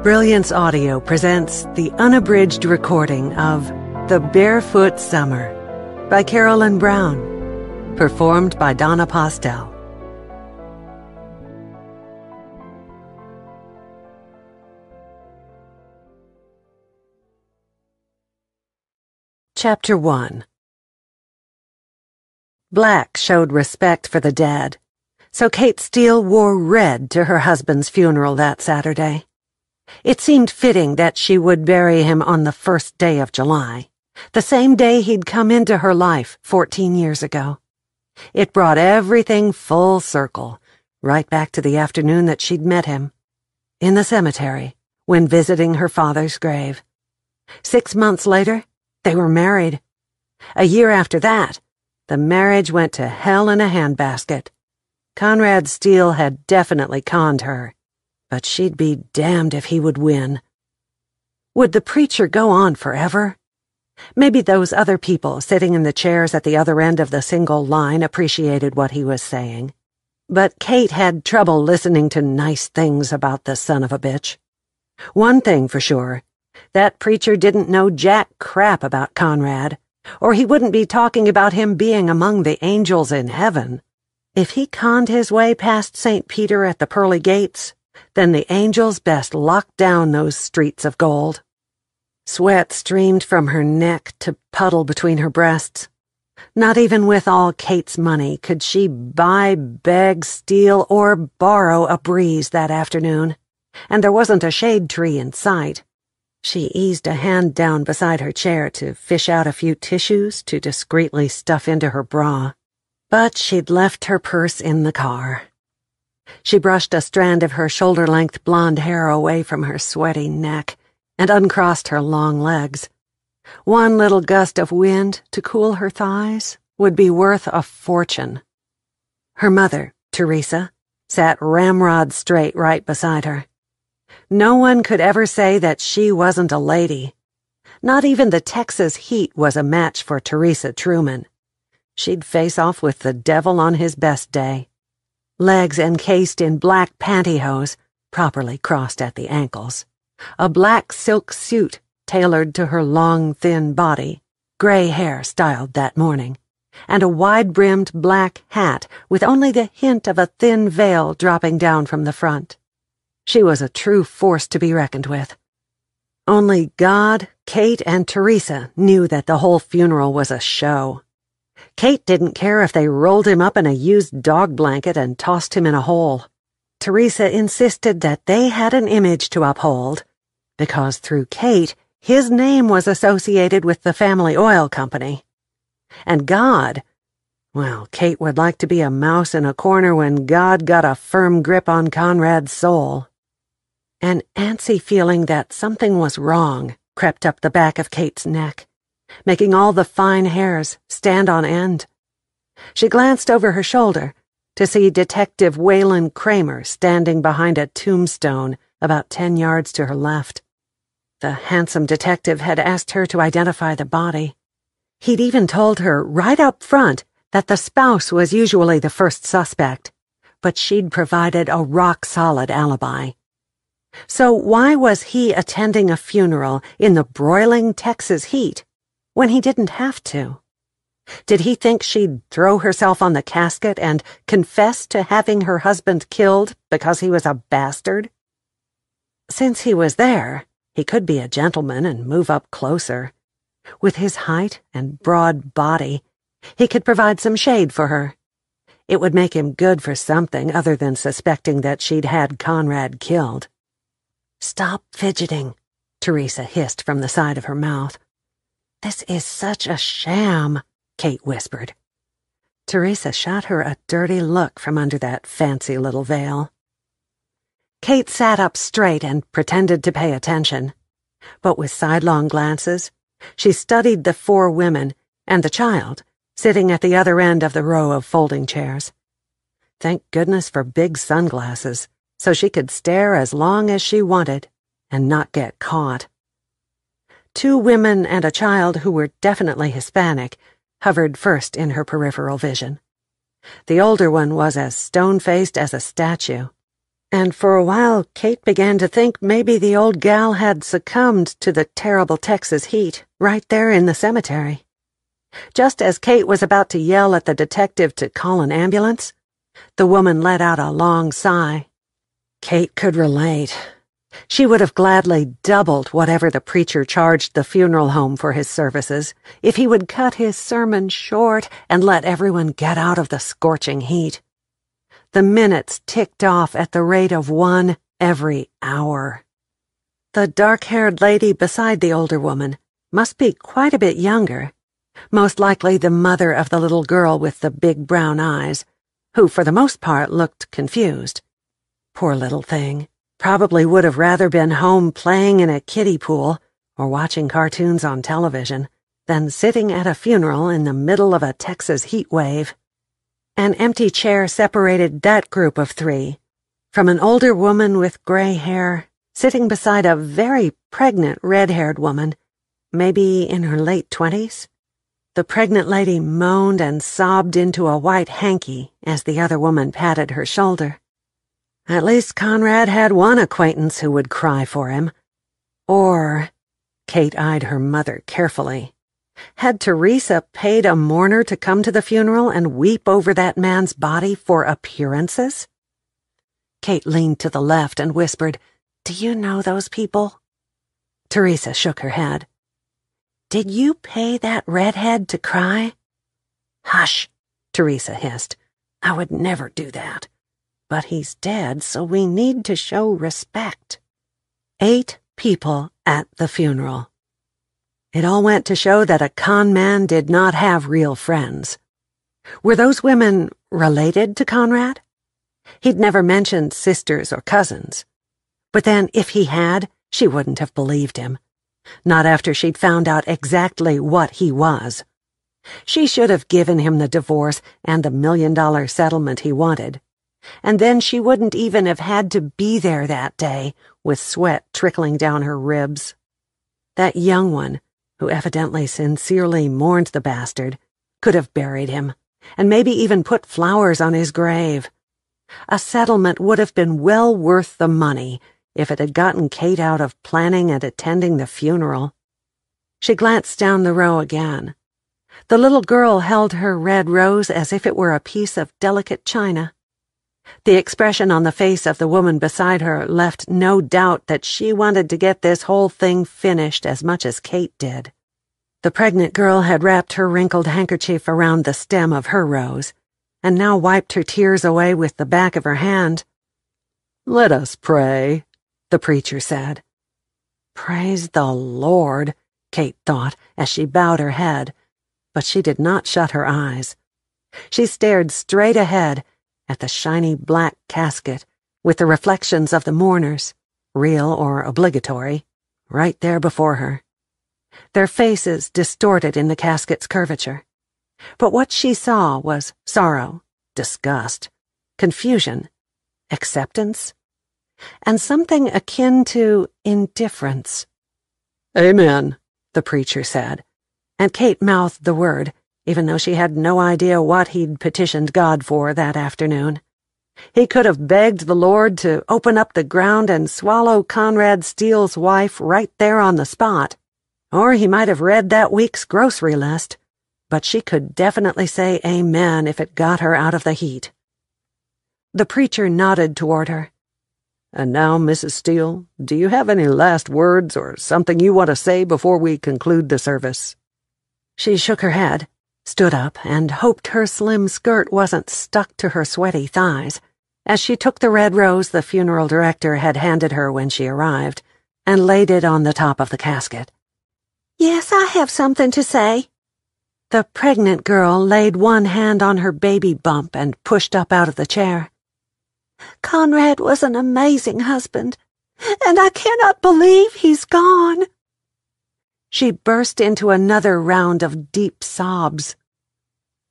Brilliance Audio presents the unabridged recording of The Barefoot Summer by Carolyn Brown, performed by Donna Postel. Chapter 1. Black showed respect for the dead, so Kate Steele wore red to her husband's funeral that Saturday. It seemed fitting that she would bury him on the first day of July, the same day he'd come into her life 14 years ago. It brought everything full circle, right back to the afternoon that she'd met him, in the cemetery, when visiting her father's grave. 6 months later, they were married. A year after that, the marriage went to hell in a handbasket. Conrad Steele had definitely conned her, but she'd be damned if he would win. Would the preacher go on forever? Maybe those other people sitting in the chairs at the other end of the single line appreciated what he was saying. But Kate had trouble listening to nice things about the son of a bitch. One thing for sure, that preacher didn't know jack crap about Conrad, or he wouldn't be talking about him being among the angels in heaven. If he conned his way past St. Peter at the pearly gates, then the angels best lock down those streets of gold. Sweat streamed from her neck to puddle between her breasts. Not even with all Kate's money could she buy, beg, steal, or borrow a breeze that afternoon, and there wasn't a shade tree in sight. She eased a hand down beside her chair to fish out a few tissues to discreetly stuff into her bra, but she'd left her purse in the car. She brushed a strand of her shoulder-length blonde hair away from her sweaty neck and uncrossed her long legs. One little gust of wind to cool her thighs would be worth a fortune. Her mother, Teresa, sat ramrod straight right beside her. No one could ever say that she wasn't a lady. Not even the Texas heat was a match for Teresa Truman. She'd face off with the devil on his best day. Legs encased in black pantyhose, properly crossed at the ankles, a black silk suit tailored to her long, thin body, gray hair styled that morning, and a wide-brimmed black hat with only the hint of a thin veil dropping down from the front. She was a true force to be reckoned with. Only God, Kate, and Teresa knew that the whole funeral was a show. Kate didn't care if they rolled him up in a used dog blanket and tossed him in a hole. Teresa insisted that they had an image to uphold, because through Kate, his name was associated with the family oil company. And God, well, Kate would like to be a mouse in a corner when God got a firm grip on Conrad's soul. An antsy feeling that something was wrong crept up the back of Kate's neck, making all the fine hairs stand on end. She glanced over her shoulder to see Detective Waylon Kramer standing behind a tombstone about 10 yards to her left. The handsome detective had asked her to identify the body. He'd even told her right up front that the spouse was usually the first suspect, but she'd provided a rock-solid alibi. So why was he attending a funeral in the broiling Texas heat when he didn't have to? Did he think she'd throw herself on the casket and confess to having her husband killed because he was a bastard? Since he was there, he could be a gentleman and move up closer. With his height and broad body, he could provide some shade for her. It would make him good for something other than suspecting that she'd had Conrad killed. "Stop fidgeting," Teresa hissed from the side of her mouth. "This is such a sham," Kate whispered. Teresa shot her a dirty look from under that fancy little veil. Kate sat up straight and pretended to pay attention, but with sidelong glances, she studied the 4 women and the child sitting at the other end of the row of folding chairs. Thank goodness for big sunglasses, so she could stare as long as she wanted and not get caught. 2 women and a child who were definitely Hispanic hovered first in her peripheral vision. The older one was as stone-faced as a statue. And for a while, Kate began to think maybe the old gal had succumbed to the terrible Texas heat right there in the cemetery. Just as Kate was about to yell at the detective to call an ambulance, the woman let out a long sigh. Kate could relate. She would have gladly doubled whatever the preacher charged the funeral home for his services if he would cut his sermon short and let everyone get out of the scorching heat. The minutes ticked off at the rate of 1 every hour. The dark-haired lady beside the older woman must be quite a bit younger, most likely the mother of the little girl with the big brown eyes, who for the most part looked confused. Poor little thing. Probably would have rather been home playing in a kiddie pool or watching cartoons on television than sitting at a funeral in the middle of a Texas heat wave. An empty chair separated that group of 3 from an older woman with gray hair sitting beside a very pregnant red-haired woman, maybe in her late 20s. The pregnant lady moaned and sobbed into a white hanky as the other woman patted her shoulder. At least Conrad had one acquaintance who would cry for him. Or, Kate eyed her mother carefully, had Teresa paid a mourner to come to the funeral and weep over that man's body for appearances? Kate leaned to the left and whispered, "Do you know those people?" Teresa shook her head. "Did you pay that redhead to cry?" "Hush," Teresa hissed. "I would never do that. But he's dead, so we need to show respect." 8 people at the funeral. It all went to show that a con man did not have real friends. Were those women related to Conrad? He'd never mentioned sisters or cousins. But then, if he had, she wouldn't have believed him. Not after she'd found out exactly what he was. She should have given him the divorce and the $1 million settlement he wanted. And then she wouldn't even have had to be there that day, with sweat trickling down her ribs. That young one, who evidently sincerely mourned the bastard, could have buried him, and maybe even put flowers on his grave. A settlement would have been well worth the money if it had gotten Kate out of planning and attending the funeral. She glanced down the row again. The little girl held her red rose as if it were a piece of delicate china. The expression on the face of the woman beside her left no doubt that she wanted to get this whole thing finished as much as Kate did. The pregnant girl had wrapped her wrinkled handkerchief around the stem of her rose, and now wiped her tears away with the back of her hand. "Let us pray," the preacher said. Praise the Lord, Kate thought as she bowed her head, but she did not shut her eyes. She stared straight ahead at the shiny black casket with the reflections of the mourners, real or obligatory, right there before her. Their faces distorted in the casket's curvature. But what she saw was sorrow, disgust, confusion, acceptance, and something akin to indifference. "Amen," the preacher said, and Kate mouthed the word, even though she had no idea what he'd petitioned God for that afternoon. He could have begged the Lord to open up the ground and swallow Conrad Steele's wife right there on the spot, or he might have read that week's grocery list, but she could definitely say amen if it got her out of the heat. The preacher nodded toward her. "And now, Mrs. Steele, do you have any last words or something you want to say before we conclude the service?" She shook her head, stood up, and hoped her slim skirt wasn't stuck to her sweaty thighs, as she took the red rose the funeral director had handed her when she arrived, and laid it on the top of the casket. "Yes, I have something to say." The pregnant girl laid one hand on her baby bump and pushed up out of the chair. "Conrad was an amazing husband, and I cannot believe he's gone." She burst into another round of deep sobs.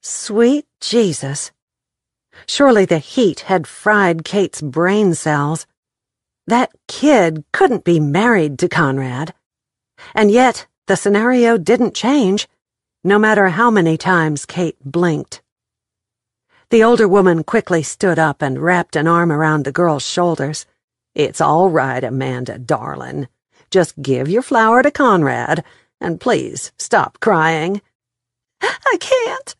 Sweet Jesus! Surely the heat had fried Kate's brain cells. That kid couldn't be married to Conrad. And yet the scenario didn't change, no matter how many times Kate blinked. The older woman quickly stood up and wrapped an arm around the girl's shoulders. "It's all right, Amanda, darling. Just give your flower to Conrad, and please stop crying." "I can't.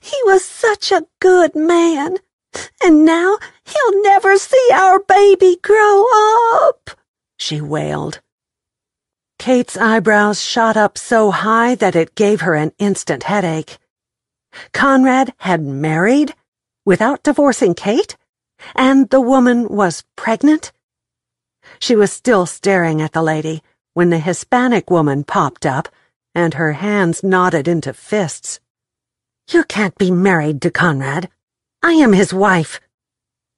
He was such a good man, and now he'll never see our baby grow up," she wailed. Kate's eyebrows shot up so high that it gave her an instant headache. Conrad had married without divorcing Kate, and the woman was pregnant. She was still staring at the lady when the Hispanic woman popped up, and her hands knotted into fists. "You can't be married to Conrad. I am his wife."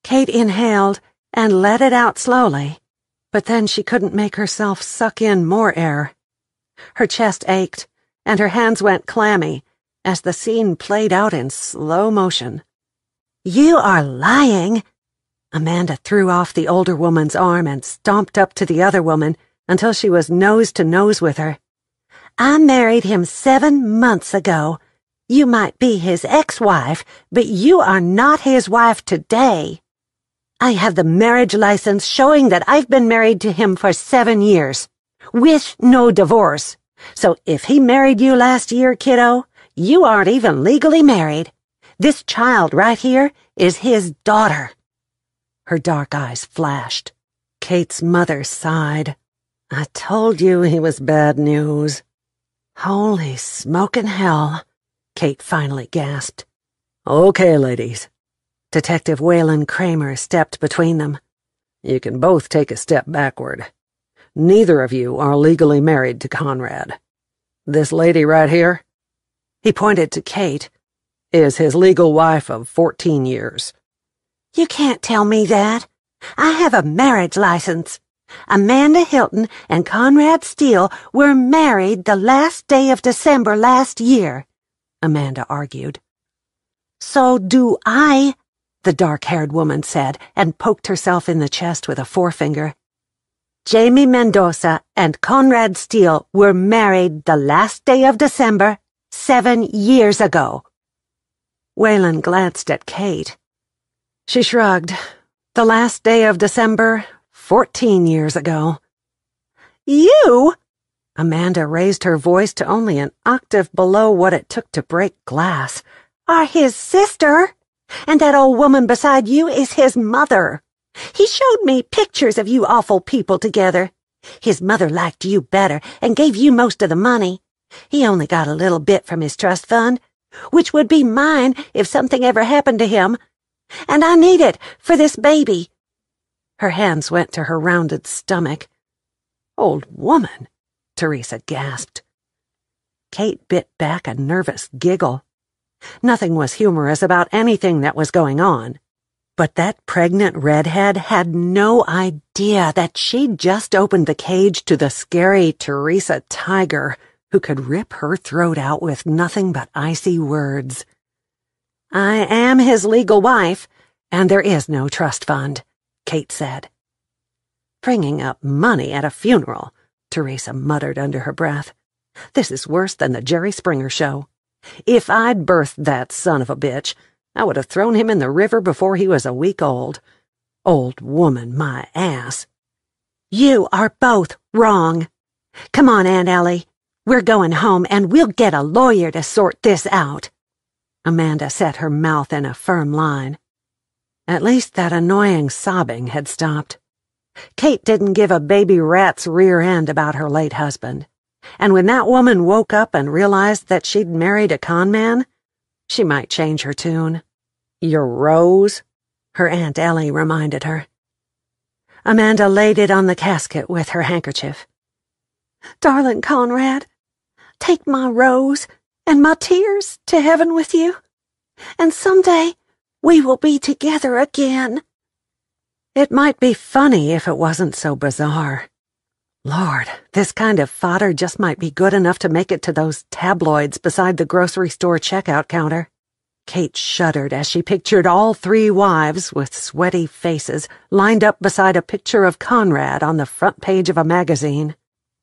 Kate inhaled and let it out slowly, but then she couldn't make herself suck in more air. Her chest ached, and her hands went clammy as the scene played out in slow motion. "You are lying." Amanda threw off the older woman's arm and stomped up to the other woman until she was nose to nose with her. "I married him 7 months ago. You might be his ex-wife, but you are not his wife today. I have the marriage license showing that I've been married to him for 7 years, with no divorce. So if he married you last year, kiddo, you aren't even legally married. This child right here is his daughter." Her dark eyes flashed. Kate's mother sighed. "I told you he was bad news." "Holy smokin' hell," Kate finally gasped. "Okay, ladies." Detective Waylon Kramer stepped between them. "You can both take a step backward. Neither of you are legally married to Conrad. This lady right here," he pointed to Kate, "is his legal wife of 14 years. "You can't tell me that. I have a marriage license. Amanda Hilton and Conrad Steele were married the last day of December last year," Amanda argued. "So do I," the dark-haired woman said, and poked herself in the chest with a forefinger. "Jamie Mendoza and Conrad Steele were married the last day of December 7 years ago." Waylon glanced at Kate. She shrugged. "The last day of December, 14 years ago." "You?" Amanda raised her voice to only an octave below what it took to break glass. "Are his sister, and that old woman beside you is his mother. He showed me pictures of you awful people together. His mother liked you better and gave you most of the money. He only got a little bit from his trust fund, which would be mine if something ever happened to him. And I need it for this baby." Her hands went to her rounded stomach. "Old woman," Teresa gasped. Kate bit back a nervous giggle. Nothing was humorous about anything that was going on, but that pregnant redhead had no idea that she'd just opened the cage to the scary Teresa Tiger, who could rip her throat out with nothing but icy words. "I am his legal wife, and there is no trust fund," Kate said. "Bringing up money at a funeral," Teresa muttered under her breath. "This is worse than the Jerry Springer show. If I'd birthed that son of a bitch, I would have thrown him in the river before he was a week old. Old woman, my ass." "You are both wrong. Come on, Aunt Ellie. We're going home, and we'll get a lawyer to sort this out." Amanda set her mouth in a firm line. At least that annoying sobbing had stopped. Kate didn't give a baby rat's rear end about her late husband, and when that woman woke up and realized that she'd married a con man, she might change her tune. "Your rose?" her Aunt Ellie reminded her. Amanda laid it on the casket with her handkerchief. "Darling Conrad, take my rose and my tears to heaven with you, and someday we will be together again." It might be funny if it wasn't so bizarre. Lord, this kind of fodder just might be good enough to make it to those tabloids beside the grocery store checkout counter. Kate shuddered as she pictured all 3 wives with sweaty faces lined up beside a picture of Conrad on the front page of a magazine.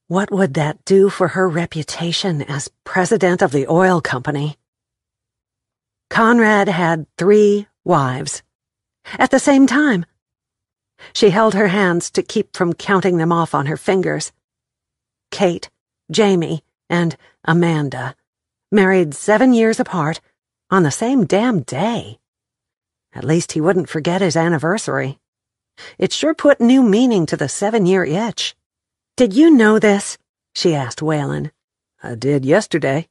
What would that do for her reputation as president of the oil company? Conrad had 3 wives. At the same time. She held her hands to keep from counting them off on her fingers. Kate, Jamie, and Amanda, married 7 years apart on the same damn day. At least he wouldn't forget his anniversary. It sure put new meaning to the 7-year itch. "Did you know this?" she asked Waylon. "I did yesterday."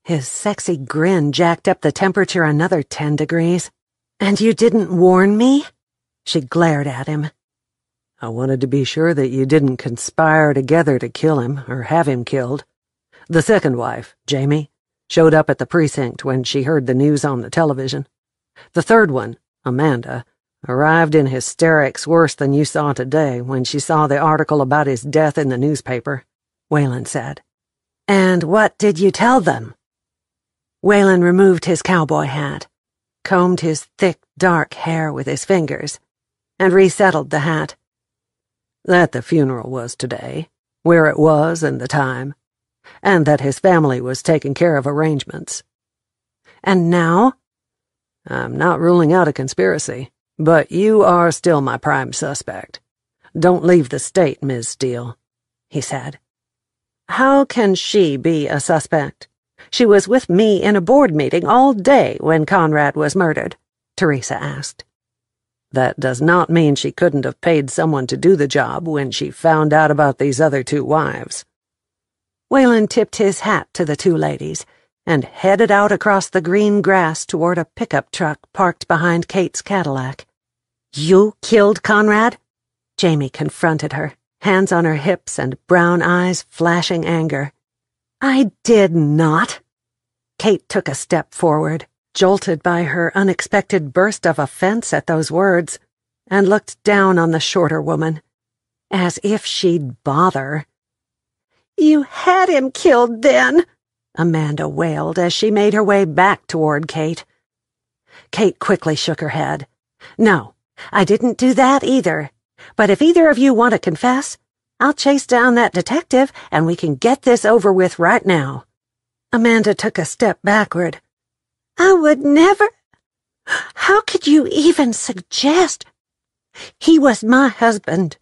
His sexy grin jacked up the temperature another 10 degrees. "And you didn't warn me?" She glared at him. "I wanted to be sure that you didn't conspire together to kill him or have him killed. The second wife, Jamie, showed up at the precinct when she heard the news on the television. The third one, Amanda, arrived in hysterics worse than you saw today when she saw the article about his death in the newspaper," Waylon said. "And what did you tell them?" Waylon removed his cowboy hat, combed his thick, dark hair with his fingers, and resettled the hat. "That the funeral was today, where it was and the time, and that his family was taking care of arrangements." "And now?" "I'm not ruling out a conspiracy, but you are still my prime suspect. Don't leave the state, Ms. Steele," he said. "How can she be a suspect? She was with me in a board meeting all day when Conrad was murdered," Teresa asked. "That does not mean she couldn't have paid someone to do the job when she found out about these other 2 wives." Waylon tipped his hat to the 2 ladies and headed out across the green grass toward a pickup truck parked behind Kate's Cadillac. "You killed Conrad?" Jamie confronted her, hands on her hips and brown eyes flashing anger. "I did not." Kate took a step forward, jolted by her unexpected burst of offense at those words, and looked down on the shorter woman, as if she'd bother. "You had him killed then," Amanda wailed as she made her way back toward Kate. Kate quickly shook her head. "No, I didn't do that either. But if either of you want to confess, I'll chase down that detective and we can get this over with right now." Amanda took a step backward. "I would never. How could you even suggest? He was my husband."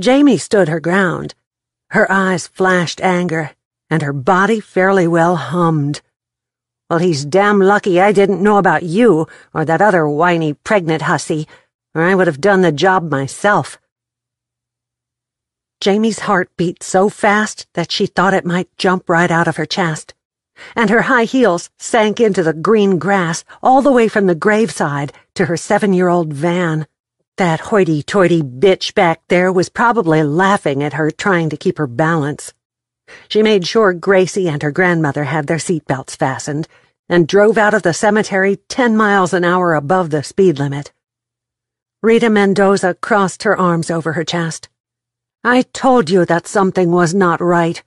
Jamie stood her ground. Her eyes flashed anger, and her body fairly well hummed. "Well, he's damn lucky I didn't know about you or that other whiny pregnant hussy, or I would have done the job myself." Jamie's heart beat so fast that she thought it might jump right out of her chest, and her high heels sank into the green grass all the way from the graveside to her 7-year-old van. That hoity-toity bitch back there was probably laughing at her, trying to keep her balance. She made sure Gracie and her grandmother had their seatbelts fastened and drove out of the cemetery 10 miles an hour above the speed limit. Rita Mendoza crossed her arms over her chest. "I told you that something was not right.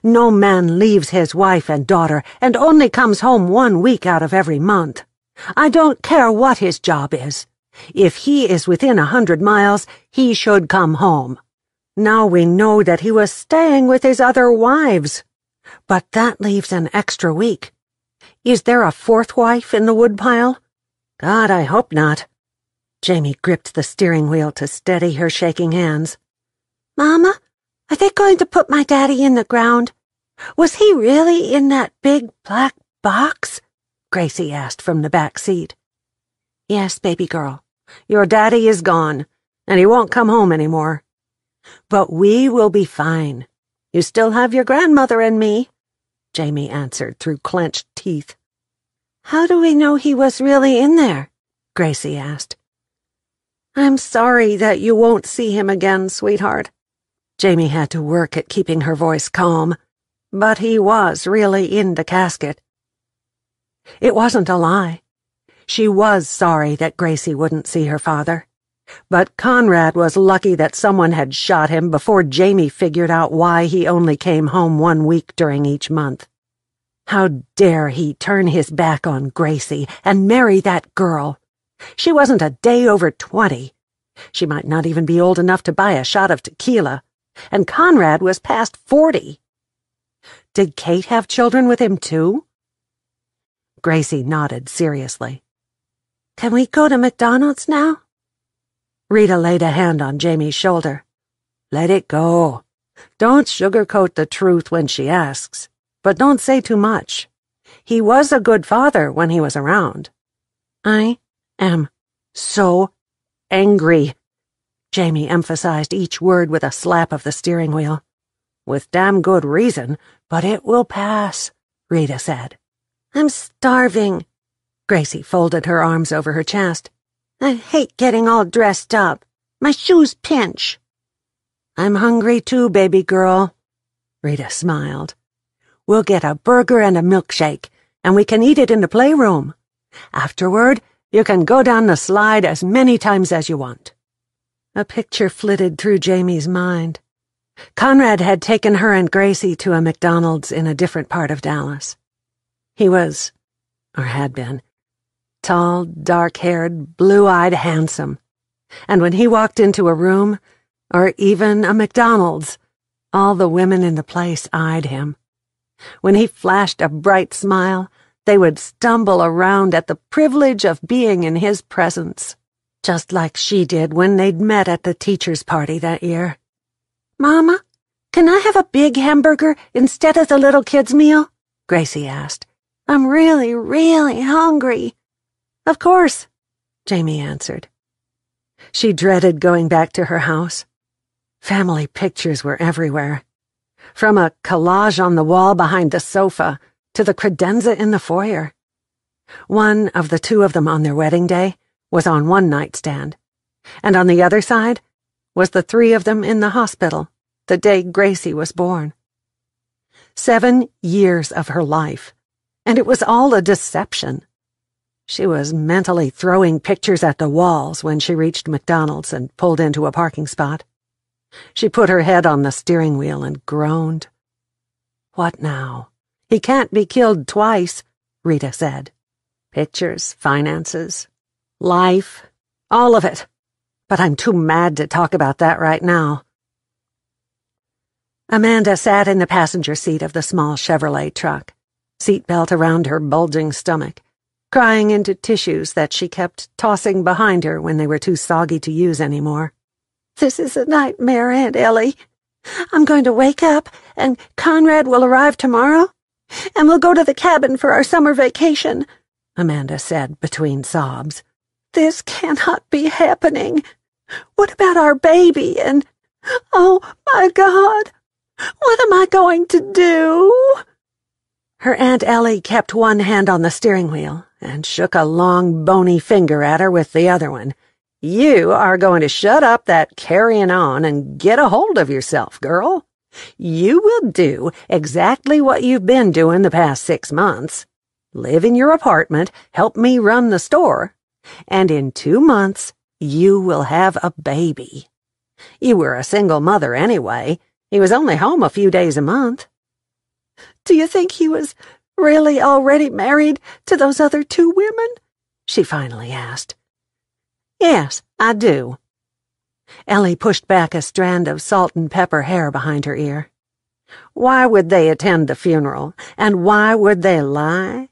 No man leaves his wife and daughter and only comes home 1 week out of every month. I don't care what his job is. If he is within 100 miles, he should come home. Now we know that he was staying with his other wives. But that leaves an extra week. Is there a 4th wife in the woodpile? God, I hope not." Jamie gripped the steering wheel to steady her shaking hands. "Mama, are they going to put my daddy in the ground? Was he really in that big black box?" Gracie asked from the back seat. "Yes, baby girl. Your daddy is gone, and he won't come home anymore. But we will be fine. You still have your grandmother and me," Jamie answered through clenched teeth. "How do we know he was really in there?" Gracie asked. "I'm sorry that you won't see him again, sweetheart." Jamie had to work at keeping her voice calm, but he was really in the casket. It wasn't a lie. She was sorry that Gracie wouldn't see her father, but Conrad was lucky that someone had shot him before Jamie figured out why he only came home 1 week during each month. How dare he turn his back on Gracie and marry that girl? She wasn't a day over 20. She might not even be old enough to buy a shot of tequila, and Conrad was past 40. Did Kate have children with him too? Gracie nodded seriously. Can we go to McDonald's now? Rita laid a hand on Jamie's shoulder. Let it go. Don't sugarcoat the truth when she asks, but don't say too much. He was a good father when he was around. I am so angry. Jamie emphasized each word with a slap of the steering wheel. With damn good reason, but it will pass, Rita said. I'm starving. Gracie folded her arms over her chest. I hate getting all dressed up. My shoes pinch. I'm hungry too, baby girl. Rita smiled. We'll get a burger and a milkshake, and we can eat it in the playroom. Afterward, you can go down the slide as many times as you want. A picture flitted through Jamie's mind. Conrad had taken her and Gracie to a McDonald's in a different part of Dallas. He was, or had been, tall, dark-haired, blue-eyed, handsome. And when he walked into a room, or even a McDonald's, all the women in the place eyed him. When he flashed a bright smile, they would stumble around at the privilege of being in his presence, just like she did when they'd met at the teacher's party that year. Mama, can I have a big hamburger instead of the little kid's meal? Gracie asked. I'm really, really hungry. Of course, Jamie answered. She dreaded going back to her house. Family pictures were everywhere. From a collage on the wall behind the sofa to the credenza in the foyer. One of the two of them on their wedding day was on one nightstand, and on the other side was the three of them in the hospital the day Gracie was born. 7 years of her life, and it was all a deception. She was mentally throwing pictures at the walls when she reached McDonald's and pulled into a parking spot. She put her head on the steering wheel and groaned. What now? He can't be killed twice, Rita said. Pictures, finances, life, all of it. But I'm too mad to talk about that right now. Amanda sat in the passenger seat of the small Chevrolet truck, seatbelt around her bulging stomach, crying into tissues that she kept tossing behind her when they were too soggy to use anymore. This is a nightmare, Aunt Ellie. I'm going to wake up, and Conrad will arrive tomorrow, and we'll go to the cabin for our summer vacation, Amanda said between sobs. This cannot be happening. What about our baby and... Oh, my God! What am I going to do? Her Aunt Ellie kept one hand on the steering wheel and shook a long, bony finger at her with the other one. You are going to shut up that carrying on and get a hold of yourself, girl. You will do exactly what you've been doing the past 6 months. Live in your apartment, help me run the store, and in 2 months you will have a baby. You were a single mother anyway. He was only home a few days a month. Do you think he was really already married to those other 2 women? She finally asked. Yes, I do. Ellie pushed back a strand of salt and pepper hair behind her ear. Why would they attend the funeral, and why would they lie?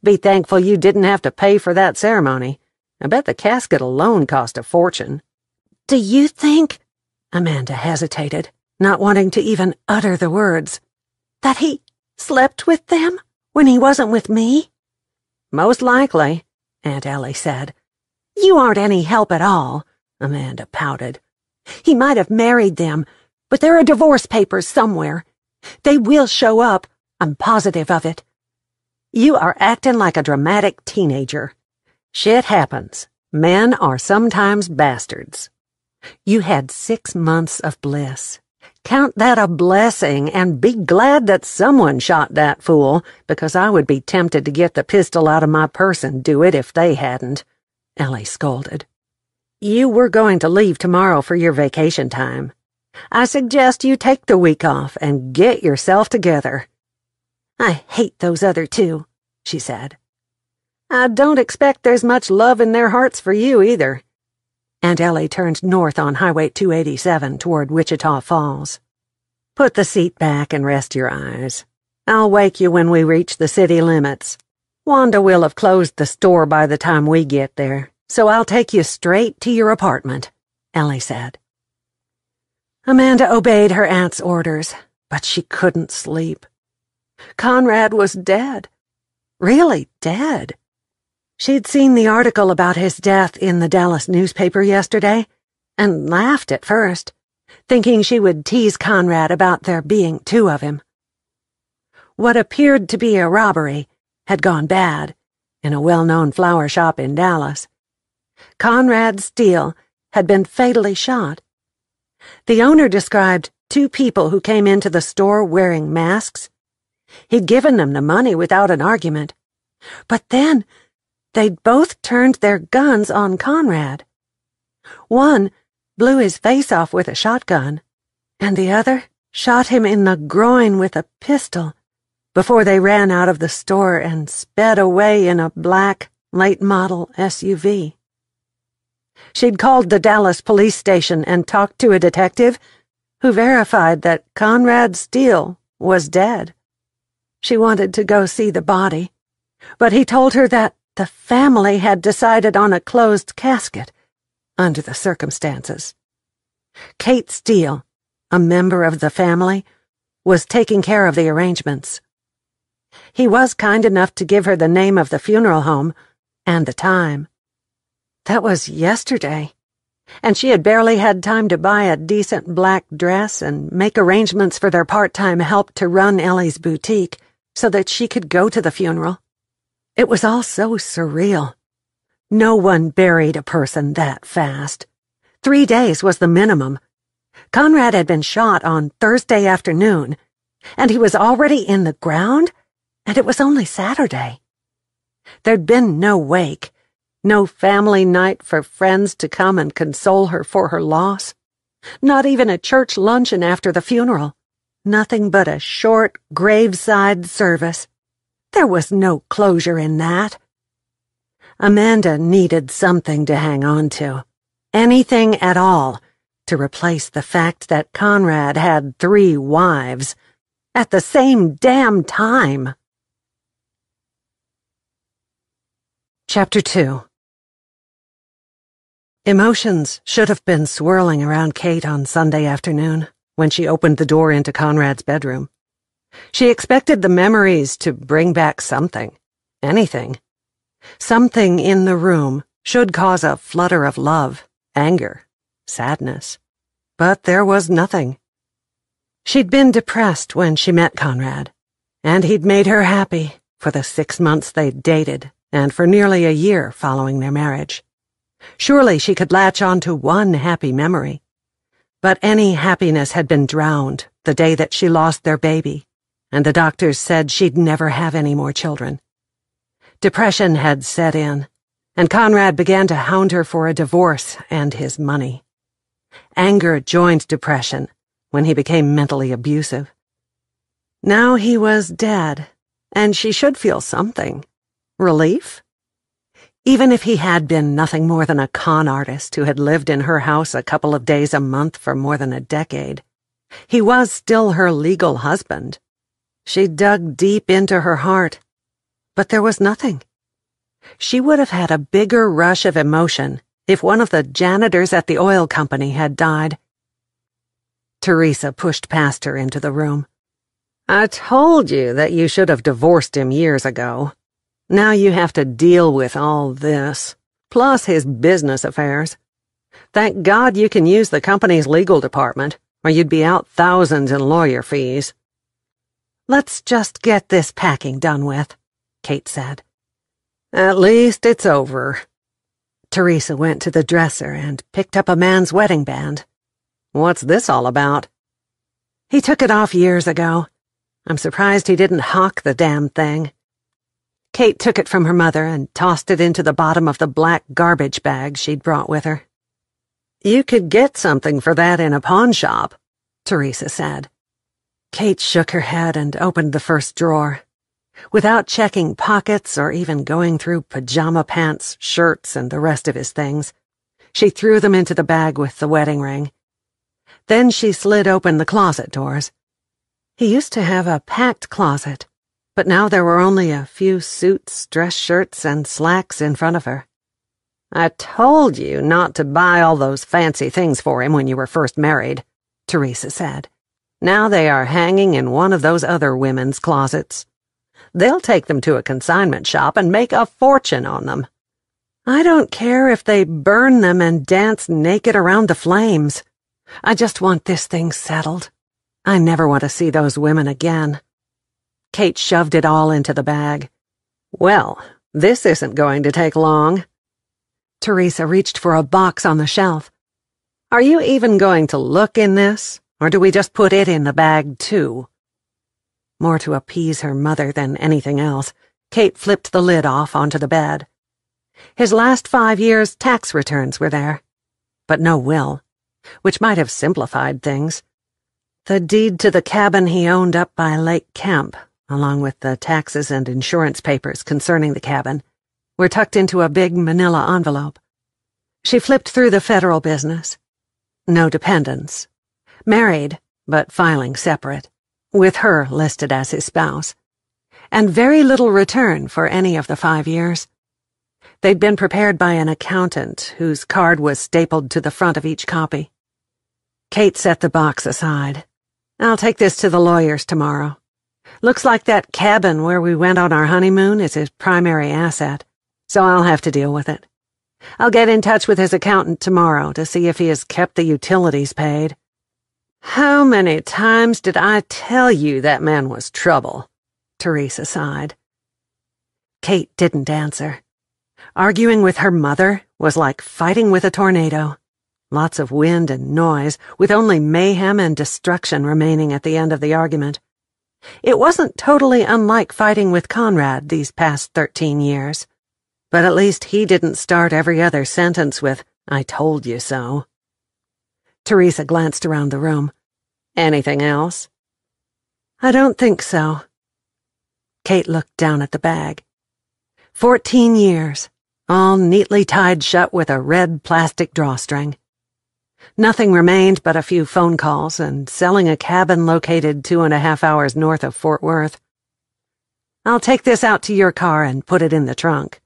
Be thankful you didn't have to pay for that ceremony. I bet the casket alone cost a fortune. Do you think, Amanda hesitated, not wanting to even utter the words, that he slept with them when he wasn't with me? Most likely, Aunt Ellie said. You aren't any help at all, Amanda pouted. He might have married them, but there are divorce papers somewhere. They will show up, I'm positive of it. You are acting like a dramatic teenager. Shit happens. Men are sometimes bastards. You had 6 months of bliss. Count that a blessing and be glad that someone shot that fool, because I would be tempted to get the pistol out of my purse and do it if they hadn't. Ellie scolded. You were going to leave tomorrow for your vacation time. I suggest you take the week off and get yourself together. I hate those other 2, she said. I don't expect there's much love in their hearts for you either. Aunt Ellie turned north on Highway 287 toward Wichita Falls. Put the seat back and rest your eyes. I'll wake you when we reach the city limits. Wanda will have closed the store by the time we get there, so I'll take you straight to your apartment," Ellie said. Amanda obeyed her aunt's orders, but she couldn't sleep. Conrad was dead. Really dead. She'd seen the article about his death in the Dallas newspaper yesterday, and laughed at first, thinking she would tease Conrad about there being two of him. What appeared to be a robbery had gone bad in a well-known flower shop in Dallas. Conrad Steele had been fatally shot. The owner described two people who came into the store wearing masks. He'd given them the money without an argument, but then they'd both turned their guns on Conrad. One blew his face off with a shotgun, and the other shot him in the groin with a pistol before they ran out of the store and sped away in a black, late-model SUV. She'd called the Dallas police station and talked to a detective who verified that Conrad Steele was dead. She wanted to go see the body, but he told her that the family had decided on a closed casket under the circumstances. Kate Steele, a member of the family, was taking care of the arrangements. He was kind enough to give her the name of the funeral home and the time. That was yesterday, and she had barely had time to buy a decent black dress and make arrangements for their part-time help to run Ellie's boutique so that she could go to the funeral. It was all so surreal. No one buried a person that fast. 3 days was the minimum. Conrad had been shot on Thursday afternoon, and he was already in the ground, and it was only Saturday. There'd been no wake, no family night for friends to come and console her for her loss, not even a church luncheon after the funeral, nothing but a short graveside service. There was no closure in that. Amanda needed something to hang on to, anything at all, to replace the fact that Conrad had 3 wives at the same damn time. Chapter 2. Emotions should have been swirling around Kate on Sunday afternoon when she opened the door into Conrad's bedroom. She expected the memories to bring back something, anything. Something in the room should cause a flutter of love, anger, sadness. But there was nothing. She'd been depressed when she met Conrad, and he'd made her happy for the 6 months they'd dated and for nearly a year following their marriage. Surely she could latch on to one happy memory. But any happiness had been drowned the day that she lost their baby, and the doctors said she'd never have any more children. Depression had set in, and Conrad began to hound her for a divorce and his money. Anger joined depression when he became mentally abusive. Now he was dead, and she should feel something. Relief? Even if he had been nothing more than a con artist who had lived in her house a couple of days a month for more than a decade, he was still her legal husband. She dug deep into her heart, but there was nothing. She would have had a bigger rush of emotion if one of the janitors at the oil company had died. Teresa pushed past her into the room. "I told you that you should have divorced him years ago. Now you have to deal with all this, plus his business affairs. Thank God you can use the company's legal department, or you'd be out thousands in lawyer fees." "Let's just get this packing done with," Kate said. "At least it's over." Teresa went to the dresser and picked up a man's wedding band. "What's this all about?" "He took it off years ago. I'm surprised he didn't hawk the damn thing." Kate took it from her mother and tossed it into the bottom of the black garbage bag she'd brought with her. "You could get something for that in a pawn shop," Teresa said. Kate shook her head and opened the first drawer. Without checking pockets or even going through pajama pants, shirts, and the rest of his things, she threw them into the bag with the wedding ring. Then she slid open the closet doors. He used to have a packed closet. but now there were only a few suits, dress shirts, and slacks in front of her. "I told you not to buy all those fancy things for him when you were first married," Teresa said. "Now they are hanging in one of those other women's closets. They'll take them to a consignment shop and make a fortune on them. I don't care if they burn them and dance naked around the flames. I just want this thing settled. I never want to see those women again." Kate shoved it all into the bag. "Well, this isn't going to take long." Teresa reached for a box on the shelf. "Are you even going to look in this, or do we just put it in the bag, too?" More to appease her mother than anything else, Kate flipped the lid off onto the bed. His last 5 years' tax returns were there, but no will, which might have simplified things. The deed to the cabin he owned up by Lake Camp, along with the taxes and insurance papers concerning the cabin, were tucked into a big manila envelope. She flipped through the federal business. No dependents. Married, but filing separate, with her listed as his spouse. And very little return for any of the 5 years. They'd been prepared by an accountant whose card was stapled to the front of each copy. Kate set the box aside. "I'll take this to the lawyers tomorrow. Looks like that cabin where we went on our honeymoon is his primary asset, so I'll have to deal with it. I'll get in touch with his accountant tomorrow to see if he has kept the utilities paid." "How many times did I tell you that man was trouble?" Teresa sighed. Kate didn't answer. Arguing with her mother was like fighting with a tornado. Lots of wind and noise, with only mayhem and destruction remaining at the end of the argument. It wasn't totally unlike fighting with Conrad these past 13 years, but at least he didn't start every other sentence with, "I told you so." Teresa glanced around the room. "Anything else?" "I don't think so." Kate looked down at the bag. 14 years, all neatly tied shut with a red plastic drawstring. Nothing remained but a few phone calls and selling a cabin located 2.5 hours north of Fort Worth. "I'll take this out to your car and put it in the trunk."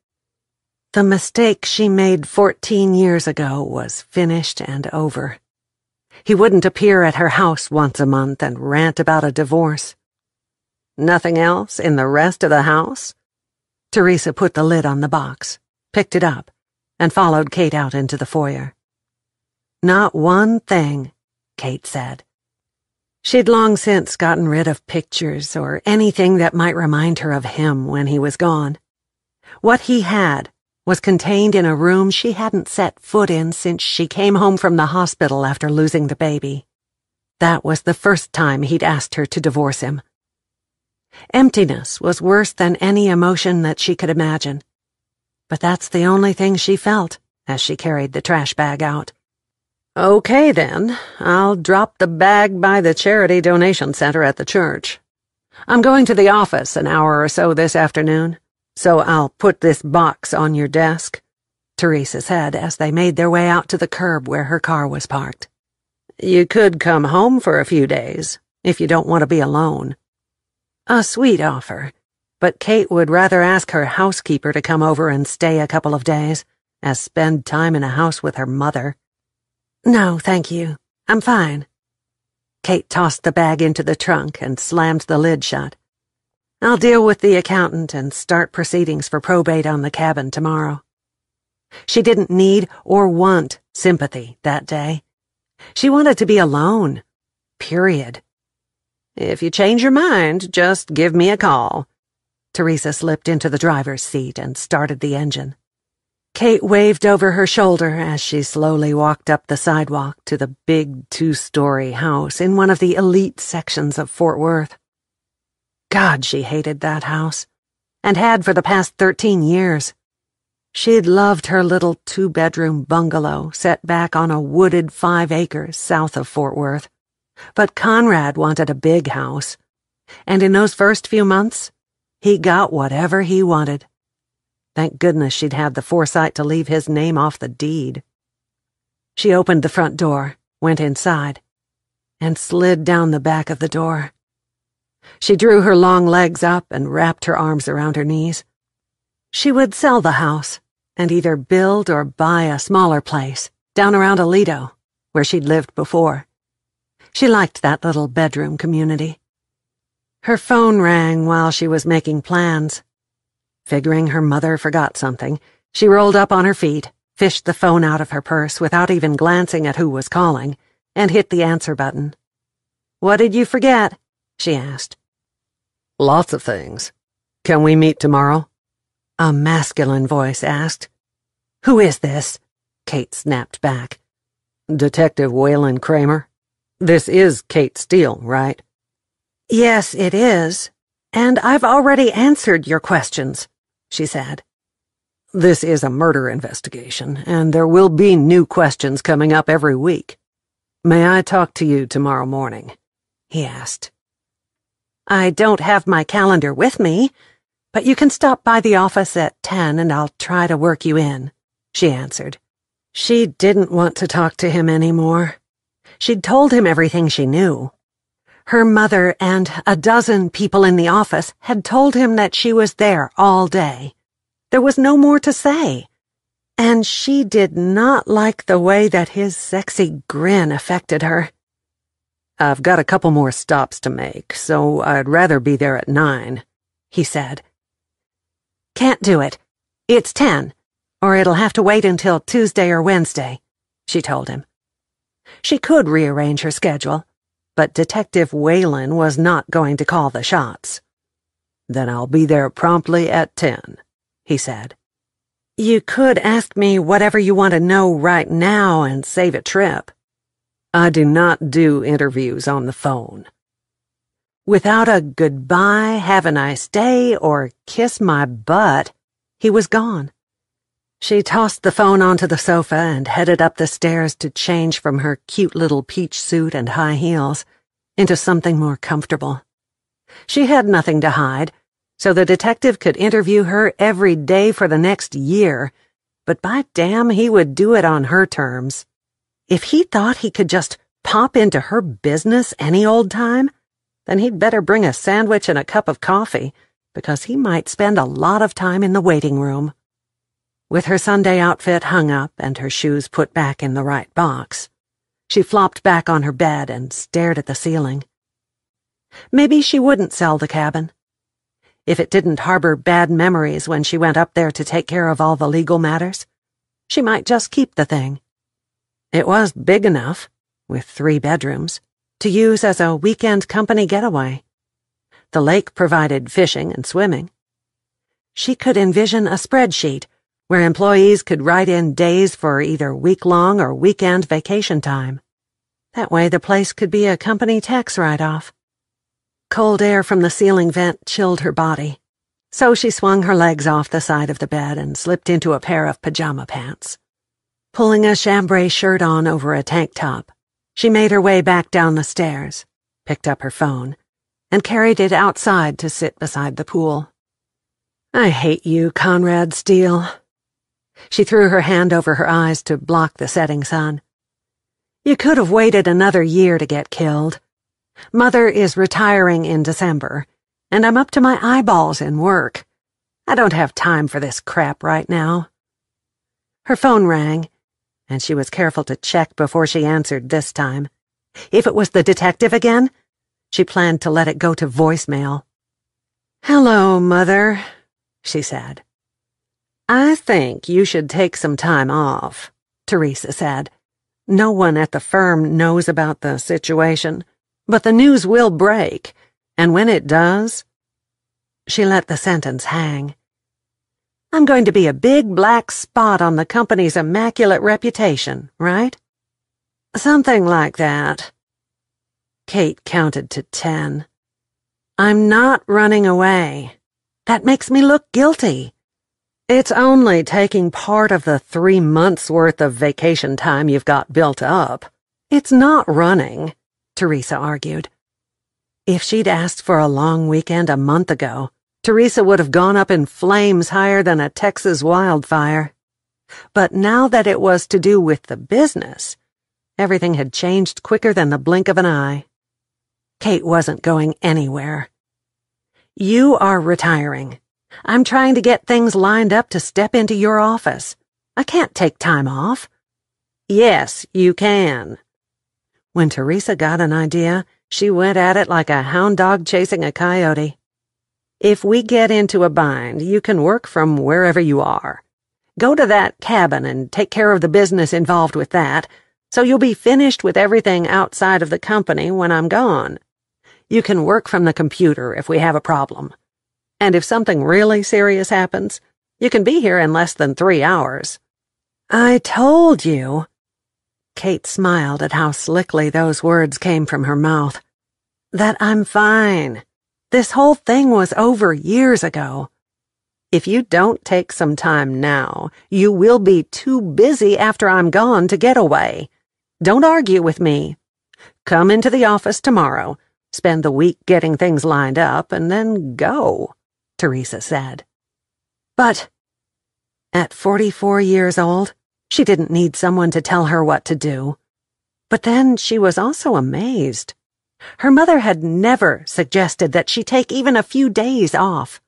The mistake she made 14 years ago was finished and over. He wouldn't appear at her house once a month and rant about a divorce. "Nothing else in the rest of the house?" Teresa put the lid on the box, picked it up, and followed Kate out into the foyer. "Not one thing," Kate said. She'd long since gotten rid of pictures or anything that might remind her of him when he was gone. What he had was contained in a room she hadn't set foot in since she came home from the hospital after losing the baby. That was the first time he'd asked her to divorce him. Emptiness was worse than any emotion that she could imagine. But that's the only thing she felt as she carried the trash bag out. "Okay, then. I'll drop the bag by the charity donation center at the church. I'm going to the office an hour or so this afternoon, so I'll put this box on your desk," Teresa said as they made their way out to the curb where her car was parked. "You could come home for a few days, if you don't want to be alone." A sweet offer, but Kate would rather ask her housekeeper to come over and stay a couple of days, as spend time in a house with her mother. "No, thank you. I'm fine." Kate tossed the bag into the trunk and slammed the lid shut. "I'll deal with the accountant and start proceedings for probate on the cabin tomorrow." She didn't need or want sympathy that day. She wanted to be alone. Period. "If you change your mind, just give me a call." Teresa slipped into the driver's seat and started the engine. Kate waved over her shoulder as she slowly walked up the sidewalk to the big 2-story house in one of the elite sections of Fort Worth. God, she hated that house, and had for the past 13 years. She'd loved her little 2-bedroom bungalow set back on a wooded 5 acres south of Fort Worth. But Conrad wanted a big house, and in those first few months, he got whatever he wanted. Thank goodness she'd had the foresight to leave his name off the deed. She opened the front door, went inside, and slid down the back of the door. She drew her long legs up and wrapped her arms around her knees. She would sell the house and either build or buy a smaller place down around Aledo, where she'd lived before. She liked that little bedroom community. Her phone rang while she was making plans. Figuring her mother forgot something, she rolled up on her feet, fished the phone out of her purse without even glancing at who was calling, and hit the answer button. "What did you forget?" she asked. "Lots of things. Can we meet tomorrow?" A masculine voice asked. "Who is this?" Kate snapped back. "Detective Waylon Kramer. This is Kate Steele, right?" "Yes, it is. And I've already answered your questions," she said. "This is a murder investigation, and there will be new questions coming up every week. May I talk to you tomorrow morning?" he asked. "I don't have my calendar with me, but you can stop by the office at 10 and I'll try to work you in," she answered. She didn't want to talk to him anymore. She'd told him everything she knew. Her mother and a dozen people in the office had told him that she was there all day. There was no more to say. And she did not like the way that his sexy grin affected her. "I've got a couple more stops to make, so I'd rather be there at 9, he said. "Can't do it. It's 10, or it'll have to wait until Tuesday or Wednesday," she told him. She could rearrange her schedule, but Detective Waylon was not going to call the shots. "Then I'll be there promptly at 10, he said. "You could ask me whatever you want to know right now and save a trip." "I do not do interviews on the phone." Without a goodbye, have a nice day, or kiss my butt, he was gone. She tossed the phone onto the sofa and headed up the stairs to change from her cute little peach suit and high heels into something more comfortable. She had nothing to hide, so the detective could interview her every day for the next year, but by damn, he would do it on her terms. If he thought he could just pop into her business any old time, then he'd better bring a sandwich and a cup of coffee, because he might spend a lot of time in the waiting room. With her Sunday outfit hung up and her shoes put back in the right box, she flopped back on her bed and stared at the ceiling. Maybe she wouldn't sell the cabin. If it didn't harbor bad memories when she went up there to take care of all the legal matters, she might just keep the thing. It was big enough, with 3 bedrooms, to use as a weekend company getaway. The lake provided fishing and swimming. She could envision a spreadsheet where employees could write in days for either week-long or weekend vacation time. That way the place could be a company tax write-off. Cold air from the ceiling vent chilled her body, so she swung her legs off the side of the bed and slipped into a pair of pajama pants. Pulling a chambray shirt on over a tank top, she made her way back down the stairs, picked up her phone, and carried it outside to sit beside the pool. "I hate you, Conrad Steele." She threw her hand over her eyes to block the setting sun. "You could have waited another year to get killed. Mother is retiring in December, and I'm up to my eyeballs in work. I don't have time for this crap right now." Her phone rang, and she was careful to check before she answered this time. If it was the detective again, she planned to let it go to voicemail. "Hello, Mother," she said. "I think you should take some time off," Teresa said. "No one at the firm knows about the situation, but the news will break, and when it does—" She let the sentence hang. "I'm going to be a big black spot on the company's immaculate reputation, right?" "Something like that." Kate counted to 10. "I'm not running away. That makes me look guilty. It's only taking part of the 3 months' worth of vacation time you've got built up. It's not running," Teresa argued. If she'd asked for a long weekend a month ago, Teresa would have gone up in flames higher than a Texas wildfire. But now that it was to do with the business, everything had changed quicker than the blink of an eye. Kate wasn't going anywhere. You are retiring. I'm trying to get things lined up to step into your office. I can't take time off. Yes, you can. When Teresa got an idea, she went at it like a hound dog chasing a coyote. If we get into a bind, you can work from wherever you are. Go to that cabin and take care of the business involved with that, so you'll be finished with everything outside of the company when I'm gone. You can work from the computer if we have a problem. And if something really serious happens, you can be here in less than 3 hours. I told you. Kate smiled at how slickly those words came from her mouth. That I'm fine. This whole thing was over years ago. If you don't take some time now, you will be too busy after I'm gone to get away. Don't argue with me. Come into the office tomorrow, spend the week getting things lined up, and then go, Teresa said. But at 44 years old, she didn't need someone to tell her what to do. But then she was also amazed. Her mother had never suggested that she take even a few days off.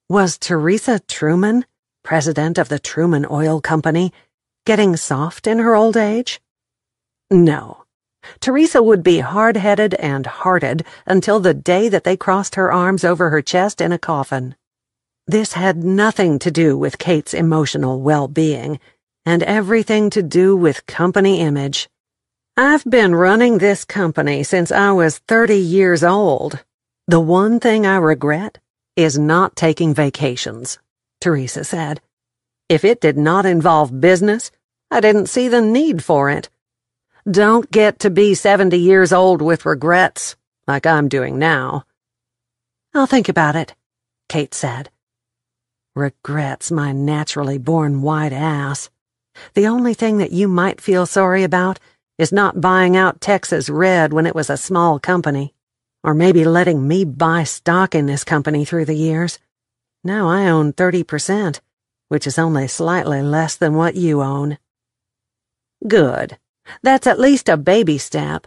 Was Teresa Truman, president of the Truman Oil Company, getting soft in her old age? No. Teresa would be hard-headed and hearted until the day that they crossed her arms over her chest in a coffin. This had nothing to do with Kate's emotional well-being, and everything to do with company image. I've been running this company since I was 30 years old. The one thing I regret is not taking vacations, Teresa said. If it did not involve business, I didn't see the need for it. Don't get to be 70 years old with regrets, like I'm doing now. I'll think about it, Kate said. Regrets, my naturally born white ass. The only thing that you might feel sorry about is not buying out Texas Red when it was a small company, or maybe letting me buy stock in this company through the years. Now I own 30%, which is only slightly less than what you own. Good. That's at least a baby step.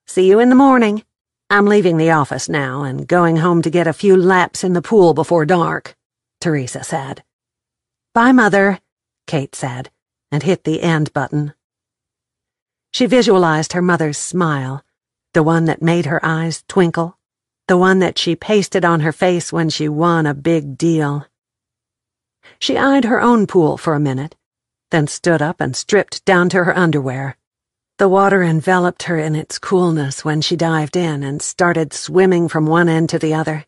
See you in the morning. I'm leaving the office now and going home to get a few laps in the pool before dark, Teresa said. Bye, Mother, Kate said, and hit the end button. She visualized her mother's smile, the one that made her eyes twinkle, the one that she pasted on her face when she won a big deal. She eyed her own pool for a minute, then stood up and stripped down to her underwear. The water enveloped her in its coolness when she dived in and started swimming from one end to the other.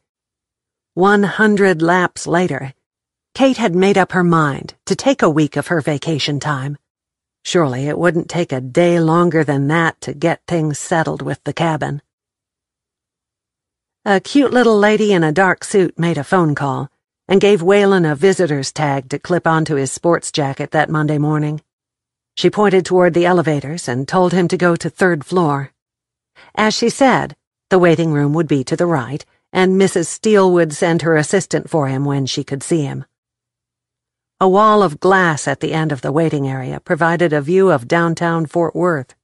100 laps later, Kate had made up her mind to take a week of her vacation time. Surely it wouldn't take a day longer than that to get things settled with the cabin. A cute little lady in a dark suit made a phone call and gave Waylon a visitor's tag to clip onto his sports jacket that Monday morning. She pointed toward the elevators and told him to go to 3rd floor. As she said, the waiting room would be to the right, and Mrs. Steele would send her assistant for him when she could see him. A wall of glass at the end of the waiting area provided a view of downtown Fort Worth.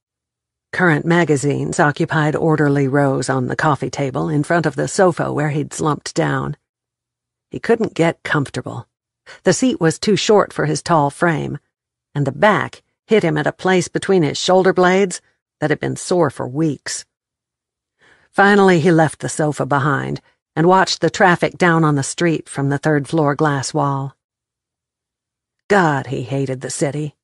Current magazines occupied orderly rows on the coffee table in front of the sofa where he'd slumped down. He couldn't get comfortable. The seat was too short for his tall frame, and the back hit him at a place between his shoulder blades that had been sore for weeks. Finally, he left the sofa behind and watched the traffic down on the street from the 3rd floor glass wall. God, he hated the city.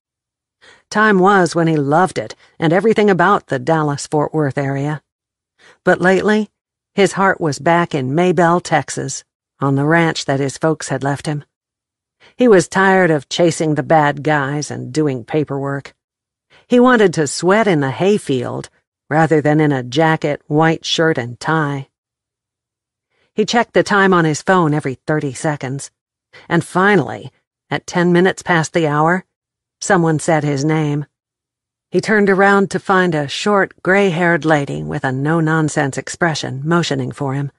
Time was when he loved it and everything about the Dallas-Fort Worth area. But lately, his heart was back in Maybelle, Texas, on the ranch that his folks had left him. He was tired of chasing the bad guys and doing paperwork. He wanted to sweat in the hayfield rather than in a jacket, white shirt, and tie. He checked the time on his phone every 30 seconds, and finally, at 10 minutes past the hour, someone said his name. He turned around to find a short, gray-haired lady with a no-nonsense expression motioning for him.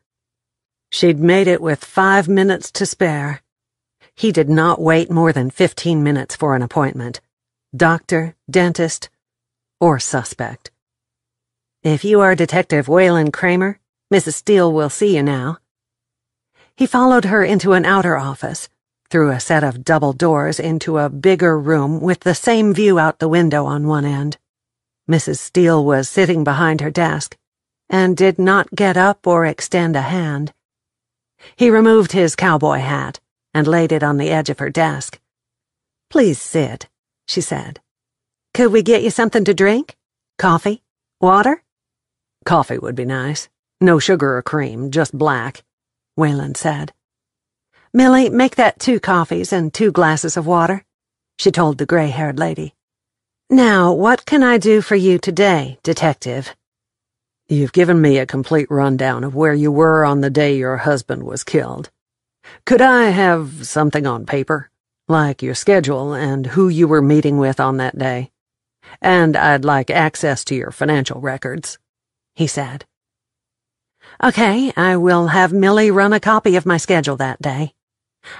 She'd made it with 5 minutes to spare. He did not wait more than 15 minutes for an appointment. Doctor, dentist, or suspect. If you are Detective Waylon Kramer, Mrs. Steele will see you now." He followed her into an outer office, through a set of double doors into a bigger room with the same view out the window on one end. Mrs. Steele was sitting behind her desk, and did not get up or extend a hand. He removed his cowboy hat and laid it on the edge of her desk. "Please sit," she said. "Could we get you something to drink? Coffee? Water?" "Coffee would be nice. No sugar or cream, just black," Wayland said. "Millie, make that 2 coffees and 2 glasses of water," she told the gray-haired lady. "Now, what can I do for you today, Detective?" "You've given me a complete rundown of where you were on the day your husband was killed. Could I have something on paper, like your schedule and who you were meeting with on that day? And I'd like access to your financial records," he said. "Okay, I will have Millie run a copy of my schedule that day.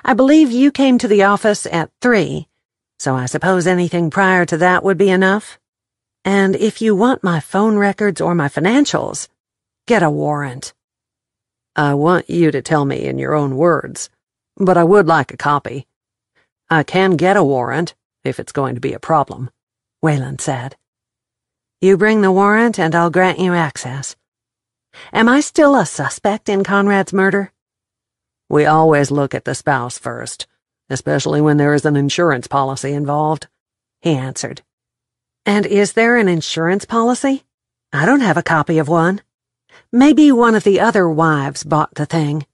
I believe you came to the office at 3, so I suppose anything prior to that would be enough. And if you want my phone records or my financials, get a warrant." "I want you to tell me in your own words, but I would like a copy. I can get a warrant, if it's going to be a problem," Wayland said. "You bring the warrant and I'll grant you access. Am I still a suspect in Conrad's murder?" "We always look at the spouse first, especially when there is an insurance policy involved," he answered. "And is there an insurance policy? I don't have a copy of one. Maybe one of the other wives bought the thing."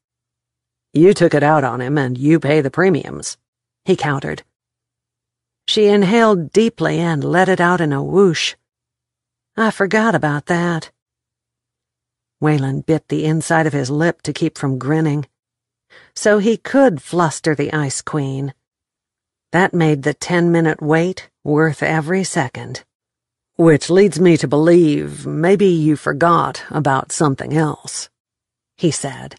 "You took it out on him and you pay the premiums," he countered. She inhaled deeply and let it out in a whoosh. "I forgot about that." Wayland bit the inside of his lip to keep from grinning. So he could fluster the Ice Queen. That made the 10-minute wait worth every second. "Which leads me to believe maybe you forgot about something else," he said.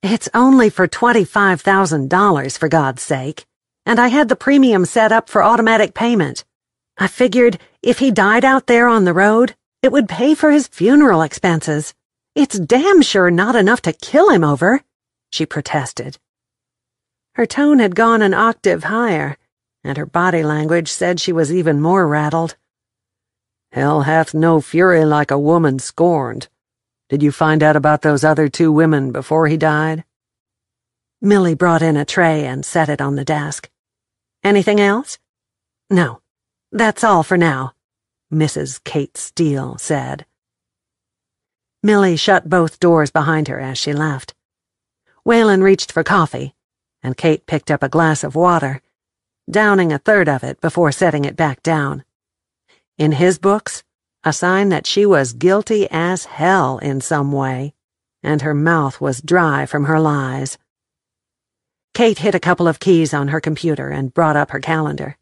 "It's only for $25,000, for God's sake, and I had the premium set up for automatic payment. I figured if he died out there on the road, it would pay for his funeral expenses. It's damn sure not enough to kill him over," she protested. Her tone had gone an octave higher, and her body language said she was even more rattled. "Hell hath no fury like a woman scorned. Did you find out about those other 2 women before he died?" Millie brought in a tray and set it on the desk. "Anything else?" "No, that's all for now," Mrs. Kate Steele said. Millie shut both doors behind her as she left. Wayland reached for coffee, and Kate picked up a glass of water, downing a third of it before setting it back down. In his books, a sign that she was guilty as hell in some way, and her mouth was dry from her lies. Kate hit a couple of keys on her computer and brought up her calendar.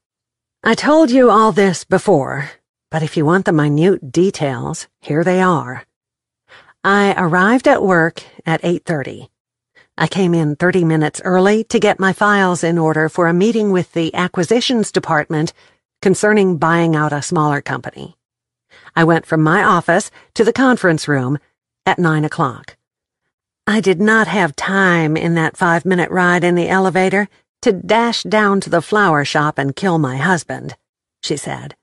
"I told you all this before, but if you want the minute details, here they are. I arrived at work at 8:30. I came in 30 minutes early to get my files in order for a meeting with the acquisitions department concerning buying out a smaller company. I went from my office to the conference room at 9 o'clock. I did not have time in that 5-minute ride in the elevator to dash down to the flower shop and kill my husband," she said.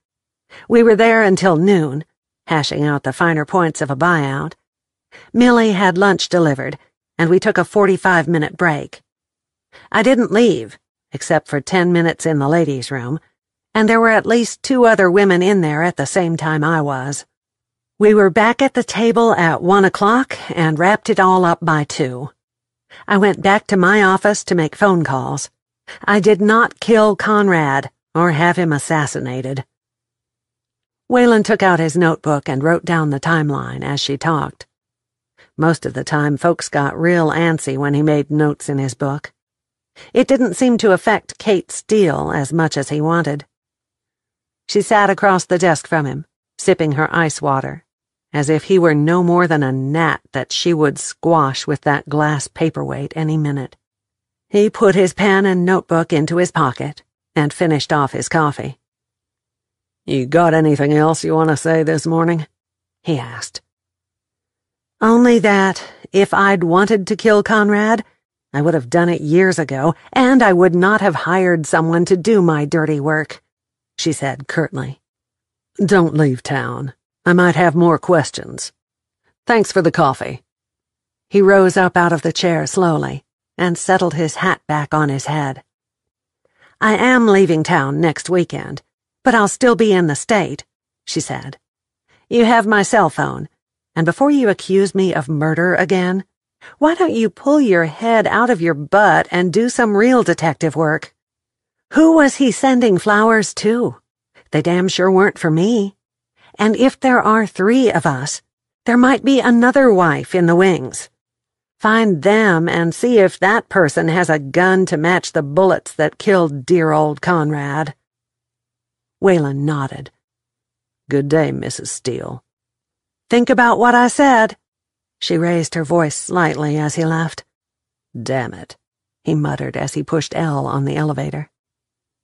"We were there until noon, hashing out the finer points of a buyout. Millie had lunch delivered, and we took a 45-minute break. I didn't leave, except for 10 minutes in the ladies' room, and there were at least 2 other women in there at the same time I was. We were back at the table at 1 o'clock and wrapped it all up by 2. I went back to my office to make phone calls. I did not kill Conrad or have him assassinated." Wayland took out his notebook and wrote down the timeline as she talked. Most of the time, folks got real antsy when he made notes in his book. It didn't seem to affect Kate Steele as much as he wanted. She sat across the desk from him, sipping her ice water, as if he were no more than a gnat that she would squash with that glass paperweight any minute. He put his pen and notebook into his pocket and finished off his coffee. "You got anything else you want to say this morning?" he asked. Only that, if I'd wanted to kill Conrad, I would have done it years ago, and I would not have hired someone to do my dirty work, she said curtly. Don't leave town. I might have more questions. Thanks for the coffee. He rose up out of the chair slowly and settled his hat back on his head. I am leaving town next weekend, but I'll still be in the state, she said. You have my cell phone, and before you accuse me of murder again, why don't you pull your head out of your butt and do some real detective work? Who was he sending flowers to? They damn sure weren't for me. And if there are 3 of us, there might be another wife in the wings. Find them and see if that person has a gun to match the bullets that killed dear old Conrad. Wayland nodded. Good day, Mrs. Steele. Think about what I said. She raised her voice slightly as he left. Damn it, he muttered as he pushed L on the elevator.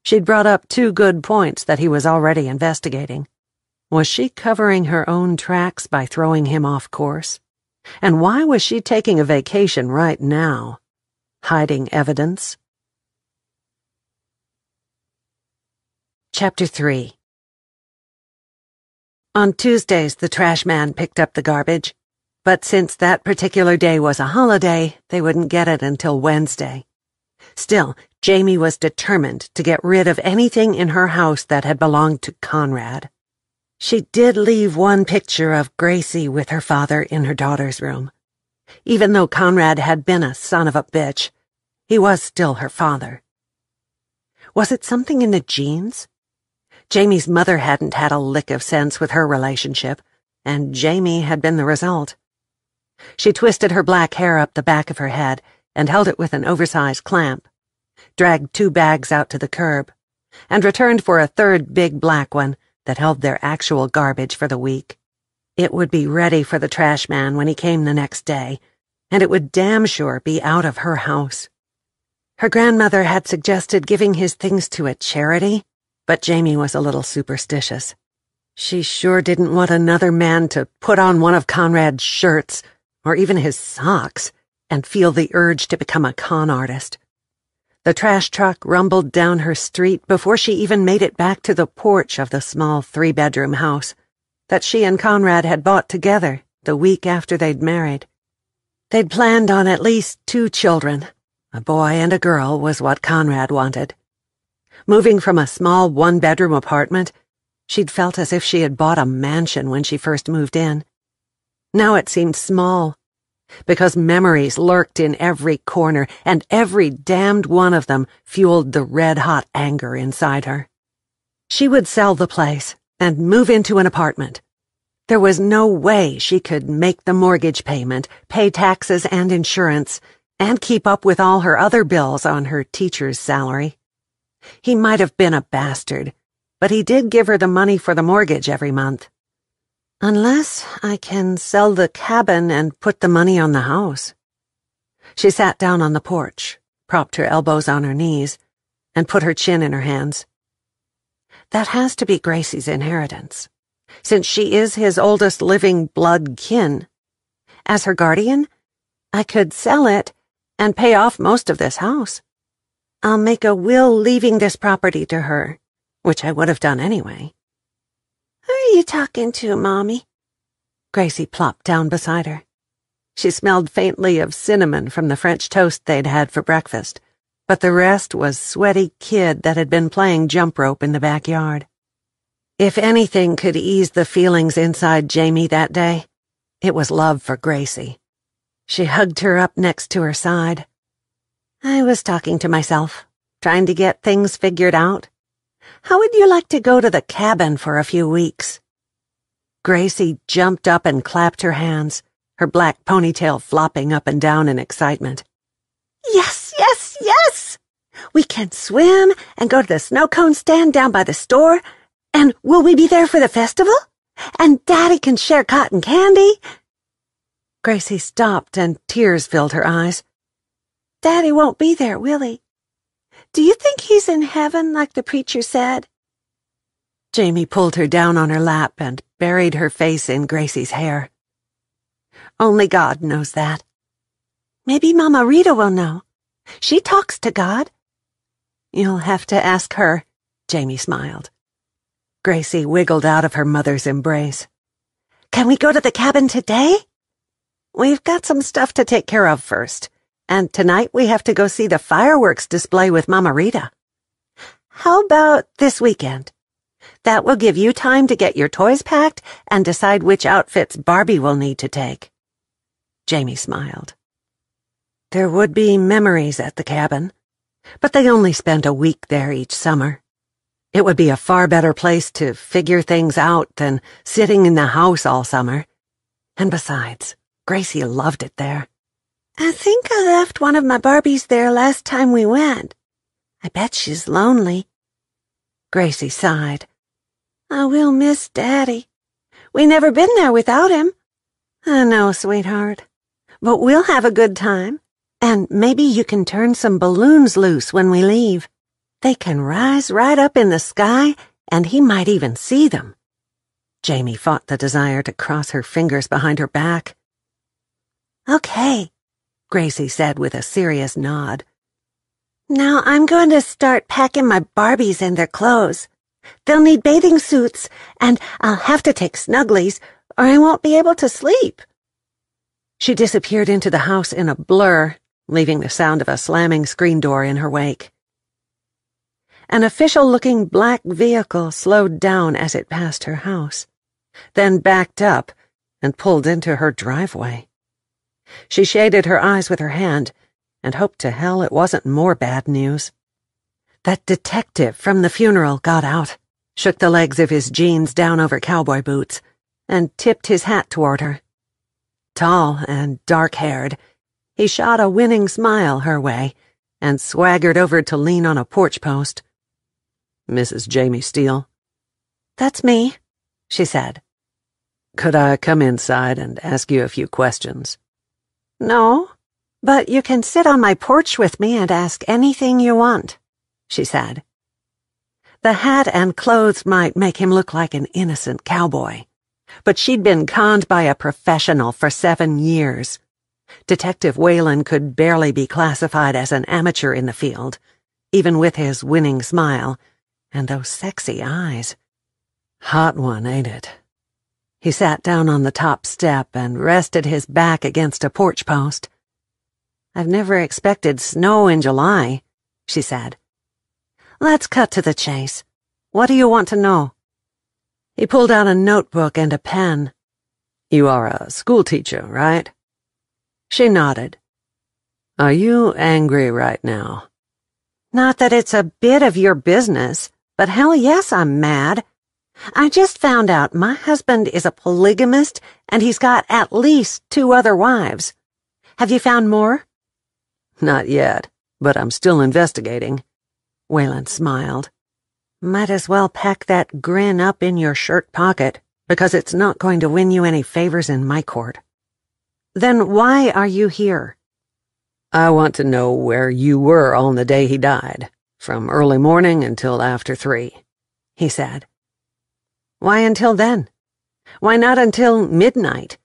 She'd brought up 2 good points that he was already investigating. Was she covering her own tracks by throwing him off course? And why was she taking a vacation right now? Hiding evidence? Chapter 3. On Tuesdays, the trash man picked up the garbage, but since that particular day was a holiday, they wouldn't get it until Wednesday. Still, Jamie was determined to get rid of anything in her house that had belonged to Conrad. She did leave one picture of Gracie with her father in her daughter's room. Even though Conrad had been a son of a bitch, he was still her father. Was it something in the genes? Jamie's mother hadn't had a lick of sense with her relationship, and Jamie had been the result. She twisted her black hair up the back of her head and held it with an oversized clamp, dragged 2 bags out to the curb, and returned for a 3rd big black one that held their actual garbage for the week. It would be ready for the trash man when he came the next day, and it would damn sure be out of her house. Her grandmother had suggested giving his things to a charity, but Jamie was a little superstitious. She sure didn't want another man to put on one of Conrad's shirts, or even his socks, and feel the urge to become a con artist. The trash truck rumbled down her street before she even made it back to the porch of the small 3-bedroom house that she and Conrad had bought together the week after they'd married. They'd planned on at least 2 children. A boy and a girl was what Conrad wanted. Moving from a small 1-bedroom apartment, she'd felt as if she had bought a mansion when she first moved in. Now it seemed small, because memories lurked in every corner, and every damned one of them fueled the red-hot anger inside her. She would sell the place and move into an apartment. There was no way she could make the mortgage payment, pay taxes and insurance, and keep up with all her other bills on her teacher's salary. He might have been a bastard, but he did give her the money for the mortgage every month. Unless I can sell the cabin and put the money on the house. She sat down on the porch, propped her elbows on her knees, and put her chin in her hands. That has to be Gracie's inheritance, since she is his oldest living blood kin. As her guardian, I could sell it and pay off most of this house. I'll make a will leaving this property to her, which I would have done anyway. Who are you talking to, Mommy? Gracie plopped down beside her. She smelled faintly of cinnamon from the French toast they'd had for breakfast, but the rest was sweaty kid that had been playing jump rope in the backyard. If anything could ease the feelings inside Jamie that day, it was love for Gracie. She hugged her up next to her side. I was talking to myself, trying to get things figured out. How would you like to go to the cabin for a few weeks? Gracie jumped up and clapped her hands, her black ponytail flopping up and down in excitement. Yes, yes, yes! We can swim and go to the snow cone stand down by the store, and will we be there for the festival? And Daddy can share cotton candy? Gracie stopped and tears filled her eyes. Daddy won't be there, will he? Do you think he's in heaven like the preacher said? Jamie pulled her down on her lap and buried her face in Gracie's hair. Only God knows that. Maybe Mama Rita will know. She talks to God. You'll have to ask her, Jamie smiled. Gracie wiggled out of her mother's embrace. Can we go to the cabin today? We've got some stuff to take care of first, and tonight we have to go see the fireworks display with Mama Rita. How about this weekend? That will give you time to get your toys packed and decide which outfits Barbie will need to take. Jamie smiled. There would be memories at the cabin, but they only spent a week there each summer. It would be a far better place to figure things out than sitting in the house all summer. And besides, Gracie loved it there. I think I left one of my Barbies there last time we went. I bet she's lonely. Gracie sighed. I will miss Daddy. We never been there without him. I know, sweetheart. But we'll have a good time. And maybe you can turn some balloons loose when we leave. They can rise right up in the sky, and he might even see them. Jamie fought the desire to cross her fingers behind her back. Okay, Gracie said with a serious nod. Now I'm going to start packing my Barbies and their clothes. They'll need bathing suits, and I'll have to take Snugglies, or I won't be able to sleep. She disappeared into the house in a blur, leaving the sound of a slamming screen door in her wake. An official-looking black vehicle slowed down as it passed her house, then backed up and pulled into her driveway. She shaded her eyes with her hand and hoped to hell it wasn't more bad news. That detective from the funeral got out, shook the legs of his jeans down over cowboy boots, and tipped his hat toward her. Tall and dark-haired, he shot a winning smile her way and swaggered over to lean on a porch post. "Mrs. Jamie Steele?" "That's me," she said. "Could I come inside and ask you a few questions?" "No, but you can sit on my porch with me and ask anything you want," she said. The hat and clothes might make him look like an innocent cowboy, but she'd been conned by a professional for 7 years. Detective Whalen could barely be classified as an amateur in the field, even with his winning smile and those sexy eyes. Hot one, ain't it? He sat down on the top step and rested his back against a porch post. "I've never expected snow in July," she said. "Let's cut to the chase. What do you want to know?" He pulled out a notebook and a pen. "You are a schoolteacher, right?" She nodded. "Are you angry right now?" "Not that it's a bit of your business, but hell yes, I'm mad. I just found out my husband is a polygamist and he's got at least 2 other wives. Have you found more?" "Not yet, but I'm still investigating." Whalen smiled. "Might as well pack that grin up in your shirt pocket, because it's not going to win you any favors in my court." "Then why are you here?" "I want to know where you were on the day he died, from early morning until after 3, he said. "Why until then? Why not until midnight?"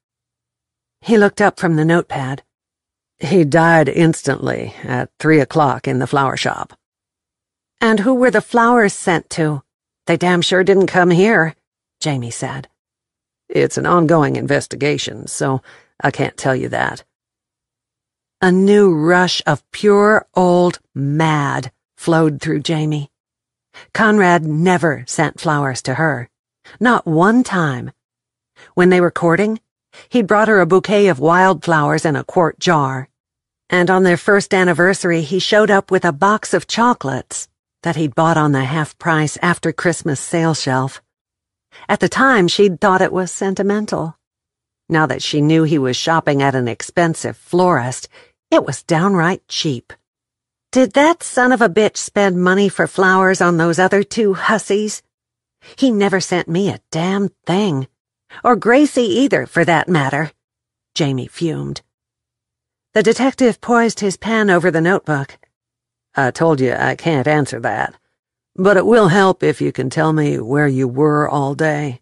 He looked up from the notepad. "He died instantly at 3 o'clock in the flower shop." "And who were the flowers sent to? They damn sure didn't come here," Jamie said. "It's an ongoing investigation, so I can't tell you that." A new rush of pure old mad flowed through Jamie. Conrad never sent flowers to her. Not one time. When they were courting, he'd brought her a bouquet of wildflowers in a quart jar. And on their first anniversary, he showed up with a box of chocolates that he'd bought on the half-price after-Christmas sale shelf. At the time, she'd thought it was sentimental. Now that she knew he was shopping at an expensive florist, it was downright cheap. Did that son of a bitch spend money for flowers on those other 2 hussies? He never sent me a damn thing. Or Gracie either, for that matter. Jamie fumed. The detective poised his pen over the notebook. "I told you I can't answer that, but it will help if you can tell me where you were all day."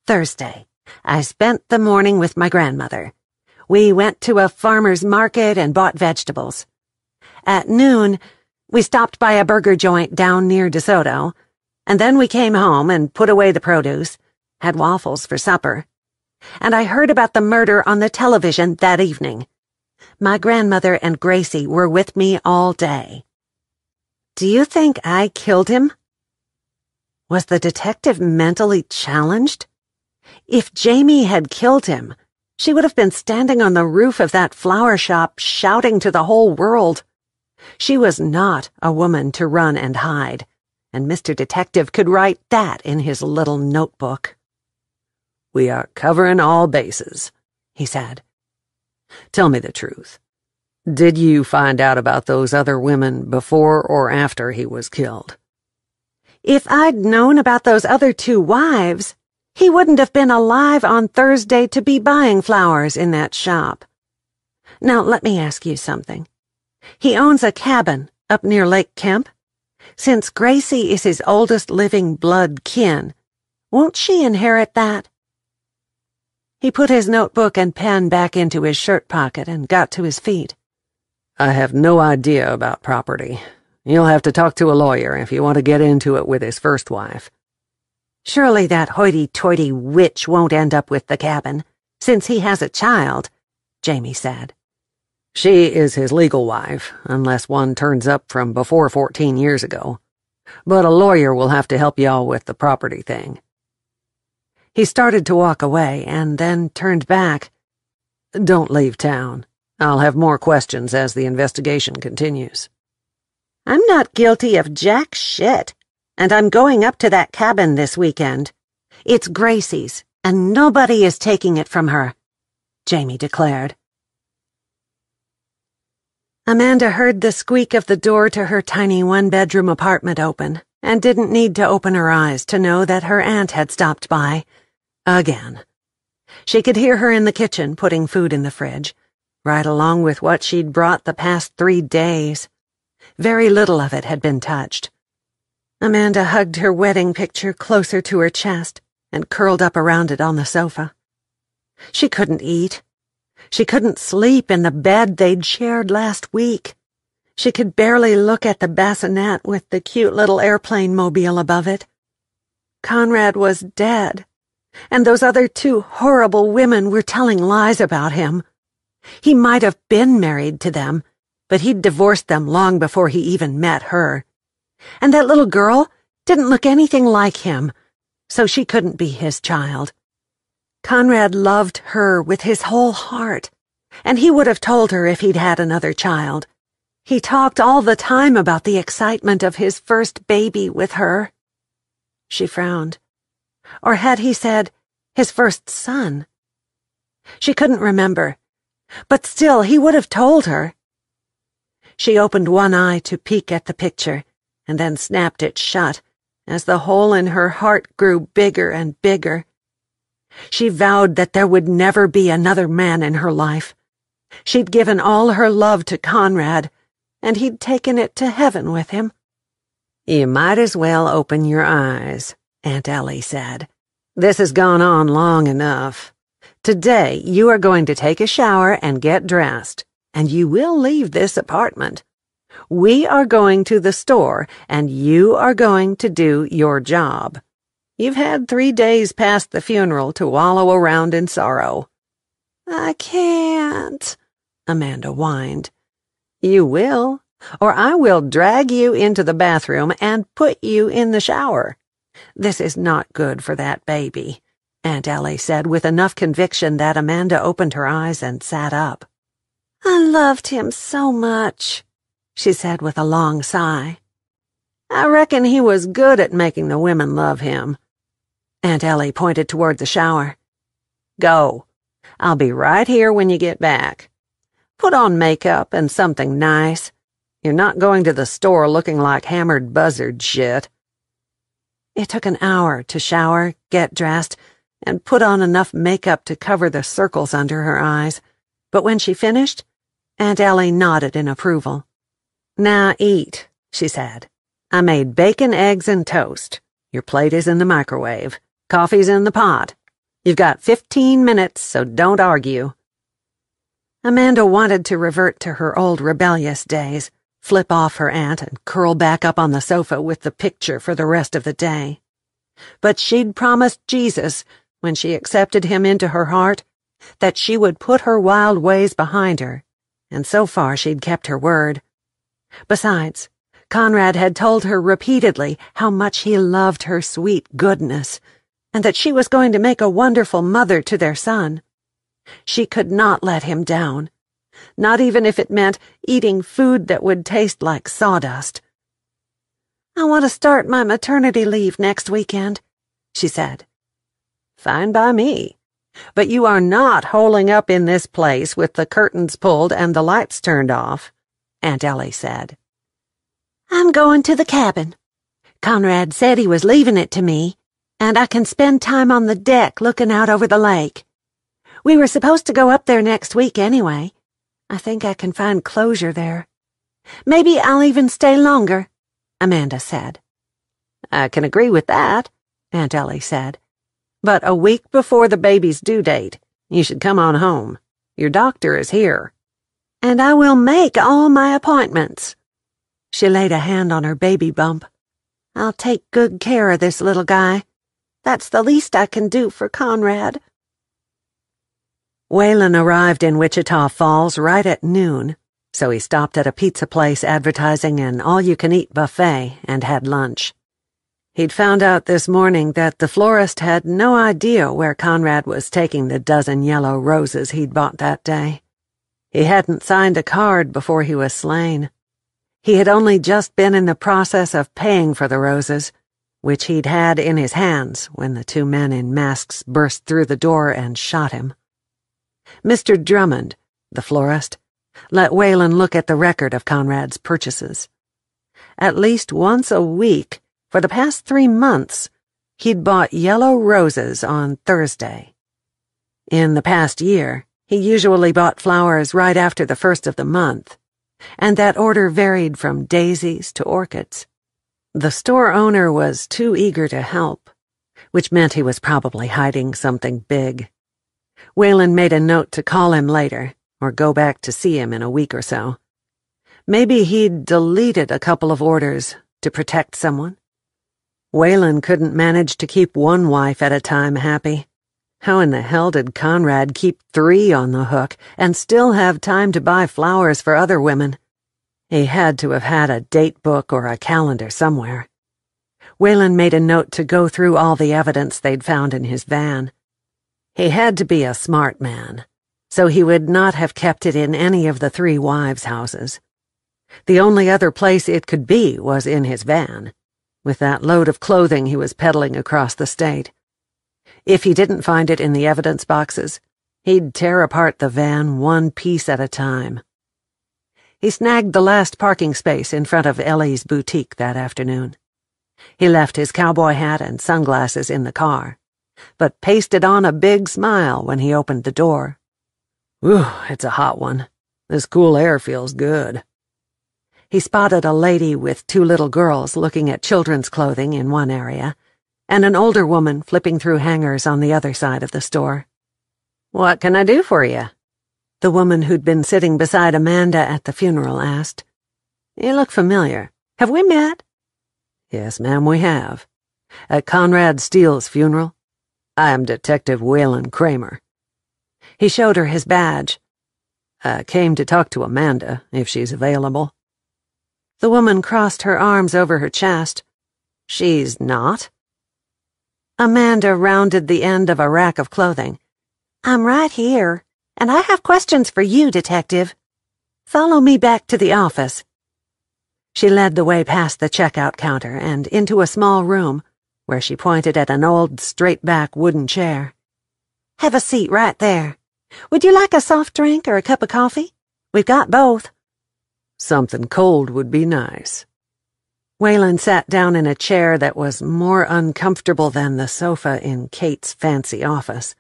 "Thursday, I spent the morning with my grandmother. We went to a farmer's market and bought vegetables. At noon, we stopped by a burger joint down near DeSoto, and then we came home and put away the produce, had waffles for supper. And I heard about the murder on the television that evening. My grandmother and Gracie were with me all day. Do you think I killed him? Was the detective mentally challenged? If Jamie had killed him, she would have been standing on the roof of that flower shop shouting to the whole world. She was not a woman to run and hide, and Mr. Detective could write that in his little notebook. "We are covering all bases," he said. "Tell me the truth. Did you find out about those other women before or after he was killed?" If I'd known about those other 2 wives, he wouldn't have been alive on Thursday to be buying flowers in that shop. Now, let me ask you something. He owns a cabin up near Lake Kemp. Since Gracie is his oldest living blood kin, won't she inherit that? He put his notebook and pen back into his shirt pocket and got to his feet. "I have no idea about property. You'll have to talk to a lawyer if you want to get into it with his first wife." Surely that hoity-toity witch won't end up with the cabin, since he has a child, Jamie said. "She is his legal wife, unless one turns up from before 14 years ago. But a lawyer will have to help y'all with the property thing." He started to walk away and then turned back. "Don't leave town. I'll have more questions as the investigation continues." I'm not guilty of jack shit, and I'm going up to that cabin this weekend. It's Gracie's, and nobody is taking it from her, Jamie declared. Amanda heard the squeak of the door to her tiny one-bedroom apartment open, and didn't need to open her eyes to know that her aunt had stopped by. Again. She could hear her in the kitchen putting food in the fridge, right along with what she'd brought the past 3 days. Very little of it had been touched. Amanda hugged her wedding picture closer to her chest and curled up around it on the sofa. She couldn't eat. She couldn't sleep in the bed they'd shared last week. She could barely look at the bassinet with the cute little airplane mobile above it. Conrad was dead, and those other 2 horrible women were telling lies about him. He might have been married to them, but he'd divorced them long before he even met her. And that little girl didn't look anything like him, so she couldn't be his child. Conrad loved her with his whole heart, and he would have told her if he'd had another child. He talked all the time about the excitement of his first baby with her. She frowned. Or had he said, his first son? She couldn't remember, but still he would have told her. She opened one eye to peek at the picture, and then snapped it shut, as the hole in her heart grew bigger and bigger. She vowed that there would never be another man in her life. She'd given all her love to Conrad, and he'd taken it to heaven with him. "You might as well open your eyes," Aunt Ellie said. "This has gone on long enough. Today you are going to take a shower and get dressed, and you will leave this apartment. We are going to the store, and you are going to do your job. You've had 3 days past the funeral to wallow around in sorrow." "I can't," Amanda whined. "You will, or I will drag you into the bathroom and put you in the shower. This is not good for that baby," Aunt Ellie said with enough conviction that Amanda opened her eyes and sat up. "I loved him so much," she said with a long sigh. "I reckon he was good at making the women love him." Aunt Ellie pointed toward the shower. "Go. I'll be right here when you get back. Put on makeup and something nice. You're not going to the store looking like hammered buzzard shit." It took an hour to shower, get dressed, and put on enough makeup to cover the circles under her eyes, but when she finished, Aunt Ellie nodded in approval. "Now eat," she said. "I made bacon, eggs, and toast. Your plate is in the microwave. Coffee's in the pot. You've got 15 minutes, so don't argue." Amanda wanted to revert to her old rebellious days, flip off her aunt and curl back up on the sofa with the picture for the rest of the day. But she'd promised Jesus, when she accepted him into her heart, that she would put her wild ways behind her, and so far she'd kept her word. Besides, Conrad had told her repeatedly how much he loved her sweet goodness, and that she was going to make a wonderful mother to their son. She could not let him down, not even if it meant eating food that would taste like sawdust. "I want to start my maternity leave next weekend," she said. "Fine by me. But you are not holing up in this place with the curtains pulled and the lights turned off," Aunt Ellie said. "I'm going to the cabin. Conrad said he was leaving it to me, and I can spend time on the deck looking out over the lake. We were supposed to go up there next week anyway. I think I can find closure there. Maybe I'll even stay longer," Amanda said. "I can agree with that," Aunt Ellie said. "But a week before the baby's due date, you should come on home. Your doctor is here." "And I will make all my appointments." She laid a hand on her baby bump. "I'll take good care of this little guy. That's the least I can do for Conrad." Waylon arrived in Wichita Falls right at noon, so he stopped at a pizza place advertising an all-you-can-eat buffet and had lunch. He'd found out this morning that the florist had no idea where Conrad was taking the dozen yellow roses he'd bought that day. He hadn't signed a card before he was slain. He had only just been in the process of paying for the roses, which he'd had in his hands when the two men in masks burst through the door and shot him. Mr. Drummond, the florist, let Waylon look at the record of Conrad's purchases. At least once a week, for the past 3 months, he'd bought yellow roses on Thursday. In the past year, he usually bought flowers right after the first of the month, and that order varied from daisies to orchids. The store owner was too eager to help, which meant he was probably hiding something big. Waylon made a note to call him later, or go back to see him in a week or so. Maybe he'd deleted a couple of orders to protect someone. Waylon couldn't manage to keep one wife at a time happy. How in the hell did Conrad keep 3 on the hook and still have time to buy flowers for other women? He had to have had a date book or a calendar somewhere. Waylon made a note to go through all the evidence they'd found in his van. He had to be a smart man, so he would not have kept it in any of the 3 wives' houses. The only other place it could be was in his van, with that load of clothing he was peddling across the state. If he didn't find it in the evidence boxes, he'd tear apart the van one piece at a time. He snagged the last parking space in front of Ellie's boutique that afternoon. He left his cowboy hat and sunglasses in the car, but pasted on a big smile when he opened the door. "Whew, it's a hot one. This cool air feels good." He spotted a lady with 2 little girls looking at children's clothing in one area, and an older woman flipping through hangers on the other side of the store. "What can I do for you?" the woman who'd been sitting beside Amanda at the funeral asked. "You look familiar. Have we met?" "Yes, ma'am, we have. At Conrad Steele's funeral. I am Detective Waylon Kramer." He showed her his badge. "I came to talk to Amanda, if she's available." The woman crossed her arms over her chest. "She's not?" Amanda rounded the end of a rack of clothing. "I'm right here, and I have questions for you, Detective. Follow me back to the office." She led the way past the checkout counter and into a small room, where she pointed at an old, straight-back wooden chair. "Have a seat right there. Would you like a soft drink or a cup of coffee? We've got both." "Something cold would be nice." Waylon sat down in a chair that was more uncomfortable than the sofa in Kate's fancy office.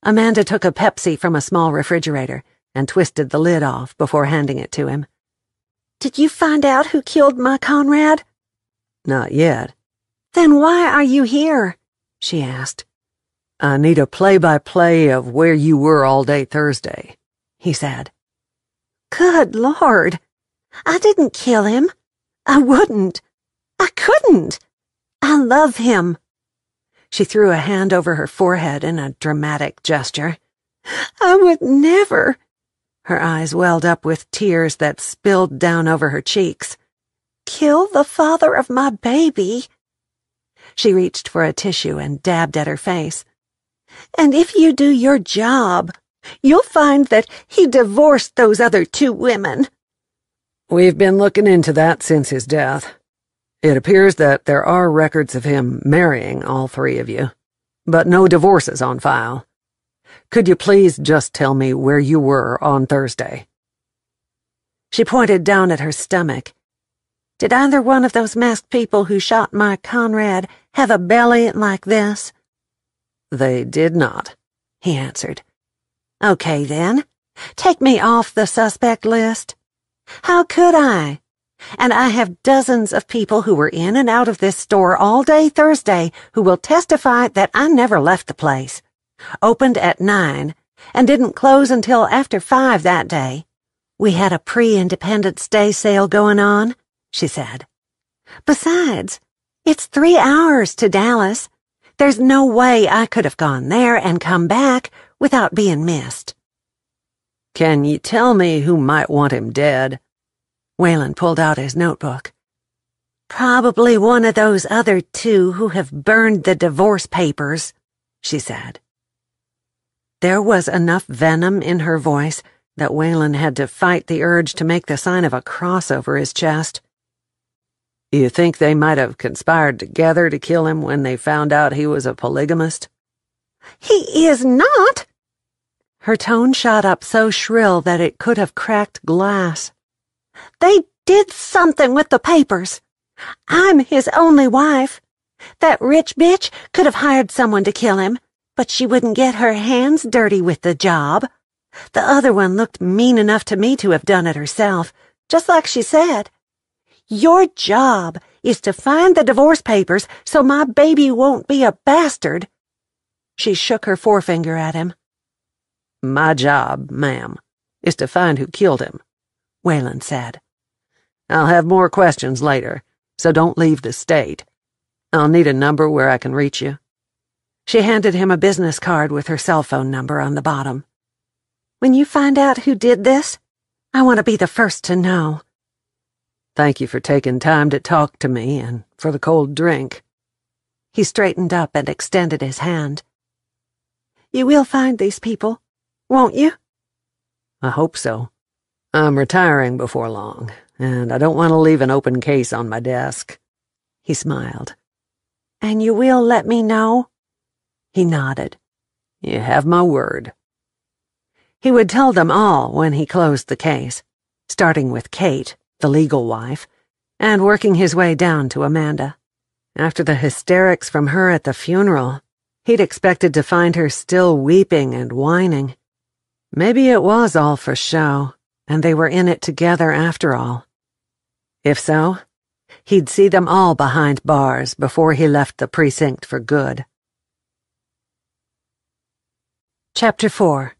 Amanda took a Pepsi from a small refrigerator and twisted the lid off before handing it to him. "Did you find out who killed my Conrad?" "Not yet." "Then why are you here?" she asked. I need a play-by-play of where you were all day Thursday, he said. Good Lord! I didn't kill him. I wouldn't. I couldn't. I love him. She threw a hand over her forehead in a dramatic gesture. I would never. Her eyes welled up with tears that spilled down over her cheeks. Kill the father of my baby. She reached for a tissue and dabbed at her face. And if you do your job, you'll find that he divorced those other 2 women. We've been looking into that since his death. It appears that there are records of him marrying all 3 of you, but no divorces on file. Could you please just tell me where you were on Thursday? She pointed down at her stomach. Did either one of those masked people who shot my Conrad have a belly like this? They did not, he answered. Okay, then. Take me off the suspect list. How could I? And I have dozens of people who were in and out of this store all day Thursday who will testify that I never left the place. Opened at 9 and didn't close until after 5 that day. We had a pre-Independence Day sale going on, she said. Besides, it's 3 hours to Dallas. There's no way I could have gone there and come back without being missed. Can you tell me who might want him dead? Whalen pulled out his notebook. Probably one of those other 2 who have burned the divorce papers, she said. There was enough venom in her voice that Whalen had to fight the urge to make the sign of a cross over his chest. You think they might have conspired together to kill him when they found out he was a polygamist? He is not! Her tone shot up so shrill that it could have cracked glass. They did something with the papers. I'm his only wife. That rich bitch could have hired someone to kill him, but she wouldn't get her hands dirty with the job. The other one looked mean enough to me to have done it herself, just like she said. Your job is to find the divorce papers so my baby won't be a bastard. She shook her forefinger at him. My job, ma'am, is to find who killed him, Whalen said. I'll have more questions later, so don't leave the state. I'll need a number where I can reach you. She handed him a business card with her cell phone number on the bottom. When you find out who did this, I want to be the first to know. Thank you for taking time to talk to me and for the cold drink. He straightened up and extended his hand. You will find these people, won't you? I hope so. I'm retiring before long, and I don't want to leave an open case on my desk. He smiled. And you will let me know? He nodded. You have my word. He would tell them all when he closed the case, starting with Kate, the legal wife, and working his way down to Amanda. After the hysterics from her at the funeral, he'd expected to find her still weeping and whining. Maybe it was all for show, and they were in it together after all. If so, he'd see them all behind bars before he left the precinct for good. Chapter 4.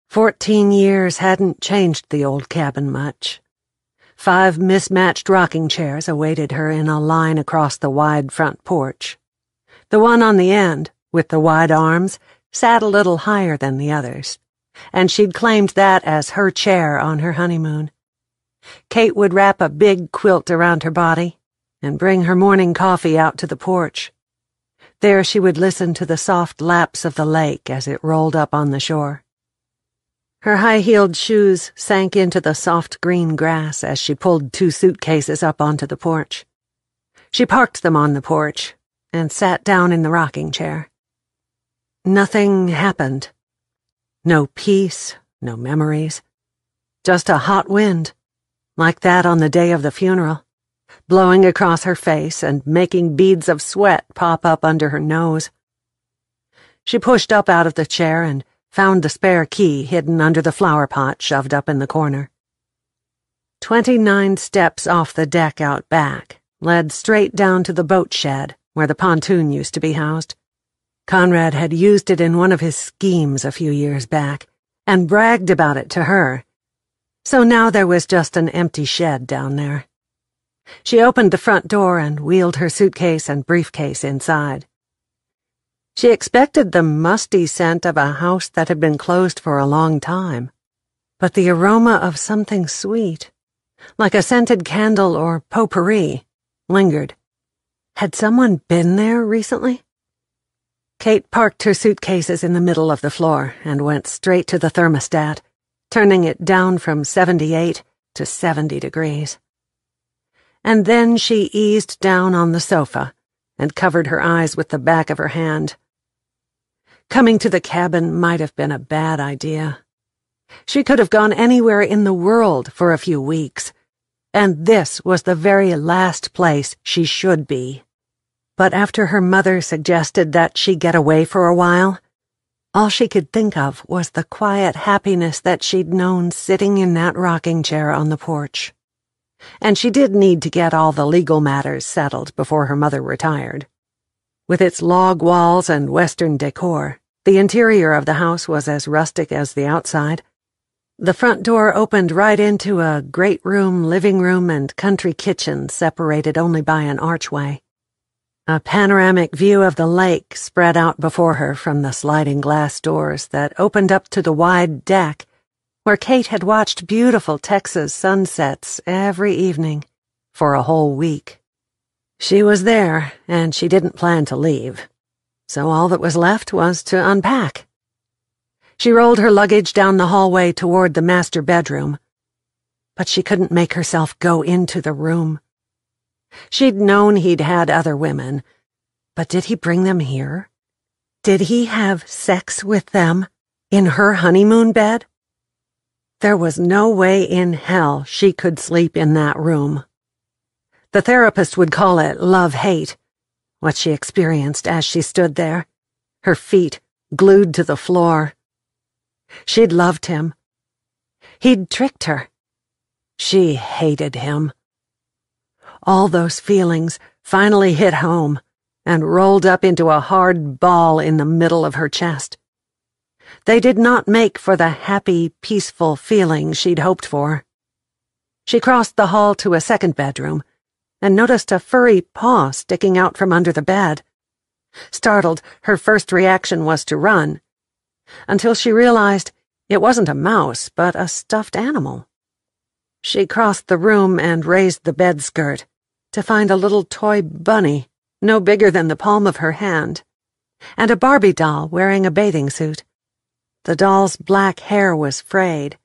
14 years hadn't changed the old cabin much. 5 mismatched rocking chairs awaited her in a line across the wide front porch. The one on the end, with the wide arms, sat a little higher than the others, and she'd claimed that as her chair on her honeymoon. Kate would wrap a big quilt around her body and bring her morning coffee out to the porch. There she would listen to the soft laps of the lake as it rolled up on the shore. Her high-heeled shoes sank into the soft green grass as she pulled 2 suitcases up onto the porch. She parked them on the porch and sat down in the rocking chair. Nothing happened. No peace, no memories. Just a hot wind, like that on the day of the funeral, blowing across her face and making beads of sweat pop up under her nose. She pushed up out of the chair and found the spare key hidden under the flower pot shoved up in the corner. 29 steps off the deck out back led straight down to the boat shed where the pontoon used to be housed. Conrad had used it in one of his schemes a few years back, and bragged about it to her. So now there was just an empty shed down there. She opened the front door and wheeled her suitcase and briefcase inside. She expected the musty scent of a house that had been closed for a long time, but the aroma of something sweet, like a scented candle or potpourri, lingered. Had someone been there recently? Kate parked her suitcases in the middle of the floor and went straight to the thermostat, turning it down from 78 to 70 degrees. And then she eased down on the sofa and covered her eyes with the back of her hand. Coming to the cabin might have been a bad idea. She could have gone anywhere in the world for a few weeks, and this was the very last place she should be. But after her mother suggested that she get away for a while, all she could think of was the quiet happiness that she'd known sitting in that rocking chair on the porch. And she did need to get all the legal matters settled before her mother retired. With its log walls and Western decor, the interior of the house was as rustic as the outside. The front door opened right into a great room, living room, and country kitchen separated only by an archway. A panoramic view of the lake spread out before her from the sliding glass doors that opened up to the wide deck where Kate had watched beautiful Texas sunsets every evening for a whole week. She was there, and she didn't plan to leave, so all that was left was to unpack. She rolled her luggage down the hallway toward the master bedroom, but she couldn't make herself go into the room. She'd known he'd had other women, but did he bring them here? Did he have sex with them in her honeymoon bed? There was no way in hell she could sleep in that room. The therapist would call it love-hate, what she experienced as she stood there, her feet glued to the floor. She'd loved him. He'd tricked her. She hated him. All those feelings finally hit home and rolled up into a hard ball in the middle of her chest. They did not make for the happy, peaceful feeling she'd hoped for. She crossed the hall to a second bedroom and noticed a furry paw sticking out from under the bed. Startled, her first reaction was to run, until she realized it wasn't a mouse, but a stuffed animal. She crossed the room and raised the bed skirt to find a little toy bunny, no bigger than the palm of her hand, and a Barbie doll wearing a bathing suit. The doll's black hair was frayed,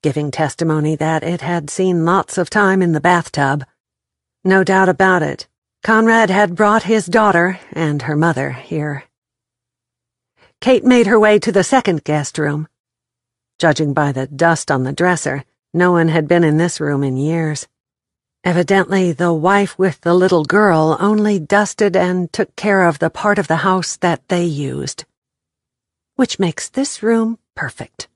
giving testimony that it had seen lots of time in the bathtub. No doubt about it, Conrad had brought his daughter and her mother here. Kate made her way to the second guest room. Judging by the dust on the dresser, no one had been in this room in years. Evidently, the wife with the little girl only dusted and took care of the part of the house that they used. Which makes this room perfect.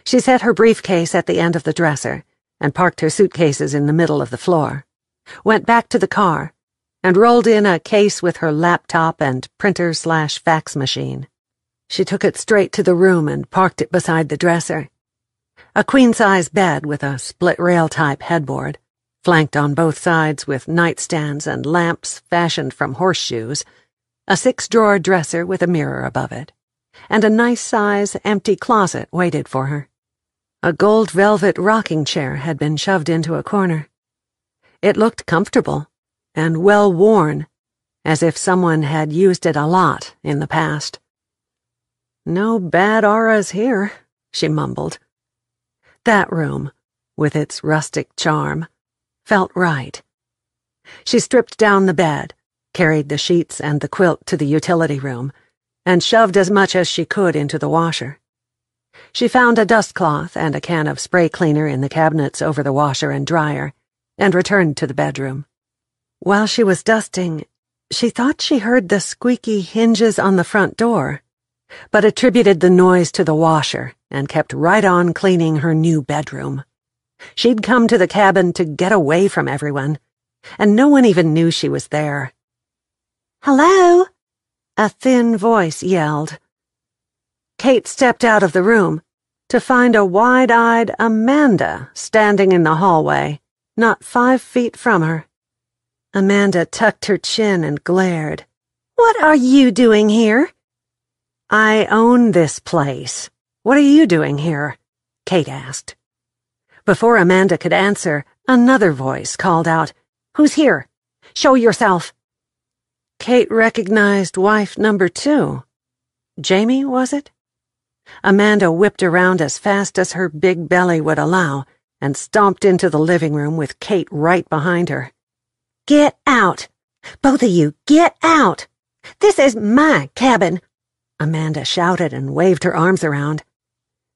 She set her briefcase at the end of the dresser and parked her suitcases in the middle of the floor, went back to the car, and rolled in a case with her laptop and printer/fax machine. She took it straight to the room and parked it beside the dresser. A queen-size bed with a split-rail-type headboard, flanked on both sides with nightstands and lamps fashioned from horseshoes, a 6-drawer dresser with a mirror above it, and a nice-size empty closet waited for her. A gold velvet rocking chair had been shoved into a corner. It looked comfortable and well-worn, as if someone had used it a lot in the past. "No bad auras here," she mumbled. That room, with its rustic charm, felt right. She stripped down the bed, carried the sheets and the quilt to the utility room, and shoved as much as she could into the washer. She found a dustcloth and a can of spray cleaner in the cabinets over the washer and dryer, and returned to the bedroom. While she was dusting, she thought she heard the squeaky hinges on the front door, but attributed the noise to the washer and kept right on cleaning her new bedroom. She'd come to the cabin to get away from everyone, and no one even knew she was there. "Hello? a thin voice yelled. Kate stepped out of the room to find a wide-eyed Amanda standing in the hallway, not 5 feet from her. Amanda tucked her chin and glared. "What are you doing here?" "I own this place. What are you doing here?" Kate asked. Before Amanda could answer, another voice called out, "Who's here? Show yourself." Kate recognized wife number 2. Jamie, was it? Amanda whipped around as fast as her big belly would allow and stomped into the living room with Kate right behind her. "Get out! Both of you, get out! This is my cabin!" Amanda shouted and waved her arms around.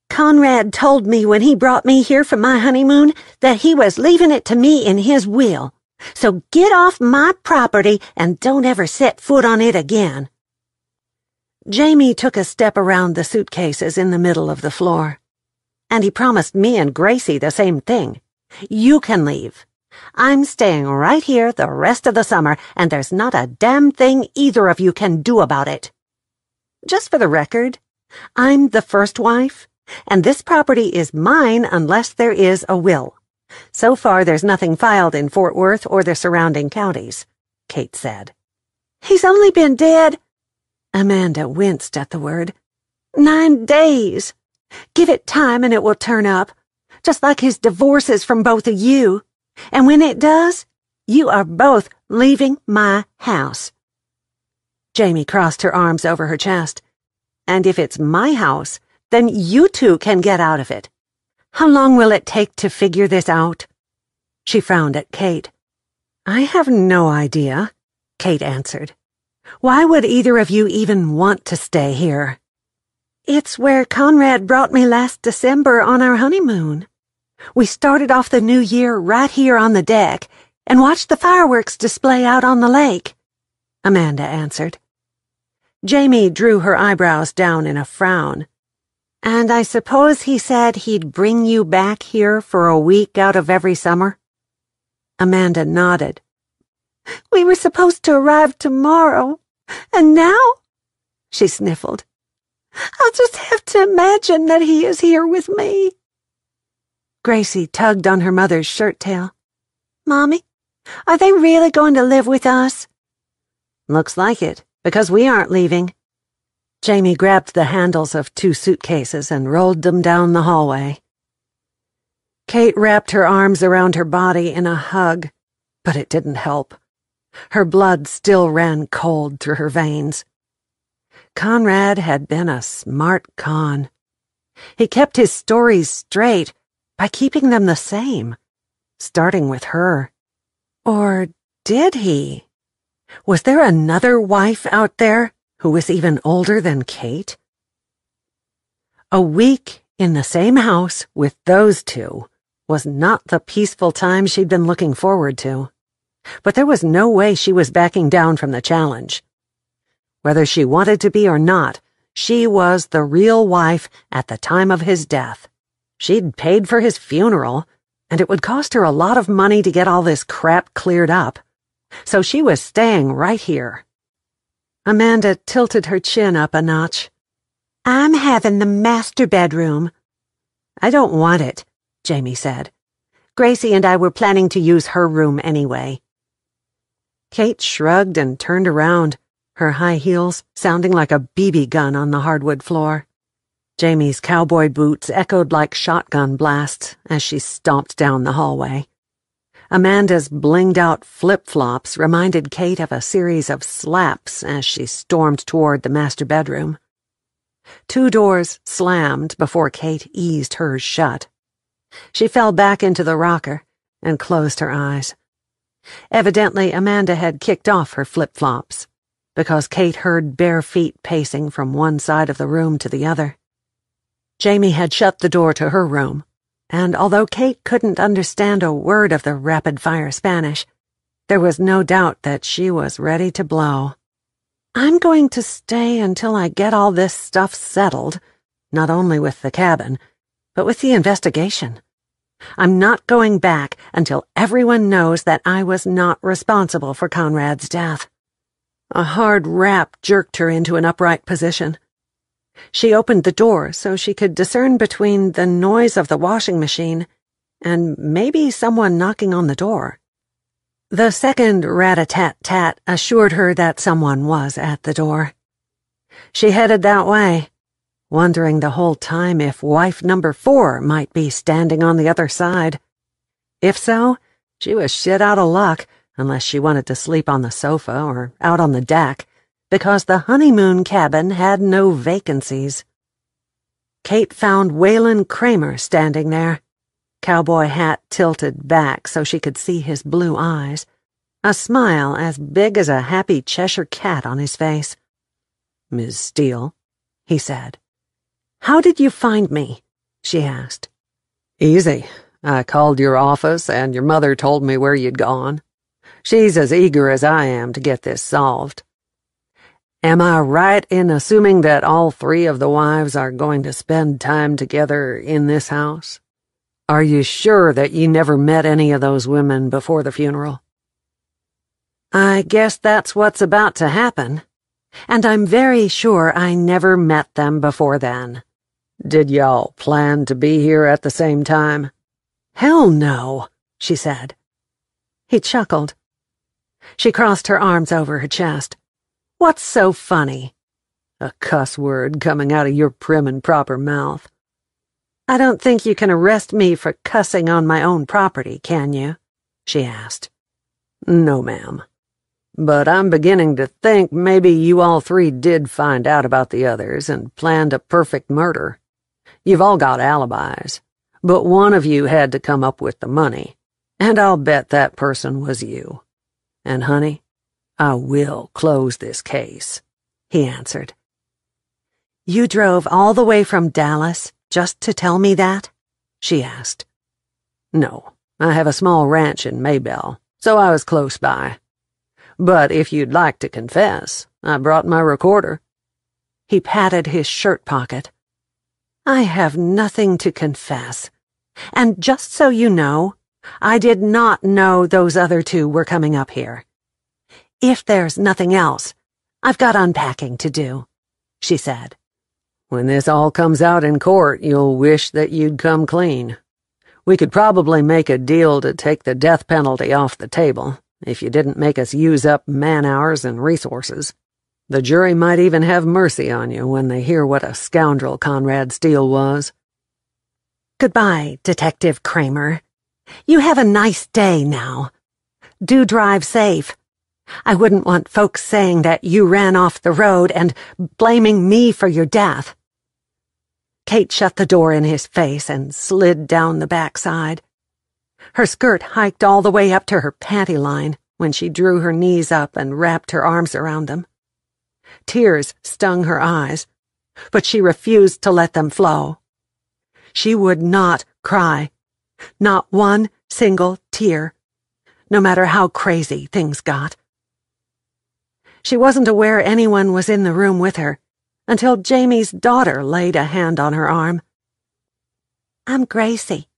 "Conrad told me when he brought me here for my honeymoon that he was leaving it to me in his will. So get off my property and don't ever set foot on it again." Jamie took a step around the suitcases in the middle of the floor. "And he promised me and Gracie the same thing. You can leave. I'm staying right here the rest of the summer, and there's not a damn thing either of you can do about it. Just for the record, I'm the first wife, and this property is mine unless there is a will. So far, there's nothing filed in Fort Worth or the surrounding counties," Kate said. "He's only been dead," Amanda winced at the word, 9 days. Give it time and it will turn up, just like his divorces from both of you. And when it does, you are both leaving my house." Jamie crossed her arms over her chest. "And if it's my house, then you two can get out of it. How long will it take to figure this out?" She frowned at Kate. "I have no idea," Kate answered. "Why would either of you even want to stay here?" "It's where Conrad brought me last December on our honeymoon. We started off the new year right here on the deck and watched the fireworks display out on the lake," Amanda answered. Jamie drew her eyebrows down in a frown. "And I suppose he said he'd bring you back here for a week out of every summer?" Amanda nodded. "We were supposed to arrive tomorrow, and now," she sniffled, "I'll just have to imagine that he is here with me." Gracie tugged on her mother's shirt tail. "Mommy, are they really going to live with us?" "Looks like it, because we aren't leaving." Jamie grabbed the handles of 2 suitcases and rolled them down the hallway. Kate wrapped her arms around her body in a hug, but it didn't help. Her blood still ran cold through her veins. Conrad had been a smart con. He kept his stories straight by keeping them the same, starting with her. Or did he? Was there another wife out there who was even older than Kate? A week in the same house with those two was not the peaceful time she'd been looking forward to. But there was no way she was backing down from the challenge. Whether she wanted to be or not, she was the real wife at the time of his death. She'd paid for his funeral, and it would cost her a lot of money to get all this crap cleared up. So she was staying right here. Amanda tilted her chin up a notch. "I'm having the master bedroom." "I don't want it," Jamie said. "Gracie and I were planning to use her room anyway." Kate shrugged and turned around, her high heels sounding like a BB gun on the hardwood floor. Jamie's cowboy boots echoed like shotgun blasts as she stomped down the hallway. Amanda's blinged-out flip-flops reminded Kate of a series of slaps as she stormed toward the master bedroom. 2 doors slammed before Kate eased hers shut. She fell back into the rocker and closed her eyes. Evidently, Amanda had kicked off her flip-flops, because Kate heard bare feet pacing from one side of the room to the other. Jamie had shut the door to her room, and although Kate couldn't understand a word of the rapid-fire Spanish, there was no doubt that she was ready to blow. "I'm going to stay until I get all this stuff settled, not only with the cabin, but with the investigation. I'm not going back until everyone knows that I was not responsible for Conrad's death. A hard rap jerked her into an upright position. She opened the door so she could discern between the noise of the washing machine and maybe someone knocking on the door. The second rat-a-tat-tat assured her that someone was at the door. She headed that way, wondering the whole time if wife number 4 might be standing on the other side. If so, she was shit out of luck unless she wanted to sleep on the sofa or out on the deck, because the honeymoon cabin had no vacancies. Kate found Waylon Kramer standing there, cowboy hat tilted back so she could see his blue eyes, a smile as big as a happy Cheshire cat on his face. "Ms. Steele," he said. "How did you find me?" she asked. "Easy. I called your office and your mother told me where you'd gone. She's as eager as I am to get this solved. Am I right in assuming that all 3 of the wives are going to spend time together in this house? Are you sure that you never met any of those women before the funeral?" "I guess that's what's about to happen. And I'm very sure I never met them before then." "Did y'all plan to be here at the same time?" "Hell no," she said. He chuckled. She crossed her arms over her chest. "What's so funny?" "A cuss word coming out of your prim and proper mouth." "I don't think you can arrest me for cussing on my own property, can you?" she asked. "No, ma'am. But I'm beginning to think maybe you all 3 did find out about the others and planned a perfect murder. You've all got alibis, but one of you had to come up with the money, and I'll bet that person was you. And, honey, I will close this case," he answered. "You drove all the way from Dallas just to tell me that?" she asked. "No, I have a small ranch in Maybelle, so I was close by. But if you'd like to confess, I brought my recorder." He patted his shirt pocket. "I have nothing to confess. And just so you know, I did not know those other 2 were coming up here. If there's nothing else, I've got unpacking to do," she said. "When this all comes out in court, you'll wish that you'd come clean. We could probably make a deal to take the death penalty off the table if you didn't make us use up man-hours and resources. The jury might even have mercy on you when they hear what a scoundrel Conrad Steele was." "Goodbye, Detective Kramer. You have a nice day now. Do drive safe. I wouldn't want folks saying that you ran off the road and blaming me for your death." Kate shut the door in his face and slid down the backside. Her skirt hiked all the way up to her panty line when she drew her knees up and wrapped her arms around them. Tears stung her eyes, but she refused to let them flow. She would not cry, not one single tear, no matter how crazy things got. She wasn't aware anyone was in the room with her until Jamie's daughter laid a hand on her arm. "I'm Gracie.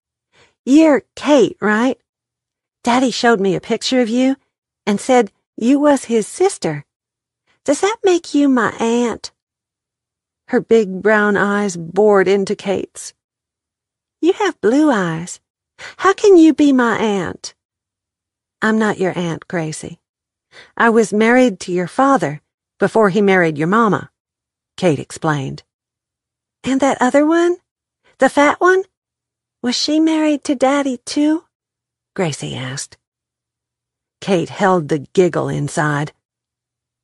You're Kate, right? Daddy showed me a picture of you and said you was his sister. Does that make you my aunt?" Her big brown eyes bored into Kate's. "You have blue eyes. How can you be my aunt?" "I'm not your Aunt Gracie. I was married to your father before he married your mama," Kate explained. "And that other one? The fat one? Was she married to Daddy, too?" Gracie asked. Kate held the giggle inside.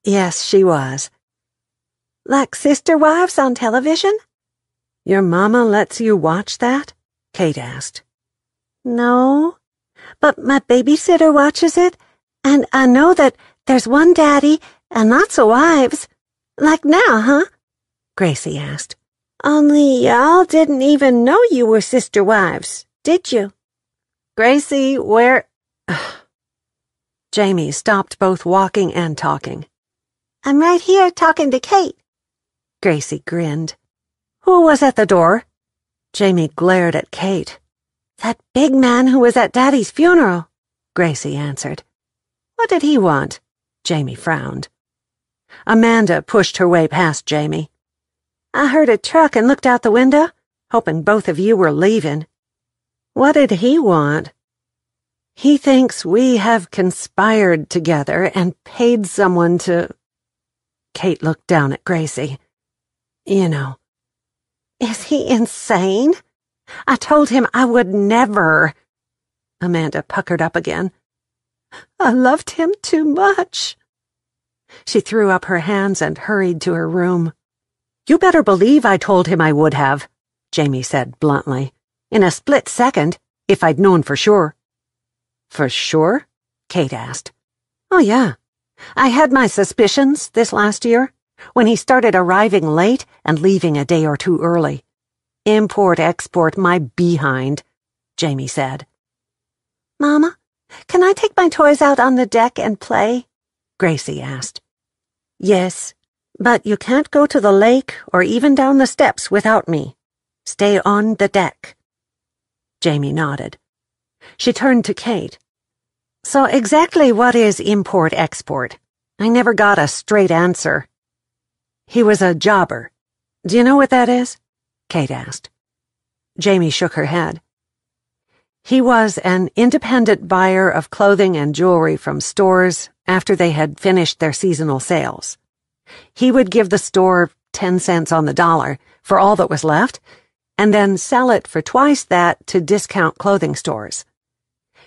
"Yes, she was." "Like sister wives on television?" "Your mama lets you watch that?" Kate asked. "No, but my babysitter watches it, and I know that there's one daddy and lots of wives. Like now, huh?" Gracie asked. "Only y'all didn't even know you were sister wives, did you?" "Gracie, where—" Jamie stopped both walking and talking. "I'm right here talking to Kate." Gracie grinned. "Who was at the door?" Jamie glared at Kate. "That big man who was at Daddy's funeral," Gracie answered. "What did he want?" Jamie frowned. Amanda pushed her way past Jamie. I heard a truck and looked out the window, hoping both of you were leaving. What did he want? He thinks we have conspired together and paid someone to... Kate looked down at Gracie. You know. Is he insane? I told him I would never. Amanda puckered up again. I loved him too much. She threw up her hands and hurried to her room. You better believe I told him I would have, Jamie said bluntly. In a split second, if I'd known for sure. For sure? Kate asked. Oh, yeah. I had my suspicions this last year, when he started arriving late and leaving a day or two early. Import-export my behind, Jamie said. Mama, can I take my toys out on the deck and play? Gracie asked. Yes, but you can't go to the lake or even down the steps without me. Stay on the deck. Jamie nodded. She turned to Kate. So exactly what is import-export? I never got a straight answer. He was a jobber. Do you know what that is? Kate asked. Jamie shook her head. He was an independent buyer of clothing and jewelry from stores after they had finished their seasonal sales. He would give the store 10 cents on the dollar for all that was left, and then sell it for twice that to discount clothing stores.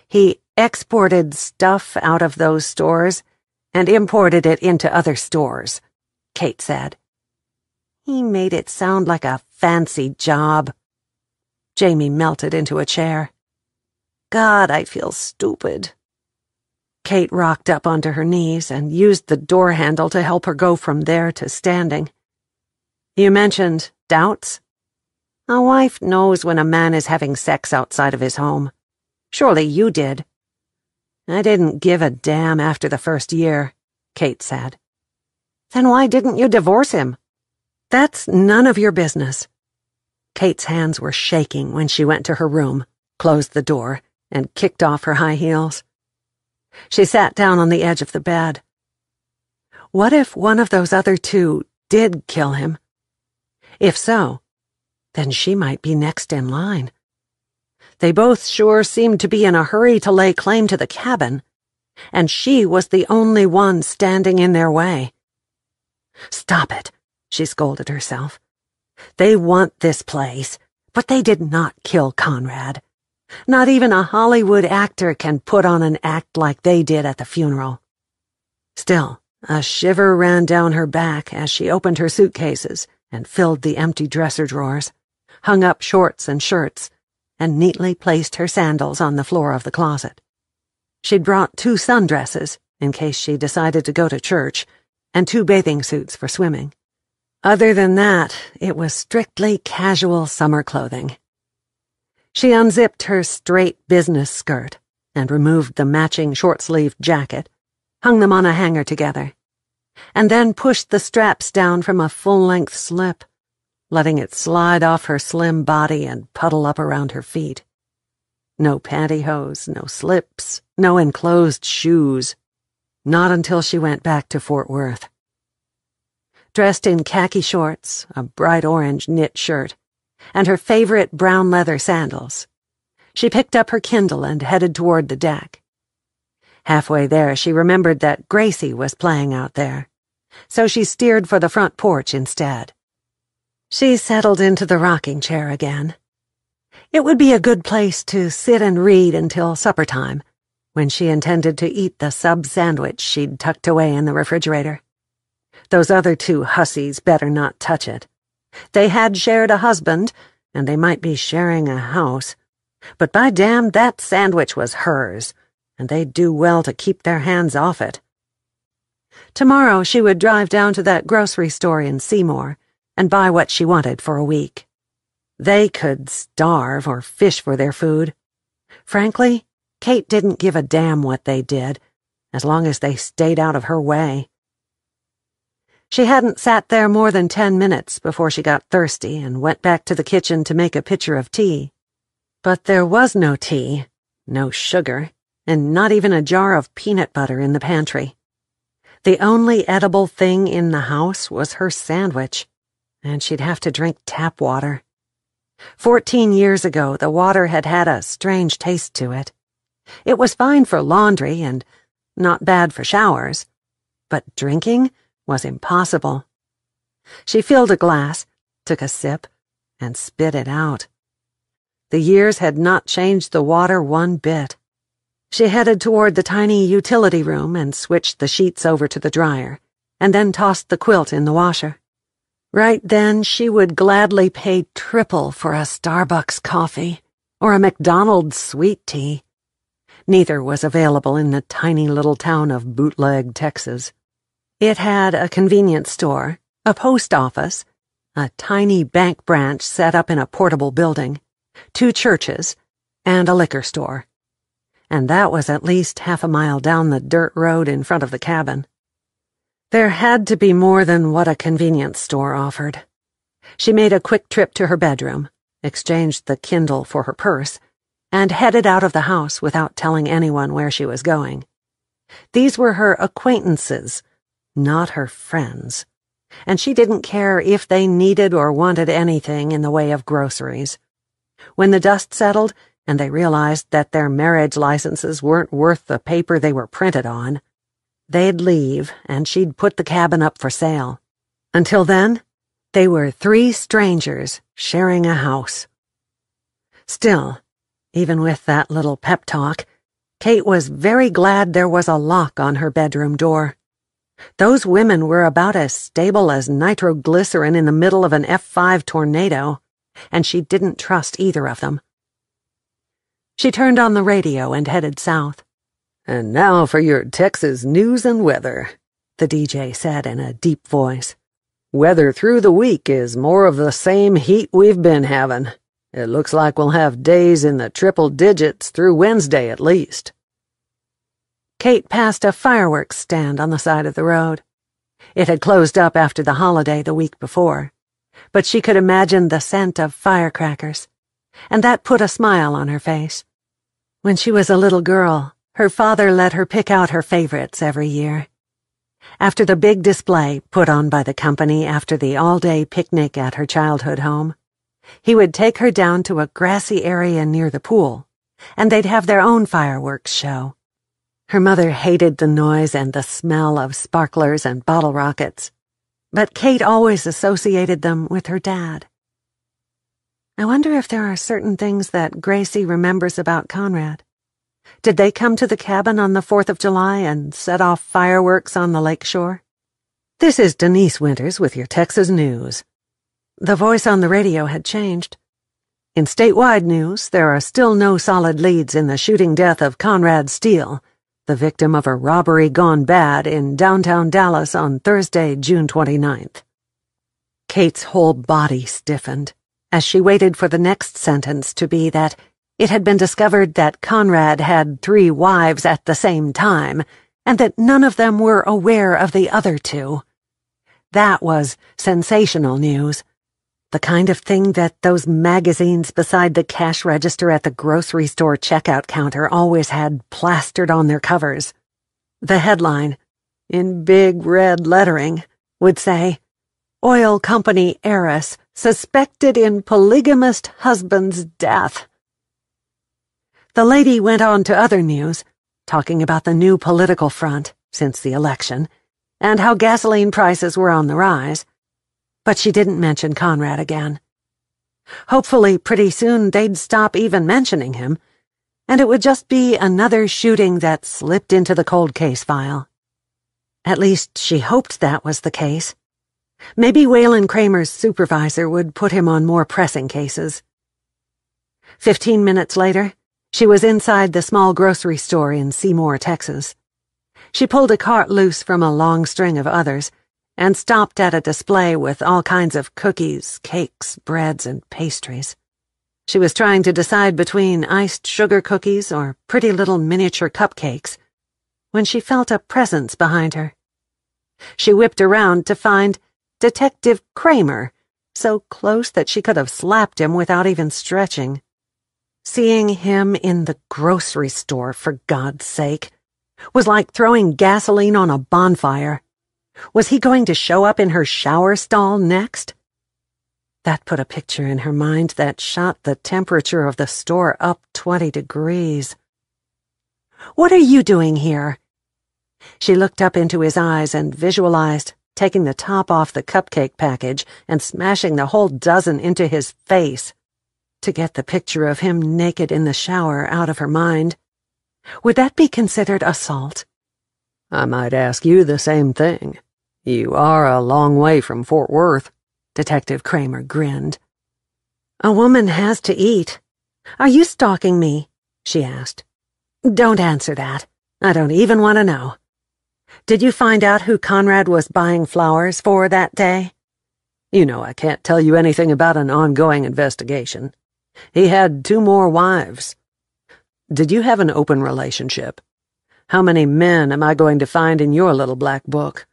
He exported stuff out of those stores and imported it into other stores, Kate said. He made it sound like a fancy job. Jamie melted into a chair. God, I feel stupid. Kate rocked up onto her knees and used the door handle to help her go from there to standing. You mentioned doubts? A wife knows when a man is having sex outside of his home. Surely you did. I didn't give a damn after the first year, Kate said. Then why didn't you divorce him? That's none of your business. Kate's hands were shaking when she went to her room, closed the door, and kicked off her high heels. She sat down on the edge of the bed. What if one of those other two did kill him? If so, then she might be next in line. They both sure seemed to be in a hurry to lay claim to the cabin, and she was the only one standing in their way. Stop it, she scolded herself. They want this place, but they did not kill Conrad. Not even a Hollywood actor can put on an act like they did at the funeral. Still, a shiver ran down her back as she opened her suitcases and filled the empty dresser drawers, hung up shorts and shirts, and neatly placed her sandals on the floor of the closet. She'd brought 2 sundresses, in case she decided to go to church, and 2 bathing suits for swimming. Other than that, it was strictly casual summer clothing. She unzipped her straight business skirt and removed the matching short-sleeved jacket, hung them on a hanger together, and then pushed the straps down from a full-length slip, letting it slide off her slim body and puddle up around her feet. No pantyhose, no slips, no enclosed shoes. Not until she went back to Fort Worth. Dressed in khaki shorts, a bright orange knit shirt, and her favorite brown leather sandals, she picked up her Kindle and headed toward the deck. Halfway there, she remembered that Gracie was playing out there, so she steered for the front porch instead. She settled into the rocking chair again. It would be a good place to sit and read until supper time, when she intended to eat the sub sandwich she'd tucked away in the refrigerator. Those other 2 hussies better not touch it. They had shared a husband, and they might be sharing a house, but by damn, that sandwich was hers, and they'd do well to keep their hands off it. Tomorrow she would drive down to that grocery store in Seymour and buy what she wanted for a week. They could starve or fish for their food. Frankly, Kate didn't give a damn what they did, as long as they stayed out of her way. She hadn't sat there more than 10 minutes before she got thirsty and went back to the kitchen to make a pitcher of tea. But there was no tea, no sugar, and not even a jar of peanut butter in the pantry. The only edible thing in the house was her sandwich, and she'd have to drink tap water. 14 years ago, the water had had a strange taste to it. It was fine for laundry and not bad for showers, but drinking was impossible. She filled a glass, took a sip, and spit it out. The years had not changed the water one bit. She headed toward the tiny utility room and switched the sheets over to the dryer, and then tossed the quilt in the washer. Right then, she would gladly pay triple for a Starbucks coffee or a McDonald's sweet tea. Neither was available in the tiny little town of Bootleg, Texas. It had a convenience store, a post office, a tiny bank branch set up in a portable building, 2 churches, and a liquor store. And that was at least half a mile down the dirt road in front of the cabin. There had to be more than what a convenience store offered. She made a quick trip to her bedroom, exchanged the Kindle for her purse, and headed out of the house without telling anyone where she was going. These were her acquaintances, not her friends, and she didn't care if they needed or wanted anything in the way of groceries. When the dust settled and they realized that their marriage licenses weren't worth the paper they were printed on, they'd leave and she'd put the cabin up for sale. Until then, they were 3 strangers sharing a house. Still, even with that little pep talk, Kate was very glad there was a lock on her bedroom door. Those women were about as stable as nitroglycerin in the middle of an F5 tornado, and she didn't trust either of them. She turned on the radio and headed south. "And now for your Texas news and weather," the DJ said in a deep voice. "Weather through the week is more of the same heat we've been having. It looks like we'll have days in the triple digits through Wednesday at least." Kate passed a fireworks stand on the side of the road. It had closed up after the holiday the week before, but she could imagine the scent of firecrackers, and that put a smile on her face. When she was a little girl, her father let her pick out her favorites every year. After the big display put on by the company after the all-day picnic at her childhood home, he would take her down to a grassy area near the pool, and they'd have their own fireworks show. Her mother hated the noise and the smell of sparklers and bottle rockets, but Kate always associated them with her dad. I wonder if there are certain things that Gracie remembers about Conrad. Did they come to the cabin on the 4th of July and set off fireworks on the lakeshore? This is Denise Winters with your Texas News. The voice on the radio had changed. In statewide news, there are still no solid leads in the shooting death of Conrad Steele, the victim of a robbery gone bad in downtown Dallas on Thursday, June 29th. Kate's whole body stiffened as she waited for the next sentence to be that it had been discovered that Conrad had 3 wives at the same time, and that none of them were aware of the other 2. That was sensational news. The kind of thing that those magazines beside the cash register at the grocery store checkout counter always had plastered on their covers. The headline, in big red lettering, would say, "Oil company heiress suspected in polygamist husband's death." The lady went on to other news, talking about the new political front since the election, and how gasoline prices were on the rise. But she didn't mention Conrad again. Hopefully, pretty soon they'd stop even mentioning him, and it would just be another shooting that slipped into the cold case file. At least she hoped that was the case. Maybe Waylon Kramer's supervisor would put him on more pressing cases. 15 minutes later, she was inside the small grocery store in Seymour, Texas. She pulled a cart loose from a long string of others and stopped at a display with all kinds of cookies, cakes, breads, and pastries. She was trying to decide between iced sugar cookies or pretty little miniature cupcakes when she felt a presence behind her. She whipped around to find Detective Kramer, so close that she could have slapped him without even stretching. Seeing him in the grocery store, for God's sake. Was like throwing gasoline on a bonfire. Was he going to show up in her shower stall next? That put a picture in her mind that shot the temperature of the store up 20 degrees. "What are you doing here?" She looked up into his eyes and visualized taking the top off the cupcake package and smashing the whole dozen into his face to get the picture of him naked in the shower out of her mind. Would that be considered assault? "I might ask you the same thing. You are a long way from Fort Worth." Detective Kramer grinned. "A woman has to eat. Are you stalking me?" she asked. "Don't answer that. I don't even want to know. Did you find out who Conrad was buying flowers for that day?" "You know I can't tell you anything about an ongoing investigation. He had 2 more wives. Did you have an open relationship? How many men am I going to find in your little black book?"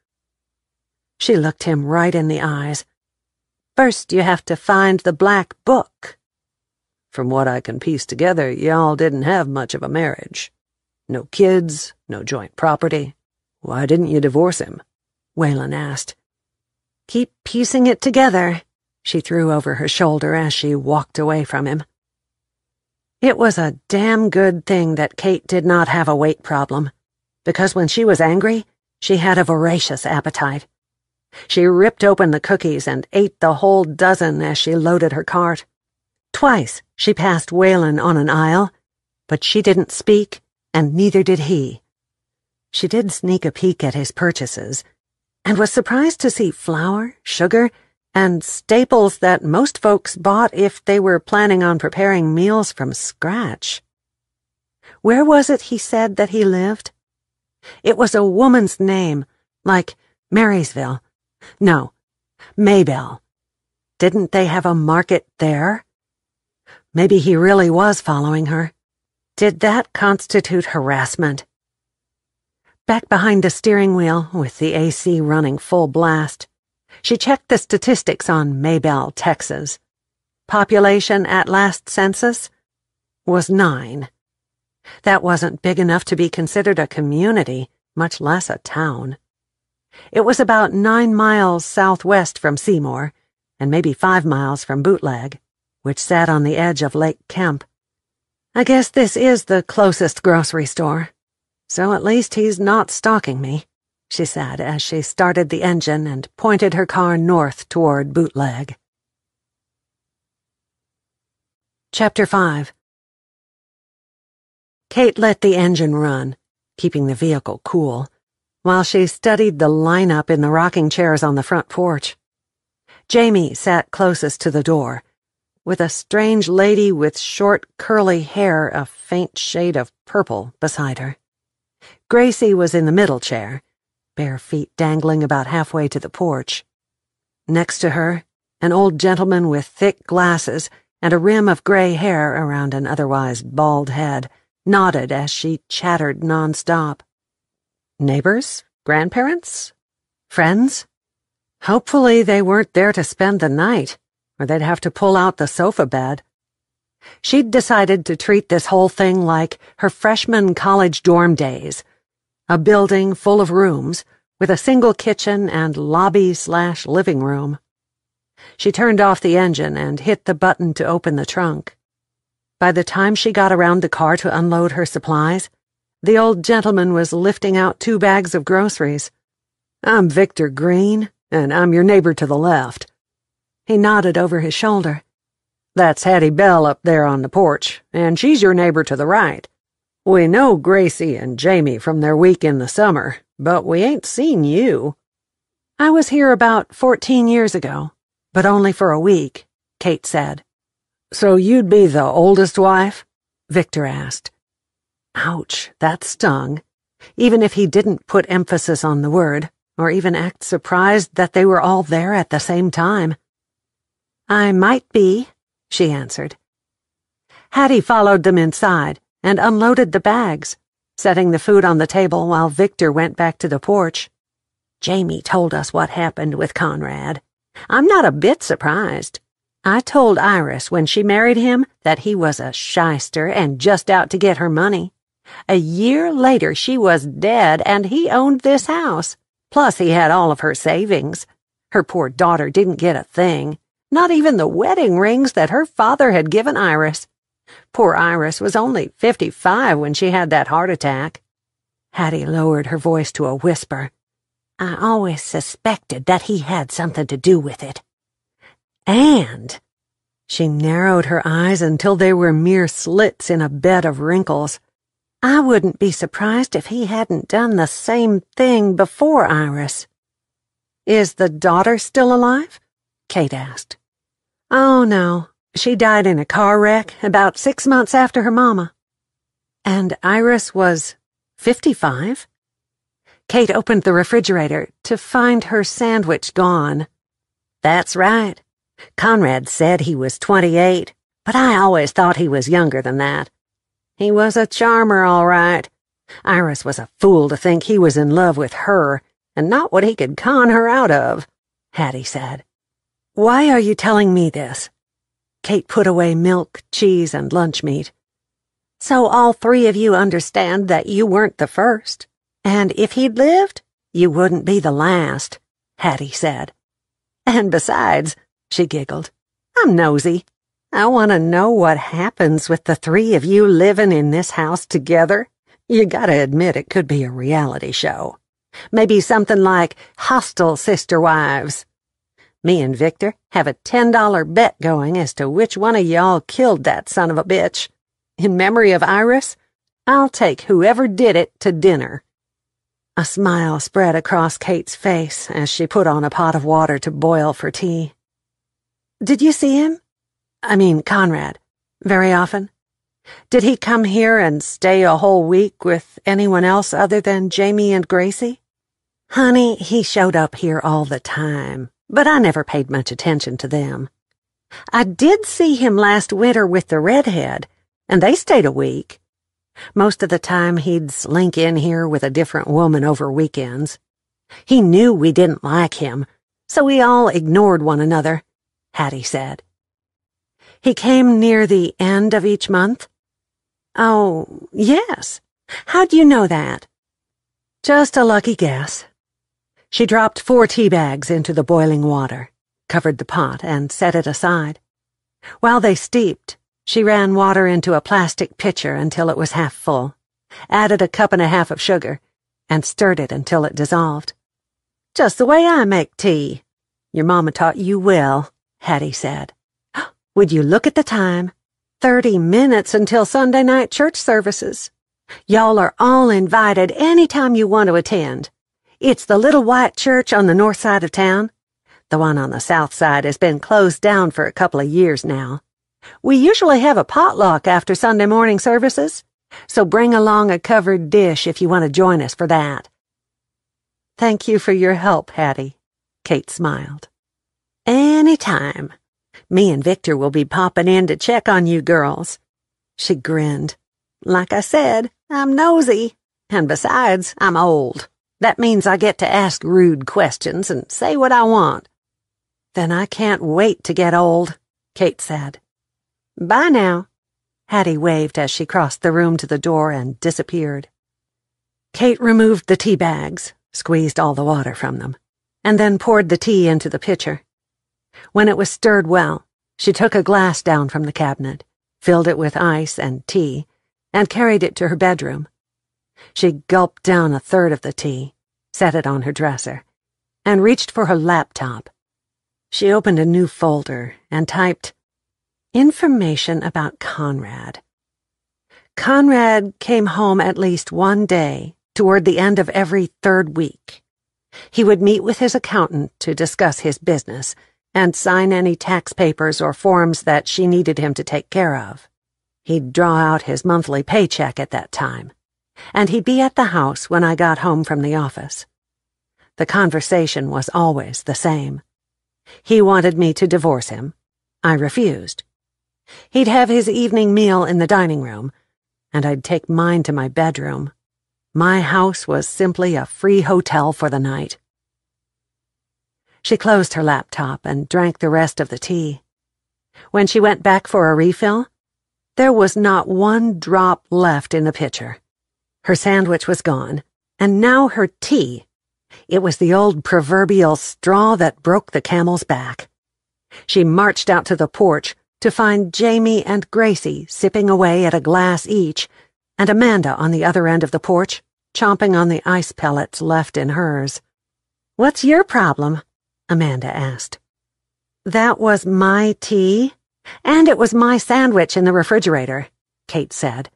She looked him right in the eyes. "First you have to find the black book." "From what I can piece together, y'all didn't have much of a marriage. No kids, no joint property. Why didn't you divorce him?" Waylon asked. "Keep piecing it together," she threw over her shoulder as she walked away from him. It was a damn good thing that Kate did not have a weight problem, because when she was angry, she had a voracious appetite. She ripped open the cookies and ate the whole dozen as she loaded her cart. Twice she passed Waylon on an aisle, but she didn't speak, and neither did he. She did sneak a peek at his purchases, and was surprised to see flour, sugar, and staples that most folks bought if they were planning on preparing meals from scratch. Where was it he said that he lived? It was a woman's name, like Marysville. No, Maybelle. Didn't they have a market there? Maybe he really was following her. Did that constitute harassment? Back behind the steering wheel, with the AC running full blast, she checked the statistics on Maybelle, Texas. Population at last census was 9. That wasn't big enough to be considered a community, much less a town. It was about 9 miles southwest from Seymour, and maybe 5 miles from Bootleg, which sat on the edge of Lake Kemp. "I guess this is the closest grocery store. So at least he's not stalking me," she said as she started the engine and pointed her car north toward Bootleg. Chapter 5. Kate let the engine run, keeping the vehicle cool, while she studied the lineup in the rocking chairs on the front porch. Jamie sat closest to the door, with a strange lady with short, curly hair a faint shade of purple beside her. Gracie was in the middle chair, bare feet dangling about halfway to the porch. Next to her, an old gentleman with thick glasses and a rim of gray hair around an otherwise bald head nodded as she chattered nonstop. Neighbors? Grandparents? Friends? Hopefully they weren't there to spend the night, or they'd have to pull out the sofa bed. She'd decided to treat this whole thing like her freshman college dorm days, a building full of rooms with a single kitchen and lobby/living room. She turned off the engine and hit the button to open the trunk. By the time she got around the car to unload her supplies, the old gentleman was lifting out 2 bags of groceries. "I'm Victor Green, and I'm your neighbor to the left." He nodded over his shoulder. "That's Hattie Bell up there on the porch, and she's your neighbor to the right. We know Gracie and Jamie from their week in the summer, but we ain't seen you." "I was here about 14 years ago, but only for a week," Kate said. "So you'd be the oldest wife?" Victor asked. Ouch, that stung, even if he didn't put emphasis on the word, or even act surprised that they were all there at the same time. "I might be," she answered. Hattie followed them inside and unloaded the bags, setting the food on the table while Victor went back to the porch. "Jamie told us what happened with Conrad. I'm not a bit surprised. I told Iris when she married him that he was a shyster and just out to get her money. A year later, she was dead, and he owned this house. Plus, he had all of her savings. Her poor daughter didn't get a thing, not even the wedding rings that her father had given Iris. Poor Iris was only 55 when she had that heart attack. Hattie lowered her voice to a whisper. I always suspected that he had something to do with it. And she narrowed her eyes until they were mere slits in a bed of wrinkles. I wouldn't be surprised if he hadn't done the same thing before Iris. Is the daughter still alive? Kate asked. Oh, no. She died in a car wreck about 6 months after her mama. And Iris was 55? Kate opened the refrigerator to find her sandwich gone. That's right. Conrad said he was 28, but I always thought he was younger than that. He was a charmer, all right. Iris was a fool to think he was in love with her, and not what he could con her out of, Hattie said. Why are you telling me this? Kate put away milk, cheese, and lunch meat. So all three of you understand that you weren't the first, and if he'd lived, you wouldn't be the last, Hattie said. And besides, she giggled, I'm nosy. I want to know what happens with the three of you living in this house together. You gotta admit it could be a reality show. Maybe something like Hostile Sister Wives. Me and Victor have a $10 bet going as to which one of y'all killed that son of a bitch. In memory of Iris, I'll take whoever did it to dinner. A smile spread across Kate's face as she put on a pot of water to boil for tea. Did you see him? I mean, Conrad. Very often? Did he come here and stay a whole week with anyone else other than Jamie and Gracie? Honey, he showed up here all the time, but I never paid much attention to them. I did see him last winter with the redhead, and they stayed a week. Most of the time he'd slink in here with a different woman over weekends. He knew we didn't like him, so we all ignored one another, Hattie said. He came near the end of each month? Oh, yes. How'd you know that? Just a lucky guess. She dropped 4 tea bags into the boiling water, covered the pot, and set it aside. While they steeped, she ran water into a plastic pitcher until it was half full, added a 1.5 cups of sugar, and stirred it until it dissolved. Just the way I make tea. Your mama taught you well, Hattie said. Would you look at the time? 30 minutes until Sunday night church services. Y'all are all invited any time you want to attend. It's the little white church on the north side of town. The one on the south side has been closed down for a couple of years now. We usually have a potluck after Sunday morning services, so bring along a covered dish if you want to join us for that. Thank you for your help, Hattie, Kate smiled. Any time. Me and Victor will be popping in to check on you girls. She grinned. Like I said, I'm nosy. And besides, I'm old. That means I get to ask rude questions and say what I want. Then I can't wait to get old, Kate said. Bye now. Hattie waved as she crossed the room to the door and disappeared. Kate removed the tea bags, squeezed all the water from them, and then poured the tea into the pitcher. When it was stirred well, she took a glass down from the cabinet, filled it with ice and tea, and carried it to her bedroom. She gulped down 1/3 of the tea, set it on her dresser, and reached for her laptop. She opened a new folder and typed, Information about Conrad. Conrad came home at least one day toward the end of every 3rd week. He would meet with his accountant to discuss his business and sign any tax papers or forms that she needed him to take care of. He'd draw out his monthly paycheck at that time, and he'd be at the house when I got home from the office. The conversation was always the same. He wanted me to divorce him. I refused. He'd have his evening meal in the dining room, and I'd take mine to my bedroom. My house was simply a free hotel for the night. She closed her laptop and drank the rest of the tea. When she went back for a refill, there was not one drop left in the pitcher. Her sandwich was gone, and now her tea. It was the old proverbial straw that broke the camel's back. She marched out to the porch to find Jamie and Gracie sipping away at a glass each, and Amanda on the other end of the porch, chomping on the ice pellets left in hers. "What's your problem?" Amanda asked. "That was my tea, and it was my sandwich in the refrigerator," Kate said.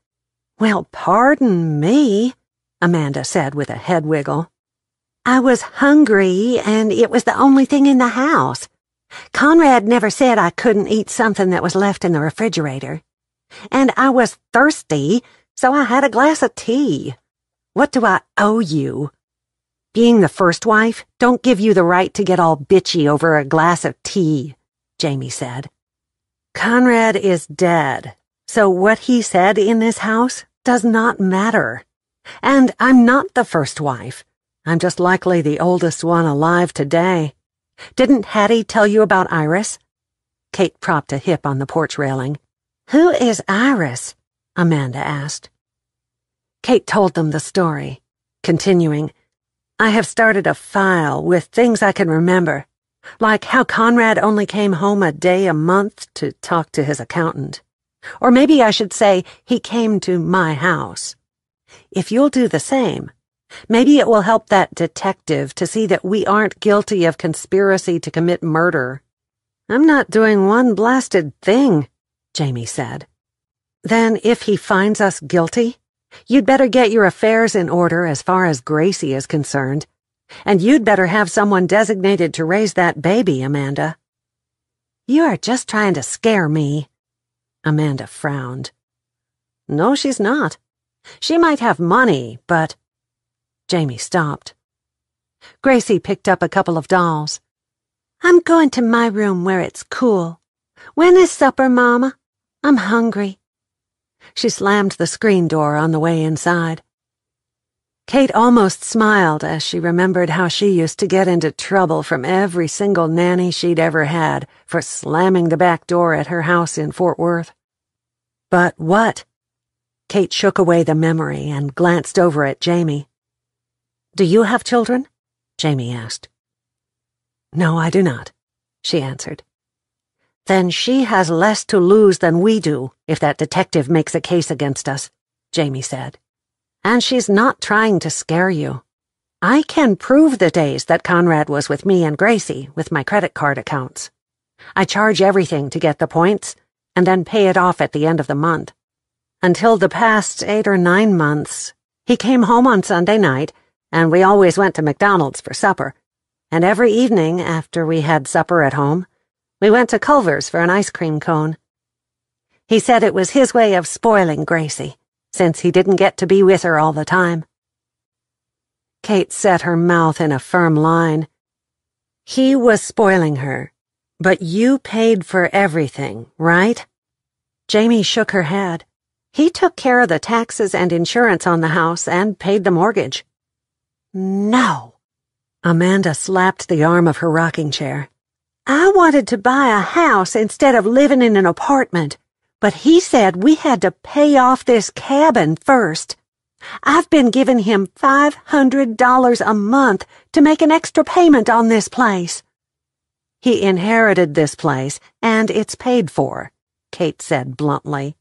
"Well, pardon me," Amanda said with a head wiggle. "I was hungry, and it was the only thing in the house. Conrad never said I couldn't eat something that was left in the refrigerator. And I was thirsty, so I had a glass of tea. What do I owe you? Being the first wife don't give you the right to get all bitchy over a glass of tea," Jamie said. "Conrad is dead, so what he said in this house does not matter. And I'm not the first wife. I'm just likely the oldest one alive today. Didn't Hattie tell you about Iris?" Kate propped a hip on the porch railing. "Who is Iris?" Amanda asked. Kate told them the story, continuing, "I have started a file with things I can remember, like how Conrad only came home a day a month to talk to his accountant. Or maybe I should say he came to my house. If you'll do the same, maybe it will help that detective to see that we aren't guilty of conspiracy to commit murder." "I'm not doing one blasted thing," Jamie said. "Then if he finds us guilty, you'd better get your affairs in order as far as Gracie is concerned. And you'd better have someone designated to raise that baby, Amanda." "You are just trying to scare me." Amanda frowned. "No, she's not. She might have money, but—" Jamie stopped. Gracie picked up a couple of dolls. "I'm going to my room where it's cool. When is supper, Mama? I'm hungry." She slammed the screen door on the way inside. Kate almost smiled as she remembered how she used to get into trouble from every single nanny she'd ever had for slamming the back door at her house in Fort Worth. But what? Kate shook away the memory and glanced over at Jamie. "Do you have children?" Jamie asked. "No, I do not," she answered. "Then she has less to lose than we do if that detective makes a case against us," Jamie said. "And she's not trying to scare you. I can prove the days that Conrad was with me and Gracie with my credit card accounts. I charge everything to get the points and then pay it off at the end of the month. Until the past 8 or 9 months, he came home on Sunday night, and we always went to McDonald's for supper. And every evening after we had supper at home, we went to Culver's for an ice cream cone. He said it was his way of spoiling Gracie, since he didn't get to be with her all the time." Kate set her mouth in a firm line. "He was spoiling her, but you paid for everything, right?" Jamie shook her head. "He took care of the taxes and insurance on the house and paid the mortgage." "No." Amanda slapped the arm of her rocking chair. "I wanted to buy a house instead of living in an apartment, but he said we had to pay off this cabin first. I've been giving him $500 a month to make an extra payment on this place." "He inherited this place, and it's paid for," Kate said bluntly.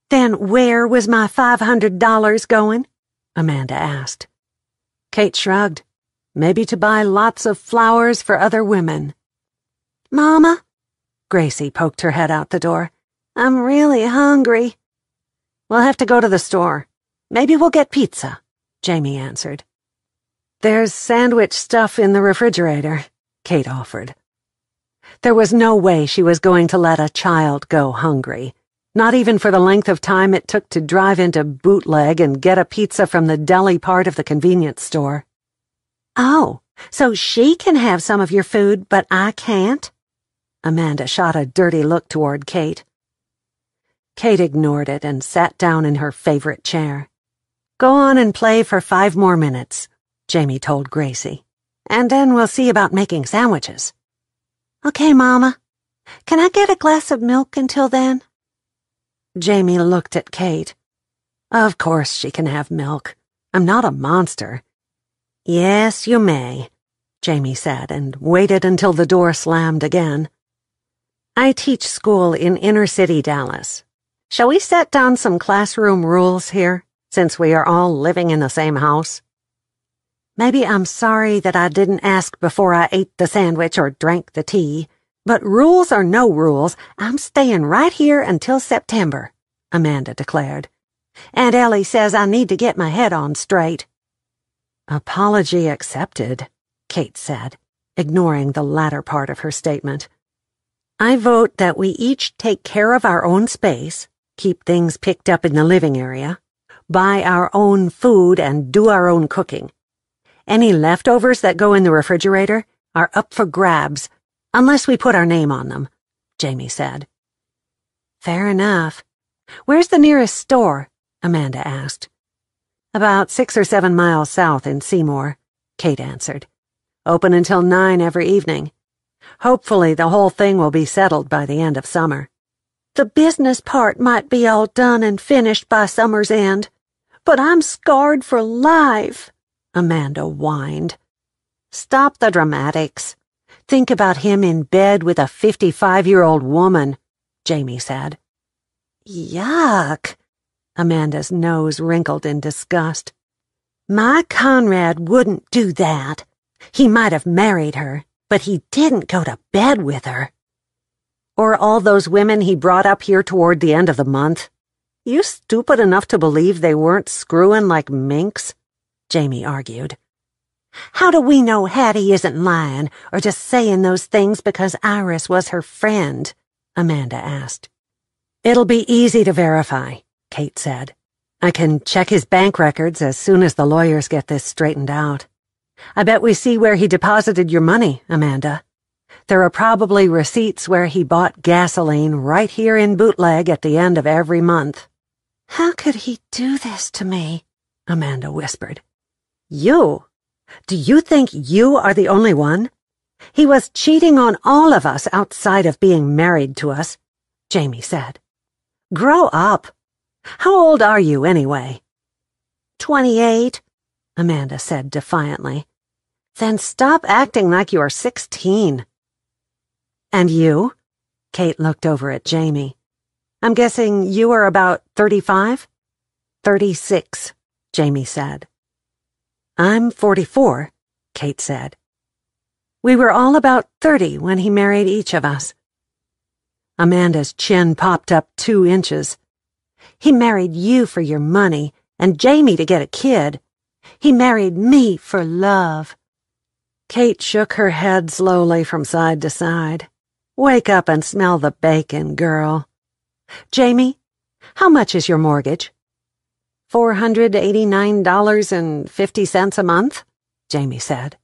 "Then where was my $500 going?" Amanda asked. Kate shrugged. "Maybe to buy lots of flowers for other women." "Mama?" Gracie poked her head out the door. "I'm really hungry." "We'll have to go to the store. Maybe we'll get pizza," Jamie answered. "There's sandwich stuff in the refrigerator," Kate offered. There was no way she was going to let a child go hungry, not even for the length of time it took to drive into Bootleg and get a pizza from the deli part of the convenience store. "Oh, so she can have some of your food, but I can't?" Amanda shot a dirty look toward Kate. Kate ignored it and sat down in her favorite chair. "Go on and play for 5 more minutes," Jamie told Gracie. "And then we'll see about making sandwiches." "Okay, Mama. Can I get a glass of milk until then?" Jamie looked at Kate. Of course she can have milk. I'm not a monster. Yes, you may, Jamie said, and waited until the door slammed again. I teach school in inner-city Dallas. Shall we set down some classroom rules here, since we are all living in the same house? Maybe I'm sorry that I didn't ask before I ate the sandwich or drank the tea, but rules or no rules, I'm staying right here until September, Amanda declared. Aunt Ellie says I need to get my head on straight. Apology accepted, Kate said, ignoring the latter part of her statement. I vote that we each take care of our own space, keep things picked up in the living area, buy our own food, and do our own cooking. Any leftovers that go in the refrigerator are up for grabs, unless we put our name on them, Jamie said. Fair enough. Where's the nearest store? Amanda asked. About 6 or 7 miles south in Seymour, Kate answered. Open until 9 every evening. Hopefully the whole thing will be settled by the end of summer. The business part might be all done and finished by summer's end, but I'm scarred for life, Amanda whined. Stop the dramatics. Think about him in bed with a 55-year-old woman, Jamie said. Yuck. Amanda's nose wrinkled in disgust. My Conrad wouldn't do that. He might have married her, but he didn't go to bed with her. Or all those women he brought up here toward the end of the month. You stupid enough to believe they weren't screwing like minks? Jamie argued. How do we know Hattie isn't lying or just saying those things because Iris was her friend? Amanda asked. It'll be easy to verify, Kate said. I can check his bank records as soon as the lawyers get this straightened out. I bet we see where he deposited your money, Amanda. There are probably receipts where he bought gasoline right here in Bootleg at the end of every month. How could he do this to me? Amanda whispered. You? Do you think you are the only one? He was cheating on all of us outside of being married to us, Jamie said. Grow up. How old are you, anyway? 28, Amanda said defiantly. Then stop acting like you are 16. And you? Kate looked over at Jamie. I'm guessing you are about 35? 36, Jamie said. I'm 44, Kate said. We were all about 30 when he married each of us. Amanda's chin popped up 2 inches. He married you for your money, and Jamie to get a kid. He married me for love. Kate shook her head slowly from side to side. Wake up and smell the bacon, girl. Jamie, how much is your mortgage? $489.50 a month, Jamie said.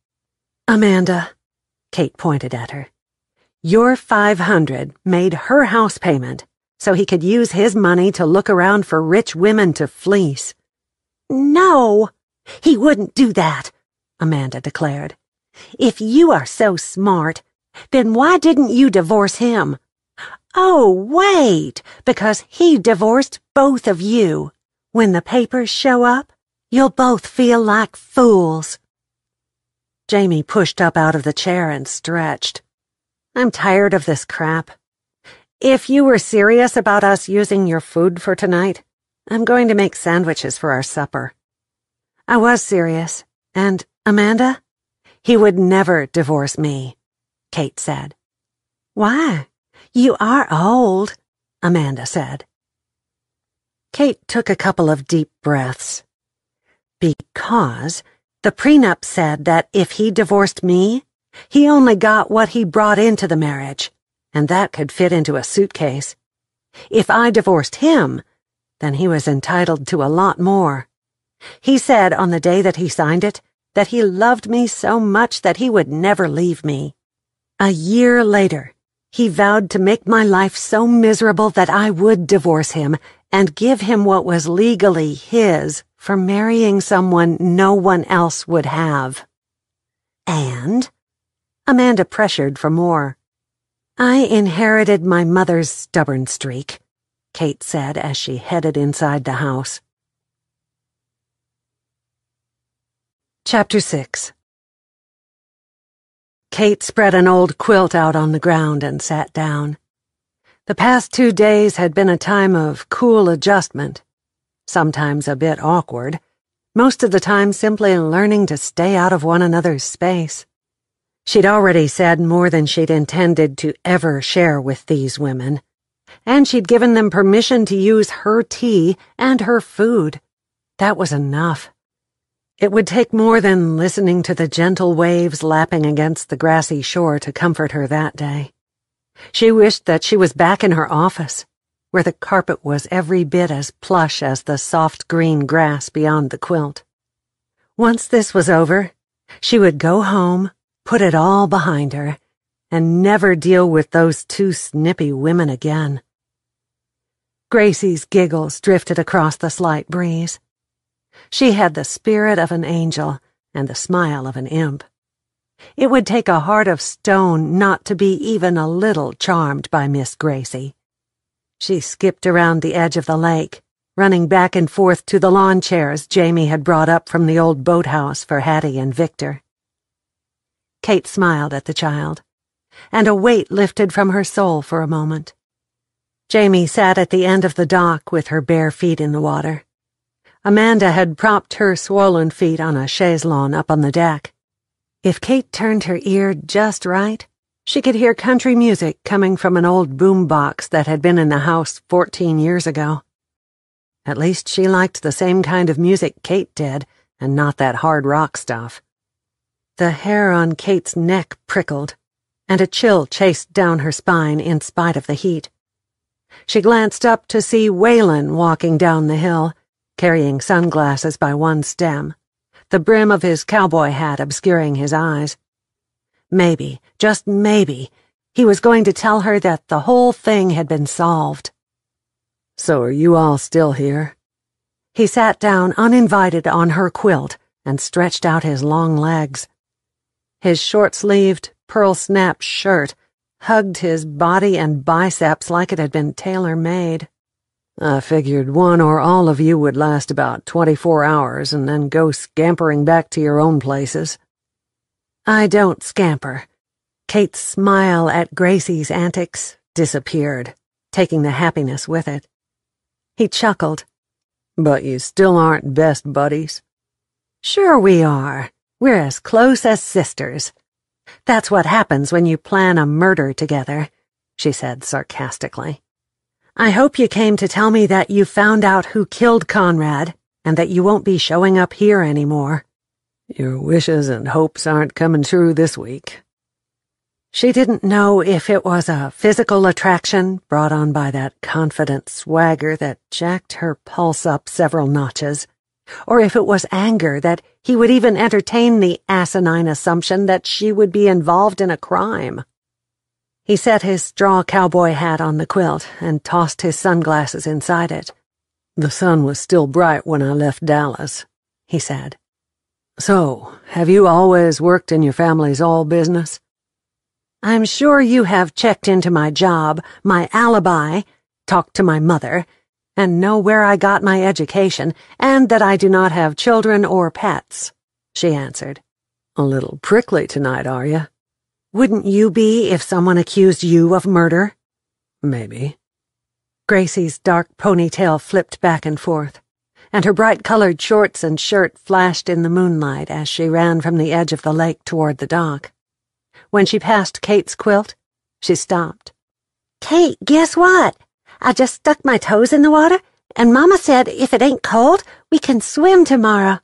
Amanda, Kate pointed at her. Your $500 made her house payment, so he could use his money to look around for rich women to fleece. No, he wouldn't do that, Amanda declared. If you are so smart, then why didn't you divorce him? Oh, wait, because he divorced both of you. When the papers show up, you'll both feel like fools. Jamie pushed up out of the chair and stretched. I'm tired of this crap. If you were serious about us using your food for tonight, I'm going to make sandwiches for our supper. I was serious, and, Amanda, he would never divorce me, Kate said. Why? You are old, Amanda said. Kate took a couple of deep breaths. Because the prenup said that if he divorced me, he only got what he brought into the marriage, and that could fit into a suitcase. If I divorced him, then he was entitled to a lot more. He said on the day that he signed it that he loved me so much that he would never leave me. A year later, he vowed to make my life so miserable that I would divorce him and give him what was legally his for marrying someone no one else would have. And? Amanda pressured for more. I inherited my mother's stubborn streak, Kate said as she headed inside the house. Chapter 6. Kate spread an old quilt out on the ground and sat down. The past 2 days had been a time of cool adjustment, sometimes a bit awkward, most of the time simply learning to stay out of one another's space. She'd already said more than she'd intended to ever share with these women, and she'd given them permission to use her tea and her food. That was enough. It would take more than listening to the gentle waves lapping against the grassy shore to comfort her that day. She wished that she was back in her office, where the carpet was every bit as plush as the soft green grass beyond the quilt. Once this was over, she would go home, put it all behind her, and never deal with those 2 snippy women again. Gracie's giggles drifted across the slight breeze. She had the spirit of an angel and the smile of an imp. It would take a heart of stone not to be even a little charmed by Miss Gracie. She skipped around the edge of the lake, running back and forth to the lawn chairs Jamie had brought up from the old boathouse for Hattie and Victor. Kate smiled at the child, and a weight lifted from her soul for a moment. Jamie sat at the end of the dock with her bare feet in the water. Amanda had propped her swollen feet on a chaise longue up on the deck. If Kate turned her ear just right, she could hear country music coming from an old boom box that had been in the house 14 years ago. At least she liked the same kind of music Kate did, and not that hard rock stuff. The hair on Kate's neck prickled, and a chill chased down her spine in spite of the heat. She glanced up to see Waylon walking down the hill, carrying sunglasses by one stem, the brim of his cowboy hat obscuring his eyes. Maybe, just maybe, he was going to tell her that the whole thing had been solved. So are you all still here? He sat down uninvited on her quilt and stretched out his long legs. His short-sleeved, pearl-snapped shirt hugged his body and biceps like it had been tailor-made. I figured one or all of you would last about 24 hours and then go scampering back to your own places. I don't scamper. Kate's smile at Gracie's antics disappeared, taking the happiness with it. He chuckled. But you still aren't best buddies? Sure we are. We're as close as sisters. That's what happens when you plan a murder together, she said sarcastically. I hope you came to tell me that you found out who killed Conrad and that you won't be showing up here anymore. Your wishes and hopes aren't coming true this week. She didn't know if it was a physical attraction brought on by that confident swagger that jacked her pulse up several notches, or if it was anger that he would even entertain the asinine assumption that she would be involved in a crime. He set his straw cowboy hat on the quilt and tossed his sunglasses inside it. The sun was still bright when I left Dallas, he said. So, have you always worked in your family's oil business? I'm sure you have checked into my job, my alibi, talked to my mother, and know where I got my education, and that I do not have children or pets, she answered. A little prickly tonight, are you? Wouldn't you be if someone accused you of murder? Maybe. Gracie's dark ponytail flipped back and forth, and her bright-colored shorts and shirt flashed in the moonlight as she ran from the edge of the lake toward the dock. When she passed Kate's quilt, she stopped. Kate, guess what? I just stuck my toes in the water, and Mama said if it ain't cold, we can swim tomorrow.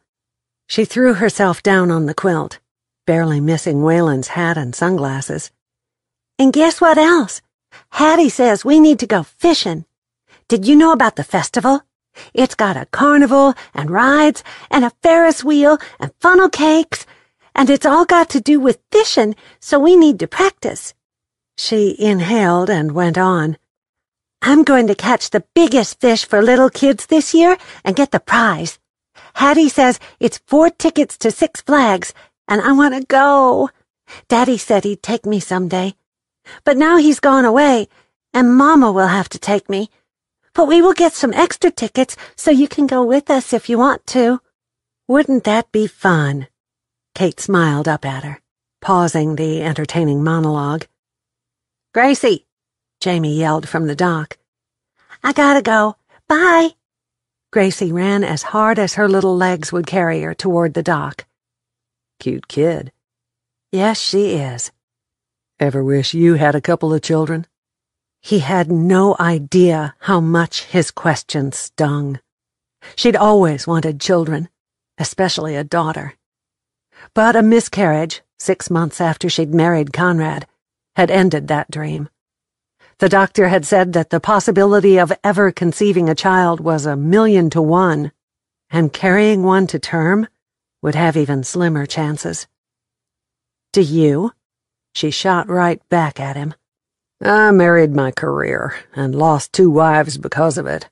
She threw herself down on the quilt, barely missing Waylon's hat and sunglasses. And guess what else? Hattie says we need to go fishing. Did you know about the festival? It's got a carnival and rides and a Ferris wheel and funnel cakes, and it's all got to do with fishing, so we need to practice. She inhaled and went on. I'm going to catch the biggest fish for little kids this year and get the prize. Hattie says it's 4 tickets to 6 Flags, and I want to go. Daddy said he'd take me someday. But now he's gone away, and Mama will have to take me. But we will get some extra tickets so you can go with us if you want to. Wouldn't that be fun? Kate smiled up at her, pausing the entertaining monologue. "Gracie," Jamie yelled from the dock. "I gotta go. Bye." Gracie ran as hard as her little legs would carry her toward the dock. Cute kid. Yes, she is. Ever wish you had a couple of children? He had no idea how much his question stung. She'd always wanted children, especially a daughter. But a miscarriage, 6 months after she'd married Conrad, had ended that dream. The doctor had said that the possibility of ever conceiving a child was 1,000,000 to 1, and carrying one to term would have even slimmer chances. "Do you?" She shot right back at him. "I married my career and lost 2 wives because of it.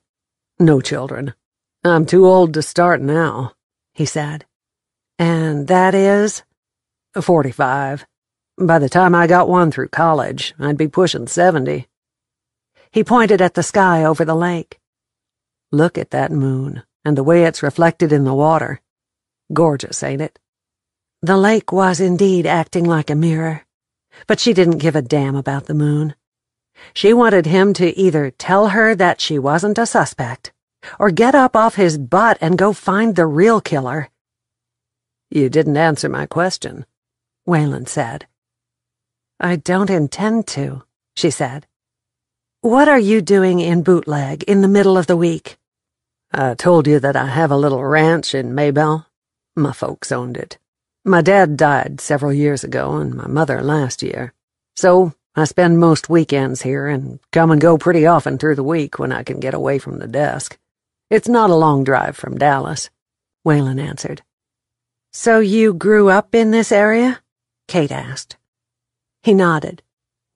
No children. I'm too old to start now," he said. "And that is?" 45. By the time I got one through college, I'd be pushing 70. He pointed at the sky over the lake. "Look at that moon, and the way it's reflected in the water. Gorgeous, ain't it?" The lake was indeed acting like a mirror, but she didn't give a damn about the moon. She wanted him to either tell her that she wasn't a suspect, or get up off his butt and go find the real killer. "You didn't answer my question," Wayland said. "I don't intend to," she said. "What are you doing in Bootleg in the middle of the week?" "I told you that I have a little ranch in Maybelle. My folks owned it. My dad died several years ago and my mother last year. So I spend most weekends here and come and go pretty often through the week when I can get away from the desk. It's not a long drive from Dallas," Wayland answered. "So you grew up in this area?" Kate asked. He nodded.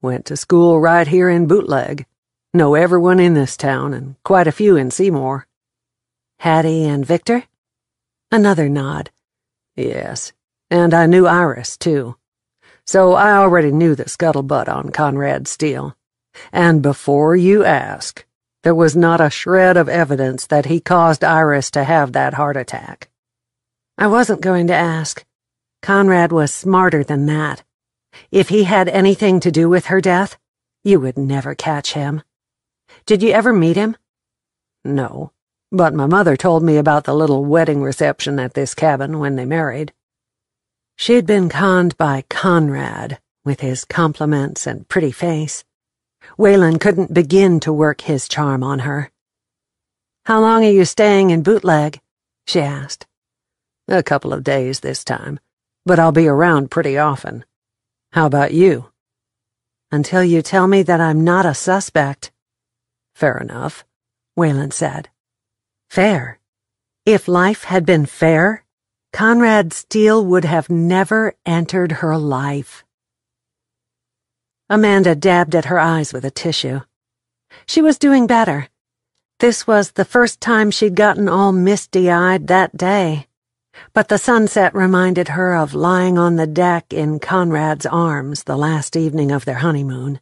"Went to school right here in Bootleg. Know everyone in this town and quite a few in Seymour." "Hattie and Victor?" Another nod. "Yes, and I knew Iris, too. So I already knew the scuttlebutt on Conrad Steele. And before you ask, there was not a shred of evidence that he caused Iris to have that heart attack." "I wasn't going to ask. Conrad was smarter than that. If he had anything to do with her death, you would never catch him. Did you ever meet him?" "No, but my mother told me about the little wedding reception at this cabin when they married." She'd been conned by Conrad, with his compliments and pretty face. Wayland couldn't begin to work his charm on her. "How long are you staying in Bootleg?" she asked. "A couple of days this time, but I'll be around pretty often. How about you?" "Until you tell me that I'm not a suspect." "Fair enough," Wayland said. Fair. If life had been fair, Conrad Steele would have never entered her life. Amanda dabbed at her eyes with a tissue. She was doing better. This was the first time she'd gotten all misty-eyed that day, but the sunset reminded her of lying on the deck in Conrad's arms the last evening of their honeymoon.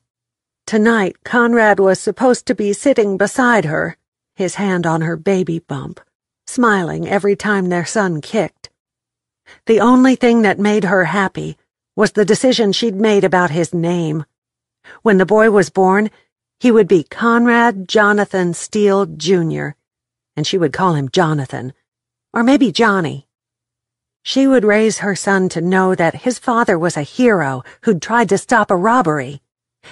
Tonight, Conrad was supposed to be sitting beside her, his hand on her baby bump, smiling every time their son kicked. The only thing that made her happy was the decision she'd made about his name. When the boy was born, he would be Conrad Jonathan Steele, Jr., and she would call him Jonathan, or maybe Johnny. She would raise her son to know that his father was a hero who'd tried to stop a robbery,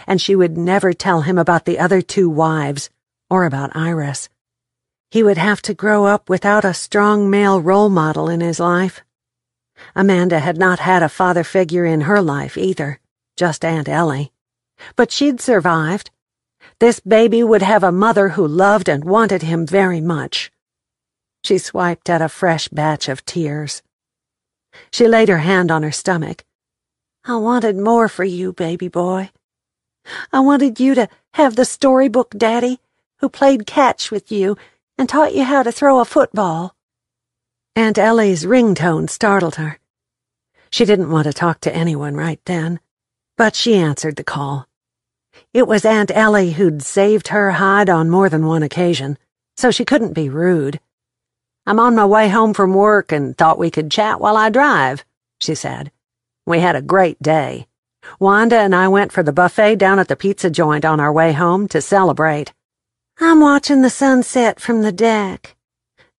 and she would never tell him about the other 2 wives, or about Iris. He would have to grow up without a strong male role model in his life. Amanda had not had a father figure in her life either, just Aunt Ellie. But she'd survived. This baby would have a mother who loved and wanted him very much. She swiped at a fresh batch of tears. She laid her hand on her stomach. "I wanted more for you, baby boy. I wanted you to have the storybook daddy who played catch with you and taught you how to throw a football." Aunt Ellie's ringtone startled her. She didn't want to talk to anyone right then, but she answered the call. It was Aunt Ellie who'd saved her hide on more than one occasion, so she couldn't be rude. "I'm on my way home from work and thought we could chat while I drive," she said. "We had a great day. Wanda and I went for the buffet down at the pizza joint on our way home to celebrate." "I'm watching the sunset from the deck.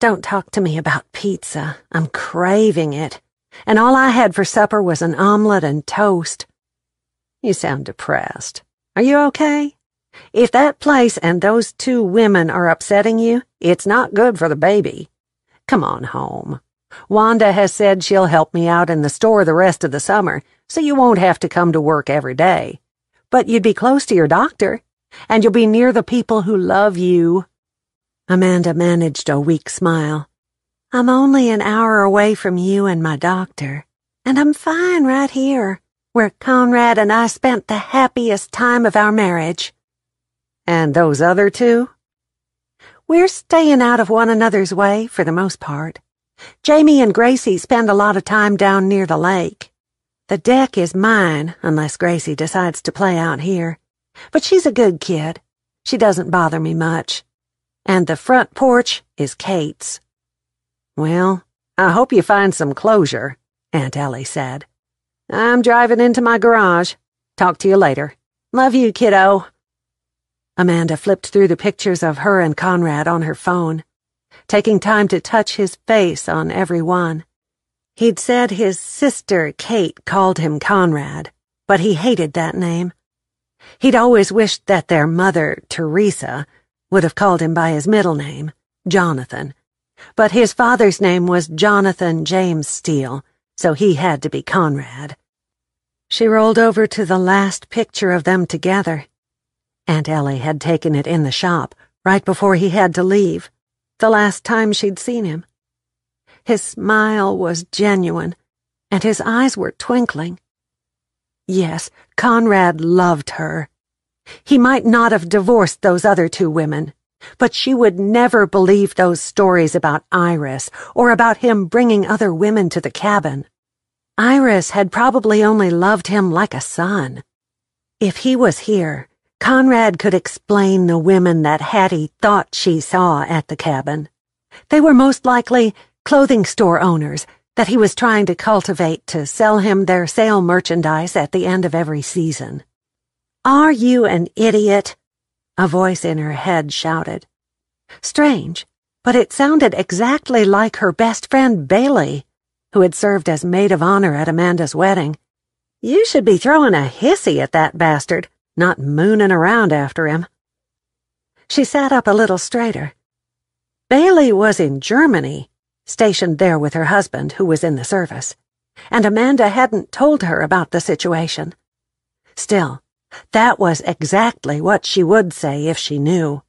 Don't talk to me about pizza. I'm craving it. And all I had for supper was an omelet and toast." "You sound depressed. Are you okay? If that place and those 2 women are upsetting you, it's not good for the baby. Come on home. Wanda has said she'll help me out in the store the rest of the summer, so you won't have to come to work every day. But you'd be close to your doctor, and you'll be near the people who love you." Amanda managed a weak smile. "I'm only an hour away from you and my doctor, and I'm fine right here, where Conrad and I spent the happiest time of our marriage." "And those other 2? "We're staying out of one another's way for the most part. Jamie and Gracie spend a lot of time down near the lake. The deck is mine, unless Gracie decides to play out here. But she's a good kid. She doesn't bother me much. And the front porch is Kate's." "Well, I hope you find some closure," Aunt Ellie said. "I'm driving into my garage. Talk to you later. Love you, kiddo." Amanda flipped through the pictures of her and Conrad on her phone, taking time to touch his face on every one. He'd said his sister, Kate, called him Conrad, but he hated that name. He'd always wished that their mother, Teresa, would have called him by his middle name, Jonathan. But his father's name was Jonathan James Steele, so he had to be Conrad. She rolled over to the last picture of them together. Aunt Ellie had taken it in the shop right before he had to leave, the last time she'd seen him. His smile was genuine, and his eyes were twinkling. Yes, Conrad loved her. He might not have divorced those other 2 women, but she would never believe those stories about Iris or about him bringing other women to the cabin. Iris had probably only loved him like a son. If he was here, Conrad could explain the women that Hattie thought she saw at the cabin. They were most likely clothing store owners that he was trying to cultivate to sell him their sale merchandise at the end of every season. "Are you an idiot?" a voice in her head shouted. Strange, but it sounded exactly like her best friend Bailey, who had served as maid of honor at Amanda's wedding. "You should be throwing a hissy at that bastard, not mooning around after him." She sat up a little straighter. Bailey was in Germany, stationed there with her husband, who was in the service, and Amanda hadn't told her about the situation. Still, that was exactly what she would say if she knew.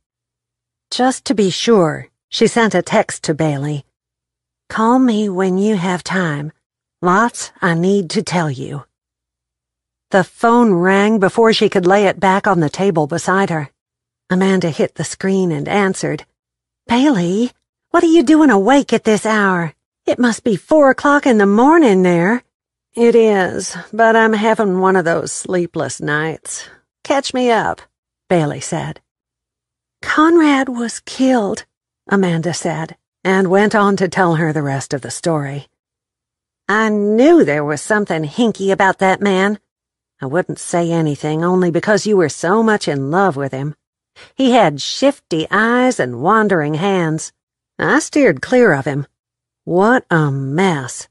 Just to be sure, she sent a text to Bailey. "Call me when you have time. Lots I need to tell you." The phone rang before she could lay it back on the table beside her. Amanda hit the screen and answered. "Bailey, what are you doing awake at this hour? It must be 4 o'clock in the morning there." "It is, but I'm having one of those sleepless nights. Catch me up," Bailey said. "Conrad was killed," Amanda said, and went on to tell her the rest of the story. "I knew there was something hinky about that man. I wouldn't say anything only because you were so much in love with him. He had shifty eyes and wandering hands. I steered clear of him. What a mess."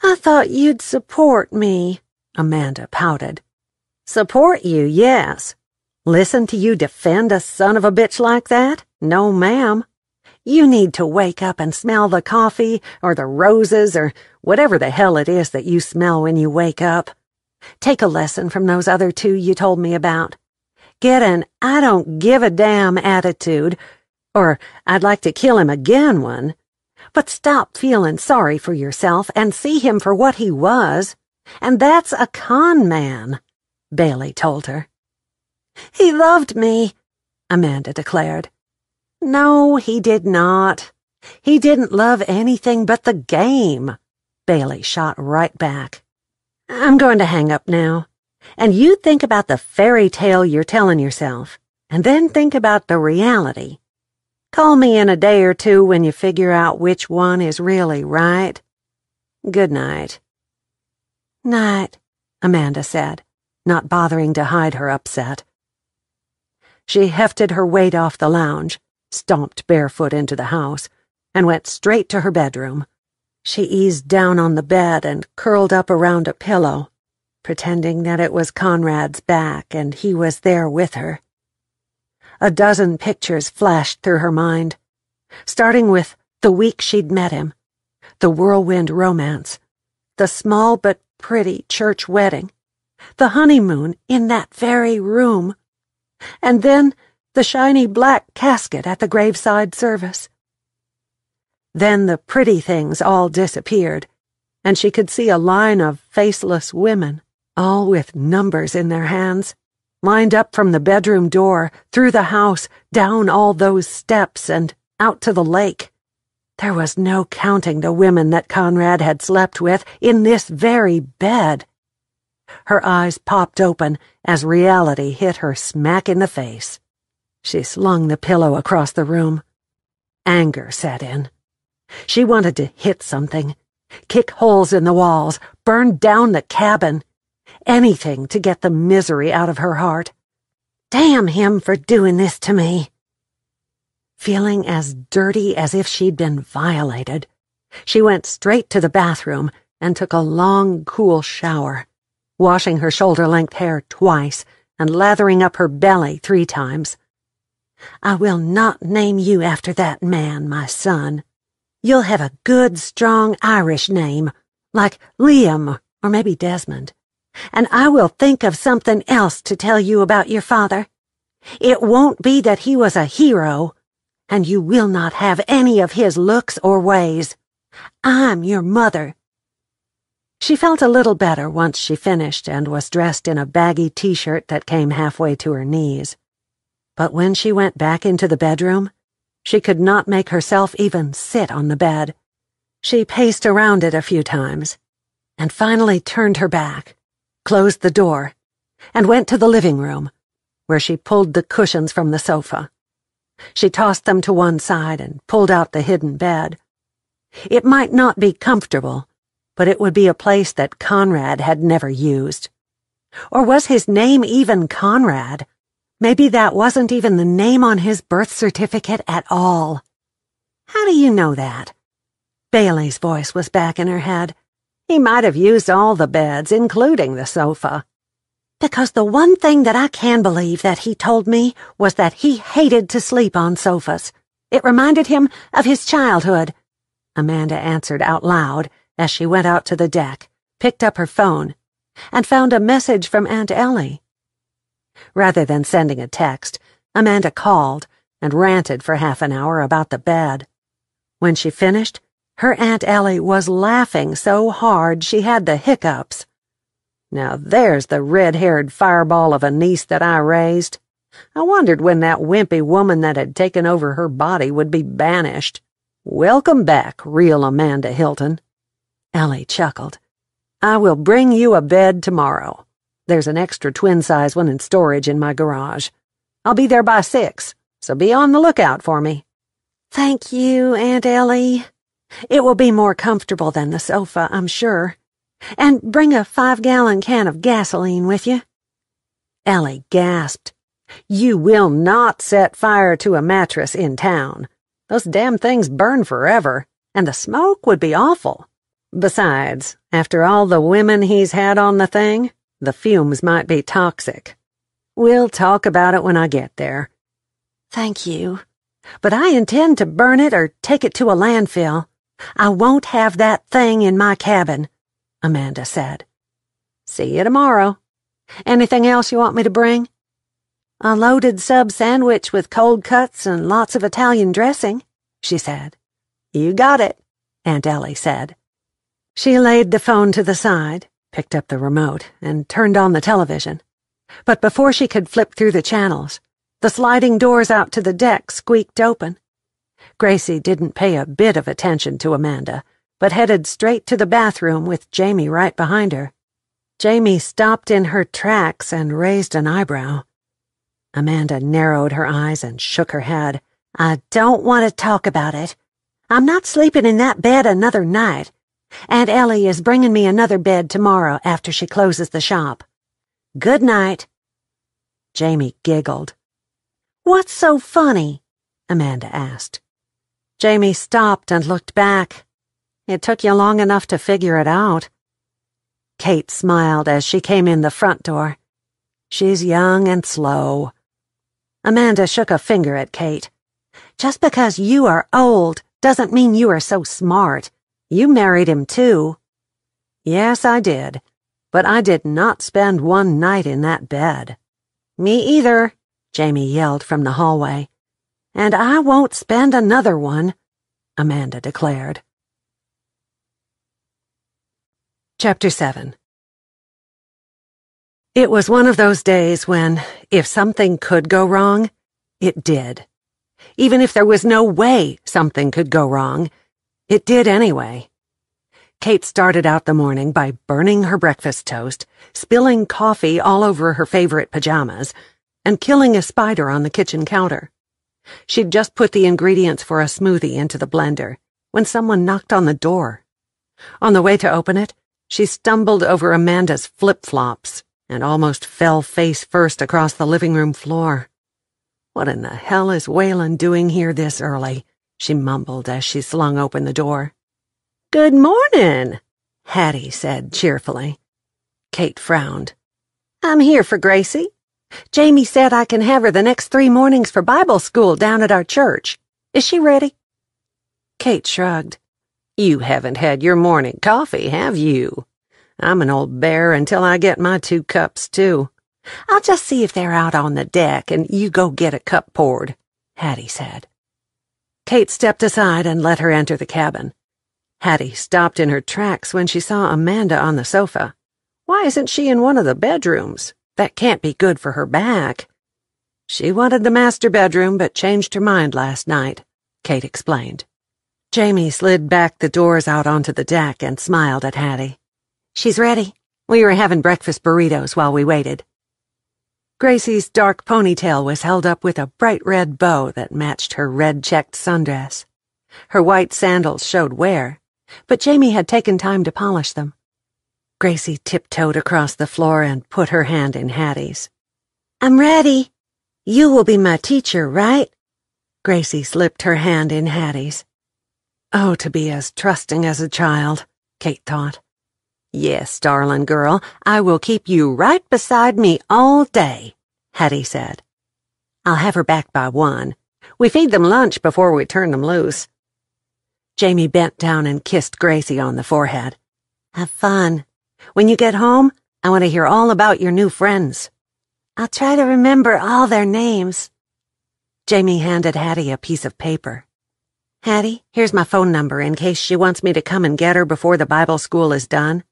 "I thought you'd support me," Amanda pouted. "Support you, yes. Listen to you defend a son of a bitch like that? No, ma'am. You need to wake up and smell the coffee or the roses or whatever the hell it is that you smell when you wake up. Take a lesson from those other 2 you told me about. Get an I don't give a damn attitude, or I'd like to kill him again one. But stop feeling sorry for yourself and see him for what he was. And that's a con man," Bailey told her. "He loved me," Amanda declared. "No, he did not. He didn't love anything but the game," Bailey shot right back. "I'm going to hang up now. And you think about the fairy tale you're telling yourself, and then think about the reality. Call me in a day or 2 when you figure out which one is really right. Good night." Night, Amanda said, not bothering to hide her upset. She hefted her weight off the lounge, stomped barefoot into the house, and went straight to her bedroom. She eased down on the bed and curled up around a pillow, pretending that it was Conrad's back and he was there with her. A dozen pictures flashed through her mind, starting with the week she'd met him, the whirlwind romance, the small but pretty church wedding, the honeymoon in that very room, and then the shiny black casket at the graveside service. Then the pretty things all disappeared, and she could see a line of faceless women, all with numbers in their hands, lined up from the bedroom door, through the house, down all those steps, and out to the lake. There was no counting the women that Conrad had slept with in this very bed. Her eyes popped open as reality hit her smack in the face. She slung the pillow across the room. Anger set in. She wanted to hit something, kick holes in the walls, burn down the cabin, anything to get the misery out of her heart. Damn him for doing this to me. Feeling as dirty as if she'd been violated, she went straight to the bathroom and took a long, cool shower, washing her shoulder-length hair twice and lathering up her belly 3 times. I will not name you after that man, my son. You'll have a good, strong Irish name, like Liam or maybe Desmond, and I will think of something else to tell you about your father. It won't be that he was a hero, and you will not have any of his looks or ways. I'm your mother. She felt a little better once she finished and was dressed in a baggy t-shirt that came halfway to her knees. But when she went back into the bedroom, she could not make herself even sit on the bed. She paced around it a few times, and finally turned her back, closed the door, and went to the living room, where she pulled the cushions from the sofa. She tossed them to one side and pulled out the hidden bed. It might not be comfortable, but it would be a place that Conrad had never used. Or was his name even Conrad? Maybe that wasn't even the name on his birth certificate at all. How do you know that? Bailey's voice was back in her head. He might have used all the beds, including the sofa. Because the one thing that I can believe that he told me was that he hated to sleep on sofas. It reminded him of his childhood, Amanda answered out loud as she went out to the deck, picked up her phone, and found a message from Aunt Ellie. Rather than sending a text, Amanda called and ranted for half an hour about the bed. When she finished, her Aunt Ellie was laughing so hard she had the hiccups. Now there's the red-haired fireball of a niece that I raised. I wondered when that wimpy woman that had taken over her body would be banished. Welcome back, real Amanda Hilton. Ellie chuckled. I will bring you a bed tomorrow. There's an extra twin-size one in storage in my garage. I'll be there by 6, so be on the lookout for me. Thank you, Aunt Ellie. It will be more comfortable than the sofa, I'm sure. And bring a 5-gallon can of gasoline with you. Ellie gasped. You will not set fire to a mattress in town. Those damn things burn forever, and the smoke would be awful. Besides, after all the women he's had on the thing, the fumes might be toxic. We'll talk about it when I get there. Thank you. But I intend to burn it or take it to a landfill. I won't have that thing in my cabin, Amanda said. See you tomorrow. Anything else you want me to bring? A loaded sub sandwich with cold cuts and lots of Italian dressing, she said. You got it, Aunt Ellie said. She laid the phone to the side, picked up the remote, and turned on the television. But before she could flip through the channels, the sliding doors out to the deck squeaked open. Gracie didn't pay a bit of attention to Amanda, but headed straight to the bathroom with Jamie right behind her. Jamie stopped in her tracks and raised an eyebrow. Amanda narrowed her eyes and shook her head. I don't want to talk about it. I'm not sleeping in that bed another night. Aunt Ellie is bringing me another bed tomorrow after she closes the shop. Good night." Jamie giggled. "What's so funny?" Amanda asked. Jamie stopped and looked back. It took you long enough to figure it out. Kate smiled as she came in the front door. She's young and slow. Amanda shook a finger at Kate. "Just because you are old doesn't mean you are so smart. You married him too." "Yes, I did, but I did not spend one night in that bed." "Me either," Jamie yelled from the hallway. "And I won't spend another one," Amanda declared. Chapter 7. It was one of those days when, if something could go wrong, it did. Even if there was no way something could go wrong, it did anyway. Kate started out the morning by burning her breakfast toast, spilling coffee all over her favorite pajamas, and killing a spider on the kitchen counter. She'd just put the ingredients for a smoothie into the blender when someone knocked on the door. On the way to open it, she stumbled over Amanda's flip-flops and almost fell face first across the living room floor. "What in the hell is Waylon doing here this early?" she mumbled as she slung open the door. "Good morning," Hattie said cheerfully. Kate frowned. "I'm here for Gracie. Jamie said I can have her the next 3 mornings for Bible school down at our church. Is she ready?" Kate shrugged. "You haven't had your morning coffee, have you? I'm an old bear until I get my 2 cups, too." "I'll just see if they're out on the deck, and you go get a cup poured," Hattie said. Kate stepped aside and let her enter the cabin. Hattie stopped in her tracks when she saw Amanda on the sofa. Why isn't she in one of the bedrooms? That can't be good for her back. She wanted the master bedroom, but changed her mind last night, Kate explained. Jamie slid back the doors out onto the deck and smiled at Hattie. "She's ready. We were having breakfast burritos while we waited." Gracie's dark ponytail was held up with a bright red bow that matched her red-checked sundress. Her white sandals showed wear, but Jamie had taken time to polish them. Gracie tiptoed across the floor and put her hand in Hattie's. "I'm ready. You will be my teacher, right?" Gracie slipped her hand in Hattie's. Oh, to be as trusting as a child, Kate thought. "Yes, darling girl, I will keep you right beside me all day," Hattie said. "I'll have her back by 1. We feed them lunch before we turn them loose." Jamie bent down and kissed Gracie on the forehead. "Have fun. When you get home, I want to hear all about your new friends." "I'll try to remember all their names." Jamie handed Hattie a piece of paper. "Hattie, here's my phone number in case she wants me to come and get her before the Bible school is done."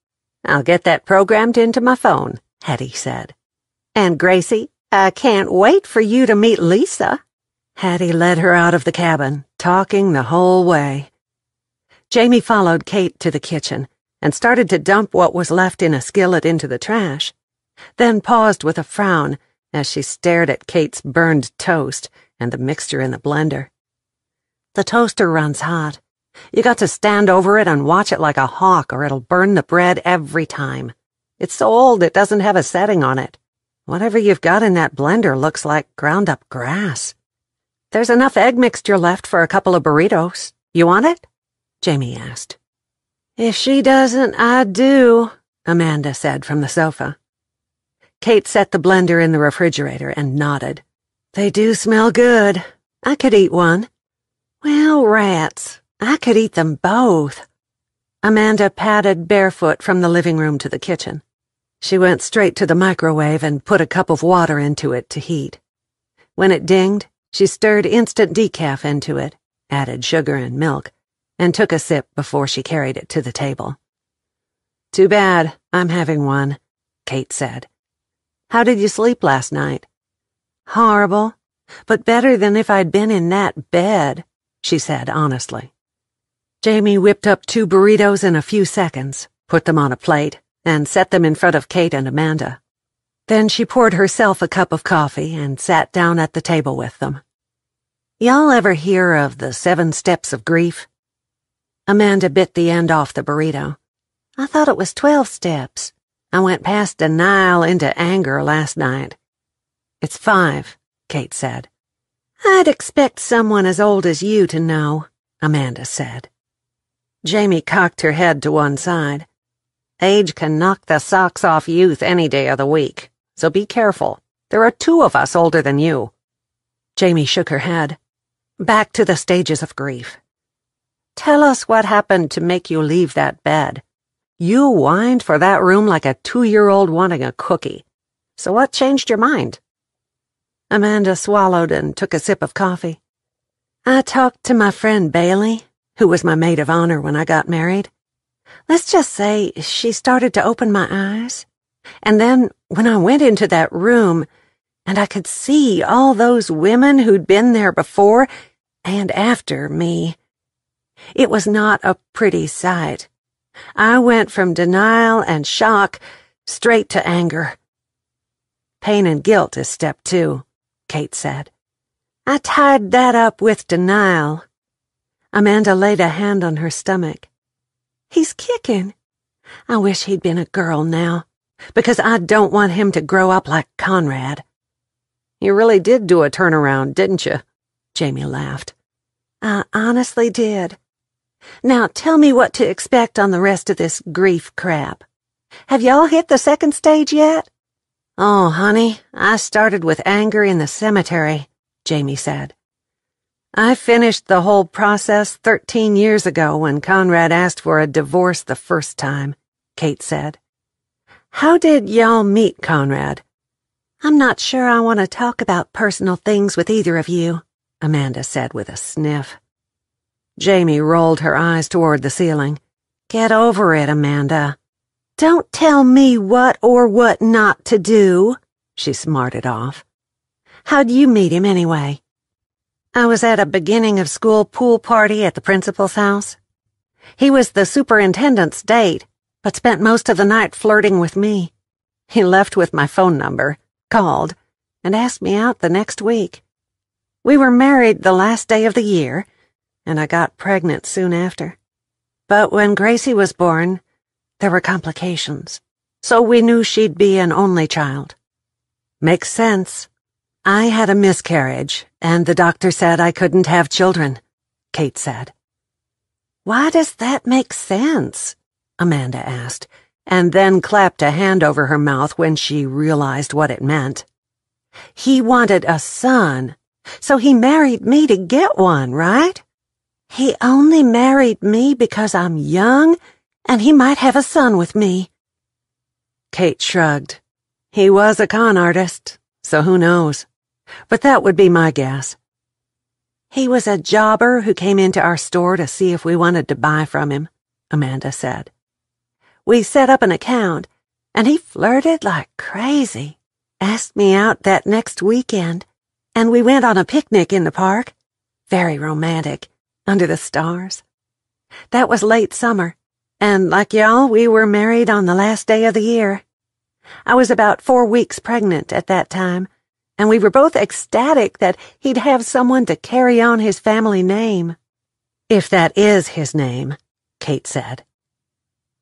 "I'll get that programmed into my phone," Hattie said. "And Gracie, I can't wait for you to meet Lisa." Hattie led her out of the cabin, talking the whole way. Jamie followed Kate to the kitchen and started to dump what was left in a skillet into the trash, then paused with a frown as she stared at Kate's burned toast and the mixture in the blender. "The toaster runs hot. You got to stand over it and watch it like a hawk or it'll burn the bread every time. It's so old it doesn't have a setting on it. Whatever you've got in that blender looks like ground-up grass. There's enough egg mixture left for a couple of burritos. You want it?" Jamie asked. "If she doesn't, I do," Amanda said from the sofa. Kate set the blender in the refrigerator and nodded. "They do smell good. I could eat one." "Well, rats. I could eat them both." Amanda padded barefoot from the living room to the kitchen. She went straight to the microwave and put a cup of water into it to heat. When it dinged, she stirred instant decaf into it, added sugar and milk, and took a sip before she carried it to the table. "Too bad, I'm having one," Kate said. "How did you sleep last night?" "Horrible, but better than if I'd been in that bed," she said honestly. Jamie whipped up 2 burritos in a few seconds, put them on a plate, and set them in front of Kate and Amanda. Then she poured herself a cup of coffee and sat down at the table with them. "Y'all ever hear of the 7 steps of grief?" Amanda bit the end off the burrito. I thought it was 12 steps. I went past denial into anger last night. It's 5, Kate said. I'd expect someone as old as you to know, Amanda said. Jamie cocked her head to one side. Age can knock the socks off youth any day of the week, so be careful. There are 2 of us older than you. Jamie shook her head. Back to the stages of grief. Tell us what happened to make you leave that bed. You whined for that room like a 2-year-old wanting a cookie. So what changed your mind? Amanda swallowed and took a sip of coffee. I talked to my friend Bailey, who was my maid of honor when I got married. Let's just say she started to open my eyes. And then when I went into that room, and I could see all those women who'd been there before and after me, it was not a pretty sight. I went from denial and shock straight to anger. Pain and guilt is step 2, Kate said. I tied that up with denial. Amanda laid a hand on her stomach. He's kicking. I wish he'd been a girl now, because I don't want him to grow up like Conrad. You really did do a turnaround, didn't you? Jamie laughed. I honestly did. Now tell me what to expect on the rest of this grief crap. Have y'all hit the 2nd stage yet? Oh, honey, I started with anger in the cemetery, Jamie said. I finished the whole process 13 years ago when Conrad asked for a divorce the first time, Kate said. How did y'all meet Conrad? I'm not sure I want to talk about personal things with either of you, Amanda said with a sniff. Jamie rolled her eyes toward the ceiling. Get over it, Amanda. Don't tell me what or what not to do, she smarted off. How'd you meet him anyway? I was at a beginning of school pool party at the principal's house. He was the superintendent's date, but spent most of the night flirting with me. He left with my phone number, called, and asked me out the next week. We were married the last day of the year, and I got pregnant soon after. But when Gracie was born, there were complications, so we knew she'd be an only child. Makes sense. I had a miscarriage, and the doctor said I couldn't have children, Kate said. Why does that make sense? Amanda asked, and then clapped a hand over her mouth when she realized what it meant. He wanted a son, so he married me to get one, right? He only married me because I'm young, and he might have a son with me. Kate shrugged. He was a con artist, so who knows? But that would be my guess. He was a jobber who came into our store to see if we wanted to buy from him, Amanda said. We set up an account, and he flirted like crazy, asked me out that next weekend, and we went on a picnic in the park. Very romantic, under the stars. That was late summer, and like y'all, we were married on the last day of the year. I was about 4 weeks pregnant at that time, and we were both ecstatic that he'd have someone to carry on his family name. If that is his name, Kate said.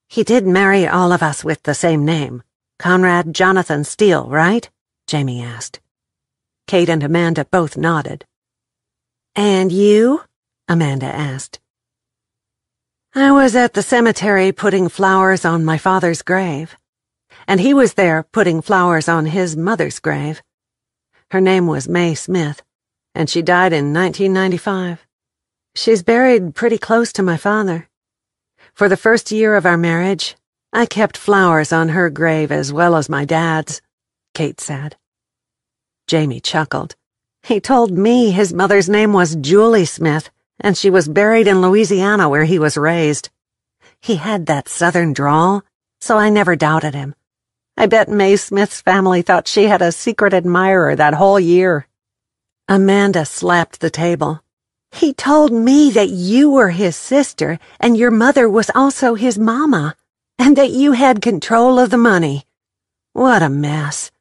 He did marry all of us with the same name, Conrad Jonathan Steele, right? Jamie asked. Kate and Amanda both nodded. And you? Amanda asked. I was at the cemetery putting flowers on my father's grave, and he was there putting flowers on his mother's grave. Her name was May Smith, and she died in 1995. She's buried pretty close to my father. For the first year of our marriage, I kept flowers on her grave as well as my dad's, Kate said. Jamie chuckled. He told me his mother's name was Julie Smith, and she was buried in Louisiana where he was raised. He had that southern drawl, so I never doubted him. I bet May Smith's family thought she had a secret admirer that whole year. Amanda slapped the table. He told me that you were his sister and your mother was also his mama, and that you had control of the money. What a mess.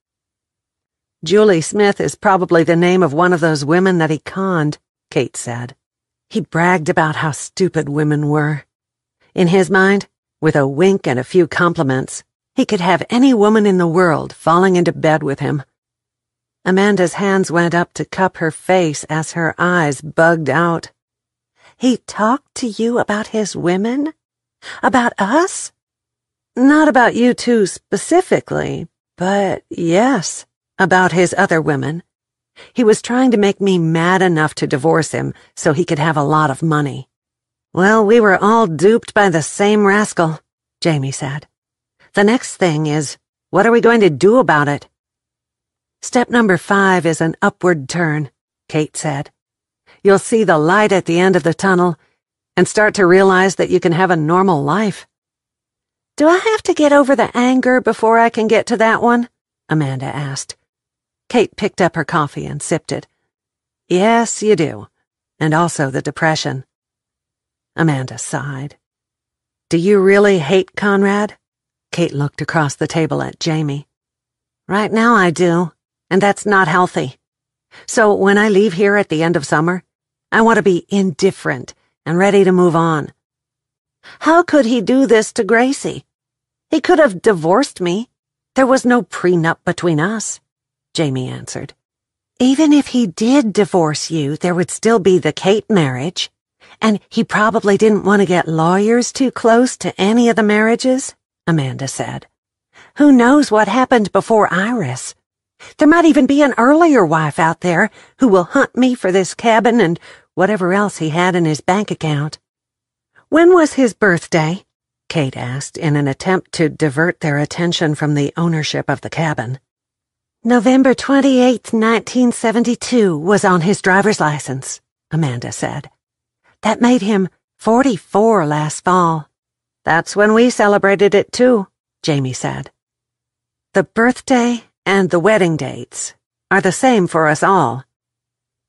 Julie Smith is probably the name of one of those women that he conned, Kate said. He bragged about how stupid women were, In his mind, with a wink and a few compliments, he could have any woman in the world falling into bed with him. Amanda's hands went up to cup her face as her eyes bugged out. He talked to you about his women? About us? Not about you two specifically, but yes, about his other women. He was trying to make me mad enough to divorce him so he could have a lot of money. Well, we were all duped by the same rascal, Jamie said. The next thing is, what are we going to do about it? Step number 5 is an upward turn, Kate said. You'll see the light at the end of the tunnel and start to realize that you can have a normal life. Do I have to get over the anger before I can get to that one? Amanda asked. Kate picked up her coffee and sipped it. Yes, you do. And also the depression. Amanda sighed. Do you really hate Conrad? Kate looked across the table at Jamie. Right now I do, and that's not healthy. So when I leave here at the end of summer, I want to be indifferent and ready to move on. How could he do this to Gracie? He could have divorced me. There was no prenup between us, Jamie answered. Even if he did divorce you, there would still be the Kate marriage, and he probably didn't want to get lawyers too close to any of the marriages, Amanda said. Who knows what happened before Iris? There might even be an earlier wife out there who will hunt me for this cabin and whatever else he had in his bank account. When was his birthday? Kate asked in an attempt to divert their attention from the ownership of the cabin. November 28th, 1972 was on his driver's license, Amanda said. That made him 44 last fall. That's when we celebrated it too, Jamie said. The birthday and the wedding dates are the same for us all.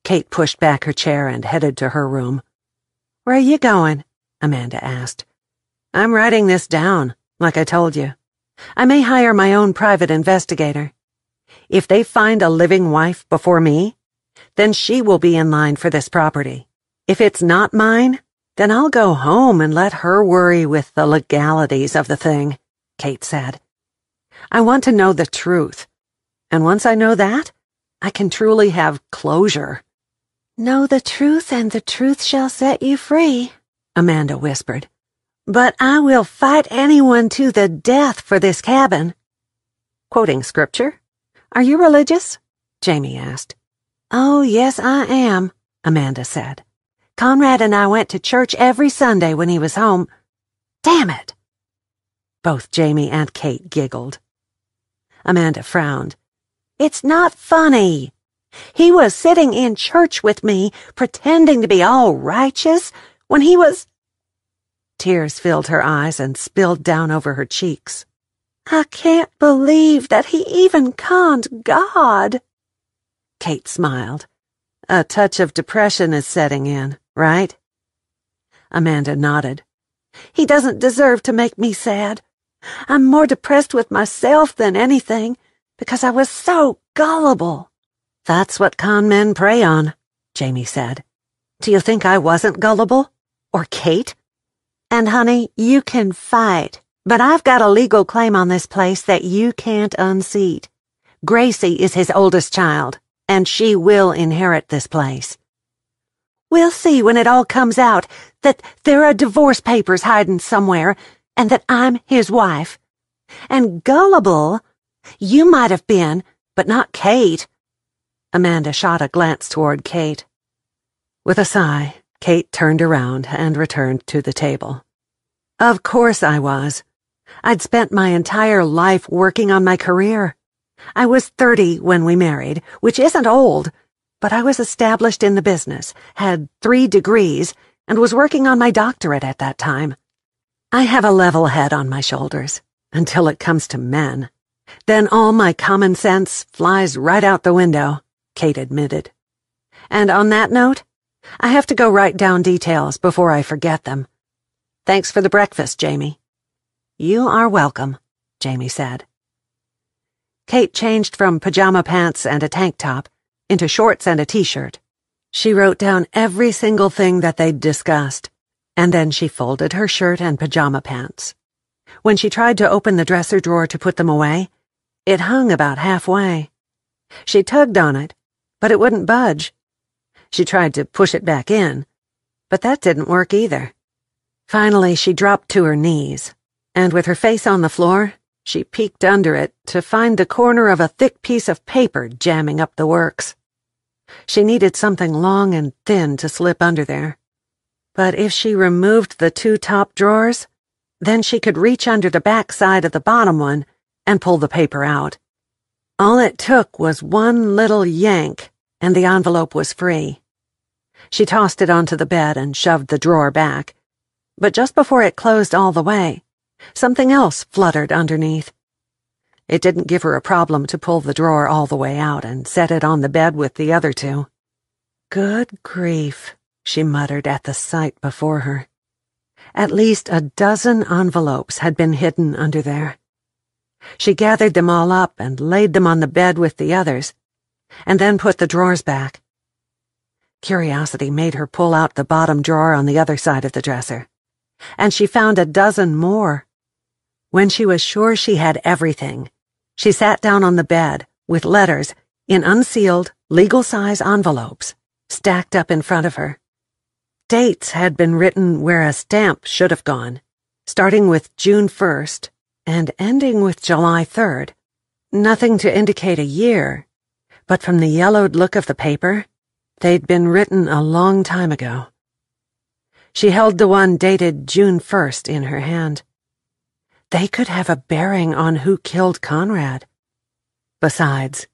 Kate pushed back her chair and headed to her room. Where are you going? Amanda asked. I'm writing this down, like I told you. I may hire my own private investigator. If they find a living wife before me, then she will be in line for this property. If it's not mine, then I'll go home and let her worry with the legalities of the thing, Kate said. I want to know the truth, and once I know that, I can truly have closure. Know the truth, and the truth shall set you free, Amanda whispered. But I will fight anyone to the death for this cabin. Quoting scripture? Are you religious? Jamie asked. Oh, yes, I am, Amanda said. Conrad and I went to church every Sunday when he was home. Damn it! Both Jamie and Kate giggled. Amanda frowned. It's not funny. He was sitting in church with me, pretending to be all righteous, when he was... Tears filled her eyes and spilled down over her cheeks. I can't believe that he even conned God. Kate smiled. A touch of depression is setting in, right? Amanda nodded. He doesn't deserve to make me sad. I'm more depressed with myself than anything, because I was so gullible. That's what con men prey on, Jamie said. Do you think I wasn't gullible? Or Kate? And honey, you can fight, but I've got a legal claim on this place that you can't unseat. Gracie is his oldest child, and she will inherit this place. We'll see when it all comes out that there are divorce papers hiding somewhere, and that I'm his wife. And gullible, you might have been, but not Kate. Amanda shot a glance toward Kate. With a sigh, Kate turned around and returned to the table. Of course I was. I'd spent my entire life working on my career. I was 30 when we married, which isn't old, but I was established in the business, had 3 degrees, and was working on my doctorate at that time. I have a level head on my shoulders, until it comes to men. Then all my common sense flies right out the window, Kate admitted. And on that note, I have to go write down details before I forget them. Thanks for the breakfast, Jamie. You are welcome, Jamie said. Kate changed from pajama pants and a tank top into shorts and a t-shirt. She wrote down every single thing that they'd discussed, and then she folded her shirt and pajama pants. When she tried to open the dresser drawer to put them away, it hung about halfway. She tugged on it, but it wouldn't budge. She tried to push it back in, but that didn't work either. Finally, she dropped to her knees, and with her face on the floor, she peeked under it to find the corner of a thick piece of paper jamming up the works. She needed something long and thin to slip under there. But if she removed the two top drawers, then she could reach under the back side of the bottom one and pull the paper out. All it took was one little yank, and the envelope was free. She tossed it onto the bed and shoved the drawer back, but just before it closed all the way, something else fluttered underneath. It didn't give her a problem to pull the drawer all the way out and set it on the bed with the other two. Good grief, she muttered at the sight before her. At least a dozen envelopes had been hidden under there. She gathered them all up and laid them on the bed with the others, and then put the drawers back. Curiosity made her pull out the bottom drawer on the other side of the dresser, and she found a dozen more. When she was sure she had everything, she sat down on the bed with letters in unsealed, legal-size envelopes stacked up in front of her. Dates had been written where a stamp should have gone, starting with June 1st and ending with July 3rd. Nothing to indicate a year, but from the yellowed look of the paper, they'd been written a long time ago. She held the one dated June 1st in her hand. They could have a bearing on who killed Conrad. Besides,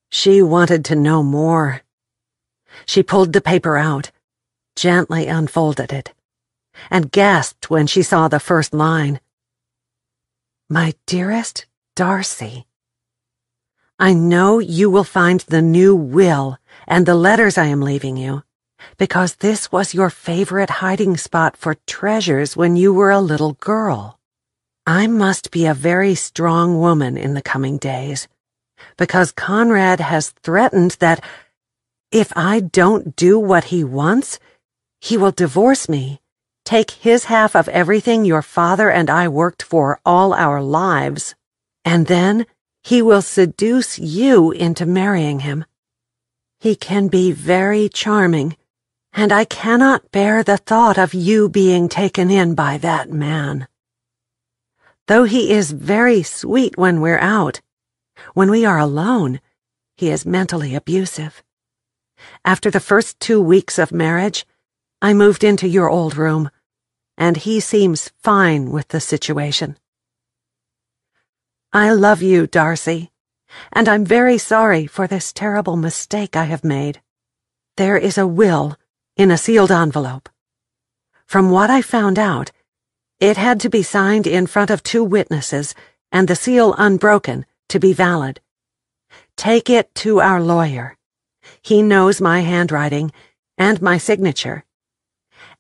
she wanted to know more. She pulled the paper out, gently unfolded it, and gasped when she saw the first line. My dearest Darcy, I know you will find the new will and the letters I am leaving you, because this was your favorite hiding spot for treasures when you were a little girl. I must be a very strong woman in the coming days, because Conrad has threatened that if I don't do what he wants, he will divorce me, take his half of everything your father and I worked for all our lives, and then he will seduce you into marrying him. He can be very charming, and I cannot bear the thought of you being taken in by that man. Though he is very sweet when we're out, when we are alone, he is mentally abusive. After the first 2 weeks of marriage, I moved into your old room, and he seems fine with the situation. I love you, Darcy, and I'm very sorry for this terrible mistake I have made. There is a will in a sealed envelope. From what I found out, it had to be signed in front of 2 witnesses and the seal unbroken to be valid. Take it to our lawyer. He knows my handwriting and my signature.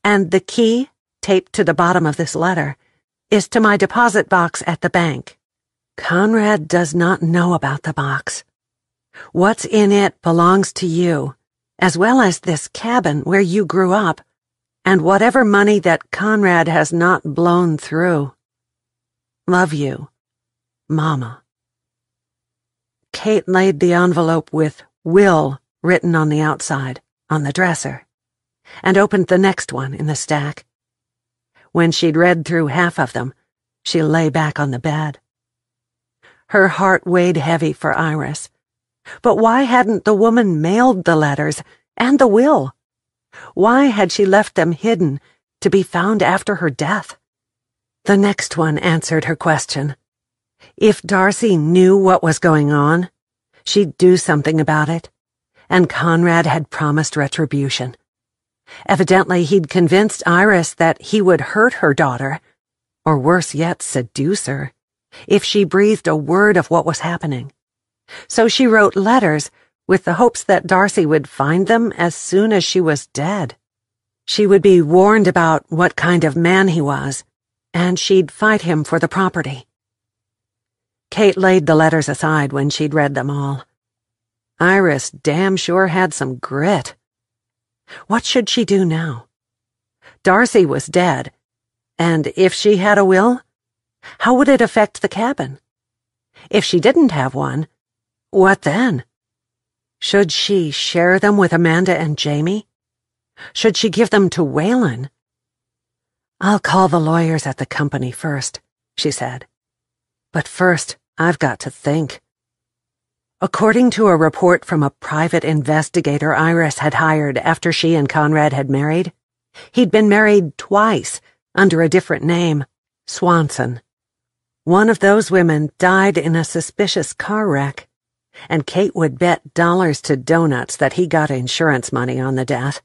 And the key, taped to the bottom of this letter, is to my deposit box at the bank. Conrad does not know about the box. What's in it belongs to you, as well as this cabin where you grew up, and whatever money that Conrad has not blown through. Love you, Mama. Kate laid the envelope with Will written on the outside on the dresser, and opened the next one in the stack. When she'd read through half of them, she lay back on the bed. Her heart weighed heavy for Iris. But why hadn't the woman mailed the letters and the will? Why had she left them hidden to be found after her death? The next one answered her question. If Darcy knew what was going on, she'd do something about it, and Conrad had promised retribution. Evidently, he'd convinced Iris that he would hurt her daughter, or worse yet, seduce her, if she breathed a word of what was happening. So she wrote letters with the hopes that Darcy would find them as soon as she was dead. She would be warned about what kind of man he was, and she'd fight him for the property. Kate laid the letters aside when she'd read them all. Iris damn sure had some grit. What should she do now? Darcy was dead, and if she had a will, how would it affect the cabin? If she didn't have one, what then? Should she share them with Amanda and Jamie? Should she give them to Waylon? "I'll call the lawyers at the company first," she said. "But first, I've got to think." According to a report from a private investigator Iris had hired after she and Conrad had married, he'd been married twice under a different name, Swanson. One of those women died in a suspicious car wreck, and Kate would bet dollars to donuts that he got insurance money on the death,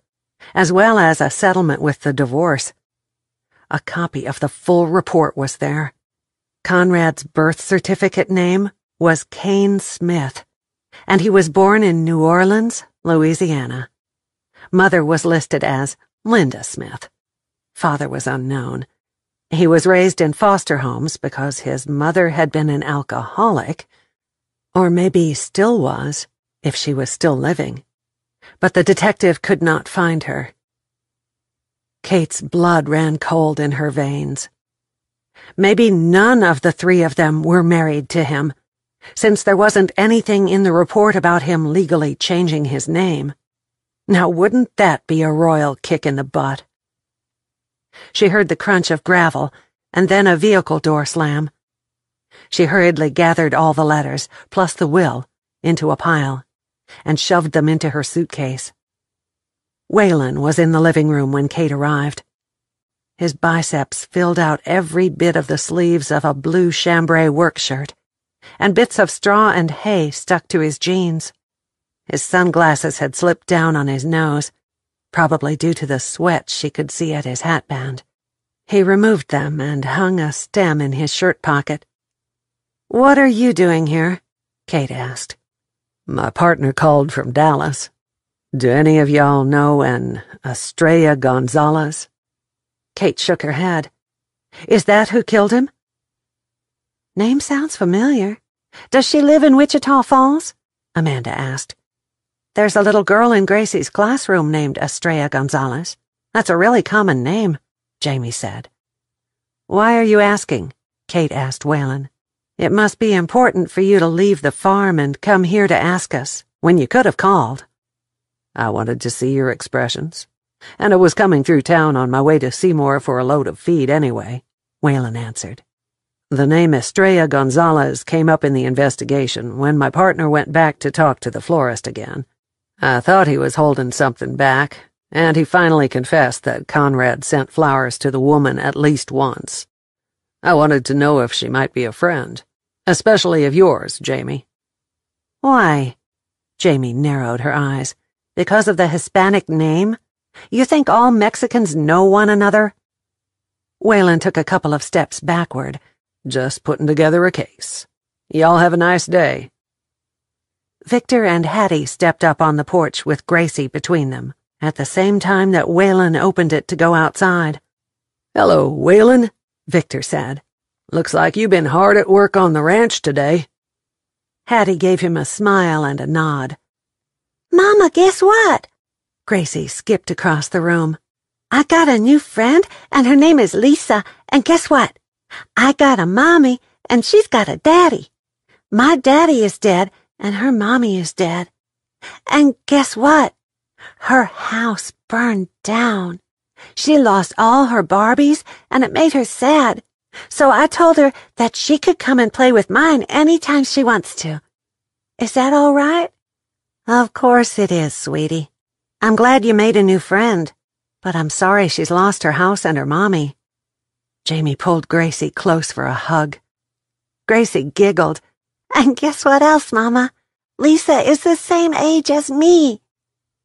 as well as a settlement with the divorce. A copy of the full report was there. Conrad's birth certificate name was Kane Smith, and he was born in New Orleans, Louisiana. Mother was listed as Linda Smith. Father was unknown. He was raised in foster homes because his mother had been an alcoholic, or maybe still was, if she was still living. But the detective could not find her. Kate's blood ran cold in her veins. Maybe none of the three of them were married to him, since there wasn't anything in the report about him legally changing his name. Now wouldn't that be a royal kick in the butt? She heard the crunch of gravel, and then a vehicle door slam. She hurriedly gathered all the letters, plus the will, into a pile, and shoved them into her suitcase. Waylon was in the living room when Kate arrived. His biceps filled out every bit of the sleeves of a blue chambray work shirt, and bits of straw and hay stuck to his jeans. His sunglasses had slipped down on his nose, probably due to the sweat she could see at his hatband. He removed them and hung a stem in his shirt pocket. "What are you doing here?" Kate asked. "My partner called from Dallas. Do any of y'all know an Estrella Gonzalez?" Kate shook her head. "Is that who killed him?" "Name sounds familiar. Does she live in Wichita Falls?" Amanda asked. "There's a little girl in Gracie's classroom named Estrella Gonzalez. That's a really common name," Jamie said. "Why are you asking?" Kate asked Waylon. "It must be important for you to leave the farm and come here to ask us, when you could have called." "I wanted to see your expressions, and I was coming through town on my way to Seymour for a load of feed anyway," Waylon answered. "The name Estrella Gonzalez came up in the investigation when my partner went back to talk to the florist again. I thought he was holding something back, and he finally confessed that Conrad sent flowers to the woman at least once. I wanted to know if she might be a friend, especially of yours, Jamie." "Why?" Jamie narrowed her eyes. "Because of the Hispanic name? You think all Mexicans know one another?" Waylon took a couple of steps backward. "Just putting together a case. Y'all have a nice day." Victor and Hattie stepped up on the porch with Gracie between them, at the same time that Waylon opened it to go outside. "Hello, Waylon," Victor said. "Looks like you've been hard at work on the ranch today." Hattie gave him a smile and a nod. "Mama, guess what?" Gracie skipped across the room. "I got a new friend, and her name is Lisa, and guess what? I got a mommy, and she's got a daddy. My daddy is dead, and her mommy is dead. And guess what? Her house burned down. She lost all her Barbies, and it made her sad. So I told her that she could come and play with mine anytime she wants to. Is that all right?" "Of course it is, sweetie. I'm glad you made a new friend, but I'm sorry she's lost her house and her mommy." Jamie pulled Gracie close for a hug. Gracie giggled. "And guess what else, Mama? Lisa is the same age as me."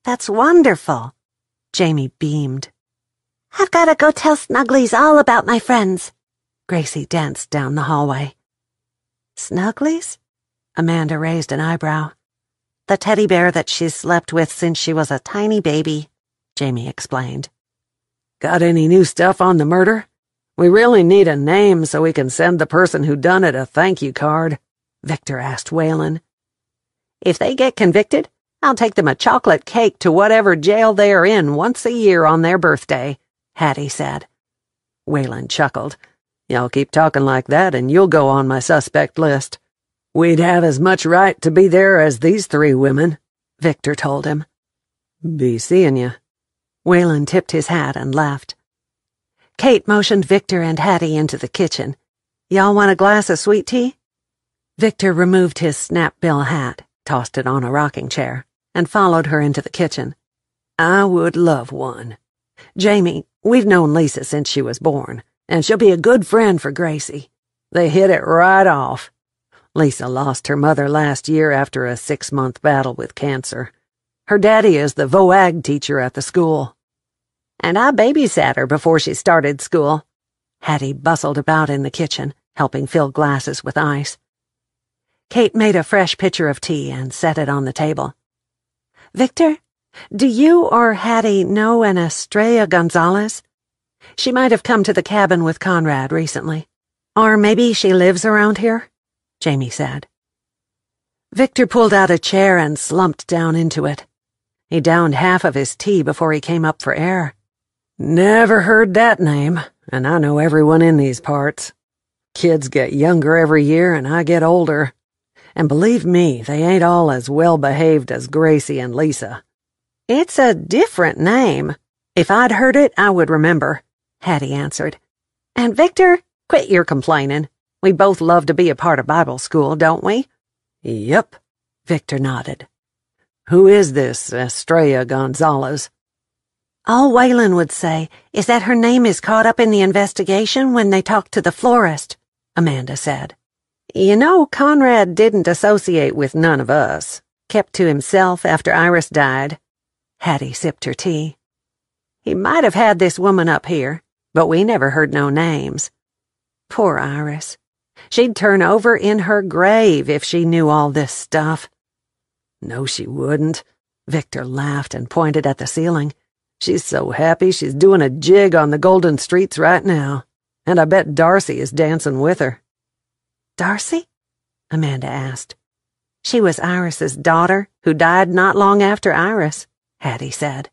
"That's wonderful." Jamie beamed. "I've got to go tell Snugglies all about my friends." Gracie danced down the hallway. "Snugglies?" Amanda raised an eyebrow. "The teddy bear that she's slept with since she was a tiny baby," Jamie explained. "Got any new stuff on the murder? We really need a name so we can send the person who done it a thank you card," Victor asked Waylon. "If they get convicted, I'll take them a chocolate cake to whatever jail they are in once a year on their birthday," Hattie said. Waylon chuckled. Y'all keep talking like that and you'll go on my suspect list. We'd have as much right to be there as these 3 women, Victor told him. Be seeing you. Waylon tipped his hat and left. Kate motioned Victor and Hattie into the kitchen. Y'all want a glass of sweet tea? Victor removed his snap-bill hat, tossed it on a rocking chair, and followed her into the kitchen. I would love one. Jamie, we've known Lisa since she was born, and she'll be a good friend for Gracie. They hit it right off. Lisa lost her mother last year after a 6-month battle with cancer. Her daddy is the VOAG teacher at the school. And I babysat her before she started school. Hattie bustled about in the kitchen, helping fill glasses with ice. Kate made a fresh pitcher of tea and set it on the table. Victor, do you or Hattie know an Estrella Gonzalez? She might have come to the cabin with Conrad recently. Or maybe she lives around here, Jamie said. Victor pulled out a chair and slumped down into it. He downed half of his tea before he came up for air. Never heard that name, and I know everyone in these parts. Kids get younger every year and I get older. And believe me, they ain't all as well-behaved as Gracie and Lisa. It's a different name. If I'd heard it, I would remember, Hattie answered. And Victor, quit your complaining. We both love to be a part of Bible school, don't we? Yep, Victor nodded. Who is this Estrella Gonzalez? All Waylon would say is that her name is caught up in the investigation when they talk to the florist, Amanda said. You know, Conrad didn't associate with none of us. Kept to himself after Iris died. Hattie sipped her tea. He might have had this woman up here, but we never heard no names. Poor Iris. She'd turn over in her grave if she knew all this stuff. No, she wouldn't. Victor laughed and pointed at the ceiling. She's so happy she's doing a jig on the golden streets right now. And I bet Darcy is dancing with her. Darcy? Amanda asked. She was Iris's daughter, who died not long after Iris, Hattie said.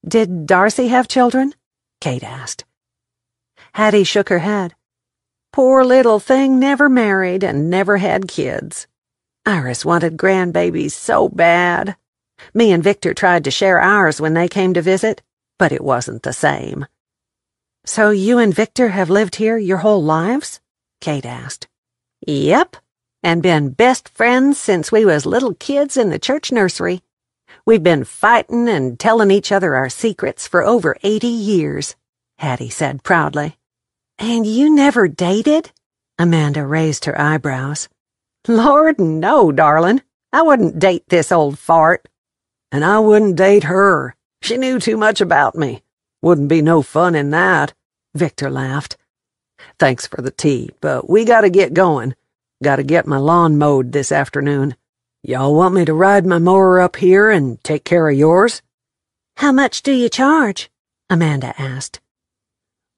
Did Darcy have children? Kate asked. Hattie shook her head. Poor little thing never married and never had kids. Iris wanted grandbabies so bad. Me and Victor tried to share ours when they came to visit, but it wasn't the same. So you and Victor have lived here your whole lives? Kate asked. Yep, and been best friends since we was little kids in the church nursery. We've been fighting and telling each other our secrets for over 80 years, Hattie said proudly. And you never dated? Amanda raised her eyebrows. Lord, no, darling. I wouldn't date this old fart. And I wouldn't date her. She knew too much about me. Wouldn't be no fun in that, Victor laughed. Thanks for the tea, but we gotta get going. Gotta get my lawn mowed this afternoon. Y'all want me to ride my mower up here and take care of yours? How much do you charge? Amanda asked.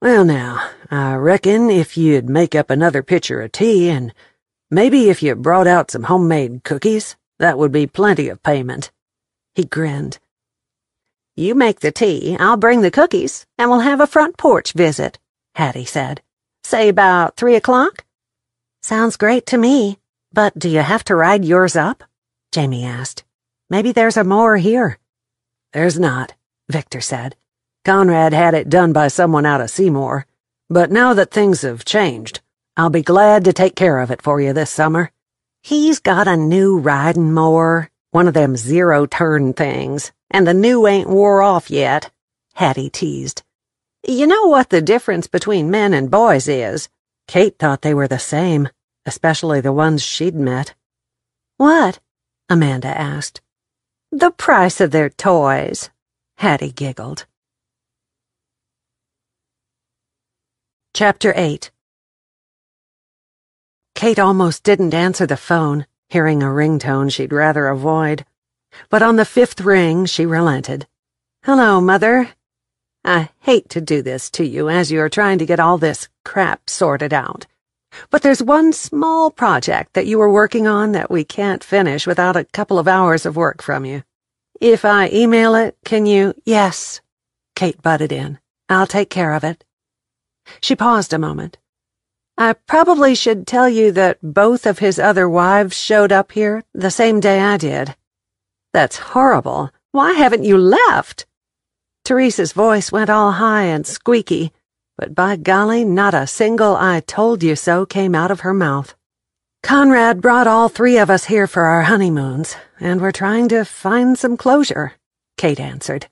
Well now, I reckon if you'd make up another pitcher of tea and maybe if you brought out some homemade cookies, that would be plenty of payment. He grinned. You make the tea, I'll bring the cookies, and we'll have a front porch visit, Hattie said. Say about 3 o'clock? Sounds great to me, but do you have to ride yours up? Jamie asked. Maybe there's a mower here. There's not, Victor said. Conrad had it done by someone out of Seymour, but now that things have changed, I'll be glad to take care of it for you this summer. He's got a new riding mower, one of them zero-turn things, and the new ain't wore off yet, Hattie teased. You know what the difference between men and boys is? Kate thought they were the same, especially the ones she'd met. What? Amanda asked. The price of their toys, Hattie giggled. Chapter 8. Kate almost didn't answer the phone, hearing a ringtone she'd rather avoid. But on the 5th ring, she relented. Hello, Mother. I hate to do this to you as you are trying to get all this crap sorted out. But there's one small project that you were working on that we can't finish without a couple of hours of work from you. If I email it, can you— Yes, Kate butted in. I'll take care of it." She paused a moment. "I probably should tell you that both of his other wives showed up here the same day I did." "That's horrible. Why haven't you left?" Teresa's voice went all high and squeaky, but by golly, not a single "I told you so" came out of her mouth. "Conrad brought all three of us here for our honeymoons, and we're trying to find some closure," Kate answered.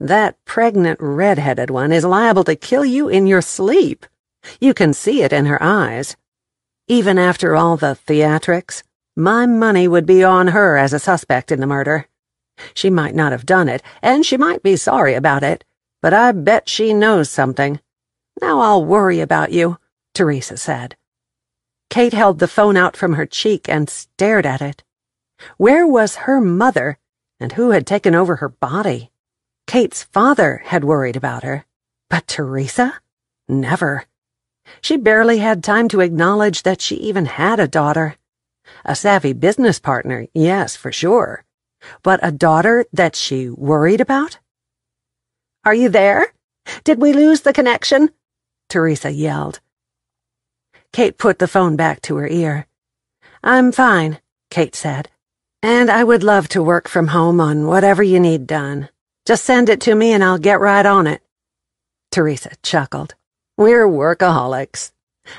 "That pregnant red-headed one is liable to kill you in your sleep. You can see it in her eyes. Even after all the theatrics, my money would be on her as a suspect in the murder. She might not have done it, and she might be sorry about it, but I bet she knows something. Now I'll worry about you," Teresa said. Kate held the phone out from her cheek and stared at it. Where was her mother, and who had taken over her body? Kate's father had worried about her, but Teresa? Never. She barely had time to acknowledge that she even had a daughter. A savvy business partner, yes, for sure. But a daughter that she worried about? "Are you there? Did we lose the connection?" Teresa yelled. Kate put the phone back to her ear. "I'm fine," Kate said, "and I would love to work from home on whatever you need done. Just send it to me and I'll get right on it." Teresa chuckled. "We're workaholics.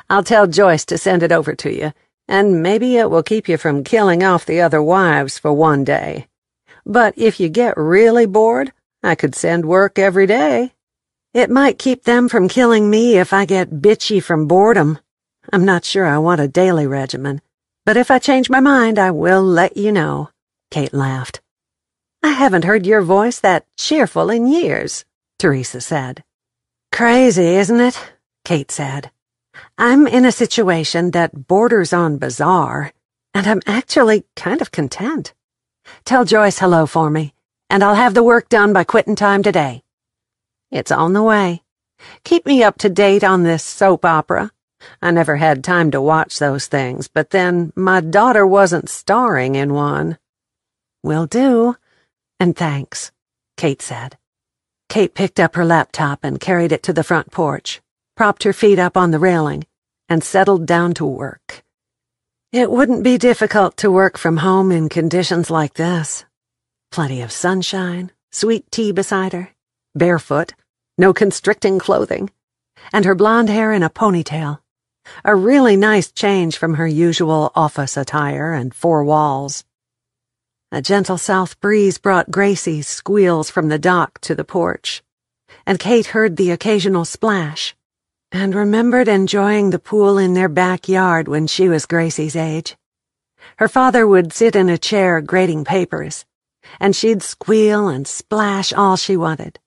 I'll tell Joyce to send it over to you, and maybe it will keep you from killing off the other wives for one day. But if you get really bored, I could send work every day. It might keep them from killing me if I get bitchy from boredom. I'm not sure I want a daily regimen, but if I change my mind, I will let you know," Kate laughed. "I haven't heard your voice that cheerful in years," Teresa said. "Crazy, isn't it?" Kate said. "I'm in a situation that borders on bizarre, and I'm actually kind of content. Tell Joyce hello for me, and I'll have the work done by quitting time today." "It's on the way. Keep me up to date on this soap opera. I never had time to watch those things, but then my daughter wasn't starring in one." "Will do, and thanks," Kate said. Kate picked up her laptop and carried it to the front porch, propped her feet up on the railing, and settled down to work. It wouldn't be difficult to work from home in conditions like this. Plenty of sunshine, sweet tea beside her, barefoot, no constricting clothing, and her blonde hair in a ponytail. A really nice change from her usual office attire and four walls. A gentle south breeze brought Gracie's squeals from the dock to the porch, and Kate heard the occasional splash, and remembered enjoying the pool in their backyard when she was Gracie's age. Her father would sit in a chair grading papers, and she'd squeal and splash all she wanted.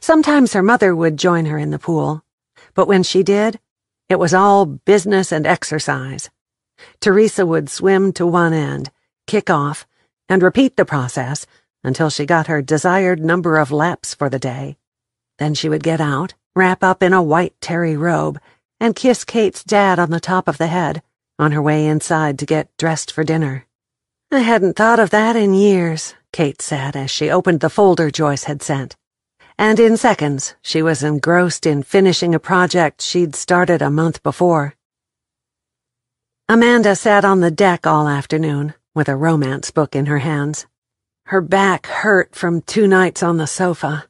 Sometimes her mother would join her in the pool, but when she did, it was all business and exercise. Teresa would swim to one end, kick off, and repeat the process until she got her desired number of laps for the day. Then she would get out, wrap up in a white terry robe, and kiss Kate's dad on the top of the head on her way inside to get dressed for dinner. "I hadn't thought of that in years," Kate said as she opened the folder Joyce had sent. And in seconds, she was engrossed in finishing a project she'd started a month before. Amanda sat on the deck all afternoon, with a romance book in her hands. Her back hurt from 2 nights on the sofa.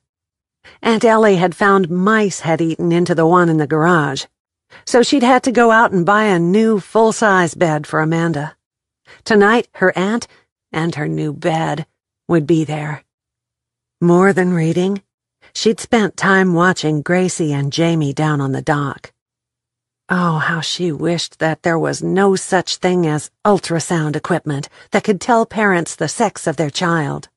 Aunt Ellie had found mice had eaten into the one in the garage, so she'd had to go out and buy a new full-size bed for Amanda. Tonight, her aunt and her new bed would be there. More than reading, she'd spent time watching Gracie and Jamie down on the dock. Oh, how she wished that there was no such thing as ultrasound equipment that could tell parents the sex of their child.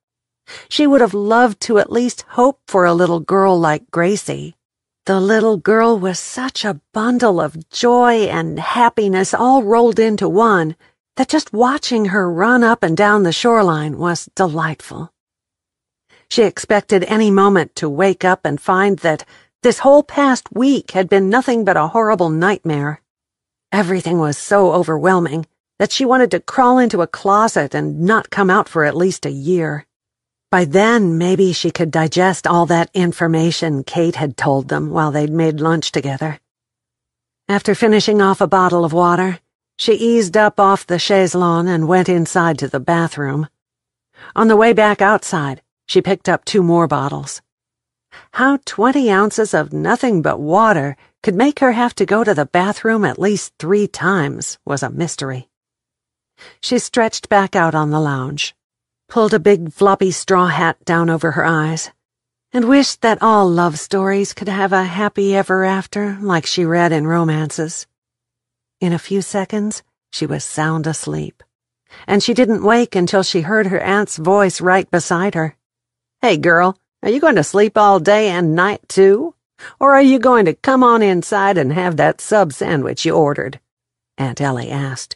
She would have loved to at least hope for a little girl like Gracie. The little girl was such a bundle of joy and happiness all rolled into one that just watching her run up and down the shoreline was delightful. She expected any moment to wake up and find that this whole past week had been nothing but a horrible nightmare. Everything was so overwhelming that she wanted to crawl into a closet and not come out for at least a year. By then, maybe she could digest all that information Kate had told them while they'd made lunch together. After finishing off a bottle of water, she eased up off the chaise longue and went inside to the bathroom. On the way back outside, she picked up 2 more bottles. How 20 ounces of nothing but water could make her have to go to the bathroom at least 3 times was a mystery. She stretched back out on the lounge, pulled a big floppy straw hat down over her eyes, and wished that all love stories could have a happy ever after like she read in romances. In a few seconds, she was sound asleep, and she didn't wake until she heard her aunt's voice right beside her. "Hey, girl, are you going to sleep all day and night, too? Or are you going to come on inside and have that sub sandwich you ordered?" Aunt Ellie asked.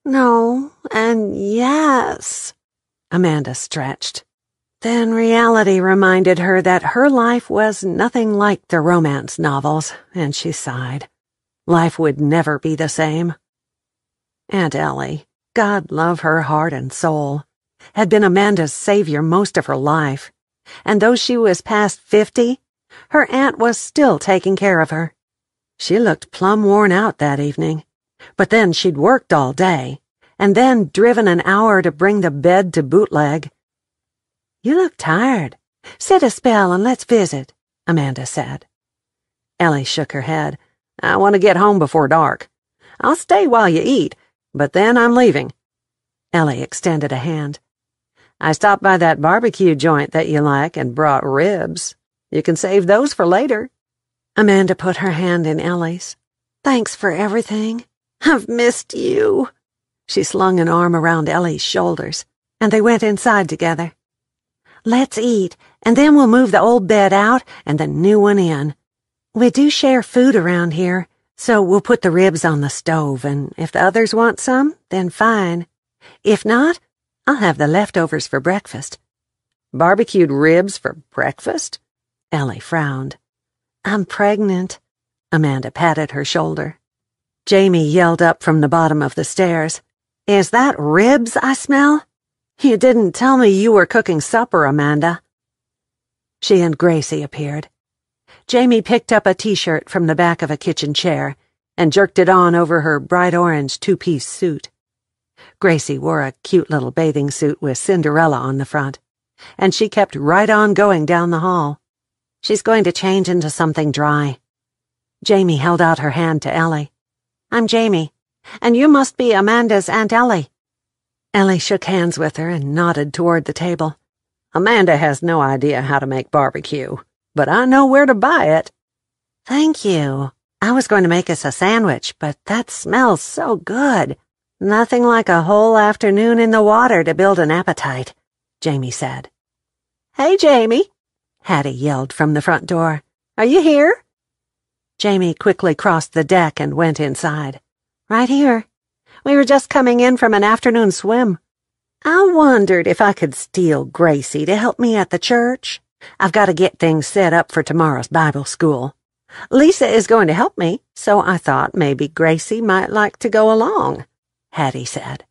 "No, and yes." Amanda stretched. Then reality reminded her that her life was nothing like the romance novels, and she sighed. Life would never be the same. Aunt Ellie, God love her heart and soul, had been Amanda's savior most of her life, and though she was past 50, her aunt was still taking care of her. She looked plumb worn out that evening, but then she'd worked all day, and then driven an hour to bring the bed to Bootleg. "You look tired. Sit a spell and let's visit," Amanda said. Ellie shook her head. "I want to get home before dark. I'll stay while you eat, but then I'm leaving." Ellie extended a hand. "I stopped by that barbecue joint that you like and brought ribs. You can save those for later." Amanda put her hand in Ellie's. "Thanks for everything. I've missed you." She slung an arm around Ellie's shoulders, and they went inside together. "Let's eat, and then we'll move the old bed out and the new one in. We do share food around here, so we'll put the ribs on the stove, and if the others want some, then fine. If not, I'll have the leftovers for breakfast." "Barbecued ribs for breakfast?" Ellie frowned. "I'm pregnant." Amanda patted her shoulder. Jamie yelled up from the bottom of the stairs. "Is that ribs I smell? You didn't tell me you were cooking supper, Amanda." She and Gracie appeared. Jamie picked up a t-shirt from the back of a kitchen chair and jerked it on over her bright orange 2-piece suit. Gracie wore a cute little bathing suit with Cinderella on the front, and she kept right on going down the hall. "She's going to change into something dry." Jamie held out her hand to Ellie. "I'm Jamie, and you must be Amanda's Aunt Ellie." Ellie shook hands with her and nodded toward the table. "Amanda has no idea how to make barbecue, but I know where to buy it." "Thank you. I was going to make us a sandwich, but that smells so good. Nothing like a whole afternoon in the water to build an appetite," Jamie said. "Hey, Jamie," Hattie yelled from the front door. "Are you here?" Jamie quickly crossed the deck and went inside. "Right here. We were just coming in from an afternoon swim. I wondered if I could steal Gracie to help me at the church. I've got to get things set up for tomorrow's Bible school. Lisa is going to help me, so I thought maybe Gracie might like to go along," Hattie said.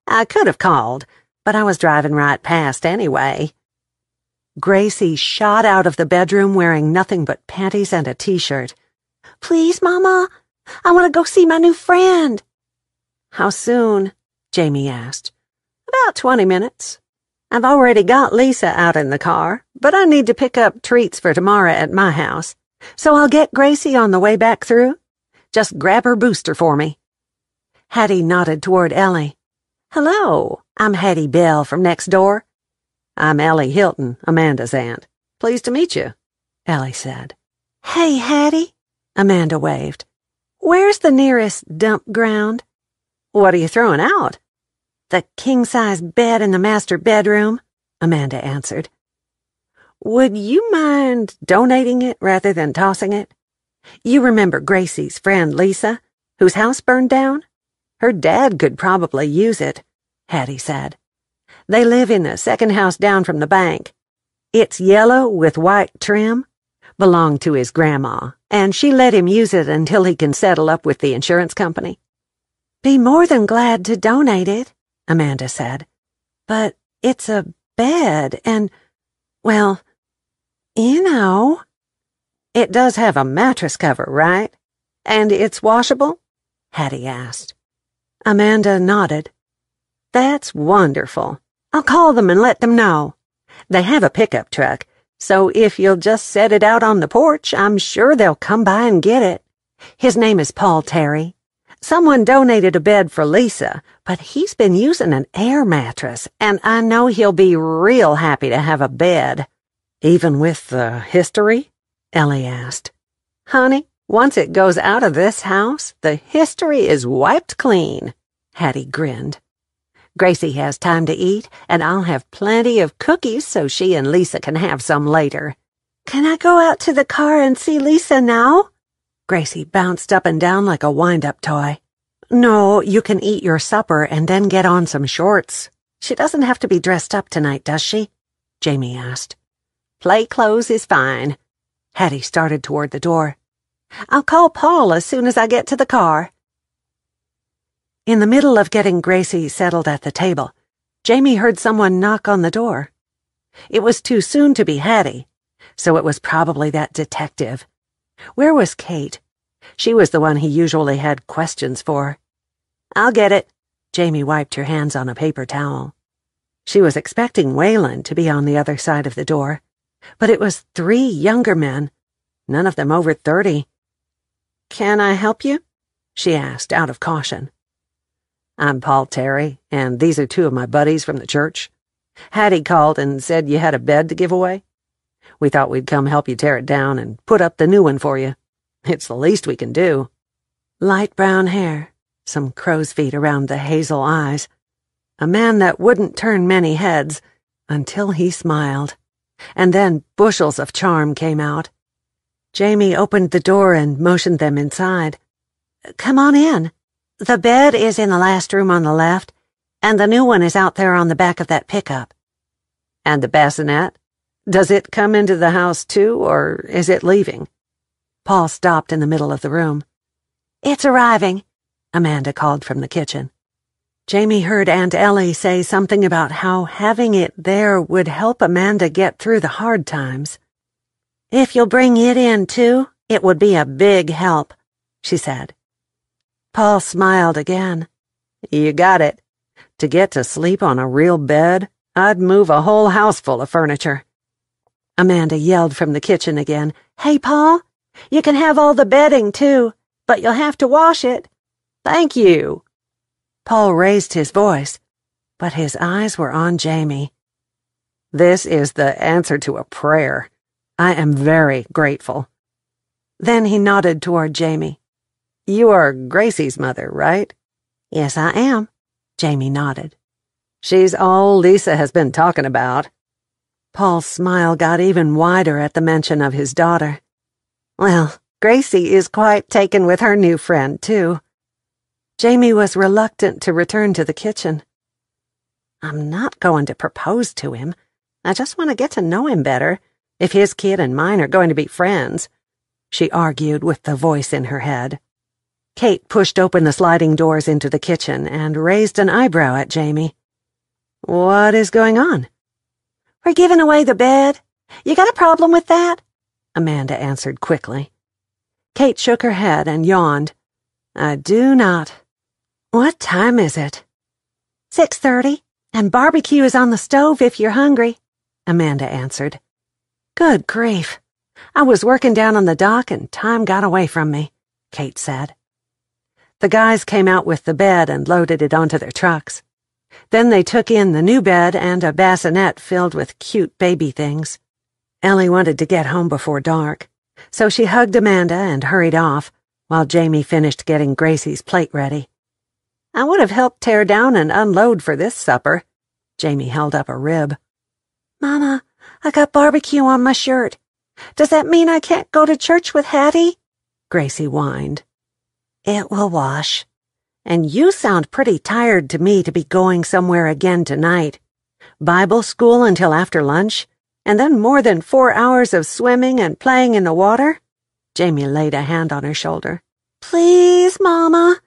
"I could have called, but I was driving right past anyway." Gracie shot out of the bedroom wearing nothing but panties and a t-shirt. "Please, Mama, I want to go see my new friend." "How soon?" Jamie asked. "About 20 minutes. I've already got Lisa out in the car, but I need to pick up treats for tomorrow at my house, so I'll get Gracie on the way back through. Just grab her booster for me." Hattie nodded toward Ellie. "Hello, I'm Hattie Bell from next door." "I'm Ellie Hilton, Amanda's aunt. Pleased to meet you," Ellie said. "Hey, Hattie," Amanda waved. "Where's the nearest dump ground?" "What are you throwing out?" "The king-size bed in the master bedroom," Amanda answered. "Would you mind donating it rather than tossing it? You remember Gracie's friend Lisa, whose house burned down? Her dad could probably use it," Hattie said. "They live in the second house down from the bank. It's yellow with white trim. Belonged to his grandma, and she let him use it until he can settle up with the insurance company." "Be more than glad to donate it," Amanda said. "But it's a bed and, well, you know. It does have a mattress cover, right? And it's washable? Hattie asked. Amanda nodded. That's wonderful. I'll call them and let them know. They have a pickup truck, so if you'll just set it out on the porch, I'm sure they'll come by and get it. His name is Paul Terry. Someone donated a bed for Lisa, but he's been using an air mattress, and I know he'll be real happy to have a bed. Even with the history? Ellie asked. Honey, once it goes out of this house, the history is wiped clean. Hattie grinned. Gracie has time to eat, and I'll have plenty of cookies so she and Lisa can have some later. Can I go out to the car and see Lisa now? Gracie bounced up and down like a wind-up toy. No, you can eat your supper and then get on some shorts. She doesn't have to be dressed up tonight, does she? Jamie asked. Play clothes is fine. Hattie started toward the door. I'll call Paul as soon as I get to the car. In the middle of getting Gracie settled at the table, Jamie heard someone knock on the door. It was too soon to be Hattie, so it was probably that detective. Where was Kate? She was the one he usually had questions for. I'll get it. Jamie wiped her hands on a paper towel. She was expecting Waylon to be on the other side of the door, but it was 3 younger men, none of them over 30. Can I help you? She asked out of caution. I'm Paul Terry, and these are 2 of my buddies from the church. Hattie called and said you had a bed to give away. We thought we'd come help you tear it down and put up the new one for you. It's the least we can do. Light brown hair, some crow's feet around the hazel eyes. A man that wouldn't turn many heads until he smiled. And then bushels of charm came out. Jamie opened the door and motioned them inside. Come on in. The bed is in the last room on the left, and the new one is out there on the back of that pickup. And the bassinet? Does it come into the house too, or is it leaving? Paul stopped in the middle of the room. It's arriving, Amanda called from the kitchen. Jamie heard Aunt Ellie say something about how having it there would help Amanda get through the hard times. If you'll bring it in too, it would be a big help, she said. Paul smiled again. You got it. To get to sleep on a real bed, I'd move a whole house full of furniture. Amanda yelled from the kitchen again. Hey, Paul, you can have all the bedding too, but you'll have to wash it. Thank you. Paul raised his voice, but his eyes were on Jamie. This is the answer to a prayer. I am very grateful. Then he nodded toward Jamie. You are Gracie's mother, right? Yes, I am. Jamie nodded. She's all Lisa has been talking about. Paul's smile got even wider at the mention of his daughter. Well, Gracie is quite taken with her new friend, too. Jamie was reluctant to return to the kitchen. I'm not going to propose to him. I just want to get to know him better, if his kid and mine are going to be friends, she argued with the voice in her head. Kate pushed open the sliding doors into the kitchen and raised an eyebrow at Jamie. What is going on? We're giving away the bed. You got a problem with that? Amanda answered quickly. Kate shook her head and yawned. I do not. What time is it? 6:30, and barbecue is on the stove if you're hungry, Amanda answered. Good grief. I was working down on the dock and time got away from me, Kate said. The guys came out with the bed and loaded it onto their trucks. Then they took in the new bed and a bassinet filled with cute baby things. Ellie wanted to get home before dark, so she hugged Amanda and hurried off, while Jamie finished getting Gracie's plate ready. I would have helped tear down and unload for this supper. Jamie held up a rib. Mama, I got barbecue on my shirt. Does that mean I can't go to church with Hattie? Gracie whined. It will wash. And you sound pretty tired to me to be going somewhere again tonight. Bible school until after lunch, and then more than 4 hours of swimming and playing in the water? Jamie laid a hand on her shoulder. Please, Mama.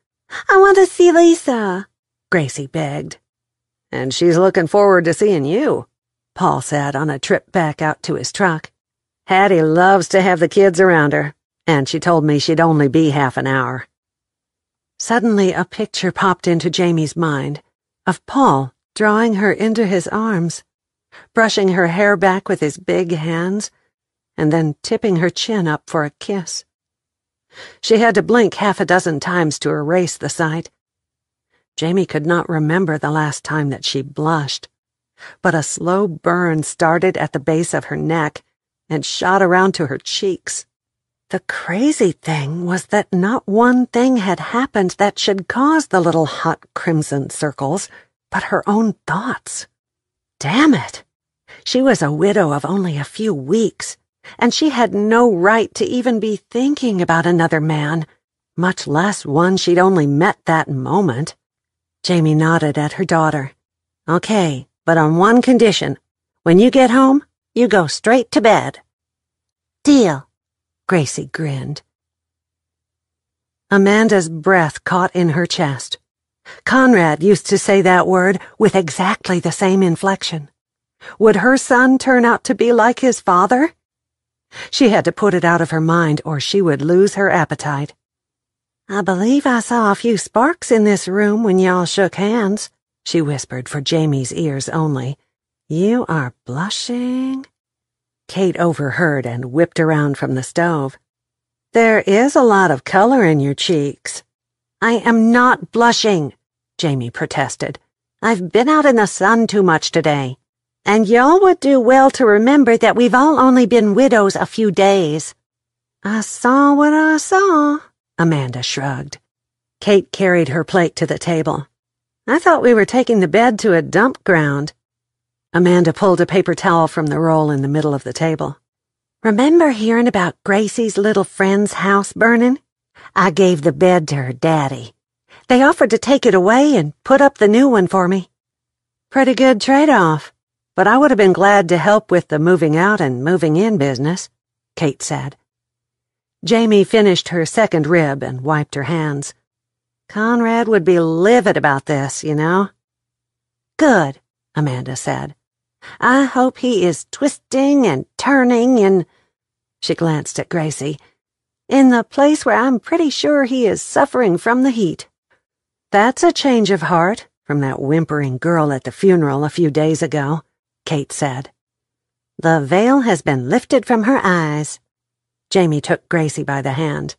I want to see Lisa, Gracie begged. And she's looking forward to seeing you. Paul said on a trip back out to his truck. Hattie loves to have the kids around her, and she told me she'd only be half an hour. Suddenly a picture popped into Jamie's mind of Paul drawing her into his arms, brushing her hair back with his big hands, and then tipping her chin up for a kiss. She had to blink half a dozen times to erase the sight. Jamie could not remember the last time that she blushed, but a slow burn started at the base of her neck and shot around to her cheeks. The crazy thing was that not one thing had happened that should cause the little hot crimson circles, but her own thoughts. Damn it! She was a widow of only a few weeks, and she had no right to even be thinking about another man, much less one she'd only met that moment. Jamie nodded at her daughter. Okay, but on one condition. When you get home, you go straight to bed. Deal. Gracie grinned. Amanda's breath caught in her chest. Conrad used to say that word with exactly the same inflection. Would her son turn out to be like his father? She had to put it out of her mind or she would lose her appetite. I believe I saw a few sparks in this room when y'all shook hands, she whispered for Jamie's ears only. You are blushing. Kate overheard and whipped around from the stove. There is a lot of color in your cheeks. I am not blushing, Jamie protested. I've been out in the sun too much today. And y'all would do well to remember that we've all only been widows a few days. I saw what I saw, Amanda shrugged. Kate carried her plate to the table. I thought we were taking the bed to a dump ground. Amanda pulled a paper towel from the roll in the middle of the table. Remember hearing about Gracie's little friend's house burning? I gave the bed to her daddy. They offered to take it away and put up the new one for me. Pretty good trade-off, but I would have been glad to help with the moving out and moving in business, Kate said. Jamie finished her second rib and wiped her hands. Conrad would be livid about this, you know. Good, Amanda said. I hope he is twisting and turning in, she glanced at Gracie, in the place where I'm pretty sure he is suffering from the heat. That's a change of heart from that whimpering girl at the funeral a few days ago, Kate said. The veil has been lifted from her eyes. Jamie took Gracie by the hand.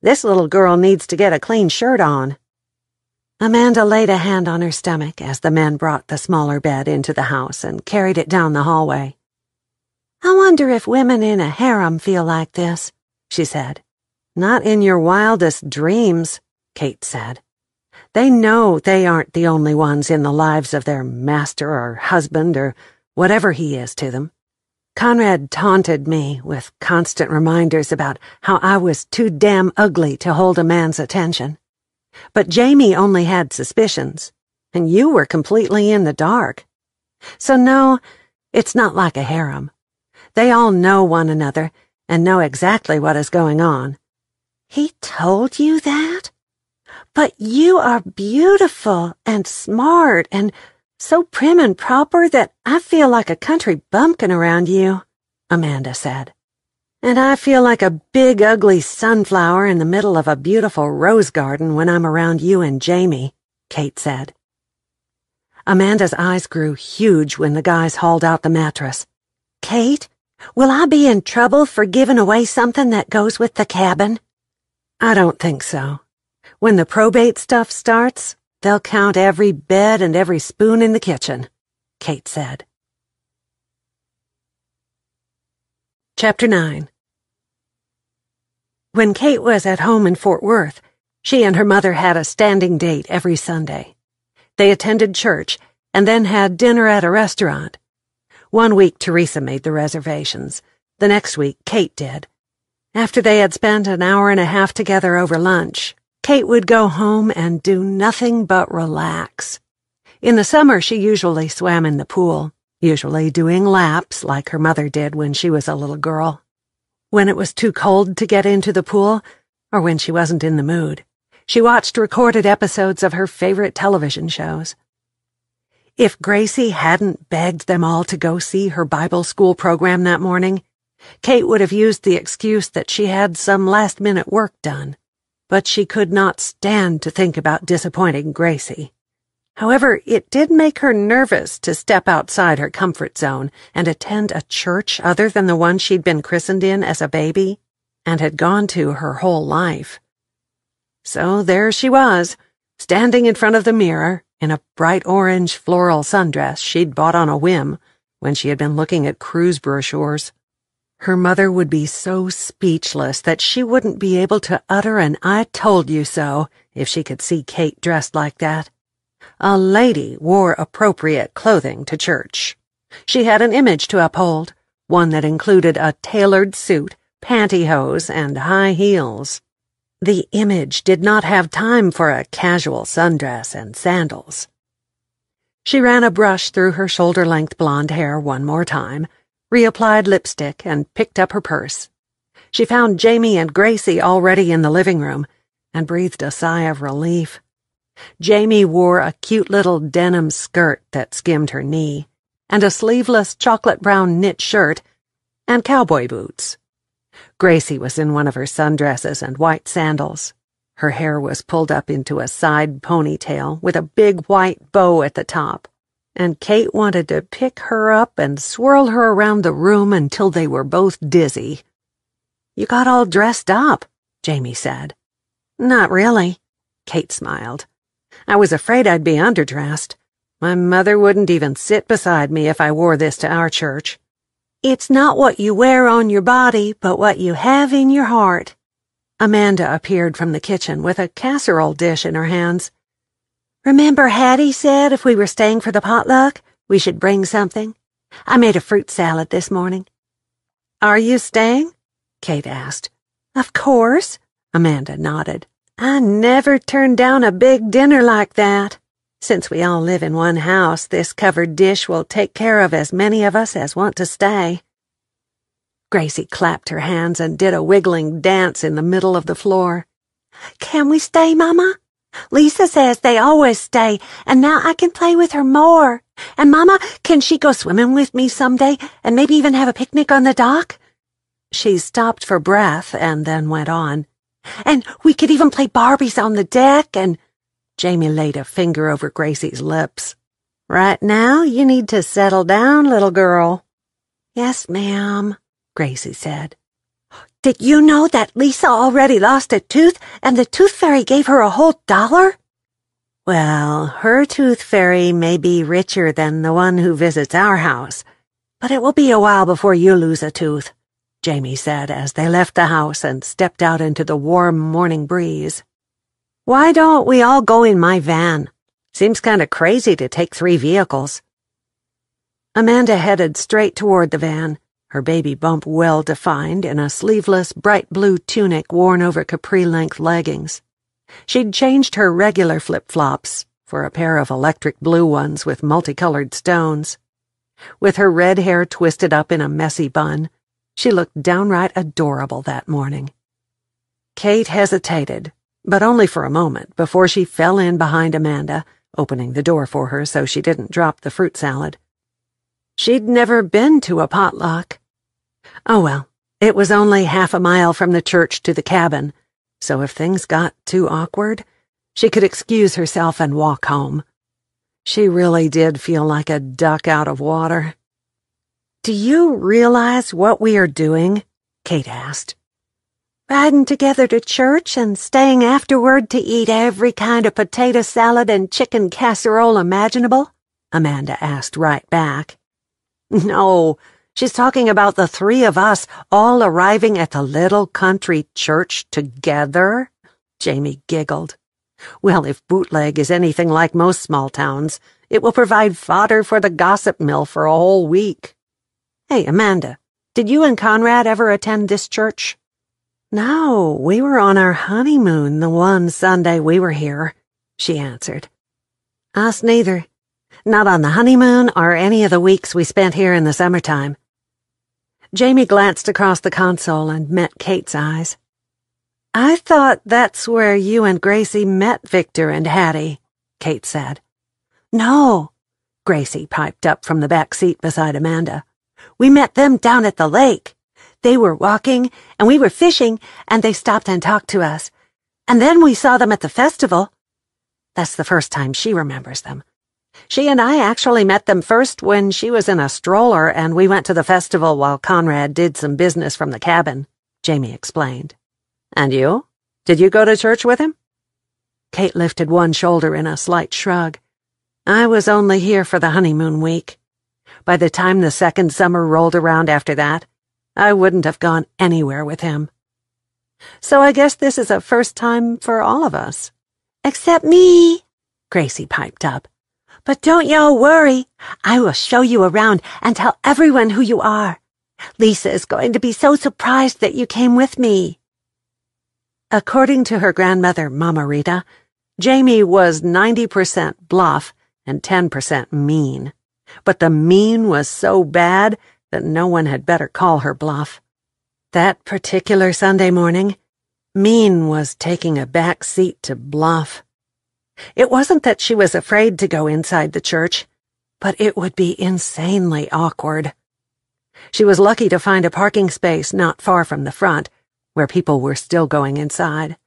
This little girl needs to get a clean shirt on. Amanda laid a hand on her stomach as the men brought the smaller bed into the house and carried it down the hallway. I wonder if women in a harem feel like this, she said. Not in your wildest dreams, Kate said. They know they aren't the only ones in the lives of their master or husband or whatever he is to them. Conrad taunted me with constant reminders about how I was too damn ugly to hold a man's attention. But Jamie only had suspicions, and you were completely in the dark. So no, it's not like a harem. They all know one another and know exactly what is going on. He told you that? But you are beautiful and smart and so prim and proper that I feel like a country bumpkin around you, Amanda said. And I feel like a big ugly sunflower in the middle of a beautiful rose garden when I'm around you and Jamie, Kate said. Amanda's eyes grew huge when the guys hauled out the mattress. Kate, will I be in trouble for giving away something that goes with the cabin? I don't think so. When the probate stuff starts, they'll count every bed and every spoon in the kitchen, Kate said. Chapter 9. When Kate was at home in Fort Worth, she and her mother had a standing date every Sunday. They attended church and then had dinner at a restaurant. One week Teresa made the reservations. The next week Kate did. After they had spent an hour and a half together over lunch, Kate would go home and do nothing but relax. In the summer she usually swam in the pool, usually doing laps like her mother did when she was a little girl. When it was too cold to get into the pool, or when she wasn't in the mood, she watched recorded episodes of her favorite television shows. If Gracie hadn't begged them all to go see her Bible school program that morning, Kate would have used the excuse that she had some last-minute work done. But she could not stand to think about disappointing Gracie. However, it did make her nervous to step outside her comfort zone and attend a church other than the one she'd been christened in as a baby and had gone to her whole life. So there she was, standing in front of the mirror in a bright orange floral sundress she'd bought on a whim when she had been looking at cruise brochures. Her mother would be so speechless that she wouldn't be able to utter an "I told you so" if she could see Kate dressed like that. A lady wore appropriate clothing to church. She had an image to uphold, one that included a tailored suit, pantyhose, and high heels. The image did not have time for a casual sundress and sandals. She ran a brush through her shoulder-length blonde hair one more time, reapplied lipstick, and picked up her purse. She found Jamie and Gracie already in the living room and breathed a sigh of relief. Jamie wore a cute little denim skirt that skimmed her knee, and a sleeveless chocolate-brown knit shirt, and cowboy boots. Gracie was in one of her sundresses and white sandals. Her hair was pulled up into a side ponytail with a big white bow at the top, and Kate wanted to pick her up and swirl her around the room until they were both dizzy. "You got all dressed up," Jamie said. "Not really," Kate smiled. "I was afraid I'd be underdressed. My mother wouldn't even sit beside me if I wore this to our church." "It's not what you wear on your body, but what you have in your heart." Amanda appeared from the kitchen with a casserole dish in her hands. "Remember Hattie said if we were staying for the potluck, we should bring something? I made a fruit salad this morning." "Are you staying?" Kate asked. "Of course," Amanda nodded. "I never turn down a big dinner like that. Since we all live in one house, this covered dish will take care of as many of us as want to stay." Gracie clapped her hands and did a wiggling dance in the middle of the floor. "Can we stay, Mama? Lisa says they always stay, and now I can play with her more. And Mama, can she go swimming with me someday and maybe even have a picnic on the dock?" She stopped for breath and then went on. "And we could even play Barbies on the deck and—" Jamie laid a finger over Gracie's lips. "Right now, you need to settle down, little girl." "Yes, ma'am," Gracie said. "Did you know that Lisa already lost a tooth and the tooth fairy gave her a whole $1? "Well, her tooth fairy may be richer than the one who visits our house, but it will be a while before you lose a tooth," Jamie said as they left the house and stepped out into the warm morning breeze. "Why don't we all go in my van? Seems kind of crazy to take 3 vehicles." Amanda headed straight toward the van, her baby bump well-defined in a sleeveless bright blue tunic worn over capri-length leggings. She'd changed her regular flip-flops for a pair of electric blue ones with multicolored stones. With her red hair twisted up in a messy bun, she looked downright adorable that morning. Kate hesitated, but only for a moment, before she fell in behind Amanda, opening the door for her so she didn't drop the fruit salad. She'd never been to a potluck. Oh well, it was only half a mile from the church to the cabin, so if things got too awkward, she could excuse herself and walk home. She really did feel like a duck out of water. "Do you realize what we are doing?" Kate asked. "Riding together to church and staying afterward to eat every kind of potato salad and chicken casserole imaginable?" Amanda asked right back. "No, she's talking about the 3 of us all arriving at the little country church together," Jamie giggled. "Well, if Bootleg is anything like most small towns, it will provide fodder for the gossip mill for a whole week." "Hey, Amanda, did you and Conrad ever attend this church?" "No, we were on our honeymoon the one Sunday we were here," she answered. "Us neither. Not on the honeymoon or any of the weeks we spent here in the summertime." Jamie glanced across the console and met Kate's eyes. "I thought that's where you and Gracie met Victor and Hattie," Kate said. "No. Gracie piped up from the back seat beside Amanda. "We met them down at the lake. They were walking, and we were fishing, and they stopped and talked to us. And then we saw them at the festival." That's the first time she remembers them. "She and I actually met them first when she was in a stroller, and we went to the festival while Conrad did some business from the cabin," Jamie explained. "And you? Did you go to church with him?" Kate lifted one shoulder in a slight shrug. "I was only here for the honeymoon week. By the time the second summer rolled around after that, I wouldn't have gone anywhere with him. So I guess this is a first time for all of us." "Except me," Gracie piped up. "But don't y'all worry. I will show you around and tell everyone who you are. Lisa is going to be so surprised that you came with me." According to her grandmother, Mama Rita, Jamie was 90% bluff and 10% mean. But the mean was so bad that no one had better call her bluff. That particular Sunday morning, mean was taking a back seat to bluff. It wasn't that she was afraid to go inside the church, but it would be insanely awkward. She was lucky to find a parking space not far from the front, where people were still going inside.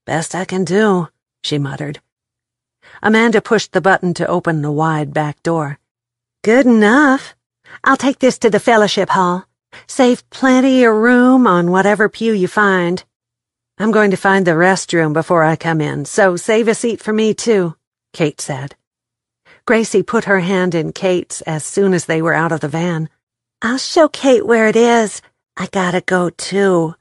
"Best I can do," she muttered. Amanda pushed the button to open the wide back door. "Good enough. I'll take this to the fellowship hall. Save plenty of room on whatever pew you find." "I'm going to find the restroom before I come in, so save a seat for me, too," Kate said. Gracie put her hand in Kate's as soon as they were out of the van. "I'll show Kate where it is. I gotta go, too."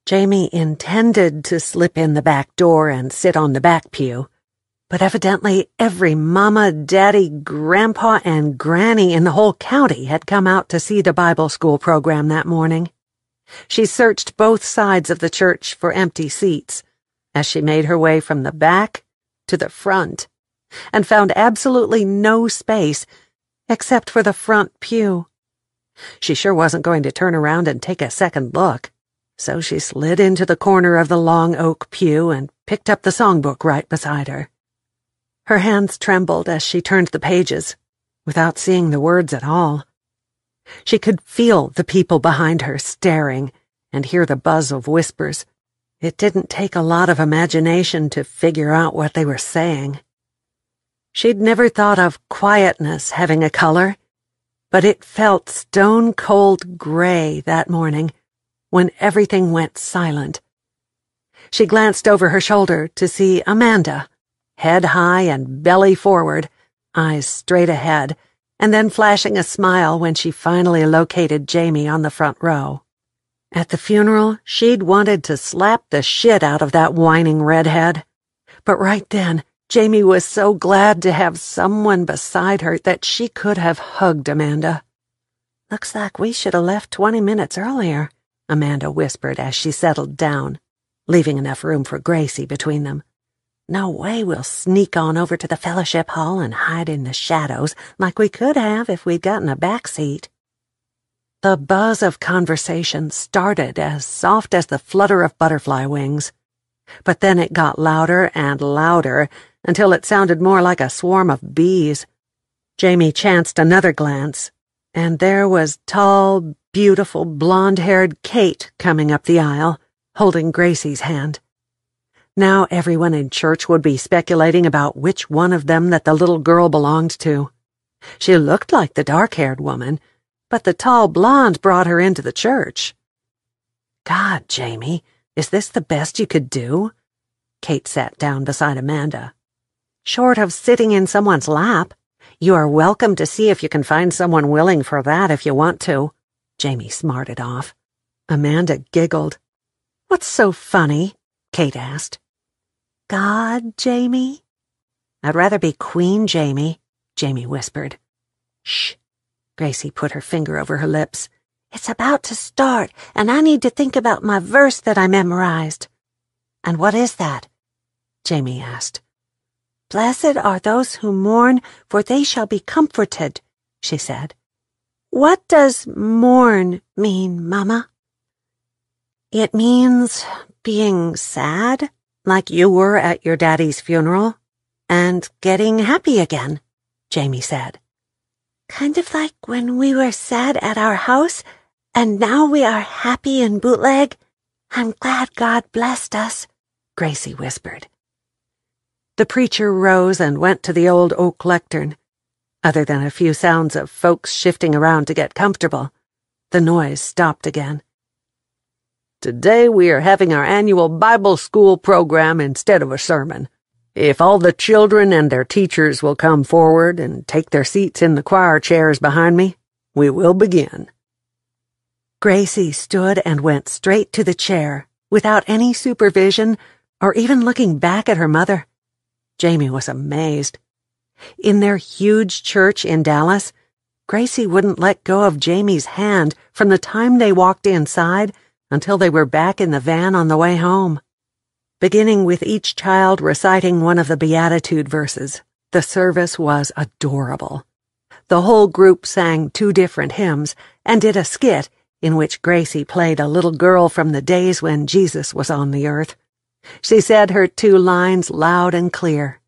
Jamie intended to slip in the back door and sit on the back pew, but evidently every mama, daddy, grandpa, and granny in the whole county had come out to see the Bible school program that morning. She searched both sides of the church for empty seats as she made her way from the back to the front, and found absolutely no space except for the front pew. She sure wasn't going to turn around and take a second look, so she slid into the corner of the long oak pew and picked up the songbook right beside her. Her hands trembled as she turned the pages, without seeing the words at all. She could feel the people behind her staring and hear the buzz of whispers. It didn't take a lot of imagination to figure out what they were saying. She'd never thought of quietness having a color, but it felt stone-cold gray that morning when everything went silent. She glanced over her shoulder to see Amanda, head high and belly forward, eyes straight ahead, and then flashing a smile when she finally located Jamie on the front row. At the funeral, she'd wanted to slap the shit out of that whining redhead. But right then, Jamie was so glad to have someone beside her that she could have hugged Amanda. "Looks like we should have left 20 minutes earlier," Amanda whispered as she settled down, leaving enough room for Gracie between them. "No way we'll sneak on over to the fellowship hall and hide in the shadows like we could have if we'd gotten a back seat." The buzz of conversation started as soft as the flutter of butterfly wings, but then it got louder and louder until it sounded more like a swarm of bees. Jamie chanced another glance, and there was tall, beautiful, blonde-haired Kate coming up the aisle, holding Gracie's hand. Now everyone in church would be speculating about which one of them that the little girl belonged to. She looked like the dark-haired woman, but the tall blonde brought her into the church. "God, Jamie, is this the best you could do?" Kate sat down beside Amanda. "Short of sitting in someone's lap, you are welcome to see if you can find someone willing for that if you want to," Jamie smarted off. Amanda giggled. "What's so funny?" Kate asked. "God, Jamie?" "I'd rather be Queen Jamie," Jamie whispered. "Shh." Gracie put her finger over her lips. "It's about to start, and I need to think about my verse that I memorized." "And what is that?" Jamie asked. "Blessed are those who mourn, for they shall be comforted," she said. "What does mourn mean, Mama?" "It means being sad, like you were at your daddy's funeral, and getting happy again," Jamie said. Kind of like when we were sad at our house, and now we are happy in Bootleg. I'm glad God blessed us, Gracie whispered. The preacher rose and went to the old oak lectern. Other than a few sounds of folks shifting around to get comfortable, the noise stopped again. Today we are having our annual Bible school program instead of a sermon. If all the children and their teachers will come forward and take their seats in the choir chairs behind me, we will begin. Gracie stood and went straight to the chair, without any supervision or even looking back at her mother. Jamie was amazed. In their huge church in Dallas, Gracie wouldn't let go of Jamie's hand from the time they walked inside until they were back in the van on the way home. Beginning with each child reciting one of the Beatitude verses, the service was adorable. The whole group sang 2 different hymns and did a skit in which Gracie played a little girl from the days when Jesus was on the earth. She said her 2 lines loud and clear.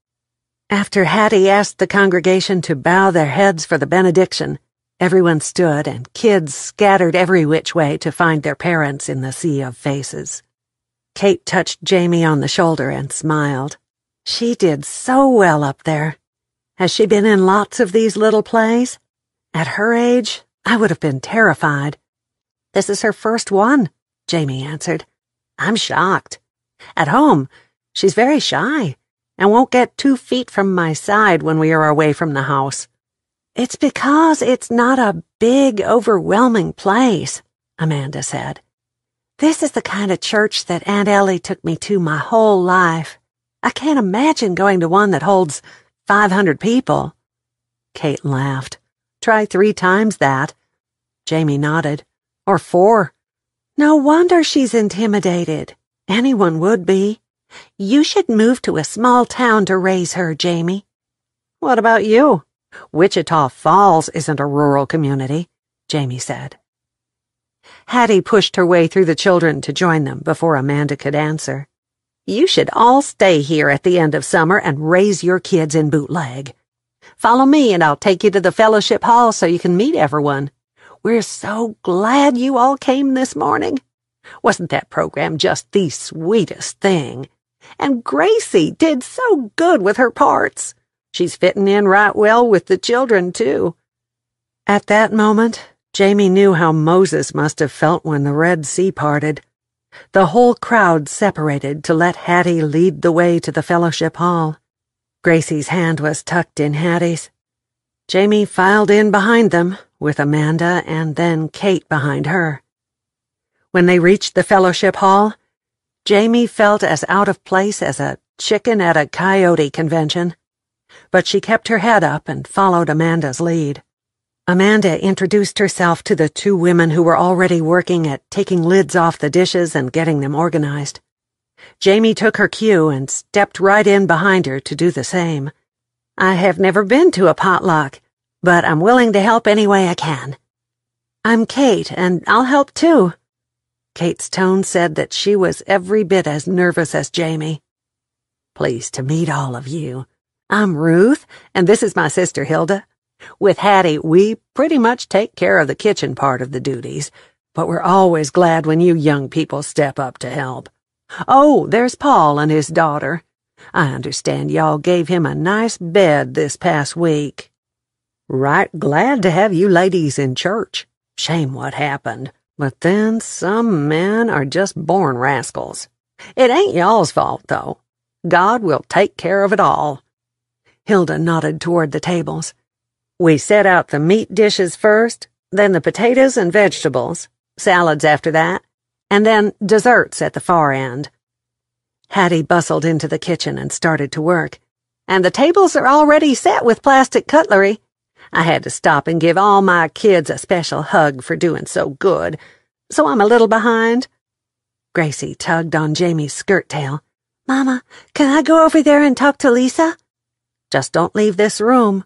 After Hattie asked the congregation to bow their heads for the benediction, everyone stood and kids scattered every which way to find their parents in the sea of faces. Kate touched Jamie on the shoulder and smiled. She did so well up there. Has she been in lots of these little plays? At her age, I would have been terrified. This is her first one, Jamie answered. I'm shocked. At home, she's very shy and won't get 2 feet from my side when we are away from the house. It's because it's not a big, overwhelming place, Amanda said. This is the kind of church that Aunt Ellie took me to my whole life. I can't imagine going to one that holds 500 people. Kate laughed. Try 3 times that. Jamie nodded. Or 4. No wonder she's intimidated. Anyone would be. You should move to a small town to raise her, Jamie. What about you? Wichita Falls isn't a rural community, Jamie said. Hattie pushed her way through the children to join them before Amanda could answer. You should all stay here at the end of summer and raise your kids in Bootleg. Follow me and I'll take you to the fellowship hall so you can meet everyone. We're so glad you all came this morning. Wasn't that program just the sweetest thing? And Gracie did so good with her parts. She's fitting in right well with the children, too. At that moment, Jamie knew how Moses must have felt when the Red Sea parted. The whole crowd separated to let Hattie lead the way to the fellowship hall. Gracie's hand was tucked in Hattie's. Jamie filed in behind them, with Amanda and then Kate behind her. When they reached the fellowship hall, Jamie felt as out of place as a chicken at a coyote convention. But she kept her head up and followed Amanda's lead. Amanda introduced herself to the 2 women who were already working at taking lids off the dishes and getting them organized. Jamie took her cue and stepped right in behind her to do the same. I have never been to a potluck, but I'm willing to help any way I can. I'm Kate, and I'll help too. Kate's tone said that she was every bit as nervous as Jamie. Pleased to meet all of you. I'm Ruth, and this is my sister Hilda. With Hattie, we pretty much take care of the kitchen part of the duties, but we're always glad when you young people step up to help. Oh, there's Paul and his daughter. I understand y'all gave him a nice bed this past week. Right glad to have you ladies in church. Shame what happened, but then some men are just born rascals. It ain't y'all's fault, though. God will take care of it all. Hilda nodded toward the tables. We set out the meat dishes first, then the potatoes and vegetables, salads after that, and then desserts at the far end. Hattie bustled into the kitchen and started to work. And the tables are already set with plastic cutlery. I had to stop and give all my kids a special hug for doing so good, so I'm a little behind. Gracie tugged on Jamie's skirt tail. Mama, can I go over there and talk to Lisa? Just don't leave this room.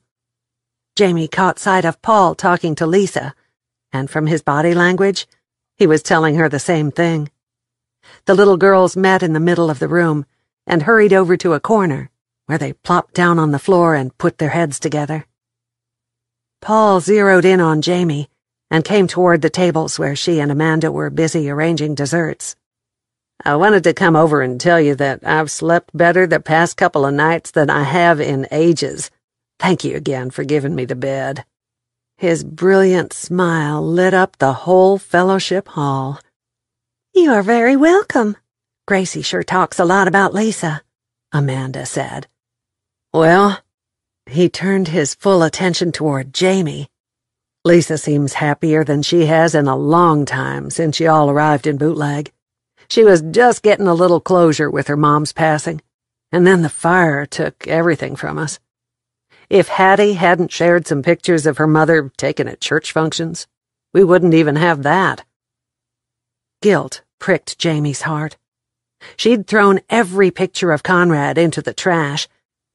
Jamie caught sight of Paul talking to Lisa, and from his body language, he was telling her the same thing. The little girls met in the middle of the room and hurried over to a corner, where they plopped down on the floor and put their heads together. Paul zeroed in on Jamie and came toward the tables where she and Amanda were busy arranging desserts. I wanted to come over and tell you that I've slept better the past couple of nights than I have in ages. Thank you again for giving me the bed." His brilliant smile lit up the whole fellowship hall. "You are very welcome. Gracie sure talks a lot about Lisa," Amanda said. "Well," he turned his full attention toward Jamie. "Lisa seems happier than she has in a long time since you all arrived in Bootleg. She was just getting a little closure with her mom's passing, and then the fire took everything from us. If Hattie hadn't shared some pictures of her mother taken at church functions, we wouldn't even have that." Guilt pricked Jamie's heart. She'd thrown every picture of Conrad into the trash,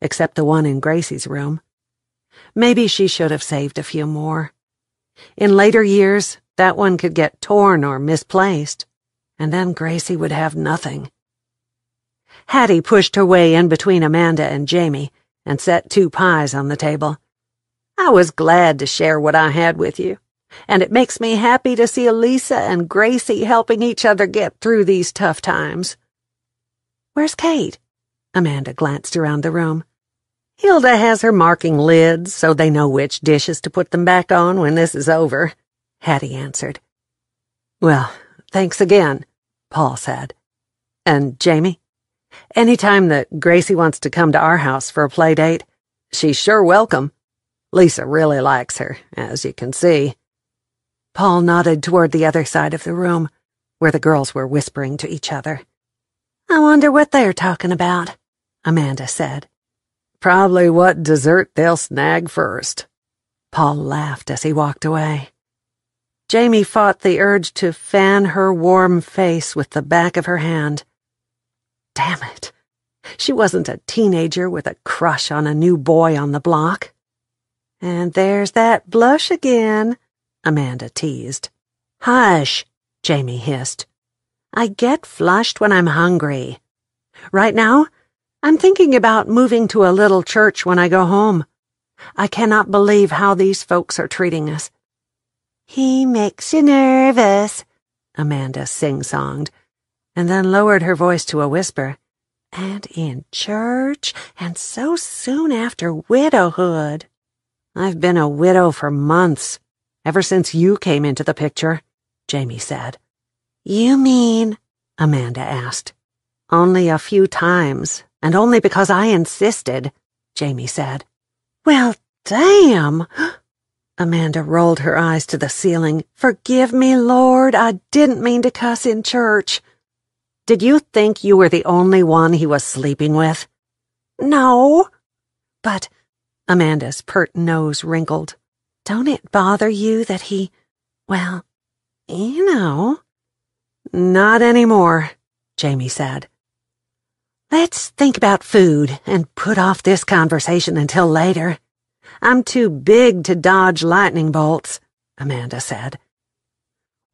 except the one in Gracie's room. Maybe she should have saved a few more. In later years, that one could get torn or misplaced, and then Gracie would have nothing. Hattie pushed her way in between Amanda and Jamie and set 2 pies on the table. "I was glad to share what I had with you, and it makes me happy to see Lisa and Gracie helping each other get through these tough times." "Where's Kate?" Amanda glanced around the room. "Hilda has her marking lids so they know which dishes to put them back on when this is over," Hattie answered. "Well, thanks again," Paul said. "And Jamie? Anytime that Gracie wants to come to our house for a play date, she's sure welcome. Lisa really likes her, as you can see." Paul nodded toward the other side of the room, where the girls were whispering to each other. "I wonder what they're talking about," Amanda said. "Probably what dessert they'll snag first." Paul laughed as he walked away. Jamie fought the urge to fan her warm face with the back of her hand. Damn it. She wasn't a teenager with a crush on a new boy on the block. "And there's that blush again," Amanda teased. "Hush," Jamie hissed. "I get flushed when I'm hungry. Right now, I'm thinking about moving to a little church when I go home. I cannot believe how these folks are treating us." "He makes you nervous," Amanda sing-songed, and then lowered her voice to a whisper. "And in church, and so soon after widowhood." "I've been a widow for months, ever since you came into the picture," Jamie said. "You mean?" Amanda asked. "Only a few times, and only because I insisted," Jamie said. "Well, damn!" Amanda rolled her eyes to the ceiling. "Forgive me, Lord, I didn't mean to cuss in church. Did you think you were the only one he was sleeping with?" "No." "But," Amanda's pert nose wrinkled, "don't it bother you that he, well, you know?" "Not anymore," Jamie said. "Let's think about food and put off this conversation until later. I'm too big to dodge lightning bolts," Amanda said.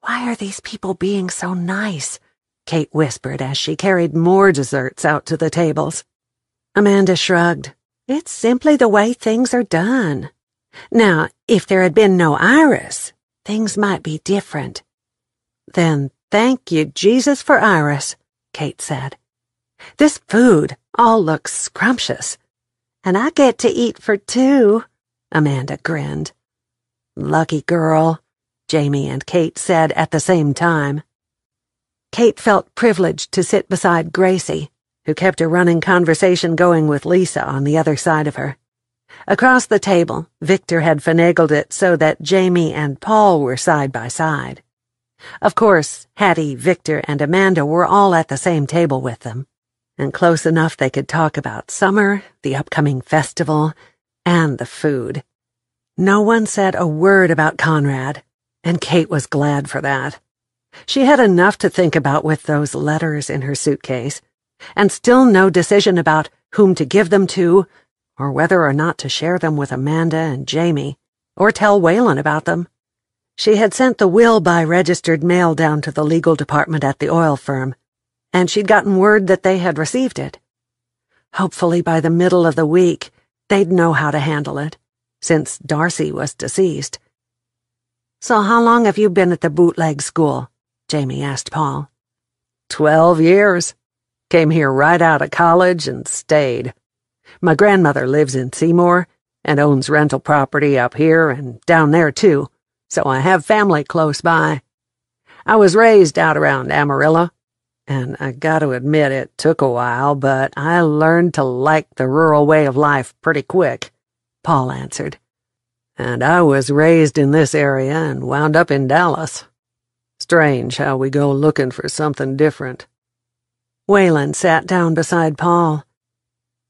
"Why are these people being so nice?" Kate whispered as she carried more desserts out to the tables. Amanda shrugged. "It's simply the way things are done. Now, if there had been no Iris, things might be different." "Then thank you, Jesus, for Iris," Kate said. "This food all looks scrumptious. And I get to eat for 2, Amanda grinned. "Lucky girl," Jamie and Kate said at the same time. Kate felt privileged to sit beside Gracie, who kept a running conversation going with Lisa on the other side of her. Across the table, Victor had finagled it so that Jamie and Paul were side by side. Of course, Hattie, Victor, and Amanda were all at the same table with them, and close enough they could talk about summer, the upcoming festival, and the food. No one said a word about Conrad, and Kate was glad for that. She had enough to think about with those letters in her suitcase, and still no decision about whom to give them to, or whether or not to share them with Amanda and Jamie, or tell Waylon about them. She had sent the will by registered mail down to the legal department at the oil firm, and she'd gotten word that they had received it. Hopefully by the middle of the week, they'd know how to handle it, since Darcy was deceased. "So how long have you been at the bootleg school?" Jamie asked Paul. 12 years. Came here right out of college and stayed. My grandmother lives in Seymour and owns rental property up here and down there too, so I have family close by. I was raised out around Amarillo, and I gotta admit it took a while, but I learned to like the rural way of life pretty quick," Paul answered. "And I was raised in this area and wound up in Dallas. Strange how we go looking for something different." Waylon sat down beside Paul.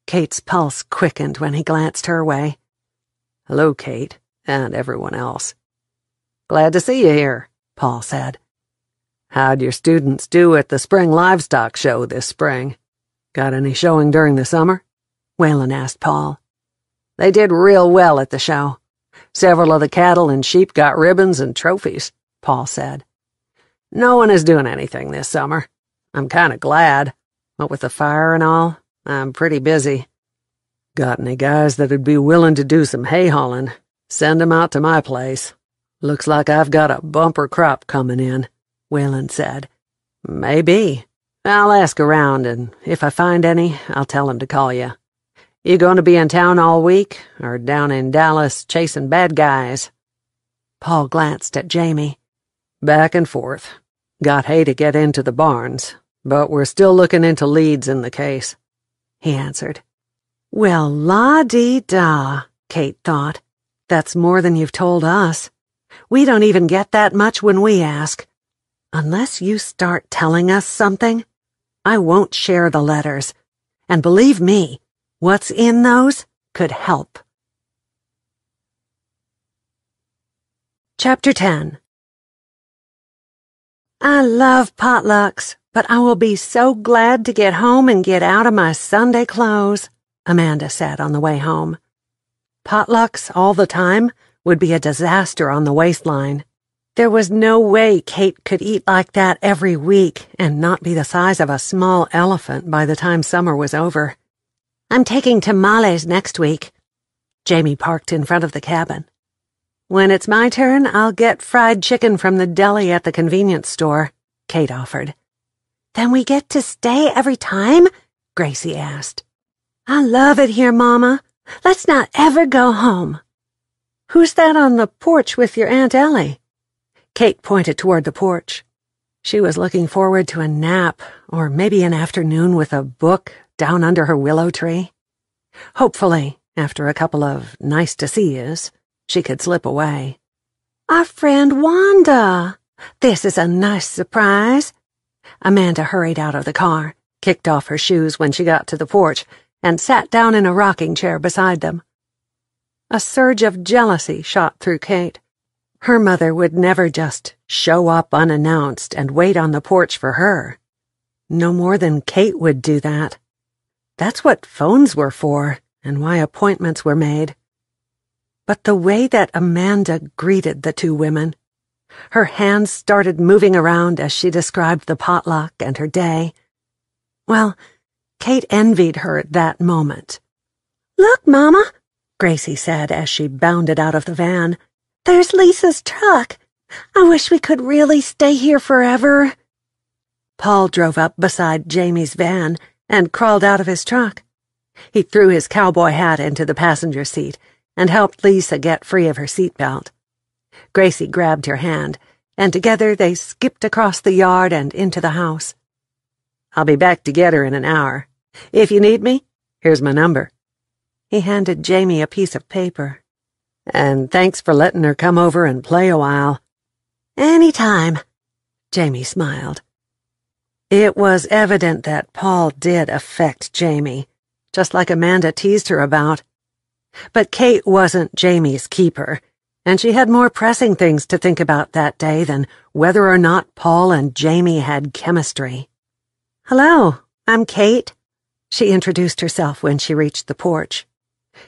Kate's pulse quickened when he glanced her way. "Hello, Kate, and everyone else. Glad to see you here," Paul said. "How'd your students do at the spring livestock show this spring? Got any showing during the summer?" Waylon asked Paul. "They did real well at the show. Several of the cattle and sheep got ribbons and trophies," Paul said. "No one is doing anything this summer. I'm kinda glad. What with the fire and all, I'm pretty busy. Got any guys that'd be willing to do some hay hauling? Send 'em out to my place. Looks like I've got a bumper crop coming in," Waylon said. "Maybe. I'll ask around, and if I find any, I'll tell 'em to call you. You going to be in town all week, or down in Dallas chasing bad guys?" Paul glanced at Jamie. "Back and forth. Got hay to get into the barns, but we're still looking into leads in the case," he answered. "Well, la-dee-da," Kate thought. "That's more than you've told us. We don't even get that much when we ask. Unless you start telling us something, I won't share the letters. And believe me, what's in those could help." Chapter 10. I love potlucks, but I will be so glad to get home and get out of my Sunday clothes, Amanda said on the way home. Potlucks all the time would be a disaster on the waistline. There was no way Kate could eat like that every week and not be the size of a small elephant by the time summer was over. "I'm taking tamales next week." Jamie parked in front of the cabin. "When it's my turn, I'll get fried chicken from the deli at the convenience store," Kate offered. "Then we get to stay every time?" Gracie asked. "I love it here, Mama. Let's not ever go home." "Who's that on the porch with your Aunt Ellie?" Kate pointed toward the porch. She was looking forward to a nap, or maybe an afternoon with a book down under her willow tree. Hopefully, after a couple of nice-to-see-yous, she could slip away. "Our friend Wanda! This is a nice surprise." Amanda hurried out of the car, kicked off her shoes when she got to the porch, and sat down in a rocking chair beside them. A surge of jealousy shot through Kate. Her mother would never just show up unannounced and wait on the porch for her. No more than Kate would do that. That's what phones were for, and why appointments were made. But the way that Amanda greeted the two women, her hands started moving around as she described the potluck and her day. Well, Kate envied her at that moment. "Look, Mama," Gracie said as she bounded out of the van. "There's Lisa's truck. I wish we could really stay here forever." Paul drove up beside Jamie's van and crawled out of his truck. He threw his cowboy hat into the passenger seat and helped Lisa get free of her seatbelt. Gracie grabbed her hand, and together they skipped across the yard and into the house. "I'll be back to get her in an hour. If you need me, here's my number." He handed Jamie a piece of paper. "And thanks for letting her come over and play a while." "Anytime," Jamie smiled. It was evident that Paul did affect Jamie, just like Amanda teased her about. But Kate wasn't Jamie's keeper, and she had more pressing things to think about that day than whether or not Paul and Jamie had chemistry. "Hello, I'm Kate." She introduced herself when she reached the porch.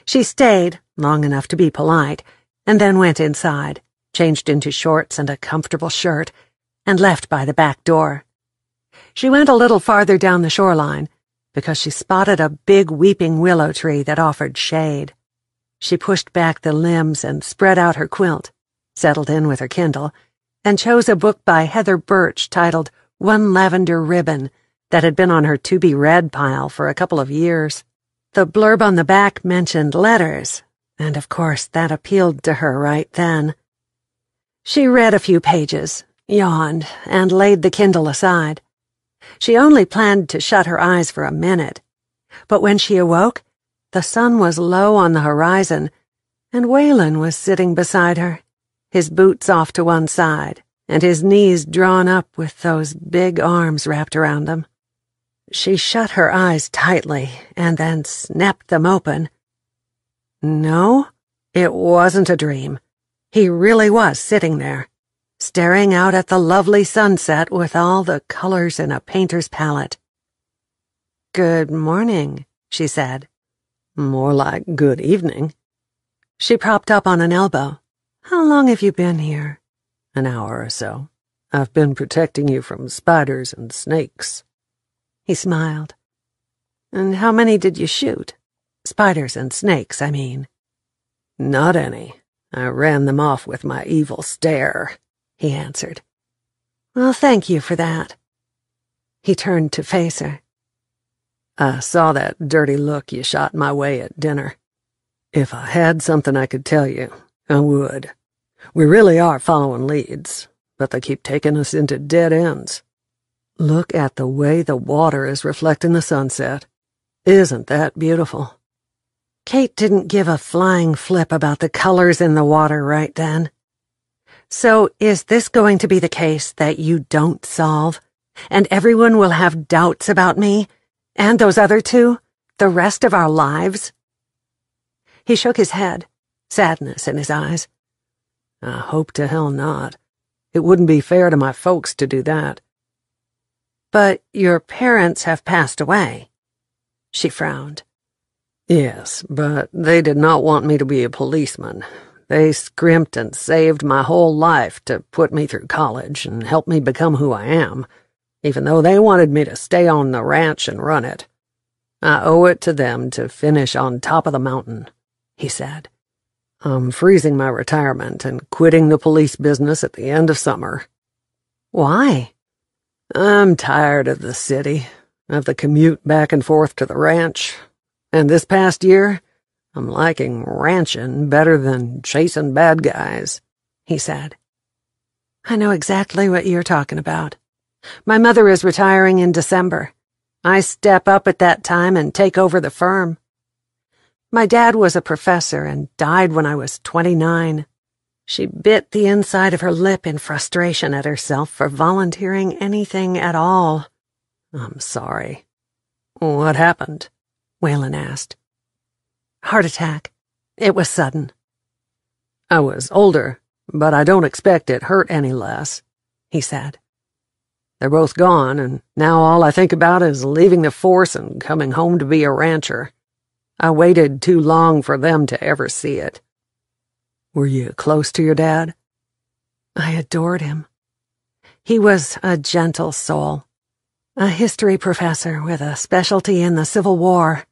She stayed long enough to be polite, and then went inside, changed into shorts and a comfortable shirt, and left by the back door. She went a little farther down the shoreline, because she spotted a big weeping willow tree that offered shade. She pushed back the limbs and spread out her quilt, settled in with her Kindle, and chose a book by Heather Birch titled One Lavender Ribbon that had been on her to-be-read pile for a couple of years. The blurb on the back mentioned letters, and of course that appealed to her right then. She read a few pages, yawned, and laid the Kindle aside. She only planned to shut her eyes for a minute, but when she awoke, the sun was low on the horizon, and Waylon was sitting beside her, his boots off to one side, and his knees drawn up with those big arms wrapped around them. She shut her eyes tightly and then snapped them open. No, it wasn't a dream. He really was sitting there, staring out at the lovely sunset with all the colors in a painter's palette. "Good morning," she said. "More like good evening." She propped up on an elbow. "How long have you been here?" "An hour or so. I've been protecting you from spiders and snakes." He smiled. "And how many did you shoot? Spiders and snakes, I mean." "Not any. I ran them off with my evil stare," he answered. "Well, thank you for that." He turned to face her. "I saw that dirty look you shot my way at dinner. If I had something I could tell you, I would. We really are following leads, but they keep taking us into dead ends. Look at the way the water is reflecting the sunset. Isn't that beautiful?" Kate didn't give a flying flip about the colors in the water right then. "So is this going to be the case that you don't solve, and everyone will have doubts about me, and those other two, the rest of our lives?" He shook his head, sadness in his eyes. "I hope to hell not. It wouldn't be fair to my folks to do that." "But your parents have passed away." She frowned. "Yes, but they did not want me to be a policeman. They scrimped and saved my whole life to put me through college and help me become who I am, even though they wanted me to stay on the ranch and run it. I owe it to them to finish on top of the mountain," he said. "I'm freezing my retirement and quitting the police business at the end of summer." "Why?" "I'm tired of the city, of the commute back and forth to the ranch, and this past year, I'm liking ranching better than chasing bad guys," he said. "I know exactly what you're talking about. My mother is retiring in December. I step up at that time and take over the firm. My dad was a professor and died when I was 29. She bit the inside of her lip in frustration at herself for volunteering anything at all. "I'm sorry." "What happened?" Waylon asked. "Heart attack. It was sudden." "I was older, but I don't expect it hurt any less," he said. "They're both gone, and now all I think about is leaving the force and coming home to be a rancher. I waited too long for them to ever see it." "Were you close to your dad?" "I adored him. He was a gentle soul, a history professor with a specialty in the Civil War.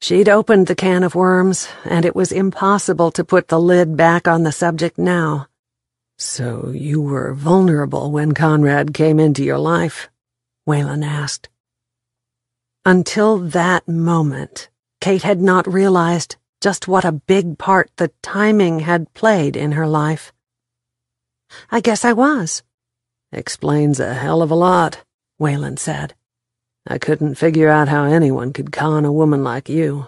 She'd opened the can of worms, and it was impossible to put the lid back on the subject now." "So you were vulnerable when Conrad came into your life?" Waylon asked. Until that moment, Kate had not realized just what a big part the timing had played in her life. "I guess I was." "Explains a hell of a lot," Waylon said. "I couldn't figure out how anyone could con a woman like you."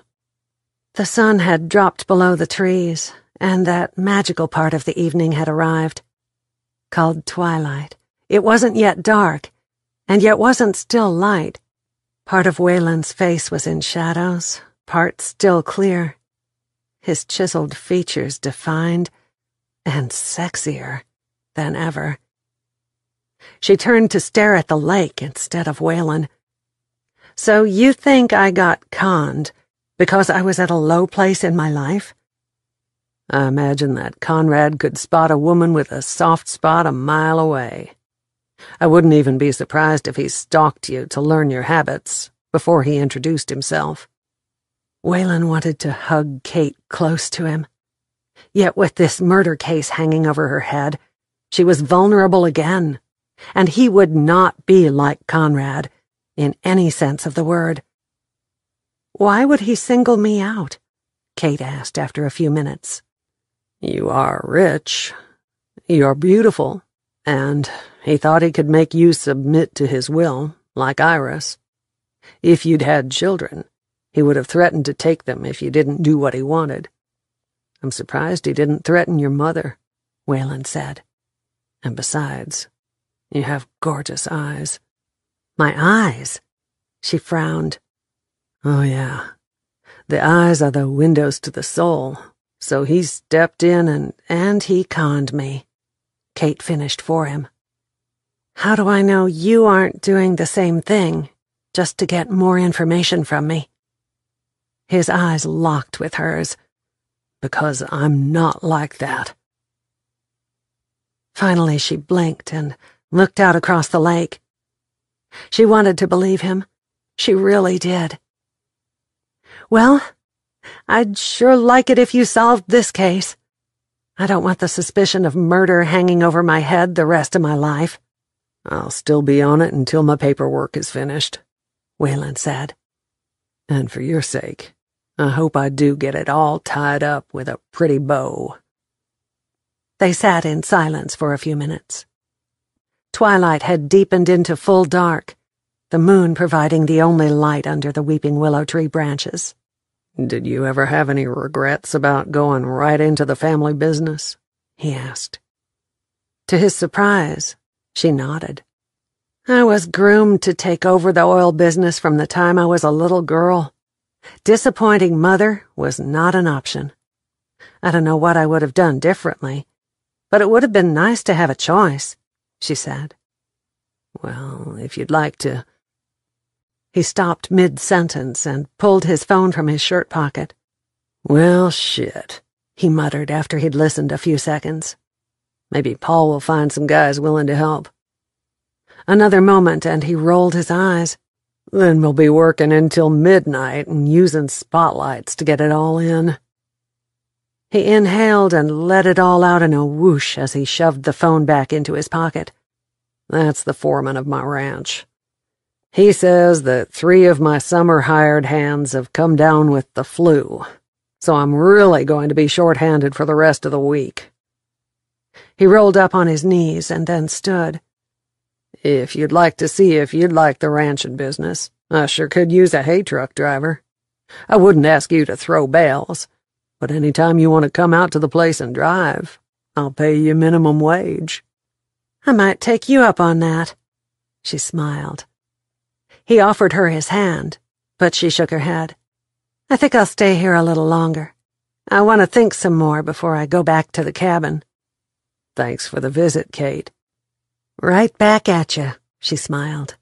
The sun had dropped below the trees, and that magical part of the evening had arrived. Called twilight. It wasn't yet dark, and yet wasn't still light. Part of Waylon's face was in shadows, part still clear. His chiseled features defined and sexier than ever. She turned to stare at the lake instead of Waylon. "So you think I got conned because I was at a low place in my life?" "I imagine that Conrad could spot a woman with a soft spot a mile away. I wouldn't even be surprised if he stalked you to learn your habits before he introduced himself." Waylon wanted to hug Kate close to him. Yet with this murder case hanging over her head, she was vulnerable again, and he would not be like Conrad, in any sense of the word. "Why would he single me out?" Kate asked after a few minutes. "You are rich, you're beautiful, and he thought he could make you submit to his will, like Iris. If you'd had children, he would have threatened to take them if you didn't do what he wanted. I'm surprised he didn't threaten your mother," Waylon said. "And besides, you have gorgeous eyes." "My eyes?" She frowned. "Oh, yeah. The eyes are the windows to the soul, so he stepped in and he conned me," Kate finished for him. "How do I know you aren't doing the same thing, just to get more information from me?" His eyes locked with hers. "Because I'm not like that." Finally she blinked and looked out across the lake. She wanted to believe him. She really did. "Well, I'd sure like it if you solved this case. I don't want the suspicion of murder hanging over my head the rest of my life." "I'll still be on it until my paperwork is finished," Waylon said. "And for your sake, I hope I do get it all tied up with a pretty bow." They sat in silence for a few minutes. Twilight had deepened into full dark, the moon providing the only light under the weeping willow tree branches. "Did you ever have any regrets about going right into the family business?" he asked. To his surprise, she nodded. "I was groomed to take over the oil business from the time I was a little girl. Disappointing Mother was not an option. I don't know what I would have done differently, but it would have been nice to have a choice," she said. "Well, if you'd like to—" He stopped mid-sentence and pulled his phone from his shirt pocket. "Well, shit," he muttered after he'd listened a few seconds. "Maybe Paul will find some guys willing to help." Another moment and he rolled his eyes. "Then we'll be working until midnight and using spotlights to get it all in." He inhaled and let it all out in a whoosh as he shoved the phone back into his pocket. "That's the foreman of my ranch. He says that 3 of my summer hired hands have come down with the flu, so I'm really going to be short-handed for the rest of the week." He rolled up on his knees and then stood. "If you'd like to see if you'd like the ranching business, I sure could use a hay truck driver. I wouldn't ask you to throw bales, but any time you want to come out to the place and drive, I'll pay you minimum wage." "I might take you up on that." She smiled. He offered her his hand, but she shook her head. "I think I'll stay here a little longer. I want to think some more before I go back to the cabin." "Thanks for the visit, Kate." "Right back at you," she smiled.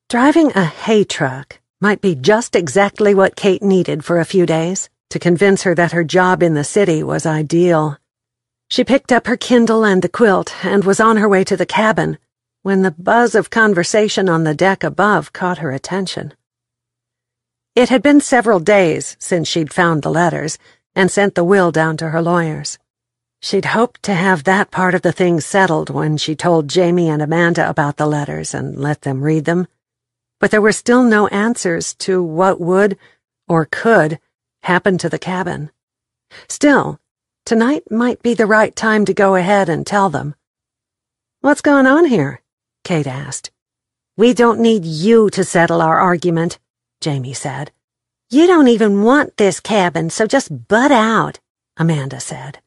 Driving a hay truck might be just exactly what Kate needed for a few days to convince her that her job in the city was ideal. She picked up her Kindle and the quilt and was on her way to the cabin when the buzz of conversation on the deck above caught her attention. It had been several days since she'd found the letters and sent the will down to her lawyers. She'd hoped to have that part of the thing settled when she told Jamie and Amanda about the letters and let them read them, but there were still no answers to what would, or could, happen to the cabin. Still, tonight might be the right time to go ahead and tell them. "What's going on here?" Kate asked. "We don't need you to settle our argument," Jamie said. "You don't even want this cabin, so just butt out," Amanda said.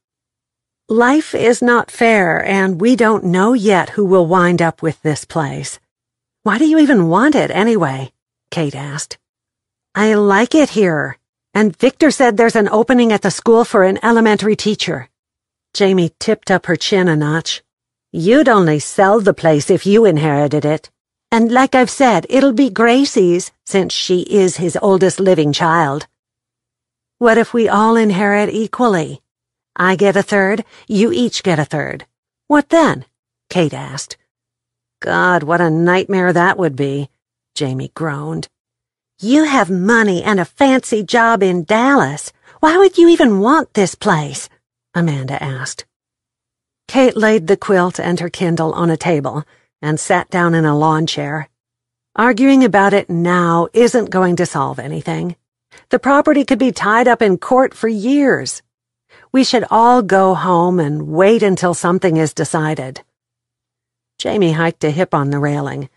"Life is not fair, and we don't know yet who will wind up with this place. Why do you even want it, anyway?" Kate asked. "I like it here, and Victor said there's an opening at the school for an elementary teacher." Jamie tipped up her chin a notch. "You'd only sell the place if you inherited it. And like I've said, it'll be Gracie's, since she is his oldest living child." "What if we all inherit equally? I get a third, you each get a third. What then?" Kate asked. "God, what a nightmare that would be," Jamie groaned. You have money and a fancy job in Dallas. Why would you even want this place? Amanda asked. Kate laid the quilt and her Kindle on a table and sat down in a lawn chair. Arguing about it now isn't going to solve anything. The property could be tied up in court for years. We should all go home and wait until something is decided. Jamie hiked a hip on the railing.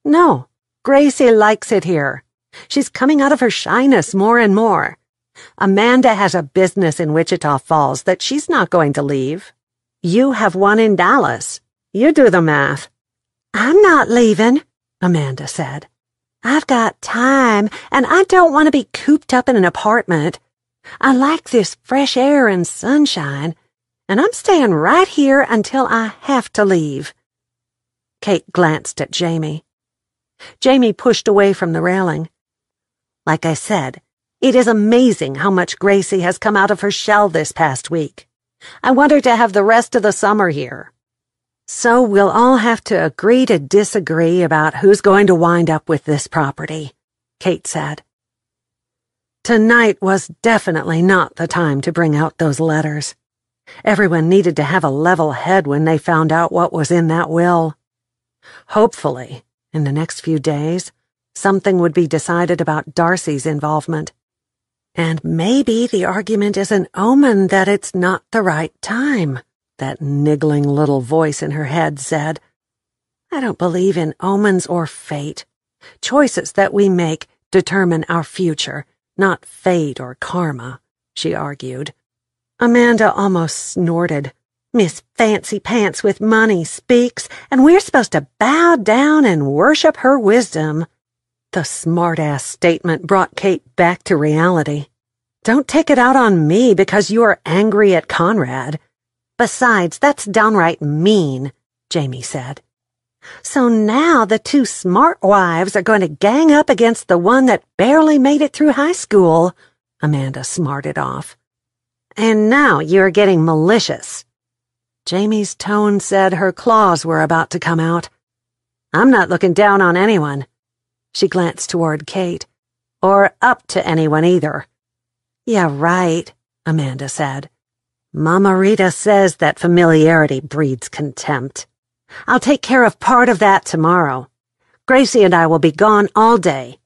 No, Gracie likes it here. She's coming out of her shyness more and more. Amanda has a business in Wichita Falls that she's not going to leave. You have one in Dallas. You do the math. I'm not leaving, Amanda said. I've got time, and I don't want to be cooped up in an apartment. I like this fresh air and sunshine, and I'm staying right here until I have to leave. Kate glanced at Jamie. Jamie pushed away from the railing. Like I said, it is amazing how much Gracie has come out of her shell this past week. I want her to have the rest of the summer here. So we'll all have to agree to disagree about who's going to wind up with this property, Kate said. Tonight was definitely not the time to bring out those letters. Everyone needed to have a level head when they found out what was in that will. Hopefully, in the next few days, something would be decided about Darcy's involvement. And maybe the argument is an omen that it's not the right time, that niggling little voice in her head said. I don't believe in omens or fate. Choices that we make determine our future, not fate or karma, she argued. Amanda almost snorted. Miss Fancy Pants with money speaks, and we're supposed to bow down and worship her wisdom. The smart-ass statement brought Kate back to reality. Don't take it out on me because you are angry at Conrad. Besides, that's downright mean, Jamie said. So now the two smart wives are going to gang up against the one that barely made it through high school, Amanda smarted off. And now you're getting malicious. Jamie's tone said her claws were about to come out. I'm not looking down on anyone. She glanced toward Kate. Or up to anyone either. Yeah, right, Amanda said. Mama Rita says that familiarity breeds contempt. I'll take care of part of that tomorrow. Gracie and I will be gone all day.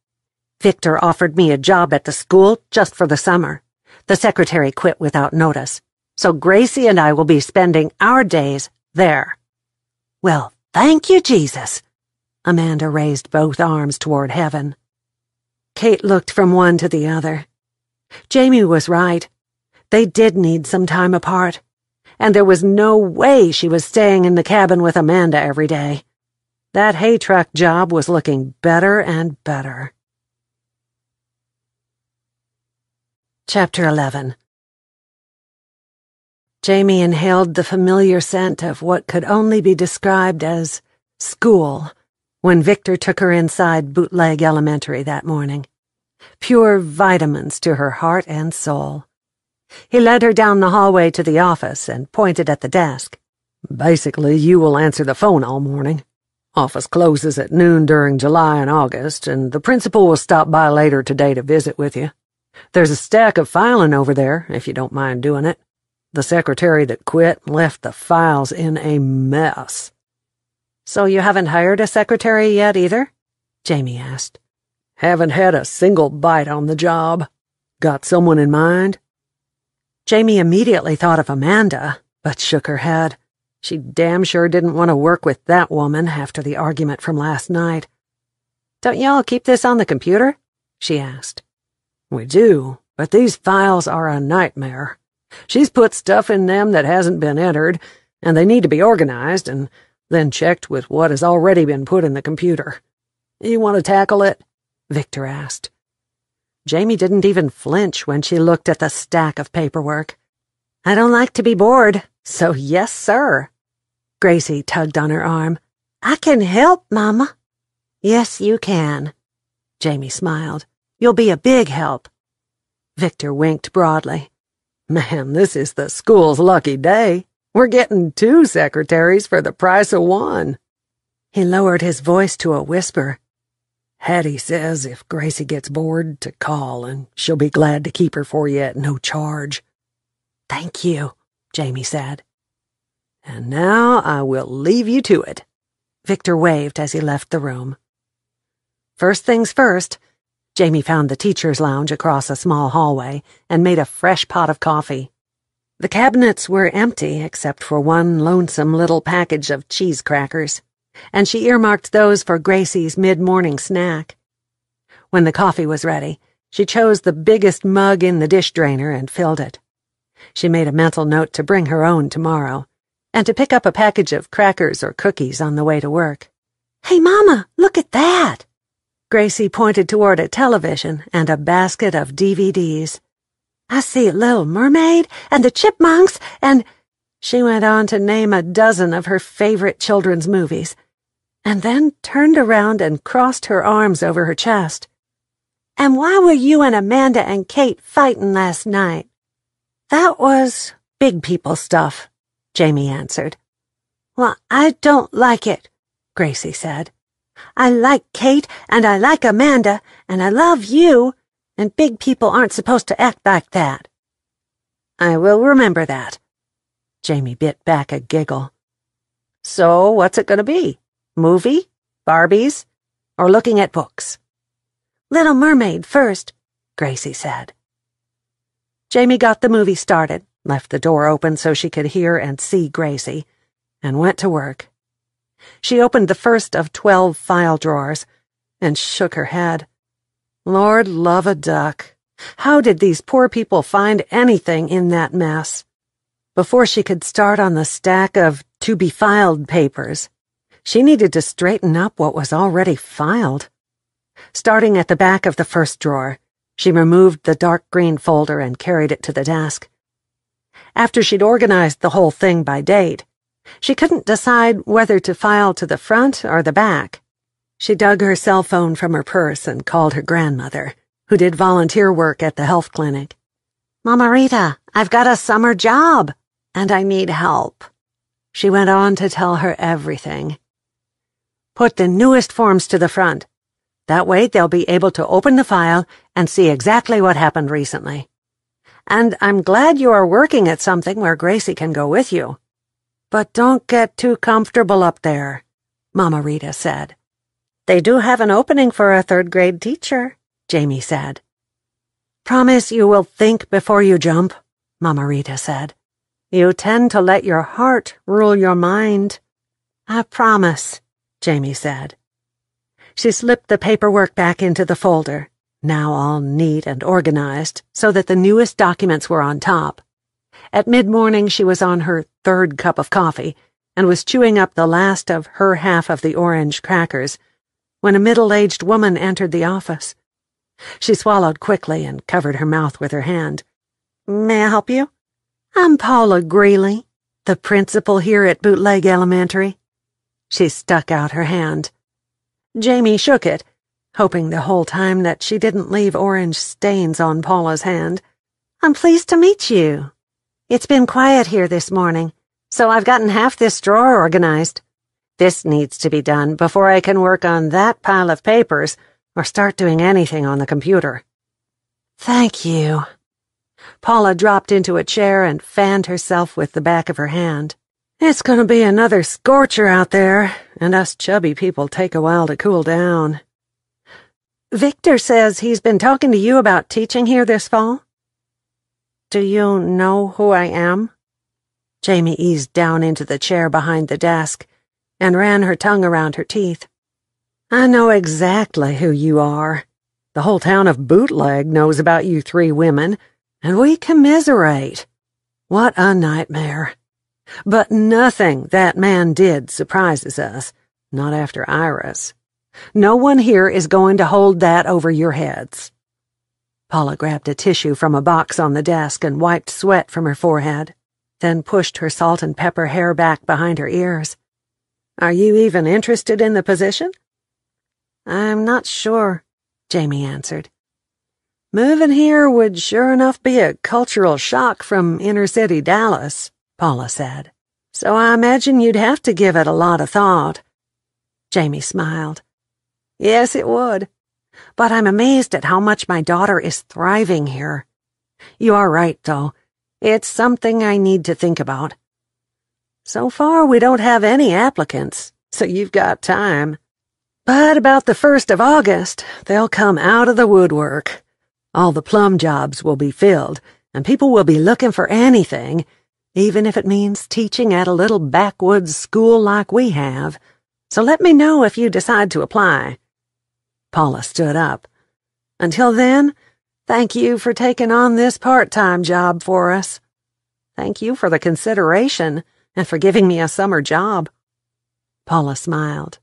Victor offered me a job at the school just for the summer. The secretary quit without notice, so Gracie and I will be spending our days there. Well, thank you, Jesus. Amanda raised both arms toward heaven. Kate looked from one to the other. Jamie was right. They did need some time apart, and there was no way she was staying in the cabin with Amanda every day. That hay truck job was looking better and better. Chapter 11. Jamie inhaled the familiar scent of what could only be described as school when Victor took her inside Bootleg Elementary that morning. Pure vitamins to her heart and soul. He led her down the hallway to the office and pointed at the desk. Basically, you will answer the phone all morning. Office closes at noon during July and August, and the principal will stop by later today to visit with you. There's a stack of filing over there, if you don't mind doing it. The secretary that quit left the files in a mess. So you haven't hired a secretary yet either? Jamie asked. Haven't had a single bite on the job. Got someone in mind? Jamie immediately thought of Amanda, but shook her head. She damn sure didn't want to work with that woman after the argument from last night. Don't y'all keep this on the computer? She asked. We do, but these files are a nightmare. She's put stuff in them that hasn't been entered, and they need to be organized and then checked with what has already been put in the computer. You want to tackle it? Victor asked. Jamie didn't even flinch when she looked at the stack of paperwork. I don't like to be bored, so yes, sir. Gracie tugged on her arm. I can help, Mama. Yes, you can. Jamie smiled. You'll be a big help. Victor winked broadly. Man, this is the school's lucky day. We're getting 2 secretaries for the price of 1. He lowered his voice to a whisper. Hattie says if Gracie gets bored to call, and she'll be glad to keep her for you at no charge." "Thank you," Jamie said. "And now I will leave you to it." Victor waved as he left the room. First things first, Jamie found the teacher's lounge across a small hallway and made a fresh pot of coffee. The cabinets were empty except for one lonesome little package of cheese crackers, and she earmarked those for Gracie's mid-morning snack. When the coffee was ready, she chose the biggest mug in the dish drainer and filled it. She made a mental note to bring her own tomorrow, and to pick up a package of crackers or cookies on the way to work. "Hey, Mama, look at that!" Gracie pointed toward a television and a basket of DVDs. "I see Little Mermaid and the Chipmunks and—" She went on to name a dozen of her favorite children's movies, and then turned around and crossed her arms over her chest. "And why were you and Amanda and Kate fighting last night?" "That was big people stuff," Jamie answered. "Well, I don't like it," Gracie said. "I like Kate and I like Amanda and I love you, and big people aren't supposed to act like that." "I will remember that." Jamie bit back a giggle. "So what's it going to be? Movie? Barbies? Or looking at books?" "Little Mermaid first," Gracie said. Jamie got the movie started, left the door open so she could hear and see Gracie, and went to work. She opened the first of 12 file drawers and shook her head. Lord love a duck. How did these poor people find anything in that mess? Before she could start on the stack of to-be-filed papers, she needed to straighten up what was already filed. Starting at the back of the first drawer, she removed the dark green folder and carried it to the desk. After she'd organized the whole thing by date, she couldn't decide whether to file to the front or the back. She dug her cell phone from her purse and called her grandmother, who did volunteer work at the health clinic. "Mama Rita, I've got a summer job, and I need help." She went on to tell her everything. "Put the newest forms to the front. That way they'll be able to open the file and see exactly what happened recently. And I'm glad you are working at something where Gracie can go with you. But don't get too comfortable up there," Mama Rita said. "They do have an opening for a third-grade teacher," Jamie said. "Promise you will think before you jump," Mama Rita said. "You tend to let your heart rule your mind." "I promise," Jamie said. She slipped the paperwork back into the folder, now all neat and organized, so that the newest documents were on top. At mid-morning she was on her third cup of coffee and was chewing up the last of her half of the orange crackers when a middle-aged woman entered the office. She swallowed quickly and covered her mouth with her hand. "May I help you?" "I'm Paula Greeley, the principal here at Bootleg Elementary." She stuck out her hand. Jamie shook it, hoping the whole time that she didn't leave orange stains on Paula's hand. "I'm pleased to meet you. It's been quiet here this morning, so I've gotten half this drawer organized. This needs to be done before I can work on that pile of papers or start doing anything on the computer." "Thank you." Paula dropped into a chair and fanned herself with the back of her hand. "It's going to be another scorcher out there, and us chubby people take a while to cool down." "Victor says he's been talking to you about teaching here this fall." "Do you know who I am?" Jamie eased down into the chair behind the desk and ran her tongue around her teeth. "I know exactly who you are. The whole town of Bootleg knows about you three women, and we commiserate. What a nightmare. But nothing that man did surprises us, not after Iris. No one here is going to hold that over your heads." Paula grabbed a tissue from a box on the desk and wiped sweat from her forehead, then pushed her salt and pepper hair back behind her ears. "Are you even interested in the position?" "I'm not sure," Jamie answered. "Moving here would sure enough be a cultural shock from inner-city Dallas," Paula said. "So I imagine you'd have to give it a lot of thought." Jamie smiled. Yes, it would. But I'm amazed at how much my daughter is thriving here. You are right, though. It's something I need to think about. So far, we don't have any applicants, so you've got time. But about the 1st of August, they'll come out of the woodwork. All the plum jobs will be filled, and people will be looking for anything, even if it means teaching at a little backwoods school like we have. So let me know if you decide to apply. Paula stood up. Until then, thank you for taking on this part-time job for us. Thank you for the consideration and for giving me a summer job. Paula smiled.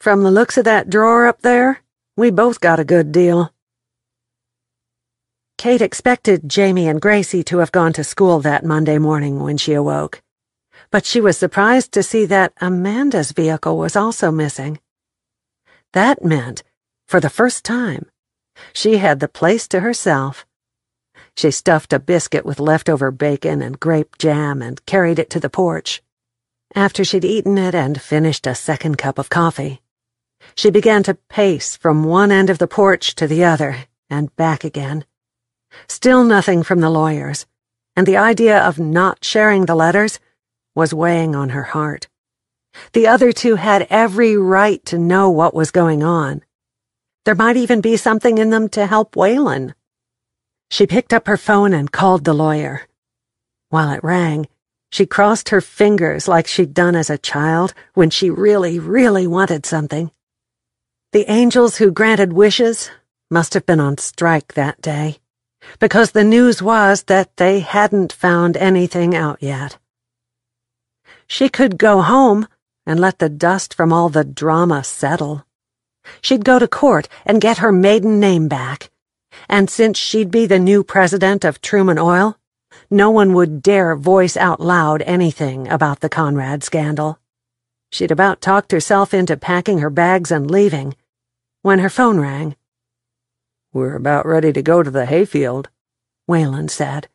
From the looks of that drawer up there, we both got a good deal. Kate expected Jamie and Gracie to have gone to school that Monday morning when she awoke, but she was surprised to see that Amanda's vehicle was also missing. That meant, for the first time, she had the place to herself. She stuffed a biscuit with leftover bacon and grape jam and carried it to the porch. After she'd eaten it and finished a second cup of coffee, she began to pace from one end of the porch to the other and back again. Still nothing from the lawyers, and the idea of not sharing the letters was weighing on her heart. The other two had every right to know what was going on. There might even be something in them to help Waylon. She picked up her phone and called the lawyer. While it rang, she crossed her fingers like she'd done as a child when she really, really wanted something. The angels who granted wishes must have been on strike that day, because the news was that they hadn't found anything out yet. She could go home and let the dust from all the drama settle. She'd go to court and get her maiden name back, and since she'd be the new president of Truman Oil, no one would dare voice out loud anything about the Conrad scandal. She'd about talked herself into packing her bags and leaving when her phone rang. "We're about ready to go to the hayfield," Waylon said.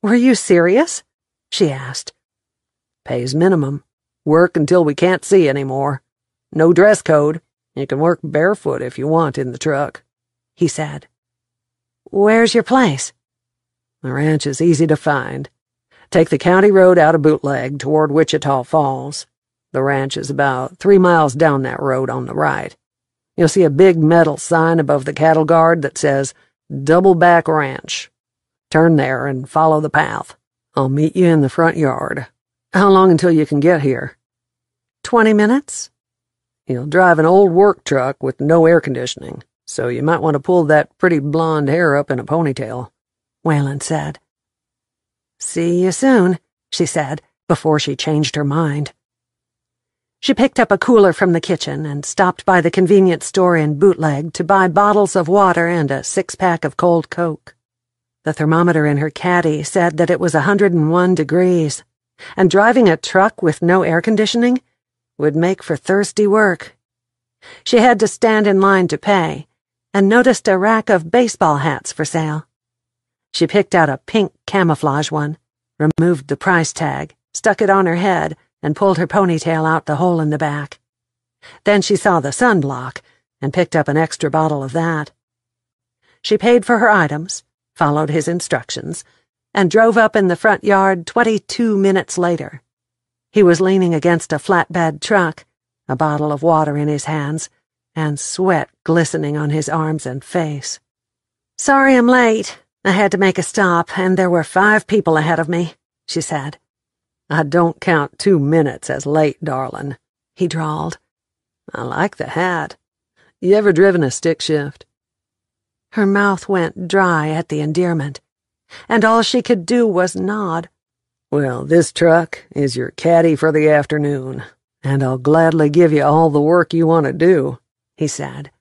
"Were you serious?" she asked. "Pays minimum. Work until we can't see anymore. No dress code. You can work barefoot if you want in the truck," he said. "Where's your place?" "The ranch is easy to find. Take the county road out of Bootleg toward Wichita Falls. The ranch is about 3 miles down that road on the right. You'll see a big metal sign above the cattle guard that says Double Back Ranch. Turn there and follow the path. I'll meet you in the front yard. How long until you can get here?" 20 minutes. "You'll drive an old work truck with no air conditioning, so you might want to pull that pretty blonde hair up in a ponytail," Waylon said. "See you soon," she said, before she changed her mind. She picked up a cooler from the kitchen and stopped by the convenience store in Bootleg to buy bottles of water and a 6-pack of cold Coke. The thermometer in her caddy said that it was 101 degrees, and driving a truck with no air conditioning would make for thirsty work. She had to stand in line to pay, and noticed a rack of baseball hats for sale. She picked out a pink camouflage one, removed the price tag, stuck it on her head, and pulled her ponytail out the hole in the back. Then she saw the sunblock and picked up an extra bottle of that. She paid for her items, followed his instructions, and drove up in the front yard 22 minutes later. He was leaning against a flatbed truck, a bottle of water in his hands, and sweat glistening on his arms and face. "Sorry I'm late. I had to make a stop, and there were 5 people ahead of me," she said. "I don't count 2 minutes as late, darling," he drawled. "I like the hat. You ever driven a stick shift?" Her mouth went dry at the endearment, and all she could do was nod. "Well, this truck is your caddy for the afternoon, and I'll gladly give you all the work you want to do," he said.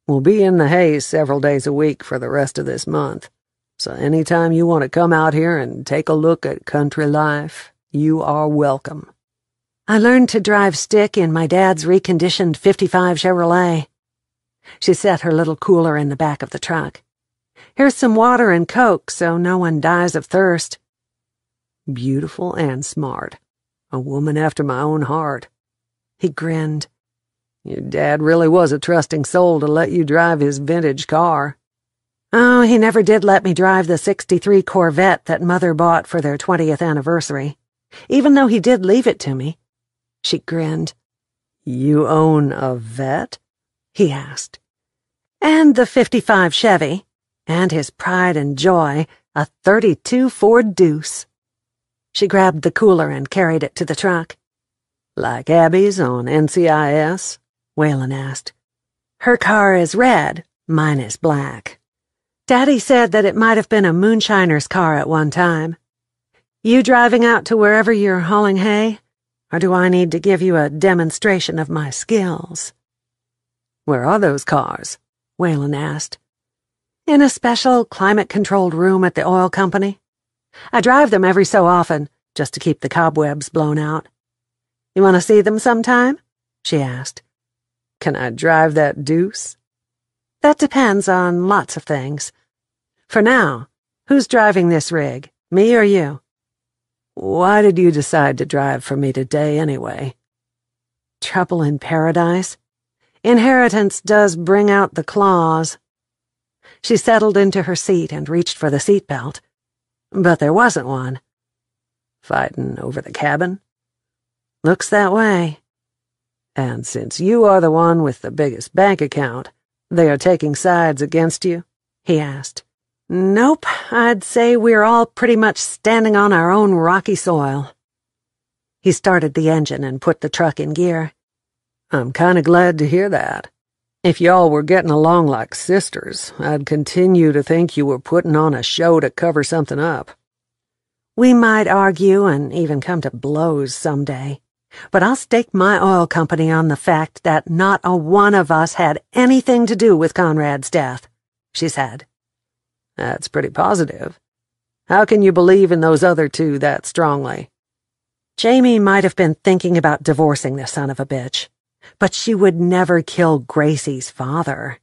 "We'll be in the hay several days a week for the rest of this month, so anytime you want to come out here and take a look at country life, you are welcome." "I learned to drive stick in my dad's reconditioned 55 Chevrolet." She set her little cooler in the back of the truck. "Here's some water and Coke so no one dies of thirst." "Beautiful and smart. A woman after my own heart." He grinned. Your dad really was a trusting soul to let you drive his vintage car. Oh, he never did let me drive the '63 Corvette that Mother bought for their 20th anniversary, even though he did leave it to me. She grinned. You own a vet? He asked. And the '55 Chevy, and his pride and joy, a '32 Ford Deuce. She grabbed the cooler and carried it to the truck. Like Abby's on NCIS? Waylon asked. Her car is red, mine is black. Daddy said that it might have been a moonshiner's car at one time. You driving out to wherever you're hauling hay? Or do I need to give you a demonstration of my skills? Where are those cars? Waylon asked. In a special climate-controlled room at the oil company. I drive them every so often, just to keep the cobwebs blown out. You want to see them sometime? She asked. Can I drive that Deuce? That depends on lots of things. For now, who's driving this rig, me or you? Why did you decide to drive for me today anyway? Trouble in paradise. Inheritance does bring out the claws. She settled into her seat and reached for the seatbelt. But there wasn't one. Fighting over the cabin? Looks that way. And since you are the one with the biggest bank account, they are taking sides against you? He asked. Nope, I'd say we're all pretty much standing on our own rocky soil. He started the engine and put the truck in gear. I'm kinda glad to hear that. If y'all were getting along like sisters, I'd continue to think you were putting on a show to cover something up. We might argue and even come to blows someday, but I'll stake my oil company on the fact that not a one of us had anything to do with Conrad's death, she said. That's pretty positive. How can you believe in those other two that strongly? Jamie might have been thinking about divorcing the son of a bitch, but she would never kill Gracie's father.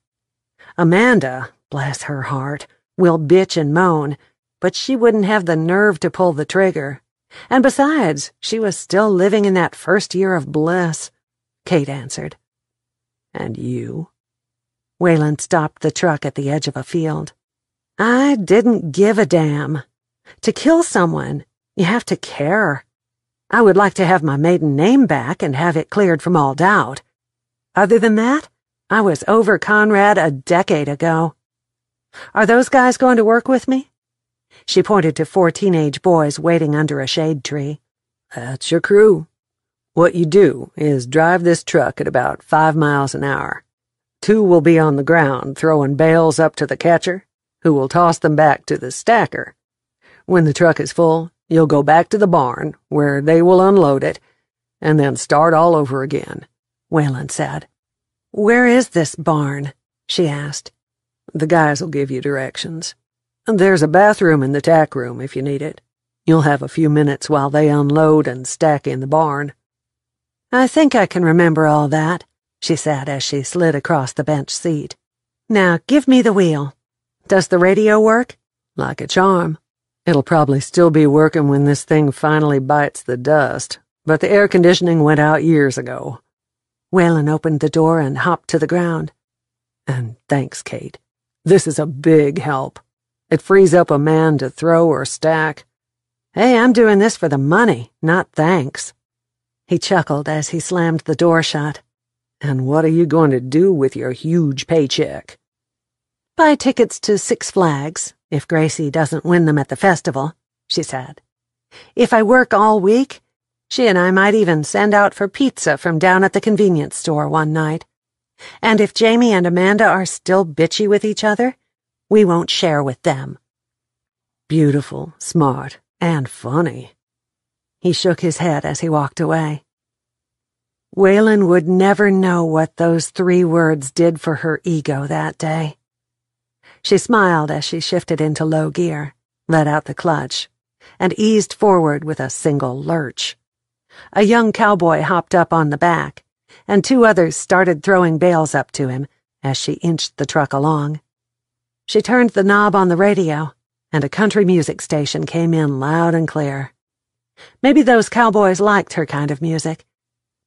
Amanda, bless her heart, will bitch and moan, but she wouldn't have the nerve to pull the trigger. And besides, she was still living in that first year of bliss, Kate answered. And you? Waylon stopped the truck at the edge of a field. I didn't give a damn. To kill someone, you have to care. I would like to have my maiden name back and have it cleared from all doubt. Other than that, I was over Conrad a decade ago. Are those guys going to work with me? She pointed to 4 teenage boys waiting under a shade tree. That's your crew. What you do is drive this truck at about 5 miles an hour. 2 will be on the ground throwing bales up to the catcher, who will toss them back to the stacker. When the truck is full, you'll go back to the barn, where they will unload it, and then start all over again, Waylon said. Where is this barn? She asked. The guys will give you directions. There's a bathroom in the tack room if you need it. You'll have a few minutes while they unload and stack in the barn. I think I can remember all that, she said as she slid across the bench seat. Now give me the wheel. Does the radio work? Like a charm. It'll probably still be working when this thing finally bites the dust, but the air conditioning went out years ago. Waylon opened the door and hopped to the ground. And thanks, Kate. This is a big help. It frees up a man to throw or stack. Hey, I'm doing this for the money, not thanks. He chuckled as he slammed the door shut. And what are you going to do with your huge paycheck? Buy tickets to Six Flags, if Gracie doesn't win them at the festival, she said. If I work all week, she and I might even send out for pizza from down at the convenience store one night. And if Jamie and Amanda are still bitchy with each other, we won't share with them. Beautiful, smart, and funny. He shook his head as he walked away. Waylon would never know what those 3 words did for her ego that day. She smiled as she shifted into low gear, let out the clutch, and eased forward with a single lurch. A young cowboy hopped up on the back, and 2 others started throwing bales up to him as she inched the truck along. She turned the knob on the radio, and a country music station came in loud and clear. Maybe those cowboys liked her kind of music.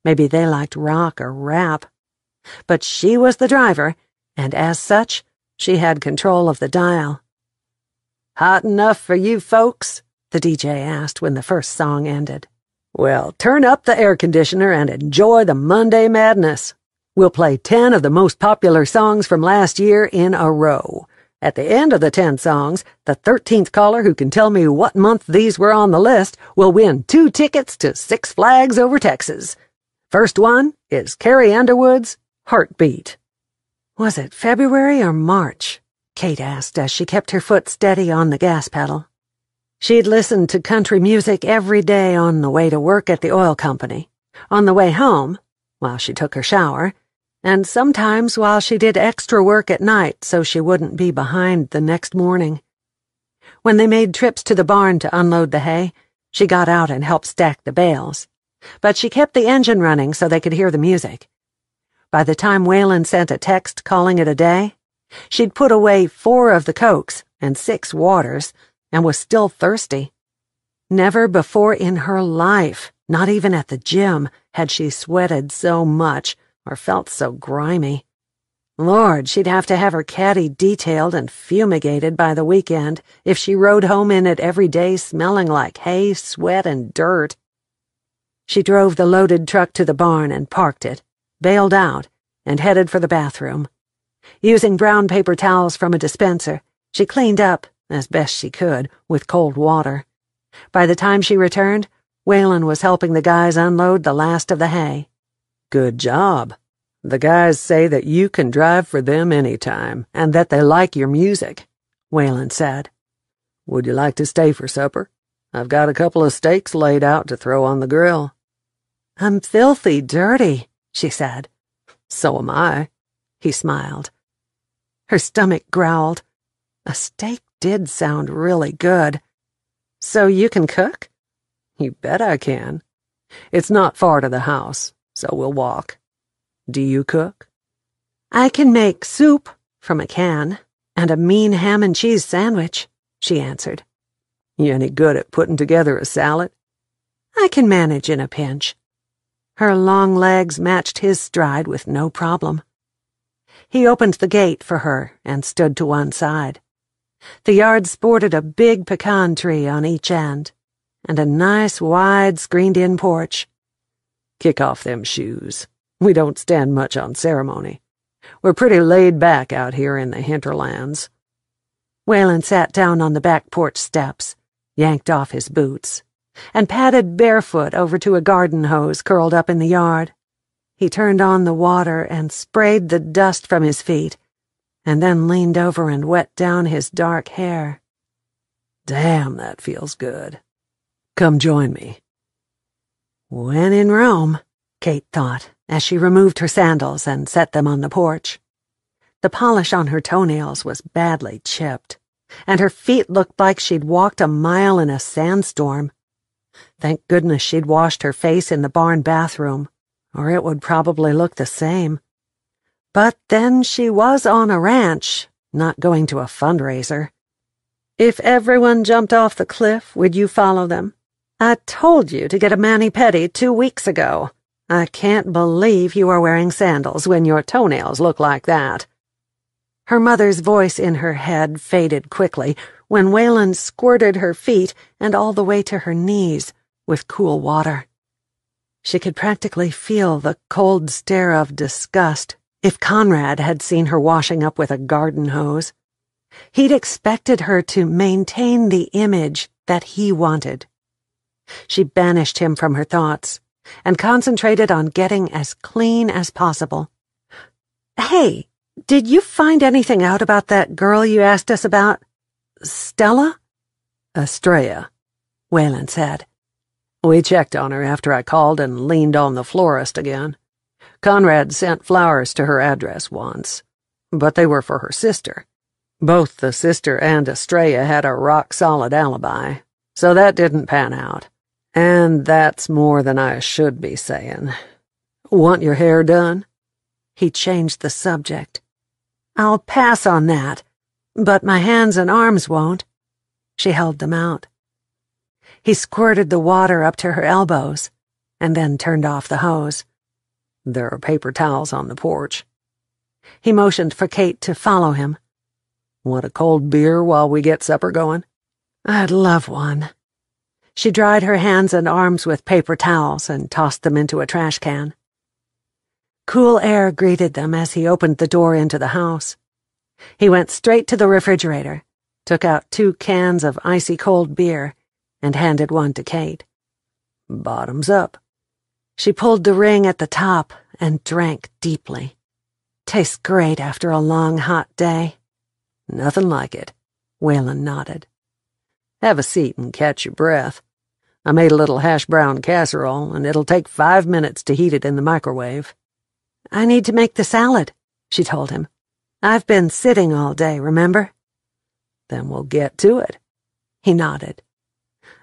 Maybe they liked rock or rap. But she was the driver, and as such, she had control of the dial. "Hot enough for you folks?" the DJ asked when the first song ended. "Well, turn up the air conditioner and enjoy the Monday madness. We'll play 10 of the most popular songs from last year in a row. At the end of the 10 songs, the 13th caller who can tell me what month these were on the list will win 2 tickets to Six Flags Over Texas. First one is Carrie Underwood's Heartbeat." "Was it February or March?" Kate asked as she kept her foot steady on the gas pedal. She'd listened to country music every day on the way to work at the oil company, on the way home, while she took her shower, and sometimes while she did extra work at night so she wouldn't be behind the next morning. When they made trips to the barn to unload the hay, she got out and helped stack the bales, but she kept the engine running so they could hear the music. By the time Waylon sent a text calling it a day, she'd put away 4 of the Cokes and 6 waters and was still thirsty. Never before in her life, not even at the gym, had she sweated so much or felt so grimy. Lord, she'd have to have her caddy detailed and fumigated by the weekend if she rode home in it every day smelling like hay, sweat, and dirt. She drove the loaded truck to the barn and parked it, bailed out, and headed for the bathroom. Using brown paper towels from a dispenser, she cleaned up, as best she could, with cold water. By the time she returned, Waylon was helping the guys unload the last of the hay. "Good job. The guys say that you can drive for them any time, and that they like your music," Waylon said. "Would you like to stay for supper? I've got a couple of steaks laid out to throw on the grill." "I'm filthy dirty," she said. "So am I," he smiled. Her stomach growled. A steak did sound really good. "So you can cook?" "You bet I can. It's not far to the house, so we'll walk. Do you cook?" "I can make soup from a can and a mean ham and cheese sandwich," she answered. "You any good at putting together a salad?" "I can manage in a pinch." Her long legs matched his stride with no problem. He opened the gate for her and stood to one side. The yard sported a big pecan tree on each end, and a nice, wide, screened-in porch. "Kick off them shoes. We don't stand much on ceremony. We're pretty laid back out here in the hinterlands." Waylon sat down on the back porch steps, yanked off his boots, and padded barefoot over to a garden hose curled up in the yard. He turned on the water and sprayed the dust from his feet, and then leaned over and wet down his dark hair. "Damn, that feels good. Come join me." When in Rome, Kate thought, as she removed her sandals and set them on the porch. The polish on her toenails was badly chipped, and her feet looked like she'd walked a mile in a sandstorm. Thank goodness she'd washed her face in the barn bathroom, or it would probably look the same. But then she was on a ranch, not going to a fundraiser. "If everyone jumped off the cliff, would you follow them? I told you to get a mani-pedi 2 weeks ago. I can't believe you are wearing sandals when your toenails look like that." Her mother's voice in her head faded quickly when Waylon squirted her feet and all the way to her knees with cool water. She could practically feel the cold stare of disgust if Conrad had seen her washing up with a garden hose. He'd expected her to maintain the image that he wanted. She banished him from her thoughts and concentrated on getting as clean as possible. "Hey, did you find anything out about that girl you asked us about? Stella?" "Estrella," Waylon said. "We checked on her after I called and leaned on the florist again. Conrad sent flowers to her address once, but they were for her sister. Both the sister and Estrella had a rock-solid alibi, so that didn't pan out. And that's more than I should be saying. Want your hair done?" He changed the subject. "I'll pass on that, but my hands and arms won't." She held them out. He squirted the water up to her elbows and then turned off the hose. There are paper towels on the porch. He motioned for Kate to follow him. Want a cold beer while we get supper going? I'd love one. She dried her hands and arms with paper towels and tossed them into a trash can. Cool air greeted them as he opened the door into the house. He went straight to the refrigerator, took out 2 cans of icy cold beer, and handed one to Kate. Bottoms up. She pulled the ring at the top and drank deeply. Tastes great after a long, hot day. Nothing like it, Waylon nodded. Have a seat and catch your breath. I made a little hash brown casserole, and it'll take 5 minutes to heat it in the microwave. I need to make the salad, she told him. I've been sitting all day, remember? Then we'll get to it. He nodded.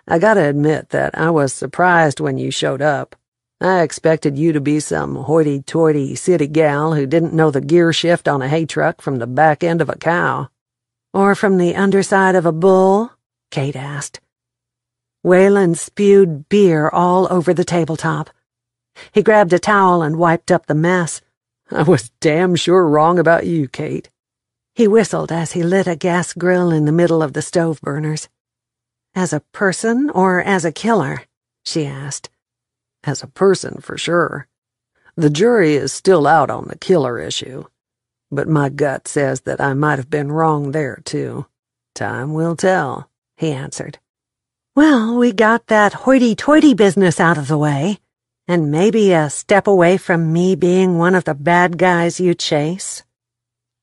I gotta admit that I was surprised when you showed up. I expected you to be some hoity-toity city gal who didn't know the gear shift on a hay truck from the back end of a cow. Or from the underside of a bull? Kate asked. Waylon spewed beer all over the tabletop. He grabbed a towel and wiped up the mess. I was damn sure wrong about you, Kate. He whistled as he lit a gas grill in the middle of the stove burners. As a person or as a killer? She asked. As a person, for sure. The jury is still out on the killer issue, but my gut says that I might have been wrong there, too. Time will tell, he answered. Well, we got that hoity-toity business out of the way, and maybe a step away from me being one of the bad guys you chase.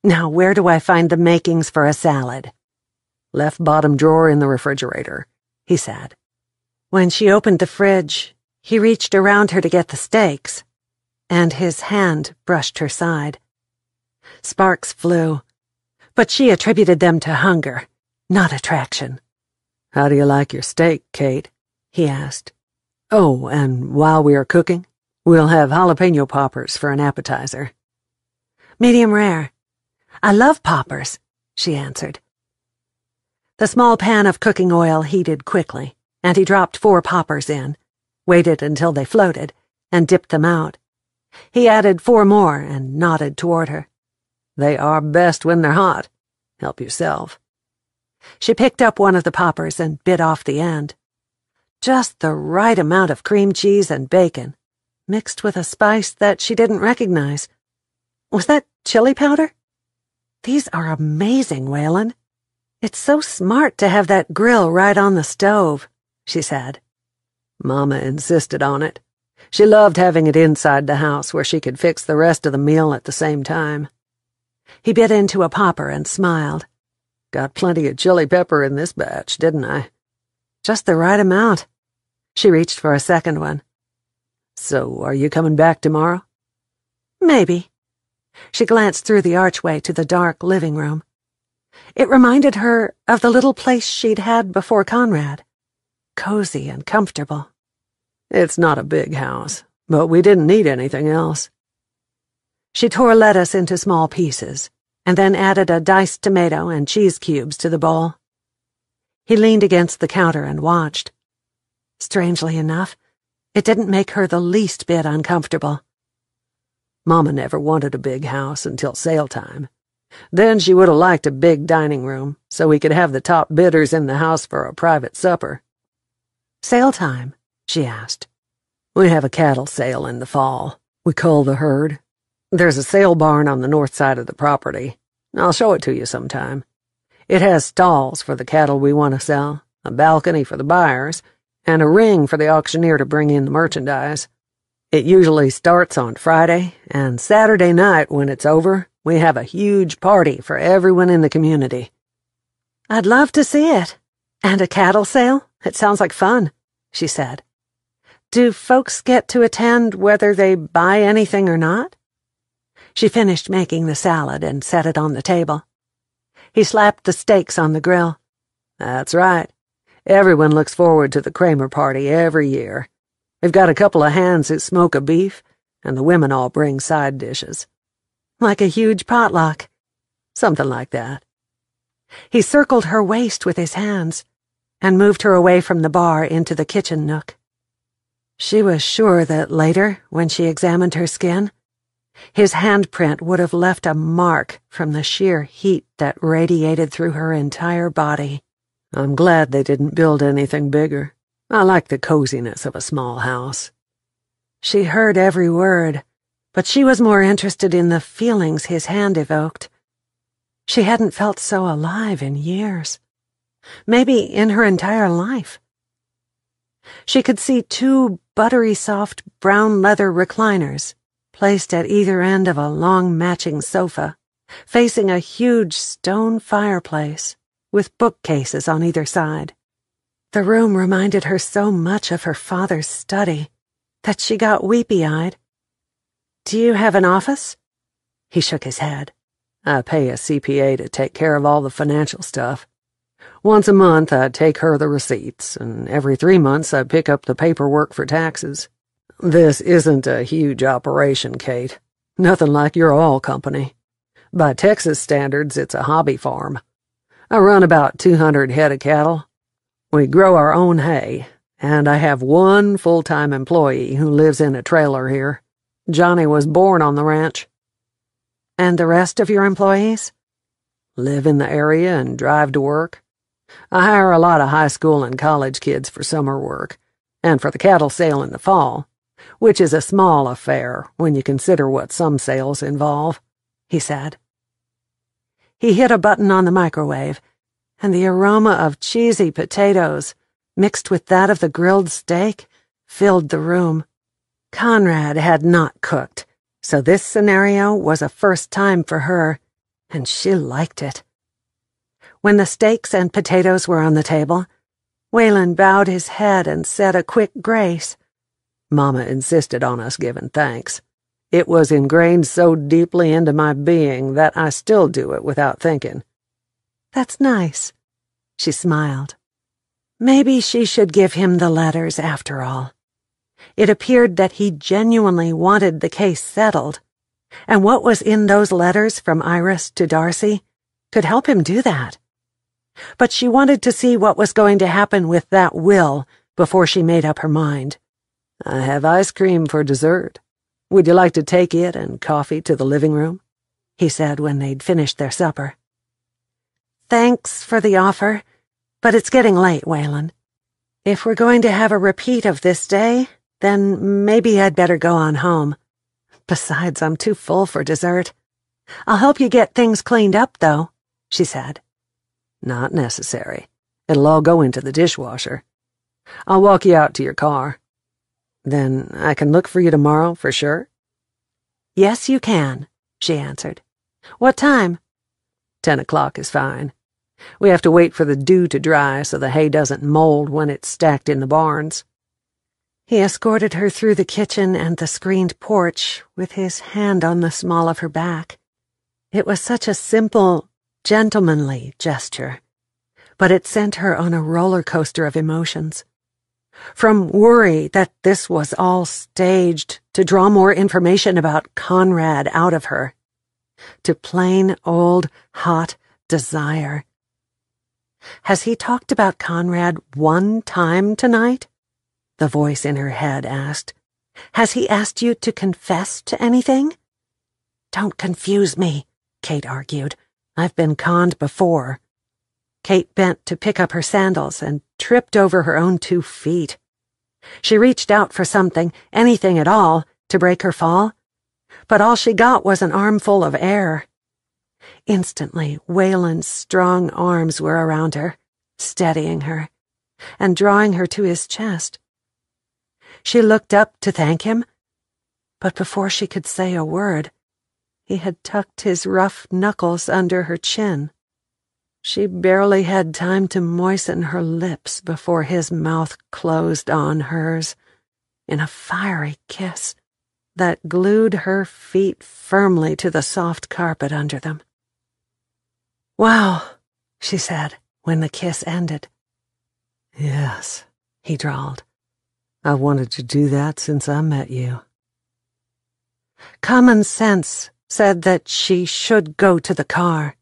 Now, where do I find the makings for a salad? Left bottom drawer in the refrigerator, he said. When she opened the fridge, he reached around her to get the steaks, and his hand brushed her side. Sparks flew, but she attributed them to hunger, not attraction. How do you like your steak, Kate? He asked. Oh, and while we are cooking, we'll have jalapeno poppers for an appetizer. Medium rare. I love poppers, she answered. The small pan of cooking oil heated quickly, and he dropped 4 poppers in, waited until they floated, and dipped them out. He added 4 more and nodded toward her. They are best when they're hot. Help yourself. She picked up one of the poppers and bit off the end. Just the right amount of cream cheese and bacon, mixed with a spice that she didn't recognize. Was that chili powder? These are amazing, Waylon. It's so smart to have that grill right on the stove, she said. Mama insisted on it. She loved having it inside the house where she could fix the rest of the meal at the same time. He bit into a popper and smiled. Got plenty of chili pepper in this batch, didn't I? Just the right amount. She reached for a second one. So, are you coming back tomorrow? Maybe. She glanced through the archway to the dark living room. It reminded her of the little place she'd had before Conrad. Cozy and comfortable. It's not a big house, but we didn't need anything else. She tore lettuce into small pieces, and then added a diced tomato and cheese cubes to the bowl. He leaned against the counter and watched. Strangely enough, it didn't make her the least bit uncomfortable. Mama never wanted a big house until sale time. Then she would have liked a big dining room, so we could have the top bidders in the house for a private supper. Sale time? She asked. We have a cattle sale in the fall. We cull the herd. There's a sale barn on the north side of the property. I'll show it to you sometime. It has stalls for the cattle we want to sell, a balcony for the buyers, and a ring for the auctioneer to bring in the merchandise. It usually starts on Friday, and Saturday night, when it's over, we have a huge party for everyone in the community. I'd love to see it. And a cattle sale? It sounds like fun, she said. Do folks get to attend whether they buy anything or not? She finished making the salad and set it on the table. He slapped the steaks on the grill. That's right. Everyone looks forward to the Kramer party every year. We've got a couple of hands who smoke a beef, and the women all bring side dishes. Like a huge potluck. Something like that. He circled her waist with his hands and moved her away from the bar into the kitchen nook. She was sure that later, when she examined her skin, his handprint would have left a mark from the sheer heat that radiated through her entire body. I'm glad they didn't build anything bigger. I like the coziness of a small house. She heard every word, but she was more interested in the feelings his hand evoked. She hadn't felt so alive in years. Maybe in her entire life. She could see 2 buttery soft brown leather recliners placed at either end of a long matching sofa, facing a huge stone fireplace with bookcases on either side. The room reminded her so much of her father's study that she got weepy-eyed. "Do you have an office?" He shook his head. I pay a CPA to take care of all the financial stuff. Once a month I take her the receipts, and every 3 months I pick up the paperwork for taxes. This isn't a huge operation, Kate. Nothing like your oil company. By Texas standards, it's a hobby farm. I run about 200 head of cattle. We grow our own hay, and I have 1 full-time employee who lives in a trailer here. Johnny was born on the ranch. And the rest of your employees? Live in the area and drive to work. I hire a lot of high school and college kids for summer work, and for the cattle sale in the fall, which is a small affair when you consider what some sales involve, he said. He hit a button on the microwave, and the aroma of cheesy potatoes, mixed with that of the grilled steak, filled the room. Conrad had not cooked, so this scenario was a first time for her, and she liked it. When the steaks and potatoes were on the table, Waylon bowed his head and said a quick grace. Mama insisted on us giving thanks. It was ingrained so deeply into my being that I still do it without thinking. That's nice, she smiled. Maybe she should give him the letters after all. It appeared that he genuinely wanted the case settled, and what was in those letters from Iris to Darcy could help him do that. But she wanted to see what was going to happen with that will before she made up her mind. I have ice cream for dessert. Would you like to take it and coffee to the living room? He said when they'd finished their supper. Thanks for the offer, but it's getting late, Waylon. If we're going to have a repeat of this day, then maybe I'd better go on home. Besides, I'm too full for dessert. I'll help you get things cleaned up, though, she said. Not necessary. It'll all go into the dishwasher. I'll walk you out to your car. Then I can look for you tomorrow, for sure? Yes, you can, she answered. What time? 10 o'clock is fine. We have to wait for the dew to dry so the hay doesn't mold when it's stacked in the barns. He escorted her through the kitchen and the screened porch with his hand on the small of her back. It was such a simple, gentlemanly gesture, but it sent her on a roller coaster of emotions. From worry that this was all staged to draw more information about Conrad out of her, to plain old, hot desire. Has he talked about Conrad one time tonight? The voice in her head asked. Has he asked you to confess to anything? Don't confuse me, Kate argued. I've been conned before. Kate bent to pick up her sandals and tripped over her own 2 feet. She reached out for something, anything at all, to break her fall, but all she got was an armful of air. Instantly, Waylon's strong arms were around her, steadying her, and drawing her to his chest. She looked up to thank him, but before she could say a word, he had tucked his rough knuckles under her chin. She barely had time to moisten her lips before his mouth closed on hers in a fiery kiss that glued her feet firmly to the soft carpet under them. Wow, she said when the kiss ended. Yes, he drawled. I wanted to do that since I met you. Common sense said that she should go to the car.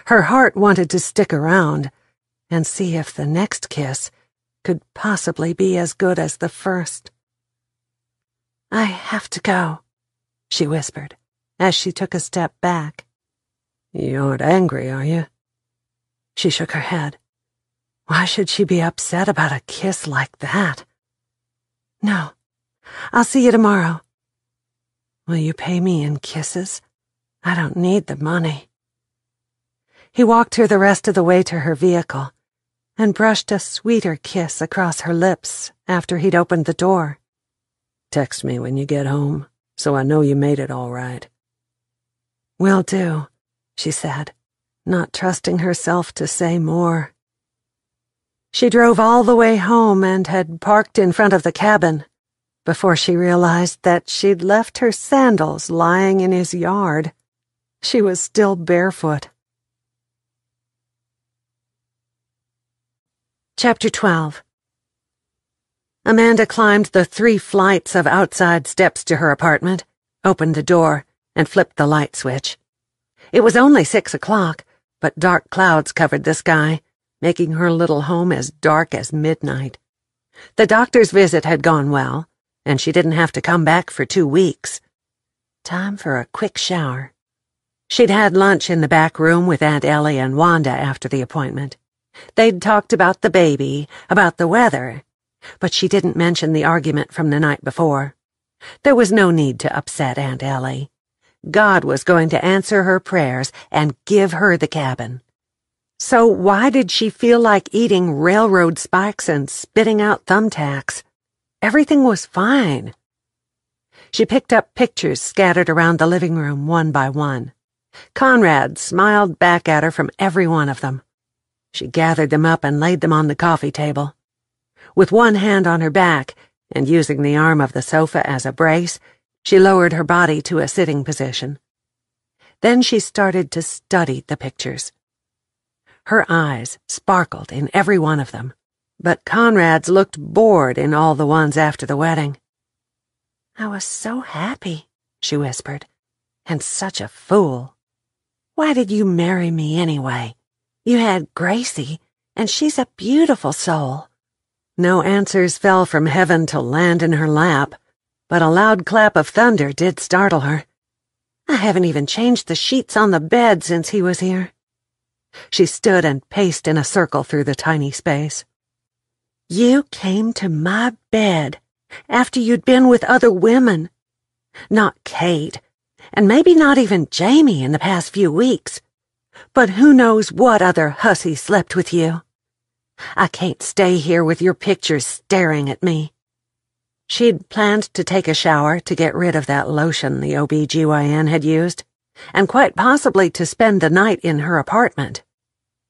Her heart wanted to stick around and see if the next kiss could possibly be as good as the first. "I have to go," she whispered, as she took a step back. You aren't angry, are you? She shook her head. Why should she be upset about a kiss like that? "No. I'll see you tomorrow." "Will you pay me in kisses? I don't need the money." He walked her the rest of the way to her vehicle and brushed a sweeter kiss across her lips after he'd opened the door. Text me when you get home, so I know you made it all right. "Will do," she said, not trusting herself to say more. She drove all the way home and had parked in front of the cabin before she realized that she'd left her sandals lying in his yard. She was still barefoot. Chapter 12. Amanda climbed the 3 flights of outside steps to her apartment, opened the door, and flipped the light switch. It was only 6 o'clock, but dark clouds covered the sky, making her little home as dark as midnight. The doctor's visit had gone well, and she didn't have to come back for 2 weeks. Time for a quick shower. She'd had lunch in the back room with Aunt Ellie and Wanda after the appointment. They'd talked about the baby, about the weather, but she didn't mention the argument from the night before. There was no need to upset Aunt Ellie. God was going to answer her prayers and give her the cabin. So why did she feel like eating railroad spikes and spitting out thumbtacks? Everything was fine. She picked up pictures scattered around the living room one by one. Conrad smiled back at her from every one of them. She gathered them up and laid them on the coffee table. With one hand on her back and using the arm of the sofa as a brace, she lowered her body to a sitting position. Then she started to study the pictures. Her eyes sparkled in every one of them, but Conrad's looked bored in all the ones after the wedding. "I was so happy," she whispered, "and such a fool. Why did you marry me anyway? You had Gracie, and she's a beautiful soul." No answers fell from heaven to land in her lap, but a loud clap of thunder did startle her. "I haven't even changed the sheets on the bed since he was here." She stood and paced in a circle through the tiny space. "You came to my bed after you'd been with other women. Not Kate, and maybe not even Jamie in the past few weeks, but who knows what other hussy slept with you. I can't stay here with your pictures staring at me." She'd planned to take a shower to get rid of that lotion the OB-GYN had used, and quite possibly to spend the night in her apartment.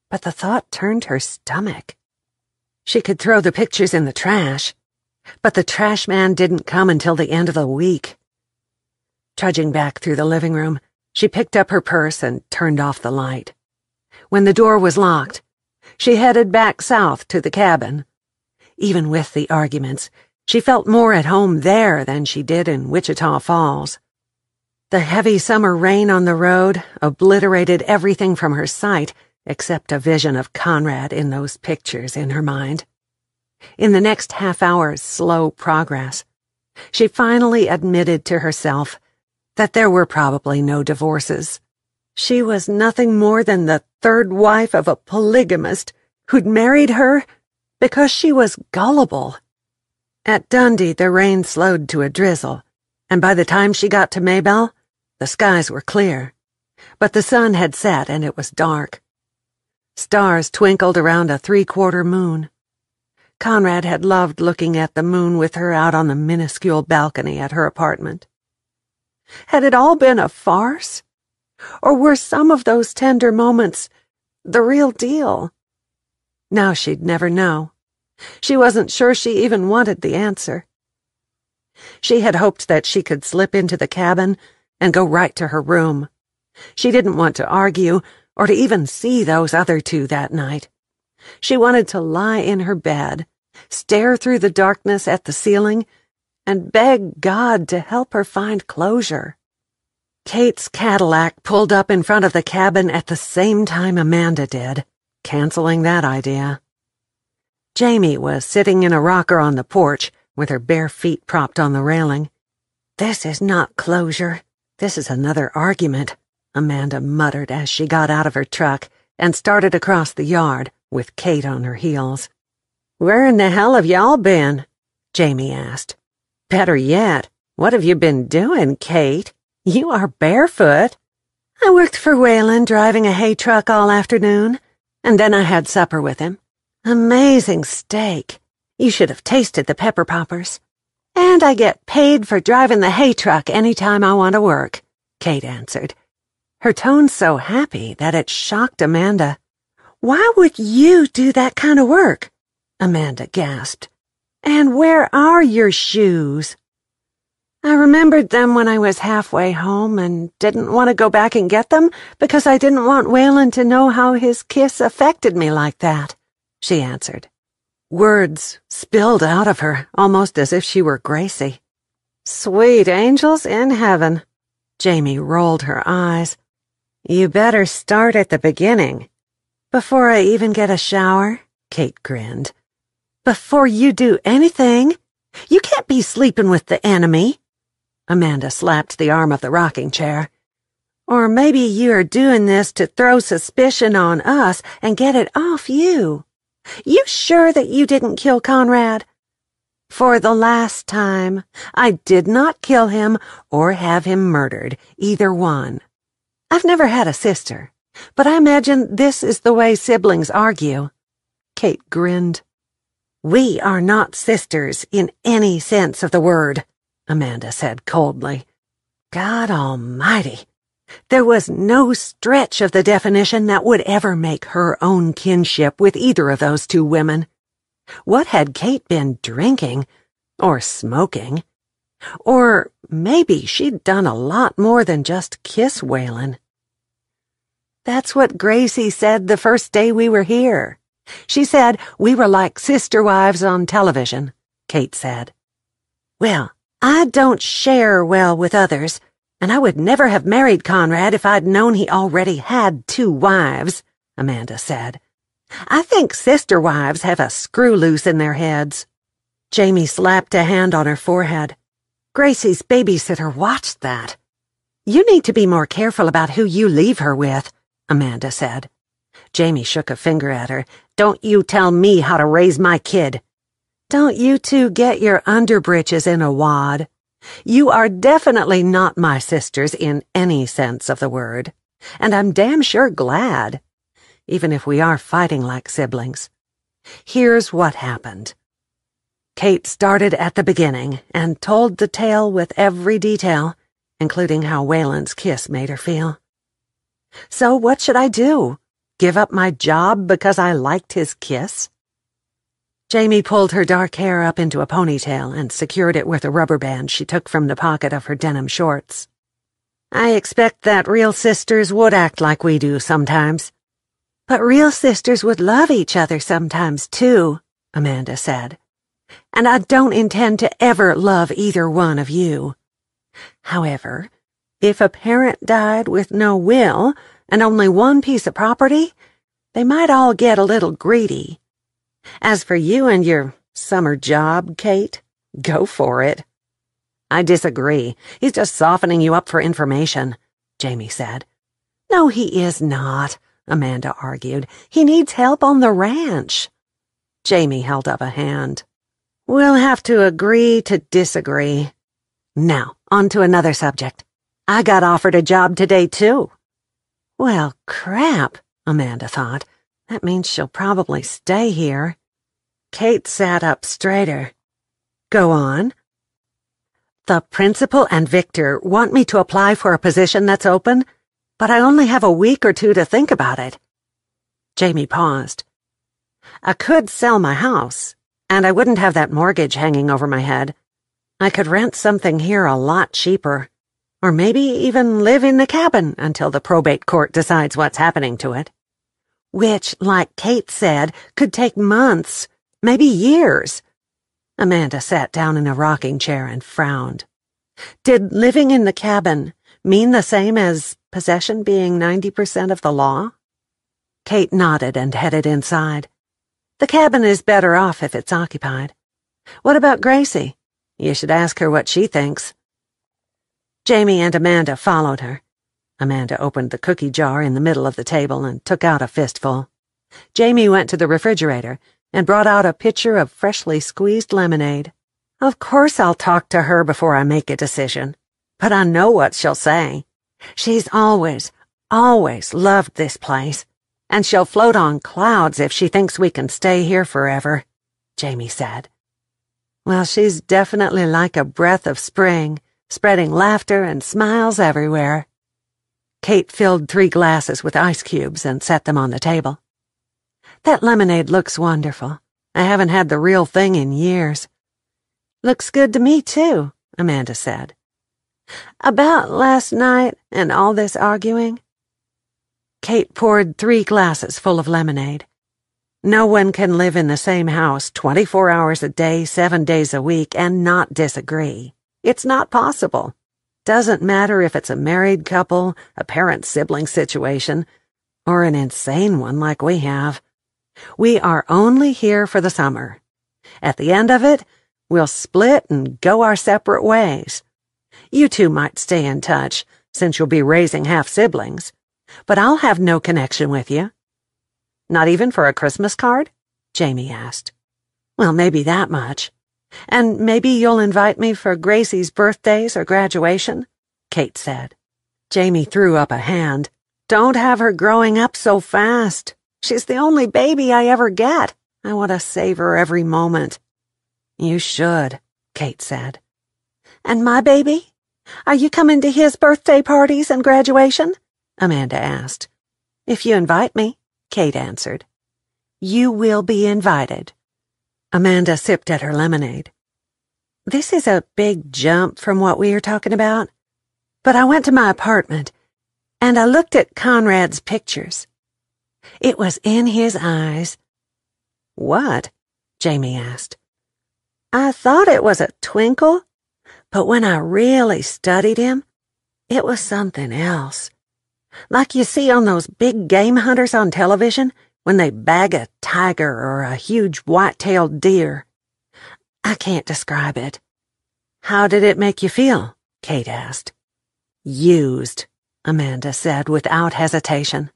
But the thought turned her stomach. She could throw the pictures in the trash, but the trash man didn't come until the end of the week. Trudging back through the living room, she picked up her purse and turned off the light. When the door was locked, she headed back south to the cabin. Even with the arguments, she felt more at home there than she did in Wichita Falls. The heavy summer rain on the road obliterated everything from her sight except a vision of Conrad in those pictures in her mind. In the next half hour's slow progress, she finally admitted to herself that there were probably no divorces. She was nothing more than the third wife of a polygamist who'd married her because she was gullible. At Dundee, the rain slowed to a drizzle, and by the time she got to Maybelle, the skies were clear. But the sun had set and it was dark. Stars twinkled around a 3/4 moon. Conrad had loved looking at the moon with her out on the minuscule balcony at her apartment. Had it all been a farce? Or were some of those tender moments the real deal? Now she'd never know. She wasn't sure she even wanted the answer. She had hoped that she could slip into the cabin and go right to her room. She didn't want to argue or to even see those other two that night. She wanted to lie in her bed, stare through the darkness at the ceiling, and beg God to help her find closure. Kate's Cadillac pulled up in front of the cabin at the same time Amanda did, canceling that idea. Jamie was sitting in a rocker on the porch with her bare feet propped on the railing. "This is not closure. This is another argument," Amanda muttered as she got out of her truck and started across the yard with Kate on her heels. "Where in the hell have y'all been?" Jamie asked. "Better yet, what have you been doing, Kate? You are barefoot." "I worked for Whalen driving a hay truck all afternoon, and then I had supper with him. Amazing steak. You should have tasted the pepper poppers. And I get paid for driving the hay truck any time I want to work," Kate answered, her tone so happy that it shocked Amanda. "Why would you do that kind of work?" Amanda gasped. "And where are your shoes?" "I remembered them when I was halfway home and didn't want to go back and get them because I didn't want Whalen to know how his kiss affected me like that," she answered. Words spilled out of her, almost as if she were Gracie. "Sweet angels in heaven." Jamie rolled her eyes. "You better start at the beginning." "Before I even get a shower?" Kate grinned. "Before you do anything? You can't be sleeping with the enemy." Amanda slapped the arm of the rocking chair. "Or maybe you're doing this to throw suspicion on us and get it off you. You sure that you didn't kill Conrad?" "For the last time, I did not kill him or have him murdered, either one. I've never had a sister, but I imagine this is the way siblings argue." Kate grinned. "We are not sisters in any sense of the word," Amanda said coldly. "God almighty. There was no stretch of the definition that would ever make her own kinship with either of those two women. What had Kate been drinking? Or smoking? Or maybe she'd done a lot more than just kiss Whalen. "That's what Gracie said the first day we were here. She said we were like sister wives on television," Kate said. "Well, I don't share well with others, and I would never have married Conrad if I'd known he already had 2 wives, Amanda said. "I think sister wives have a screw loose in their heads." Jamie slapped a hand on her forehead. Gracie's babysitter watched that. "You need to be more careful about who you leave her with," Amanda said. Jamie shook a finger at her. "Don't you tell me how to raise my kid." "Don't you two get your underbritches in a wad? You are definitely not my sisters in any sense of the word, and I'm damn sure glad, even if we are fighting like siblings. Here's what happened." Kate started at the beginning and told the tale with every detail, including how Whalen's kiss made her feel. "So what should I do? Give up my job because I liked his kiss?" Jamie pulled her dark hair up into a ponytail and secured it with a rubber band she took from the pocket of her denim shorts. "I expect that real sisters would act like we do sometimes." "But real sisters would love each other sometimes, too," Amanda said. "And I don't intend to ever love either one of you. However, if a parent died with no will and only one piece of property, they might all get a little greedy. As for you and your summer job, Kate, go for it." "I disagree. He's just softening you up for information," Jamie said. "No, he is not," Amanda argued. "He needs help on the ranch." Jamie held up a hand. "We'll have to agree to disagree. Now, on to another subject. I got offered a job today, too." "Well, crap," Amanda thought. "That means she'll probably stay here." Kate sat up straighter. "Go on." "The principal and Victor want me to apply for a position that's open, but I only have a week or 2 to think about it." Jamie paused. "I could sell my house, and I wouldn't have that mortgage hanging over my head. I could rent something here a lot cheaper, or maybe even live in the cabin until the probate court decides what's happening to it. Which, like Kate said, could take months, maybe years." Amanda sat down in a rocking chair and frowned. "Did living in the cabin mean the same as possession being 90% of the law?" Kate nodded and headed inside. The cabin is better off if it's occupied. What about Gracie? You should ask her what she thinks." Jamie and Amanda followed her. Amanda opened the cookie jar in the middle of the table and took out a fistful. Jamie went to the refrigerator and brought out a pitcher of freshly squeezed lemonade. "Of course I'll talk to her before I make a decision, but I know what she'll say. She's always loved this place, and she'll float on clouds if she thinks we can stay here forever," Jamie said. "Well, she's definitely like a breath of spring, spreading laughter and smiles everywhere." Kate filled 3 glasses with ice cubes and set them on the table. "That lemonade looks wonderful. I haven't had the real thing in years." "Looks good to me, too," Amanda said. "About last night and all this arguing?" Kate poured 3 glasses full of lemonade. No one can live in the same house 24 hours a day, 7 days a week, and not disagree. It's not possible. Doesn't matter if it's a married couple, a parent-sibling situation, or an insane one like we have. We are only here for the summer. At the end of it, we'll split and go our separate ways. You two might stay in touch, since you'll be raising half-siblings, but I'll have no connection with you." "Not even for a Christmas card?" Jamie asked. "Well, maybe that much. And maybe you'll invite me for Gracie's birthdays or graduation," Kate said. Jamie threw up a hand. "Don't have her growing up so fast. She's the only baby I ever get. I want to save her every moment." "You should," Kate said. "And my baby? Are you coming to his birthday parties and graduation?" Amanda asked. "If you invite me," Kate answered. "You will be invited." Amanda sipped at her lemonade. "This is a big jump from what we are talking about, but I went to my apartment, and I looked at Conrad's pictures. It was in his eyes." "What?" Jamie asked. "I thought it was a twinkle, but when I really studied him, it was something else. Like you see on those big game hunters on television when they bag a tiger or a huge white-tailed deer. I can't describe it." "How did it make you feel?" Kate asked. "Used," Amanda said without hesitation.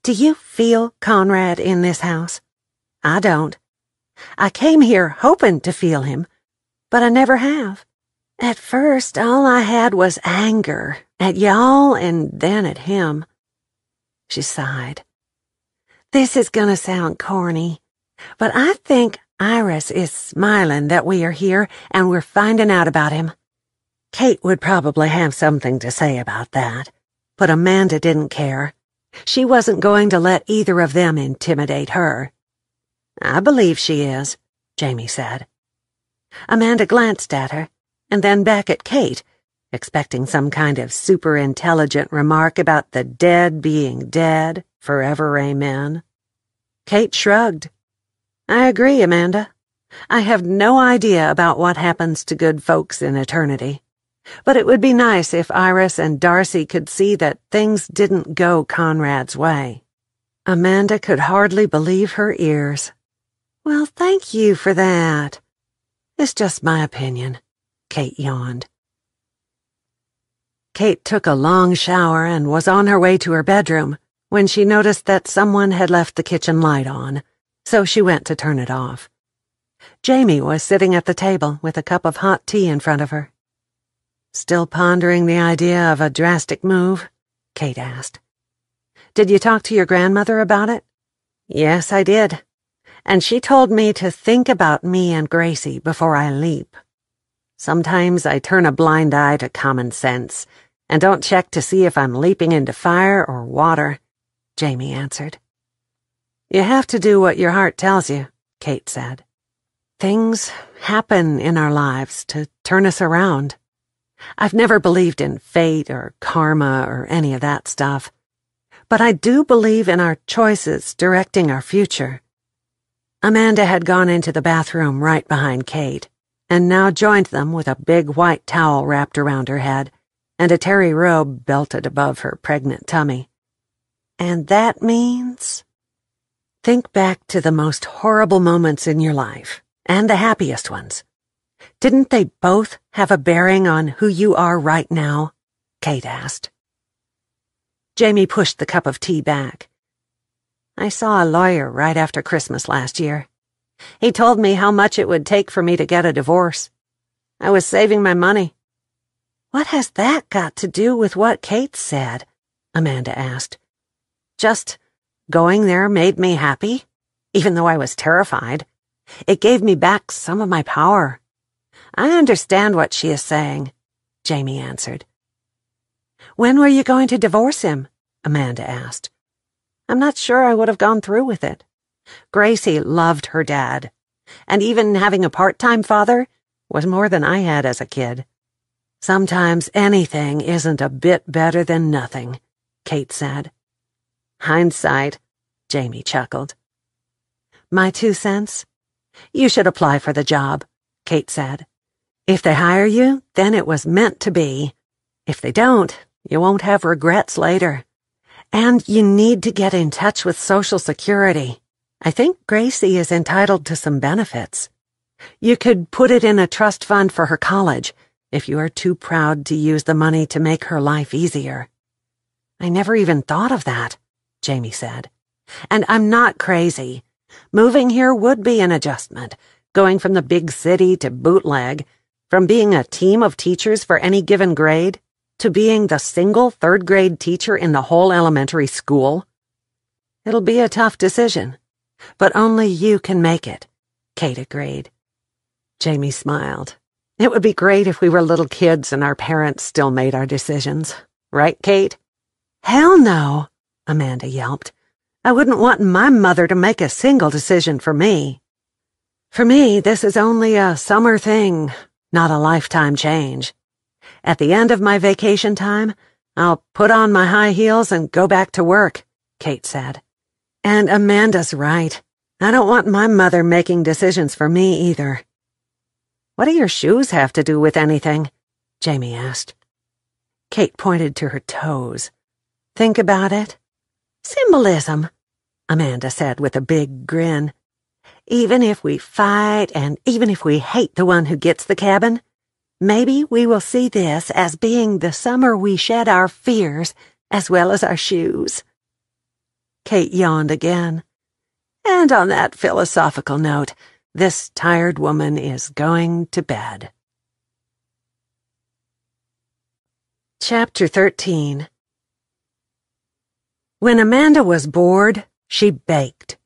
"Do you feel Conrad in this house? I don't. I came here hoping to feel him, but I never have. At first, all I had was anger at y'all and then at him." She sighed. "This is gonna sound corny, but I think Iris is smiling that we are here and we're finding out about him." Kate would probably have something to say about that, but Amanda didn't care. She wasn't going to let either of them intimidate her. "I believe she is," Jamie said. Amanda glanced at her, and then back at Kate, expecting some kind of super-intelligent remark about the dead being dead, forever amen. Kate shrugged. "I agree, Amanda. I have no idea about what happens to good folks in eternity. But it would be nice if Iris and Darcy could see that things didn't go Conrad's way." Amanda could hardly believe her ears. "Well, thank you for that. It's just my opinion," Kate yawned. Kate took a long shower and was on her way to her bedroom when she noticed that someone had left the kitchen light on, so she went to turn it off. Jamie was sitting at the table with a cup of hot tea in front of her. "Still pondering the idea of a drastic move?" Kate asked. "Did you talk to your grandmother about it?" "Yes, I did. And she told me to think about me and Gracie before I leap. Sometimes I turn a blind eye to common sense and don't check to see if I'm leaping into fire or water," Jamie answered. "You have to do what your heart tells you," Kate said. "Things happen in our lives to turn us around. I've never believed in fate or karma or any of that stuff, but I do believe in our choices directing our future." Amanda had gone into the bathroom right behind Kate, and now joined them with a big white towel wrapped around her head and a terry robe belted above her pregnant tummy. "And that means?" Think back to the most horrible moments in your life, and the happiest ones. Didn't they both have a bearing on who you are right now? Kate asked. Jamie pushed the cup of tea back. I saw a lawyer right after Christmas last year. He told me how much it would take for me to get a divorce. I was saving my money. What has that got to do with what Kate said? Amanda asked. Just going there made me happy, even though I was terrified. It gave me back some of my power. I understand what she is saying, Jamie answered. When were you going to divorce him? Amanda asked. I'm not sure I would have gone through with it. Gracie loved her dad, and even having a part-time father was more than I had as a kid. Sometimes anything isn't a bit better than nothing, Kate said. Hindsight, Jamie chuckled. My 2 cents? You should apply for the job, Kate said. If they hire you, then it was meant to be. If they don't, you won't have regrets later. And you need to get in touch with Social Security. I think Gracie is entitled to some benefits. You could put it in a trust fund for her college if you are too proud to use the money to make her life easier. I never even thought of that, Jamie said. And I'm not crazy. Moving here would be an adjustment, going from the big city to bootleg, from being a team of teachers for any given grade to being the single third-grade teacher in the whole elementary school. It'll be a tough decision, but only you can make it, Kate agreed. Jamie smiled. It would be great if we were little kids and our parents still made our decisions. Right, Kate? Hell no, Amanda yelped. I wouldn't want my mother to make a single decision for me. For me, this is only a summer thing, not a lifetime change. At the end of my vacation time, I'll put on my high heels and go back to work, Kate said. And Amanda's right. I don't want my mother making decisions for me either. What do your shoes have to do with anything? Jamie asked. Kate pointed to her toes. Think about it. Symbolism, Amanda said with a big grin. Even if we fight and even if we hate the one who gets the cabin, maybe we will see this as being the summer we shed our fears as well as our shoes. Kate yawned again. And on that philosophical note, this tired woman is going to bed. Chapter 13. When Amanda was bored, she baked.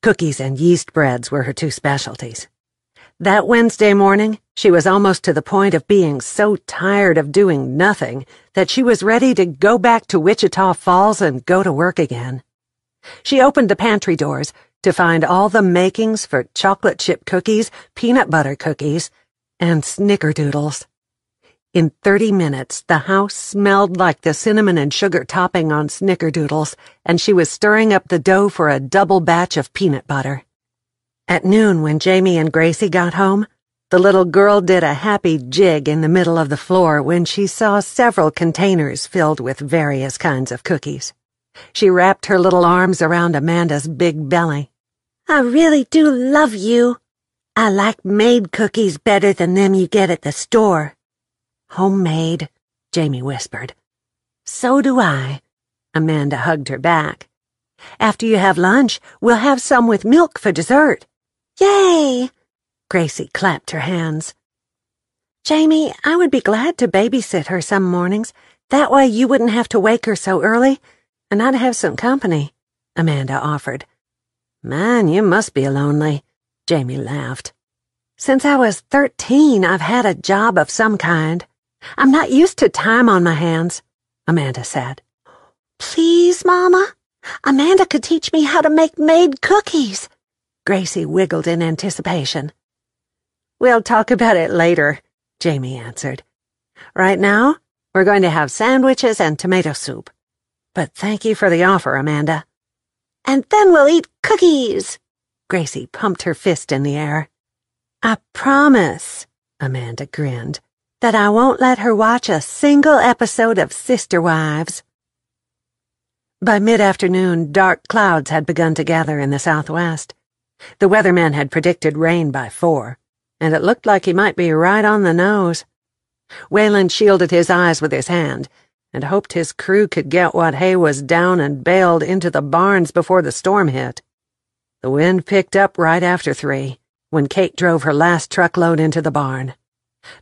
Cookies and yeast breads were her 2 specialties. That Wednesday morning, she was almost to the point of being so tired of doing nothing that she was ready to go back to Wichita Falls and go to work again. She opened the pantry doors to find all the makings for chocolate chip cookies, peanut butter cookies, and snickerdoodles. In 30 minutes, the house smelled like the cinnamon and sugar topping on snickerdoodles, and she was stirring up the dough for a double batch of peanut butter. At noon, when Jamie and Gracie got home, the little girl did a happy jig in the middle of the floor when she saw several containers filled with various kinds of cookies. She wrapped her little arms around Amanda's big belly. I really do love you. I like made cookies better than them you get at the store. Homemade, Jamie whispered. So do I. Amanda hugged her back. After you have lunch, we'll have some with milk for dessert. Yay! Gracie clapped her hands. Jamie, I would be glad to babysit her some mornings. That way you wouldn't have to wake her so early, and I'd have some company, Amanda offered. Man, you must be lonely, Jamie laughed. Since I was 13, I've had a job of some kind. I'm not used to time on my hands, Amanda said. Please, Mama? Amanda could teach me how to make made cookies. Gracie wiggled in anticipation. We'll talk about it later, Jamie answered. Right now, we're going to have sandwiches and tomato soup. But thank you for the offer, Amanda. And then we'll eat cookies. Gracie pumped her fist in the air. I promise, Amanda grinned, that I won't let her watch a single episode of Sister Wives. By mid-afternoon, dark clouds had begun to gather in the southwest. The weatherman had predicted rain by 4, and it looked like he might be right on the nose. Wayland shielded his eyes with his hand and hoped his crew could get what hay was down and baled into the barns before the storm hit. The wind picked up right after 3, when Kate drove her last truckload into the barn.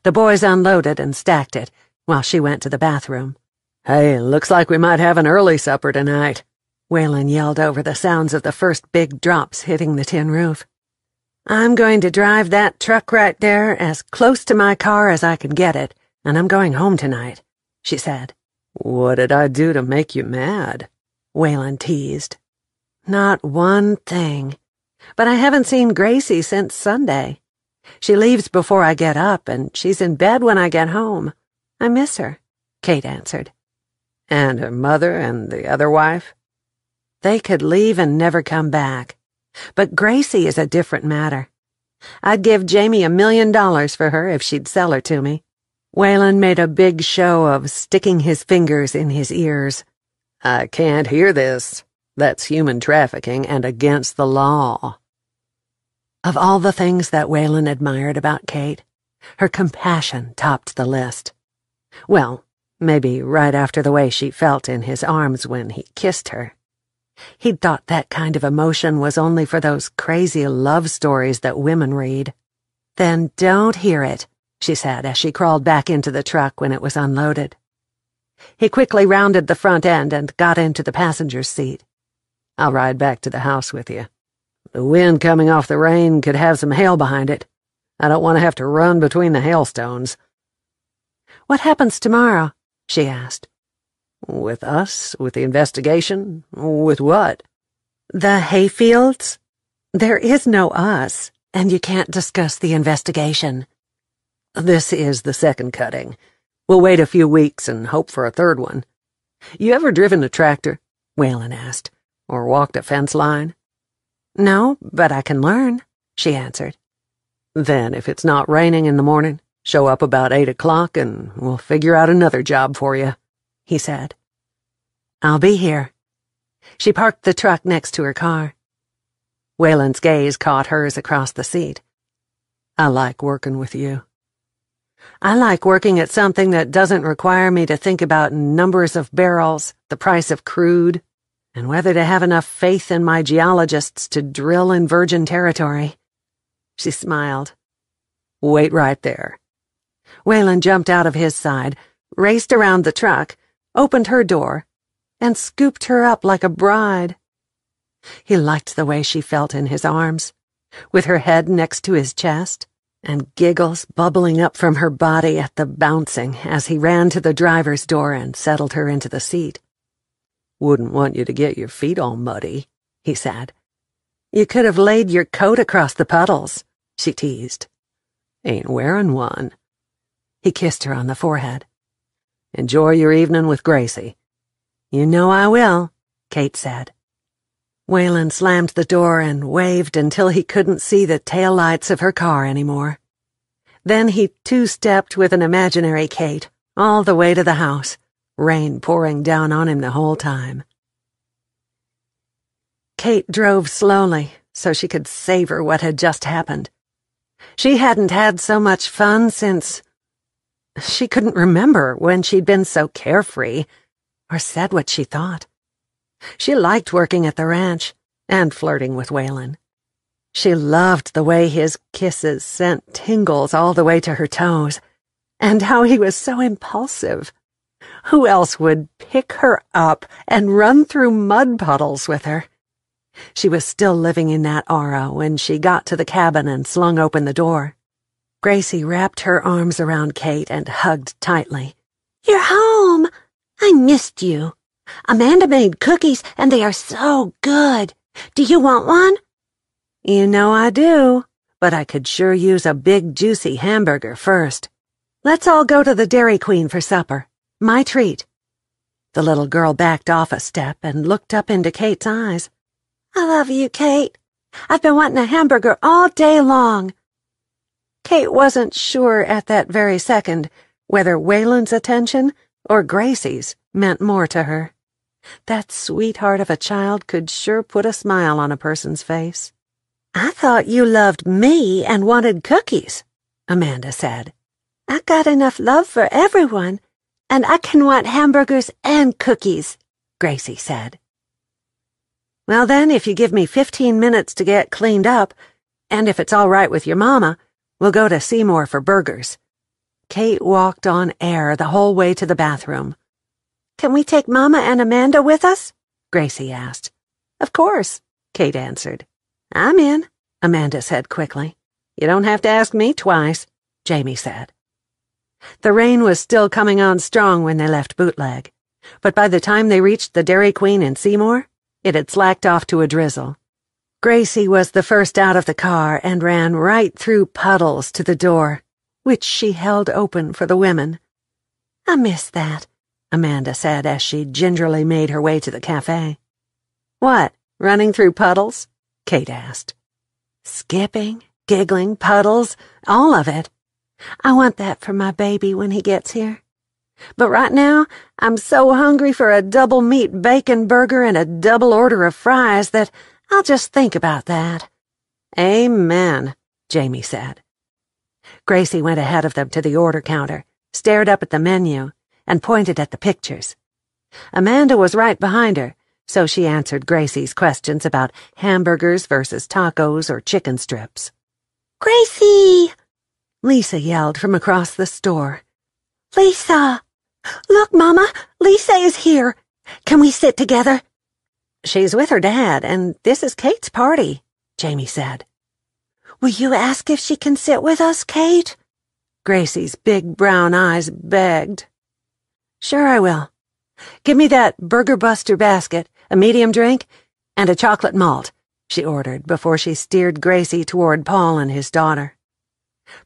The boys unloaded and stacked it while she went to the bathroom. "Hey, looks like we might have an early supper tonight," Wayland yelled over the sounds of the first big drops hitting the tin roof. "I'm going to drive that truck right there as close to my car as I can get it, and I'm going home tonight," she said. "What did I do to make you mad?" Wayland teased. "Not one thing. But I haven't seen Gracie since Sunday. She leaves before I get up, and she's in bed when I get home. I miss her," Kate answered. "And her mother and the other wife?" "They could leave and never come back. But Gracie is a different matter. I'd give Jamie $1 million for her if she'd sell her to me." Wayland made a big show of sticking his fingers in his ears. "I can't hear this. That's human trafficking and against the law." Of all the things that Wayland admired about Kate, her compassion topped the list. Well, maybe right after the way she felt in his arms when he kissed her. He'd thought that kind of emotion was only for those crazy love stories that women read. "Then don't hear it," she said as she crawled back into the truck when it was unloaded. He quickly rounded the front end and got into the passenger's seat. "I'll ride back to the house with you. The wind coming off the rain could have some hail behind it. I don't want to have to run between the hailstones." "What happens tomorrow?" she asked. "With us? With the investigation? With what?" "The hayfields? There is no us, and you can't discuss the investigation." "This is the second cutting. We'll wait a few weeks and hope for a third one. You ever driven a tractor?" Wayland asked. "Or walked a fence line?" "No, but I can learn," she answered. "Then if it's not raining in the morning, show up about 8 o'clock and we'll figure out another job for you," he said. "I'll be here." She parked the truck next to her car. Wayland's gaze caught hers across the seat. "I like working with you." "I like working at something that doesn't require me to think about numbers of barrels, the price of crude, and whether to have enough faith in my geologists to drill in virgin territory." She smiled. "Wait right there." Wayland jumped out of his side, raced around the truck, opened her door, and scooped her up like a bride. He liked the way she felt in his arms, with her head next to his chest, and giggles bubbling up from her body at the bouncing as he ran to the driver's door and settled her into the seat. "Wouldn't want you to get your feet all muddy," he said. "You could have laid your coat across the puddles," she teased. "Ain't wearing one." He kissed her on the forehead. "Enjoy your evening with Gracie." "You know I will," Kate said. Wayland slammed the door and waved until he couldn't see the taillights of her car anymore. Then he two-stepped with an imaginary Kate all the way to the house, rain pouring down on him the whole time. Kate drove slowly so she could savor what had just happened. She hadn't had so much fun since... She couldn't remember when she'd been so carefree, or said what she thought. She liked working at the ranch, and flirting with Wayland. She loved the way his kisses sent tingles all the way to her toes, and how he was so impulsive. Who else would pick her up and run through mud puddles with her? She was still living in that aura when she got to the cabin and slung open the door. Gracie wrapped her arms around Kate and hugged tightly. "You're home! I missed you. Amanda made cookies, and they are so good. Do you want one?" "You know I do, but I could sure use a big, juicy hamburger first. Let's all go to the Dairy Queen for supper. My treat." The little girl backed off a step and looked up into Kate's eyes. "I love you, Kate. I've been wanting a hamburger all day long." Kate wasn't sure at that very second whether Wayland's attention or Gracie's meant more to her. That sweetheart of a child could sure put a smile on a person's face. I thought you loved me and wanted cookies, Amanda said. I got enough love for everyone, and I can want hamburgers and cookies, Gracie said. Well then, if you give me 15 minutes to get cleaned up, and if it's all right with your mama, we'll go to Seymour for burgers. Kate walked on air the whole way to the bathroom. Can we take Mama and Amanda with us? Gracie asked. Of course, Kate answered. I'm in, Amanda said quickly. You don't have to ask me twice, Jamie said. The rain was still coming on strong when they left Bootleg, but by the time they reached the Dairy Queen in Seymour, it had slacked off to a drizzle. Gracie was the first out of the car and ran right through puddles to the door, which she held open for the women. I miss that, Amanda said as she gingerly made her way to the cafe. What, running through puddles? Kate asked. Skipping, giggling, puddles, all of it. I want that for my baby when he gets here. But right now, I'm so hungry for a double meat bacon burger and a double order of fries that I'll just think about that. Amen, Jamie said. Gracie went ahead of them to the order counter, stared up at the menu, and pointed at the pictures. Amanda was right behind her, so she answered Gracie's questions about hamburgers versus tacos or chicken strips. Gracie! Lisa yelled from across the store. Lisa! Look, Mama, Lisa is here. Can we sit together? She's with her dad, and this is Kate's party, Jamie said. Will you ask if she can sit with us, Kate? Gracie's big brown eyes begged. Sure I will. Give me that Burger Buster basket, a medium drink, and a chocolate malt, she ordered before she steered Gracie toward Paul and his daughter.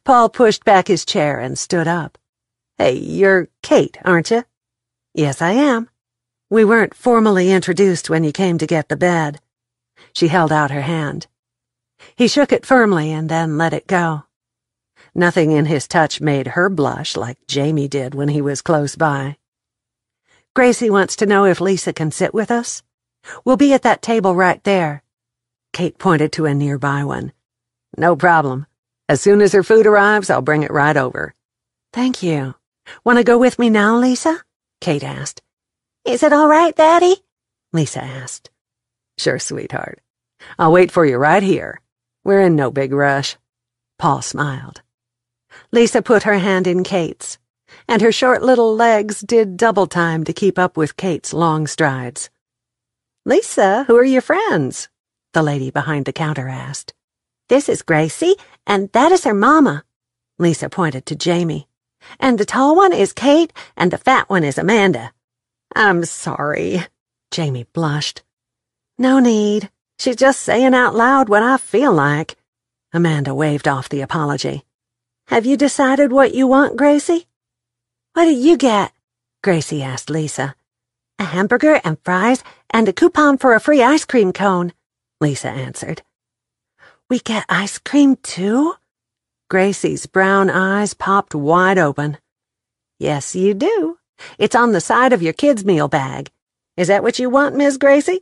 Paul pushed back his chair and stood up. Hey, you're Kate, aren't you? Yes, I am. We weren't formally introduced when you came to get the bed. She held out her hand. He shook it firmly and then let it go. Nothing in his touch made her blush like Jamie did when he was close by. Gracie wants to know if Lisa can sit with us. We'll be at that table right there. Kate pointed to a nearby one. No problem. As soon as her food arrives, I'll bring it right over. Thank you. Want to go with me now, Lisa? Kate asked. Is it all right, Daddy? Lisa asked. Sure, sweetheart. I'll wait for you right here. We're in no big rush. Paul smiled. Lisa put her hand in Kate's, and her short little legs did double time to keep up with Kate's long strides. Lisa, who are your friends? The lady behind the counter asked. This is Gracie, and that is her mama. Lisa pointed to Jamie. And the tall one is Kate, and the fat one is Amanda. I'm sorry. Jamie blushed. No need. She's just saying out loud what I feel like. Amanda waved off the apology. Have you decided what you want, Gracie? What did you get? Gracie asked Lisa. A hamburger and fries and a coupon for a free ice cream cone, Lisa answered. We get ice cream too? Gracie's brown eyes popped wide open. Yes, you do. It's on the side of your kids' meal bag. Is that what you want, Miss Gracie?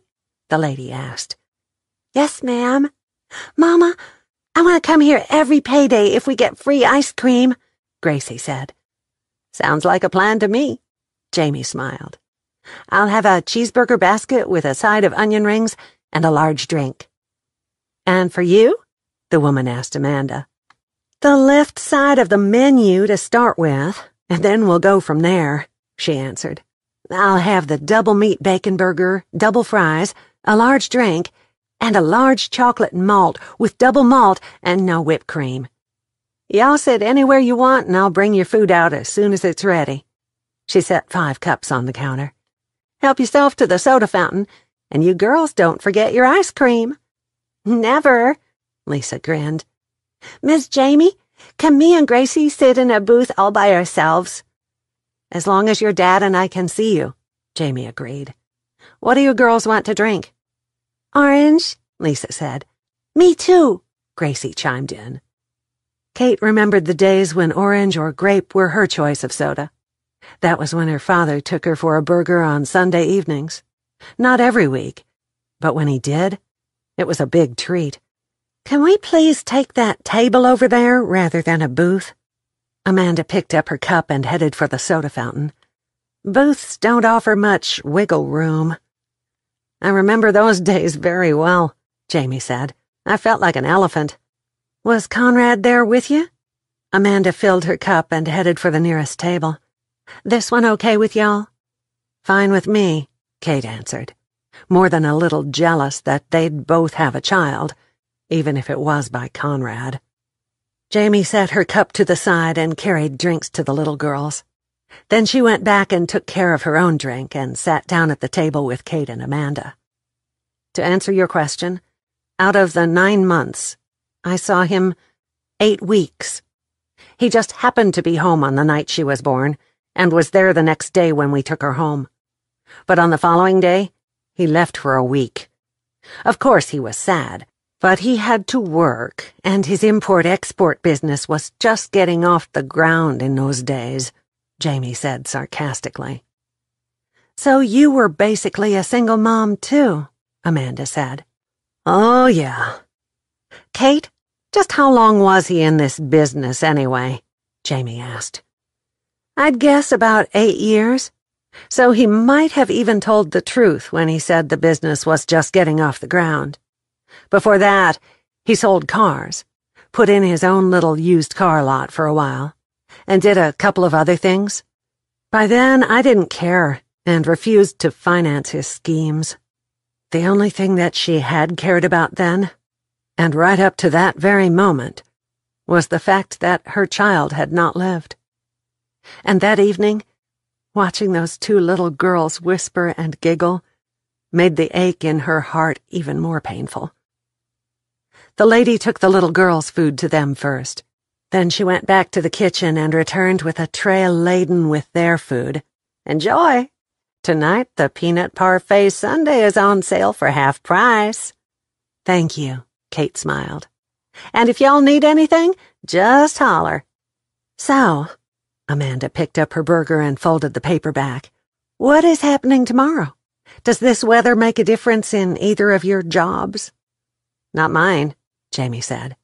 The lady asked. Yes, ma'am. Mama, I want to come here every payday if we get free ice cream, Gracie said. Sounds like a plan to me, Jamie smiled. I'll have a cheeseburger basket with a side of onion rings and a large drink. And for you? The woman asked Amanda. The left side of the menu to start with, and then we'll go from there, she answered. I'll have the double meat bacon burger, double fries, a large drink, and a large chocolate malt with double malt and no whipped cream. Y'all sit anywhere you want and I'll bring your food out as soon as it's ready. She set 5 cups on the counter. Help yourself to the soda fountain, and you girls don't forget your ice cream. Never, Lisa grinned. Miss Jamie, can me and Gracie sit in a booth all by ourselves? As long as your dad and I can see you, Jamie agreed. What do you girls want to drink? Orange, Lisa said. Me too, Gracie chimed in. Kate remembered the days when orange or grape were her choice of soda. That was when her father took her for a burger on Sunday evenings. Not every week, but when he did, it was a big treat. Can we please take that table over there rather than a booth? Amanda picked up her cup and headed for the soda fountain. Booths don't offer much wiggle room. I remember those days very well, Jamie said. I felt like an elephant. Was Conrad there with you? Amanda filled her cup and headed for the nearest table. This one okay with y'all? Fine with me, Kate answered, more than a little jealous that they'd both have a child, even if it was by Conrad. Jamie set her cup to the side and carried drinks to the little girls. Then she went back and took care of her own drink and sat down at the table with Kate and Amanda. To answer your question, out of the 9 months, I saw him 8 weeks. He just happened to be home on the night she was born and was there the next day when we took her home. But on the following day, he left for a week. Of course he was sad, but he had to work, and his import-export business was just getting off the ground in those days, Jamie said sarcastically. So you were basically a single mom, too, Amanda said. Oh, yeah. Kate, just how long was he in this business anyway? Jamie asked. I'd guess about 8 years. So he might have even told the truth when he said the business was just getting off the ground. Before that, he sold cars, put in his own little used car lot for a while, and did a couple of other things. By then, I didn't care and refused to finance his schemes. The only thing that she had cared about then, and right up to that very moment, was the fact that her child had not lived. And that evening, watching those 2 little girls whisper and giggle made the ache in her heart even more painful. The lady took the little girls' food to them first. Then she went back to the kitchen and returned with a tray laden with their food. Enjoy! Tonight, the peanut parfait sundae is on sale for half price. Thank you, Kate smiled. And if y'all need anything, just holler. So, Amanda picked up her burger and folded the paper back. What is happening tomorrow? Does this weather make a difference in either of your jobs? Not mine, Jamie said.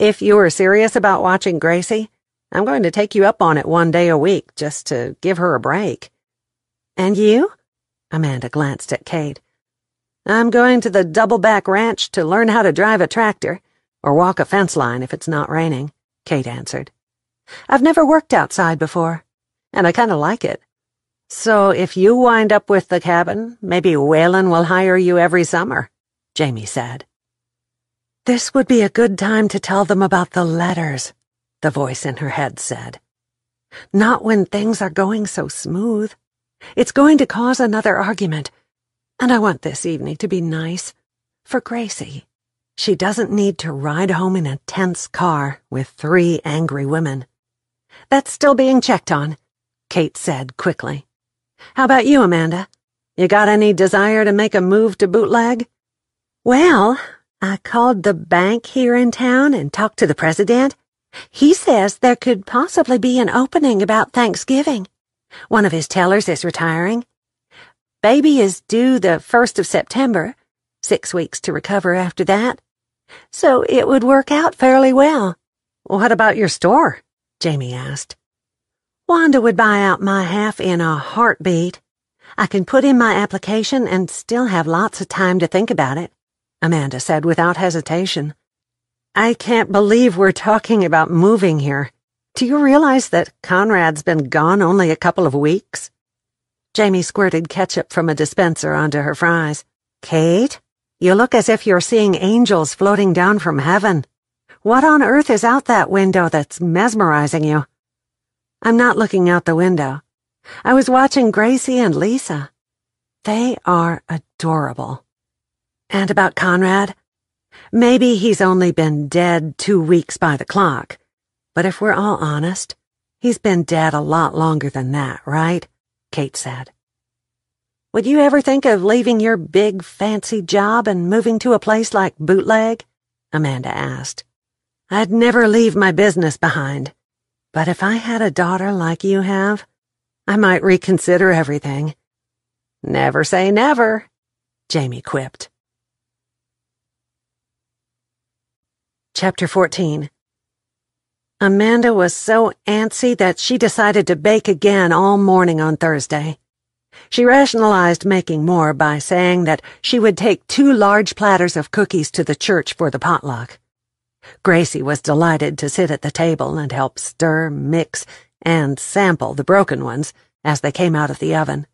If you were serious about watching Gracie, I'm going to take you up on it 1 day a week just to give her a break. And you? Amanda glanced at Kate. I'm going to the Doubleback Ranch to learn how to drive a tractor, or walk a fence line if it's not raining, Kate answered. I've never worked outside before, and I kind of like it. So if you wind up with the cabin, maybe Waylon will hire you every summer, Jamie said. This would be a good time to tell them about the letters, the voice in her head said. Not when things are going so smooth. It's going to cause another argument, and I want this evening to be nice. For Gracie, she doesn't need to ride home in a tense car with 3 angry women. That's still being checked on, Kate said quickly. How about you, Amanda? You got any desire to make a move to bootleg? Well, I called the bank here in town and talked to the president. He says there could possibly be an opening about Thanksgiving. One of his tellers is retiring. Baby is due the 1st of September, 6 weeks to recover after that. So it would work out fairly well. What about your store? Jamie asked. Wanda would buy out my half in a heartbeat. I can put in my application and still have lots of time to think about it, Amanda said without hesitation. I can't believe we're talking about moving here. Do you realize that Conrad's been gone only a couple of weeks? Jamie squirted ketchup from a dispenser onto her fries. Kate, you look as if you're seeing angels floating down from heaven. What on earth is out that window that's mesmerizing you? I'm not looking out the window. I was watching Gracie and Lisa. They are adorable. And about Conrad? Maybe he's only been dead 2 weeks by the clock. But if we're all honest, he's been dead a lot longer than that, right? Kate said. Would you ever think of leaving your big, fancy job and moving to a place like Bootleg? Amanda asked. I'd never leave my business behind. But if I had a daughter like you have, I might reconsider everything. Never say never, Jamie quipped. Chapter 14. Amanda was so antsy that she decided to bake again all morning on Thursday. She rationalized making more by saying that she would take 2 large platters of cookies to the church for the potluck. Gracie was delighted to sit at the table and help stir, mix, and sample the broken ones as they came out of the oven.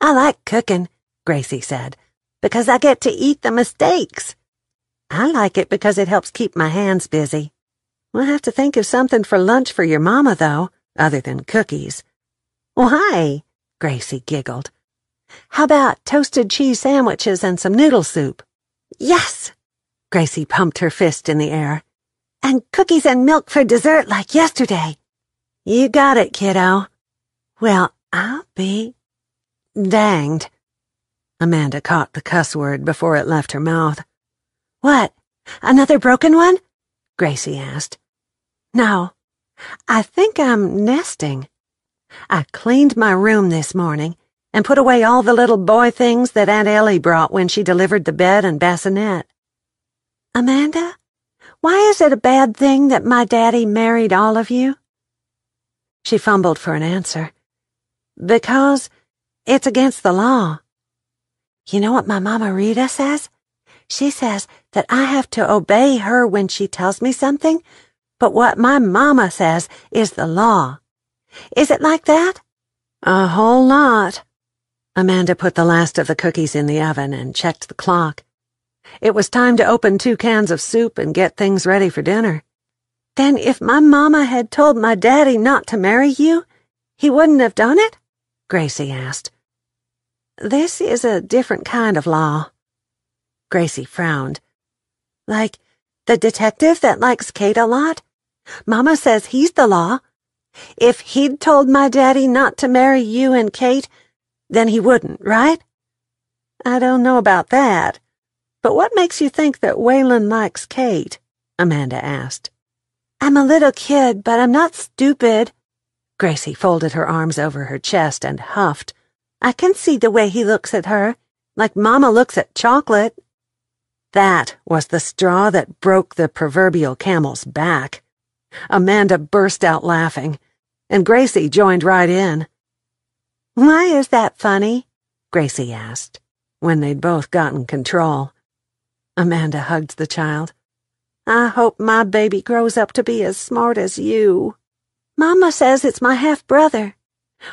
"I like cooking," Gracie said, "because I get to eat the mistakes. I like it because it helps keep my hands busy. We'll have to think of something for lunch for your mama, though, other than cookies." "Why?" Gracie giggled. "How about toasted cheese sandwiches and some noodle soup?" "Yes!" Gracie pumped her fist in the air. "And cookies and milk for dessert like yesterday." "You got it, kiddo." "Well, I'll be danged." Amanda caught the cuss word before it left her mouth. "What? Another broken one?" Gracie asked. "No. I think I'm nesting. I cleaned my room this morning and put away all the little boy things that Aunt Ellie brought when she delivered the bed and bassinet." "Amanda, why is it a bad thing that my daddy married all of you?" She fumbled for an answer. "Because it's against the law." "You know what my Mama Rita says? She says that I have to obey her when she tells me something, but what my mama says is the law. Is it like that?" "A whole lot." Amanda put the last of the cookies in the oven and checked the clock. It was time to open 2 cans of soup and get things ready for dinner. "Then if my mama had told my daddy not to marry you, he wouldn't have done it?" Gracie asked. "This is a different kind of law." Gracie frowned. "Like the detective that likes Kate a lot? Mama says he's the law. If he'd told my daddy not to marry you and Kate, then he wouldn't, right?" "I don't know about that. But what makes you think that Waylon likes Kate?" Amanda asked. "I'm a little kid, but I'm not stupid." Gracie folded her arms over her chest and huffed. "I can see the way he looks at her, like Mama looks at chocolate." That was the straw that broke the proverbial camel's back. Amanda burst out laughing, and Gracie joined right in. "Why is that funny?" Gracie asked, when they'd both gotten control. Amanda hugged the child. "I hope my baby grows up to be as smart as you. Mama says it's my half-brother.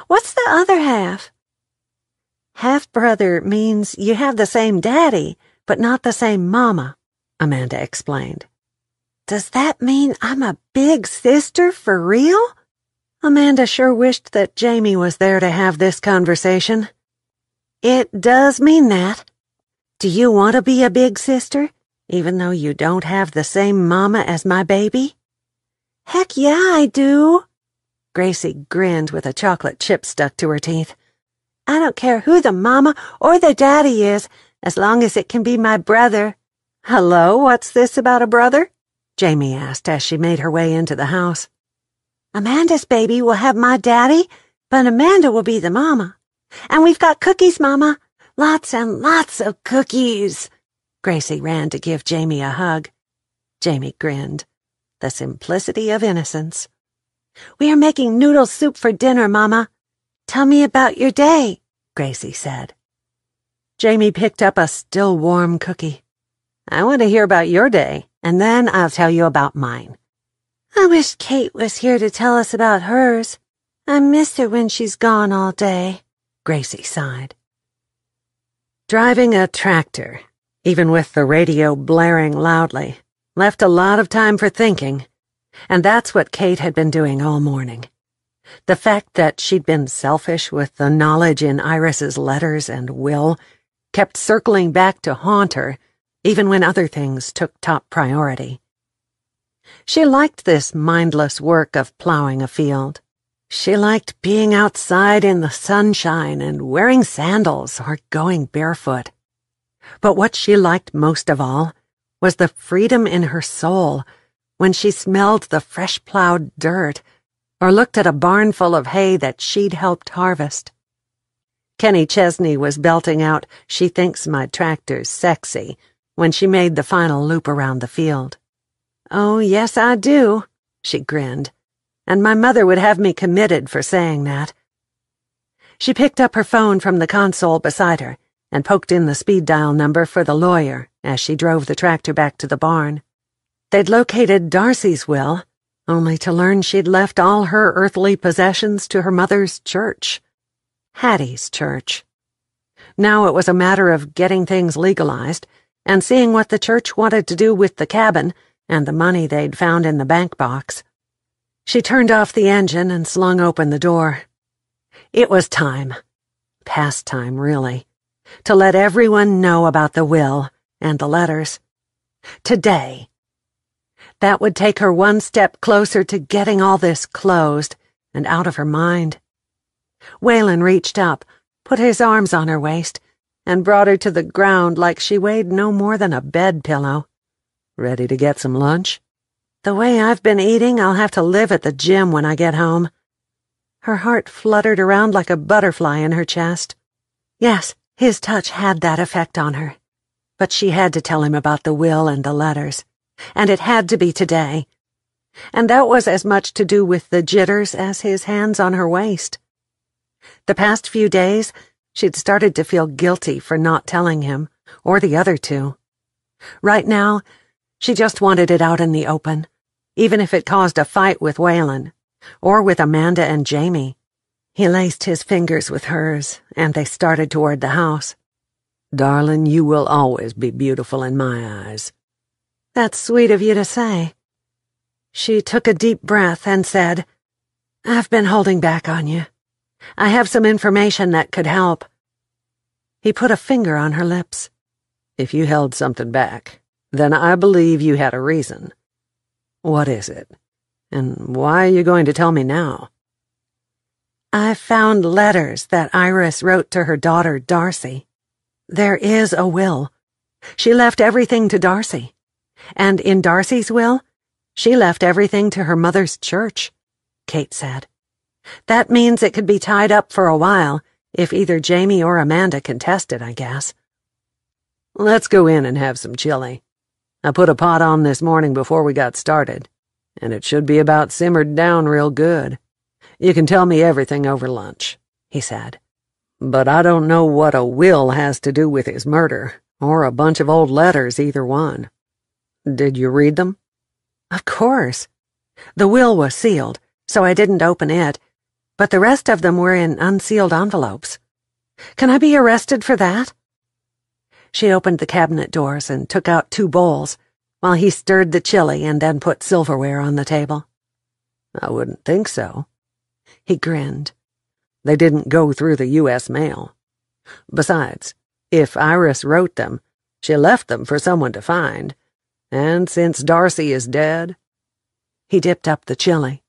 What's the other half?" "Half-brother means you have the same daddy, but not the same mama," Amanda explained. "Does that mean I'm a big sister for real?" Amanda sure wished that Jamie was there to have this conversation. "It does mean that. Do you want to be a big sister, even though you don't have the same mama as my baby?" "Heck yeah, I do." Gracie grinned with a chocolate chip stuck to her teeth. "I don't care who the mama or the daddy is, as long as it can be my brother." "Hello, what's this about a brother?" Jamie asked as she made her way into the house. "Amanda's baby will have my daddy, but Amanda will be the mama. And we've got cookies, Mama. Lots and lots of cookies." Gracie ran to give Jamie a hug. Jamie grinned. The simplicity of innocence. "We are making noodle soup for dinner, Mama. Tell me about your day," Gracie said. Jamie picked up a still warm cookie. "I want to hear about your day, and then I'll tell you about mine." "I wish Kate was here to tell us about hers. I miss her when she's gone all day," Gracie sighed. Driving a tractor, even with the radio blaring loudly, left a lot of time for thinking, and that's what Kate had been doing all morning. The fact that she'd been selfish with the knowledge in Iris's letters and will kept circling back to haunt her, even when other things took top priority. She liked this mindless work of plowing a field. She liked being outside in the sunshine and wearing sandals or going barefoot. But what she liked most of all was the freedom in her soul when she smelled the fresh-plowed dirt or looked at a barn full of hay that she'd helped harvest. Kenny Chesney was belting out, "She thinks my tractor's sexy," when she made the final loop around the field. "Oh, yes, I do," she grinned, "and my mother would have me committed for saying that." She picked up her phone from the console beside her and poked in the speed dial number for the lawyer as she drove the tractor back to the barn. They'd located Darcy's will, only to learn she'd left all her earthly possessions to her mother's church. Hattie's church. Now it was a matter of getting things legalized and seeing what the church wanted to do with the cabin and the money they'd found in the bank box. She turned off the engine and slung open the door. It was time, past time really, to let everyone know about the will and the letters. Today. That would take her one step closer to getting all this closed and out of her mind. Waylon reached up, put his arms on her waist, and brought her to the ground like she weighed no more than a bed pillow. "Ready to get some lunch?" "The way I've been eating, I'll have to live at the gym when I get home." Her heart fluttered around like a butterfly in her chest. Yes, his touch had that effect on her. But she had to tell him about the will and the letters, and it had to be today. And that was as much to do with the jitters as his hands on her waist. The past few days, she'd started to feel guilty for not telling him, or the other two. Right now, she just wanted it out in the open, even if it caused a fight with Waylon, or with Amanda and Jamie. He laced his fingers with hers, and they started toward the house. "Darling, you will always be beautiful in my eyes." "That's sweet of you to say." She took a deep breath and said, "I've been holding back on you. I have some information that could help." He put a finger on her lips. "If you held something back, then I believe you had a reason. What is it? And why are you going to tell me now?" "I found letters that Iris wrote to her daughter, Darcy. There is a will. She left everything to Darcy. And in Darcy's will, she left everything to her mother's church," Kate said. "That means it could be tied up for a while, if either Jamie or Amanda contest it, I guess." "Let's go in and have some chili. I put a pot on this morning before we got started, and it should be about simmered down real good. You can tell me everything over lunch," he said. "But I don't know what a will has to do with his murder, or a bunch of old letters, either one. Did you read them?" "Of course. The will was sealed, so I didn't open it, but the rest of them were in unsealed envelopes. Can I be arrested for that?" She opened the cabinet doors and took out 2 bowls, while he stirred the chili and then put silverware on the table. "I wouldn't think so." He grinned. "They didn't go through the U.S. mail. Besides, if Iris wrote them, she left them for someone to find, and since Darcy is dead—" He dipped up the chili.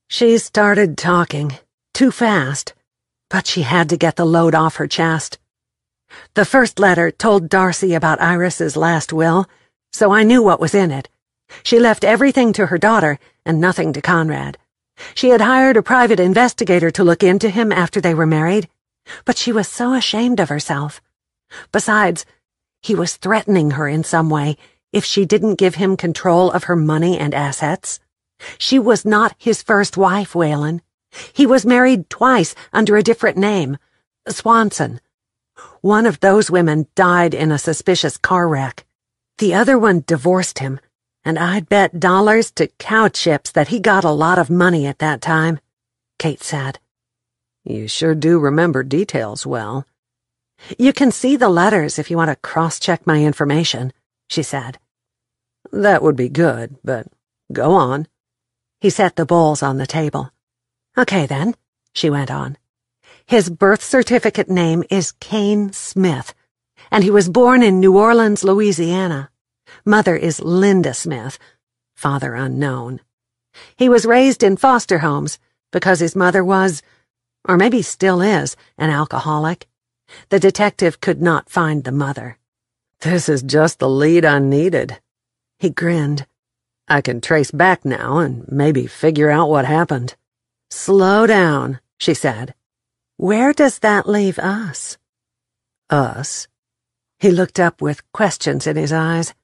She started talking, too fast, but she had to get the load off her chest. "The first letter told Darcy about Iris's last will, so I knew what was in it. She left everything to her daughter and nothing to Conrad. She had hired a private investigator to look into him after they were married, but she was so ashamed of herself. Besides, he was threatening her in some way if she didn't give him control of her money and assets. She was not his first wife, Waylon. He was married twice under a different name, Swanson. One of those women died in a suspicious car wreck. The other one divorced him, and I'd bet dollars to cow chips that he got a lot of money at that time," Kate said. "You sure do remember details well." "You can see the letters if you want to cross-check my information," she said. "That would be good, but go on." He set the bowls on the table. "Okay, then," she went on. "His birth certificate name is Kane Smith, and he was born in New Orleans, Louisiana. Mother is Linda Smith, father unknown. He was raised in foster homes because his mother was, or maybe still is, an alcoholic. The detective could not find the mother." "This is just the lead I needed." He grinned. "I can trace back now and maybe figure out what happened." "Slow down," she said. Where does that leave us? Us? He looked up with questions in his eyes.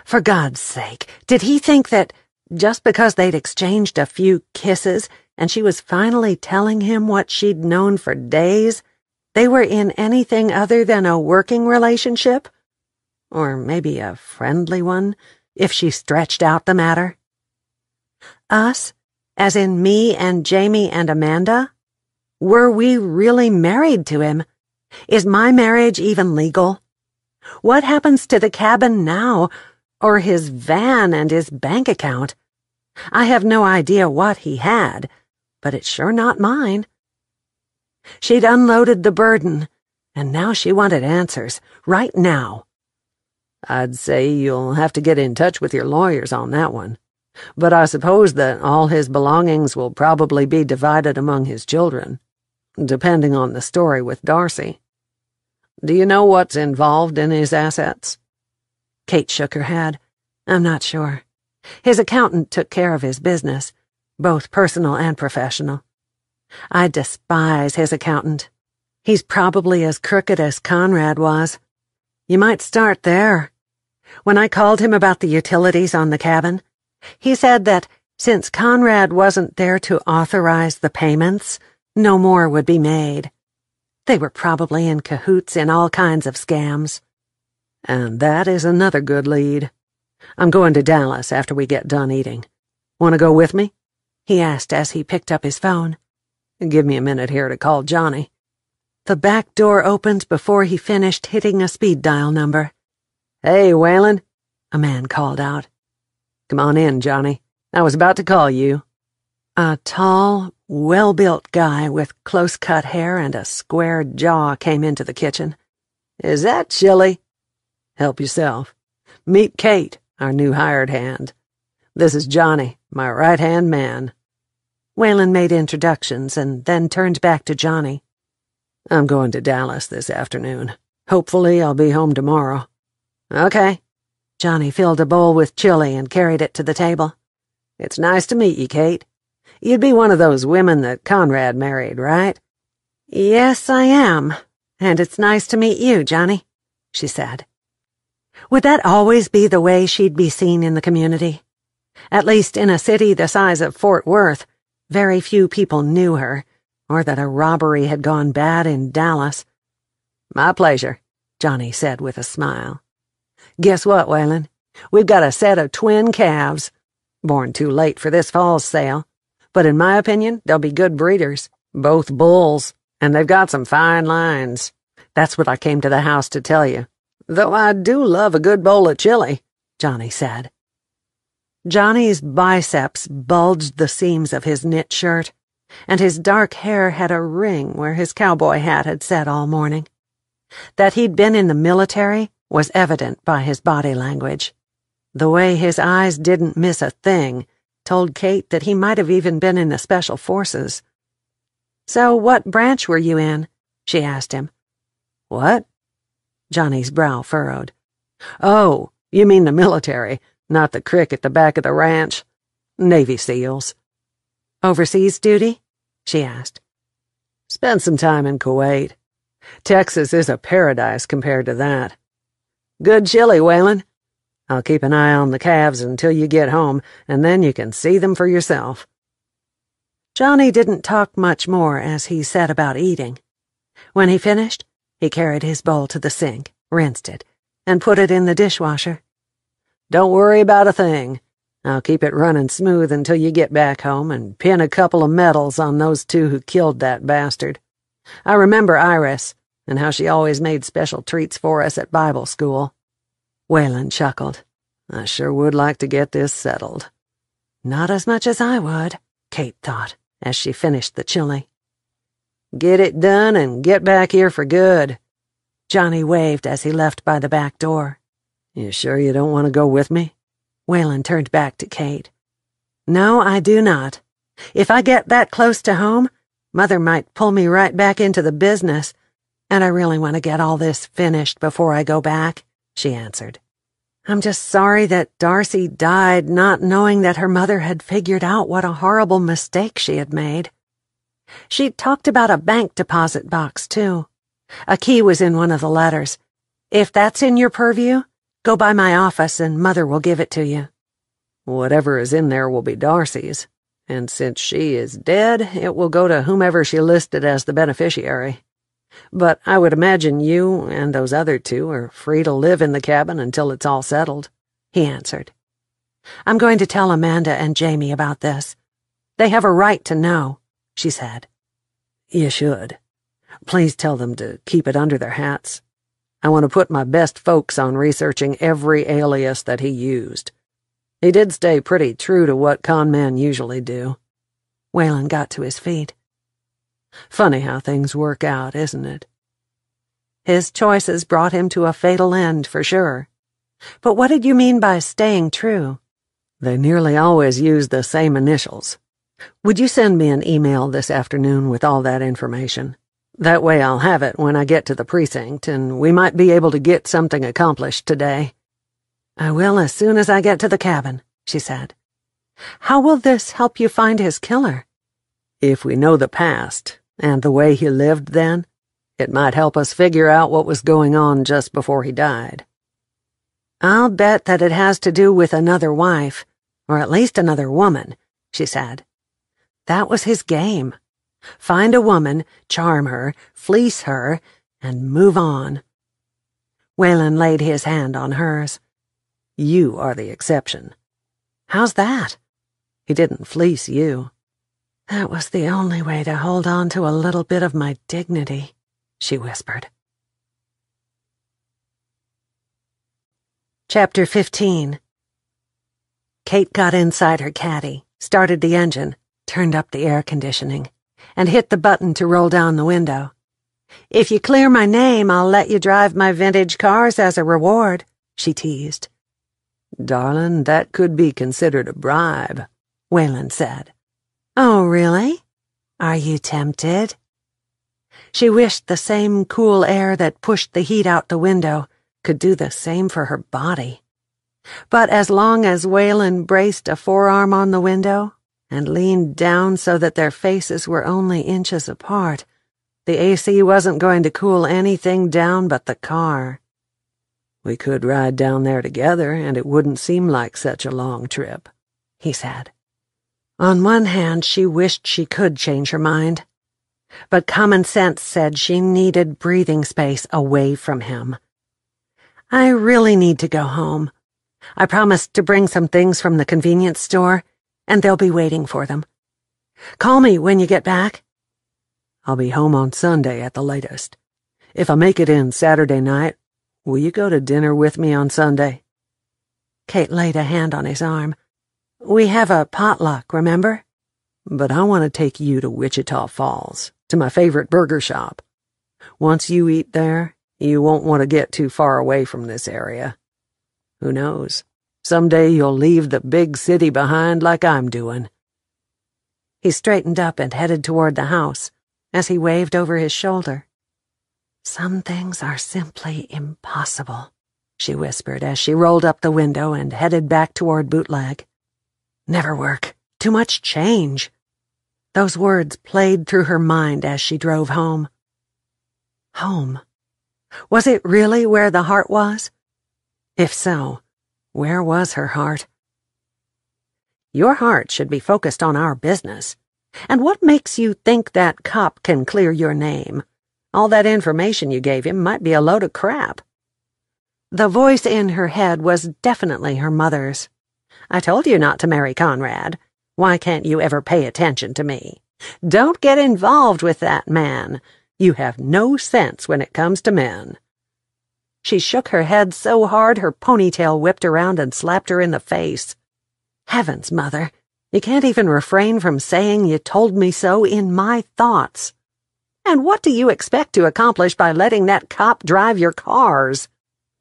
For God's sake, did he think that just because they'd exchanged a few kisses and she was finally telling him what she'd known for days, they were in anything other than a working relationship? Or maybe a friendly one, if she stretched out the matter? Us, as in me and Jamie and Amanda? Were we really married to him? Is my marriage even legal? What happens to the cabin now, or his van and his bank account? I have no idea what he had, but it's sure not mine. She'd unloaded the burden, and now she wanted answers, right now. I'd say you'll have to get in touch with your lawyers on that one. But I suppose that all his belongings will probably be divided among his children, depending on the story with Darcy. Do you know what's involved in his assets? Kate shook her head. I'm not sure. His accountant took care of his business, both personal and professional. I despise his accountant. He's probably as crooked as Conrad was. You might start there. When I called him about the utilities on the cabin, he said that since Conrad wasn't there to authorize the payments, no more would be made. They were probably in cahoots in all kinds of scams. And that is another good lead. I'm going to Dallas after we get done eating. Want to go with me? He asked as he picked up his phone. Give me a minute here to call Johnny. The back door opened before he finished hitting a speed dial number. Hey, Waylon, a man called out. Come on in, Johnny. I was about to call you. A tall, well-built guy with close-cut hair and a square jaw came into the kitchen. Is that chili? Help yourself. Meet Kate, our new hired hand. This is Johnny, my right-hand man. Waylon made introductions and then turned back to Johnny. I'm going to Dallas this afternoon. Hopefully I'll be home tomorrow. Okay. Johnny filled a bowl with chili and carried it to the table. It's nice to meet you, Kate. You'd be one of those women that Conrad married, right? Yes, I am. And it's nice to meet you, Johnny, she said. Would that always be the way she'd be seen in the community? At least in a city the size of Fort Worth, very few people knew her, or that a robbery had gone bad in Dallas. My pleasure, Johnny said with a smile. Guess what, Waylon? We've got a set of twin calves. Born too late for this fall's sale, but in my opinion, they'll be good breeders. Both bulls, and they've got some fine lines. That's what I came to the house to tell you. Though I do love a good bowl of chili, Johnny said. Johnny's biceps bulged the seams of his knit shirt, and his dark hair had a ring where his cowboy hat had sat all morning. That he'd been in the military was evident by his body language. The way his eyes didn't miss a thing told Kate that he might have even been in the Special Forces. "So what branch were you in?" she asked him. "What?" Johnny's brow furrowed. "Oh, you mean the military, not the crick at the back of the ranch. Navy SEALs." "Overseas duty?" she asked. "Spent some time in Kuwait. Texas is a paradise compared to that. Good chili, Waylon. I'll keep an eye on the calves until you get home, and then you can see them for yourself." Johnny didn't talk much more as he set about eating. When he finished, he carried his bowl to the sink, rinsed it, and put it in the dishwasher. "Don't worry about a thing. I'll keep it running smooth until you get back home and pin a couple of medals on those two who killed that bastard. I remember Iris, and how she always made special treats for us at Bible school." Waylon chuckled. "I sure would like to get this settled." "Not as much as I would," Kate thought, as she finished the chili. "Get it done and get back here for good." Johnny waved as he left by the back door. "You sure you don't want to go with me?" Waylon turned back to Kate. "No, I do not. If I get that close to home, Mother might pull me right back into the business, and I really want to get all this finished before I go back," she answered. "I'm just sorry that Darcy died not knowing that her mother had figured out what a horrible mistake she had made. She talked about a bank deposit box, too. A key was in one of the letters. If that's in your purview, go by my office and Mother will give it to you. Whatever is in there will be Darcy's, and since she is dead, it will go to whomever she listed as the beneficiary. But I would imagine you and those other two are free to live in the cabin until it's all settled, he answered. I'm going to tell Amanda and Jamie about this. They have a right to know, she said. You should. Please tell them to keep it under their hats. I want to put my best folks on researching every alias that he used. He did stay pretty true to what con men usually do. Waylon got to his feet. Funny how things work out, isn't it? His choices brought him to a fatal end, for sure. But what did you mean by staying true? They nearly always use the same initials. Would you send me an email this afternoon with all that information? That way I'll have it when I get to the precinct, and we might be able to get something accomplished today. I will as soon as I get to the cabin, she said. How will this help you find his killer? If we know the past, and the way he lived then, it might help us figure out what was going on just before he died. I'll bet that it has to do with another wife, or at least another woman, she said. That was his game. Find a woman, charm her, fleece her, and move on. Waylon laid his hand on hers. You are the exception. How's that? He didn't fleece you. That was the only way to hold on to a little bit of my dignity, she whispered. Chapter 15. Kate got inside her caddy, started the engine, turned up the air conditioning, and hit the button to roll down the window. If you clear my name, I'll let you drive my vintage cars as a reward, she teased. Darling, that could be considered a bribe, Waylon said. Oh, really? Are you tempted? She wished the same cool air that pushed the heat out the window could do the same for her body. But as long as Waylon braced a forearm on the window and leaned down so that their faces were only inches apart, the AC wasn't going to cool anything down but the car. We could ride down there together, and it wouldn't seem like such a long trip, he said. On one hand, she wished she could change her mind, but common sense said she needed breathing space away from him. I really need to go home. I promised to bring some things from the convenience store, and they'll be waiting for them. Call me when you get back. I'll be home on Sunday at the latest. If I make it in Saturday night, will you go to dinner with me on Sunday? Kate laid a hand on his arm. We have a potluck, remember? But I want to take you to Wichita Falls, to my favorite burger shop. Once you eat there, you won't want to get too far away from this area. Who knows? Someday you'll leave the big city behind like I'm doing. He straightened up and headed toward the house as he waved over his shoulder. Some things are simply impossible, she whispered as she rolled up the window and headed back toward Bootleg. Never work. Too much change. Those words played through her mind as she drove home. Home. Was it really where the heart was? If so, where was her heart? Your heart should be focused on our business. And what makes you think that cop can clear your name? All that information you gave him might be a load of crap. The voice in her head was definitely her mother's. I told you not to marry Conrad. Why can't you ever pay attention to me? Don't get involved with that man. You have no sense when it comes to men. She shook her head so hard her ponytail whipped around and slapped her in the face. Heavens, Mother, you can't even refrain from saying you told me so in my thoughts. And what do you expect to accomplish by letting that cop drive your cars?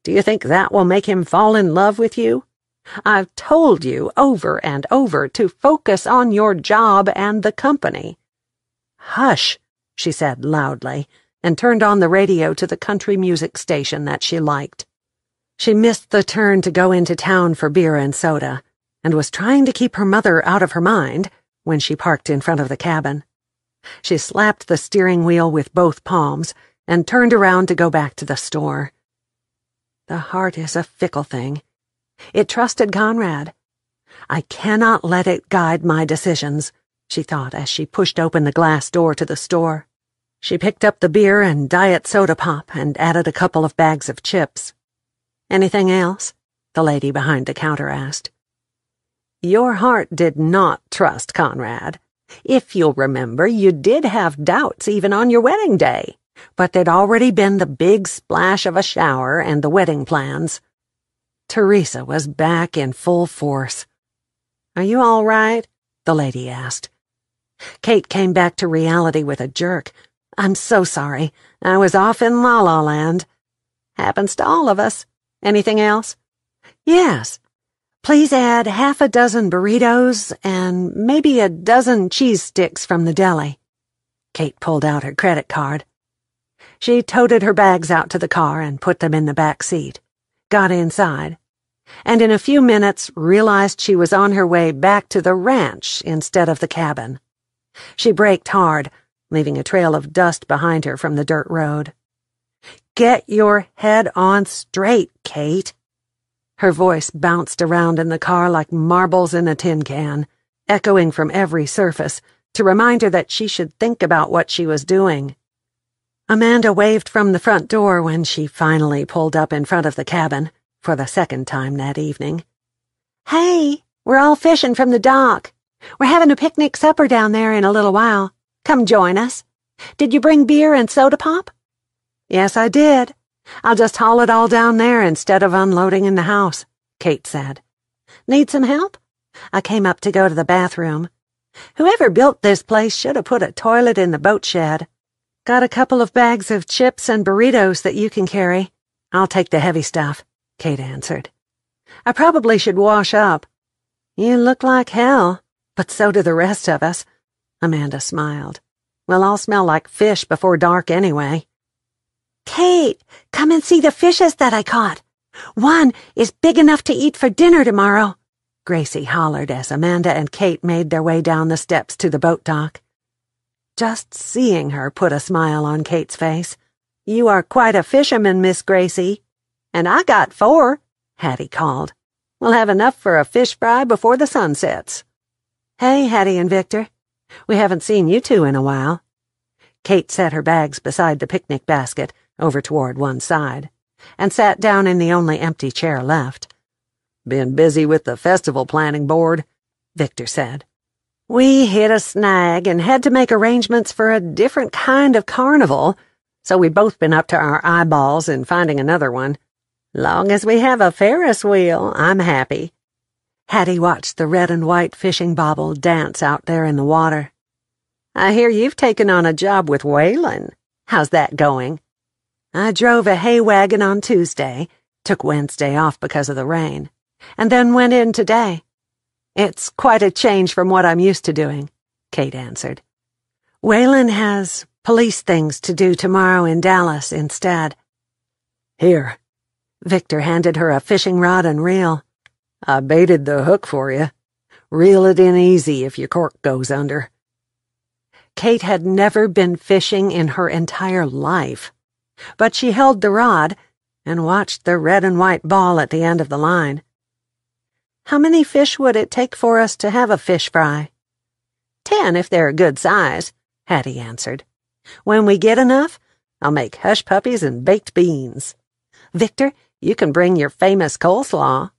Do you think that will make him fall in love with you? I've told you over and over to focus on your job and the company. Hush, she said loudly, and turned on the radio to the country music station that she liked. She missed the turn to go into town for beer and soda, and was trying to keep her mother out of her mind when she parked in front of the cabin. She slapped the steering wheel with both palms and turned around to go back to the store. The heart is a fickle thing. It trusted Conrad. I cannot let it guide my decisions, she thought as she pushed open the glass door to the store. She picked up the beer and diet soda pop and added a couple of bags of chips. "Anything else?" the lady behind the counter asked. "Your heart did not trust Conrad. If you'll remember, you did have doubts even on your wedding day, but there'd already been the big splash of a shower and the wedding plans." Teresa was back in full force. "Are you all right?" the lady asked. Kate came back to reality with a jerk. "I'm so sorry. I was off in La La Land." "Happens to all of us. Anything else?" "Yes. Please add half a dozen burritos and maybe a dozen cheese sticks from the deli." Kate pulled out her credit card. She toted her bags out to the car and put them in the back seat, got inside, and in a few minutes realized she was on her way back to the ranch instead of the cabin. She braked hard, leaving a trail of dust behind her from the dirt road. "Get your head on straight, Kate." Her voice bounced around in the car like marbles in a tin can, echoing from every surface to remind her that she should think about what she was doing. Amanda waved from the front door when she finally pulled up in front of the cabin, for the second time that evening. "Hey, we're all fishing from the dock. We're having a picnic supper down there in a little while. Come join us. Did you bring beer and soda pop?" "Yes, I did. I'll just haul it all down there instead of unloading in the house," Kate said. "Need some help? I came up to go to the bathroom. Whoever built this place should have put a toilet in the boat shed. Got a couple of bags of chips and burritos that you can carry. I'll take the heavy stuff," Kate answered. "I probably should wash up." "You look like hell, but so do the rest of us," Amanda smiled. "We'll all smell like fish before dark anyway." "Kate, come and see the fishes that I caught. One is big enough to eat for dinner tomorrow," Gracie hollered as Amanda and Kate made their way down the steps to the boat dock. Just seeing her put a smile on Kate's face. "You are quite a fisherman, Miss Gracie." "And I got 4, Hattie called. "We'll have enough for a fish fry before the sun sets." "Hey, Hattie and Victor. We haven't seen you two in a while." Kate set her bags beside the picnic basket, over toward one side, and sat down in the only empty chair left. "Been busy with the festival planning board," Victor said. "We hit a snag and had to make arrangements for a different kind of carnival, so we've both been up to our eyeballs in finding another one. Long as we have a Ferris wheel, I'm happy." Hattie watched the red and white fishing bobble dance out there in the water. "I hear you've taken on a job with Waylon. How's that going?" "I drove a hay wagon on Tuesday, took Wednesday off because of the rain, and then went in today. It's quite a change from what I'm used to doing," Kate answered. "Waylon has police things to do tomorrow in Dallas instead." "Here." Victor handed her a fishing rod and reel. "I baited the hook for you. Reel it in easy if your cork goes under." Kate had never been fishing in her entire life, but she held the rod and watched the red and white ball at the end of the line. "How many fish would it take for us to have a fish fry?" 10 if they're a good size," Hattie answered. "When we get enough, I'll make hush puppies and baked beans. Victor, you can bring your famous coleslaw."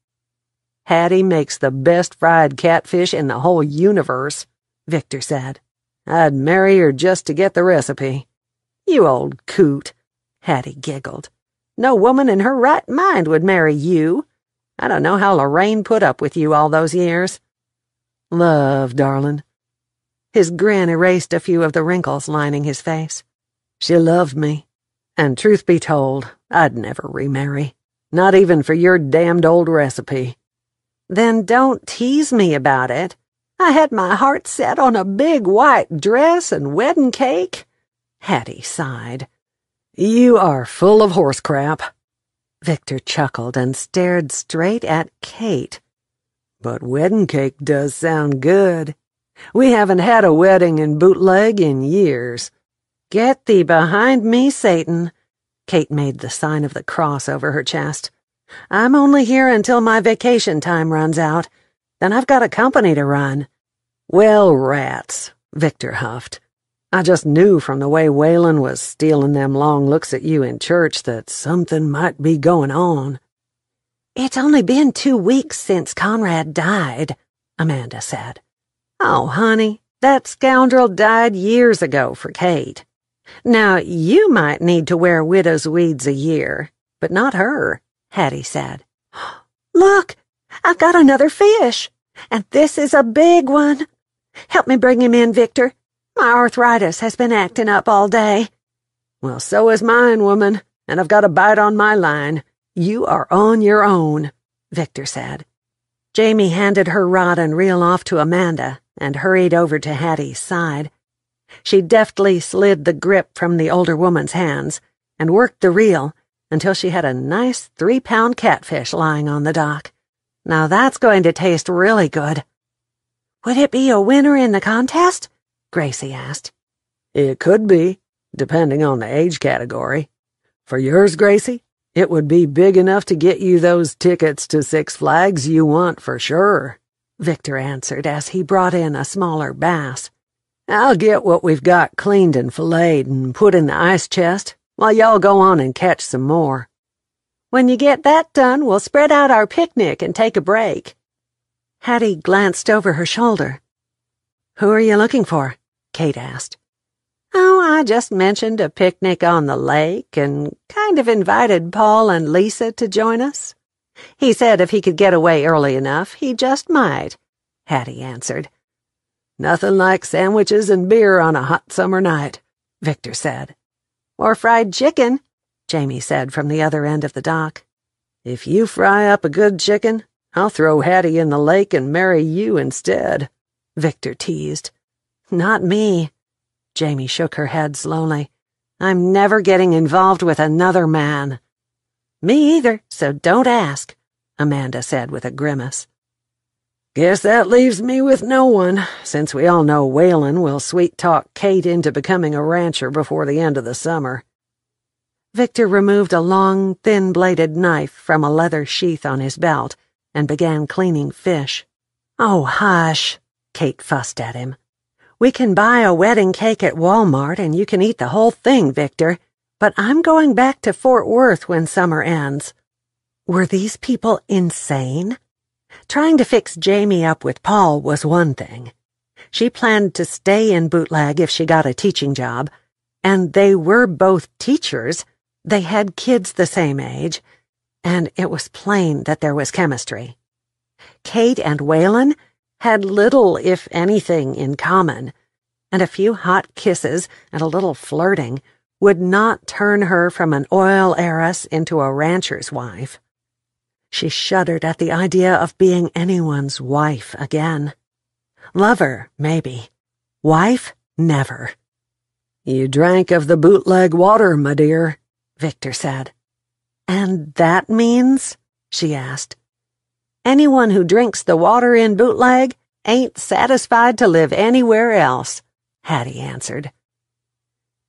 "Hattie makes the best fried catfish in the whole universe," Victor said. "I'd marry her just to get the recipe." "You old coot," Hattie giggled. "No woman in her right mind would marry you. I don't know how Lorraine put up with you all those years." "Love, darling." His grin erased a few of the wrinkles lining his face. "She loved me, and truth be told, I'd never remarry. Not even for your damned old recipe." "Then don't tease me about it. I had my heart set on a big white dress and wedding cake." Hattie sighed. "You are full of horse crap." Victor chuckled and stared straight at Kate. "But wedding cake does sound good." We haven't had a wedding in Bootleg in years." "Get thee behind me, Satan." Kate made the sign of the cross over her chest. "I'm only here until my vacation time runs out. Then I've got a company to run." "Well, rats," Victor huffed. "I just knew from the way Waylon was stealing them long looks at you in church that something might be going on." "It's only been 2 weeks since Conrad died," Amanda said. "Oh, honey, that scoundrel died years ago for Kate. Now, you might need to wear widow's weeds a year, but not her," Hattie said. "Look, I've got another fish, and this is a big one. Help me bring him in, Victor. My arthritis has been acting up all day." "Well, so is mine, woman, and I've got a bite on my line. You are on your own," Victor said. Jamie handed her rod and reel off to Amanda and hurried over to Hattie's side. She deftly slid the grip from the older woman's hands and worked the reel until she had a nice 3-pound catfish lying on the dock. "Now that's going to taste really good." "Would it be a winner in the contest?" Gracie asked. "It could be, depending on the age category. For yours, Gracie, it would be big enough to get you those tickets to Six Flags you want for sure," Victor answered as he brought in a smaller bass. "I'll get what we've got cleaned and filleted and put in the ice chest while y'all go on and catch some more. When you get that done, we'll spread out our picnic and take a break." Hattie glanced over her shoulder. "Who are you looking for?" Kate asked. "Oh, I just mentioned a picnic on the lake and kind of invited Paul and Lisa to join us. He said if he could get away early enough, he just might," Hattie answered. "Nothing like sandwiches and beer on a hot summer night," Victor said. "Or fried chicken," Jamie said from the other end of the dock. "If you fry up a good chicken, I'll throw Hattie in the lake and marry you instead," Victor teased. "Not me." Jamie shook her head slowly. "I'm never getting involved with another man." "Me either, so don't ask," Amanda said with a grimace. "Guess that leaves me with no one, since we all know Waylon will sweet-talk Kate into becoming a rancher before the end of the summer." Victor removed a long, thin-bladed knife from a leather sheath on his belt and began cleaning fish. "Oh, hush," Kate fussed at him. "We can buy a wedding cake at Walmart and you can eat the whole thing, Victor, but I'm going back to Fort Worth when summer ends." Were these people insane? Trying to fix Jamie up with Paul was one thing. She planned to stay in Bootleg if she got a teaching job, and they were both teachers. They had kids the same age, and it was plain that there was chemistry. Kate and Waylon had little, if anything, in common, and a few hot kisses and a little flirting would not turn her from an oil heiress into a rancher's wife. She shuddered at the idea of being anyone's wife again. Lover, maybe. Wife, never. "You drank of the Bootleg water, my dear," Victor said. "And that means?" she asked. "Anyone who drinks the water in Bootleg ain't satisfied to live anywhere else," Hattie answered.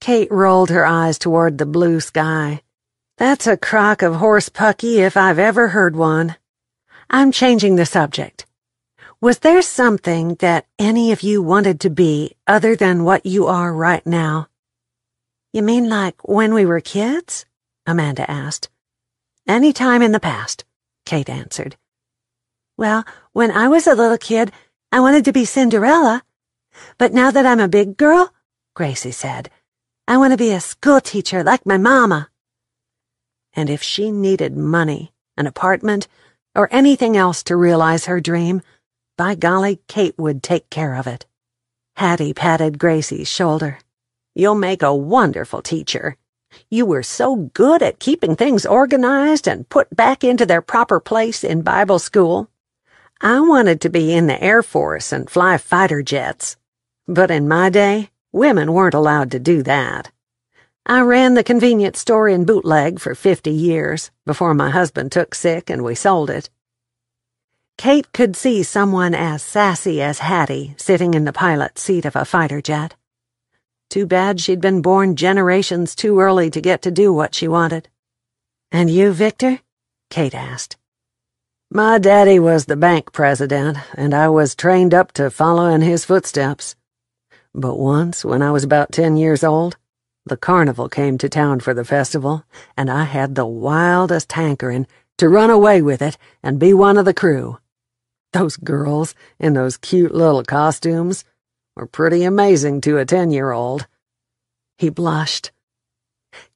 Kate rolled her eyes toward the blue sky. "That's a crock of horse pucky if I've ever heard one. I'm changing the subject. Was there something that any of you wanted to be other than what you are right now?" "You mean like when we were kids?" Amanda asked. "Any time in the past," Kate answered. "Well, when I was a little kid, I wanted to be Cinderella. But now that I'm a big girl," Gracie said, "I want to be a school teacher like my mama." And if she needed money, an apartment, or anything else to realize her dream, by golly, Kate would take care of it. Hattie patted Gracie's shoulder. "You'll make a wonderful teacher. You were so good at keeping things organized and put back into their proper place in Bible school. I wanted to be in the Air Force and fly fighter jets. But in my day, women weren't allowed to do that. I ran the convenience store in Bootleg for 50 years before my husband took sick and we sold it." Kate could see someone as sassy as Hattie sitting in the pilot's seat of a fighter jet. Too bad she'd been born generations too early to get to do what she wanted. "And you, Victor?" Kate asked. My daddy was the bank president, and I was trained up to follow in his footsteps. But once, when I was about 10 years old, the carnival came to town for the festival, and I had the wildest hankering to run away with it and be one of the crew. Those girls in those cute little costumes were pretty amazing to a 10-year-old. He blushed.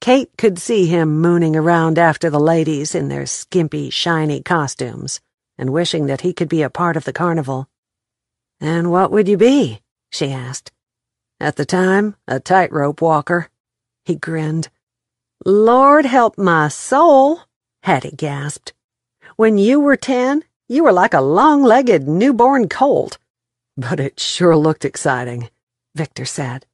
Kate could see him mooning around after the ladies in their skimpy, shiny costumes, and wishing that he could be a part of the carnival. "And what would you be?" she asked. At the time, a tightrope walker. He grinned. "Lord help my soul," Hattie gasped. "When you were 10, you were like a long-legged newborn colt." "But it sure looked exciting," Victor said.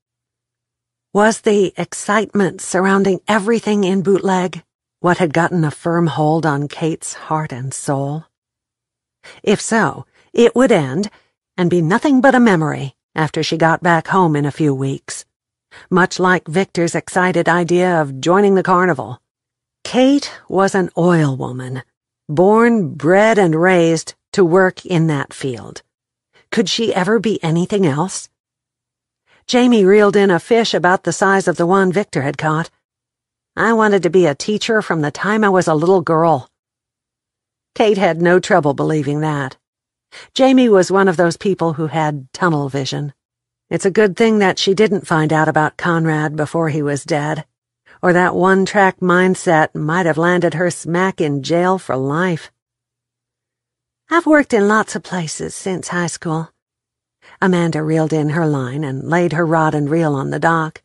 Was the excitement surrounding everything in Bootleg what had gotten a firm hold on Kate's heart and soul? If so, it would end and be nothing but a memory after she got back home in a few weeks, much like Victor's excited idea of joining the carnival. Kate was an oil woman, born, bred, and raised to work in that field. Could she ever be anything else? Jamie reeled in a fish about the size of the one Victor had caught. "I wanted to be a teacher from the time I was a little girl." Kate had no trouble believing that. Jamie was one of those people who had tunnel vision. It's a good thing that she didn't find out about Conrad before he was dead, or that one-track mindset might have landed her smack in jail for life. "I've worked in lots of places since high school." Amanda reeled in her line and laid her rod and reel on the dock.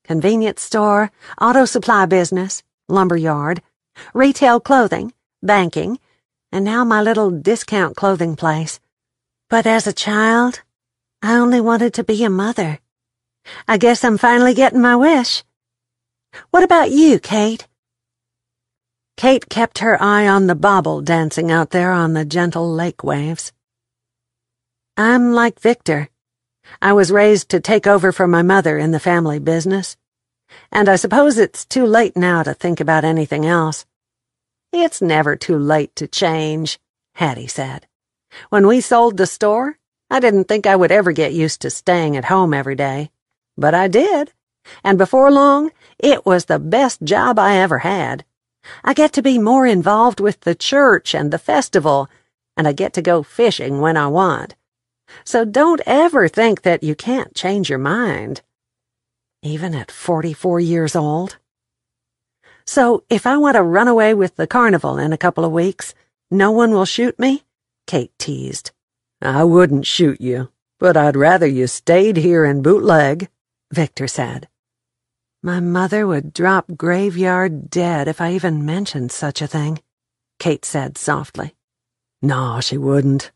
"Convenience store, auto supply business, lumber yard, retail clothing, banking, and now my little discount clothing place. But as a child, I only wanted to be a mother. I guess I'm finally getting my wish. What about you, Kate?" Kate kept her eye on the bobble dancing out there on the gentle lake waves. "I'm like Victor. I was raised to take over for my mother in the family business, and I suppose it's too late now to think about anything else." "It's never too late to change," Hattie said. "When we sold the store, I didn't think I would ever get used to staying at home every day. But I did, and before long, it was the best job I ever had. I get to be more involved with the church and the festival, and I get to go fishing when I want. So don't ever think that you can't change your mind." Even at 44 years old? "So if I want to run away with the carnival in a couple of weeks, no one will shoot me?" Kate teased. "I wouldn't shoot you, but I'd rather you stayed here in Bootleg," Victor said. "My mother would drop graveyard dead if I even mentioned such a thing," Kate said softly. "No, she wouldn't."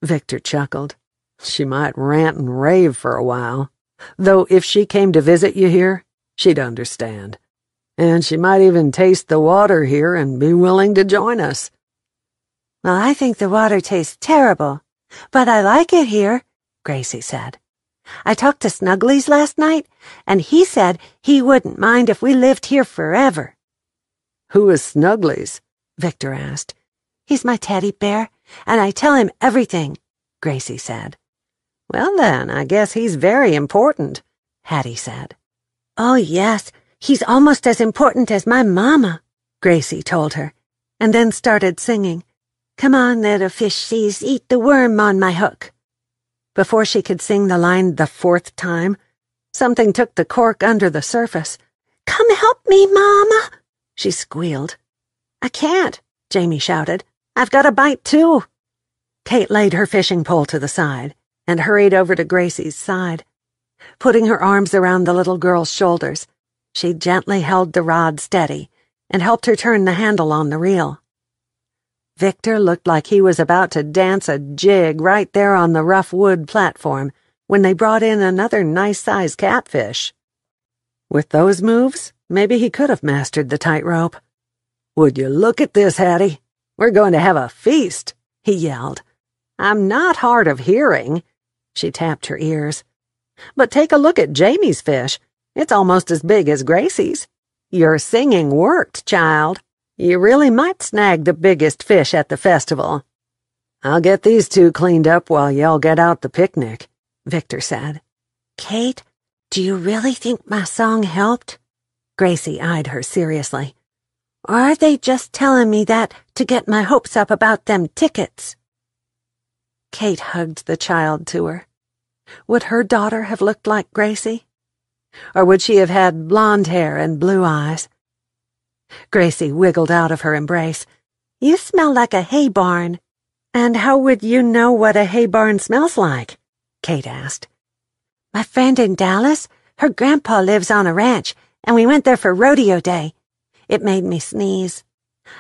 Victor chuckled. "She might rant and rave for a while, though if she came to visit you here, she'd understand. And she might even taste the water here and be willing to join us." "Well, I think the water tastes terrible, but I like it here," Gracie said. "I talked to Snugglies last night, and he said he wouldn't mind if we lived here forever." "Who is Snugglies?" Victor asked. "He's my teddy bear, and I tell him everything," Gracie said. "Well then, I guess he's very important," Hattie said. "Oh yes, he's almost as important as my mama," Gracie told her, and then started singing, "Come on, little fishies, eat the worm on my hook." Before she could sing the line the 4th time, something took the cork under the surface. "Come help me, Mama," she squealed. "I can't," Jamie shouted. "I've got a bite too." Kate laid her fishing pole to the side and hurried over to Gracie's side. Putting her arms around the little girl's shoulders, she gently held the rod steady and helped her turn the handle on the reel. Victor looked like he was about to dance a jig right there on the rough wood platform when they brought in another nice-sized catfish. With those moves, maybe he could have mastered the tightrope. "Would you look at this, Hattie? We're going to have a feast," he yelled. "I'm not hard of hearing." She tapped her ears. "But take a look at Jamie's fish. It's almost as big as Gracie's. Your singing worked, child. You really might snag the biggest fish at the festival." "I'll get these two cleaned up while y'all get out the picnic," Victor said. Kate, do you really think my song helped? Gracie eyed her seriously. Or are they just telling me that to get my hopes up about them tickets? Kate hugged the child to her. Would her daughter have looked like Gracie? Or would she have had blonde hair and blue eyes? Gracie wiggled out of her embrace. You smell like a hay barn. And how would you know what a hay barn smells like? Kate asked. My friend in Dallas, her grandpa lives on a ranch, and we went there for rodeo day. It made me sneeze.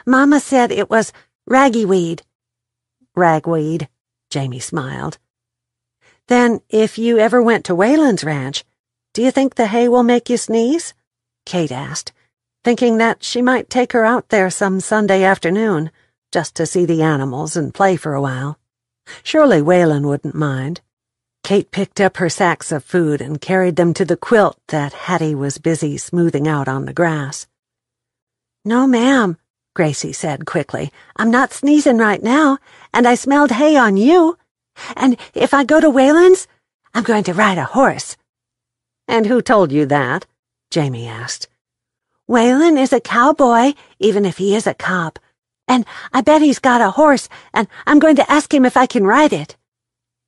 Mama said it was raggyweed. Ragweed, Jamie smiled. Then, if you ever went to Whalen's ranch, do you think the hay will make you sneeze? Kate asked, thinking that she might take her out there some Sunday afternoon, just to see the animals and play for a while. Surely Whalen wouldn't mind. Kate picked up her sacks of food and carried them to the quilt that Hattie was busy smoothing out on the grass. No, ma'am, Gracie said quickly. I'm not sneezing right now, and I smelled hay on you. And if I go to Whalen's, I'm going to ride a horse. And who told you that? Jamie asked. Whalen is a cowboy, even if he is a cop. And I bet he's got a horse, and I'm going to ask him if I can ride it.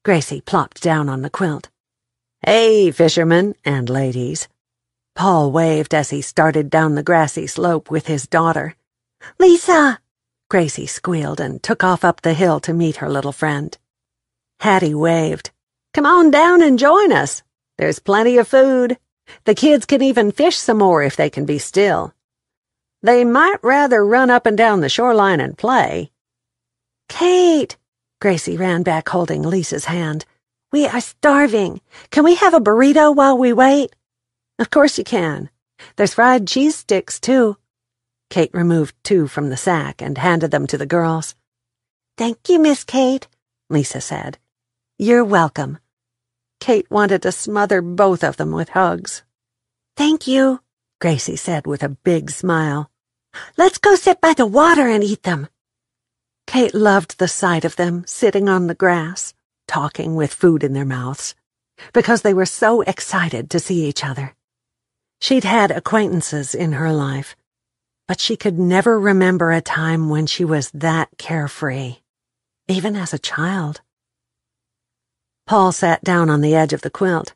Gracie plopped down on the quilt. Hey, fishermen and ladies. Paul waved as he started down the grassy slope with his daughter. Lisa! Gracie squealed and took off up the hill to meet her little friend. Hattie waved. Come on down and join us. There's plenty of food. The kids can even fish some more if they can be still. They might rather run up and down the shoreline and play. Kate! Gracie ran back holding Lisa's hand. We are starving. Can we have a burrito while we wait? Of course you can. There's fried cheese sticks, too. Kate removed 2 from the sack and handed them to the girls. Thank you, Miss Kate, Lisa said. You're welcome. Kate wanted to smother both of them with hugs. Thank you, Gracie said with a big smile. Let's go sit by the water and eat them. Kate loved the sight of them sitting on the grass, talking with food in their mouths, because they were so excited to see each other. She'd had acquaintances in her life, but she could never remember a time when she was that carefree, even as a child. Paul sat down on the edge of the quilt.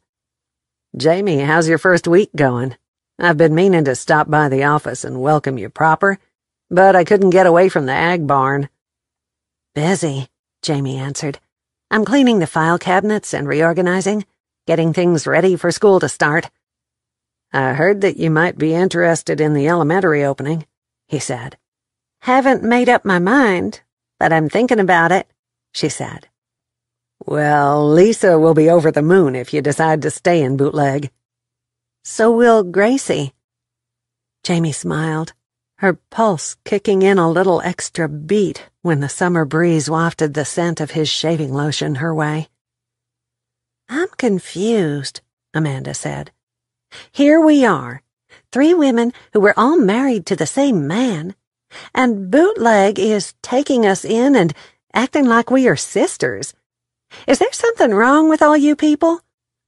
Jamie, how's your first week going? I've been meaning to stop by the office and welcome you proper, but I couldn't get away from the ag barn. Busy, Jamie answered. I'm cleaning the file cabinets and reorganizing, getting things ready for school to start. I heard that you might be interested in the elementary opening, he said. Haven't made up my mind, but I'm thinking about it, she said. Well, Lisa will be over the moon if you decide to stay in Bootleg. So will Gracie. Jamie smiled, her pulse kicking in a little extra beat when the summer breeze wafted the scent of his shaving lotion her way. I'm confused, Amanda said. Here we are, 3 women who were all married to the same man, and Bootleg is taking us in and acting like we are sisters. Is there something wrong with all you people?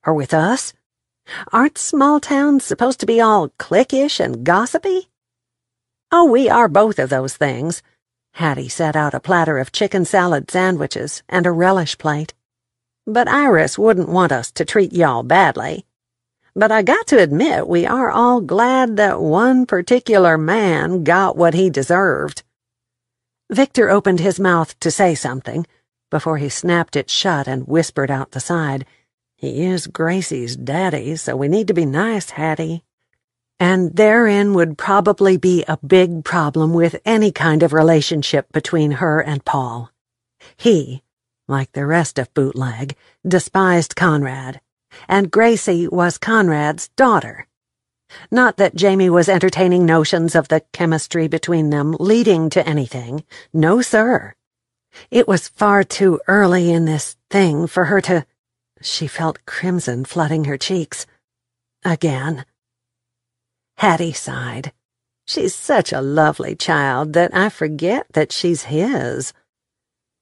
Or with us? Aren't small towns supposed to be all cliquish and gossipy? Oh, we are both of those things. Hattie set out a platter of chicken salad sandwiches and a relish plate. But Iris wouldn't want us to treat y'all badly. But I got to admit we are all glad that one particular man got what he deserved. Victor opened his mouth to say something before he snapped it shut and whispered out the side, He is Gracie's daddy, so we need to be nice, Hattie. And therein would probably be a big problem with any kind of relationship between her and Paul. He, like the rest of Bootleg, despised Conrad, and Gracie was Conrad's daughter. Not that Jamie was entertaining notions of the chemistry between them leading to anything. No, sir. It was far too early in this thing for her to... She felt crimson flooding her cheeks. Again. Hattie sighed. She's such a lovely child that I forget that she's his.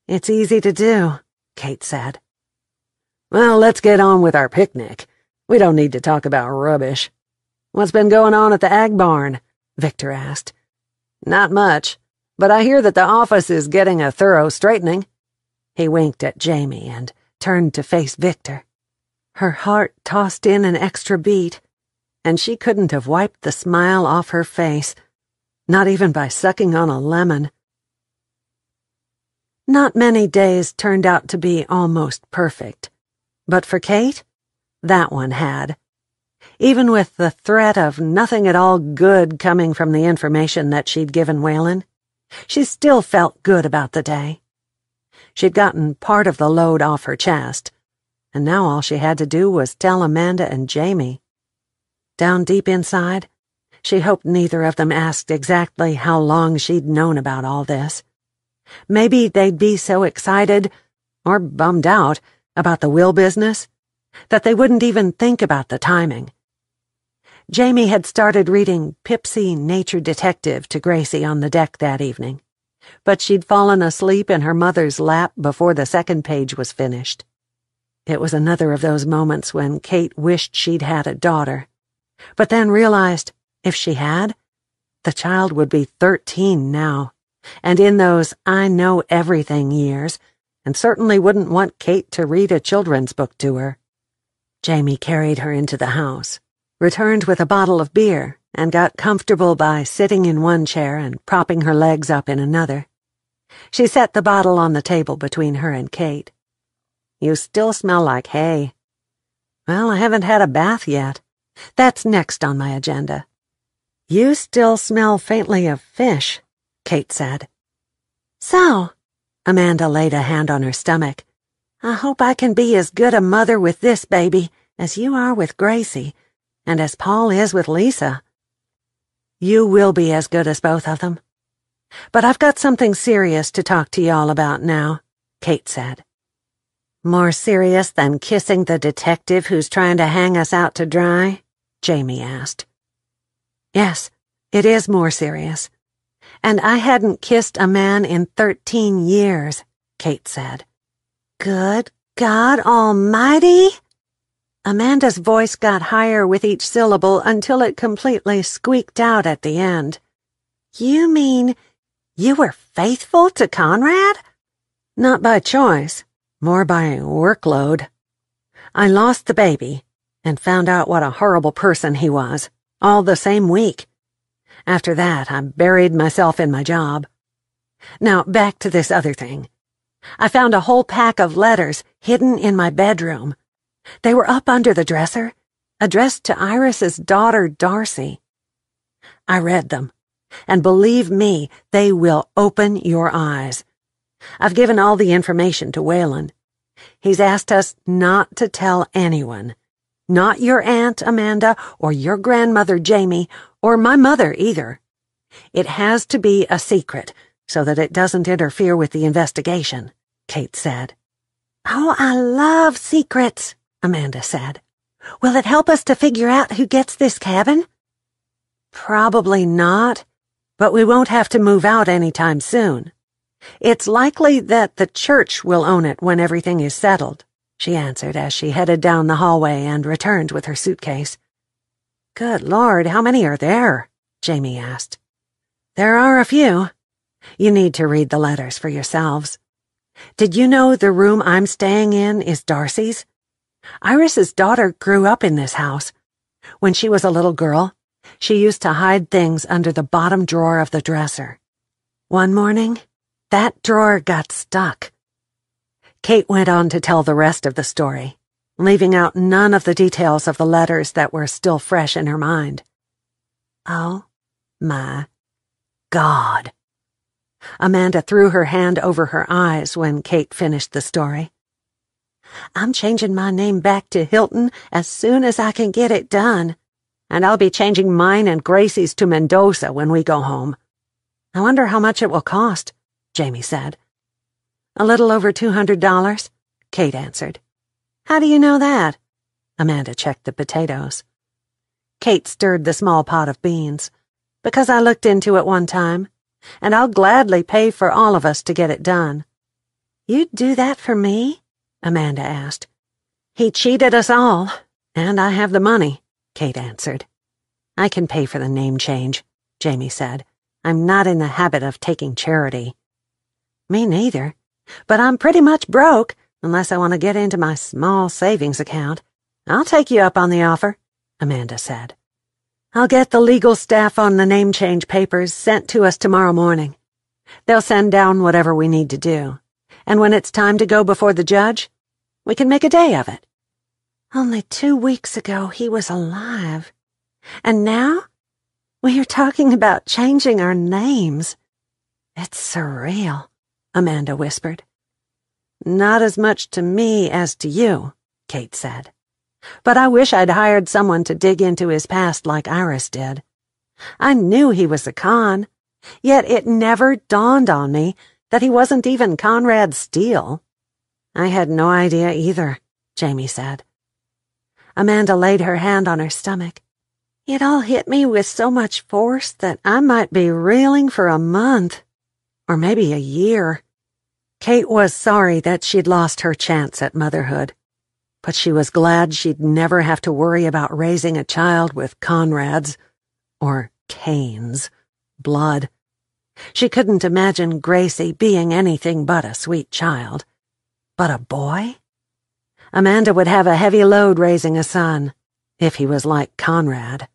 It's easy to do, Kate said. Well, let's get on with our picnic. We don't need to talk about rubbish. What's been going on at the ag barn? Victor asked. Not much, but I hear that the office is getting a thorough straightening. He winked at Jamie and turned to face Victor. Her heart tossed in an extra beat, and she couldn't have wiped the smile off her face, not even by sucking on a lemon. Not many days turned out to be almost perfect, but for Kate, that one had. Even with the threat of nothing at all good coming from the information that she'd given Waylon, she still felt good about the day. She'd gotten part of the load off her chest, and now all she had to do was tell Amanda and Jamie. Down deep inside, she hoped neither of them asked exactly how long she'd known about all this. Maybe they'd be so excited, or bummed out, about the will business, that they wouldn't even think about the timing. Jamie had started reading Pipsy Nature Detective to Gracie on the deck that evening, but she'd fallen asleep in her mother's lap before the second page was finished. It was another of those moments when Kate wished she'd had a daughter, but then realized if she had, the child would be 13 now, and in those I know everything years, and certainly wouldn't want Kate to read a children's book to her. Jamie carried her into the house, returned with a bottle of beer, and got comfortable by sitting in one chair and propping her legs up in another. She set the bottle on the table between her and Kate. You still smell like hay. Well, I haven't had a bath yet. That's next on my agenda. You still smell faintly of fish, Kate said. So, Amanda laid a hand on her stomach. I hope I can be as good a mother with this baby as you are with Gracie, and as Paul is with Lisa. You will be as good as both of them. But I've got something serious to talk to y'all about now, Kate said. More serious than kissing the detective who's trying to hang us out to dry? Jamie asked. Yes, it is more serious. And I hadn't kissed a man in 13 years, Kate said. Good God Almighty! Amanda's voice got higher with each syllable until it completely squeaked out at the end. You mean you were faithful to Conrad? Not by choice, more by workload. I lost the baby and found out what a horrible person he was, all the same week. After that, I buried myself in my job. Now, back to this other thing. I found a whole pack of letters hidden in my bedroom. They were up under the dresser, addressed to Iris's daughter, Darcy. I read them, and believe me, they will open your eyes. I've given all the information to Waylon. He's asked us not to tell anyone. Not your aunt, Amanda, or your grandmother, Jamie, or my mother, either. It has to be a secret, so that it doesn't interfere with the investigation, Kate said. Oh, I love secrets, Amanda said. Will it help us to figure out who gets this cabin? Probably not, but we won't have to move out anytime soon. It's likely that the church will own it when everything is settled, she answered as she headed down the hallway and returned with her suitcase. Good Lord, how many are there? Jamie asked. There are a few. You need to read the letters for yourselves. Did you know the room I'm staying in is Darcy's? Iris's daughter grew up in this house. When she was a little girl, she used to hide things under the bottom drawer of the dresser. One morning, that drawer got stuck. Kate went on to tell the rest of the story, leaving out none of the details of the letters that were still fresh in her mind. Oh, my God. Amanda threw her hand over her eyes when Kate finished the story. I'm changing my name back to Hilton as soon as I can get it done, and I'll be changing mine and Gracie's to Mendoza when we go home. I wonder how much it will cost, Jamie said. A little over $200, Kate answered. How do you know that? Amanda checked the potatoes. Kate stirred the small pot of beans. Because I looked into it one time, and I'll gladly pay for all of us to get it done. You'd do that for me? Amanda asked. He cheated us all, and I have the money, Kate answered. I can pay for the name change, Jamie said. I'm not in the habit of taking charity. Me neither, but I'm pretty much broke, unless I want to get into my small savings account. I'll take you up on the offer, Amanda said. I'll get the legal staff on the name change papers sent to us tomorrow morning. They'll send down whatever we need to do, and when it's time to go before the judge, we can make a day of it. Only 2 weeks ago he was alive, and now we are talking about changing our names. It's surreal, Amanda whispered. Not as much to me as to you, Kate said. But I wish I'd hired someone to dig into his past like Iris did. I knew he was a con, yet it never dawned on me that he wasn't even Conrad Steele. I had no idea either, Jamie said. Amanda laid her hand on her stomach. It all hit me with so much force that I might be reeling for a month, or maybe a year. Kate was sorry that she'd lost her chance at motherhood, but she was glad she'd never have to worry about raising a child with Conrad's, or Kane's, blood. She couldn't imagine Gracie being anything but a sweet child. But a boy? Amanda would have a heavy load raising a son, if he was like Conrad.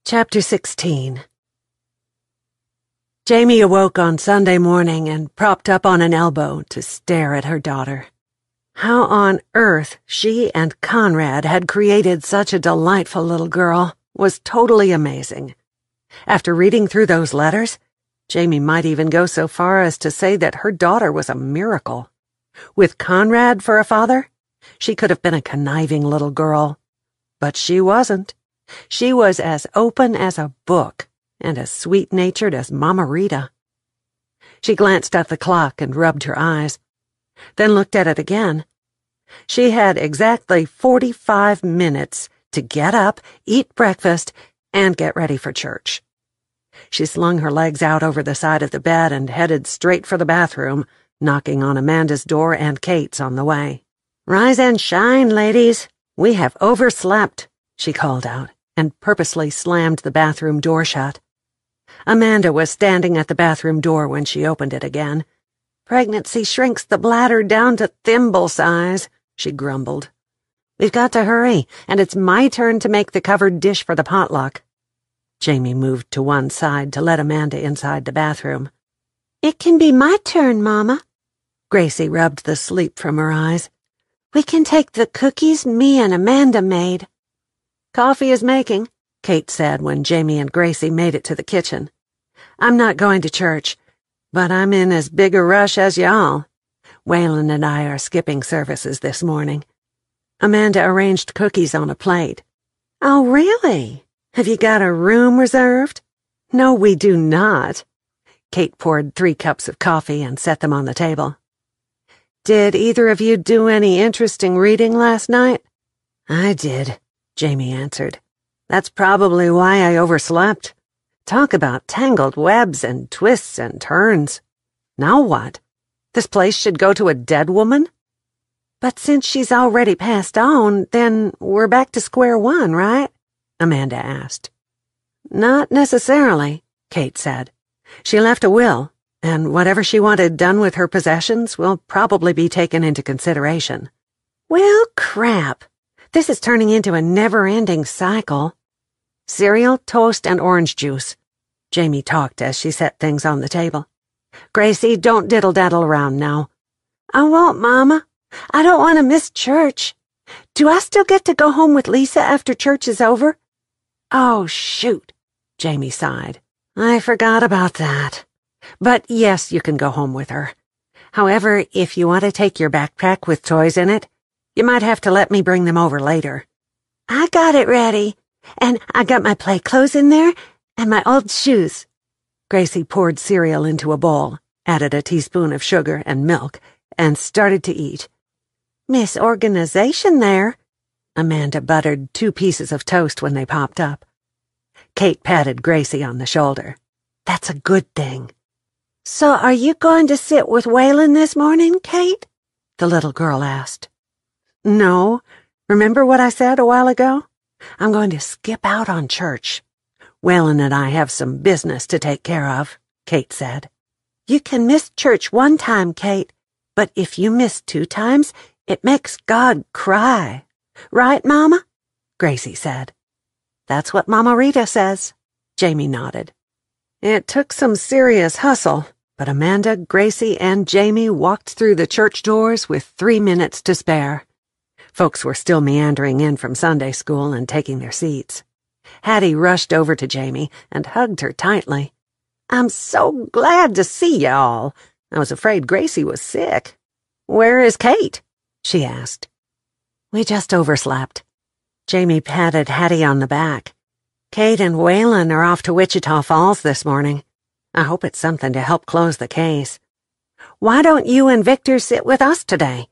Chapter 16. Jamie awoke on Sunday morning and propped up on an elbow to stare at her daughter. How on earth she and Conrad had created such a delightful little girl was totally amazing. After reading through those letters, Jamie might even go so far as to say that her daughter was a miracle. With Conrad for a father, she could have been a conniving little girl. But she wasn't. She was as open as a book and as sweet-natured as Mama Rita. She glanced at the clock and rubbed her eyes, then looked at it again. She had exactly 45 minutes to get up, eat breakfast, and get ready for church. She slung her legs out over the side of the bed and headed straight for the bathroom, knocking on Amanda's door and Kate's on the way. "Rise and shine, ladies. We have overslept," she called out, and purposely slammed the bathroom door shut. Amanda was standing at the bathroom door when she opened it again. "Pregnancy shrinks the bladder down to thimble size," she grumbled. "We've got to hurry, and it's my turn to make the covered dish for the potluck." Jamie moved to one side to let Amanda inside the bathroom. "It can be my turn, Mama." Gracie rubbed the sleep from her eyes. "We can take the cookies me and Amanda made." "Coffee is making," Kate said when Jamie and Gracie made it to the kitchen. "I'm not going to church, but I'm in as big a rush as y'all. Waylon and I are skipping services this morning." Amanda arranged cookies on a plate. "Oh, really? Have you got a room reserved?" "No, we do not." Kate poured 3 cups of coffee and set them on the table. "Did either of you do any interesting reading last night?" "I did," Jamie answered. "That's probably why I overslept. Talk about tangled webs and twists and turns. Now what? This place should go to a dead woman?" "But since she's already passed on, then we're back to square one, right?" Amanda asked. "Not necessarily," Kate said. "She left a will, and whatever she wanted done with her possessions will probably be taken into consideration." "Well, crap. This is turning into a never-ending cycle." "Cereal, toast, and orange juice." Jamie talked as she set things on the table. "Gracie, don't diddle-daddle around now." "I won't, Mama. I don't want to miss church. Do I still get to go home with Lisa after church is over?" "Oh, shoot," Jamie sighed. "I forgot about that. But yes, you can go home with her. However, if you want to take your backpack with toys in it, you might have to let me bring them over later." "I got it ready, and I got my play clothes in there and my old shoes." Gracie poured cereal into a bowl, added a teaspoon of sugar and milk, and started to eat. Misorganization there. Amanda buttered 2 pieces of toast when they popped up. Kate patted Gracie on the shoulder. That's a good thing. So are you going to sit with Waylon this morning, Kate? The little girl asked. No. Remember what I said a while ago? I'm going to skip out on church. Waylon and I have some business to take care of, Kate said. You can miss church 1 time, Kate, but if you miss 2 times, it makes God cry. Right, Mama? Gracie said. That's what Mama Rita says. Jamie nodded. It took some serious hustle, but Amanda, Gracie, and Jamie walked through the church doors with 3 minutes to spare. Folks were still meandering in from Sunday school and taking their seats. Hattie rushed over to Jamie and hugged her tightly. I'm so glad to see y'all. I was afraid Gracie was sick. Where is Kate? She asked. We just overslept. Jamie patted Hattie on the back. Kate and Waylon are off to Wichita Falls this morning. I hope it's something to help close the case. Why don't you and Victor sit with us today?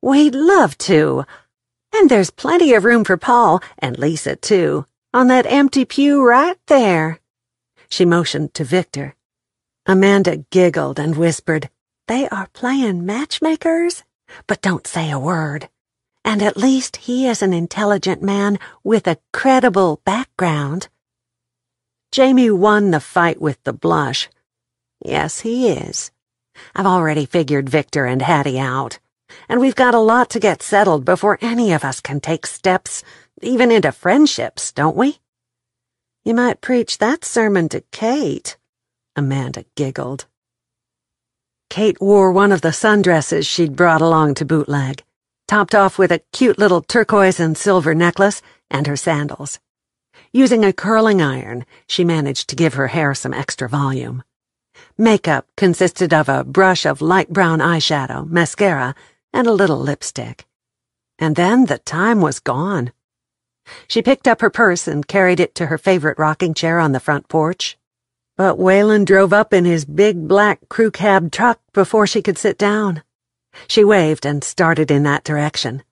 We'd love to. And there's plenty of room for Paul, and Lisa too, on that empty pew right there. She motioned to Victor. Amanda giggled and whispered, They are playing matchmakers? But don't say a word. And at least he is an intelligent man with a credible background. Jamie won the fight with the blush. Yes, he is. I've already figured Victor and Hattie out, and we've got a lot to get settled before any of us can take steps, even into friendships, don't we? You might preach that sermon to Kate, Amanda giggled. Kate wore one of the sundresses she'd brought along to bootleg, topped off with a cute little turquoise and silver necklace and her sandals. Using a curling iron, she managed to give her hair some extra volume. Makeup consisted of a brush of light brown eyeshadow, mascara, and a little lipstick. And then the time was gone. She picked up her purse and carried it to her favorite rocking chair on the front porch. But Waylon drove up in his big black crew cab truck before she could sit down. She waved and started in that direction.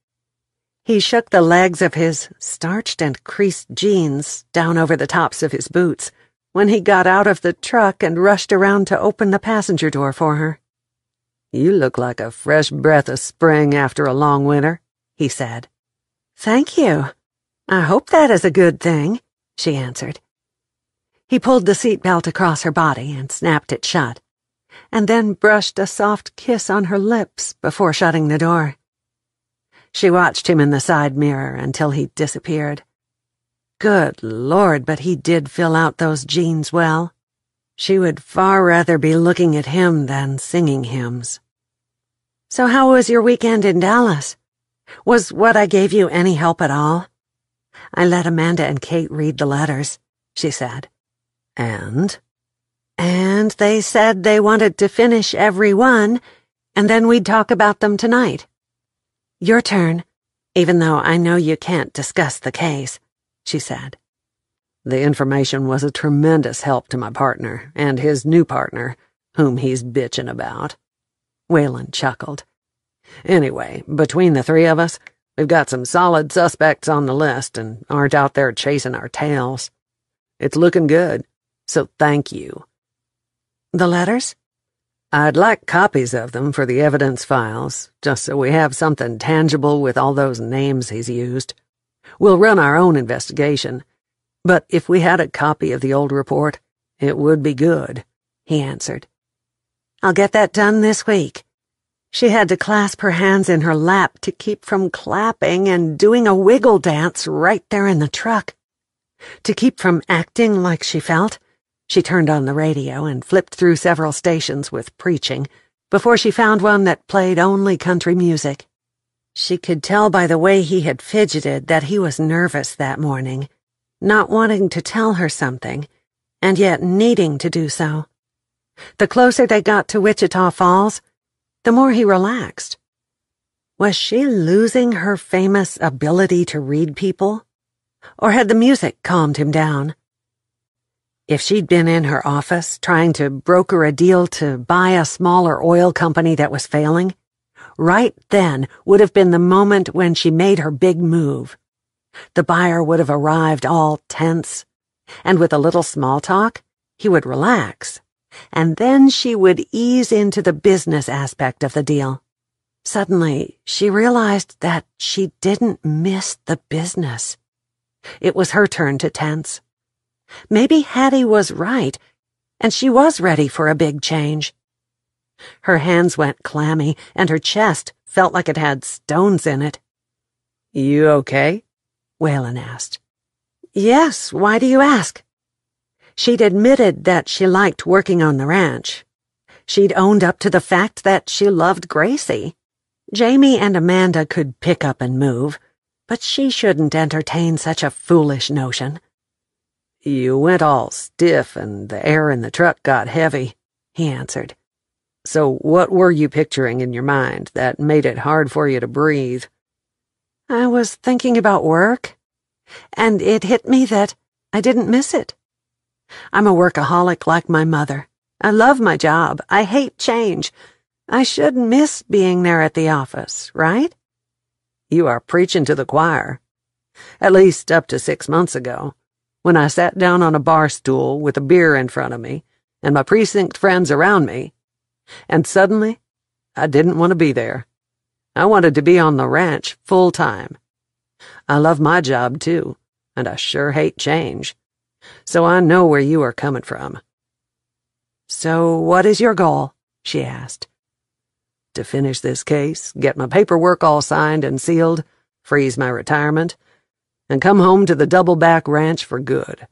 He shook the legs of his starched and creased jeans down over the tops of his boots when he got out of the truck and rushed around to open the passenger door for her. You look like a fresh breath of spring after a long winter, he said. Thank you. I hope that is a good thing, she answered. He pulled the seatbelt across her body and snapped it shut, and then brushed a soft kiss on her lips before shutting the door. She watched him in the side mirror until he disappeared. Good Lord, but he did fill out those jeans well. She would far rather be looking at him than singing hymns. So how was your weekend in Dallas? Was what I gave you any help at all? I let Amanda and Kate read the letters, she said. And they said they wanted to finish every one, and then we'd talk about them tonight. Your turn, even though I know you can't discuss the case, she said. The information was a tremendous help to my partner and his new partner, whom he's bitching about. Waylon chuckled. Anyway, between the 3 of us, we've got some solid suspects on the list and aren't out there chasing our tails. It's looking good, so thank you. The letters? I'd like copies of them for the evidence files, just so we have something tangible with all those names he's used. We'll run our own investigation, but if we had a copy of the old report, it would be good, he answered. I'll get that done this week. She had to clasp her hands in her lap to keep from clapping and doing a wiggle dance right there in the truck. To keep from acting like she felt, she turned on the radio and flipped through several stations with preaching before she found one that played only country music. She could tell by the way he had fidgeted that he was nervous that morning, not wanting to tell her something, and yet needing to do so. The closer they got to Wichita Falls, the more he relaxed. Was she losing her famous ability to read people? Or had the music calmed him down? If she'd been in her office trying to broker a deal to buy a smaller oil company that was failing, right then would have been the moment when she made her big move. The buyer would have arrived all tense, and with a little small talk, he would relax, and then she would ease into the business aspect of the deal. Suddenly, she realized that she didn't miss the business. It was her turn to tense. Maybe Hattie was right, and she was ready for a big change. Her hands went clammy, and her chest felt like it had stones in it. "You okay?" Whalen asked. "Yes, why do you ask?" She'd admitted that she liked working on the ranch. She'd owned up to the fact that she loved Gracie. Jamie and Amanda could pick up and move, but she shouldn't entertain such a foolish notion. "You went all stiff and the air in the truck got heavy," he answered. "So what were you picturing in your mind that made it hard for you to breathe?" "I was thinking about work, and it hit me that I didn't miss it. I'm a workaholic like my mother. I love my job. I hate change. I should miss being there at the office, right?" "You are preaching to the choir. At least up to 6 months ago, when I sat down on a bar stool with a beer in front of me and my precinct friends around me, and suddenly I didn't want to be there. I wanted to be on the ranch full time. I love my job too, and I sure hate change. So I know where you are coming from." "So what is your goal?" she asked. "To finish this case, get my paperwork all signed and sealed, freeze my retirement, and come home to the Doubleback Ranch for good.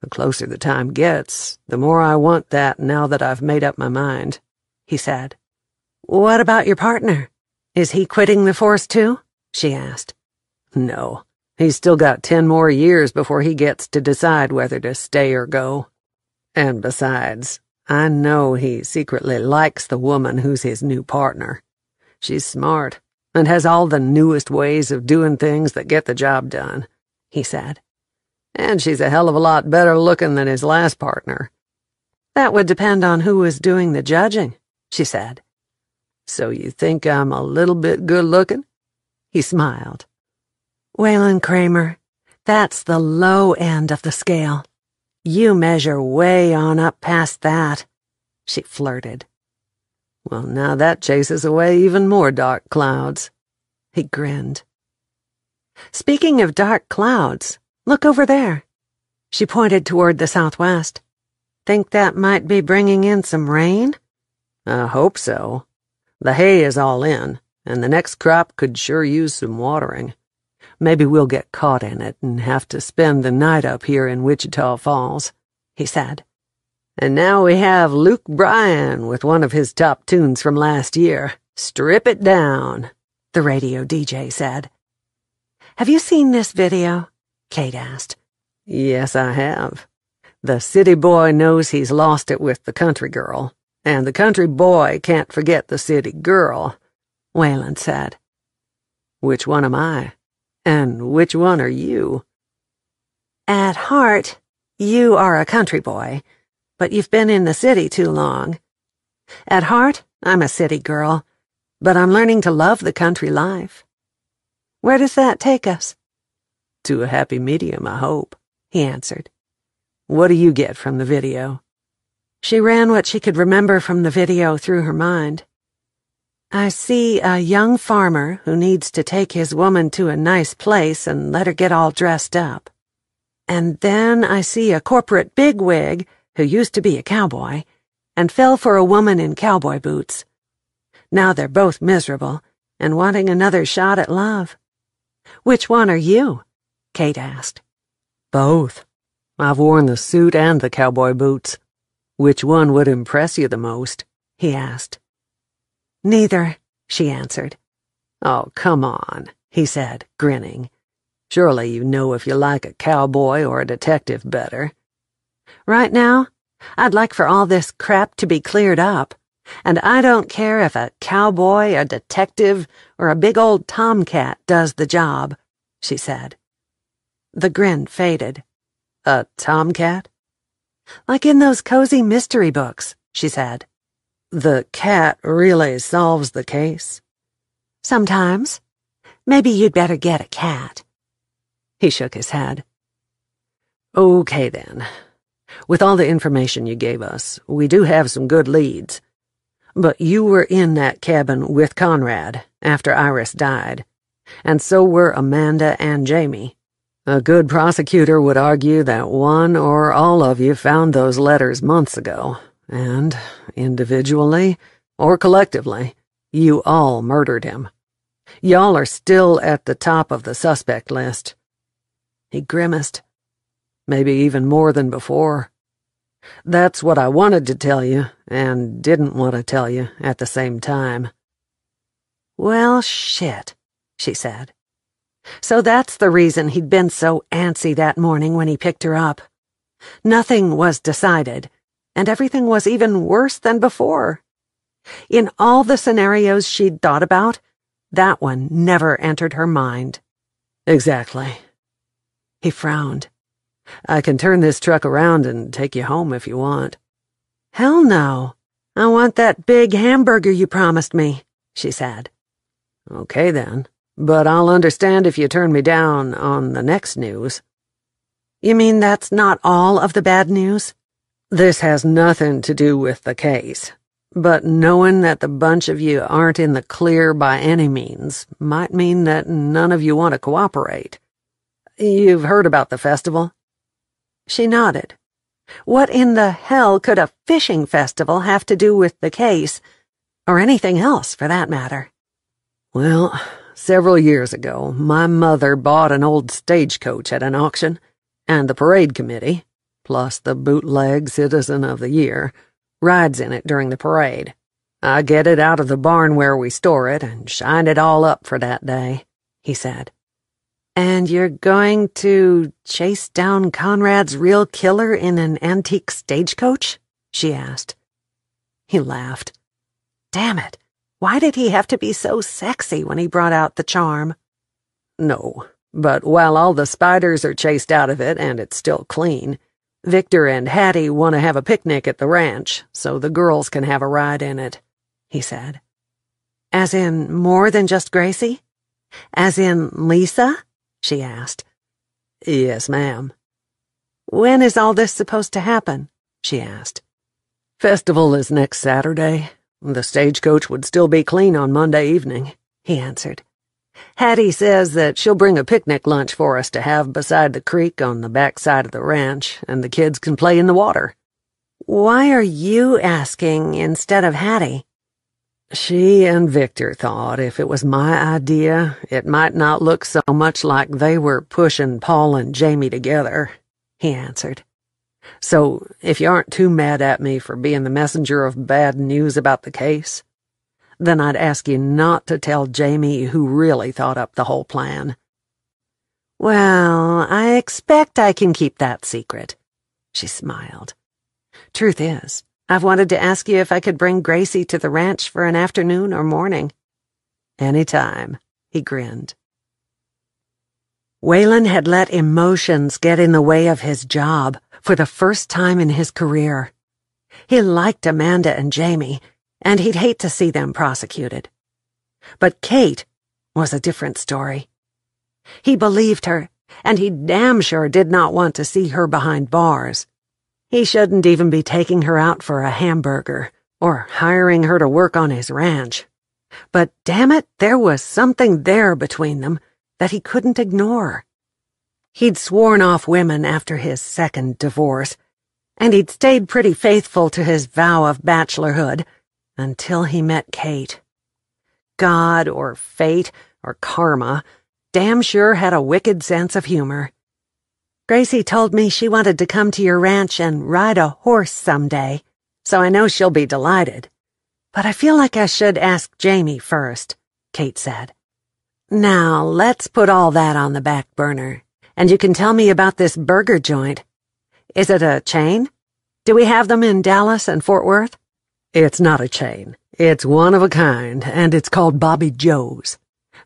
The closer the time gets, the more I want that now that I've made up my mind," he said. "What about your partner? Is he quitting the force too?" she asked. "No, he's still got 10 more years before he gets to decide whether to stay or go. And besides, I know he secretly likes the woman who's his new partner. She's smart and has all the newest ways of doing things that get the job done," he said. "And she's a hell of a lot better looking than his last partner." "That would depend on who was doing the judging," she said. "So you think I'm a little bit good looking?" He smiled. "Whalen Kramer, that's the low end of the scale. You measure way on up past that," she flirted. "Well, now that chases away even more dark clouds." He grinned. "Speaking of dark clouds, look over there." She pointed toward the southwest. "Think that might be bringing in some rain?" "I hope so. The hay is all in, and the next crop could sure use some watering. Maybe we'll get caught in it and have to spend the night up here in Wichita Falls," he said. "And now we have Luke Bryan with one of his top tunes from last year. Strip it down," the radio DJ said. "Have you seen this video?" Kate asked. "Yes, I have. The city boy knows he's lost it with the country girl, and the country boy can't forget the city girl," Whalen said. "Which one am I? And which one are you?" "At heart, you are a country boy, but you've been in the city too long. At heart, I'm a city girl, but I'm learning to love the country life. Where does that take us?" "To a happy medium, I hope," he answered. "What do you get from the video?" She ran what she could remember from the video through her mind. "I see a young farmer who needs to take his woman to a nice place and let her get all dressed up. And then I see a corporate bigwig who used to be a cowboy and fell for a woman in cowboy boots. Now they're both miserable and wanting another shot at love. Which one are you?" Kate asked. "Both. I've worn the suit and the cowboy boots. Which one would impress you the most?" he asked. "Neither," she answered. "Oh, come on," he said, grinning. "Surely you know if you like a cowboy or a detective better." "Right now, I'd like for all this crap to be cleared up, and I don't care if a cowboy, a detective, or a big old tomcat does the job," she said. The grin faded. "A tomcat?" Like in those cozy mystery books, she said. The cat really solves the case? Sometimes. Maybe you'd better get a cat. He shook his head. Okay, then. With all the information you gave us, we do have some good leads. But you were in that cabin with Conrad after Iris died, and so were Amanda and Jamie. A good prosecutor would argue that one or all of you found those letters months ago, and, individually or collectively, you all murdered him. Y'all are still at the top of the suspect list. He grimaced. Maybe even more than before. That's what I wanted to tell you, and didn't want to tell you at the same time. Well, shit, she said. So that's the reason he'd been so antsy that morning when he picked her up. Nothing was decided, and everything was even worse than before. In all the scenarios she'd thought about, that one never entered her mind. Exactly. He frowned. I can turn this truck around and take you home if you want. Hell no. I want that big hamburger you promised me, she said. Okay then, but I'll understand if you turn me down on the next news. You mean that's not all of the bad news? This has nothing to do with the case, but knowing that the bunch of you aren't in the clear by any means might mean that none of you want to cooperate. You've heard about the festival? She nodded. What in the hell could a fishing festival have to do with the case, or anything else for that matter? Well, several years ago, my mother bought an old stagecoach at an auction, and the parade committee, plus the bootleg Citizen of the Year, rides in it during the parade. I get it out of the barn where we store it and shine it all up for that day, he said. And you're going to chase down Conrad's real killer in an antique stagecoach? She asked. He laughed. Damn it. Why did he have to be so sexy when he brought out the charm? No, but while all the spiders are chased out of it and it's still clean, Victor and Hattie want to have a picnic at the ranch so the girls can have a ride in it, he said. As in more than just Gracie? As in Lisa? She asked. Yes, ma'am. When is all this supposed to happen? She asked. Festival is next Saturday. The stagecoach would still be clean on Monday evening, he answered. Hattie says that she'll bring a picnic lunch for us to have beside the creek on the back side of the ranch, and the kids can play in the water. Why are you asking instead of Hattie? She and Victor thought if it was my idea, it might not look so much like they were pushing Paul and Jamie together, he answered. So, if you aren't too mad at me for being the messenger of bad news about the case, then I'd ask you not to tell Jamie who really thought up the whole plan. Well, I expect I can keep that secret, she smiled. Truth is, I've wanted to ask you if I could bring Gracie to the ranch for an afternoon or morning. Anytime, he grinned. Waylon had let emotions get in the way of his job for the first time in his career. He liked Amanda and Jamie, and he'd hate to see them prosecuted. But Kate was a different story. He believed her, and he damn sure did not want to see her behind bars. He shouldn't even be taking her out for a hamburger or hiring her to work on his ranch. But damn it, there was something there between them that he couldn't ignore. He'd sworn off women after his second divorce, and he'd stayed pretty faithful to his vow of bachelorhood until he met Kate. God or fate or karma damn sure had a wicked sense of humor. Gracie told me she wanted to come to your ranch and ride a horse someday, so I know she'll be delighted. But I feel like I should ask Jamie first, Kate said. Now, let's put all that on the back burner, and you can tell me about this burger joint. Is it a chain? Do we have them in Dallas and Fort Worth? It's not a chain. It's one of a kind, and it's called Bobby Joe's.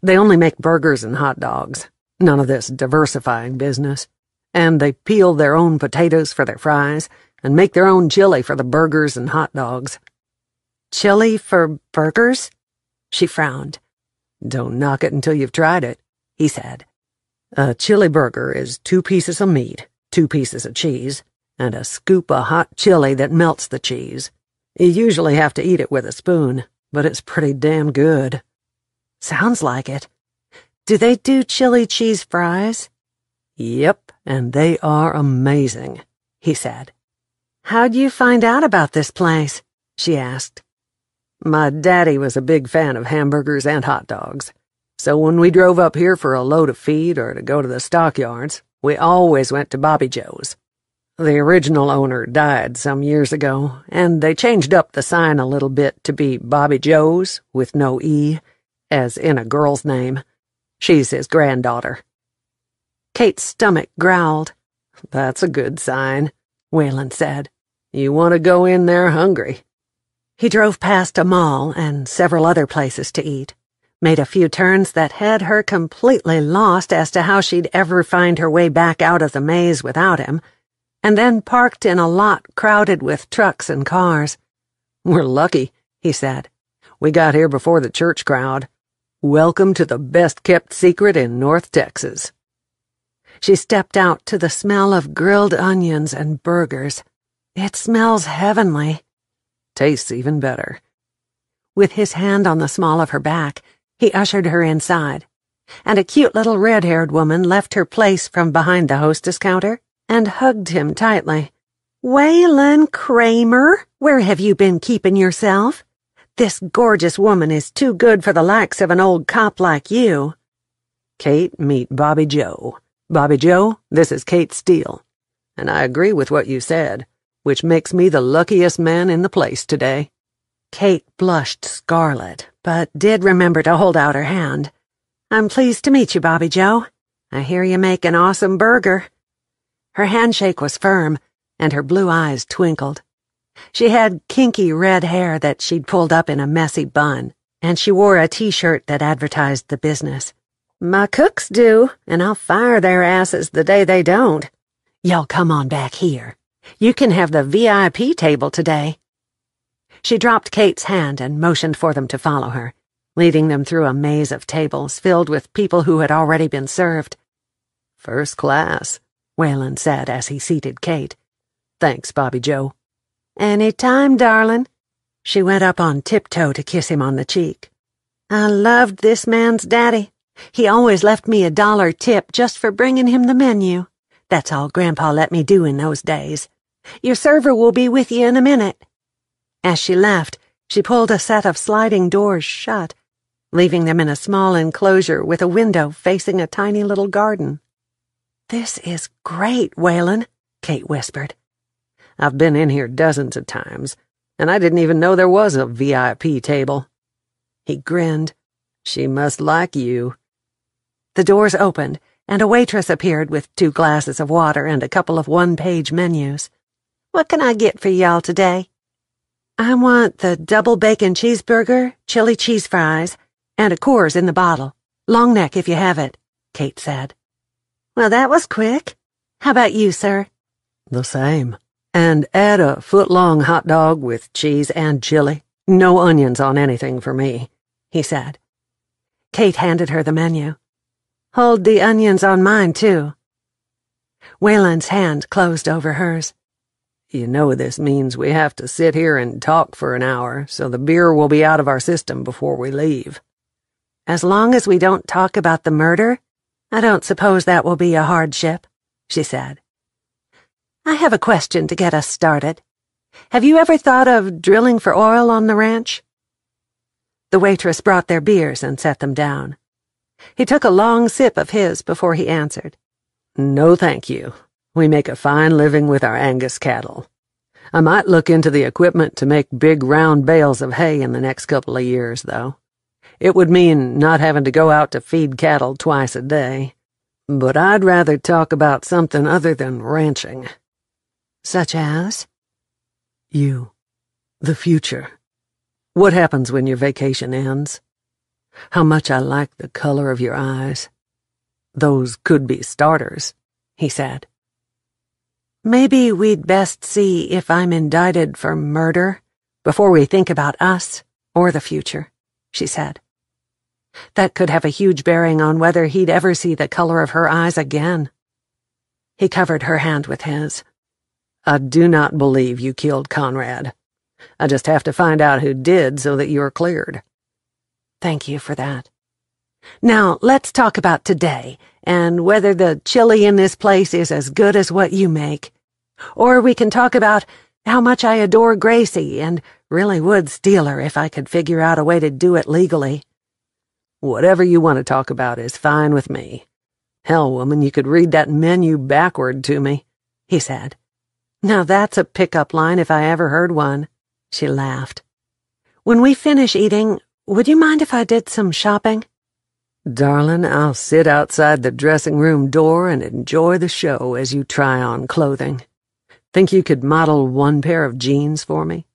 They only make burgers and hot dogs. None of this diversifying business. And they peel their own potatoes for their fries, and make their own chili for the burgers and hot dogs. Chili for burgers? She frowned. Don't knock it until you've tried it, he said. A chili burger is 2 pieces of meat, 2 pieces of cheese, and a scoop of hot chili that melts the cheese. You usually have to eat it with a spoon, but it's pretty damn good. Sounds like it. Do they do chili cheese fries? Yep, and they are amazing, he said. How'd you find out about this place? She asked. My daddy was a big fan of hamburgers and hot dogs, so when we drove up here for a load of feed or to go to the stockyards, we always went to Bobby Joe's. The original owner died some years ago, and they changed up the sign a little bit to be Bobby Joe's with no E, as in a girl's name. She's his granddaughter. Kate's stomach growled. That's a good sign, Waylon said. You want to go in there hungry. He drove past a mall and several other places to eat, made a few turns that had her completely lost as to how she'd ever find her way back out of the maze without him, and then parked in a lot crowded with trucks and cars. We're lucky, he said. We got here before the church crowd. Welcome to the best-kept secret in North Texas. She stepped out to the smell of grilled onions and burgers. It smells heavenly. Tastes even better. With his hand on the small of her back, he ushered her inside, and a cute little red-haired woman left her place from behind the hostess counter and hugged him tightly. Waylon Kramer, where have you been keeping yourself? This gorgeous woman is too good for the likes of an old cop like you. Kate, meet Bobby Joe. Bobby Joe, this is Kate Steele. And I agree with what you said, which makes me the luckiest man in the place today. Kate blushed scarlet, but did remember to hold out her hand. I'm pleased to meet you, Bobby Joe. I hear you make an awesome burger. Her handshake was firm, and her blue eyes twinkled. She had kinky red hair that she'd pulled up in a messy bun, and she wore a T-shirt that advertised the business. My cooks do, and I'll fire their asses the day they don't. Y'all come on back here. You can have the VIP table today. She dropped Kate's hand and motioned for them to follow her, leading them through a maze of tables filled with people who had already been served. First class, Waylon said as he seated Kate. Thanks, Bobby Joe. Any time, darling. She went up on tiptoe to kiss him on the cheek. I loved this man's daddy. He always left me $1 tip just for bringing him the menu. That's all Grandpa let me do in those days. Your server will be with you in a minute. As she left, she pulled a set of sliding doors shut, leaving them in a small enclosure with a window facing a tiny little garden. This is great, Waylon, Kate whispered. I've been in here dozens of times, and I didn't even know there was a VIP table. He grinned. She must like you. The doors opened, and a waitress appeared with 2 glasses of water and a couple of one-page menus. What can I get for y'all today? I want the double bacon cheeseburger, chili cheese fries, and a Coors in the bottle. Long neck if you have it, Kate said. Well, that was quick. How about you, sir? The same. And add a foot-long hot dog with cheese and chili. No onions on anything for me, he said. Kate handed her the menu. Hold the onions on mine, too. Waylon's hand closed over hers. You know this means we have to sit here and talk for an hour, so the beer will be out of our system before we leave. As long as we don't talk about the murder, I don't suppose that will be a hardship, she said. I have a question to get us started. Have you ever thought of drilling for oil on the ranch? The waitress brought their beers and set them down. He took a long sip of his before he answered. No, thank you. We make a fine living with our Angus cattle. I might look into the equipment to make big round bales of hay in the next couple of years, though. It would mean not having to go out to feed cattle twice a day. But I'd rather talk about something other than ranching. Such as? You. The future. What happens when your vacation ends? How much I like the color of your eyes. Those could be starters, he said. Maybe we'd best see if I'm indicted for murder before we think about us or the future, she said. That could have a huge bearing on whether he'd ever see the color of her eyes again. He covered her hand with his. I do not believe you killed Conrad. I just have to find out who did so that you're cleared. Thank you for that. Now, let's talk about today, and whether the chili in this place is as good as what you make. Or we can talk about how much I adore Gracie and really would steal her if I could figure out a way to do it legally. Whatever you want to talk about is fine with me. Hell, woman, you could read that menu backward to me, he said. Now that's a pickup line if I ever heard one. She laughed. When we finish eating, would you mind if I did some shopping? Darling, I'll sit outside the dressing room door and enjoy the show as you try on clothing. Think you could model one pair of jeans for me?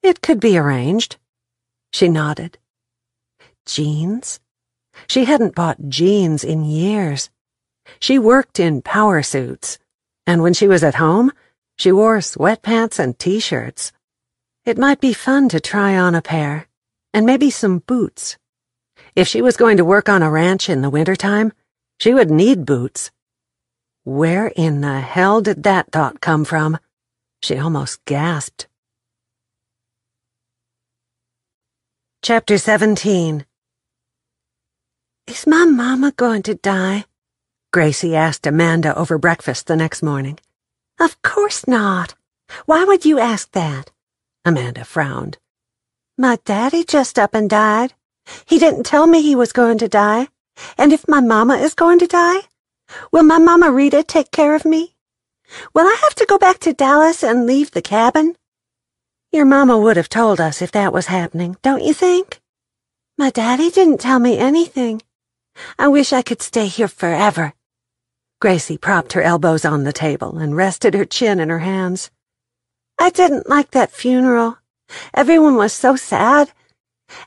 It could be arranged. She nodded. Jeans? She hadn't bought jeans in years. She worked in power suits, and when she was at home, she wore sweatpants and t-shirts. It might be fun to try on a pair, and maybe some boots. If she was going to work on a ranch in the wintertime, she would need boots. Where in the hell did that thought come from? She almost gasped. Chapter 17. Is my mama going to die? Gracie asked Amanda over breakfast the next morning. Of course not. Why would you ask that? Amanda frowned. My daddy just up and died. He didn't tell me he was going to die. And if my mama is going to die, will my mama Rita take care of me? Will I have to go back to Dallas and leave the cabin? Your mama would have told us if that was happening, don't you think? My daddy didn't tell me anything. I wish I could stay here forever. Gracie propped her elbows on the table and rested her chin in her hands. I didn't like that funeral. Everyone was so sad.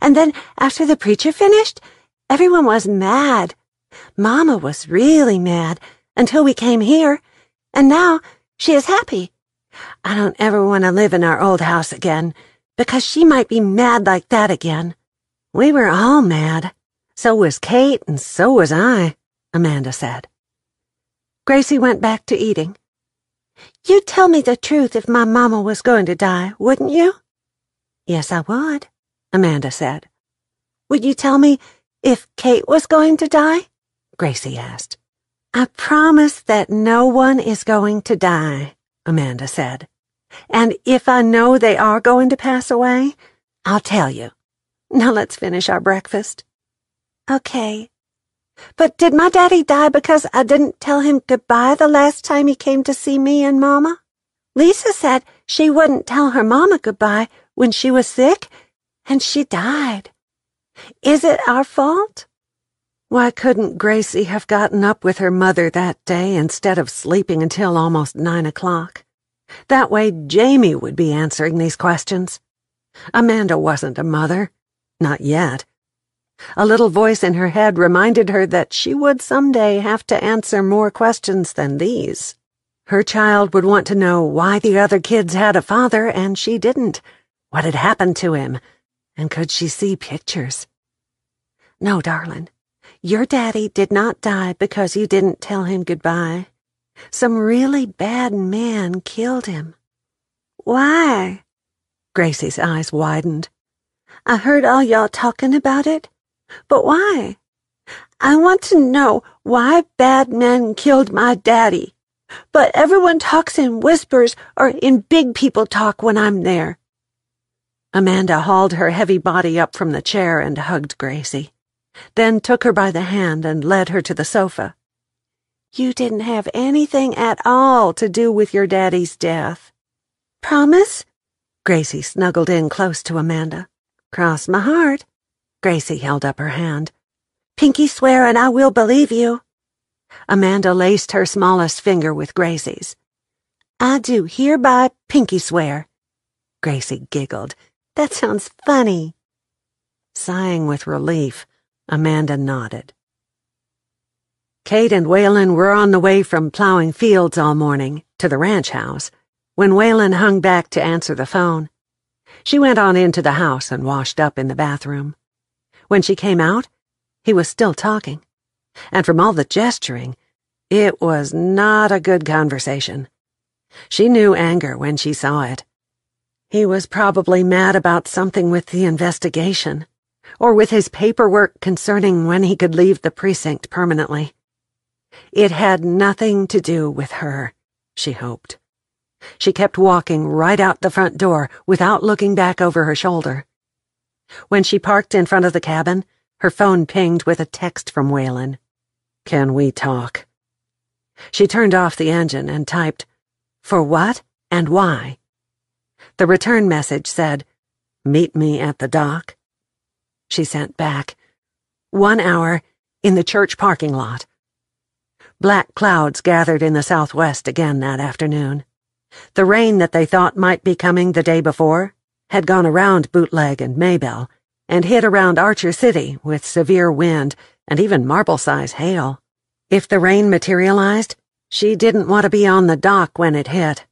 And then, after the preacher finished, everyone was mad. Mama was really mad until we came here, and now she is happy. I don't ever want to live in our old house again, because she might be mad like that again. We were all mad. So was Kate, and so was I, Amanda said. Gracie went back to eating. You'd tell me the truth if my mama was going to die, wouldn't you? Yes, I would, Amanda said. Would you tell me if Kate was going to die? Gracie asked. I promise that no one is going to die, Amanda said. And if I know they are going to pass away, I'll tell you. Now let's finish our breakfast. Okay. But did my daddy die because I didn't tell him goodbye the last time he came to see me and Mama? Lisa said she wouldn't tell her Mama goodbye when she was sick, and she died. Is it our fault? Why couldn't Gracie have gotten up with her mother that day instead of sleeping until almost 9 o'clock? That way Jamie would be answering these questions. Amanda wasn't a mother. Not yet. A little voice in her head reminded her that she would someday have to answer more questions than these. Her child would want to know why the other kids had a father and she didn't. What had happened to him? And could she see pictures? No, darling. Your daddy did not die because you didn't tell him goodbye. Some really bad man killed him. Why? Gracie's eyes widened. I heard all y'all talking about it. But why? I want to know why bad men killed my daddy. But everyone talks in whispers or in big people talk when I'm there. Amanda hauled her heavy body up from the chair and hugged Gracie, then took her by the hand and led her to the sofa. You didn't have anything at all to do with your daddy's death. Promise? Gracie snuggled in close to Amanda. Cross my heart. Gracie held up her hand. Pinky swear and I will believe you. Amanda laced her smallest finger with Gracie's. I do hereby pinky swear. Gracie giggled. That sounds funny. Sighing with relief, Amanda nodded. Kate and Waylon were on the way from plowing fields all morning to to the ranch house when Waylon hung back to answer the phone. She went on into the house and washed up in the bathroom. When she came out, he was still talking, and from all the gesturing, it was not a good conversation. She knew anger when she saw it. He was probably mad about something with the investigation, or with his paperwork concerning when he could leave the precinct permanently. It had nothing to do with her, she hoped. She kept walking right out the front door without looking back over her shoulder. When she parked in front of the cabin, her phone pinged with a text from Waylon. "Can we talk?" She turned off the engine and typed, "For what and why?" The return message said, "Meet me at the dock." She sent back, "1 hour in the church parking lot." Black clouds gathered in the southwest again that afternoon. The rain that they thought might be coming the day before had gone around Bootleg and Maybelle and hit around Archer City with severe wind and even marble-size hail. If the rain materialized, she didn't want to be on the dock when it hit.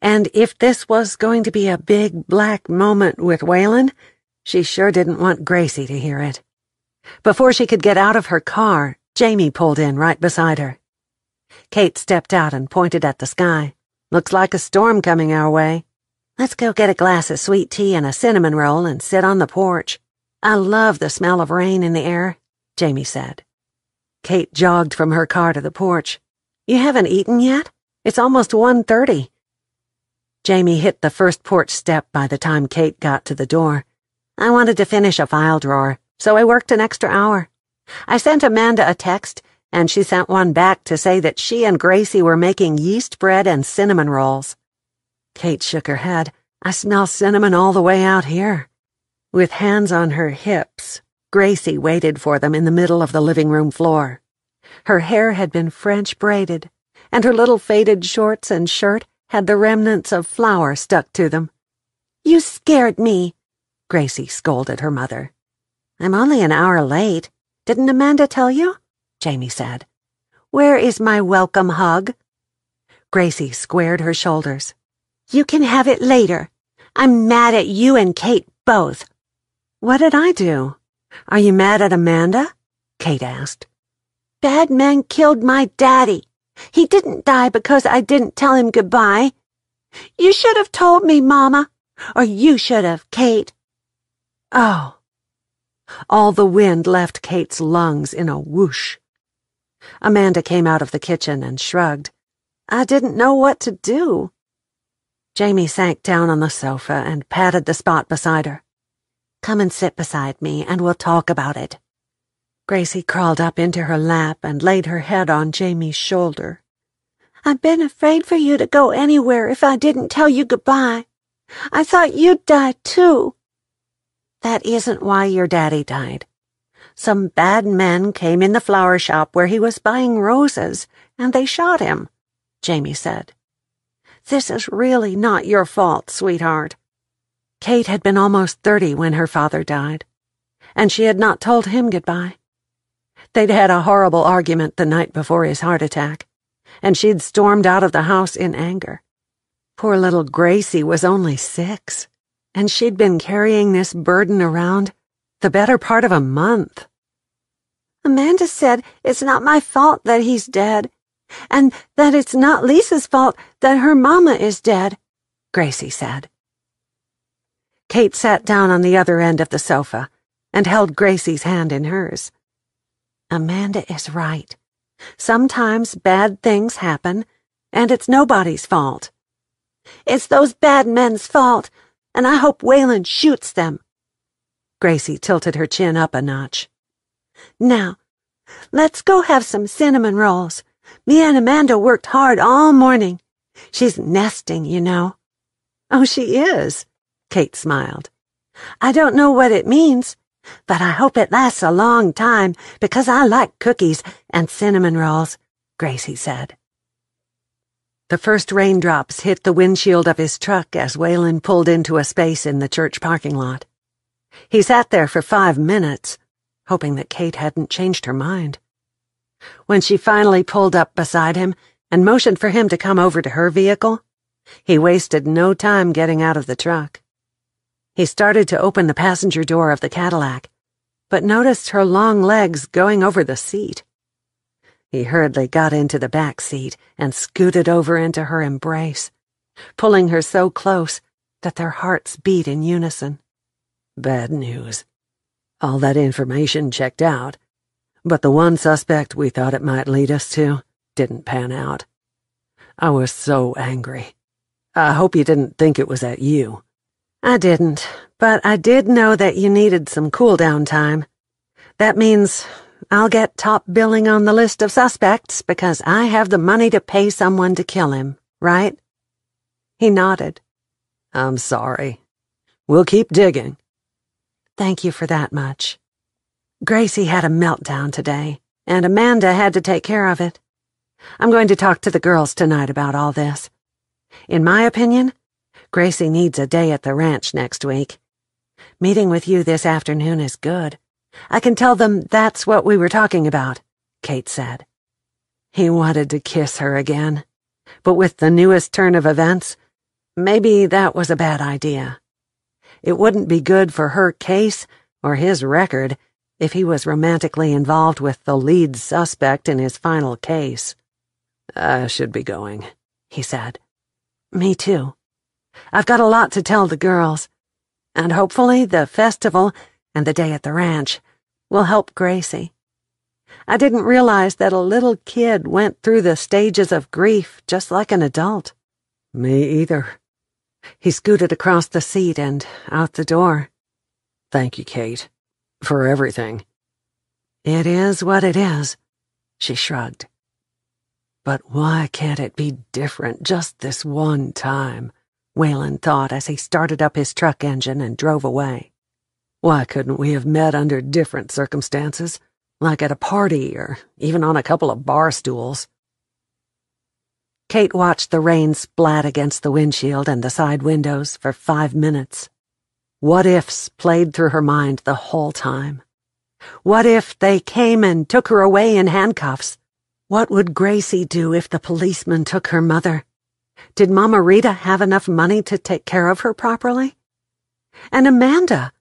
And if this was going to be a big black moment with Waylon, she sure didn't want Gracie to hear it. Before she could get out of her car, Jamie pulled in right beside her. Kate stepped out and pointed at the sky. "Looks like a storm coming our way. Let's go get a glass of sweet tea and a cinnamon roll and sit on the porch. I love the smell of rain in the air," Jamie said. Kate jogged from her car to the porch. "You haven't eaten yet? It's almost 1:30. Jamie hit the first porch step by the time Kate got to the door. "I wanted to finish a file drawer, so I worked an extra hour. I sent Amanda a text, and she sent one back to say that she and Gracie were making yeast bread and cinnamon rolls." Kate shook her head. "I smell cinnamon all the way out here." With hands on her hips, Gracie waited for them in the middle of the living room floor. Her hair had been French braided, and her little faded shorts and shirt had the remnants of flour stuck to them. "You scared me," Gracie scolded her mother. "I'm only an hour late. Didn't Amanda tell you?" Jamie said. "Where is my welcome hug?" Gracie squared her shoulders. "You can have it later. I'm mad at you and Kate both." "What did I do? Are you mad at Amanda?" Kate asked. "Bad men killed my daddy. He didn't die because I didn't tell him goodbye. You should have told me, Mama. Or you should have, Kate." "Oh." All the wind left Kate's lungs in a whoosh. Amanda came out of the kitchen and shrugged. "I didn't know what to do." Jamie sank down on the sofa and patted the spot beside her. "Come and sit beside me, and we'll talk about it." Gracie crawled up into her lap and laid her head on Jamie's shoulder. "I've been afraid for you to go anywhere if I didn't tell you goodbye. I thought you'd die, too." "That isn't why your daddy died. Some bad men came in the flower shop where he was buying roses, and they shot him," Jamie said. "This is really not your fault, sweetheart." Kate had been almost 30 when her father died, and she had not told him goodbye. They'd had a horrible argument the night before his heart attack, and she'd stormed out of the house in anger. Poor little Gracie was only 6, and she'd been carrying this burden around the better part of a month. "Amanda said it's not my fault that he's dead, and that it's not Lisa's fault that her mama is dead," Gracie said. Kate sat down on the other end of the sofa and held Gracie's hand in hers. "Amanda is right. Sometimes bad things happen, and it's nobody's fault." "It's those bad men's fault, and I hope Waylon shoots them." Gracie tilted her chin up a notch. "Now, let's go have some cinnamon rolls. Me and Amanda worked hard all morning. She's nesting, you know." "Oh, she is," Kate smiled. "I don't know what it means, but I hope it lasts a long time because I like cookies and cinnamon rolls," Gracie said. The first raindrops hit the windshield of his truck as Waylon pulled into a space in the church parking lot. He sat there for 5 minutes, hoping that Kate hadn't changed her mind. When she finally pulled up beside him, and motioned for him to come over to her vehicle, he wasted no time getting out of the truck. He started to open the passenger door of the Cadillac, but noticed her long legs going over the seat. He hurriedly got into the back seat and scooted over into her embrace, pulling her so close that their hearts beat in unison. Bad news. All that information checked out, but the one suspect we thought it might lead us to didn't pan out. I was so angry. I hope you didn't think it was at you. I didn't, but I did know that you needed some cool-down time. That means I'll get top billing on the list of suspects because I have the money to pay someone to kill him, right? He nodded. I'm sorry. We'll keep digging. Thank you for that much. Gracie had a meltdown today, and Amanda had to take care of it. I'm going to talk to the girls tonight about all this. In my opinion, Gracie needs a day at the ranch next week. Meeting with you this afternoon is good. I can tell them that's what we were talking about, Kate said. He wanted to kiss her again, but with the newest turn of events, maybe that was a bad idea. It wouldn't be good for her case or his record if he was romantically involved with the lead suspect in his final case. I should be going, he said. Me too. I've got a lot to tell the girls, and hopefully the festival and the day at the ranch will help Gracie. I didn't realize that a little kid went through the stages of grief just like an adult. Me either. He scooted across the seat and out the door. Thank you, Kate, for everything. It is what it is, she shrugged. But why can't it be different just this one time? Waylon thought as he started up his truck engine and drove away. Why couldn't we have met under different circumstances, like at a party or even on a couple of bar stools? Kate watched the rain splat against the windshield and the side windows for 5 minutes. What-ifs played through her mind the whole time. What if they came and took her away in handcuffs? What would Gracie do if the policeman took her mother? Did Mama Rita have enough money to take care of her properly? And Amanda,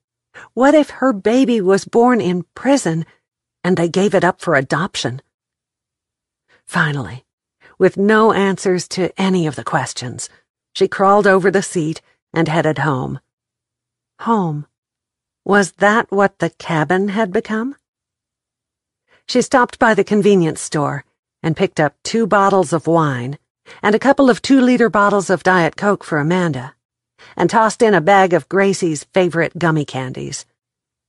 what if her baby was born in prison and they gave it up for adoption? Finally, with no answers to any of the questions, she crawled over the seat and headed home. Home. Was that what the cabin had become? She stopped by the convenience store and picked up 2 bottles of wine and a couple of 2-liter bottles of Diet Coke for Amanda, and tossed in a bag of Gracie's favorite gummy candies.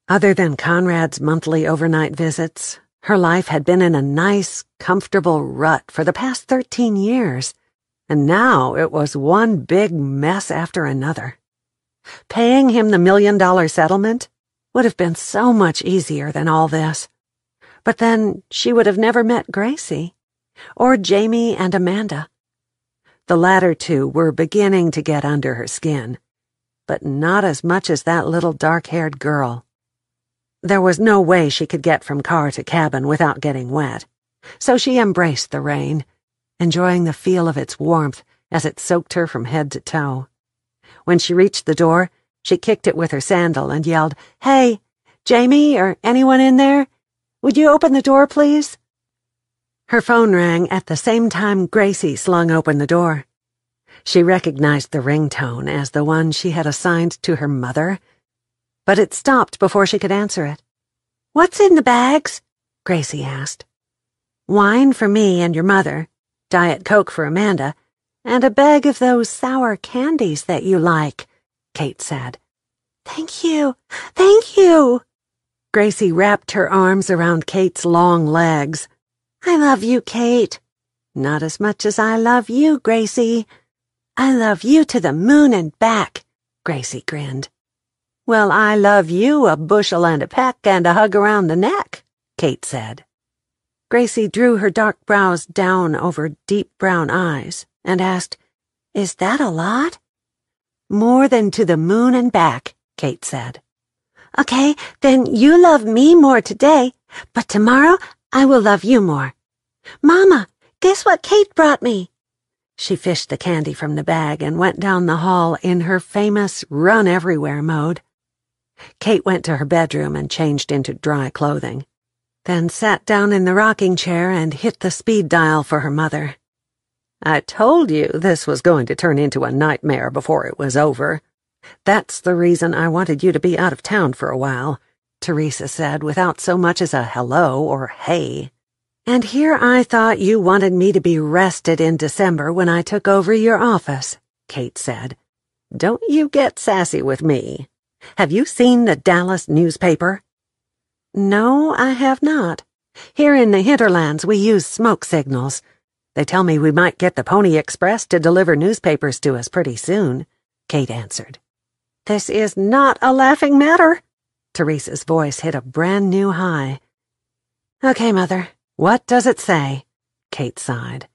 Other than Conrad's monthly overnight visits, her life had been in a nice, comfortable rut for the past 13 years, and now it was one big mess after another. Paying him the $1 million settlement would have been so much easier than all this. But then she would have never met Gracie, or Jamie and Amanda. The latter 2 were beginning to get under her skin, but not as much as that little dark-haired girl. There was no way she could get from car to cabin without getting wet, so she embraced the rain, enjoying the feel of its warmth as it soaked her from head to toe. When she reached the door, she kicked it with her sandal and yelled, "Hey, Jamie or anyone in there? Would you open the door, please?" Her phone rang at the same time Gracie slung open the door. She recognized the ringtone as the one she had assigned to her mother, but it stopped before she could answer it. "What's in the bags?" Gracie asked. "Wine for me and your mother, Diet Coke for Amanda, and a bag of those sour candies that you like," Kate said. "Thank you, thank you." Gracie wrapped her arms around Kate's long legs. "I love you, Kate. Not as much as I love you, Gracie. I love you to the moon and back," Gracie grinned. "Well, I love you a bushel and a peck and a hug around the neck," Kate said. Gracie drew her dark brows down over deep brown eyes and asked, "Is that a lot?" "More than to the moon and back," Kate said. "Okay, then you love me more today, but tomorrow I will love you more. Mama, Guess what Kate brought me? She fished the candy from the bag and went down the hall in her famous run-everywhere mode. Kate went to her bedroom and changed into dry clothing, then sat down in the rocking chair and hit the speed dial for her mother. "I told you this was going to turn into a nightmare before it was over. That's the reason I wanted you to be out of town for a while," Teresa said without so much as a hello or hey. "And here I thought you wanted me to be rested in December when I took over your office," Kate said. "Don't you get sassy with me. Have you seen the Dallas newspaper?" "No, I have not. Here in the hinterlands we use smoke signals. They tell me we might get the Pony Express to deliver newspapers to us pretty soon," Kate answered. "This is not a laughing matter." Teresa's voice hit a brand new high. "Okay, Mother, what does it say?" Kate sighed.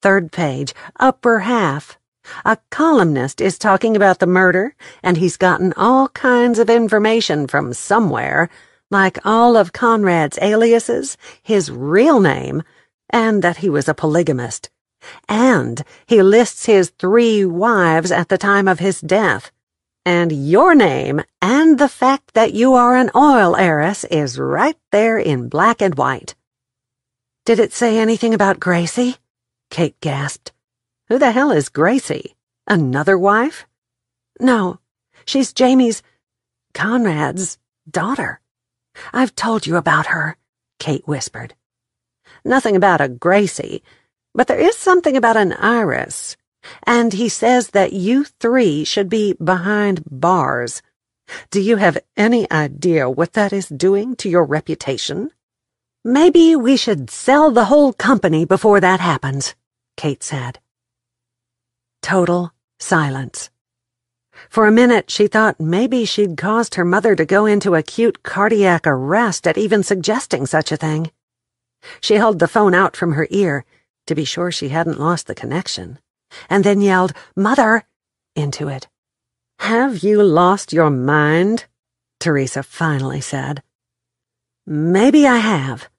"Third page, upper half. A columnist is talking about the murder, and he's gotten all kinds of information from somewhere, like all of Conrad's aliases, his real name, and that he was a polygamist. And he lists his 3 wives at the time of his death. And your name and the fact that you are an oil heiress is right there in black and white." "Did it say anything about Gracie?" Kate gasped. "Who the hell is Gracie? Another wife?" "No, she's Conrad's daughter. I've told you about her," Kate whispered. "Nothing about a Gracie, but there is something about an Iris. And he says that you 3 should be behind bars. Do you have any idea what that is doing to your reputation?" "Maybe we should sell the whole company before that happens," Kate said. Total silence. For a minute she thought maybe she'd caused her mother to go into acute cardiac arrest at even suggesting such a thing. She held the phone out from her ear to be sure she hadn't lost the connection, and then yelled, "Mother!" into it. "Have you lost your mind?" Teresa finally said. "Maybe I have,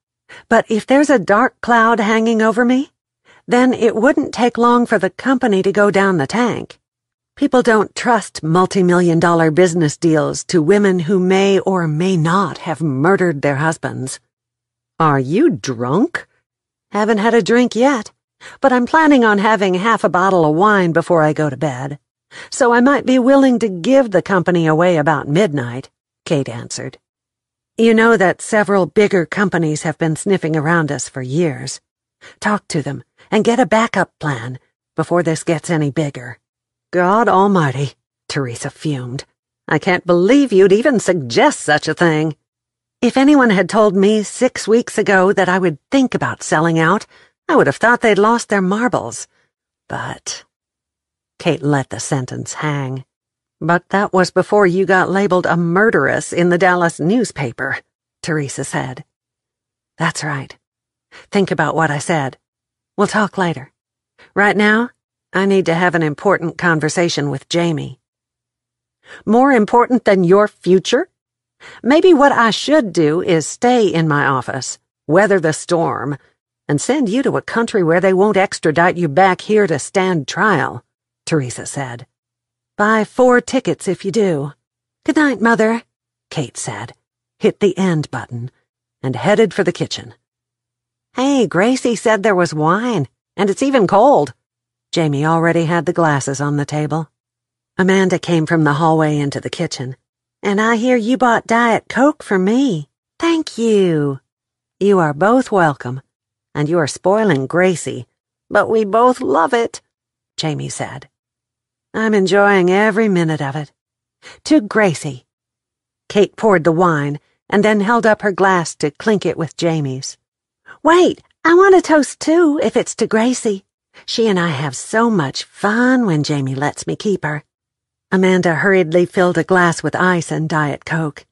but if there's a dark cloud hanging over me, then it wouldn't take long for the company to go down the tank. People don't trust multi-million-dollar business deals to women who may or may not have murdered their husbands." "Are you drunk?" "Haven't had a drink yet, but I'm planning on having half a bottle of wine before I go to bed, so I might be willing to give the company away about midnight," Kate answered. "You know that several bigger companies have been sniffing around us for years. Talk to them and get a backup plan before this gets any bigger." "God almighty," Teresa fumed. "I can't believe you'd even suggest such a thing. If anyone had told me 6 weeks ago that I would think about selling out, I would have thought they'd lost their marbles. But—" Kate let the sentence hang. "But that was before you got labeled a murderess in the Dallas newspaper," Teresa said. "That's right. Think about what I said. We'll talk later. Right now, I need to have an important conversation with Jamie." "More important than your future? Maybe what I should do is stay in my office, weather the storm, and send you to a country where they won't extradite you back here to stand trial," Teresa said. "Buy 4 tickets if you do." "Good night, Mother," Kate said, hit the end button, and headed for the kitchen. "Hey, Gracie said there was wine, and it's even cold." Jamie already had the glasses on the table. Amanda came from the hallway into the kitchen. "And I hear you bought Diet Coke for me. Thank you." "You are both welcome, and you are spoiling Gracie, but we both love it," Jamie said. "I'm enjoying every minute of it. To Gracie." Kate poured the wine and then held up her glass to clink it with Jamie's. "Wait, I want to toast too, if it's to Gracie. She and I have so much fun when Jamie lets me keep her." Amanda hurriedly filled a glass with ice and Diet Coke.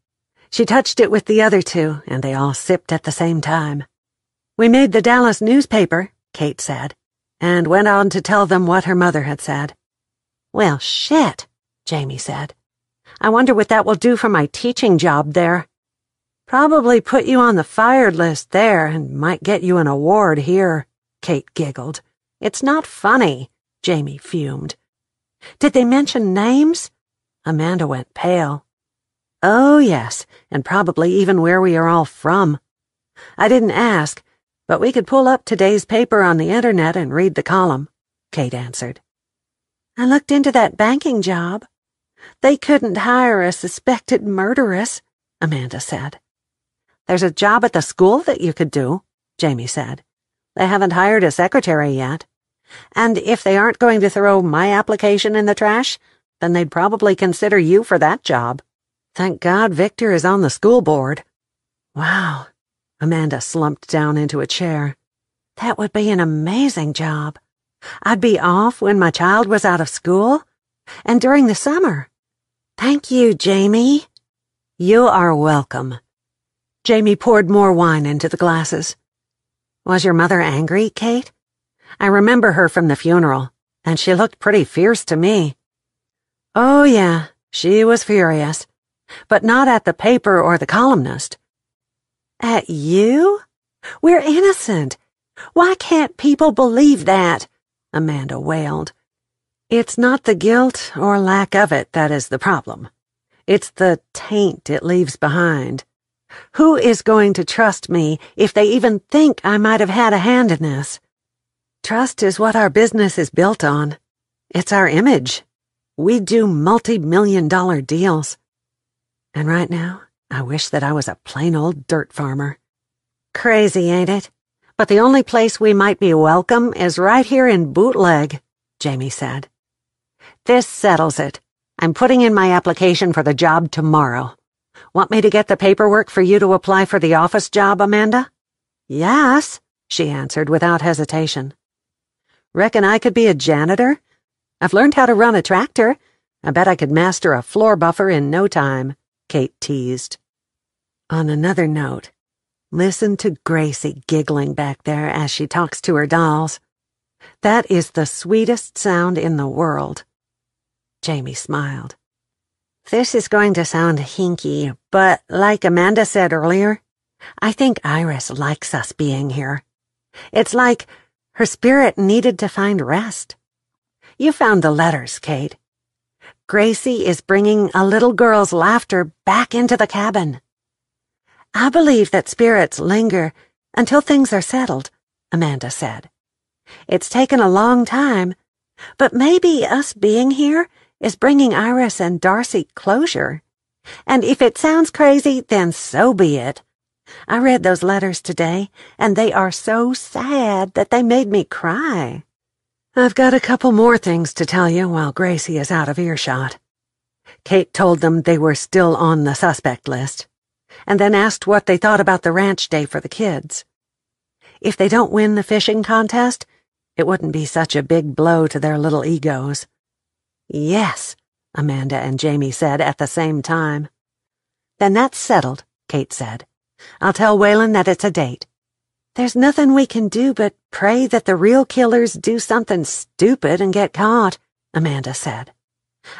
She touched it with the other 2, and they all sipped at the same time. "We made the Dallas newspaper," Kate said, and went on to tell them what her mother had said. "Well, shit," Jamie said. "I wonder what that will do for my teaching job there. Probably put you on the fired list there and might get you an award here." Kate giggled. It's not funny, Jamie fumed. Did they mention names? Amanda went pale. Oh, yes, and probably even where we are all from. I didn't ask, but we could pull up today's paper on the internet and read the column, Kate answered. I looked into that banking job. They couldn't hire a suspected murderess, Amanda said. There's a job at the school that you could do, Jamie said. They haven't hired a secretary yet. And if they aren't going to throw my application in the trash, then they'd probably consider you for that job. Thank God Victor is on the school board. Wow. Amanda slumped down into a chair. That would be an amazing job. I'd be off when my child was out of school, and during the summer. Thank you, Jamie. You are welcome. Jamie poured more wine into the glasses. Was your mother angry, Kate? I remember her from the funeral, and she looked pretty fierce to me. Oh, yeah, she was furious, but not at the paper or the columnist. At you? We're innocent. Why can't people believe that? Amanda wailed. It's not the guilt or lack of it that is the problem. It's the taint it leaves behind. Who is going to trust me if they even think I might have had a hand in this? Trust is what our business is built on. It's our image. We do multi-million-dollar deals. And right now, I wish that I was a plain old dirt farmer. Crazy, ain't it? But the only place we might be welcome is right here in Bootleg, Jamie said. This settles it. I'm putting in my application for the job tomorrow. Want me to get the paperwork for you to apply for the office job, Amanda? Yes, she answered without hesitation. Reckon I could be a janitor? I've learned how to run a tractor. I bet I could master a floor buffer in no time, Kate teased. On another note, listen to Gracie giggling back there as she talks to her dolls. That is the sweetest sound in the world. Jamie smiled. This is going to sound hinky, but like Amanda said earlier, I think Iris likes us being here. It's like her spirit needed to find rest. You found the letters, Kate. Gracie is bringing a little girl's laughter back into the cabin. I believe that spirits linger until things are settled, Amanda said. It's taken a long time, but maybe us being here is bringing Iris and Darcy closure. And if it sounds crazy, then so be it. I read those letters today, and they are so sad that they made me cry. I've got a couple more things to tell you while Gracie is out of earshot. Kate told them they were still on the suspect list, and then asked what they thought about the ranch day for the kids. If they don't win the fishing contest, it wouldn't be such a big blow to their little egos. Yes, Amanda and Jamie said at the same time. Then that's settled, Kate said. I'll tell Waylon that it's a date. There's nothing we can do but pray that the real killers do something stupid and get caught, Amanda said.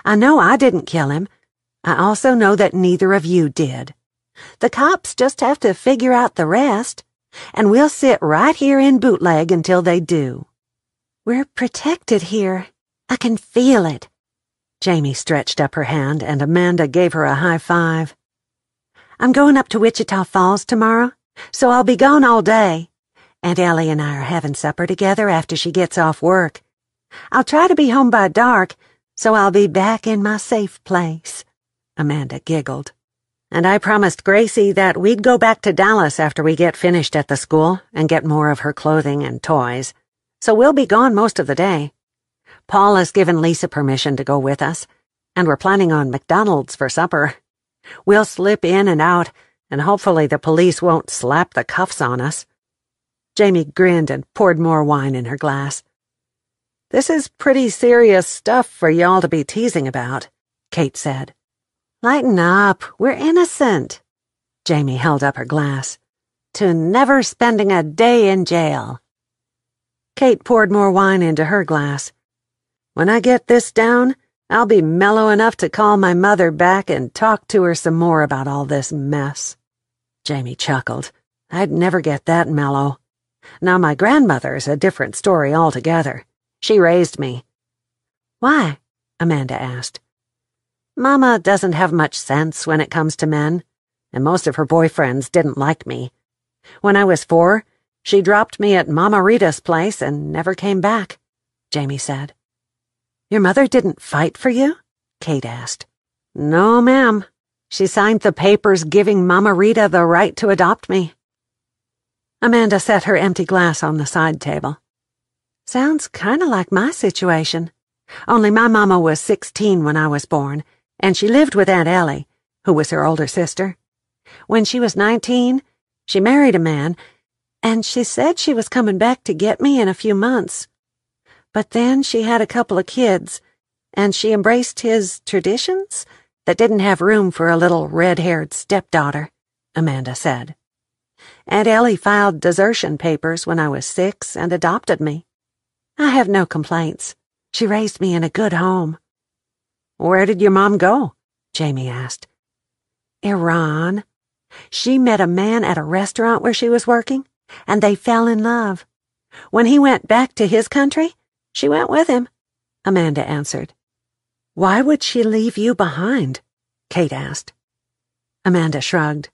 I know I didn't kill him. I also know that neither of you did. The cops just have to figure out the rest, and we'll sit right here in Bootleg until they do. We're protected here. I can feel it. Jamie stretched up her hand, and Amanda gave her a high five. I'm going up to Wichita Falls tomorrow, so I'll be gone all day. Aunt Ellie and I are having supper together after she gets off work. I'll try to be home by dark, so I'll be back in my safe place. Amanda giggled. And I promised Gracie that we'd go back to Dallas after we get finished at the school and get more of her clothing and toys, so we'll be gone most of the day. Paul has given Lisa permission to go with us, and we're planning on McDonald's for supper. We'll slip in and out, and hopefully the police won't slap the cuffs on us. Jamie grinned and poured more wine in her glass. This is pretty serious stuff for y'all to be teasing about, Kate said. Lighten up, we're innocent. Jamie held up her glass. To never spending a day in jail. Kate poured more wine into her glass. When I get this down, I'll be mellow enough to call my mother back and talk to her some more about all this mess. Jamie chuckled. I'd never get that mellow. Now my grandmother's a different story altogether. She raised me." "Why?" Amanda asked. "Mama doesn't have much sense when it comes to men, and most of her boyfriends didn't like me. When I was 4, she dropped me at Mama Rita's place and never came back," Jamie said. "Your mother didn't fight for you?" Kate asked. "No, ma'am. She signed the papers giving Mama Rita the right to adopt me." Amanda set her empty glass on the side table. "Sounds kind of like my situation. Only my mama was 16 when I was born, and she lived with Aunt Ellie, who was her older sister. When she was 19, she married a man, and she said she was coming back to get me in a few months. But then she had a couple of kids, and she embraced his traditions that didn't have room for a little red-haired stepdaughter," Amanda said. "Aunt Ellie filed desertion papers when I was 6 and adopted me. I have no complaints. She raised me in a good home." "Where did your mom go?" Jamie asked. "Iran. She met a man at a restaurant where she was working, and they fell in love. When he went back to his country, she went with him," Amanda answered. "Why would she leave you behind?" Kate asked. Amanda shrugged.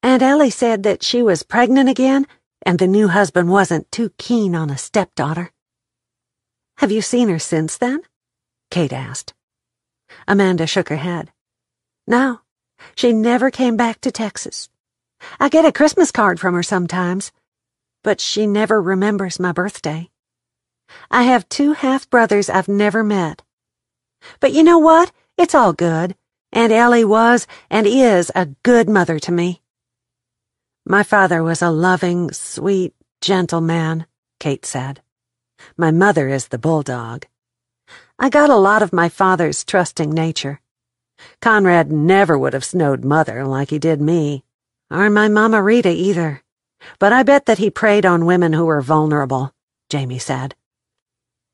"Aunt Ellie said that she was pregnant again, and the new husband wasn't too keen on a stepdaughter." "Have you seen her since then?" Kate asked. Amanda shook her head. "No, she never came back to Texas. I get a Christmas card from her sometimes, but she never remembers my birthday. I have 2 half-brothers I've never met. But you know what? It's all good. Aunt Ellie was and is a good mother to me." "My father was a loving, sweet, gentle man," Kate said. "My mother is the bulldog. I got a lot of my father's trusting nature. Conrad never would have snowed Mother like he did me, or my Mama Rita either. But I bet that he preyed on women who were vulnerable," Jamie said.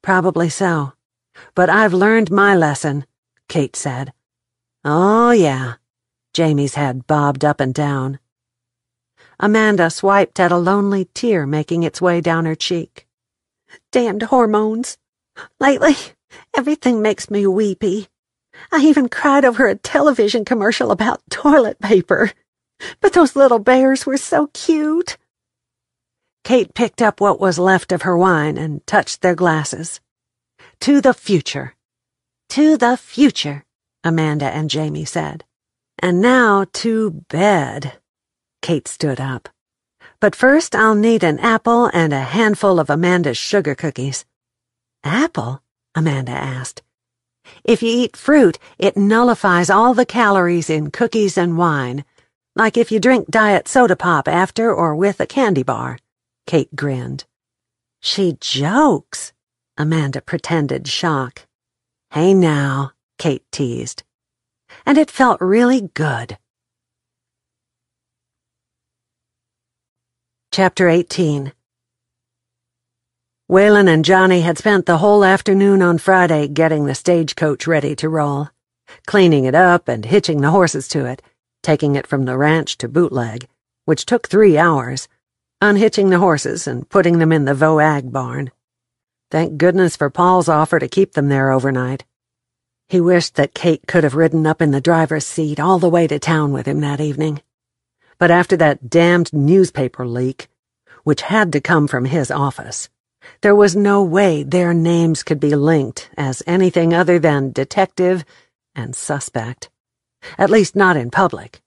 "Probably so. But I've learned my lesson," Kate said. "Oh, yeah." Jamie's head bobbed up and down. Amanda swiped at a lonely tear making its way down her cheek. "Damned hormones. Lately, everything makes me weepy. I even cried over a television commercial about toilet paper. But those little bears were so cute." Kate picked up what was left of her wine and touched their glasses. "To the future." "To the future," Amanda and Jamie said. "And now to bed." Kate stood up. "But first I'll need an apple and a handful of Amanda's sugar cookies." "Apple?" Amanda asked. "If you eat fruit, it nullifies all the calories in cookies and wine, like if you drink diet soda pop after or with a candy bar." Kate grinned. "She jokes," Amanda pretended shock. "Hey now," Kate teased. And it felt really good. Chapter 18. Waylon and Johnny had spent the whole afternoon on Friday getting the stagecoach ready to roll, cleaning it up and hitching the horses to it, taking it from the ranch to Bootleg, which took 3 hours, unhitching the horses and putting them in the Voag barn. Thank goodness for Paul's offer to keep them there overnight. He wished that Kate could have ridden up in the driver's seat all the way to town with him that evening. But after that damned newspaper leak, which had to come from his office, there was no way their names could be linked as anything other than detective and suspect. At least not in public.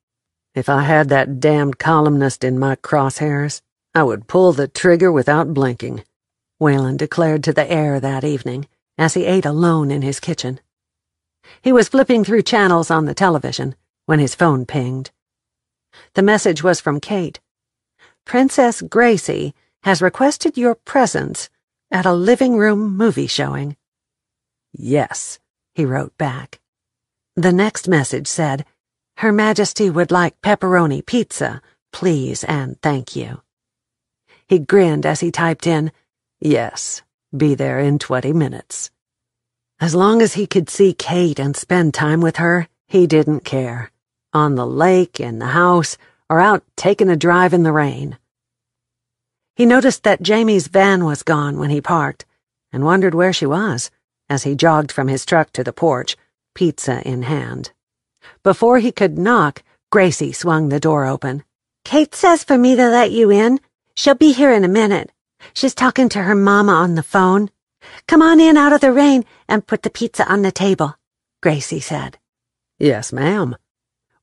If I had that damned columnist in my crosshairs, I would pull the trigger without blinking, Waylon declared to the air that evening as he ate alone in his kitchen. He was flipping through channels on the television when his phone pinged. The message was from Kate. "Princess Gracie has requested your presence at a living room movie showing." "Yes," he wrote back. The next message said, "Her Majesty would like pepperoni pizza, please and thank you." He grinned as he typed in, "Yes, be there in 20 minutes." As long as he could see Kate and spend time with her, he didn't care. On the lake, in the house, or out taking a drive in the rain. He noticed that Jamie's van was gone when he parked, and wondered where she was, as he jogged from his truck to the porch, pizza in hand. Before he could knock, Gracie swung the door open. "Kate says for me to let you in. She'll be here in a minute. She's talking to her mama on the phone. Come on in out of the rain and put the pizza on the table," Gracie said. "Yes, ma'am."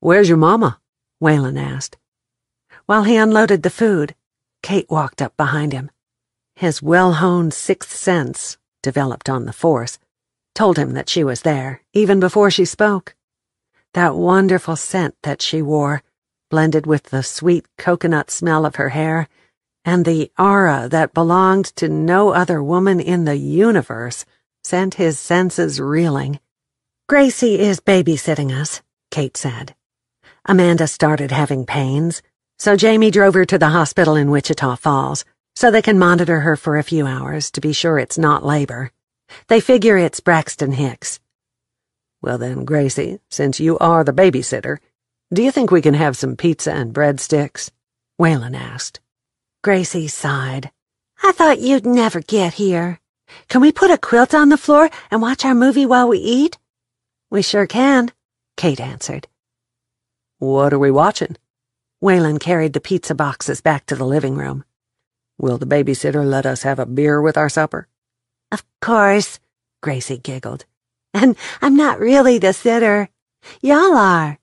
"Where's your mama?" Waylon asked. While he unloaded the food, Kate walked up behind him. His well-honed sixth sense, developed on the force, told him that she was there, even before she spoke. That wonderful scent that she wore, blended with the sweet coconut smell of her hair, and the aura that belonged to no other woman in the universe, sent his senses reeling. "Gracie is babysitting us," Kate said. "Amanda started having pains, so Jamie drove her to the hospital in Wichita Falls, so they can monitor her for a few hours to be sure it's not labor. They figure it's Braxton Hicks." "Well then, Gracie, since you are the babysitter, do you think we can have some pizza and breadsticks?" Waylon asked. Gracie sighed. "I thought you'd never get here. "Can we put a quilt on the floor and watch our movie while we eat?" "We sure can," Kate answered. "What are we watching?" Waylon carried the pizza boxes back to the living room. "Will the babysitter let us have a beer with our supper?" "Of course," Gracie giggled. "And I'm not really the sitter. Y'all are.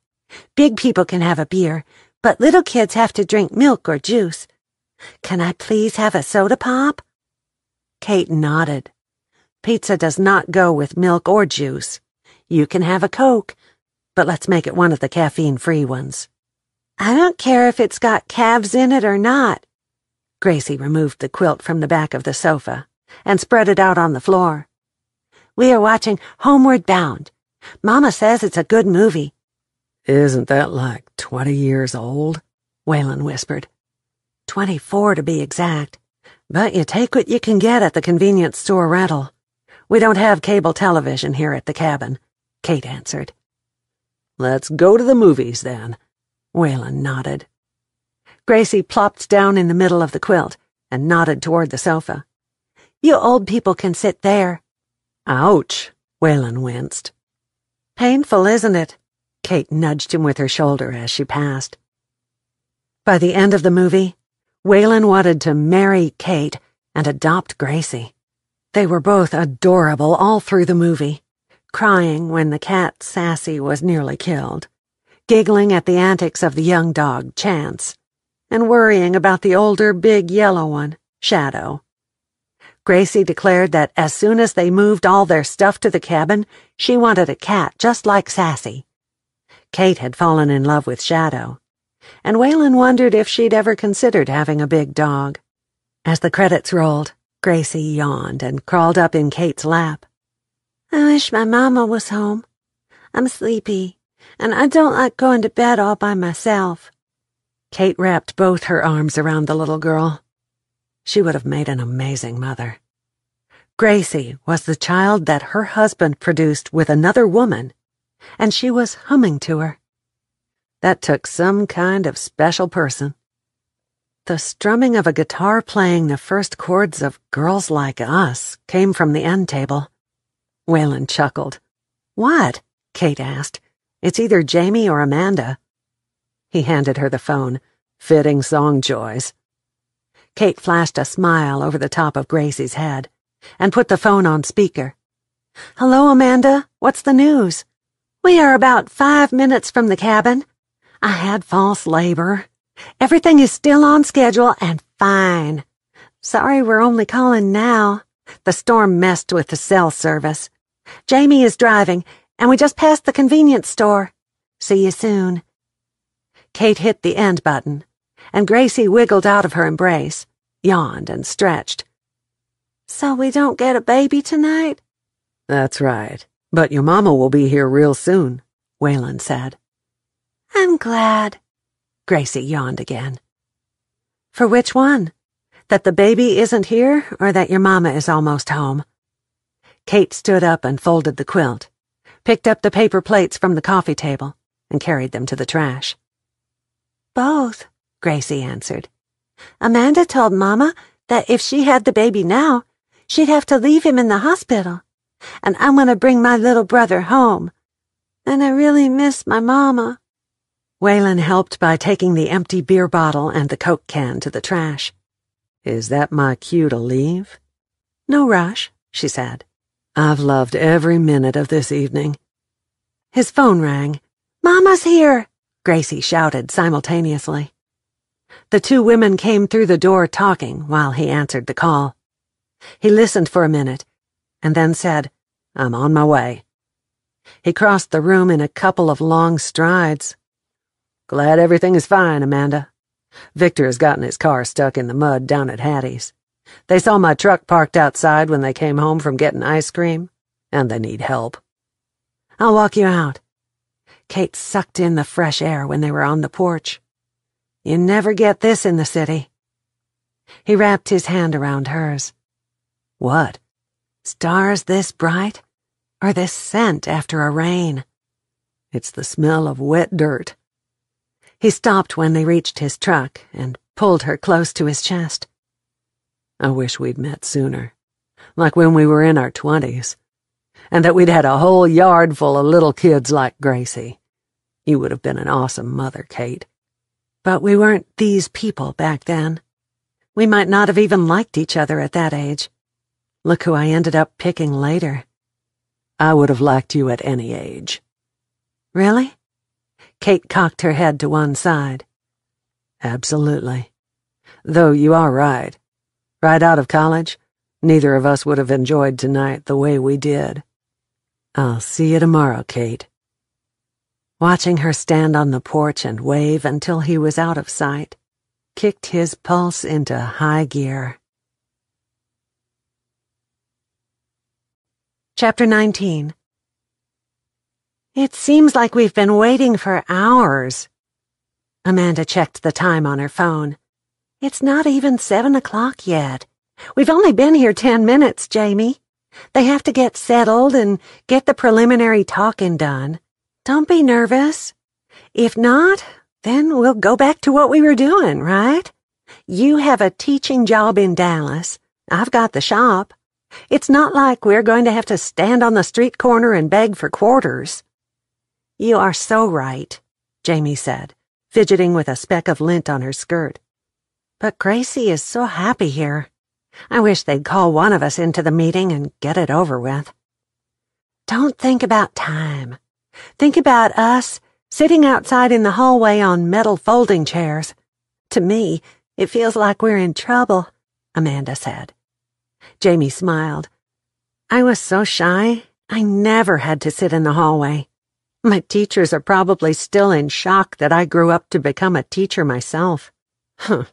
Big people can have a beer, but little kids have to drink milk or juice. Can I please have a soda pop?" Kate nodded. "Pizza does not go with milk or juice. You can have a Coke, but let's make it one of the caffeine-free ones." "I don't care if it's got calves in it or not." Gracie removed the quilt from the back of the sofa and spread it out on the floor. "We are watching Homeward Bound. Mama says it's a good movie." "Isn't that like 20 years old?" Waylon whispered. 24 to be exact, but you take what you can get at the convenience store rental. We don't have cable television here at the cabin, Kate answered. "Let's go to the movies, then." Waylon nodded. Gracie plopped down in the middle of the quilt and nodded toward the sofa. "You old people can sit there." "Ouch," Waylon winced. "Painful, isn't it?" Kate nudged him with her shoulder as she passed. By the end of the movie, Waylon wanted to marry Kate and adopt Gracie. They were both adorable all through the movie, crying when the cat Sassy was nearly killed, giggling at the antics of the young dog Chance, and worrying about the older big yellow one, Shadow. Gracie declared that as soon as they moved all their stuff to the cabin, she wanted a cat just like Sassy. Kate had fallen in love with Shadow, and Waylon wondered if she'd ever considered having a big dog. As the credits rolled, Gracie yawned and crawled up in Kate's lap. "I wish my mama was home. I'm sleepy, and I don't like going to bed all by myself." Kate wrapped both her arms around the little girl. She would have made an amazing mother. Gracie was the child that her husband produced with another woman, and she was humming to her. That took some kind of special person. The strumming of a guitar playing the first chords of Girls Like Us came from the end table. Waylon chuckled. "What?" Kate asked. "It's either Jamie or Amanda." He handed her the phone. "Fitting song choice." Kate flashed a smile over the top of Gracie's head and put the phone on speaker. "Hello, Amanda. What's the news?" "We are about 5 minutes from the cabin. I had false labor. Everything is still on schedule and fine. Sorry we're only calling now. The storm messed with the cell service. Jamie is driving, and we just passed the convenience store. See you soon." Kate hit the end button, and Gracie wiggled out of her embrace, yawned and stretched. "So we don't get a baby tonight?" "That's right. But your mama will be here real soon," Waylon said. "I'm glad." Gracie yawned again. "For which one? That the baby isn't here, or that your mama is almost home?" Kate stood up and folded the quilt, picked up the paper plates from the coffee table, and carried them to the trash. "Both," Gracie answered. Amanda told Mama that if she had the baby now, she'd have to leave him in the hospital. And I'm going to bring my little brother home. And I really miss my Mama." Waylon helped by taking the empty beer bottle and the Coke can to the trash. "Is that my cue to leave?" "No rush," she said. "I've loved every minute of this evening." His phone rang. "Mama's here," Gracie shouted simultaneously. The two women came through the door talking while he answered the call. He listened for a minute, and then said, "I'm on my way." He crossed the room in a couple of long strides. "Glad everything is fine, Amanda. Victor has gotten his car stuck in the mud down at Hattie's. They saw my truck parked outside when they came home from getting ice cream, and they need help. I'll walk you out." Kate sucked in the fresh air when they were on the porch. "You never get this in the city." He wrapped his hand around hers. "What? Stars this bright? Or this scent after a rain?" "It's the smell of wet dirt." He stopped when they reached his truck and pulled her close to his chest. "I wish we'd met sooner, like when we were in our 20s, and that we'd had a whole yard full of little kids like Gracie. You would have been an awesome mother, Kate. But we weren't these people back then. We might not have even liked each other at that age. Look who I ended up picking later. I would have liked you at any age." "Really?" Kate cocked her head to one side. "Absolutely. Though you are right. Right out of college, neither of us would have enjoyed tonight the way we did. I'll see you tomorrow, Kate." Watching her stand on the porch and wave until he was out of sight kicked his pulse into high gear. Chapter 19. "It seems like we've been waiting for hours." Amanda checked the time on her phone. "It's not even 7 o'clock yet. We've only been here 10 minutes, Jamie. They have to get settled and get the preliminary talking done. Don't be nervous. If not, then we'll go back to what we were doing, right? You have a teaching job in Dallas. I've got the shop. It's not like we're going to have to stand on the street corner and beg for quarters." "You are so right," Jamie said, fidgeting with a speck of lint on her skirt. "But Gracie is so happy here. I wish they'd call one of us into the meeting and get it over with." "Don't think about time. Think about us sitting outside in the hallway on metal folding chairs. To me, it feels like we're in trouble," Amanda said. Jamie smiled. "I was so shy, I never had to sit in the hallway. My teachers are probably still in shock that I grew up to become a teacher myself." "Huh.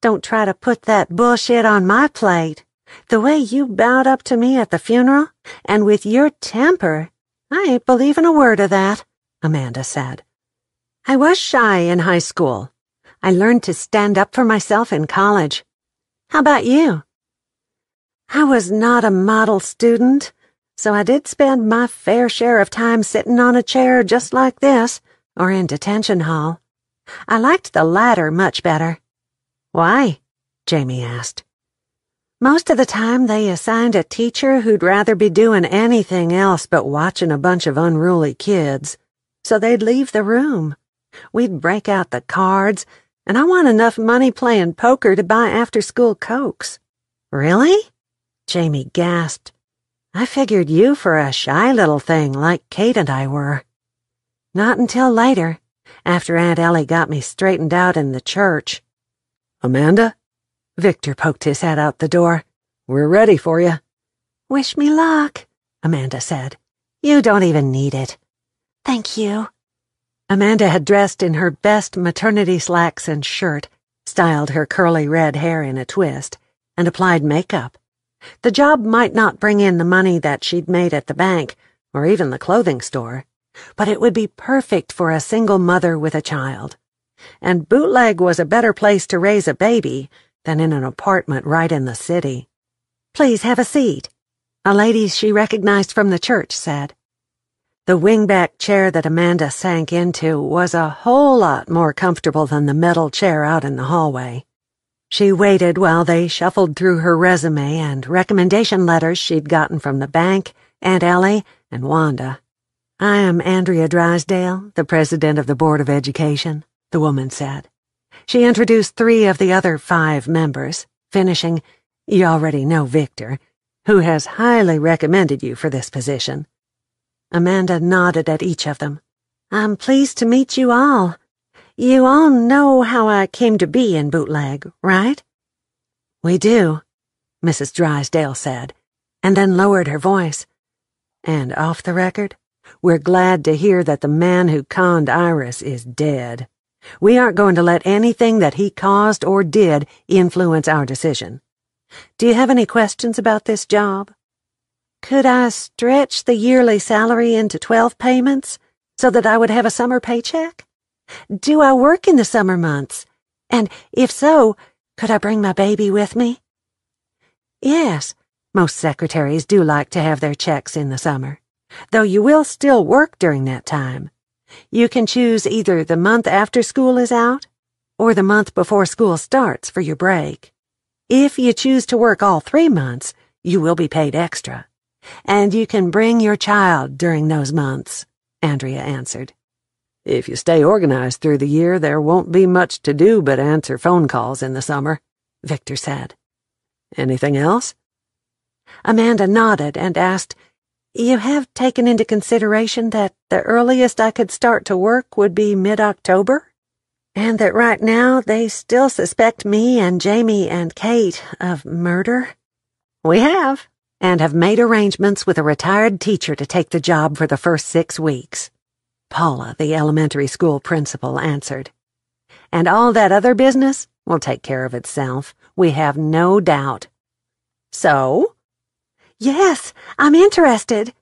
Don't try to put that bullshit on my plate. The way you bowed up to me at the funeral, and with your temper, I ain't believing a word of that," Amanda said. "I was shy in high school. I learned to stand up for myself in college. How about you?" "I was not a model student, so I did spend my fair share of time sitting on a chair just like this, or in detention hall. I liked the latter much better." "Why?" Jamie asked. "Most of the time they assigned a teacher who'd rather be doing anything else but watching a bunch of unruly kids, so they'd leave the room. We'd break out the cards, and I want enough money playing poker to buy after-school Cokes." "Really?" Jamie gasped. "I figured you for a shy little thing like Kate and I were." "Not until later, after Aunt Ellie got me straightened out in the church." "Amanda?" Victor poked his head out the door. "We're ready for you." "Wish me luck," Amanda said. "You don't even need it." "Thank you." Amanda had dressed in her best maternity slacks and shirt, styled her curly red hair in a twist, and applied makeup. The job might not bring in the money that she'd made at the bank, or even the clothing store, but it would be perfect for a single mother with a child. And Bootleg was a better place to raise a baby than in an apartment right in the city. "Please have a seat," a lady she recognized from the church said. The wingback chair that Amanda sank into was a whole lot more comfortable than the metal chair out in the hallway. She waited while they shuffled through her resume and recommendation letters she'd gotten from the bank, Aunt Ellie, and Wanda. "I am Andrea Drysdale, the president of the Board of Education," the woman said. She introduced 3 of the other 5 members, finishing, "You already know Victor, who has highly recommended you for this position." Amanda nodded at each of them. "I'm pleased to meet you all. You all know how I came to be in Bootleg, right?" "We do," Mrs. Drysdale said, and then lowered her voice. "And off the record, we're glad to hear that the man who conned Iris is dead. We aren't going to let anything that he caused or did influence our decision. Do you have any questions about this job?" "Could I stretch the yearly salary into 12 payments so that I would have a summer paycheck? Do I work in the summer months? And if so, could I bring my baby with me?" "Yes, most secretaries do like to have their checks in the summer, though you will still work during that time. You can choose either the month after school is out or the month before school starts for your break. If you choose to work all 3 months, you will be paid extra, and you can bring your child during those months," Andrea answered. "If you stay organized through the year, there won't be much to do but answer phone calls in the summer," Victor said. "Anything else?" Amanda nodded and asked, "You have taken into consideration that the earliest I could start to work would be mid-October? And that right now they still suspect me and Jamie and Kate of murder?" "We have, and have made arrangements with a retired teacher to take the job for the first 6 weeks. Paula, the elementary school principal, answered. "And all that other business will take care of itself, we have no doubt." "So?" "Yes, I'm interested."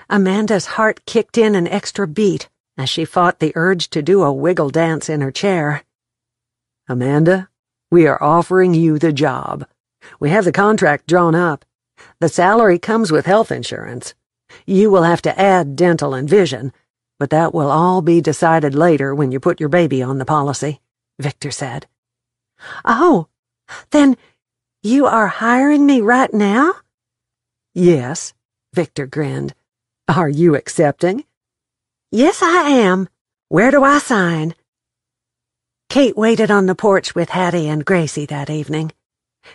Amanda's heart kicked in an extra beat as she fought the urge to do a wiggle dance in her chair. "Amanda, we are offering you the job. We have the contract drawn up. The salary comes with health insurance. You will have to add dental and vision, but that will all be decided later when you put your baby on the policy," Victor said. "Oh, then you are hiring me right now?" "Yes," Victor grinned. "Are you accepting?" "Yes, I am. Where do I sign?" Kate waited on the porch with Hattie and Gracie that evening.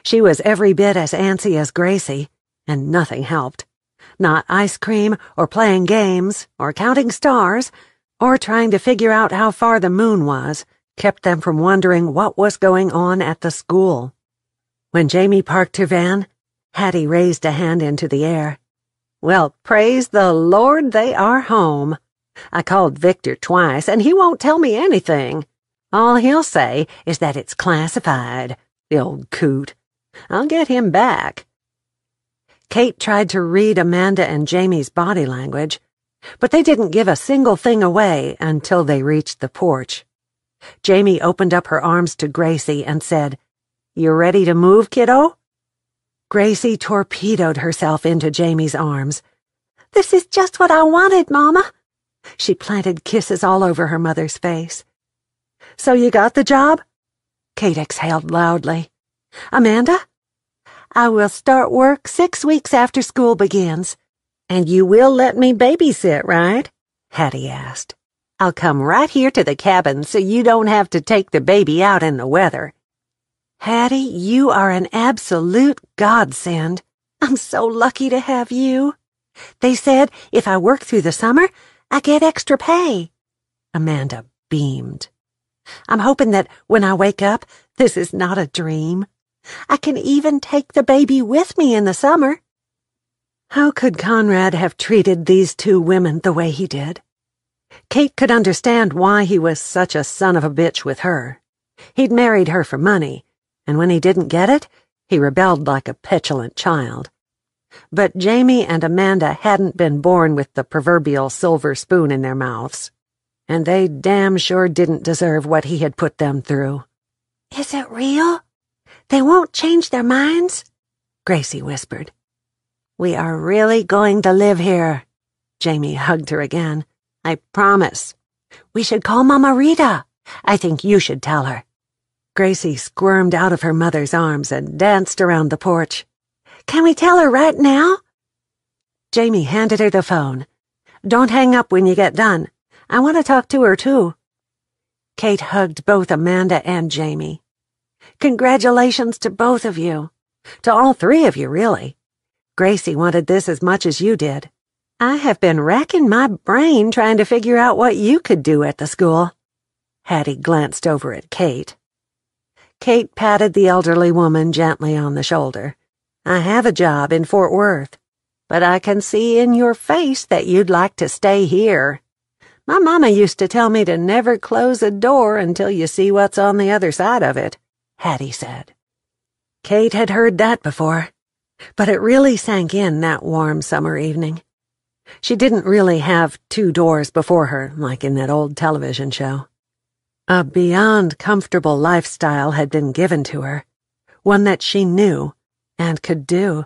She was every bit as antsy as Gracie, and nothing helped. Not ice cream, or playing games, or counting stars, or trying to figure out how far the moon was, kept them from wondering what was going on at the school. When Jamie parked her van, Hattie raised a hand into the air. "Well, praise the Lord, they are home. I called Victor twice, and he won't tell me anything. All he'll say is that it's classified, the old coot. I'll get him back." Kate tried to read Amanda and Jamie's body language, but they didn't give a single thing away until they reached the porch. Jamie opened up her arms to Gracie and said, "You ready to move, kiddo?" Gracie torpedoed herself into Jamie's arms. "This is just what I wanted, Mama." She planted kisses all over her mother's face. "So you got the job?" Kate exhaled loudly. "Amanda? I will start work 6 weeks after school begins. And you will let me babysit, right?" Hattie asked. "I'll come right here to the cabin so you don't have to take the baby out in the weather." "Hattie, you are an absolute godsend. I'm so lucky to have you. They said if I work through the summer, I get extra pay." Amanda beamed. "I'm hoping that when I wake up, this is not a dream. I can even take the baby with me in the summer." How could Conrad have treated these 2 women the way he did? Kate could understand why he was such a son of a bitch with her. He'd married her for money, and when he didn't get it, he rebelled like a petulant child. But Jamie and Amanda hadn't been born with the proverbial silver spoon in their mouths, and they damn sure didn't deserve what he had put them through. "Is it real? They won't change their minds?" Gracie whispered. "We are really going to live here." Jamie hugged her again. "I promise. We should call Mama Rita. I think you should tell her." Gracie squirmed out of her mother's arms and danced around the porch. "Can we tell her right now?" Jamie handed her the phone. "Don't hang up when you get done. I want to talk to her, too." Kate hugged both Amanda and Jamie. "Congratulations to both of you. To all three of you, really. Gracie wanted this as much as you did. I have been racking my brain trying to figure out what you could do at the school." Hattie glanced over at Kate. Kate patted the elderly woman gently on the shoulder. "I have a job in Fort Worth, but I can see in your face that you'd like to stay here. My mama used to tell me to never close a door until you see what's on the other side of it," Hattie said. Kate had heard that before, but it really sank in that warm summer evening. She didn't really have two doors before her like in that old television show. A beyond comfortable lifestyle had been given to her, one that she knew and could do.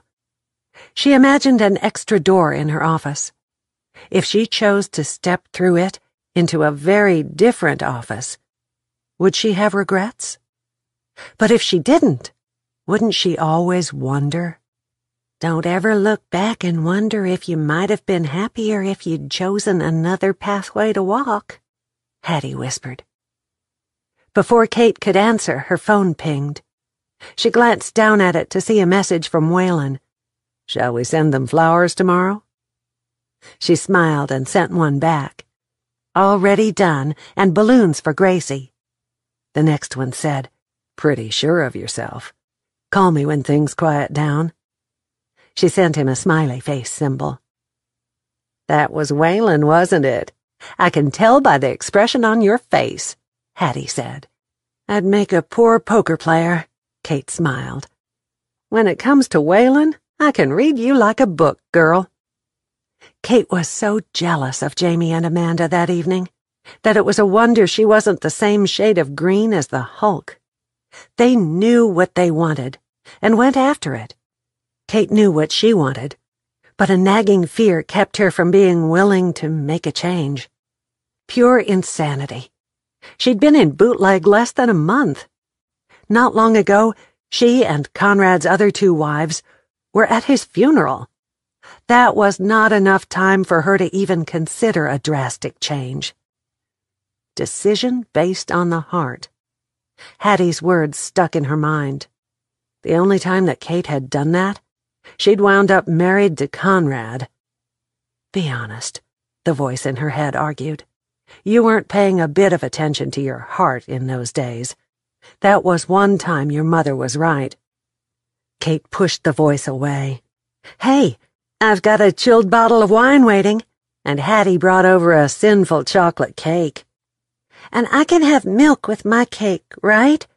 She imagined an extra door in her office. If she chose to step through it into a very different office, would she have regrets? But if she didn't, wouldn't she always wonder? "Don't ever look back and wonder if you might have been happier if you'd chosen another pathway to walk," Hattie whispered. Before Kate could answer, her phone pinged. She glanced down at it to see a message from Waylon. "Shall we send them flowers tomorrow?" She smiled and sent one back. "Already done, and balloons for Gracie." The next one said, "Pretty sure of yourself. Call me when things quiet down." She sent him a smiley face symbol. "That was Waylon, wasn't it? I can tell by the expression on your face," Hattie said. "I'd make a poor poker player," Kate smiled. "When it comes to Waylon, I can read you like a book, girl." Kate was so jealous of Jamie and Amanda that evening that it was a wonder she wasn't the same shade of green as the Hulk. They knew what they wanted and went after it. Kate knew what she wanted, but a nagging fear kept her from being willing to make a change. Pure insanity. She'd been in bootleg less than a month. Not long ago, she and Conrad's other two wives were at his funeral. That was not enough time for her to even consider a drastic change. Decision based on the heart. Hattie's words stuck in her mind. The only time that Kate had done that, she'd wound up married to Conrad. "Be honest," the voice in her head argued. "You weren't paying a bit of attention to your heart in those days. That was one time your mother was right." Kate pushed the voice away. "Hey, I've got a chilled bottle of wine waiting, and Hattie brought over a sinful chocolate cake." "And I can have milk with my cake, right?"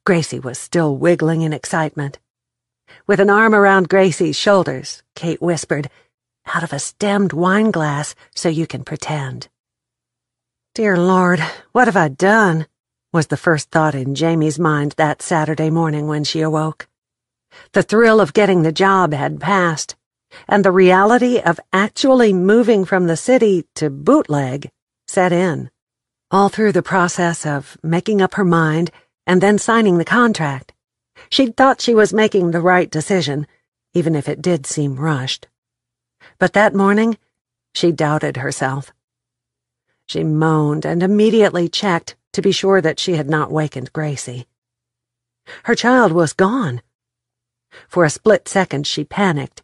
Gracie was still wiggling in excitement. With an arm around Gracie's shoulders, Kate whispered, "Out of a stemmed wine glass so you can pretend." "Dear Lord, what have I done?" was the first thought in Jamie's mind that Saturday morning when she awoke. The thrill of getting the job had passed, and the reality of actually moving from the city to bootleg set in. All through the process of making up her mind and then signing the contract, she'd thought she was making the right decision, even if it did seem rushed. But that morning, she doubted herself. She moaned and immediately checked to be sure that she had not wakened Gracie. Her child was gone. For a split second she panicked,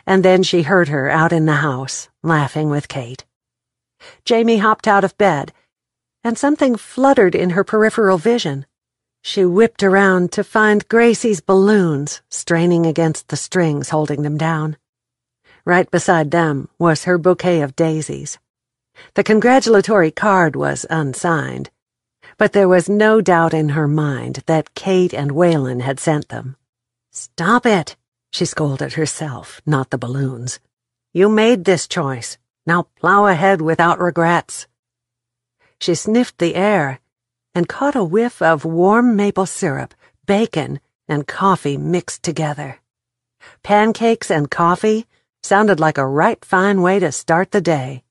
and then she heard her out in the house, laughing with Kate. Jamie hopped out of bed, and something fluttered in her peripheral vision. She whipped around to find Gracie's balloons straining against the strings holding them down. Right beside them was her bouquet of daisies. The congratulatory card was unsigned, but there was no doubt in her mind that Kate and Waylon had sent them. "Stop it," she scolded herself, not the balloons. "You made this choice. Now plow ahead without regrets." She sniffed the air and caught a whiff of warm maple syrup, bacon, and coffee mixed together. Pancakes and coffee sounded like a right fine way to start the day.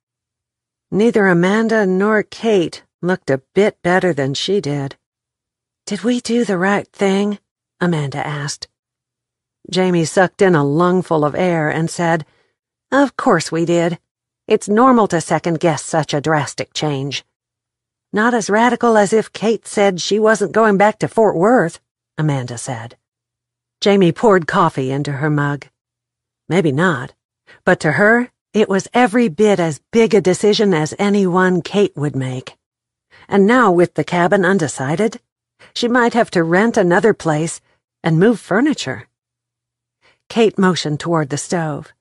Neither Amanda nor Kate looked a bit better than she did. Did we do the right thing? Amanda asked. Jamie sucked in a lungful of air and said, Of course we did. It's normal to second-guess such a drastic change. Not as radical as if Kate said she wasn't going back to Fort Worth, Amanda said. Jamie poured coffee into her mug. Maybe not, but to her, it was every bit as big a decision as any one Kate would make. And now, with the cabin undecided, she might have to rent another place and move furniture. Kate motioned toward the stove.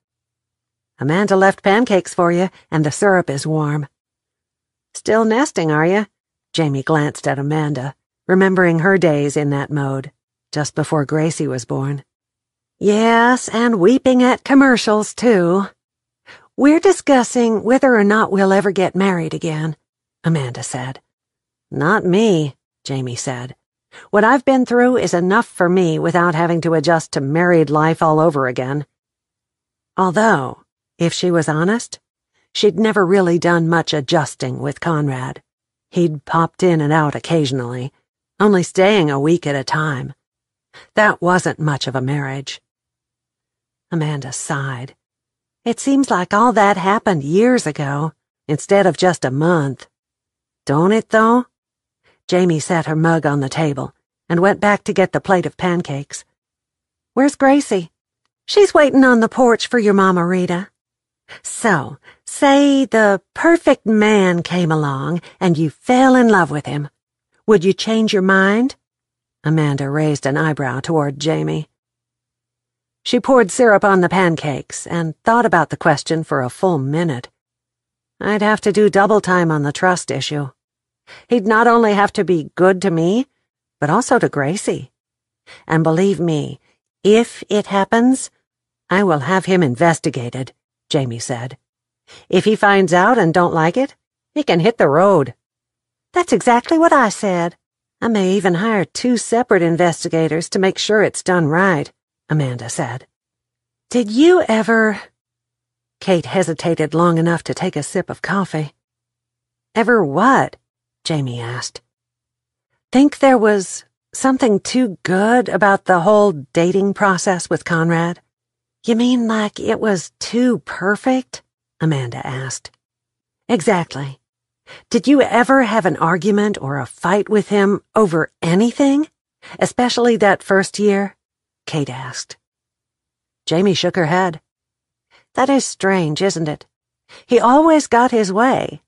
Amanda left pancakes for you, and the syrup is warm. Still nesting, are you? Jamie glanced at Amanda, remembering her days in that mode, just before Gracie was born. Yes, and weeping at commercials, too. We're discussing whether or not we'll ever get married again, Amanda said. Not me, Jamie said. What I've been through is enough for me without having to adjust to married life all over again. Although, if she was honest, she'd never really done much adjusting with Conrad. He'd popped in and out occasionally, only staying a week at a time. That wasn't much of a marriage. Amanda sighed. It seems like all that happened years ago, instead of just a month. Don't it, though? Jamie set her mug on the table and went back to get the plate of pancakes. Where's Gracie? She's waiting on the porch for your Mama Rita. So, say the perfect man came along and you fell in love with him. Would you change your mind? Amanda raised an eyebrow toward Jamie. She poured syrup on the pancakes and thought about the question for a full minute. I'd have to do double time on the trust issue. He'd not only have to be good to me, but also to Gracie. And believe me, if it happens, I will have him investigated, Jamie said. If he finds out and don't like it, he can hit the road. That's exactly what I said. I may even hire 2 separate investigators to make sure it's done right, Amanda said. Did you ever... Kate hesitated long enough to take a sip of coffee. Ever what? Jamie asked. Think there was something too good about the whole dating process with Conrad? You mean like it was too perfect? Amanda asked. Exactly. Did you ever have an argument or a fight with him over anything? Especially that first year? Kate asked. Jamie shook her head. That is strange, isn't it? He always got his way.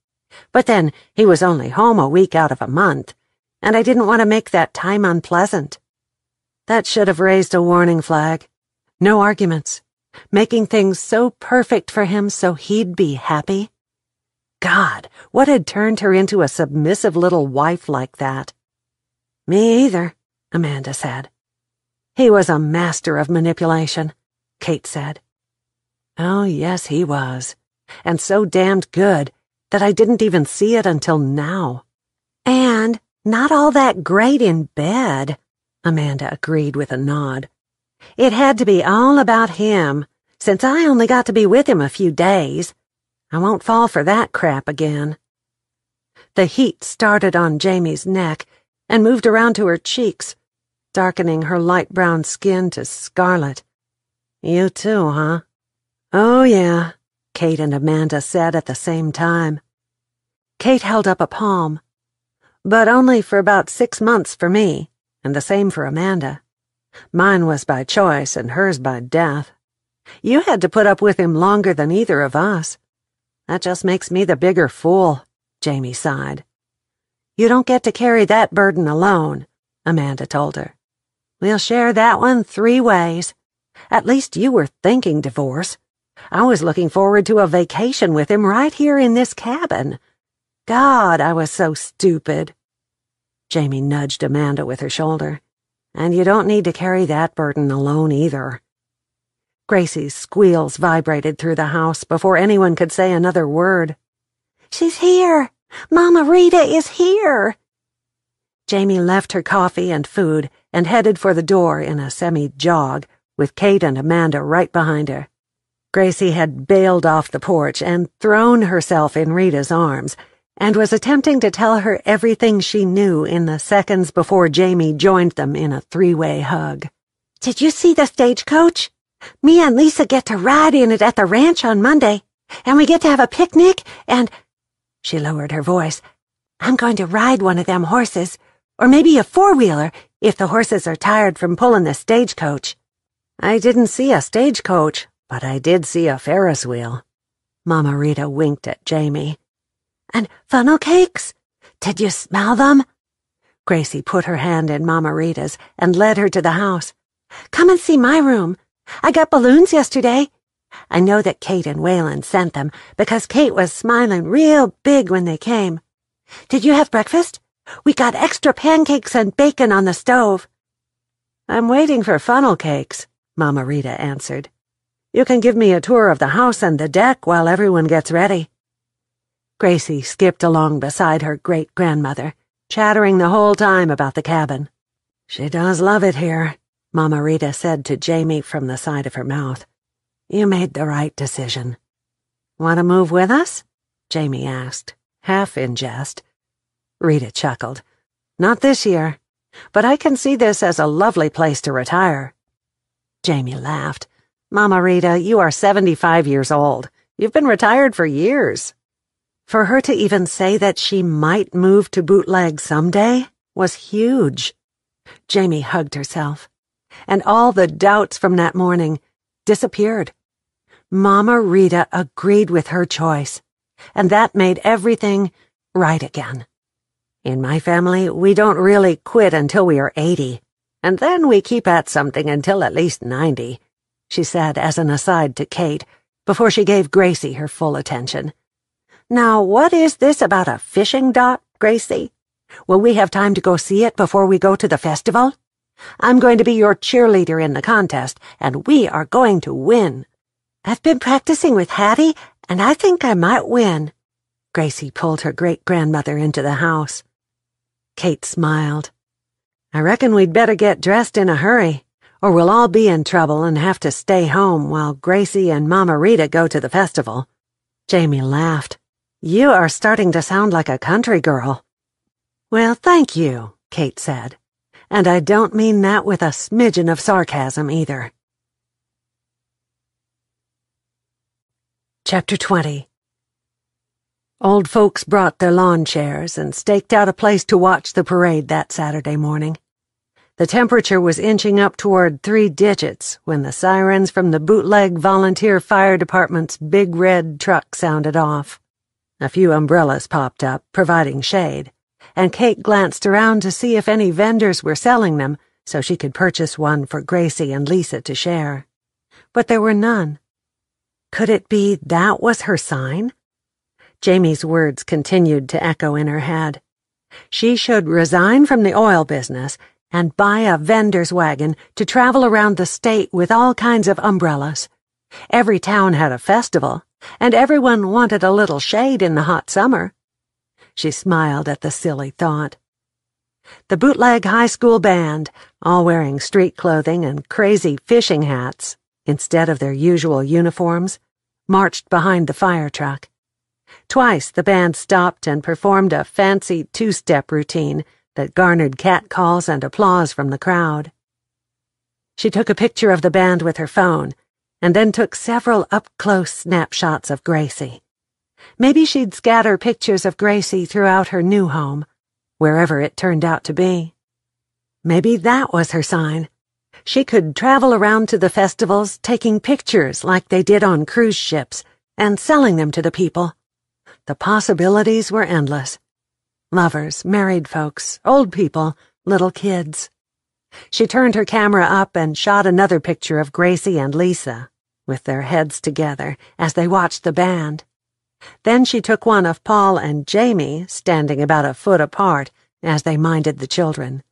But then he was only home a week out of a month, and I didn't want to make that time unpleasant. That should have raised a warning flag. No arguments. Making things so perfect for him so he'd be happy. God, what had turned her into a submissive little wife like that? Me either, Amanda said. He was a master of manipulation, Kate said. Oh, yes, he was. And so damned good that I didn't even see it until now. And not all that great in bed, Amanda agreed with a nod. It had to be all about him, since I only got to be with him a few days. I won't fall for that crap again. The heat started on Jamie's neck and moved around to her cheeks, darkening her light brown skin to scarlet. You too, huh? Oh, yeah, Kate and Amanda said at the same time. Kate held up a palm. But only for about 6 months for me, and the same for Amanda. Mine was by choice and hers by death. You had to put up with him longer than either of us. That just makes me the bigger fool, Jamie sighed. You don't get to carry that burden alone, Amanda told her. We'll share that one 3 ways. At least you were thinking divorce. I was looking forward to a vacation with him right here in this cabin. God, I was so stupid. Jamie nudged Amanda with her shoulder. And you don't need to carry that burden alone either. Gracie's squeals vibrated through the house before anyone could say another word. She's here! Mama Rita is here! Jamie left her coffee and food and headed for the door in a semi-jog, with Kate and Amanda right behind her. Gracie had bailed off the porch and thrown herself in Rita's arms, and was attempting to tell her everything she knew in the seconds before Jamie joined them in a three-way hug. Did you see the stagecoach? Me and Lisa get to ride in it at the ranch on Monday, and we get to have a picnic, and—" She lowered her voice. "I'm going to ride one of them horses, or maybe a four-wheeler, if the horses are tired from pulling the stagecoach." "I didn't see a stagecoach, but I did see a Ferris wheel." Mama Rita winked at Jamie. "And funnel cakes? Did you smell them?" Gracie put her hand in Mama Rita's and led her to the house. "Come and see my room. I got balloons yesterday. I know that Kate and Waylon sent them, because Kate was smiling real big when they came. Did you have breakfast? We got extra pancakes and bacon on the stove." "I'm waiting for funnel cakes," Mama Rita answered. "You can give me a tour of the house and the deck while everyone gets ready." Gracie skipped along beside her great-grandmother, chattering the whole time about the cabin. "She does love it here," Mama Rita said to Jamie from the side of her mouth. "You made the right decision." "Want to move with us?" Jamie asked, half in jest. Rita chuckled. "Not this year, but I can see this as a lovely place to retire." Jamie laughed. "Mama Rita, you are 75 years old. You've been retired for years." For her to even say that she might move to Bootleg someday was huge. Jamie hugged herself, and all the doubts from that morning disappeared. Mama Rita agreed with her choice, and that made everything right again. "In my family, we don't really quit until we are 80, and then we keep at something until at least 90, she said as an aside to Kate, before she gave Gracie her full attention. "Now, what is this about a fishing dock, Gracie? Will we have time to go see it before we go to the festival? I'm going to be your cheerleader in the contest, and we are going to win." "I've been practicing with Hattie, and I think I might win." Gracie pulled her great-grandmother into the house. Kate smiled. "I reckon we'd better get dressed in a hurry, or we'll all be in trouble and have to stay home while Gracie and Mama Rita go to the festival." Jamie laughed. "You are starting to sound like a country girl." "Well, thank you," Kate said. "And I don't mean that with a smidgen of sarcasm either." Chapter 20. Old folks brought their lawn chairs and staked out a place to watch the parade that Saturday morning. The temperature was inching up toward 3 digits when the sirens from the Bootleg Volunteer Fire Department's big red truck sounded off. A few umbrellas popped up, providing shade, and Kate glanced around to see if any vendors were selling them so she could purchase one for Gracie and Lisa to share. But there were none. Could it be that was her sign? Jamie's words continued to echo in her head. She should resign from the oil business and buy a vendor's wagon to travel around the state with all kinds of umbrellas. Every town had a festival, and everyone wanted a little shade in the hot summer. She smiled at the silly thought. The Bootleg High School band, all wearing street clothing and crazy fishing hats instead of their usual uniforms, marched behind the fire truck. Twice the band stopped and performed a fancy two-step routine that garnered catcalls and applause from the crowd. She took a picture of the band with her phone, and then took several up-close snapshots of Gracie. Maybe she'd scatter pictures of Gracie throughout her new home, wherever it turned out to be. Maybe that was her sign. She could travel around to the festivals taking pictures like they did on cruise ships and selling them to the people. The possibilities were endless. Lovers, married folks, old people, little kids. She turned her camera up and shot another picture of Gracie and Lisa, with their heads together as they watched the band. Then she took one of Paul and Jamie standing about a foot apart as they minded the children.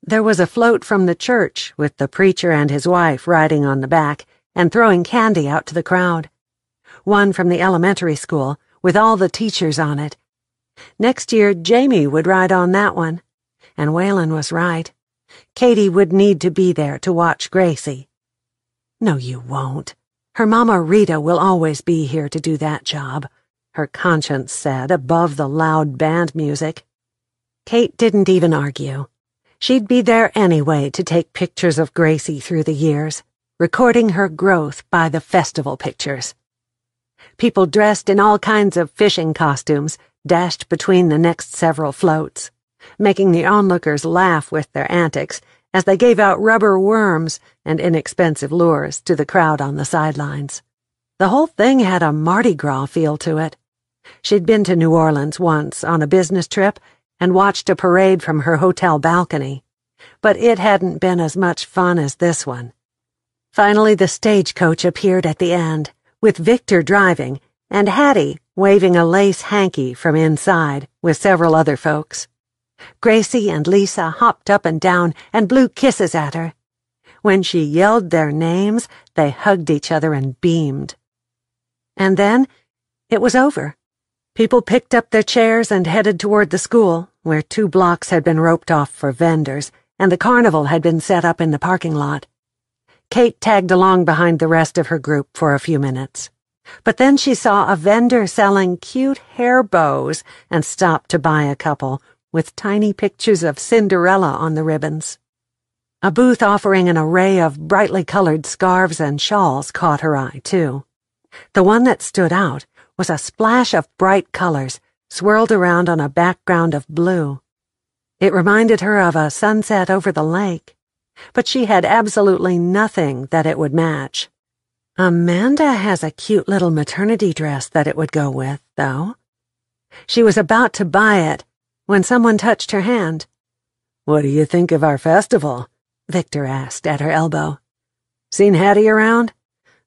There was a float from the church with the preacher and his wife riding on the back and throwing candy out to the crowd. One from the elementary school with all the teachers on it. Next year, Jamie would ride on that one. And Waylon was right. Katie would need to be there to watch Gracie. "No, you won't. Her Mama Rita will always be here to do that job," her conscience said above the loud band music. Kate didn't even argue. She'd be there anyway to take pictures of Gracie through the years, recording her growth by the festival pictures. People dressed in all kinds of fishing costumes dashed between the next several floats, making the onlookers laugh with their antics as they gave out rubber worms and inexpensive lures to the crowd on the sidelines. The whole thing had a Mardi Gras feel to it. She'd been to New Orleans once on a business trip and watched a parade from her hotel balcony, but it hadn't been as much fun as this one. Finally, the stagecoach appeared at the end, with Victor driving and Hattie waving a lace hanky from inside with several other folks. Gracie and Lisa hopped up and down and blew kisses at her. When she yelled their names, they hugged each other and beamed. And then it was over. People picked up their chairs and headed toward the school, where 2 blocks had been roped off for vendors, and the carnival had been set up in the parking lot. Kate tagged along behind the rest of her group for a few minutes. But then she saw a vendor selling cute hair bows and stopped to buy a couple, with tiny pictures of Cinderella on the ribbons. A booth offering an array of brightly colored scarves and shawls caught her eye, too. The one that stood out was a splash of bright colors swirled around on a background of blue. It reminded her of a sunset over the lake, but she had absolutely nothing that it would match. Amanda has a cute little maternity dress that it would go with, though. She was about to buy it when someone touched her hand. "What do you think of our festival?" Victor asked at her elbow. "Seen Hattie around?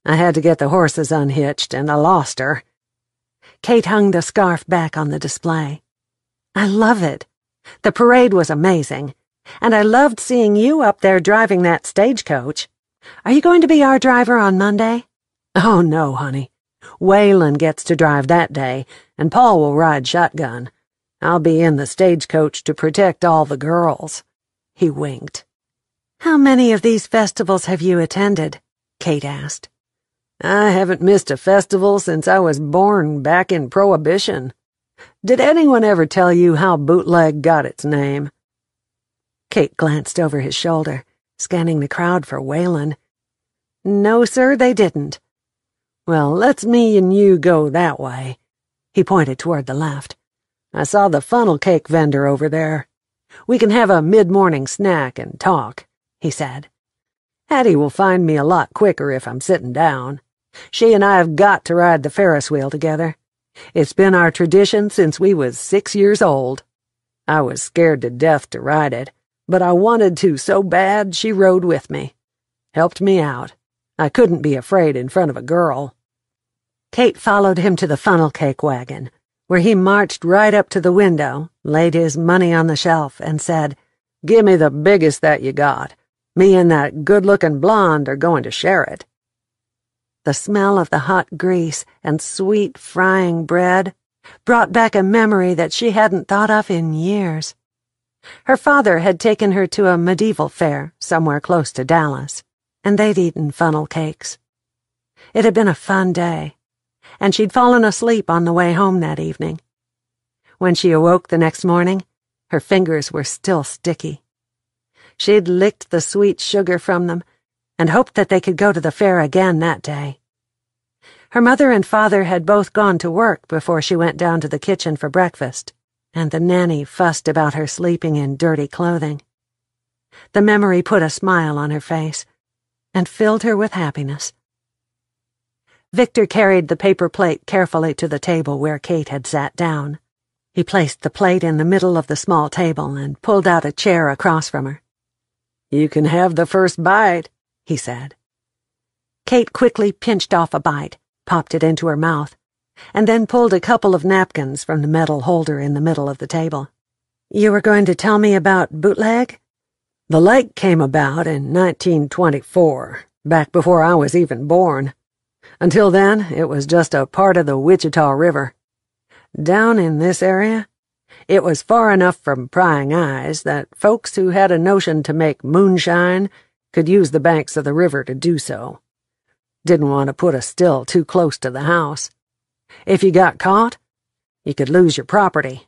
I had to get the horses unhitched, and I lost her." Kate hung the scarf back on the display. "I love it. The parade was amazing, and I loved seeing you up there driving that stagecoach. Are you going to be our driver on Monday?" "Oh, no, honey. Waylon gets to drive that day, and Paul will ride shotgun. I'll be in the stagecoach to protect all the girls." He winked. "How many of these festivals have you attended?" Kate asked. "I haven't missed a festival since I was born back in Prohibition. Did anyone ever tell you how bootleg got its name?" Kate glanced over his shoulder, scanning the crowd for Waylon. "No, sir, they didn't." "Well, let's me and you go that way." He pointed toward the left. "I saw the funnel cake vendor over there. We can have a mid-morning snack and talk," he said. "Hattie will find me a lot quicker if I'm sitting down. She and I have got to ride the Ferris wheel together. It's been our tradition since we was 6 years old. I was scared to death to ride it, but I wanted to so bad she rode with me. Helped me out. I couldn't be afraid in front of a girl." Kate followed him to the funnel cake wagon, where he marched right up to the window, laid his money on the shelf, and said, "Give me the biggest that you got. Me and that good-looking blonde are going to share it." The smell of the hot grease and sweet frying bread brought back a memory that she hadn't thought of in years. Her father had taken her to a medieval fair somewhere close to Dallas, and they'd eaten funnel cakes. It had been a fun day, and she'd fallen asleep on the way home that evening. When she awoke the next morning, her fingers were still sticky. She'd licked the sweet sugar from them and hoped that they could go to the fair again that day. Her mother and father had both gone to work before she went down to the kitchen for breakfast, and the nanny fussed about her sleeping in dirty clothing. The memory put a smile on her face and filled her with happiness. Victor carried the paper plate carefully to the table where Kate had sat down. He placed the plate in the middle of the small table and pulled out a chair across from her. "You can have the first bite," he said. Kate quickly pinched off a bite, popped it into her mouth, and then pulled a couple of napkins from the metal holder in the middle of the table. "You were going to tell me about bootleg?" "The lake came about in 1924, back before I was even born. Until then, it was just a part of the Wichita River. Down in this area, it was far enough from prying eyes that folks who had a notion to make moonshine could use the banks of the river to do so. Didn't want to put a still too close to the house. If you got caught, you could lose your property."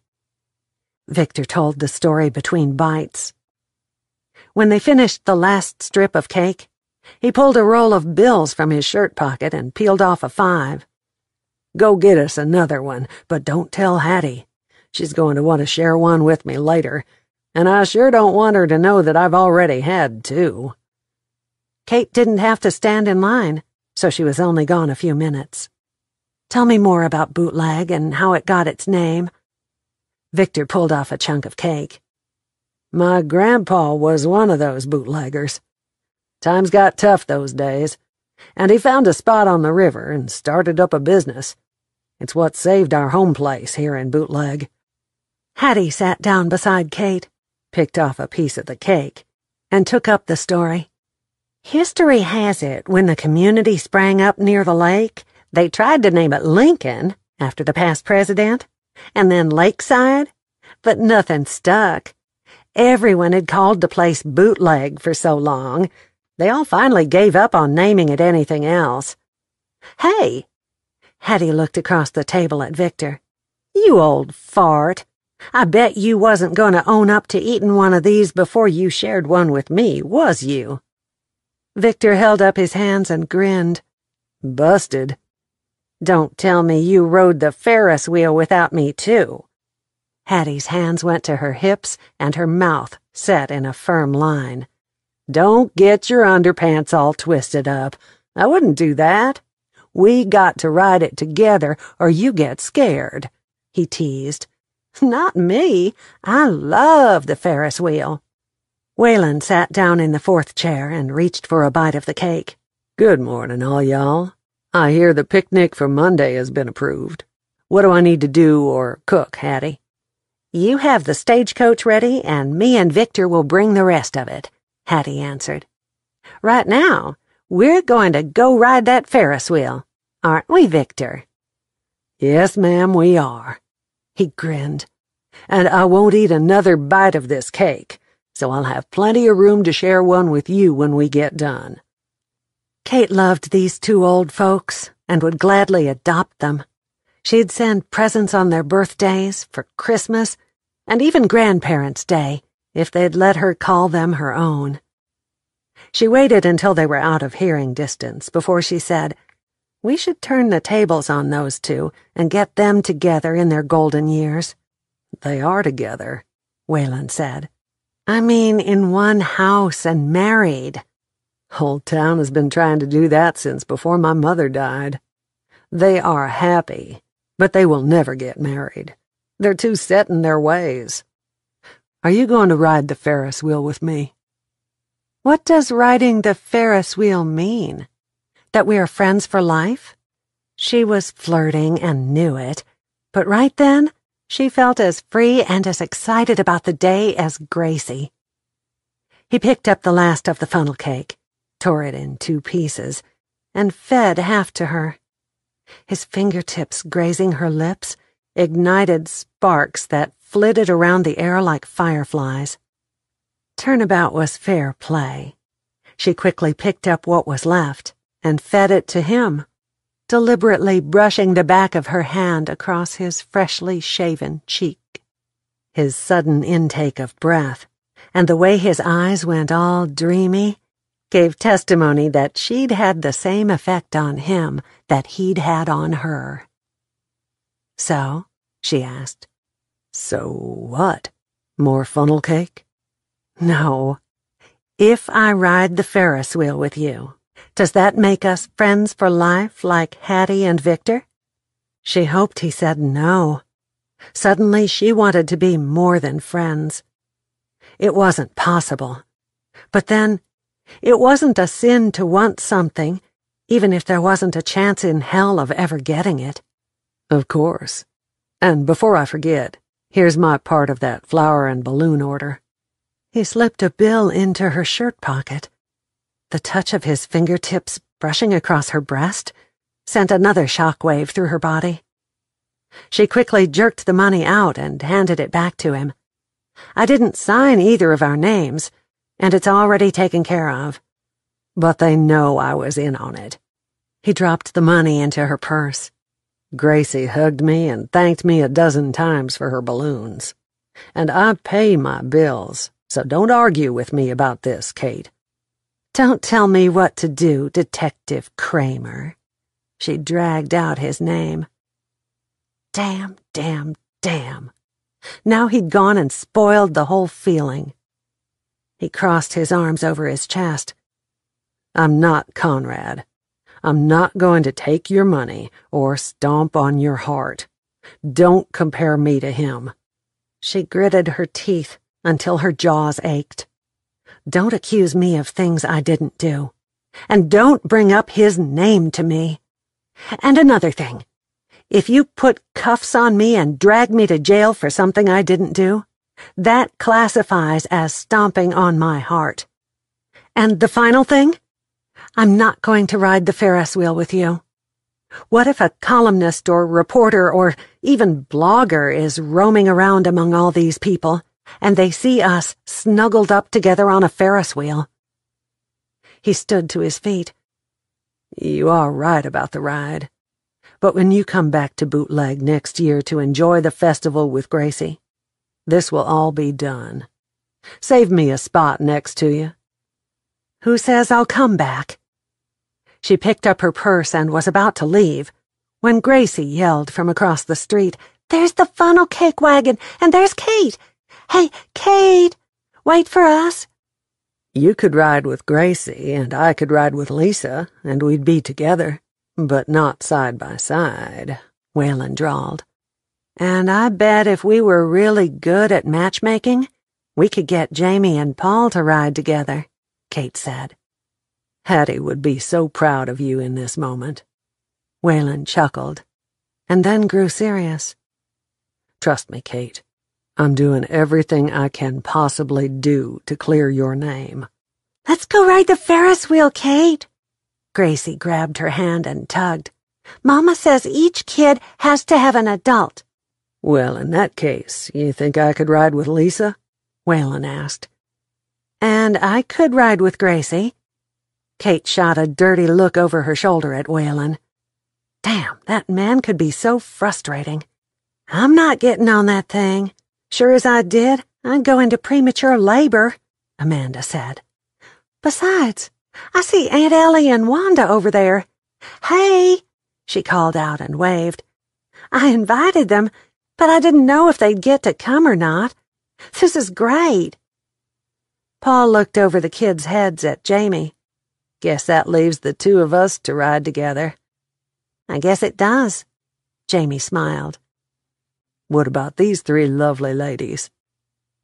Victor told the story between bites. When they finished the last strip of cake, he pulled a roll of bills from his shirt pocket and peeled off a 5. "Go get us another one, but don't tell Hattie. She's going to want to share one with me later, and I sure don't want her to know that I've already had 2. Kate didn't have to stand in line, so she was only gone a few minutes. "Tell me more about Bootleg and how it got its name." Victor pulled off a chunk of cake. "My grandpa was one of those bootleggers. Times got tough those days, and he found a spot on the river and started up a business. It's what saved our home place here in Bootleg." Hattie sat down beside Kate, picked off a piece of the cake, and took up the story. "History has it when the community sprang up near the lake, they tried to name it Lincoln after the past president, and then Lakeside, but nothing stuck. Everyone had called the place Bootleg for so long, they all finally gave up on naming it anything else. Hey!" Hattie looked across the table at Victor. "You old fart. I bet you wasn't going to own up to eating one of these before you shared one with me, was you?" Victor held up his hands and grinned. "Busted." "Don't tell me you rode the Ferris wheel without me, too." Hattie's hands went to her hips and her mouth set in a firm line. "Don't get your underpants all twisted up. I wouldn't do that. We got to ride it together or you get scared," he teased. "Not me. I love the Ferris wheel." Waylon sat down in the 4th chair and reached for a bite of the cake. "Good morning, all y'all. I hear the picnic for Monday has been approved. What do I need to do or cook, Hattie?" "You have the stagecoach ready, and me and Victor will bring the rest of it," Hattie answered. "Right now, we're going to go ride that Ferris wheel, aren't we, Victor?" "Yes, ma'am, we are." He grinned. "And I won't eat another bite of this cake, so I'll have plenty of room to share one with you when we get done." Kate loved these 2 old folks and would gladly adopt them. She'd send presents on their birthdays, for Christmas, and even Grandparents' Day, if they'd let her call them her own. She waited until they were out of hearing distance before she said, "We should turn the tables on those 2 and get them together in their golden years." "They are together," Waylon said. "I mean in one house and married." "Old Town has been trying to do that since before my mother died. They are happy, but they will never get married. They're too set in their ways. Are you going to ride the Ferris wheel with me?" "What does riding the Ferris wheel mean? That we are friends for life?" She was flirting and knew it, but right then she felt as free and as excited about the day as Gracie. He picked up the last of the funnel cake, tore it in 2 pieces, and fed half to her. His fingertips grazing her lips ignited sparks that flitted around the air like fireflies. Turnabout was fair play. She quickly picked up what was left and fed it to him, deliberately brushing the back of her hand across his freshly shaven cheek. His sudden intake of breath, and the way his eyes went all dreamy, gave testimony that she'd had the same effect on him that he'd had on her. "So?" she asked. "So what? More funnel cake?" "No. If I ride the Ferris wheel with you, does that make us friends for life like Hattie and Victor?" She hoped he said no. Suddenly she wanted to be more than friends. It wasn't possible. But then, it wasn't a sin to want something, even if there wasn't a chance in hell of ever getting it. "Of course. And before I forget, here's my part of that flower and balloon order." He slipped a bill into her shirt pocket. The touch of his fingertips brushing across her breast sent another shockwave through her body. She quickly jerked the money out and handed it back to him. "I didn't sign either of our names, and it's already taken care of. But they know I was in on it." He dropped the money into her purse. Gracie hugged me and thanked me a dozen times for her balloons. And I pay my bills, so don't argue with me about this, Kate. Don't tell me what to do, Detective Kramer. She dragged out his name. Damn, damn, damn. Now he'd gone and spoiled the whole feeling. He crossed his arms over his chest. I'm not Conrad. I'm not going to take your money or stomp on your heart. Don't compare me to him. She gritted her teeth until her jaws ached. Don't accuse me of things I didn't do. And don't bring up his name to me. And another thing. If you put cuffs on me and drag me to jail for something I didn't do, that classifies as stomping on my heart. And the final thing? I'm not going to ride the Ferris wheel with you. What if a columnist or reporter or even blogger is roaming around among all these people, and they see us snuggled up together on a Ferris wheel? He stood to his feet. You are right about the ride. But when you come back to Bootleg next year to enjoy the festival with Gracie, this will all be done. Save me a spot next to you. Who says I'll come back? She picked up her purse and was about to leave when Gracie yelled from across the street, "There's the funnel cake wagon, and there's Kate! Hey, Kate! Wait for us!" You could ride with Gracie, and I could ride with Lisa, and we'd be together, but not side by side, Waylon drawled. And I bet if we were really good at matchmaking, we could get Jamie and Paul to ride together, Kate said. Hattie would be so proud of you in this moment. Waylon chuckled, and then grew serious. Trust me, Kate. I'm doing everything I can possibly do to clear your name. Let's go ride the Ferris wheel, Kate. Gracie grabbed her hand and tugged. Mama says each kid has to have an adult. Well, in that case, you think I could ride with Lisa? Waylon asked. And I could ride with Gracie. Kate shot a dirty look over her shoulder at Waylon. Damn, that man could be so frustrating. I'm not getting on that thing. Sure as I did, I'd go into premature labor, Amanda said. Besides, I see Aunt Ellie and Wanda over there. Hey, she called out and waved. I invited them, but I didn't know if they'd get to come or not. This is great. Paul looked over the kids' heads at Jamie. Guess that leaves the two of us to ride together. I guess it does. Jamie smiled. What about these three lovely ladies?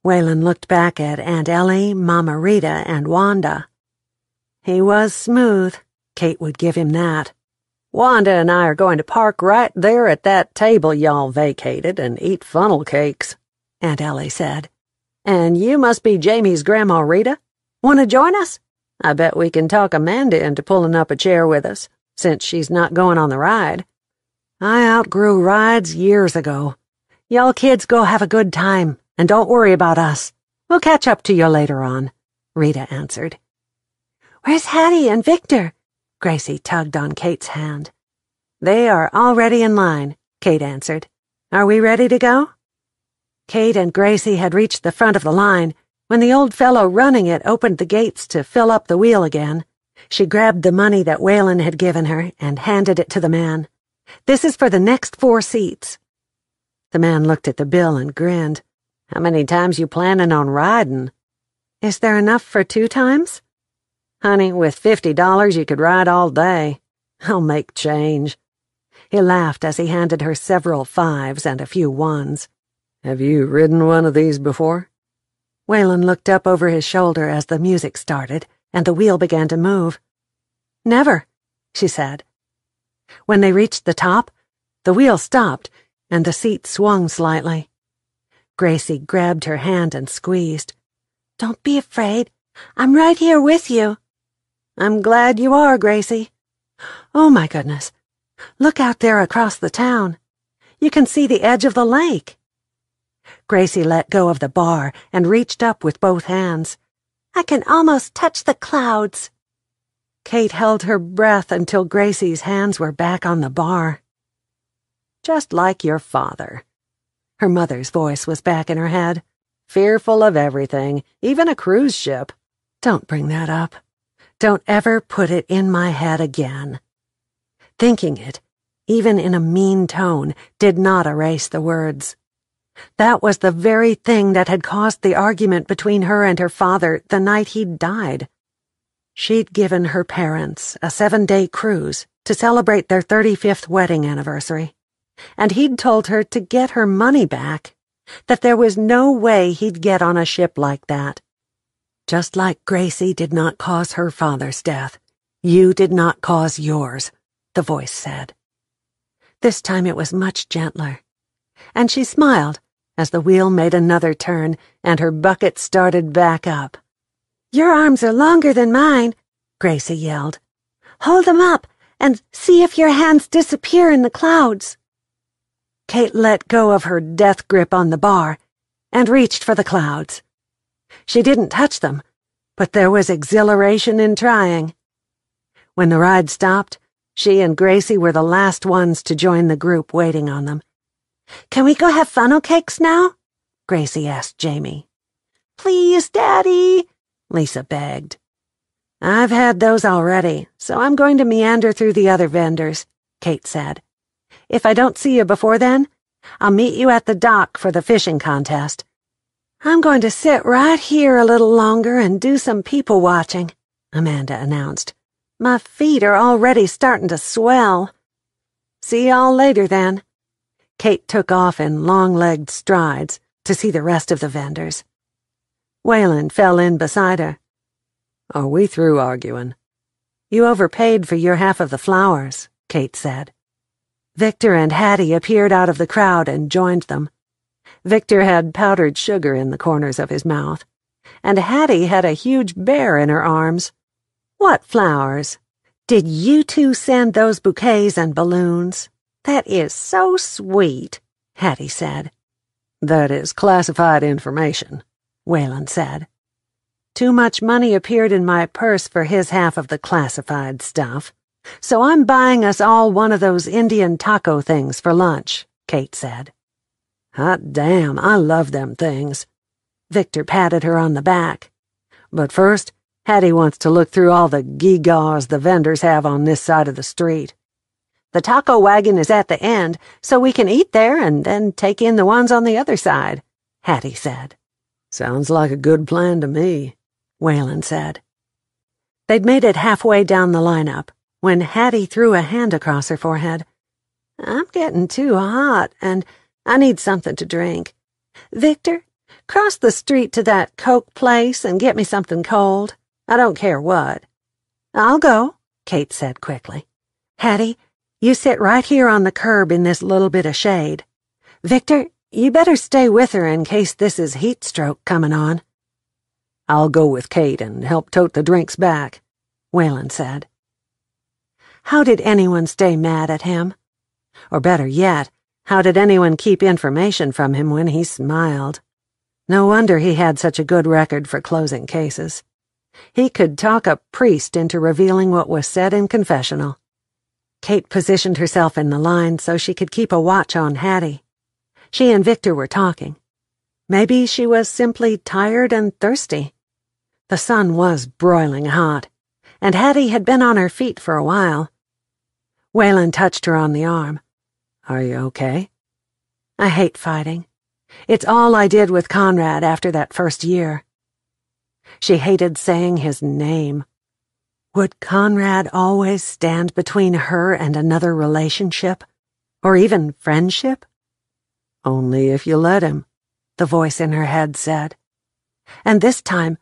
Waylon looked back at Aunt Ellie, Mama Rita, and Wanda. He was smooth. Kate would give him that. Wanda and I are going to park right there at that table y'all vacated and eat funnel cakes, Aunt Ellie said. And you must be Jamie's Grandma Rita. Want to join us? I bet we can talk Amanda into pulling up a chair with us, since she's not going on the ride. I outgrew rides years ago. Y'all kids go have a good time, and don't worry about us. We'll catch up to you later on, Rita answered. Where's Hattie and Victor? Gracie tugged on Kate's hand. They are already in line, Kate answered. Are we ready to go? Kate and Gracie had reached the front of the line when the old fellow running it opened the gates to fill up the wheel again. She grabbed the money that Waylon had given her and handed it to the man. This is for the next 4 seats. The man looked at the bill and grinned. How many times you planning on riding? Is there enough for 2 times? Honey, with $50 you could ride all day. I'll make change. He laughed as he handed her several 5s and a few 1s. Have you ridden one of these before? Waylon looked up over his shoulder as the music started and the wheel began to move. Never, she said. When they reached the top, the wheel stopped and the seat swung slightly. Gracie grabbed her hand and squeezed. Don't be afraid. I'm right here with you. I'm glad you are, Gracie. Oh, my goodness. Look out there across the town. You can see the edge of the lake. Gracie let go of the bar and reached up with both hands. I can almost touch the clouds. Kate held her breath until Gracie's hands were back on the bar. just like your father." Her mother's voice was back in her head. "Fearful of everything, even a cruise ship." "Don't bring that up. Don't ever put it in my head again." Thinking it, even in a mean tone, did not erase the words. That was the very thing that had caused the argument between her and her father the night he'd died. She'd given her parents a 7-day cruise to celebrate their 35th wedding anniversary, and he'd told her to get her money back, that there was no way he'd get on a ship like that. "Just like Gracie did not cause her father's death, you did not cause yours," the voice said. This time it was much gentler, and she smiled as the wheel made another turn and her bucket started back up. "Your arms are longer than mine," Gracie yelled. "Hold them up and see if your hands disappear in the clouds." Kate let go of her death grip on the bar and reached for the clouds. She didn't touch them, but there was exhilaration in trying. When the ride stopped, she and Gracie were the last ones to join the group waiting on them. "Can we go have funnel cakes now?" Gracie asked Jamie. "Please, Daddy," Lisa begged. "I've had those already, so I'm going to meander through the other vendors," Kate said. "If I don't see you before then, I'll meet you at the dock for the fishing contest." "I'm going to sit right here a little longer and do some people watching," Amanda announced. "My feet are already starting to swell." "See y'all later, then." Kate took off in long-legged strides to see the rest of the vendors. Waylon fell in beside her. "Are we through arguing?" "You overpaid for your half of the flowers," Kate said. Victor and Hattie appeared out of the crowd and joined them. Victor had powdered sugar in the corners of his mouth, and Hattie had a huge bear in her arms. "What flowers? Did you two send those bouquets and balloons? That is so sweet," Hattie said. "That is classified information," Waylon said. "Too much money appeared in my purse for his half of the classified stuff, so I'm buying us all one of those Indian taco things for lunch," Kate said. "Hot damn, I love them things." Victor patted her on the back. "But first, Hattie wants to look through all the gewgaws the vendors have on this side of the street." "The taco wagon is at the end, so we can eat there and then take in the ones on the other side," Hattie said. "Sounds like a good plan to me," Waylon said. They'd made it halfway down the lineup when Hattie threw a hand across her forehead. "I'm getting too hot, and I need something to drink. Victor, cross the street to that Coke place and get me something cold. I don't care what." "I'll go," Kate said quickly. "Hattie, you sit right here on the curb in this little bit of shade. Victor, you better stay with her in case this is heat stroke coming on." "I'll go with Kate and help tote the drinks back," Waylon said. How did anyone stay mad at him? Or better yet, how did anyone keep information from him when he smiled? No wonder he had such a good record for closing cases. He could talk a priest into revealing what was said in confessional. Kate positioned herself in the line so she could keep a watch on Hattie. She and Victor were talking. Maybe she was simply tired and thirsty. The sun was broiling hot, and Hattie had been on her feet for a while. Waylon touched her on the arm. "Are you okay?" "I hate fighting. It's all I did with Conrad after that first year." She hated saying his name. Would Conrad always stand between her and another relationship, or even friendship? "Only if you let him," the voice in her head said. And this time,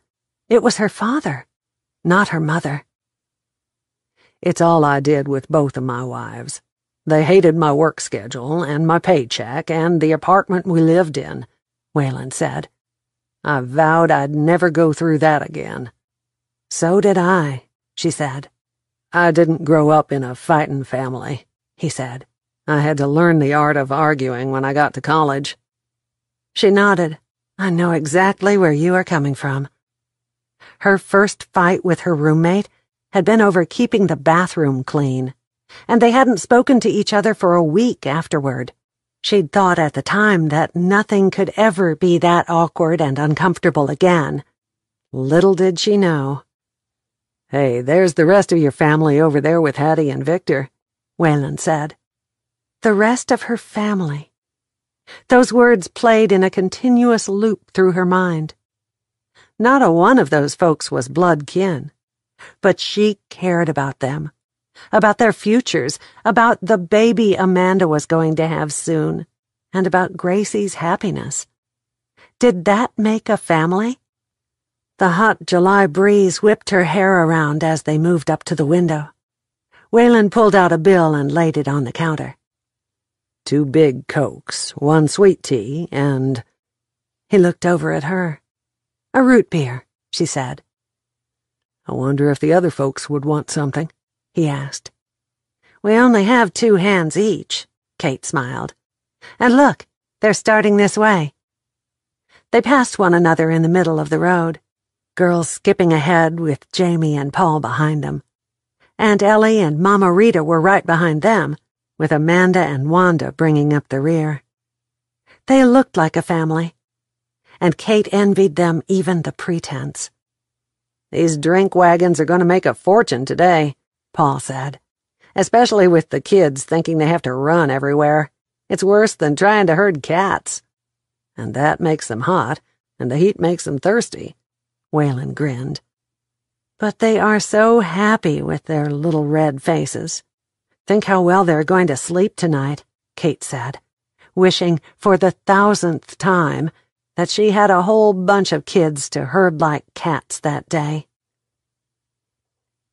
it was her father, not her mother. "It's all I did with both of my wives. They hated my work schedule and my paycheck and the apartment we lived in," Waylon said. "I vowed I'd never go through that again." "So did I," she said. "I didn't grow up in a fightin' family," he said. "I had to learn the art of arguing when I got to college." She nodded. "I know exactly where you are coming from." Her first fight with her roommate had been over keeping the bathroom clean, and they hadn't spoken to each other for a week afterward. She'd thought at the time that nothing could ever be that awkward and uncomfortable again. Little did she know. "Hey, there's the rest of your family over there with Hattie and Victor," Waylon said. The rest of her family. Those words played in a continuous loop through her mind. Not a one of those folks was blood kin, but she cared about them, about their futures, about the baby Amanda was going to have soon, and about Gracie's happiness. Did that make a family? The hot July breeze whipped her hair around as they moved up to the window. Waylon pulled out a bill and laid it on the counter. 2 big Cokes, 1 sweet tea, and... He looked over at her. "A root beer," she said. "I wonder if the other folks would want something?" he asked. "We only have 2 hands each," Kate smiled. "And look, they're starting this way." They passed one another in the middle of the road, girls skipping ahead with Jamie and Paul behind them. Aunt Ellie and Mama Rita were right behind them, with Amanda and Wanda bringing up the rear. They looked like a family, and Kate envied them even the pretense. "These drink wagons are going to make a fortune today," Paul said, "especially with the kids thinking they have to run everywhere. It's worse than trying to herd cats. And that makes them hot, and the heat makes them thirsty." Waylon grinned. "But they are so happy with their little red faces. Think how well they're going to sleep tonight," Kate said, wishing for the 1,000th time that she had a whole bunch of kids to herd like cats that day.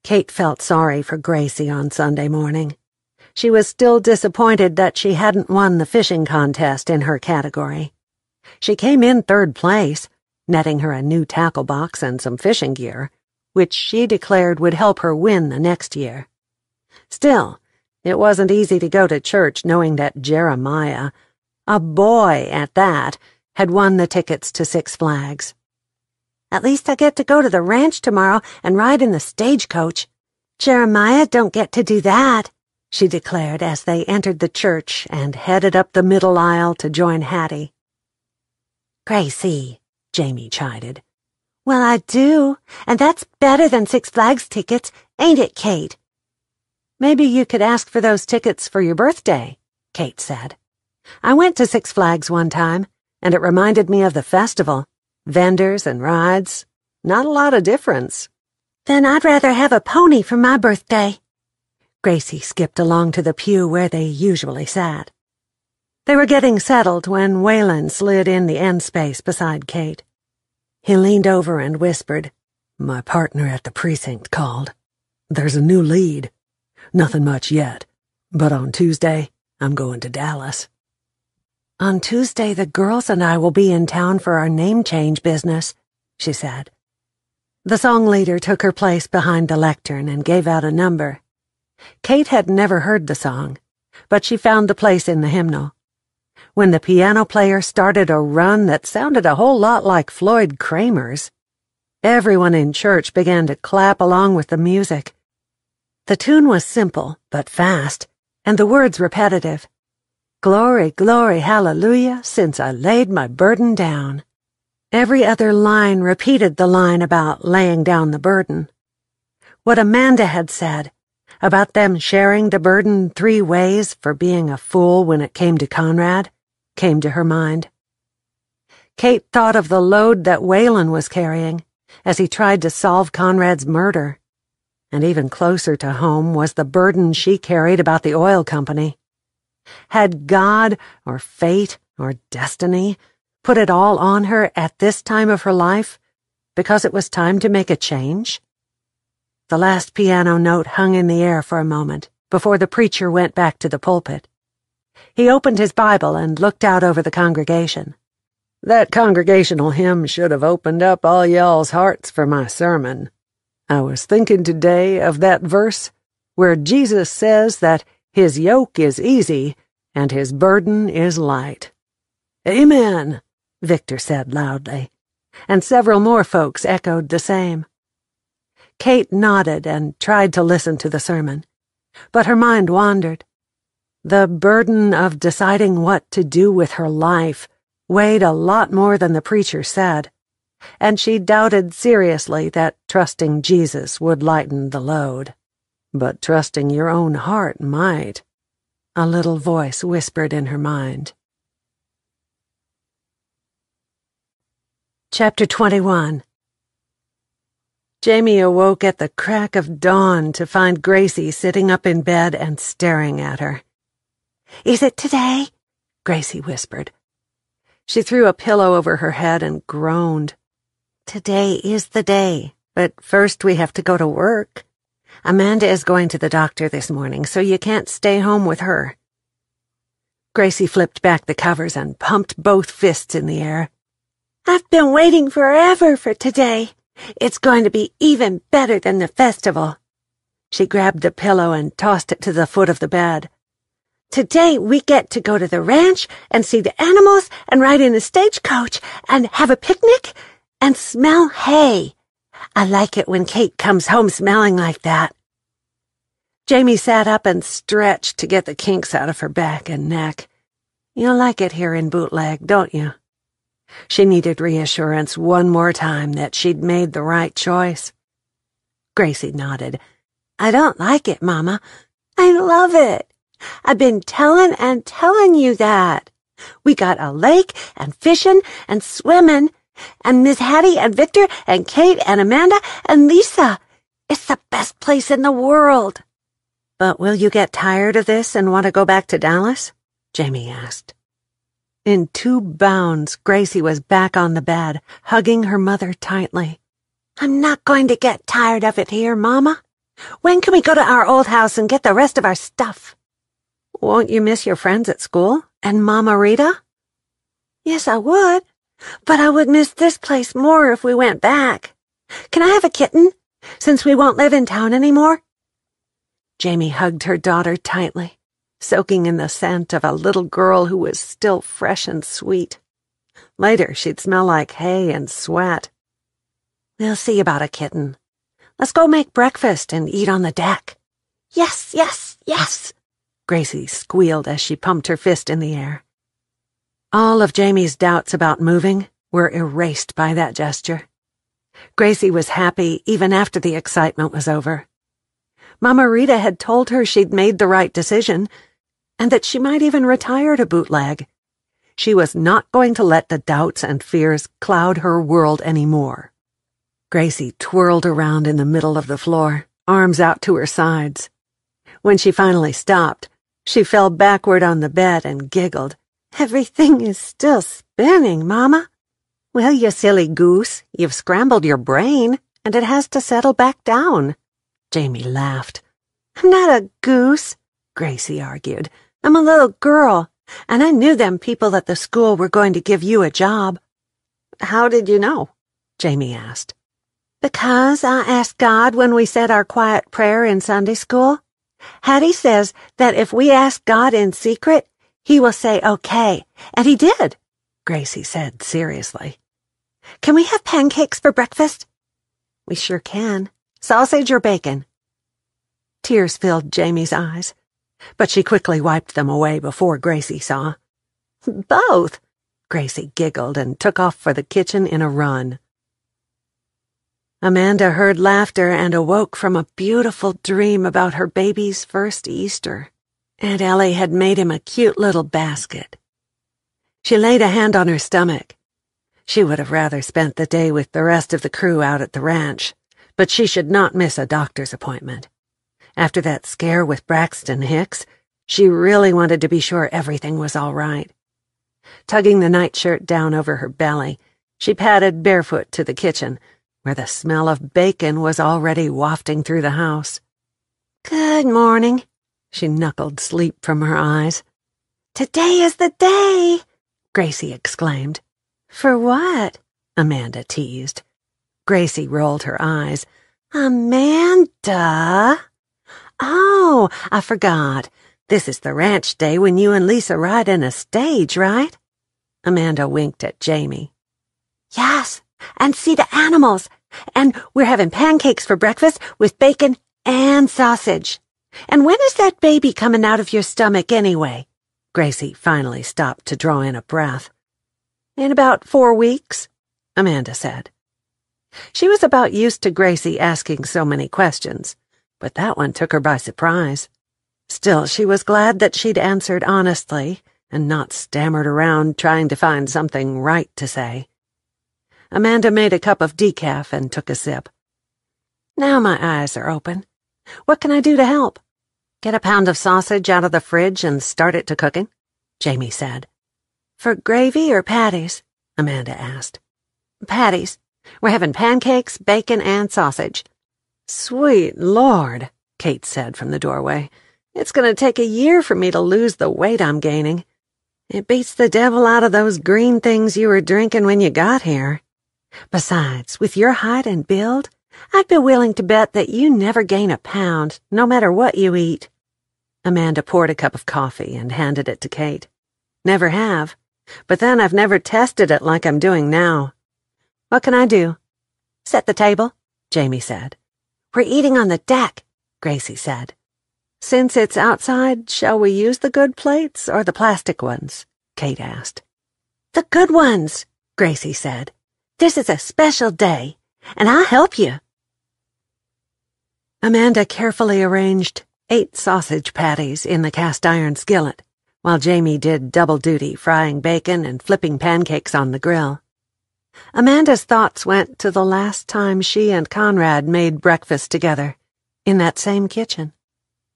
Kate felt sorry for Gracie on Sunday morning. She was still disappointed that she hadn't won the fishing contest in her category. She came in 3rd place, netting her a new tackle box and some fishing gear, which she declared would help her win the next year. Still, it wasn't easy to go to church knowing that Jeremiah, a boy at that, had won the tickets to Six Flags. "At least I get to go to the ranch tomorrow and ride in the stagecoach. Jeremiah don't get to do that," she declared as they entered the church and headed up the middle aisle to join Hattie. "Gracie," Jamie chided. "Well, I do, and that's better than Six Flags tickets, ain't it, Kate?" "Maybe you could ask for those tickets for your birthday," Kate said. "I went to Six Flags one time, and it reminded me of the festival. Vendors and rides. Not a lot of difference." "Then I'd rather have a pony for my birthday." Gracie skipped along to the pew where they usually sat. They were getting settled when Waylon slid in the end space beside Kate. He leaned over and whispered, "My partner at the precinct called. There's a new lead. Nothing much yet, but on Tuesday, I'm going to Dallas." "On Tuesday, the girls and I will be in town for our name change business," she said. The song leader took her place behind the lectern and gave out a number. Kate had never heard the song, but she found the place in the hymnal. When the piano player started a run that sounded a whole lot like Floyd Kramer's, everyone in church began to clap along with the music. The tune was simple but fast, and the words repetitive. "Glory, glory, hallelujah, since I laid my burden down." Every other line repeated the line about laying down the burden. What Amanda had said, about them sharing the burden 3 ways for being a fool when it came to Conrad, came to her mind. Kate thought of the load that Waylon was carrying as he tried to solve Conrad's murder. And even closer to home was the burden she carried about the oil company. Had God, or fate, or destiny put it all on her at this time of her life because it was time to make a change? The last piano note hung in the air for a moment before the preacher went back to the pulpit. He opened his Bible and looked out over the congregation. "That congregational hymn should have opened up all y'all's hearts for my sermon. I was thinking today of that verse where Jesus says that his yoke is easy and his burden is light." "Amen," Victor said loudly, and several more folks echoed the same. Kate nodded and tried to listen to the sermon. but her mind wandered. The burden of deciding what to do with her life weighed a lot more than the preacher said, and she doubted seriously that trusting Jesus would lighten the load. But trusting your own heart might, a little voice whispered in her mind. Chapter 21. Jamie awoke at the crack of dawn to find Gracie sitting up in bed and staring at her. "Is it today?" Gracie whispered. She threw a pillow over her head and groaned. "Today is the day, but first we have to go to work. Amanda is going to the doctor this morning, so you can't stay home with her." Gracie flipped back the covers and pumped both fists in the air. "I've been waiting forever for today. It's going to be even better than the festival." She grabbed the pillow and tossed it to the foot of the bed. "Today we get to go to the ranch and see the animals and ride in a stagecoach and have a picnic and smell hay. I like it when Kate comes home smelling like that." Jamie sat up and stretched to get the kinks out of her back and neck. "You like it here in Bootleg, don't you?" She needed reassurance one more time that she'd made the right choice. Gracie nodded. "I don't like it, Mama. I love it. I've been telling and telling you that. We got a lake and fishing and swimming, and Miss Hattie and Victor and Kate and Amanda and Lisa. It's the best place in the world." "But will you get tired of this and want to go back to Dallas?" Jamie asked. In 2 bounds, Gracie was back on the bed, hugging her mother tightly. "I'm not going to get tired of it here, Mama. When can we go to our old house and get the rest of our stuff?" "Won't you miss your friends at school? And Mama Rita?" "Yes, I would. But I would miss this place more if we went back. Can I have a kitten, since we won't live in town anymore?" Jamie hugged her daughter tightly, soaking in the scent of a little girl who was still fresh and sweet. Later, she'd smell like hay and sweat. "We'll see about a kitten. Let's go make breakfast and eat on the deck." "Yes, yes, yes," Gracie squealed as she pumped her fist in the air. All of Jamie's doubts about moving were erased by that gesture. Gracie was happy even after the excitement was over. Mama Rita had told her she'd made the right decision, and that she might even retire to Bootleg. She was not going to let the doubts and fears cloud her world anymore. Gracie twirled around in the middle of the floor, arms out to her sides. When she finally stopped, she fell backward on the bed and giggled. "Everything is still spinning, Mama." "Well, you silly goose, you've scrambled your brain, and it has to settle back down." Jamie laughed. "I'm not a goose," Gracie argued. "I'm a little girl, and I knew them people at the school were going to give you a job." "How did you know?" Jamie asked. "Because I asked God when we said our quiet prayer in Sunday school. Hattie says that if we ask God in secret, He will say okay, and He did," Gracie said seriously. "Can we have pancakes for breakfast?" "We sure can. Sausage or bacon?" Tears filled Jamie's eyes, but she quickly wiped them away before Gracie saw. "Both," Gracie giggled and took off for the kitchen in a run. Amanda heard laughter and awoke from a beautiful dream about her baby's first Easter. Aunt Ellie had made him a cute little basket. She laid a hand on her stomach. She would have rather spent the day with the rest of the crew out at the ranch, but she should not miss a doctor's appointment. After that scare with Braxton Hicks, she really wanted to be sure everything was all right. Tugging the nightshirt down over her belly, she padded barefoot to the kitchen, where the smell of bacon was already wafting through the house. "Good morning." She knuckled sleep from her eyes. "Today is the day," Gracie exclaimed. "For what?" Amanda teased. Gracie rolled her eyes. "Amanda? Oh, I forgot. This is the ranch day when you and Lisa ride in a stage, right?" Amanda winked at Jamie. "Yes, and see the animals. And we're having pancakes for breakfast with bacon and sausage. And when is that baby coming out of your stomach anyway? Gracie finally stopped to draw in a breath. In about 4 weeks, Amanda said. She was about used to Gracie asking so many questions, but that one took her by surprise. Still, she was glad that she'd answered honestly and not stammered around trying to find something right to say. Amanda made a cup of decaf and took a sip. Now my eyes are open. What can I do to help? Get a pound of sausage out of the fridge and start it to cooking? Jamie said. For gravy or patties? Amanda asked. Patties. We're having pancakes, bacon, and sausage. Sweet Lord, Kate said from the doorway. It's going to take a year for me to lose the weight I'm gaining. It beats the devil out of those green things you were drinking when you got here. Besides, with your height and build, I'd be willing to bet that you never gain a pound, no matter what you eat. Amanda poured a cup of coffee and handed it to Kate. Never have, but then I've never tested it like I'm doing now. What can I do? Set the table, Jamie said. We're eating on the deck, Gracie said. Since it's outside, shall we use the good plates or the plastic ones? Kate asked. The good ones, Gracie said. This is a special day, and I'll help you. Amanda carefully arranged 8 sausage patties in the cast-iron skillet, while Jamie did double duty frying bacon and flipping pancakes on the grill. Amanda's thoughts went to the last time she and Conrad made breakfast together, in that same kitchen.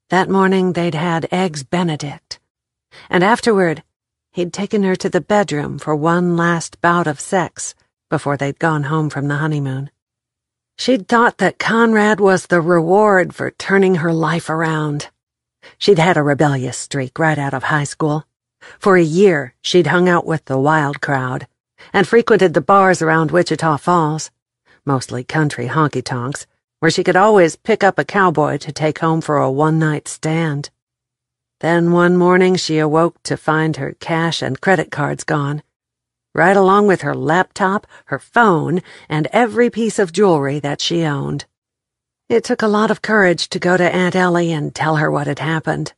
That morning they'd had Eggs Benedict, and afterward he'd taken her to the bedroom for one last bout of sex before they'd gone home from the honeymoon. She'd thought that Conrad was the reward for turning her life around. She'd had a rebellious streak right out of high school. For a year she'd hung out with the wild crowd and frequented the bars around Wichita Falls, mostly country honky-tonks, where she could always pick up a cowboy to take home for a one-night stand. Then one morning she awoke to find her cash and credit cards gone, right along with her laptop, her phone, and every piece of jewelry that she owned. It took a lot of courage to go to Aunt Ellie and tell her what had happened,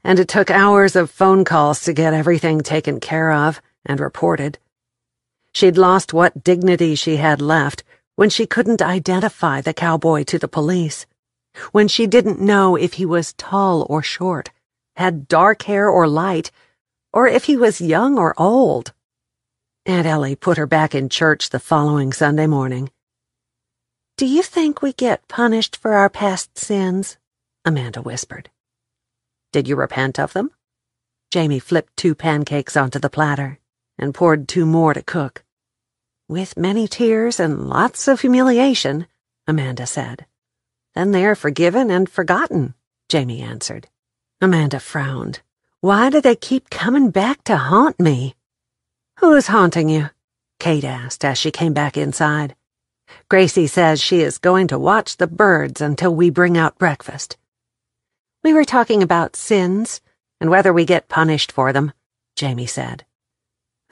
and it took hours of phone calls to get everything taken care of and reported. She'd lost what dignity she had left when she couldn't identify the cowboy to the police, when she didn't know if he was tall or short, had dark hair or light, or if he was young or old. Aunt Ellie put her back in church the following Sunday morning. Do you think we get punished for our past sins? Amanda whispered. Did you repent of them? Jamie flipped 2 pancakes onto the platter and poured 2 more to cook. With many tears and lots of humiliation, Amanda said. Then they are forgiven and forgotten, Jamie answered. Amanda frowned. Why do they keep coming back to haunt me? Who's haunting you? Kate asked as she came back inside. Gracie says she is going to watch the birds until we bring out breakfast. We were talking about sins and whether we get punished for them, Jamie said.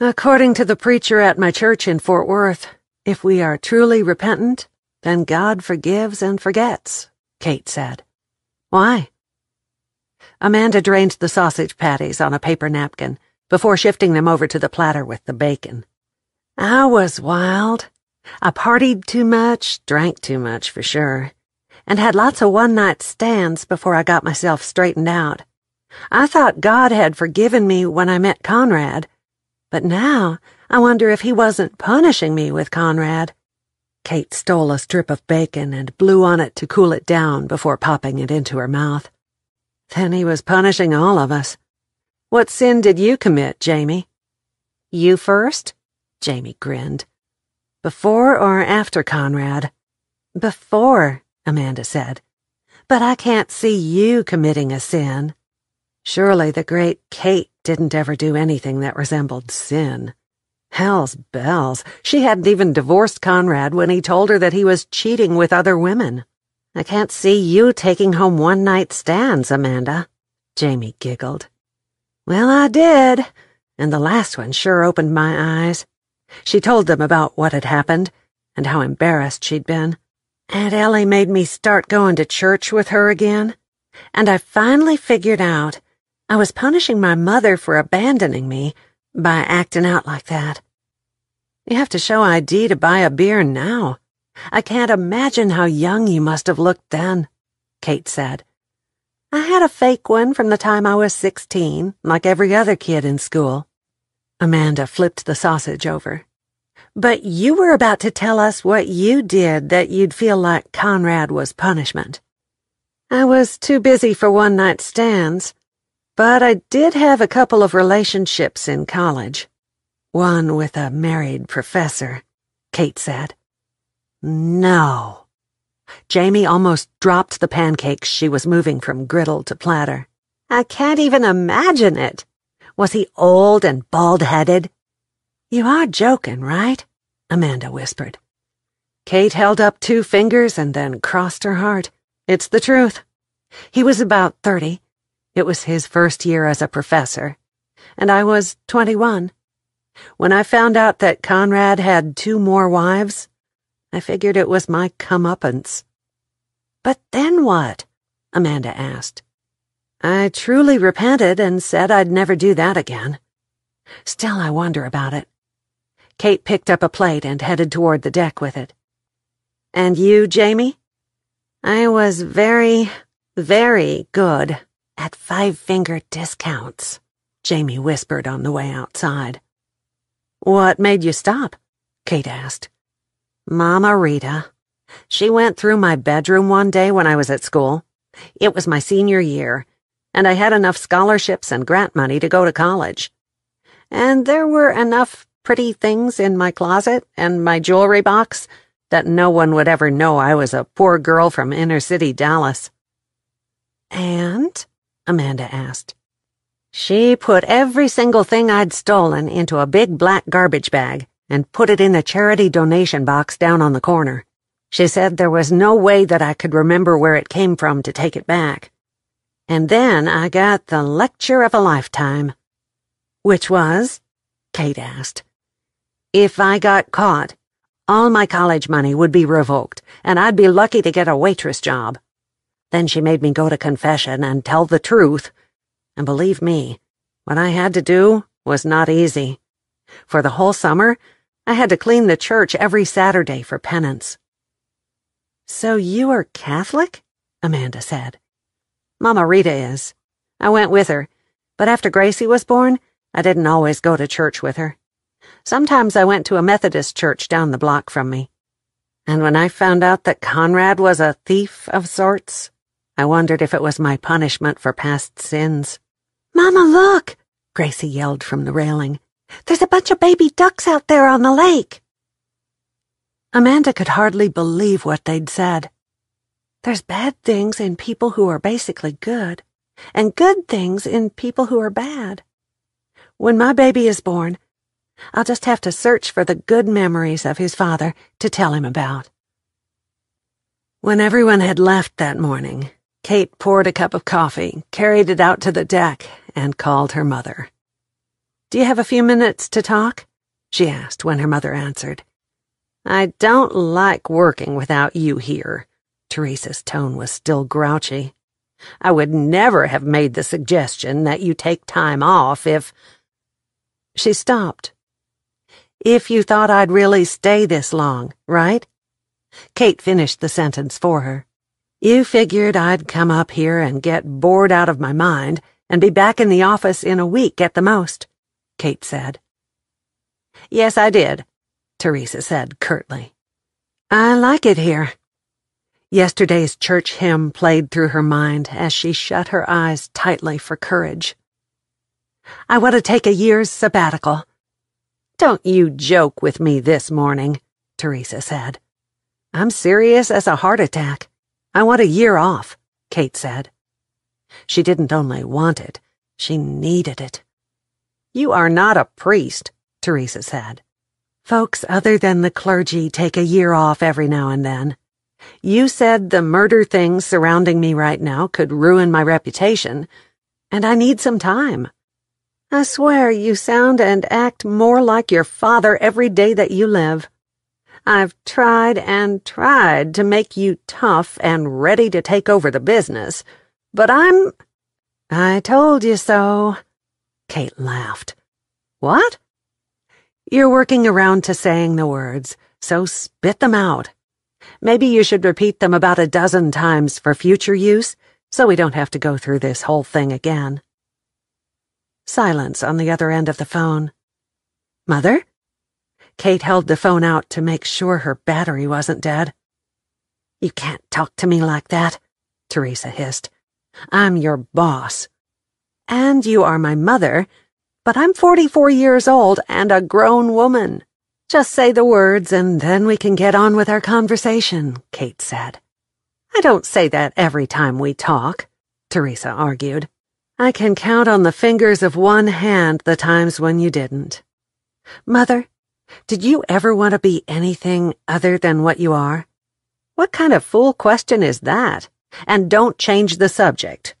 According to the preacher at my church in Fort Worth, if we are truly repentant, then God forgives and forgets, Kate said. Why? Amanda drained the sausage patties on a paper napkin before shifting them over to the platter with the bacon. I was wild. I partied too much, drank too much for sure, and had lots of one-night stands before I got myself straightened out. I thought God had forgiven me when I met Conrad, but now I wonder if he wasn't punishing me with Conrad. Kate stole a strip of bacon and blew on it to cool it down before popping it into her mouth. Then he was punishing all of us. What sin did you commit, Jamie? You first? Jamie grinned. Before or after Conrad? Before, Amanda said. But I can't see you committing a sin. Surely the great Kate didn't ever do anything that resembled sin. Hell's bells, she hadn't even divorced Conrad when he told her that he was cheating with other women. I can't see you taking home one-night stands, Amanda, Jamie giggled. Well, I did, and the last one sure opened my eyes. She told them about what had happened and how embarrassed she'd been. Aunt Ellie made me start going to church with her again, And I finally figured out I was punishing my mother for abandoning me by acting out like that. You have to show ID to buy a beer now. I can't imagine how young you must have looked then, Kate said. I had a fake one from the time I was 16, like every other kid in school. Amanda flipped the sausage over. But you were about to tell us what you did that you'd feel like Conrad was punishment. I was too busy for one-night stands, but I did have a couple of relationships in college. One with a married professor, Kate said. No. Jamie almost dropped the pancakes she was moving from griddle to platter. I can't even imagine it. Was he old and bald-headed? You are joking, right? Amanda whispered. Kate held up 2 fingers and then crossed her heart. It's the truth. He was about 30. It was his first year as a professor, and I was 21. When I found out that Conrad had 2 more wives, I figured it was my comeuppance. But then what? Amanda asked. I truly repented and said I'd never do that again. Still, I wonder about it. Kate picked up a plate and headed toward the deck with it. And you, Jamie? I was very, very good at 5-finger discounts, Jamie whispered on the way outside. What made you stop? Kate asked. Mama Rita. She went through my bedroom one day when I was at school. It was my senior year, and I had enough scholarships and grant money to go to college. And there were enough pretty things in my closet and my jewelry box that no one would ever know I was a poor girl from inner-city Dallas. And? Amanda asked. She put every single thing I'd stolen into a big black garbage bag and put it in the charity donation box down on the corner. She said there was no way that I could remember where it came from to take it back. And then I got the lecture of a lifetime. Which was? Kate asked. If I got caught, all my college money would be revoked, and I'd be lucky to get a waitress job. Then she made me go to confession and tell the truth. And believe me, what I had to do was not easy. For the whole summer, I had to clean the church every Saturday for penance. So you are Catholic? Amanda said. Mama Rita is. I went with her, but after Gracie was born, I didn't always go to church with her. Sometimes I went to a Methodist church down the block from me. And when I found out that Conrad was a thief of sorts, I wondered if it was my punishment for past sins. Mama, look! Gracie yelled from the railing. There's a bunch of baby ducks out there on the lake. Amanda could hardly believe what they'd said. There's bad things in people who are basically good, and good things in people who are bad. When my baby is born, I'll just have to search for the good memories of his father to tell him about. When everyone had left that morning, Kate poured a cup of coffee, carried it out to the deck, and called her mother. Do you have a few minutes to talk? She asked when her mother answered. I don't like working without you here. Teresa's tone was still grouchy. I would never have made the suggestion that you take time off if... She stopped. If you thought I'd really stay this long, right? Kate finished the sentence for her. You figured I'd come up here and get bored out of my mind and be back in the office in a week at the most, Kate said. Yes, I did, Teresa said curtly. I like it here. Yesterday's church hymn played through her mind as she shut her eyes tightly for courage. I want to take a year's sabbatical. Don't you joke with me this morning, Teresa said. I'm serious as a heart attack. I want a year off, Kate said. She didn't only want it, she needed it. You are not a priest, Teresa said. Folks other than the clergy take a year off every now and then. You said the murder things surrounding me right now could ruin my reputation, and I need some time. I swear you sound and act more like your father every day that you live. I've tried and tried to make you tough and ready to take over the business, But I'm... I told you so. Kate laughed. What? You're working around to saying the words, so spit them out. Maybe you should repeat them about a dozen times for future use, so we don't have to go through this whole thing again. Silence on the other end of the phone. Mother? Kate held the phone out to make sure her battery wasn't dead. You can't talk to me like that, Teresa hissed. I'm your boss. And you are my mother, but I'm 44 years old and a grown woman. Just say the words and then we can get on with our conversation, Kate said. I don't say that every time we talk, Teresa argued. I can count on the fingers of one hand the times when you didn't. Mother, did you ever want to be anything other than what you are? What kind of fool question is that? And don't change the subject.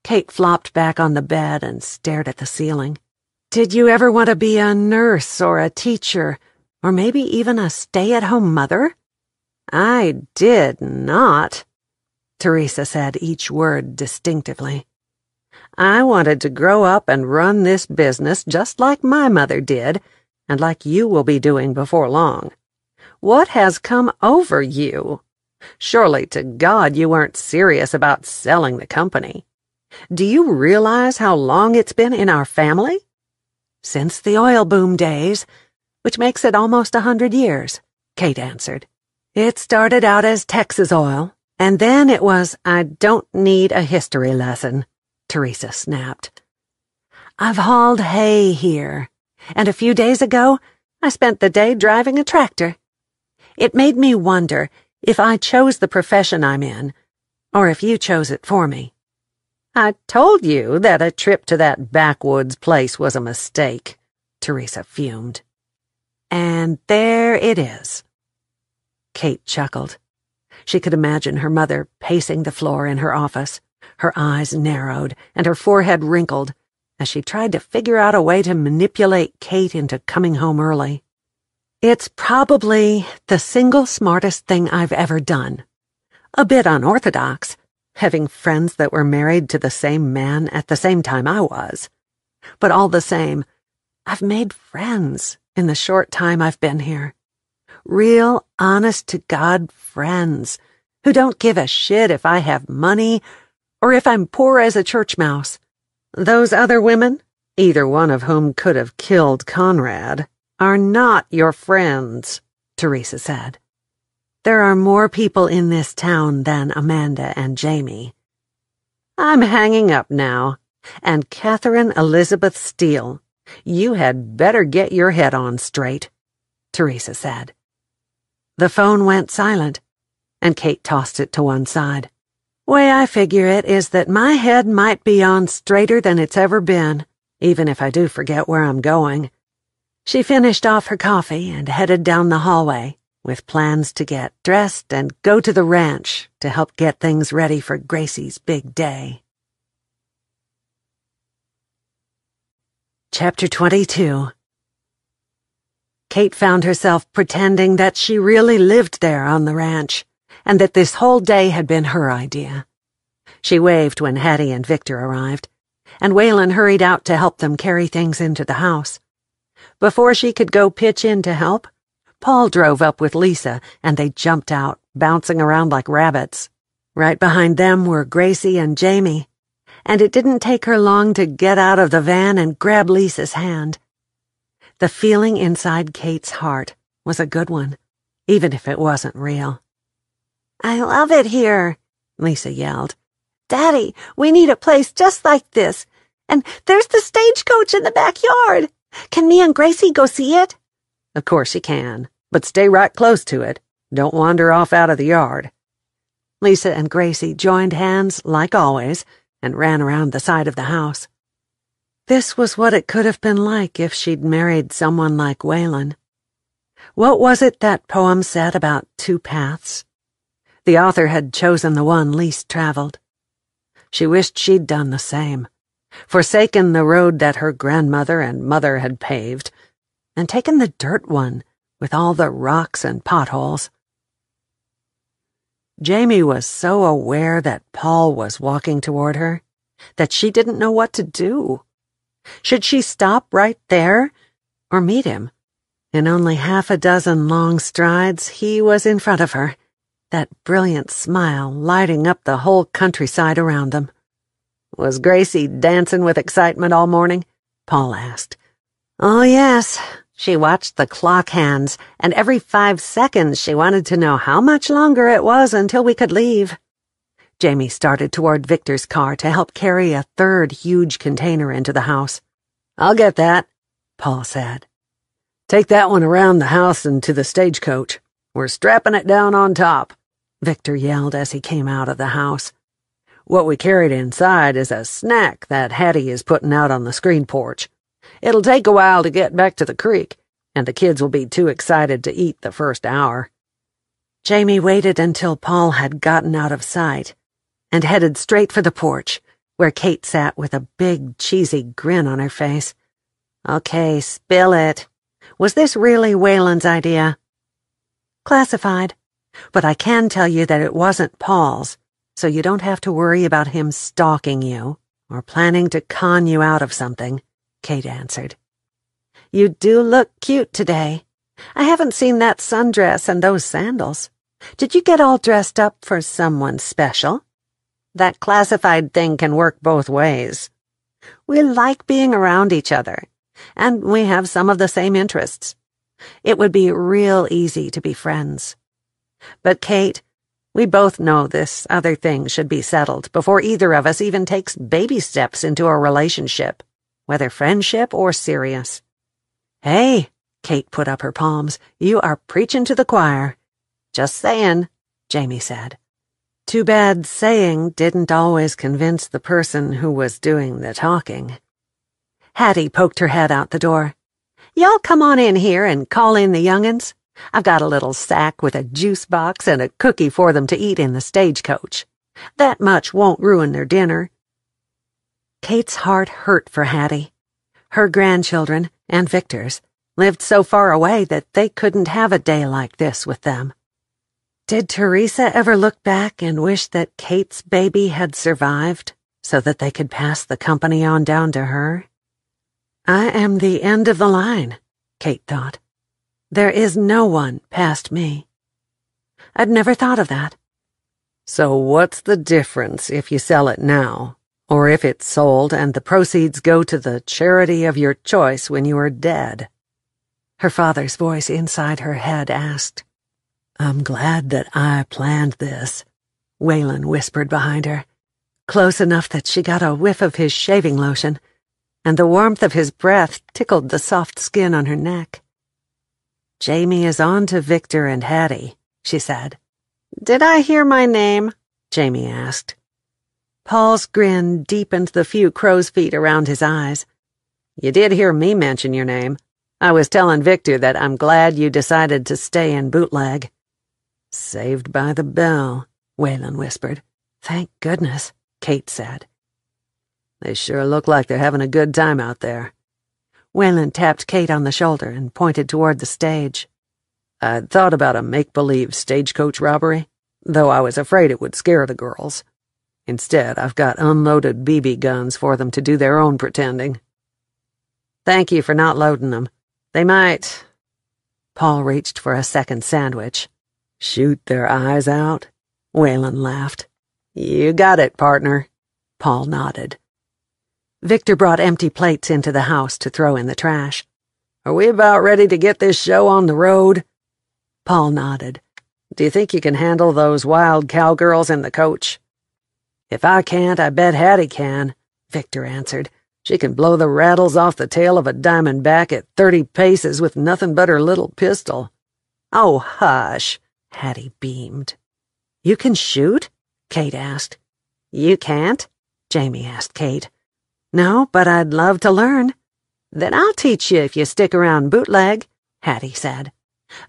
Kate flopped back on the bed and stared at the ceiling. Did you ever want to be a nurse or a teacher, or maybe even a stay-at-home mother? I did not, Teresa said each word distinctively. I wanted to grow up and run this business just like my mother did, and like you will be doing before long. What has come over you? Surely to God you weren't serious about selling the company. Do you realize how long it's been in our family? Since the oil boom days, which makes it almost 100 years, Kate answered. It started out as Texas oil, and then it was... I don't need a history lesson, Teresa snapped. I've hauled hay here, and a few days ago, I spent the day driving a tractor. It made me wonder if I chose the profession I'm in, or if you chose it for me. I told you that a trip to that backwoods place was a mistake, Teresa fumed. And there it is. Kate chuckled. She could imagine her mother pacing the floor in her office, her eyes narrowed and her forehead wrinkled, as she tried to figure out a way to manipulate Kate into coming home early. It's probably the single smartest thing I've ever done. A bit unorthodox, having friends that were married to the same man at the same time I was. But all the same, I've made friends in the short time I've been here. Real, honest-to-God friends who don't give a shit if I have money or if I'm poor as a church mouse. Those other women, either one of whom could have killed Conrad, are not your friends, Teresa said. There are more people in this town than Amanda and Jamie. I'm hanging up now. And Catherine Elizabeth Steele, you had better get your head on straight, Teresa said. The phone went silent, and Kate tossed it to one side. Way I figure it is that my head might be on straighter than it's ever been, even if I do forget where I'm going. She finished off her coffee and headed down the hallway, with plans to get dressed and go to the ranch to help get things ready for Gracie's big day. Chapter 22. Kate found herself pretending that she really lived there on the ranch, and that this whole day had been her idea. She waved when Hattie and Victor arrived, and Waylon hurried out to help them carry things into the house. Before she could go pitch in to help, Paul drove up with Lisa, and they jumped out, bouncing around like rabbits. Right behind them were Gracie and Jamie, and it didn't take her long to get out of the van and grab Lisa's hand. The feeling inside Kate's heart was a good one, even if it wasn't real. I love it here, Lisa yelled. Daddy, we need a place just like this. And there's the stagecoach in the backyard. Can me and Gracie go see it? Of course you can, but stay right close to it. Don't wander off out of the yard. Lisa and Gracie joined hands, like always, and ran around the side of the house. This was what it could have been like if she'd married someone like Waylon. What was it that poem said about two paths? The author had chosen the one least traveled. She wished she'd done the same, forsaken the road that her grandmother and mother had paved, and taken the dirt one with all the rocks and potholes. Jamie was so aware that Paul was walking toward her that she didn't know what to do. Should she stop right there or meet him? In only half a dozen long strides, he was in front of her, that brilliant smile lighting up the whole countryside around them. "Was Gracie dancing with excitement all morning?" Paul asked. "Oh, yes. She watched the clock hands, and every 5 seconds she wanted to know how much longer it was until we could leave." Jamie started toward Victor's car to help carry a third huge container into the house. "I'll get that," Paul said. "Take that one around the house and to the stagecoach. We're strapping it down on top," Victor yelled as he came out of the house. "What we carried inside is a snack that Hattie is putting out on the screen porch. It'll take a while to get back to the creek, and the kids will be too excited to eat the first hour." Jamie waited until Paul had gotten out of sight and headed straight for the porch, where Kate sat with a big, cheesy grin on her face. "Okay, spill it. Was this really Wayland's idea?" "Classified, but I can tell you that it wasn't Paul's, so you don't have to worry about him stalking you or planning to con you out of something," Kate answered. "You do look cute today. I haven't seen that sundress and those sandals. Did you get all dressed up for someone special?" "That classified thing can work both ways. We like being around each other, and we have some of the same interests. It would be real easy to be friends. But, Kate, we both know this other thing should be settled before either of us even takes baby steps into a relationship, whether friendship or serious." "Hey," Kate put up her palms, "you are preaching to the choir." "Just saying," Jamie said. Too bad saying didn't always convince the person who was doing the talking. Hattie poked her head out the door. "Y'all come on in here and call in the young'uns. I've got a little sack with a juice box and a cookie for them to eat in the stagecoach. That much won't ruin their dinner." Kate's heart hurt for Hattie. Her grandchildren, and Victor's, lived so far away that they couldn't have a day like this with them. Did Teresa ever look back and wish that Kate's baby had survived so that they could pass the company on down to her? "I am the end of the line," Kate thought. "There is no one past me." I'd never thought of that. "So what's the difference if you sell it now, or if it's sold and the proceeds go to the charity of your choice when you are dead?" Her father's voice inside her head asked. "I'm glad that I planned this," Wayland whispered behind her, close enough that she got a whiff of his shaving lotion, and the warmth of his breath tickled the soft skin on her neck. "Jamie is on to Victor and Hattie," she said. "Did I hear my name?" Jamie asked. Paul's grin deepened the few crow's feet around his eyes. "You did hear me mention your name. I was telling Victor that I'm glad you decided to stay in Bootleg." "Saved by the bell," Wayland whispered. "Thank goodness," Kate said. "They sure look like they're having a good time out there." Wayland tapped Kate on the shoulder and pointed toward the stage. "I'd thought about a make-believe stagecoach robbery, though I was afraid it would scare the girls. Instead, I've got unloaded BB guns for them to do their own pretending." "Thank you for not loading them. They might—" Paul reached for a second sandwich. "Shoot their eyes out?" Wayland laughed. "You got it, partner." Paul nodded. Victor brought empty plates into the house to throw in the trash. "Are we about ready to get this show on the road?" Paul nodded. "Do you think you can handle those wild cowgirls in the coach?" "If I can't, I bet Hattie can," Victor answered. "She can blow the rattles off the tail of a diamondback at 30 paces with nothing but her little pistol." "Oh, hush," Hattie beamed. "You can shoot?" Kate asked. "You can't?" Jamie asked Kate. "No, but I'd love to learn." "Then I'll teach you if you stick around Bootleg," Hattie said.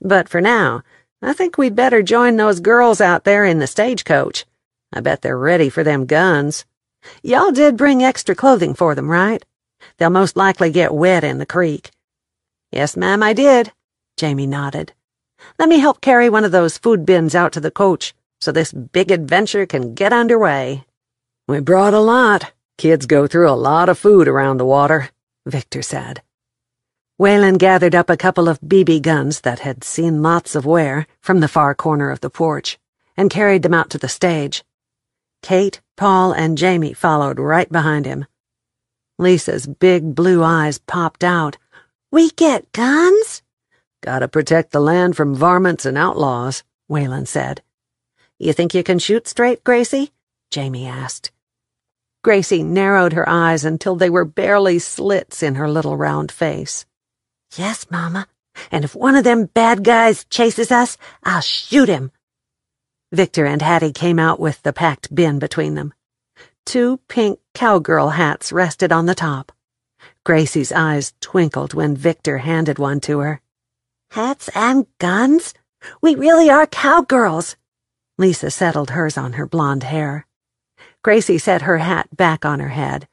"But for now, I think we'd better join those girls out there in the stagecoach. I bet they're ready for them guns. Y'all did bring extra clothing for them, right? They'll most likely get wet in the creek." "Yes, ma'am, I did," Jamie nodded. "Let me help carry one of those food bins out to the coach so this big adventure can get underway. We brought a lot. Kids go through a lot of food around the water, Victor said. Waylon gathered up a couple of BB guns that had seen lots of wear from the far corner of the porch and carried them out to the stage. Kate, Paul, and Jamie followed right behind him. Lisa's big blue eyes popped out. "We get guns?" "Gotta protect the land from varmints and outlaws," Waylon said. "You think you can shoot straight, Gracie?" Jamie asked. Gracie narrowed her eyes until they were barely slits in her little round face. "Yes, Mama. And if one of them bad guys chases us, I'll shoot him." Victor and Hattie came out with the packed bin between them. 2 pink cowgirl hats rested on the top. Gracie's eyes twinkled when Victor handed one to her. "Hats and guns? We really are cowgirls." Lisa settled hers on her blonde hair. Gracie set her hat back on her head.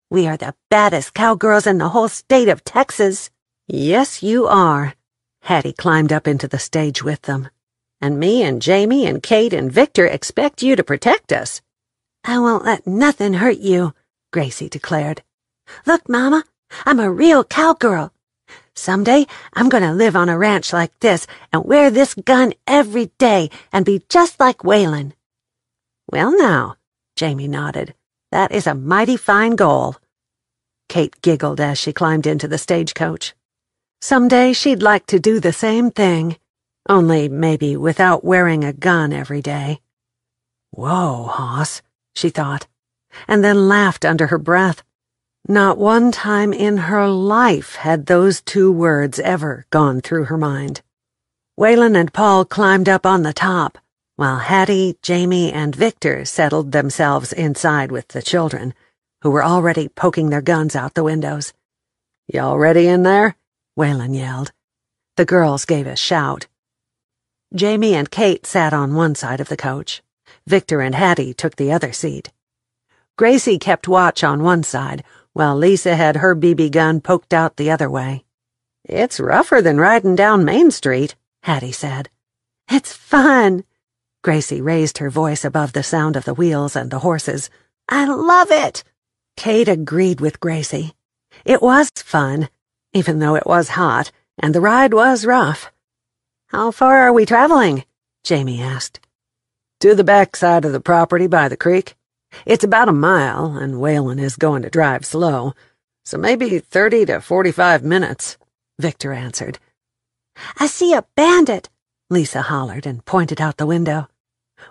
"We are the baddest cowgirls in the whole state of Texas." "Yes, you are." Hattie climbed up into the stage with them. "And me and Jamie and Kate and Victor expect you to protect us." "I won't let nothing hurt you," Gracie declared. "Look, Mama, I'm a real cowgirl. Someday I'm going to live on a ranch like this and wear this gun every day and be just like Waylon." "Well now," Jamie nodded, "that is a mighty fine goal." Kate giggled as she climbed into the stagecoach. Someday she'd like to do the same thing, only maybe without wearing a gun every day. "Whoa, Hoss," she thought, and then laughed under her breath. Not one time in her life had those 2 words ever gone through her mind. Waylon and Paul climbed up on the top, while Hattie, Jamie, and Victor settled themselves inside with the children, who were already poking their guns out the windows. "Y'all ready in there?" Waylon yelled. The girls gave a shout. Jamie and Kate sat on one side of the coach. Victor and Hattie took the other seat. Gracie kept watch on one side, while Lisa had her BB gun poked out the other way. "It's rougher than riding down Main Street," Hattie said. "It's fun." Gracie raised her voice above the sound of the wheels and the horses. "I love it." Kate agreed with Gracie. It was fun, even though it was hot, and the ride was rough. "How far are we traveling?" Jamie asked. "To the back side of the property by the creek. It's about a mile, and Waylon is going to drive slow, so maybe 30 to 45 minutes, Victor answered. "I see a bandit," Lisa hollered and pointed out the window.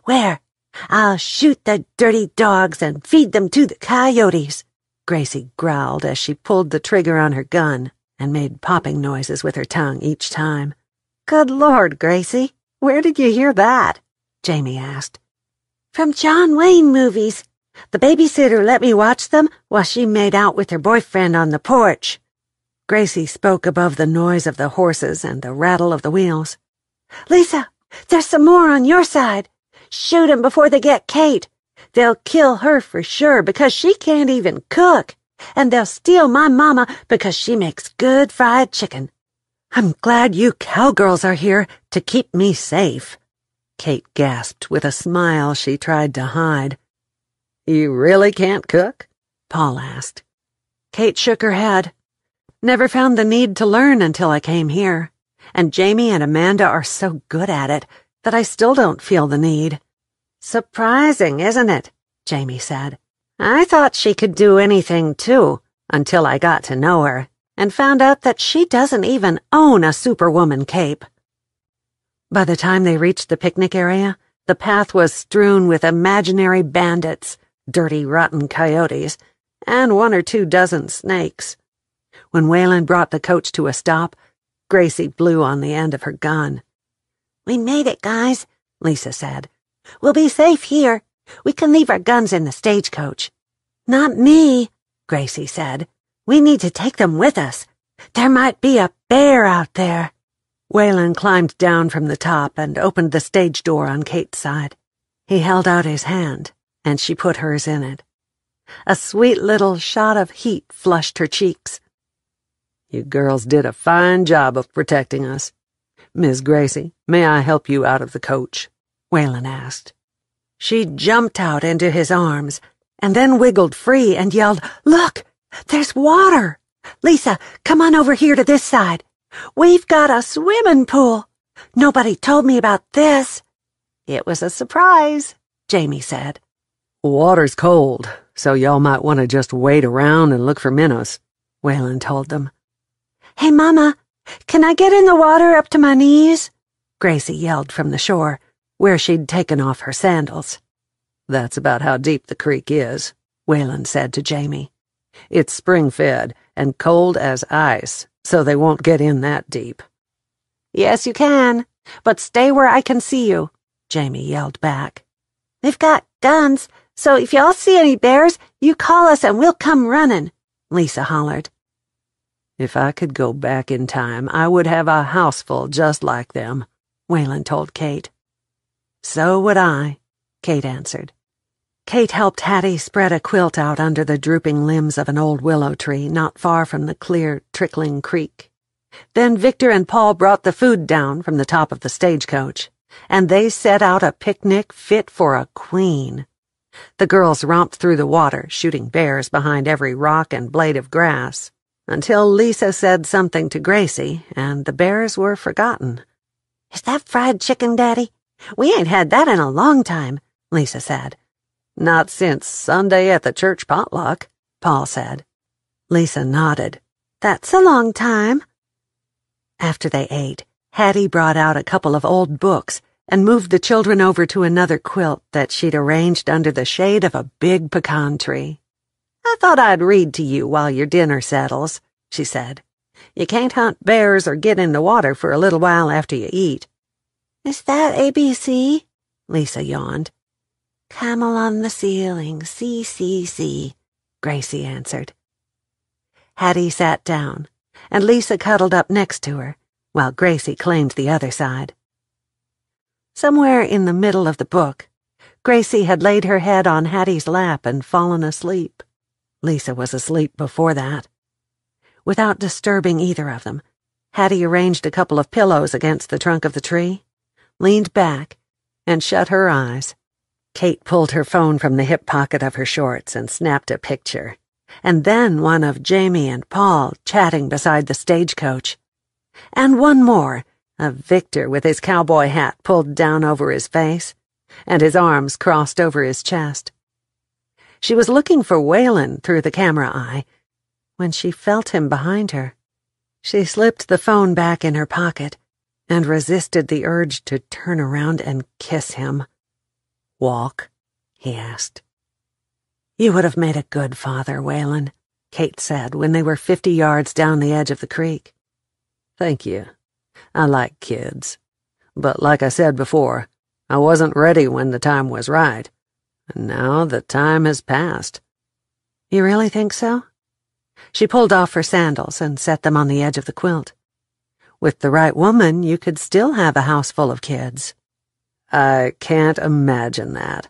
"Where? I'll shoot the dirty dogs and feed them to the coyotes," Gracie growled as she pulled the trigger on her gun and made popping noises with her tongue each time. "Good Lord, Gracie, where did you hear that?" Jamie asked. "From John Wayne movies. The babysitter let me watch them while she made out with her boyfriend on the porch." Gracie spoke above the noise of the horses and the rattle of the wheels. "Lisa, there's some more on your side. Shoot 'em before they get Kate. They'll kill her for sure because she can't even cook. And they'll steal my mama because she makes good fried chicken." "I'm glad you cowgirls are here to keep me safe," Kate gasped with a smile she tried to hide. "You really can't cook?" Paul asked. Kate shook her head. "Never found the need to learn until I came here, and Jamie and Amanda are so good at it that I still don't feel the need." "Surprising, isn't it?" Jamie said. "I thought she could do anything, too, until I got to know her and found out that she doesn't even own a Superwoman cape." By the time they reached the picnic area, the path was strewn with imaginary bandits, dirty, rotten coyotes, and 1 or 2 dozen snakes. When Waylon brought the coach to a stop, Gracie blew on the end of her gun. "We made it, guys," Lisa said. "We'll be safe here. We can leave our guns in the stagecoach." "Not me," Gracie said. "We need to take them with us. There might be a bear out there." Waylon climbed down from the top and opened the stage door on Kate's side. He held out his hand, and she put hers in it. A sweet little shot of heat flushed her cheeks. "You girls did a fine job of protecting us. Miss Gracie, may I help you out of the coach?" Waylon asked. She jumped out into his arms and then wiggled free and yelled, "Look! There's water! Lisa, come on over here to this side. We've got a swimming pool. Nobody told me about this." "It was a surprise," Jamie said. "Water's cold, so y'all might want to just wait around and look for minnows," Waylon told them. "Hey, Mama, can I get in the water up to my knees?" Gracie yelled from the shore, where she'd taken off her sandals. "That's about how deep the creek is," Waylon said to Jamie. "It's spring-fed and cold as ice, so they won't get in that deep." "Yes, you can, but stay where I can see you," Jamie yelled back. "We've got guns, so if y'all see any bears, you call us and we'll come running," Lisa hollered. "If I could go back in time, I would have a house full just like them," Waylon told Kate. "So would I," Kate answered. Kate helped Hattie spread a quilt out under the drooping limbs of an old willow tree not far from the clear, trickling creek. Then Victor and Paul brought the food down from the top of the stagecoach, and they set out a picnic fit for a queen. The girls romped through the water, shooting bears behind every rock and blade of grass, until Lisa said something to Gracie, and the bears were forgotten. "Is that fried chicken, Daddy? We ain't had that in a long time," Lisa said. "Not since Sunday at the church potluck," Paul said. Lisa nodded. "That's a long time." After they ate, Hattie brought out a couple of old books and moved the children over to another quilt that she'd arranged under the shade of a big pecan tree. "I thought I'd read to you while your dinner settles," she said. "You can't hunt bears or get in the water for a little while after you eat." "Is that ABC?" Lisa yawned. "Camel on the ceiling, C, C, C," Gracie answered. Hattie sat down, and Lisa cuddled up next to her, while Gracie claimed the other side. Somewhere in the middle of the book, Gracie had laid her head on Hattie's lap and fallen asleep. Lisa was asleep before that. Without disturbing either of them, Hattie arranged a couple of pillows against the trunk of the tree, leaned back, and shut her eyes. Kate pulled her phone from the hip pocket of her shorts and snapped a picture, and then one of Jamie and Paul chatting beside the stagecoach. And one more, of Victor with his cowboy hat pulled down over his face, and his arms crossed over his chest. She was looking for Waylon through the camera eye when she felt him behind her. She slipped the phone back in her pocket and resisted the urge to turn around and kiss him. "Walk?" he asked. "You would have made a good father, Waylon," Kate said when they were 50 yards down the edge of the creek. "Thank you. I like kids. But like I said before, I wasn't ready when the time was right. And now the time has passed." "You really think so?" She pulled off her sandals and set them on the edge of the quilt. "With the right woman, you could still have a house full of kids." "I can't imagine that.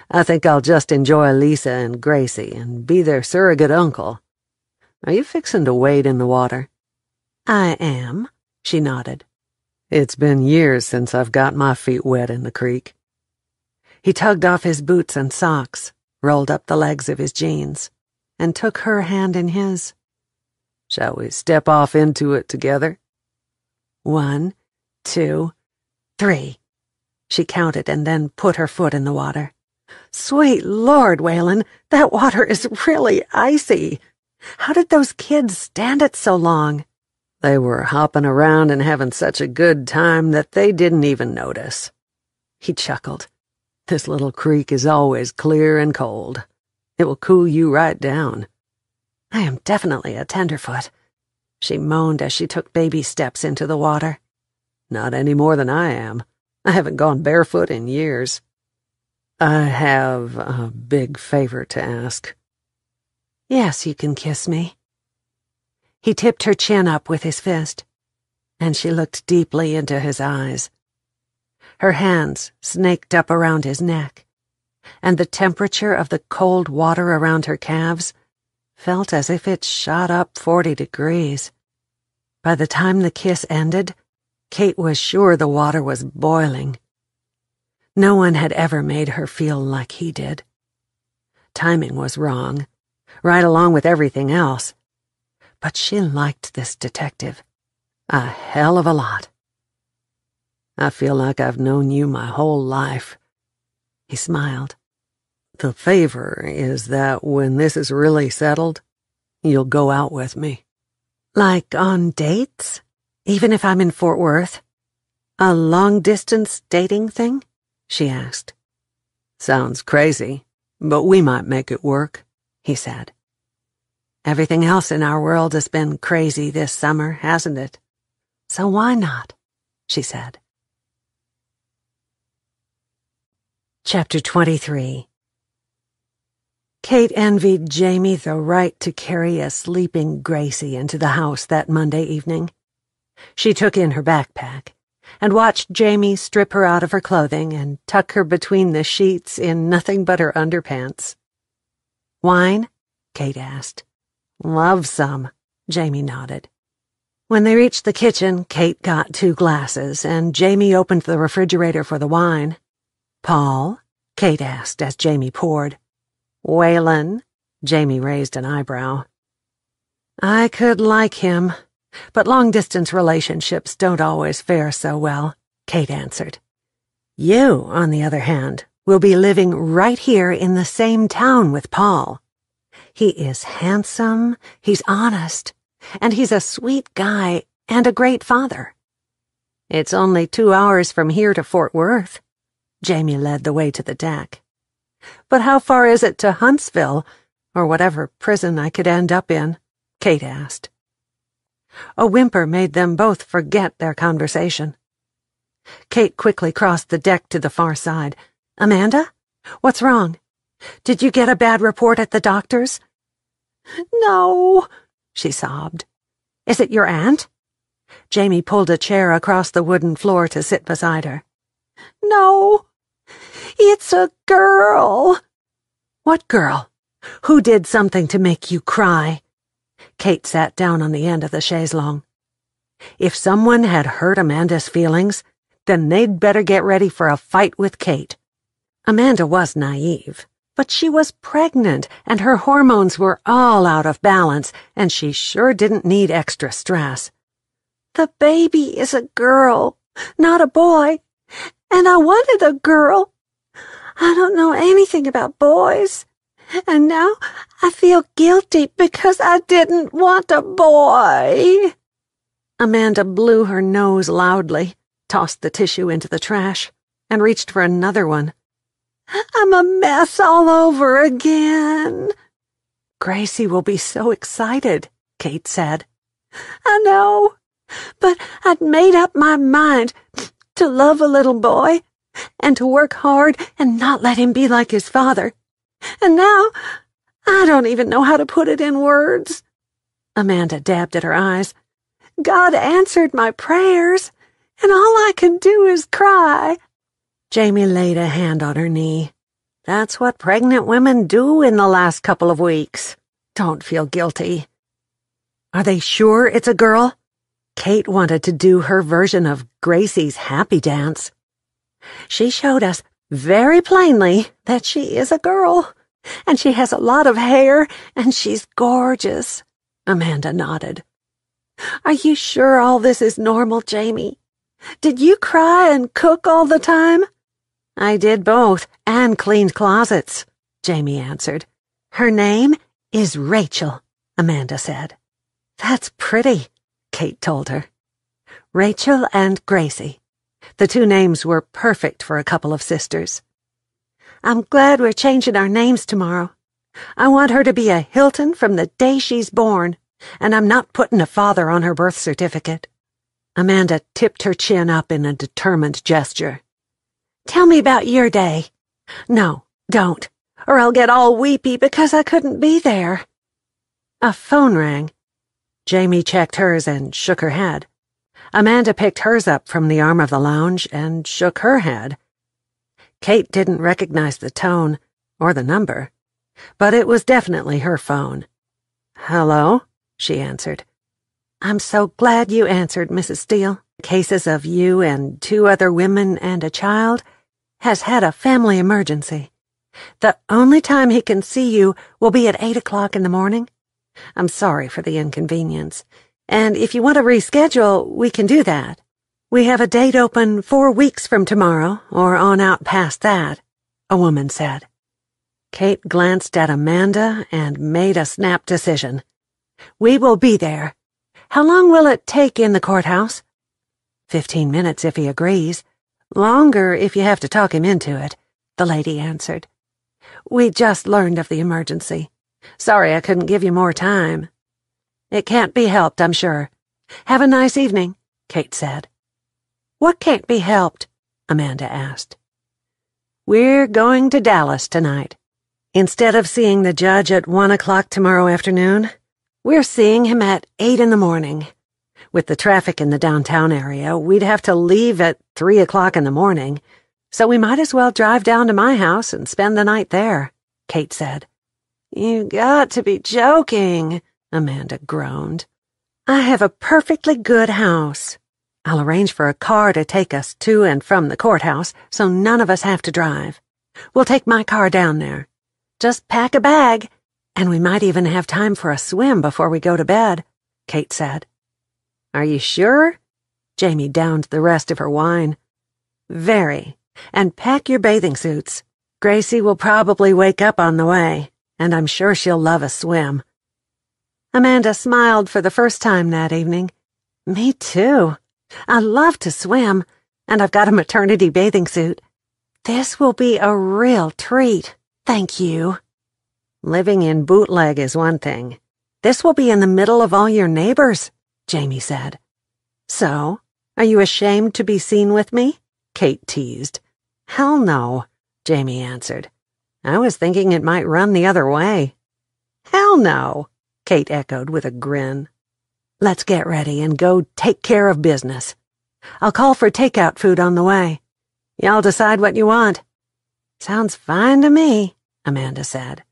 I think I'll just enjoy Lisa and Gracie and be their surrogate uncle. Are you fixin' to wade in the water?" "I am," she nodded. "It's been years since I've got my feet wet in the creek." He tugged off his boots and socks, rolled up the legs of his jeans, and took her hand in his. "Shall we step off into it together?" 1, 2, 3. She counted and then put her foot in the water. "Sweet Lord, Waylon, that water is really icy. How did those kids stand it so long?" "They were hopping around and having such a good time that they didn't even notice." He chuckled. "This little creek is always clear and cold. It will cool you right down." "I am definitely a tenderfoot," she moaned as she took baby steps into the water. "Not any more than I am. I haven't gone barefoot in years." "I have a big favor to ask." "Yes, you can kiss me." He tipped her chin up with his fist, and she looked deeply into his eyes. Her hands snaked up around his neck, and the temperature of the cold water around her calves felt as if it shot up 40 degrees. By the time the kiss ended, Kate was sure the water was boiling. No one had ever made her feel like he did. Timing was wrong, right along with everything else. But she liked this detective a hell of a lot. I feel like I've known you my whole life. He smiled. The favor is that when this is really settled, you'll go out with me. Like on dates? Even if I'm in Fort Worth? A long-distance dating thing? She asked. Sounds crazy, but we might make it work, he said. Everything else in our world has been crazy this summer, hasn't it? So why not? She said. Chapter 23. Kate envied Jamie the right to carry a sleeping Gracie into the house that Monday evening. She took in her backpack and watched Jamie strip her out of her clothing and tuck her between the sheets in nothing but her underpants. Wine? Kate asked. Love some, Jamie nodded. When they reached the kitchen, Kate got 2 glasses, and Jamie opened the refrigerator for the wine. Paul? Kate asked as Jamie poured. Waylon? Jamie raised an eyebrow. I could like him, but long-distance relationships don't always fare so well, Kate answered. You, on the other hand, will be living right here in the same town with Paul. He is handsome, he's honest, and he's a sweet guy and a great father. It's only 2 hours from here to Fort Worth. Jamie led the way to the deck. But how far is it to Huntsville, or whatever prison I could end up in? Kate asked. A whimper made them both forget their conversation. Kate quickly crossed the deck to the far side. Amanda? What's wrong? Did you get a bad report at the doctor's? No, she sobbed. Is it your aunt? Jamie pulled a chair across the wooden floor to sit beside her. No, it's a girl. What girl? Who did something to make you cry? Kate sat down on the end of the chaise-longue. If someone had hurt Amanda's feelings, then they'd better get ready for a fight with Kate. Amanda was naive, but she was pregnant, and her hormones were all out of balance, and she sure didn't need extra stress. The baby is a girl, not a boy, and I wanted a girl. I don't know anything about boys, and now I feel guilty because I didn't want a boy. Amanda blew her nose loudly, tossed the tissue into the trash, and reached for another one. I'm a mess all over again. Gracie will be so excited, Kate said. I know, but I'd made up my mind to love a little boy and to work hard and not let him be like his father. And now I don't even know how to put it in words. Amanda dabbed at her eyes. God answered my prayers, and all I can do is cry. Jamie laid a hand on her knee. That's what pregnant women do in the last couple of weeks. Don't feel guilty. Are they sure it's a girl? Kate wanted to do her version of Gracie's happy dance. She showed us very plainly that she is a girl, and she has a lot of hair, and she's gorgeous. Amanda nodded. Are you sure all this is normal, Jamie? Did you cry and cook all the time? I did both, and cleaned closets, Jamie answered. Her name is Rachel, Amanda said. That's pretty, Kate told her. Rachel and Gracie. The 2 names were perfect for a couple of sisters. I'm glad we're changing our names tomorrow. I want her to be a Hilton from the day she's born, and I'm not putting a father on her birth certificate. Amanda tipped her chin up in a determined gesture. Tell me about your day. No, don't, or I'll get all weepy because I couldn't be there. A phone rang. Jamie checked hers and shook her head. Amanda picked hers up from the arm of the lounge and shook her head. Kate didn't recognize the tone or the number, but it was definitely her phone. Hello, she answered. I'm so glad you answered, Mrs. Steele. Cases of you and 2 other women and a child has had a family emergency. The only time he can see you will be at 8 o'clock in the morning. I'm sorry for the inconvenience, and if you want to reschedule, we can do that. We have a date open 4 weeks from tomorrow, or on out past that," a woman said. Kate glanced at Amanda and made a snap decision. "We will be there. How long will it take in the courthouse?" 15 minutes if he agrees. Longer if you have to talk him into it," the lady answered. "We just learned of the emergency. Sorry I couldn't give you more time." "It can't be helped, I'm sure. Have a nice evening," Kate said. "What can't be helped?" Amanda asked. "We're going to Dallas tonight. Instead of seeing the judge at 1 o'clock tomorrow afternoon, we're seeing him at 8 in the morning. With the traffic in the downtown area, we'd have to leave at 3 o'clock in the morning, so we might as well drive down to my house and spend the night there," Kate said. "You got to be joking," Amanda groaned. "I have a perfectly good house. I'll arrange for a car to take us to and from the courthouse so none of us have to drive. We'll take my car down there. Just pack a bag, and we might even have time for a swim before we go to bed," Kate said. "Are you sure?" Jamie downed the rest of her wine. "Very. And pack your bathing suits. Gracie will probably wake up on the way, and I'm sure she'll love a swim." Amanda smiled for the first time that evening. "Me too. I love to swim, and I've got a maternity bathing suit. This will be a real treat. Thank you." "Living in Bootleg is one thing. This will be in the middle of all your neighbors," Jamie said. "So, are you ashamed to be seen with me?" Kate teased. "Hell no," Jamie answered. "I was thinking it might run the other way." "Hell no," Kate echoed with a grin. "Let's get ready and go take care of business. I'll call for takeout food on the way. Y'all decide what you want." "Sounds fine to me," Amanda said.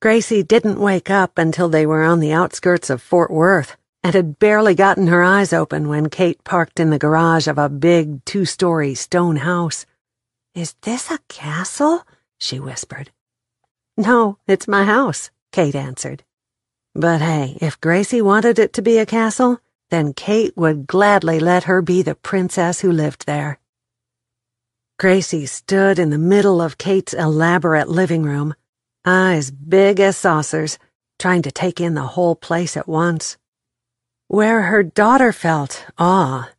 Gracie didn't wake up until they were on the outskirts of Fort Worth and had barely gotten her eyes open when Kate parked in the garage of a big 2-story stone house. "Is this a castle?" she whispered. "No, it's my house," Kate answered. But hey, if Gracie wanted it to be a castle, then Kate would gladly let her be the princess who lived there. Gracie stood in the middle of Kate's elaborate living room, eyes big as saucers, trying to take in the whole place at once. Where her daughter felt awe,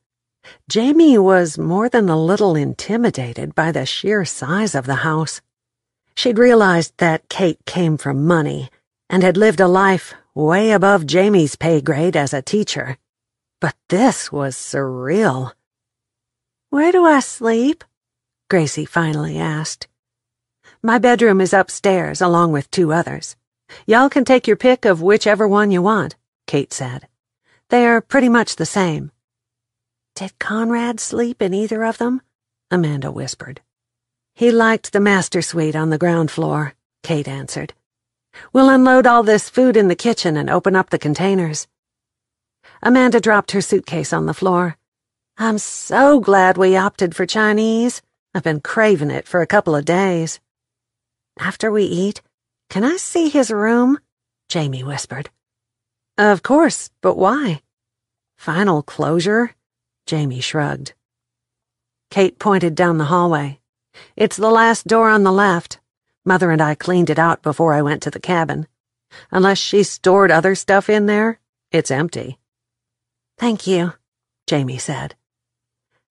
Jamie was more than a little intimidated by the sheer size of the house. She'd realized that Kate came from money and had lived a life way above Jamie's pay grade as a teacher. But this was surreal. "Where do I sleep?" Gracie finally asked. "My bedroom is upstairs, along with 2 others. Y'all can take your pick of whichever one you want," Kate said. "They're pretty much the same." "Did Conrad sleep in either of them?" Amanda whispered. "He liked the master suite on the ground floor," Kate answered. "We'll unload all this food in the kitchen and open up the containers." Amanda dropped her suitcase on the floor. "I'm so glad we opted for Chinese. I've been craving it for a couple of days." "After we eat, can I see his room?" Jamie whispered. "Of course, but why?" "Final closure?" Jamie shrugged. Kate pointed down the hallway. "It's the last door on the left. Mother and I cleaned it out before I went to the cabin. Unless she stored other stuff in there, it's empty." "Thank you," Jamie said.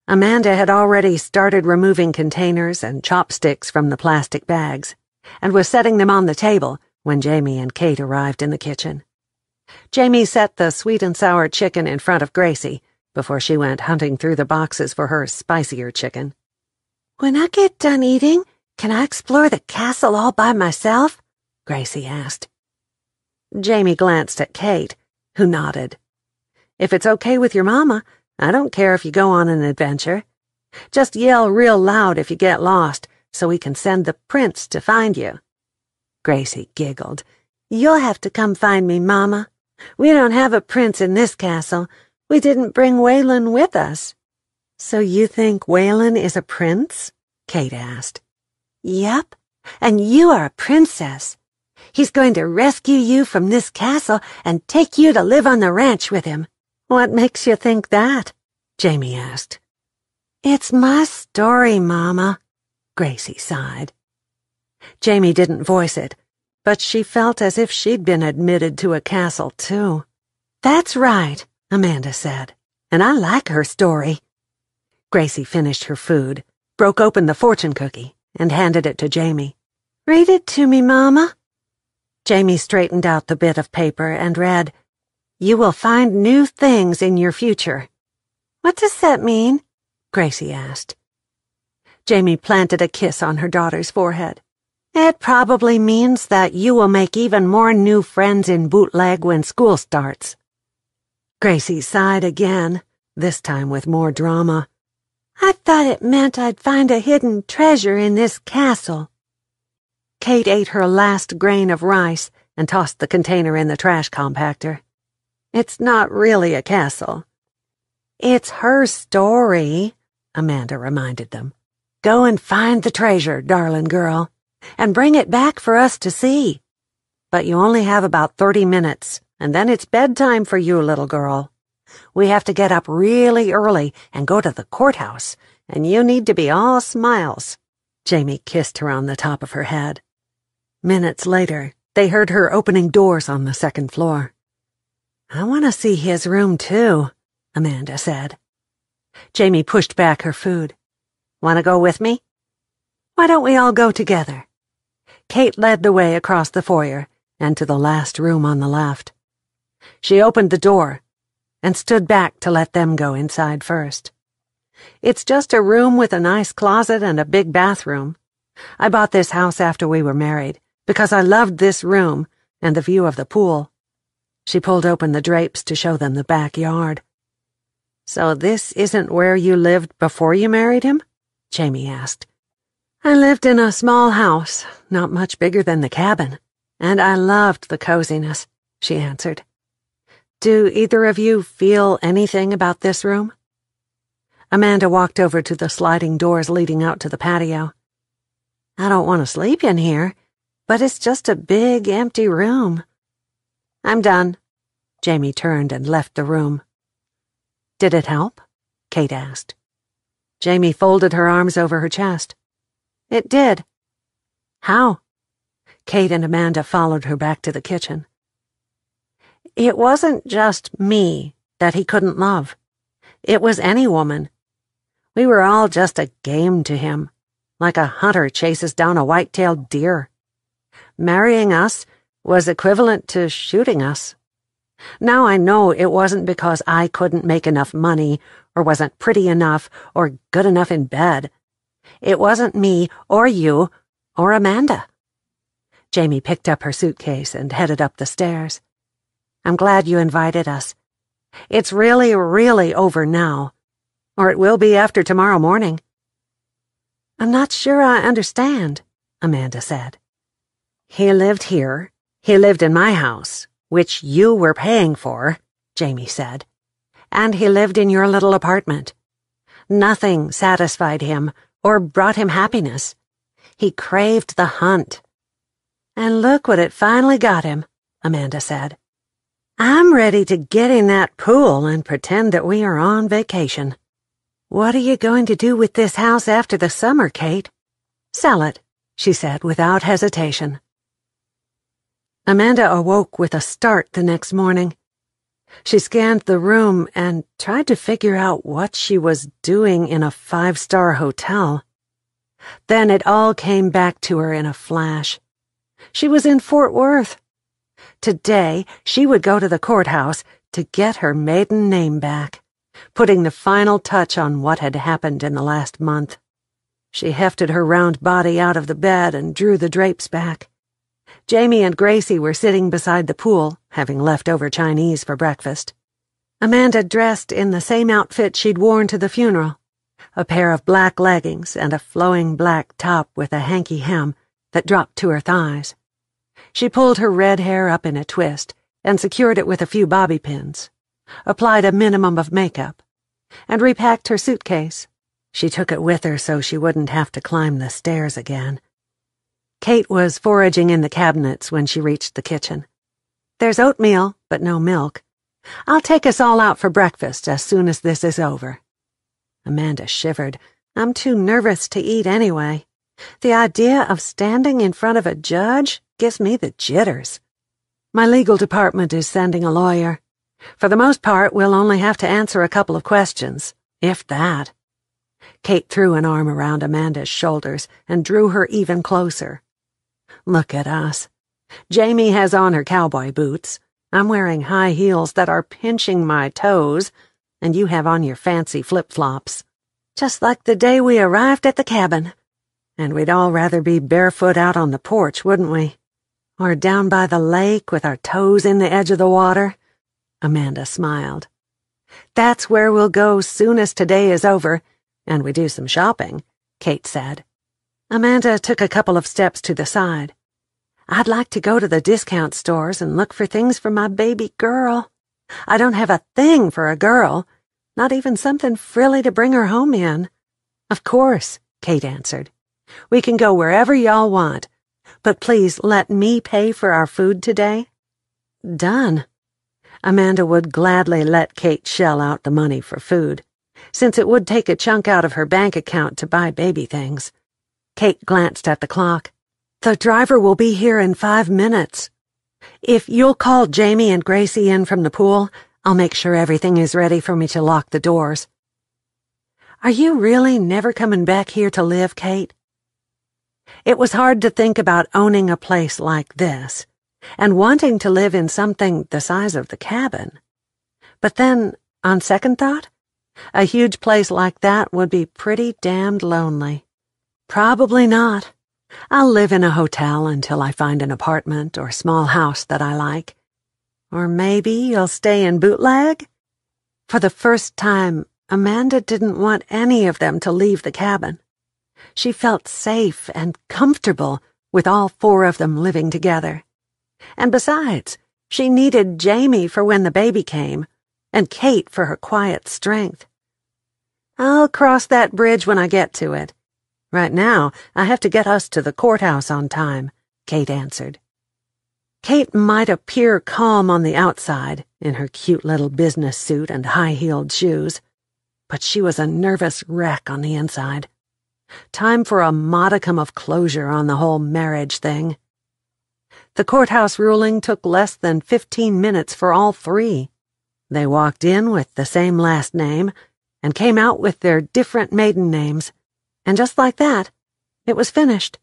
Amanda had already started removing containers and chopsticks from the plastic bags, and was setting them on the table when Jamie and Kate arrived in the kitchen. Jamie set the sweet and sour chicken in front of Gracie before she went hunting through the boxes for her spicier chicken. "When I get done eating, can I explore the castle all by myself?" Gracie asked. Jamie glanced at Kate, who nodded. "If it's okay with your mama, I don't care if you go on an adventure. Just yell real loud if you get lost, so we can send the prince to find you." Gracie giggled. "You'll have to come find me, Mama. We don't have a prince in this castle. We didn't bring Waylon with us." "So you think Waylon is a prince?" Kate asked. Yep, and you are a princess. He's going to rescue you from this castle and take you to live on the ranch with him. What makes you think that? Jamie asked. It's my story, Mama, Gracie sighed. Jamie didn't voice it, but she felt as if she'd been admitted to a castle, too. That's right, Amanda said, and I like her story. Gracie finished her food, broke open the fortune cookie, and handed it to Jamie. Read it to me, Mama. Jamie straightened out the bit of paper and read, "You will find new things in your future." What does that mean? Gracie asked. Jamie planted a kiss on her daughter's forehead. It probably means that you will make even more new friends in Bootleg when school starts. Gracie sighed again, this time with more drama. I thought it meant I'd find a hidden treasure in this castle. Kate ate her last grain of rice and tossed the container in the trash compactor. It's not really a castle. It's her story, Amanda reminded them. Go and find the treasure, darling girl, and bring it back for us to see. But you only have about 30 minutes, and then it's bedtime for you, little girl. We have to get up really early and go to the courthouse, and you need to be all smiles. Jamie kissed her on the top of her head. Minutes later, they heard her opening doors on the second floor. I want to see his room, too, Amanda said. Jamie pushed back her food. Want to go with me? Why don't we all go together? Kate led the way across the foyer and to the last room on the left. She opened the door and stood back to let them go inside first. It's just a room with a nice closet and a big bathroom. I bought this house after we were married because I loved this room and the view of the pool. She pulled open the drapes to show them the backyard. So this isn't where you lived before you married him? Jamie asked. I lived in a small house, not much bigger than the cabin, and I loved the coziness, she answered. Do either of you feel anything about this room? Amanda walked over to the sliding doors leading out to the patio. I don't want to sleep in here, but it's just a big, empty room. I'm done. Jamie turned and left the room. Did it help? Kate asked. Jamie folded her arms over her chest. It did. How? Kate and Amanda followed her back to the kitchen. It wasn't just me that he couldn't love. It was any woman. We were all just a game to him, like a hunter chases down a white-tailed deer. Marrying us was equivalent to shooting us. Now I know it wasn't because I couldn't make enough money, or wasn't pretty enough, or good enough in bed. It wasn't me, or you, or Amanda. Jamie picked up her suitcase and headed up the stairs. I'm glad you invited us. It's really, really over now, or it will be after tomorrow morning. I'm not sure I understand, Amanda said. He lived here. He lived in my house, which you were paying for, Jamie said. And he lived in your little apartment. Nothing satisfied him or brought him happiness. He craved the hunt. And look what it finally got him, Amanda said. I'm ready to get in that pool and pretend that we are on vacation. What are you going to do with this house after the summer, Kate? Sell it, she said without hesitation. Amanda awoke with a start the next morning. She scanned the room and tried to figure out what she was doing in a 5-star hotel. Then it all came back to her in a flash. She was in Fort Worth. Today, she would go to the courthouse to get her maiden name back, putting the final touch on what had happened in the last month. She hefted her round body out of the bed and drew the drapes back. Jamie and Gracie were sitting beside the pool, having leftover Chinese for breakfast. Amanda dressed in the same outfit she'd worn to the funeral, a pair of black leggings and a flowing black top with a hanky hem that dropped to her thighs. She pulled her red hair up in a twist and secured it with a few bobby pins, applied a minimum of makeup, and repacked her suitcase, She took it with her so she wouldn't have to climb the stairs again. Kate was foraging in the cabinets when she reached the kitchen. "There's oatmeal, but no milk. I'll take us all out for breakfast as soon as this is over." Amanda shivered. "I'm too nervous to eat anyway. The idea of standing in front of a judge gives me the jitters. My legal department is sending a lawyer. For the most part, we'll only have to answer a couple of questions, if that." Kate threw an arm around Amanda's shoulders and drew her even closer. "Look at us. Jamie has on her cowboy boots. I'm wearing high heels that are pinching my toes, and you have on your fancy flip-flops. Just like the day we arrived at the cabin. And we'd all rather be barefoot out on the porch, wouldn't we? Or down by the lake with our toes in the edge of the water." Amanda smiled. "That's where we'll go soon as today is over, and we do some shopping," Kate said. Amanda took a couple of steps to the side. "I'd like to go to the discount stores and look for things for my baby girl. I don't have a thing for a girl, not even something frilly to bring her home in." "Of course," Kate answered. "We can go wherever y'all want, but please let me pay for our food today." "Done." Amanda would gladly let Kate shell out the money for food, since it would take a chunk out of her bank account to buy baby things. Kate glanced at the clock. "The driver will be here in 5 minutes. If you'll call Jamie and Gracie in from the pool, I'll make sure everything is ready for me to lock the doors." "Are you really never coming back here to live, Kate?" It was hard to think about owning a place like this, and wanting to live in something the size of the cabin. But then, on second thought, a huge place like that would be pretty damned lonely. "Probably not. I'll live in a hotel until I find an apartment or small house that I like. Or maybe you'll stay in Bootleg?" For the first time, Amanda didn't want any of them to leave the cabin. She felt safe and comfortable with all 4 of them living together. And besides, she needed Jamie for when the baby came, and Kate for her quiet strength. "I'll cross that bridge when I get to it. Right now, I have to get us to the courthouse on time," Kate answered. Kate might appear calm on the outside, in her cute little business suit and high-heeled shoes, but she was a nervous wreck on the inside. Time for a modicum of closure on the whole marriage thing. The courthouse ruling took less than 15 minutes for all 3. They walked in with the same last name and came out with their different maiden names, and just like that, it was finished.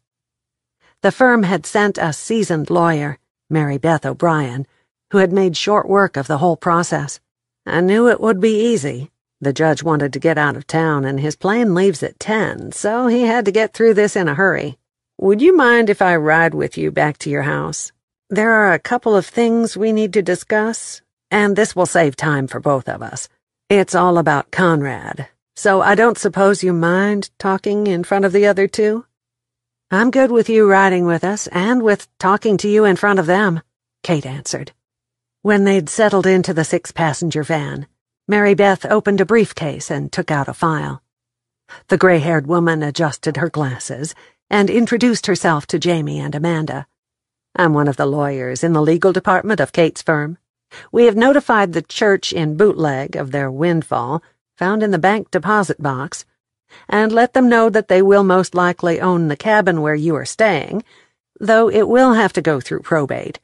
The firm had sent a seasoned lawyer, Mary Beth O'Brien, who had made short work of the whole process. "I knew it would be easy. The judge wanted to get out of town, and his plane leaves at 10, so he had to get through this in a hurry. Would you mind if I ride with you back to your house? There are a couple of things we need to discuss, and this will save time for both of us. It's all about Conrad, so I don't suppose you mind talking in front of the other 2? "I'm good with you riding with us, and with talking to you in front of them," Kate answered. When they'd settled into the 6-passenger van, Mary Beth opened a briefcase and took out a file. The gray-haired woman adjusted her glasses and introduced herself to Jamie and Amanda. "I'm one of the lawyers in the legal department of Kate's firm. We have notified the church in Bootleg of their windfall, found in the bank deposit box, and let them know that they will most likely own the cabin where you are staying, though it will have to go through probate.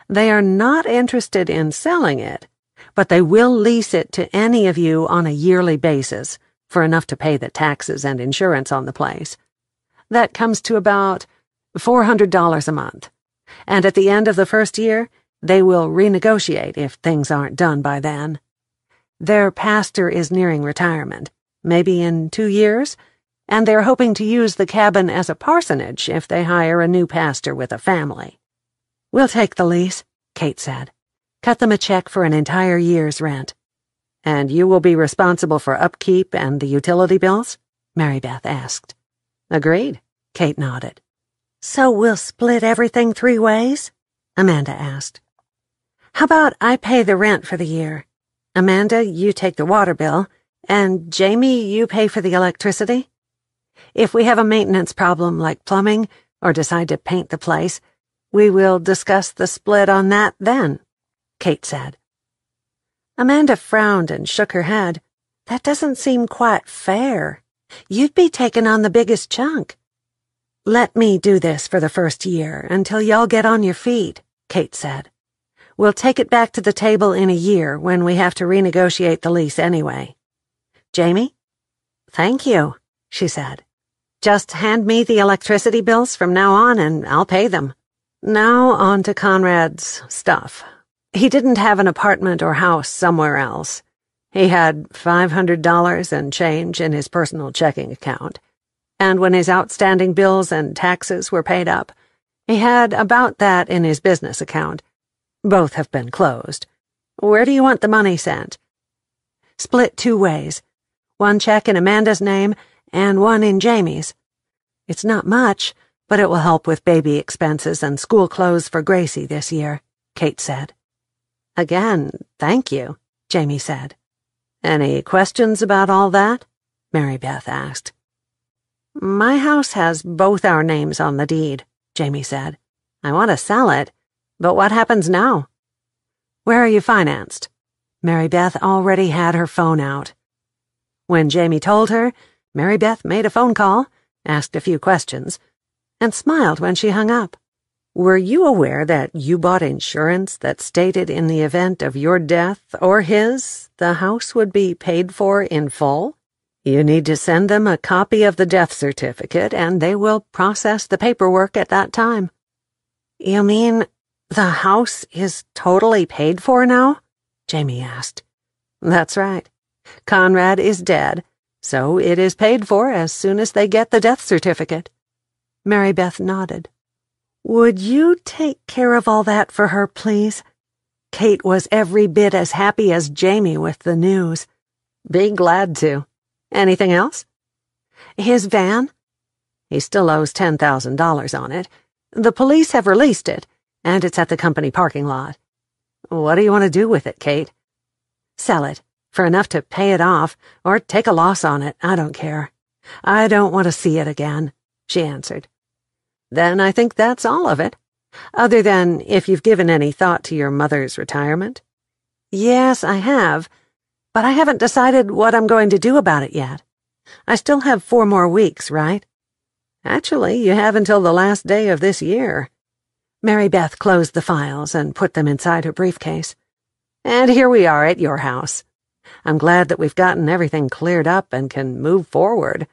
They are not interested in selling it, but they will lease it to any of you on a yearly basis for enough to pay the taxes and insurance on the place. That comes to about $400 a month, and at the end of the first year, they will renegotiate if things aren't done by then. Their pastor is nearing retirement, maybe in 2 years, and they're hoping to use the cabin as a parsonage if they hire a new pastor with a family." "We'll take the lease," Kate said. "Cut them a check for an entire year's rent." "And you will be responsible for upkeep and the utility bills?" Mary Beth asked. "Agreed," Kate nodded. "So we'll split everything 3 ways?" Amanda asked. "How about I pay the rent for the year? Amanda, you take the water bill, And Jamie, you pay for the electricity? If we have a maintenance problem like plumbing or decide to paint the place, we will discuss the split on that then, Kate said. Amanda frowned and shook her head. That doesn't seem quite fair. You'd be taking on the biggest chunk. Let me do this for the first year until y'all get on your feet, Kate said. We'll take it back to the table in a year when we have to renegotiate the lease anyway. Jamie? Thank you, she said. Just hand me the electricity bills from now on and I'll pay them. Now on to Conrad's stuff. He didn't have an apartment or house somewhere else. He had $500 and change in his personal checking account, and when his outstanding bills and taxes were paid up, he had about that in his business account. Both have been closed. Where do you want the money sent? Split 2 ways. 1 check in Amanda's name and 1 in Jamie's. It's not much, but it will help with baby expenses and school clothes for Gracie this year, Kate said. Again, thank you, Jamie said. Any questions about all that? Mary Beth asked. My house has both our names on the deed, Jamie said. I want to sell it, but what happens now? Where are you financed? Mary Beth already had her phone out. When Jamie told her, Mary Beth made a phone call, asked a few questions, and smiled when she hung up. Were you aware that you bought insurance that stated in the event of your death or his, the house would be paid for in full? You need to send them a copy of the death certificate and they will process the paperwork at that time. You mean the house is totally paid for now? Jamie asked. That's right. Conrad is dead, so it is paid for as soon as they get the death certificate. Mary Beth nodded. Would you take care of all that for her, please? Kate was every bit as happy as Jamie with the news. Be glad to. Anything else? His van? He still owes $10,000 on it. The police have released it, and it's at the company parking lot. What do you want to do with it, Kate? Sell it, for enough to pay it off, or take a loss on it, I don't care. I don't want to see it again, she answered. Then I think that's all of it, other than if you've given any thought to your mother's retirement. Yes, I have, but I haven't decided what I'm going to do about it yet. I still have 4 more weeks, right? Actually, you have until the last day of this year. Mary Beth closed the files and put them inside her briefcase. And here we are at your house. I'm glad that we've gotten everything cleared up and can move forward.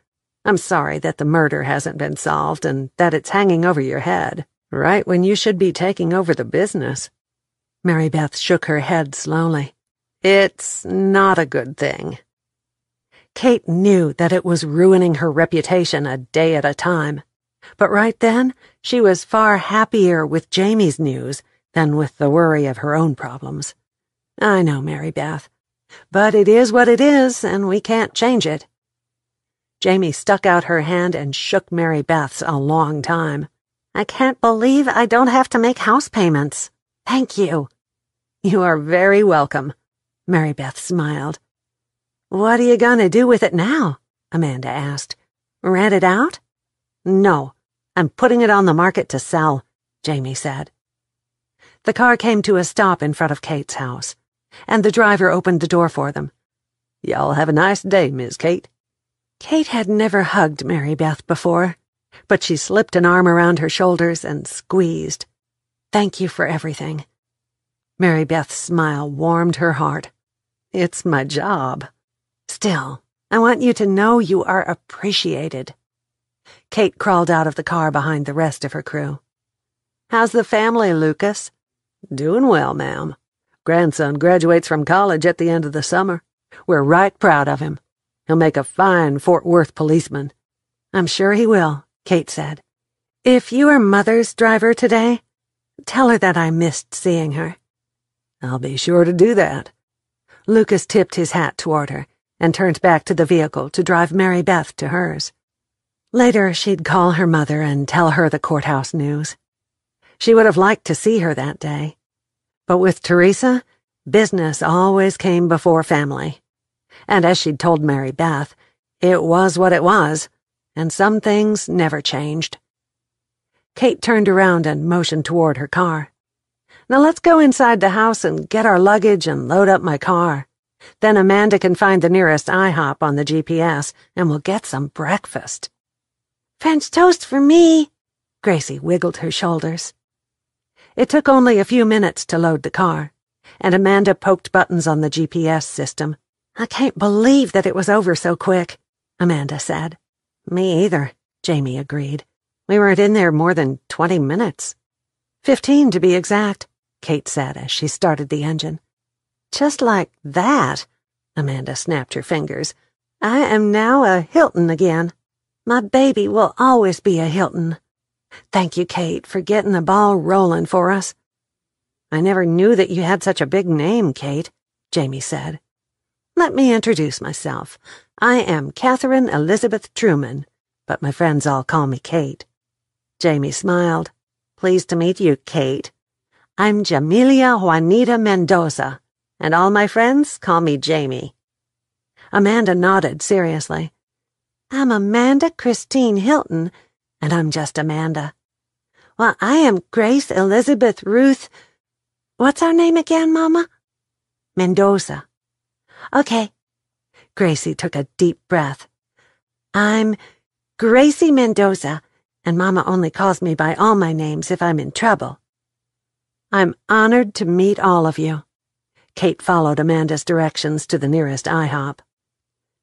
I'm sorry that the murder hasn't been solved and that it's hanging over your head, right when you should be taking over the business. Mary Beth shook her head slowly. It's not a good thing. Kate knew that it was ruining her reputation a day at a time, but right then she was far happier with Jamie's news than with the worry of her own problems. I know, Mary Beth, but it is what it is, and we can't change it. Jamie stuck out her hand and shook Mary Beth's a long time. I can't believe I don't have to make house payments. Thank you. You are very welcome, Mary Beth smiled. What are you going to do with it now? Amanda asked. Rent it out? No, I'm putting it on the market to sell, Jamie said. The car came to a stop in front of Kate's house, and the driver opened the door for them. Y'all have a nice day, Miss Kate. Kate had never hugged Mary Beth before, but she slipped an arm around her shoulders and squeezed. Thank you for everything. Mary Beth's smile warmed her heart. It's my job. Still, I want you to know you are appreciated. Kate crawled out of the car behind the rest of her crew. How's the family, Lucas? Doing well, ma'am. Grandson graduates from college at the end of the summer. We're right proud of him. He'll make a fine Fort Worth policeman. I'm sure he will, Kate said. If you are Mother's driver today, tell her that I missed seeing her. I'll be sure to do that. Lucas tipped his hat toward her and turned back to the vehicle to drive Mary Beth to hers. Later, she'd call her mother and tell her the courthouse news. She would have liked to see her that day. But with Teresa, business always came before family. And as she'd told Mary Beth, it was what it was, and some things never changed. Kate turned around and motioned toward her car. Now let's go inside the house and get our luggage and load up my car. Then Amanda can find the nearest IHOP on the GPS, and we'll get some breakfast. French toast for me. Gracie wiggled her shoulders. It took only a few minutes to load the car, and Amanda poked buttons on the GPS system. I can't believe that it was over so quick, Amanda said. Me either, Jamie agreed. We weren't in there more than 20 minutes. 15 to be exact, Kate said as she started the engine. Just like that, Amanda snapped her fingers. I am now a Hilton again. My baby will always be a Hilton. Thank you, Kate, for getting the ball rolling for us. I never knew that you had such a big name, Kate, Jamie said. Let me introduce myself. I am Catherine Elizabeth Truman, but my friends all call me Kate. Jamie smiled. Pleased to meet you, Kate. I'm Jamelia Juanita Mendoza, and all my friends call me Jamie. Amanda nodded seriously. I'm Amanda Christine Hilton, and I'm just Amanda. Well, I am Grace Elizabeth Ruth. What's our name again, Mama? Mendoza. Okay. Gracie took a deep breath. I'm Gracie Mendoza, and Mama only calls me by all my names if I'm in trouble. I'm honored to meet all of you. Kate followed Amanda's directions to the nearest IHOP.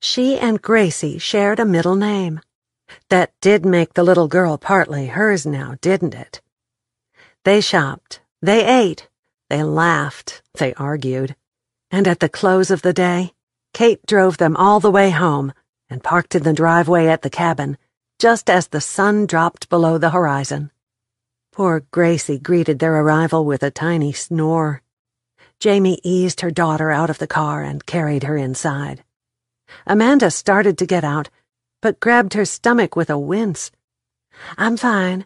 She and Gracie shared a middle name. That did make the little girl partly hers now, didn't it? They shopped, they ate, they laughed, they argued. And at the close of the day, Kate drove them all the way home and parked in the driveway at the cabin, just as the sun dropped below the horizon. Poor Gracie greeted their arrival with a tiny snore. Jamie eased her daughter out of the car and carried her inside. Amanda started to get out, but grabbed her stomach with a wince. I'm fine,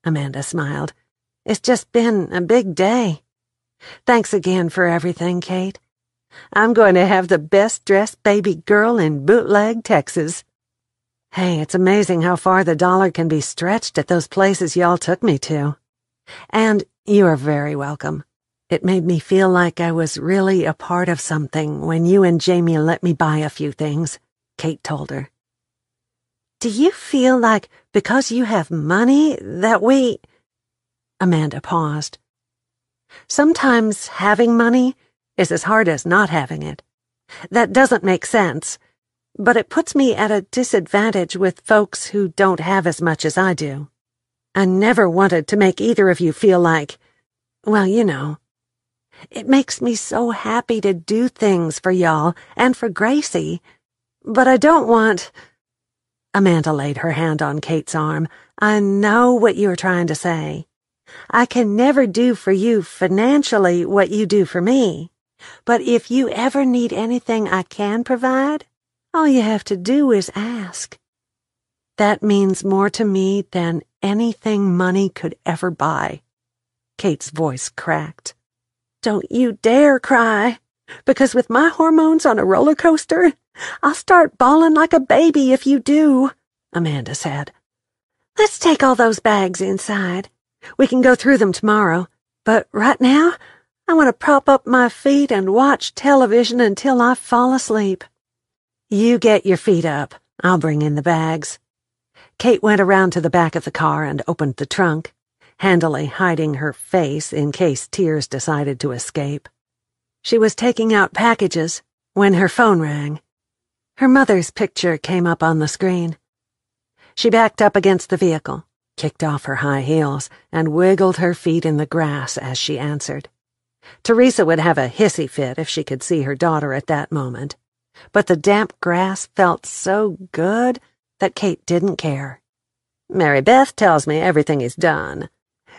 Amanda smiled. It's just been a big day. Thanks again for everything, Kate. I'm going to have the best-dressed baby girl in Bootleg, Texas. Hey, it's amazing how far the dollar can be stretched at those places y'all took me to. And you are very welcome. It made me feel like I was really a part of something when you and Jamie let me buy a few things, Kate told her. Do you feel like because you have money that we... Amanda paused. Sometimes having money is as hard as not having it. That doesn't make sense, but it puts me at a disadvantage with folks who don't have as much as I do. I never wanted to make either of you feel like, well, you know. It makes me so happy to do things for y'all and for Gracie, but I don't want... Amanda laid her hand on Kate's arm. I know what you're trying to say. I can never do for you financially what you do for me, but if you ever need anything I can provide, all you have to do is ask. That means more to me than anything money could ever buy. Kate's voice cracked. Don't you dare cry, because with my hormones on a roller coaster, I'll start bawling like a baby if you do, Amanda said. Let's take all those bags inside. We can go through them tomorrow, but right now, I want to prop up my feet and watch television until I fall asleep. You get your feet up. I'll bring in the bags. Kate went around to the back of the car and opened the trunk, handily hiding her face in case tears decided to escape. She was taking out packages when her phone rang. Her mother's picture came up on the screen. She backed up against the vehicle, kicked off her high heels, and wiggled her feet in the grass as she answered. Teresa would have a hissy fit if she could see her daughter at that moment, but the damp grass felt so good that Kate didn't care. Mary Beth tells me everything is done.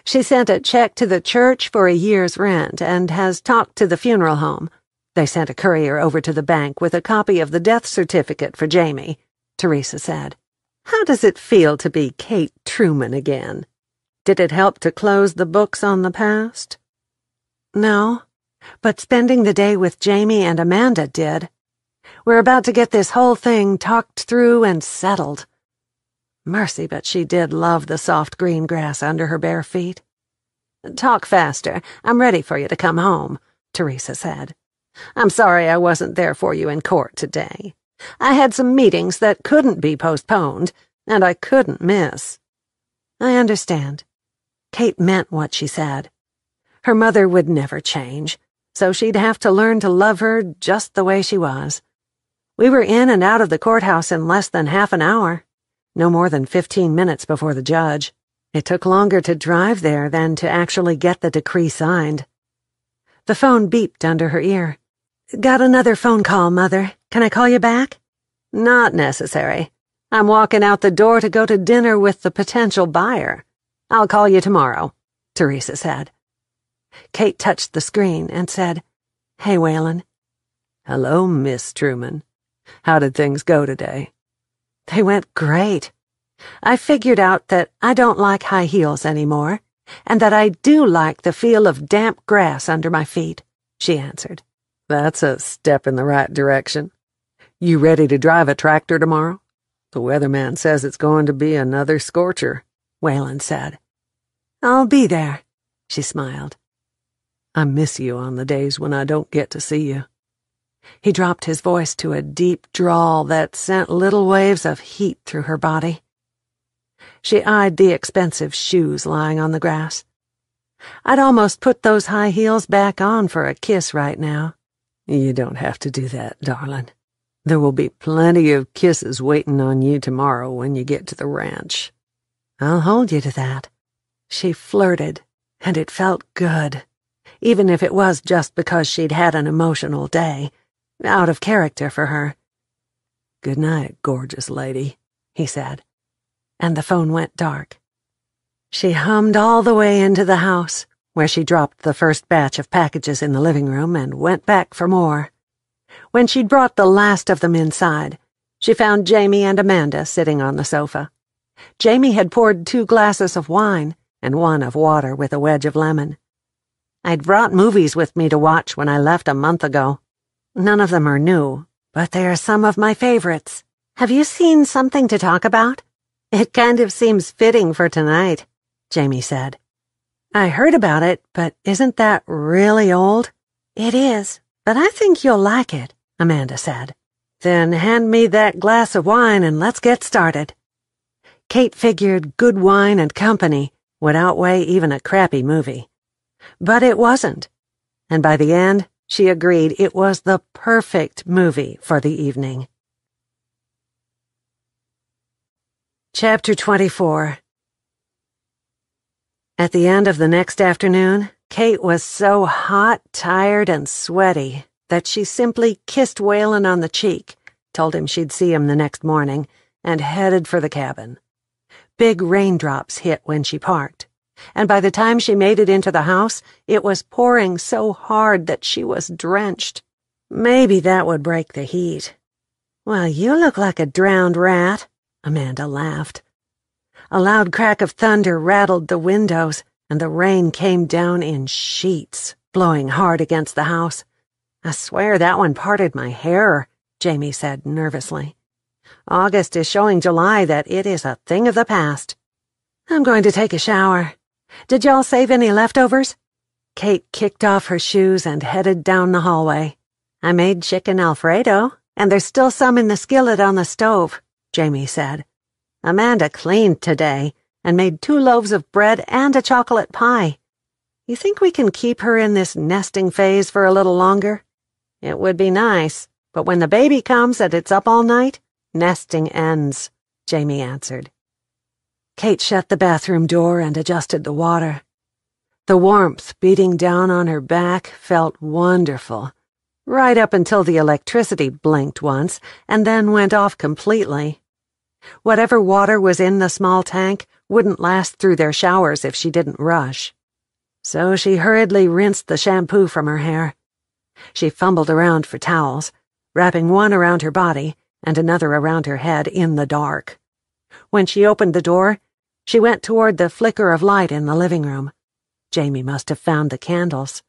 She sent a check to the church for a year's rent and has talked to the funeral home. They sent a courier over to the bank with a copy of the death certificate for Jamie, Teresa said. How does it feel to be Kate Truman again? Did it help to close the books on the past? No, but spending the day with Jamie and Amanda did. We're about to get this whole thing talked through and settled. Mercy, but she did love the soft green grass under her bare feet. Talk faster. I'm ready for you to come home, Teresa said. I'm sorry I wasn't there for you in court today. I had some meetings that couldn't be postponed, and I couldn't miss. I understand. Kate meant what she said. Her mother would never change, so she'd have to learn to love her just the way she was. We were in and out of the courthouse in less than half an hour, no more than 15 minutes before the judge. It took longer to drive there than to actually get the decree signed. The phone beeped under her ear. Got another phone call, Mother. Can I call you back? Not necessary. I'm walking out the door to go to dinner with the potential buyer. I'll call you tomorrow, Teresa said. Kate touched the screen and said, Hey, Waylon. Hello, Miss Truman. How did things go today? They went great. I figured out that I don't like high heels anymore, and that I do like the feel of damp grass under my feet, she answered. That's a step in the right direction. You ready to drive a tractor tomorrow? The weatherman says it's going to be another scorcher, Waylon said. I'll be there, she smiled. I miss you on the days when I don't get to see you. He dropped his voice to a deep drawl that sent little waves of heat through her body. She eyed the expensive shoes lying on the grass. I'd almost put those high heels back on for a kiss right now. You don't have to do that, darling. There will be plenty of kisses waiting on you tomorrow when you get to the ranch. I'll hold you to that. She flirted, and it felt good, even if it was just because she'd had an emotional day, out of character for her. Good night, gorgeous lady, he said, and the phone went dark. She hummed all the way into the house, where she dropped the first batch of packages in the living room and went back for more. When she'd brought the last of them inside, she found Jamie and Amanda sitting on the sofa. Jamie had poured 2 glasses of wine and 1 of water with a wedge of lemon. I'd brought movies with me to watch when I left a month ago. None of them are new, but they are some of my favorites. Have you seen Something to Talk About? It kind of seems fitting for tonight, Jamie said. I heard about it, but isn't that really old? It is, but I think you'll like it, Amanda said. Then hand me that glass of wine and let's get started. Kate figured good wine and company would outweigh even a crappy movie. But it wasn't, and by the end, she agreed it was the perfect movie for the evening. Chapter 24. At the end of the next afternoon, Kate was so hot, tired, and sweaty that she simply kissed Waylon on the cheek, told him she'd see him the next morning, and headed for the cabin. Big raindrops hit when she parked, and by the time she made it into the house, it was pouring so hard that she was drenched. Maybe that would break the heat. Well, you look like a drowned rat, Amanda laughed. A loud crack of thunder rattled the windows, and the rain came down in sheets, blowing hard against the house. I swear that one parted my hair, Jamie said nervously. August is showing July that it is a thing of the past. I'm going to take a shower. Did y'all save any leftovers? Kate kicked off her shoes and headed down the hallway. I made chicken Alfredo, and there's still some in the skillet on the stove, Jamie said. Amanda cleaned today and made 2 loaves of bread and a chocolate pie. You think we can keep her in this nesting phase for a little longer? It would be nice, but when the baby comes and it's up all night, nesting ends, Jamie answered. Kate shut the bathroom door and adjusted the water. The warmth beating down on her back felt wonderful, right up until the electricity blinked once and then went off completely. Whatever water was in the small tank wouldn't last through their showers if she didn't rush. So she hurriedly rinsed the shampoo from her hair. She fumbled around for towels, wrapping one around her body and another around her head in the dark. When she opened the door, she went toward the flicker of light in the living room. Jamie must have found the candles.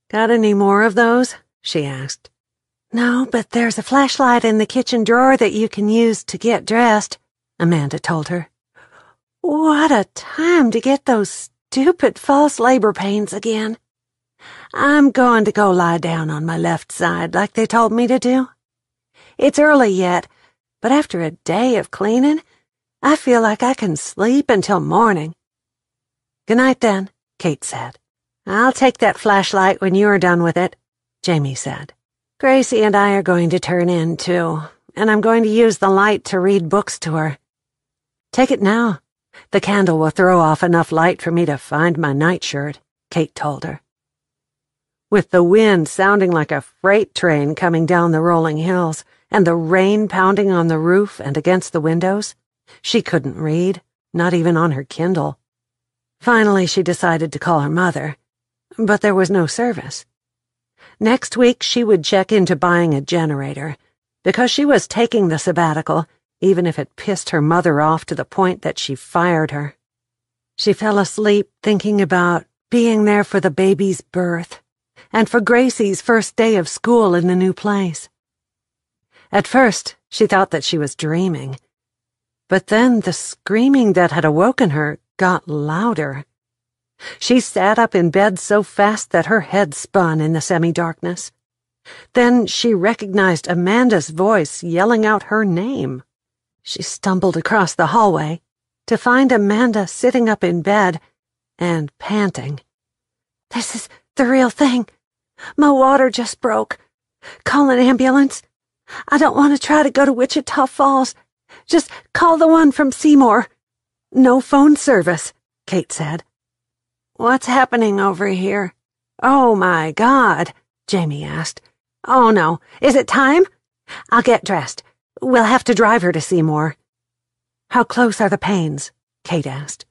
Got any more of those? She asked. No, but there's a flashlight in the kitchen drawer that you can use to get dressed, Amanda told her. What a time to get those stupid false labor pains again. I'm going to go lie down on my left side like they told me to do. It's early yet, but after a day of cleaning, I feel like I can sleep until morning. Good night, then, Kate said. I'll take that flashlight when you're done with it, Jamie said. Gracie and I are going to turn in, too, and I'm going to use the light to read books to her. Take it now. The candle will throw off enough light for me to find my nightshirt, Kate told her. With the wind sounding like a freight train coming down the rolling hills and the rain pounding on the roof and against the windows, she couldn't read, not even on her Kindle. Finally, she decided to call her mother, but there was no service. Next week, she would check into buying a generator, because she was taking the sabbatical, even if it pissed her mother off to the point that she fired her. She fell asleep thinking about being there for the baby's birth and for Gracie's first day of school in the new place. At first, she thought that she was dreaming, but then the screaming that had awoken her got louder. She sat up in bed so fast that her head spun in the semi-darkness. Then she recognized Amanda's voice yelling out her name. She stumbled across the hallway to find Amanda sitting up in bed and panting. This is the real thing. My water just broke. Call an ambulance. I don't want to try to go to Wichita Falls. Just call the one from Seymour. No phone service, Kate said. What's happening over here? Oh, my God, Jamie asked. Oh, no. Is it time? I'll get dressed. We'll have to drive her to Seymour. How close are the pains? Kate asked.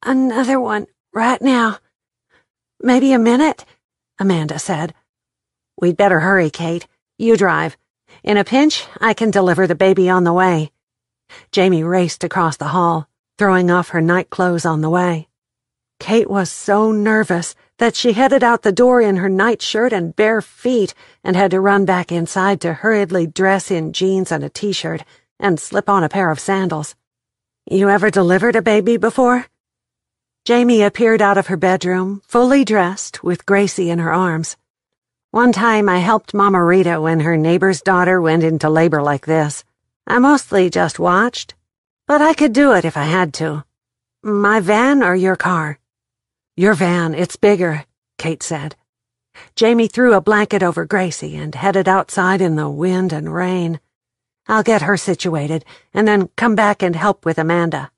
Another one, right now. Maybe a minute, Amanda said. We'd better hurry, Kate. You drive. In a pinch, I can deliver the baby on the way. Jamie raced across the hall, throwing off her night clothes on the way. Kate was so nervous that she headed out the door in her nightshirt and bare feet and had to run back inside to hurriedly dress in jeans and a t-shirt and slip on a pair of sandals. You ever delivered a baby before? Jamie appeared out of her bedroom, fully dressed, with Gracie in her arms. One time I helped Mama Rita when her neighbor's daughter went into labor like this. I mostly just watched, but I could do it if I had to. My van or your car? Your van, it's bigger, Kate said. Jamie threw a blanket over Gracie and headed outside in the wind and rain. I'll get her situated and then come back and help with Amanda.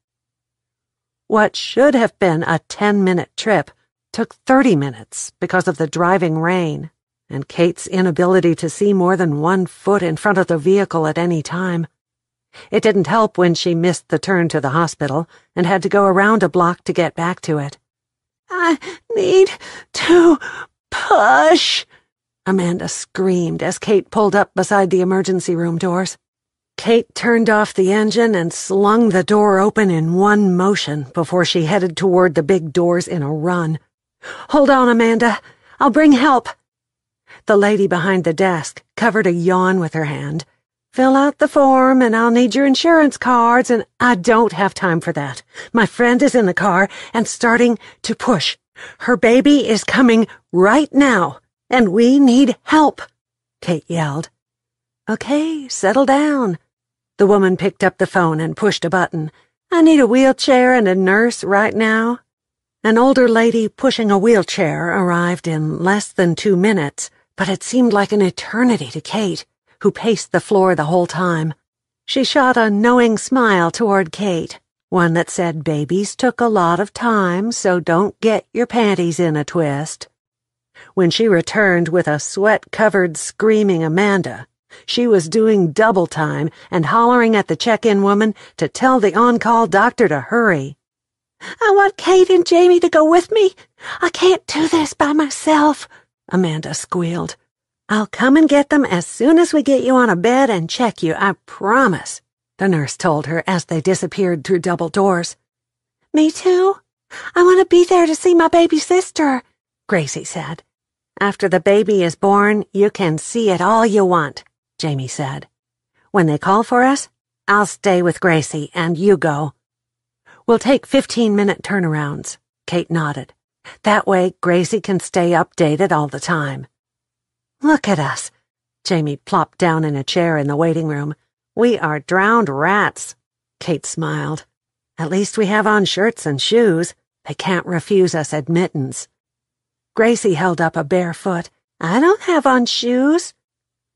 What should have been a 10-minute trip took 30 minutes because of the driving rain and Kate's inability to see more than 1 foot in front of the vehicle at any time. It didn't help when she missed the turn to the hospital and had to go around a block to get back to it. I need to push, Amanda screamed as Kate pulled up beside the emergency room doors. Kate turned off the engine and slung the door open in one motion before she headed toward the big doors in a run. Hold on, Amanda. I'll bring help. The lady behind the desk covered a yawn with her hand. Fill out the form and I'll need your insurance cards, and I don't have time for that. My friend is in the car and starting to push. Her baby is coming right now, and we need help, Kate yelled. Okay, settle down. The woman picked up the phone and pushed a button. I need a wheelchair and a nurse right now. An older lady pushing a wheelchair arrived in less than 2 minutes, but it seemed like an eternity to Kate, who paced the floor the whole time. She shot a knowing smile toward Kate, one that said babies took a lot of time, so don't get your panties in a twist. When she returned with a sweat-covered, screaming Amanda, she was doing double time and hollering at the check-in woman to tell the on-call doctor to hurry. I want Kate and Jamie to go with me. I can't do this by myself, Amanda squealed. I'll come and get them as soon as we get you on a bed and check you, I promise, the nurse told her as they disappeared through double doors. Me too. I want to be there to see my baby sister, Gracie said. After the baby is born, you can see it all you want, Jamie said. When they call for us, I'll stay with Gracie and you go. We'll take 15-minute turnarounds, Kate nodded. That way, Gracie can stay updated all the time. Look at us. Jamie plopped down in a chair in the waiting room. We are drowned rats. Kate smiled. At least we have on shirts and shoes. They can't refuse us admittance. Gracie held up a bare foot. I don't have on shoes.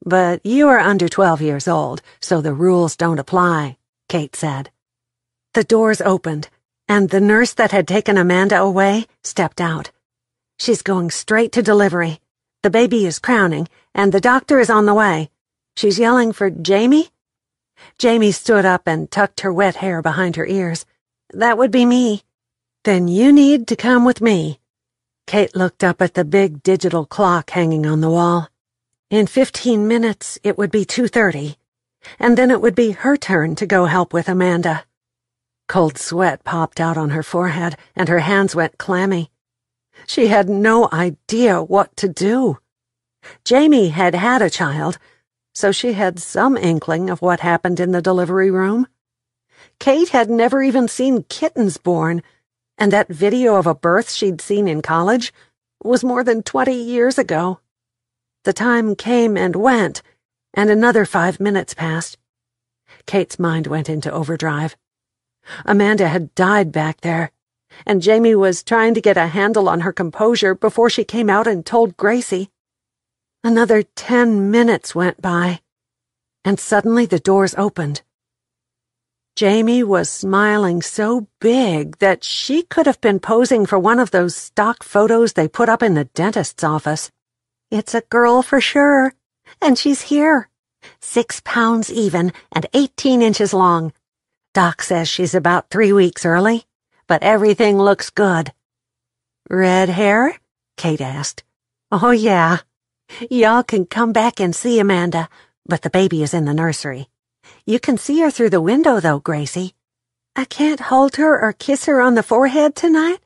But you are under 12 years old, so the rules don't apply, Kate said. The doors opened, and the nurse that had taken Amanda away stepped out. She's going straight to delivery. The baby is crowning, and the doctor is on the way. She's yelling for Jamie? Jamie stood up and tucked her wet hair behind her ears. That would be me. Then you need to come with me. Kate looked up at the big digital clock hanging on the wall. In 15 minutes, it would be 2:30, and then it would be her turn to go help with Amanda. Cold sweat popped out on her forehead, and her hands went clammy. She had no idea what to do. Jamie had had a child, so she had some inkling of what happened in the delivery room. Kate had never even seen kittens born, and that video of a birth she'd seen in college was more than 20 years ago. The time came and went, and another 5 minutes passed. Kate's mind went into overdrive. Amanda had died back there, and Jamie was trying to get a handle on her composure before she came out and told Gracie. Another 10 minutes went by, and suddenly the doors opened. Jamie was smiling so big that she could have been posing for one of those stock photos they put up in the dentist's office. It's a girl for sure, and she's here. 6 pounds even and 18 inches long. Doc says she's about 3 weeks early, but everything looks good. Red hair? Kate asked. Oh, yeah. Y'all can come back and see Amanda, but the baby is in the nursery. You can see her through the window, though, Gracie. I can't hold her or kiss her on the forehead tonight?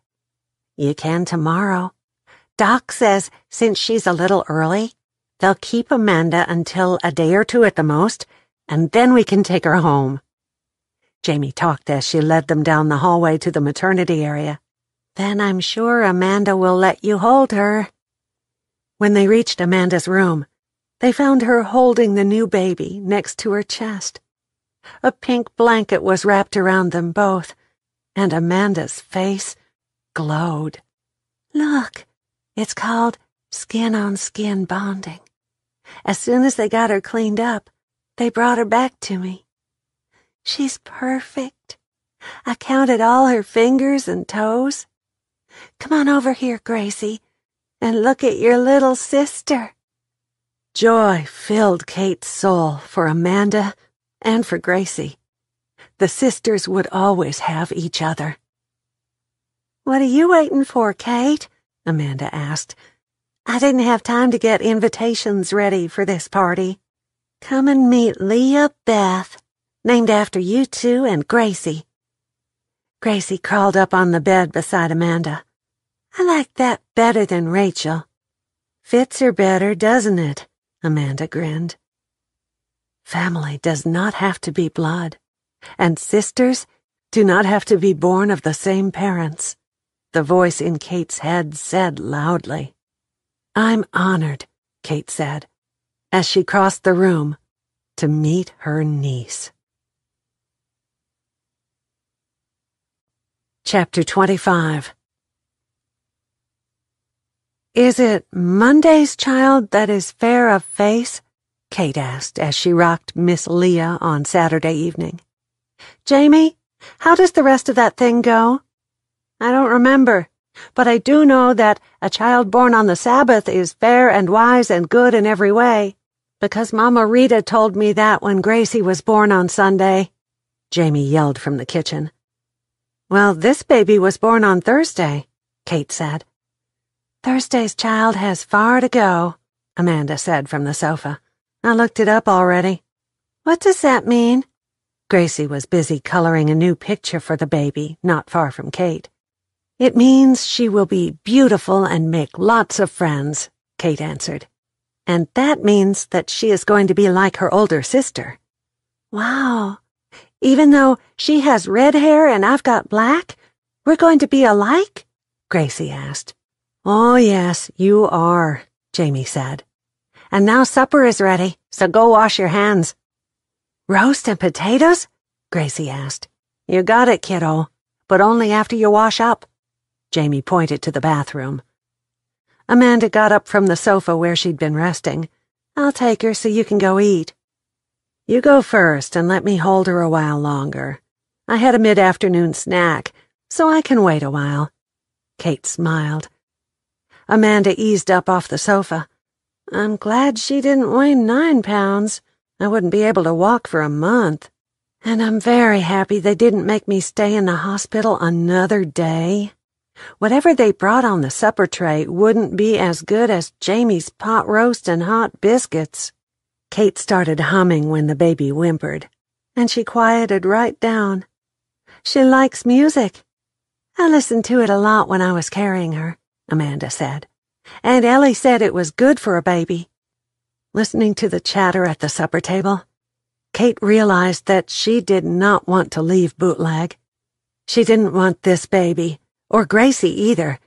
You can tomorrow. Doc says since she's a little early, they'll keep Amanda until a day or 2 at the most, and then we can take her home. Jamie talked as she led them down the hallway to the maternity area. Then I'm sure Amanda will let you hold her. When they reached Amanda's room, they found her holding the new baby next to her chest. A pink blanket was wrapped around them both, and Amanda's face glowed. Look, it's called skin-on-skin bonding. As soon as they got her cleaned up, they brought her back to me. She's perfect. I counted all her fingers and toes. Come on over here, Gracie, and look at your little sister. Joy filled Kate's soul for Amanda and for Gracie. The sisters would always have each other. What are you waiting for, Kate? Amanda asked. I didn't have time to get invitations ready for this party. Come and meet Leah Beth, named after you two and Gracie. Gracie crawled up on the bed beside Amanda. I like that better than Rachel. Fits her better, doesn't it? Amanda grinned. Family does not have to be blood, and sisters do not have to be born of the same parents. The voice in Kate's head said loudly. I'm honored, Kate said, as she crossed the room to meet her niece. Chapter 25. Is it Monday's child that is fair of face? Kate asked as she rocked Miss Leah on Saturday evening. Jamie, how does the rest of that thing go? I don't remember, but I do know that a child born on the Sabbath is fair and wise and good in every way, because Mama Rita told me that when Gracie was born on Sunday. Jamie yelled from the kitchen. Well, this baby was born on Thursday, Kate said. Thursday's child has far to go, Amanda said from the sofa. I looked it up already. What does that mean? Gracie was busy coloring a new picture for the baby, not far from Kate. It means she will be beautiful and make lots of friends, Kate answered. And that means that she is going to be like her older sister. Wow. Even though she has red hair and I've got black, we're going to be alike? Gracie asked. Oh, yes, you are, Jamie said. And now supper is ready, so go wash your hands. Roast and potatoes? Gracie asked. You got it, kiddo, but only after you wash up. Jamie pointed to the bathroom. Amanda got up from the sofa where she'd been resting. I'll take her so you can go eat. You go first and let me hold her a while longer. I had a mid-afternoon snack, so I can wait a while. Kate smiled. Amanda eased up off the sofa. I'm glad she didn't weigh 9 pounds. I wouldn't be able to walk for a month. And I'm very happy they didn't make me stay in the hospital another day. Whatever they brought on the supper tray wouldn't be as good as Jamie's pot roast and hot biscuits. Kate started humming when the baby whimpered, and she quieted right down. She likes music. I listened to it a lot when I was carrying her, Amanda said. Aunt Ellie said it was good for a baby. Listening to the chatter at the supper table, Kate realized that she did not want to leave Bootleg. She didn't want this baby, or Gracie either,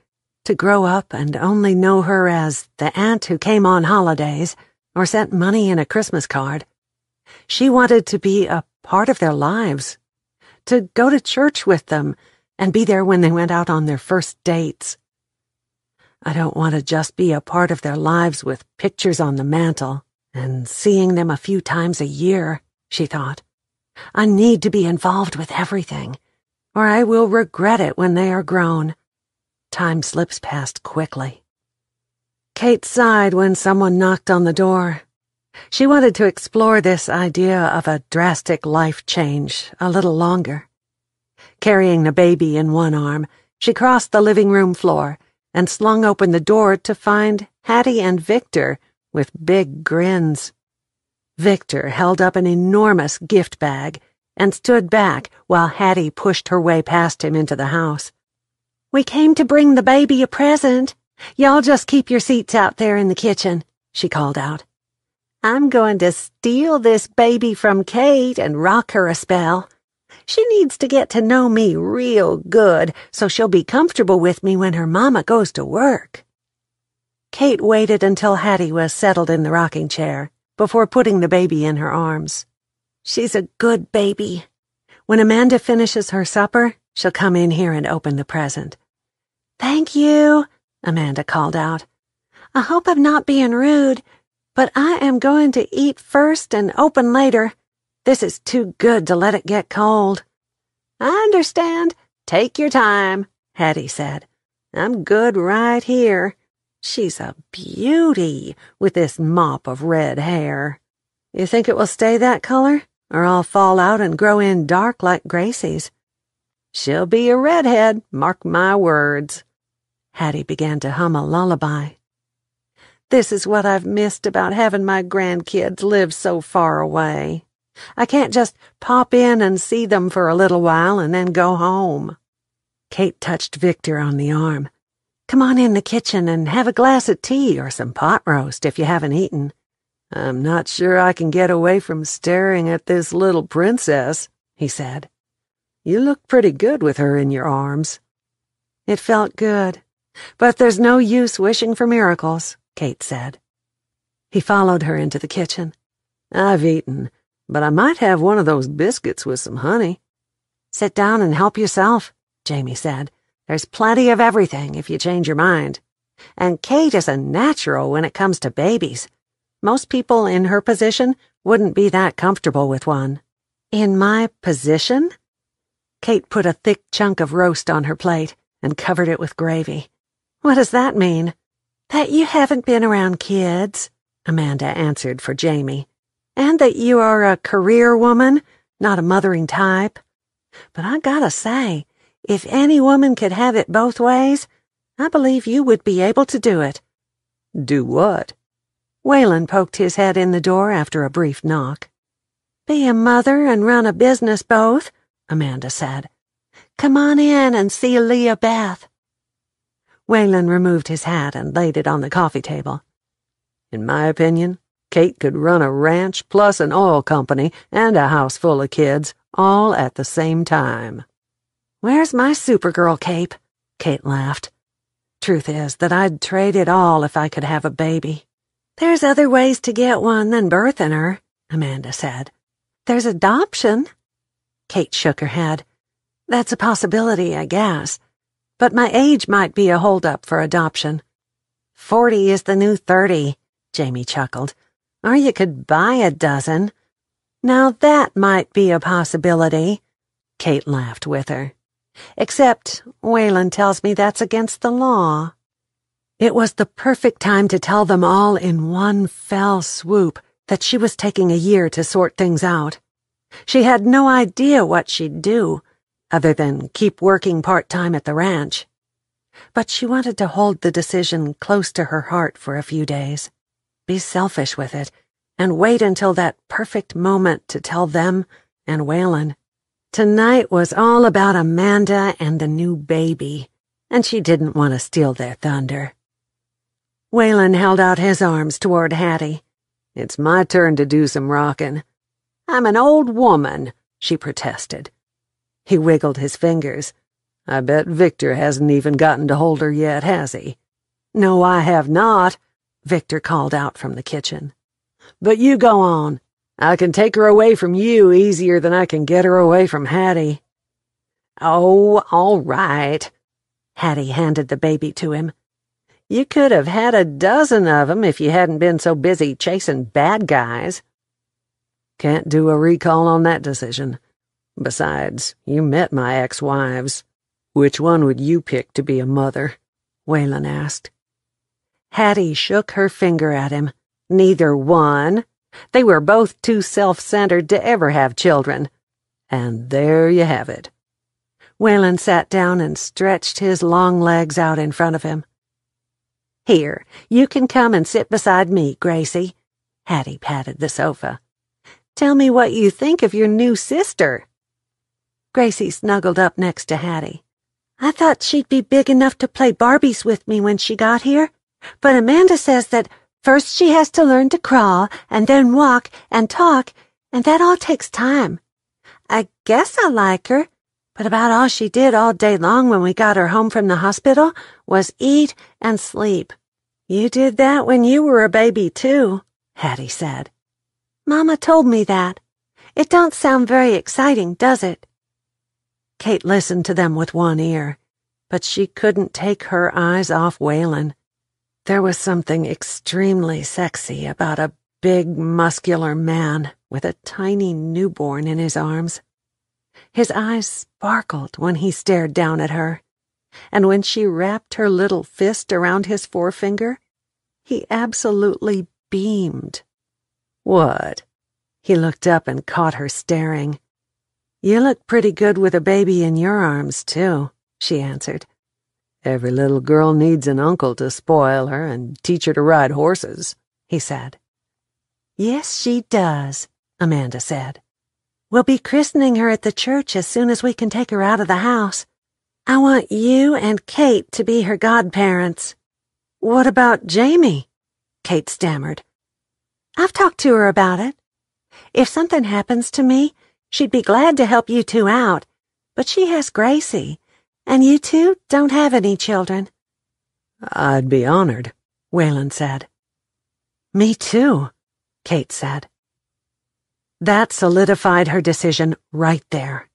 to grow up and only know her as the aunt who came on holidays or sent money in a Christmas card. She wanted to be a part of their lives, to go to church with them and be there when they went out on their first dates. I don't want to just be a part of their lives with pictures on the mantel and seeing them a few times a year, she thought. I need to be involved with everything, or I will regret it when they are grown. Time slips past quickly. Kate sighed when someone knocked on the door. She wanted to explore this idea of a drastic life change a little longer. Carrying the baby in one arm, she crossed the living room floor and slung open the door to find Hattie and Victor with big grins. Victor held up an enormous gift bag and stood back while Hattie pushed her way past him into the house. We came to bring the baby a present. Y'all just keep your seats out there in the kitchen, she called out. I'm going to steal this baby from Kate and rock her a spell. She needs to get to know me real good so she'll be comfortable with me when her mama goes to work. Kate waited until Hattie was settled in the rocking chair before putting the baby in her arms. She's a good baby. When Amanda finishes her supper, she'll come in here and open the present. Thank you, Amanda called out. I hope I'm not being rude, but I am going to eat first and open later. This is too good to let it get cold. I understand. Take your time, Hattie said. I'm good right here. She's a beauty with this mop of red hair. You think it will stay that color, or I'll fall out and grow in dark like Gracie's? She'll be a redhead, mark my words. Hattie began to hum a lullaby. This is what I've missed about having my grandkids live so far away. I can't just pop in and see them for a little while and then go home. Kate touched Victor on the arm. Come on in the kitchen and have a glass of tea or some pot roast if you haven't eaten. I'm not sure I can get away from staring at this little princess, he said. You look pretty good with her in your arms. It felt good, but there's no use wishing for miracles, Kate said. He followed her into the kitchen. I've eaten, but I might have one of those biscuits with some honey. Sit down and help yourself, Jamie said. There's plenty of everything if you change your mind. And Kate is a natural when it comes to babies. Most people in her position wouldn't be that comfortable with one. In my position? Kate put a thick chunk of roast on her plate and covered it with gravy. What does that mean? That you haven't been around kids, Amanda answered for Jamie. And that you are a career woman, not a mothering type. But I gotta say, if any woman could have it both ways, I believe you would be able to do it. Do what? Waylon poked his head in the door after a brief knock. Be a mother and run a business both, Amanda said. Come on in and see Leah Beth. Waylon removed his hat and laid it on the coffee table. In my opinion, Kate could run a ranch plus an oil company and a house full of kids all at the same time. Where's my Supergirl cape? Kate laughed. Truth is that I'd trade it all if I could have a baby. There's other ways to get one than birthing her, Amanda said. There's adoption. Kate shook her head. That's a possibility, I guess. But my age might be a holdup for adoption. 40 is the new 30, Jamie chuckled. Or you could buy a dozen. Now that might be a possibility. Kate laughed with her. Except Waylon tells me that's against the law. It was the perfect time to tell them all in one fell swoop that she was taking a year to sort things out. She had no idea what she'd do, other than keep working part-time at the ranch. But she wanted to hold the decision close to her heart for a few days, be selfish with it, and wait until that perfect moment to tell them and Waylon. Tonight was all about Amanda and the new baby, and she didn't want to steal their thunder. Waylon held out his arms toward Hattie. It's my turn to do some rockin'. I'm an old woman, she protested. He wiggled his fingers. I bet Victor hasn't even gotten to hold her yet, has he? No, I have not, Victor called out from the kitchen. But you go on. I can take her away from you easier than I can get her away from Hattie. Oh, all right. Hattie handed the baby to him. You could have had a dozen of 'em if you hadn't been so busy chasing bad guys. Can't do a recall on that decision. Besides, you met my ex-wives. Which one would you pick to be a mother? Waylon asked. Hattie shook her finger at him. Neither one. They were both too self-centered to ever have children. And there you have it. Waylon sat down and stretched his long legs out in front of him. Here, you can come and sit beside me, Gracie. Hattie patted the sofa. Tell me what you think of your new sister. Gracie snuggled up next to Hattie. I thought she'd be big enough to play Barbies with me when she got here, but Amanda says that first she has to learn to crawl, and then walk and talk, and that all takes time. I guess I like her, but about all she did all day long when we got her home from the hospital was eat and sleep. You did that when you were a baby, too, Hattie said. Mama told me that. It don't sound very exciting, does it? Kate listened to them with one ear, but she couldn't take her eyes off Waylon. There was something extremely sexy about a big, muscular man with a tiny newborn in his arms. His eyes sparkled when he stared down at her, and when she wrapped her little fist around his forefinger, he absolutely beamed. What? He looked up and caught her staring. You look pretty good with a baby in your arms, too, she answered. Every little girl needs an uncle to spoil her and teach her to ride horses, he said. Yes, she does, Amanda said. We'll be christening her at the church as soon as we can take her out of the house. I want you and Kate to be her godparents. What about Jamie? Kate stammered. I've talked to her about it. If something happens to me, she'd be glad to help you two out, but she has Gracie, and you two don't have any children. I'd be honored, Waylon said. Me too, Kate said. That solidified her decision right there.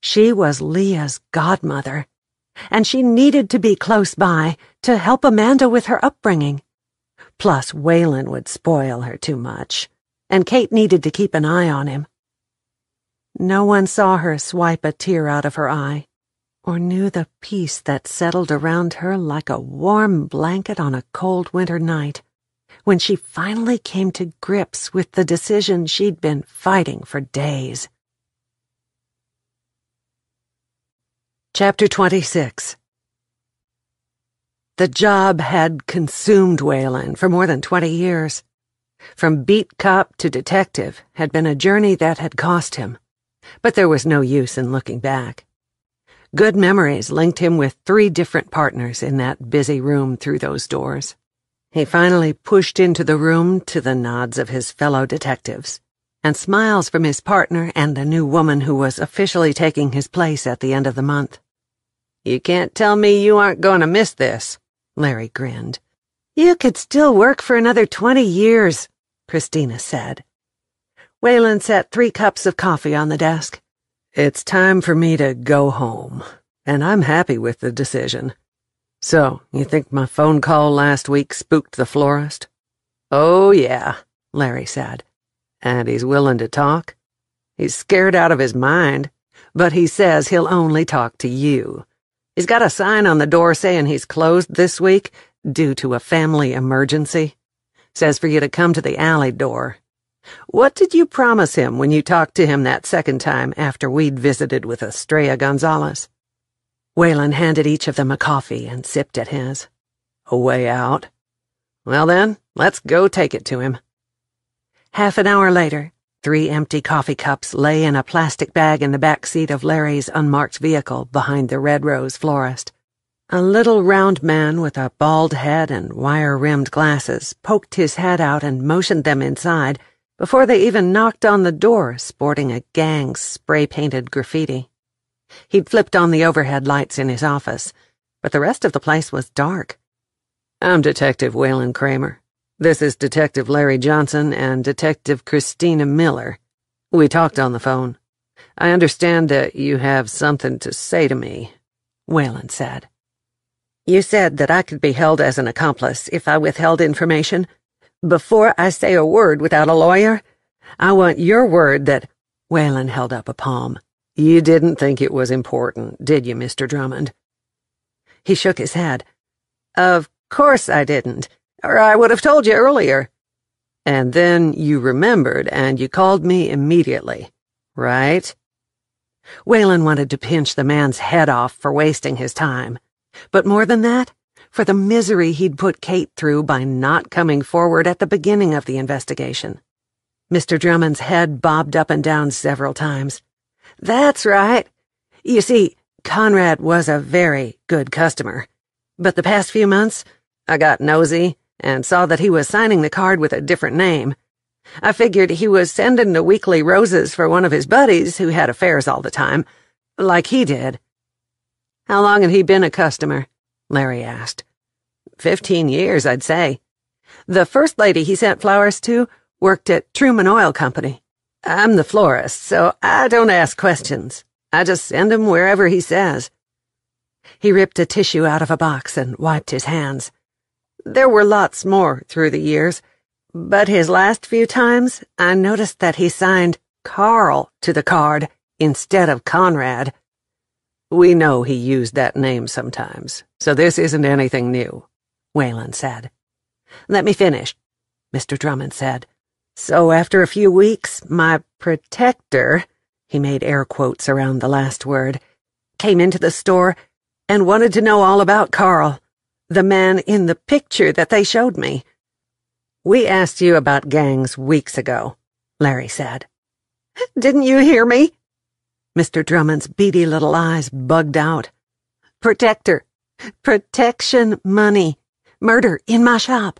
She was Leah's godmother, and she needed to be close by to help Amanda with her upbringing. Plus, Waylon would spoil her too much, and Kate needed to keep an eye on him. No one saw her swipe a tear out of her eye, or knew the peace that settled around her like a warm blanket on a cold winter night, when she finally came to grips with the decision she'd been fighting for days. Chapter 26. The job had consumed Waylon for more than 20 years. From beat cop to detective had been a journey that had cost him, but there was no use in looking back. Good memories linked him with 3 different partners in that busy room through those doors. He finally pushed into the room to the nods of his fellow detectives and smiles from his partner and the new woman who was officially taking his place at the end of the month. "You can't tell me you aren't going to miss this," Larry grinned. "You could still work for another 20 years, Christina said. Waylon set 3 cups of coffee on the desk. "It's time for me to go home, and I'm happy with the decision. So, you think my phone call last week spooked the florist?" "Oh, yeah," Larry said. "And he's willing to talk? He's scared out of his mind, but he says he'll only talk to you. He's got a sign on the door saying he's closed this week due to a family emergency. Says for you to come to the alley door. What did you promise him when you talked to him that second time after we'd visited with Estrella Gonzalez?" Waylon handed each of them a coffee and sipped at his. "A way out? Well then, let's go take it to him." Half an hour later, 3 empty coffee cups lay in a plastic bag in the back seat of Larry's unmarked vehicle behind the Red Rose florist. A little round man with a bald head and wire-rimmed glasses poked his head out and motioned them inside before they even knocked on the door, sporting a gang's spray-painted graffiti. He'd flipped on the overhead lights in his office, but the rest of the place was dark. "I'm Detective Waylon Kramer. This is Detective Larry Johnson and Detective Christina Miller. We talked on the phone. I understand that you have something to say to me," Waylon said. "You said that I could be held as an accomplice if I withheld information. Before I say a word without a lawyer, I want your word that—" Waylon held up a palm. "You didn't think it was important, did you, Mr. Drummond?" He shook his head. "Of course I didn't, or I would have told you earlier." "And then you remembered and you called me immediately, right?" Waylon wanted to pinch the man's head off for wasting his time, but more than that, for the misery he'd put Kate through by not coming forward at the beginning of the investigation. Mr. Drummond's head bobbed up and down several times. "That's right. You see, Conrad was a very good customer, but the past few months, I got nosy and saw that he was signing the card with a different name. I figured he was sending the weekly roses for one of his buddies who had affairs all the time, like he did." "How long had he been a customer?" Larry asked. 15 years, I'd say. The first lady he sent flowers to worked at Truman Oil Company. I'm the florist, so I don't ask questions. I just send 'em wherever he says." He ripped a tissue out of a box and wiped his hands. "There were lots more through the years, but his last few times I noticed that he signed Carl to the card instead of Conrad." "We know he used that name sometimes, so this isn't anything new," Waylon said. "Let me finish," Mr. Drummond said. "So after a few weeks, my protector," he made air quotes around the last word, "came into the store and wanted to know all about Carl, the man in the picture that they showed me." "We asked you about gangs weeks ago," Larry said. "Didn't you hear me?" Mr. Drummond's beady little eyes bugged out. "Protector. Protection money. Murder in my shop.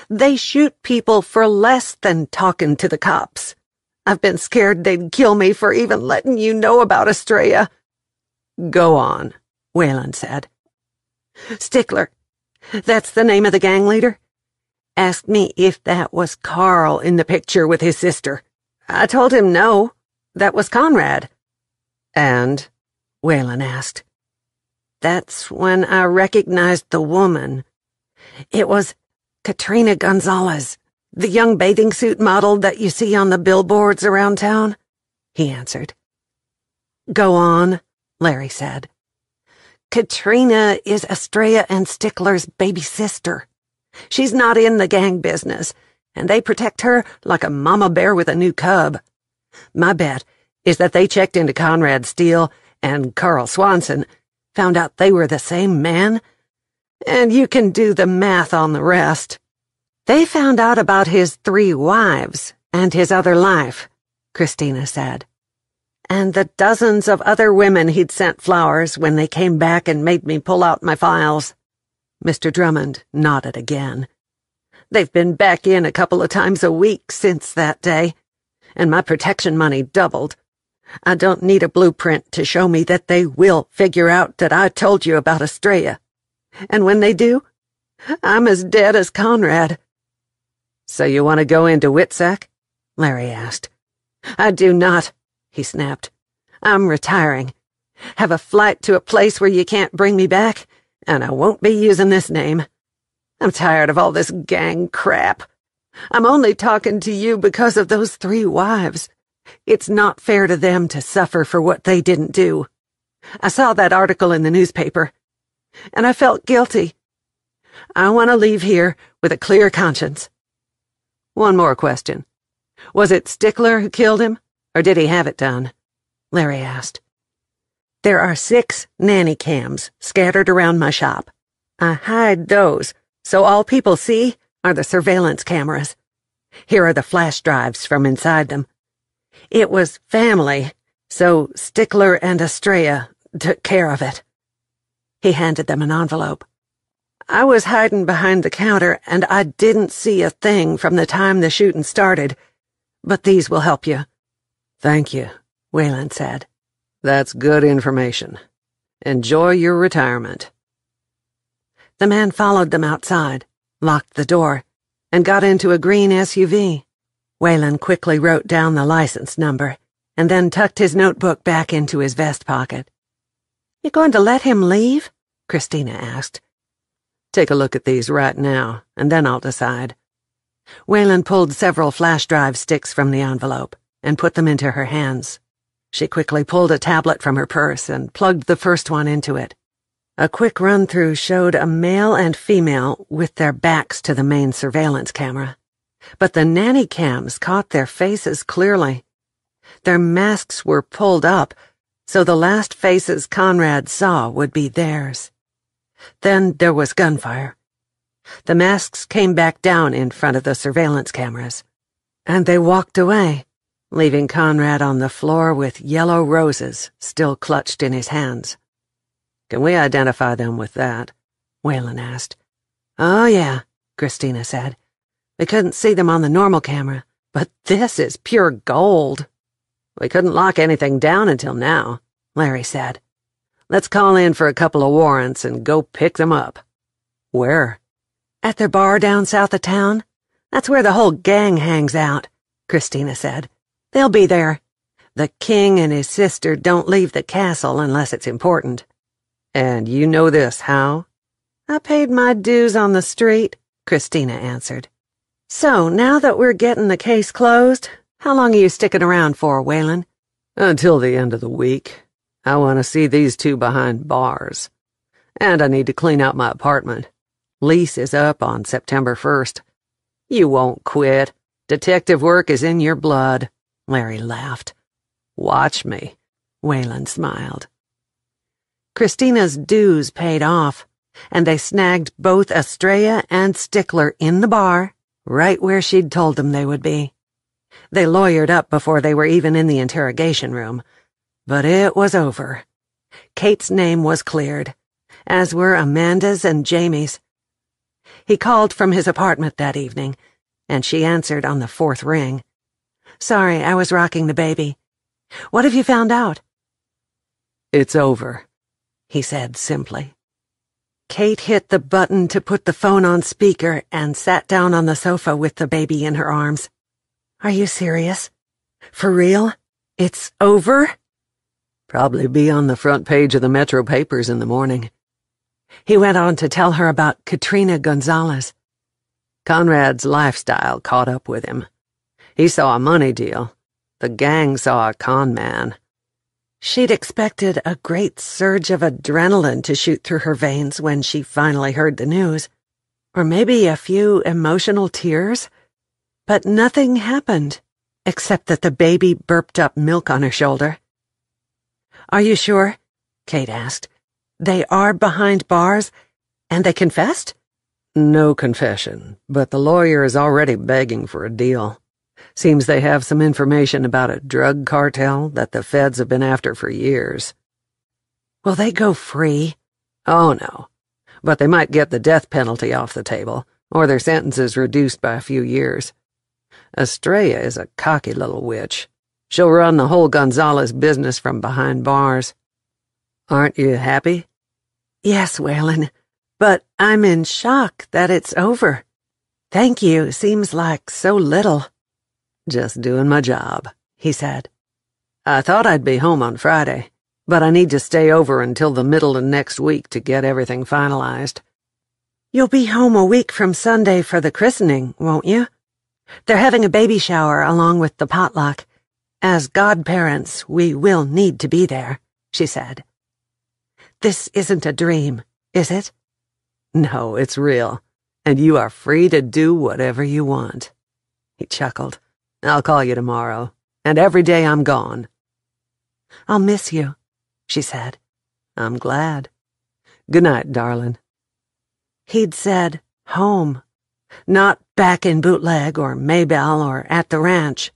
They shoot people for less than talking to the cops. I've been scared they'd kill me for even letting you know about Estrella." "Go on," Waylon said. "Stickler. That's the name of the gang leader. Asked me if that was Carl in the picture with his sister. I told him no. That was Conrad." "And?" Waylon asked. "That's when I recognized the woman. It was Katrina Gonzalez, the young bathing suit model that you see on the billboards around town," he answered. "Go on," Larry said. "Katrina is Estrella and Stickler's baby sister. She's not in the gang business, and they protect her like a mama bear with a new cub. My bet is that they checked into Conrad Steele and Carl Swanson, found out they were the same man, and you can do the math on the rest. They found out about his 3 wives and his other life," Christina said, "and the dozens of other women he'd sent flowers when they came back and made me pull out my files." Mr. Drummond nodded again. They've been back in a couple of times a week since that day, and my protection money doubled. I don't need a blueprint to show me that they will figure out that I told you about Estrella. And when they do, I'm as dead as Conrad." "So you want to go into Witsack?" Larry asked. "I do not," he snapped. "I'm retiring. Have a flight to a place where you can't bring me back, and I won't be using this name. I'm tired of all this gang crap. I'm only talking to you because of those 3 wives. It's not fair to them to suffer for what they didn't do. I saw that article in the newspaper, and I felt guilty. I want to leave here with a clear conscience." "One more question. Was it Stickler who killed him, or did he have it done?" Larry asked. "There are 6 nanny cams scattered around my shop. I hide those, so all people see are the surveillance cameras. Here are the flash drives from inside them. It was family, so Stickler and Estrella took care of it." He handed them an envelope. "I was hiding behind the counter, and I didn't see a thing from the time the shooting started, but these will help you." "Thank you," Wayland said. "That's good information. Enjoy your retirement." The man followed them outside, locked the door, and got into a green SUV. Wayland quickly wrote down the license number, and then tucked his notebook back into his vest pocket. "You going to let him leave?" Christina asked. "Take a look at these right now, and then I'll decide." Wayland pulled several flash drive sticks from the envelope and put them into her hands. She quickly pulled a tablet from her purse and plugged the first one into it. A quick run-through showed a male and female with their backs to the main surveillance camera. But the nanny cams caught their faces clearly. Their masks were pulled up, so the last faces Conrad saw would be theirs. Then there was gunfire. The masks came back down in front of the surveillance cameras, and they walked away, leaving Conrad on the floor with yellow roses still clutched in his hands. "Can we identify them with that?" Wayland asked. "Oh, yeah," Christina said. "We couldn't see them on the normal camera, but this is pure gold." "We couldn't lock anything down until now," Larry said. "Let's call in for a couple of warrants and go pick them up." "Where?" "At their bar down south of town. That's where the whole gang hangs out," Christina said. "They'll be there. The king and his sister don't leave the castle unless it's important." "And you know this how?" "I paid my dues on the street," Christina answered. "So, now that we're getting the case closed, how long are you sticking around for, Wayland?" "Until the end of the week. I want to see these 2 behind bars. And I need to clean out my apartment. Lease is up on September 1st. You won't quit. Detective work is in your blood." Larry laughed. "Watch me," Wayland smiled. Christina's dues paid off, and they snagged both Estrella and Stickler in the bar, right where she'd told them they would be. They lawyered up before they were even in the interrogation room, but it was over. Kate's name was cleared, as were Amanda's and Jamie's. He called from his apartment that evening, and she answered on the 4th ring. "Sorry, I was rocking the baby. What have you found out?" "It's over," he said simply. Kate hit the button to put the phone on speaker and sat down on the sofa with the baby in her arms. "Are you serious? For real? It's over?" "Probably be on the front page of the Metro papers in the morning." He went on to tell her about Katrina Gonzalez. Conrad's lifestyle caught up with him. He saw a money deal. The gang saw a con man. She'd expected a great surge of adrenaline to shoot through her veins when she finally heard the news, or maybe a few emotional tears, but nothing happened, except that the baby burped up milk on her shoulder. "Are you sure?" Kate asked. "They are behind bars, and they confessed?" "No confession, but the lawyer is already begging for a deal. Seems they have some information about a drug cartel that the feds have been after for years." "Will they go free?" "Oh, no. But they might get the death penalty off the table, or their sentences reduced by a few years. Estrella is a cocky little witch. She'll run the whole Gonzalez business from behind bars. Aren't you happy? Yes, Waylon, but I'm in shock that it's over. Thank you seems like so little. Just doing my job, he said. I thought I'd be home on Friday, but I need to stay over until the middle of next week to get everything finalized. You'll be home a week from Sunday for the christening, won't you? They're having a baby shower along with the potluck. As godparents, we will need to be there, she said. This isn't a dream, is it? No, it's real, and you are free to do whatever you want. He chuckled. I'll call you tomorrow, and every day I'm gone. I'll miss you, she said. I'm glad. Good night, darling. He'd said home, not back in Bootleg or Maybelle or at the ranch.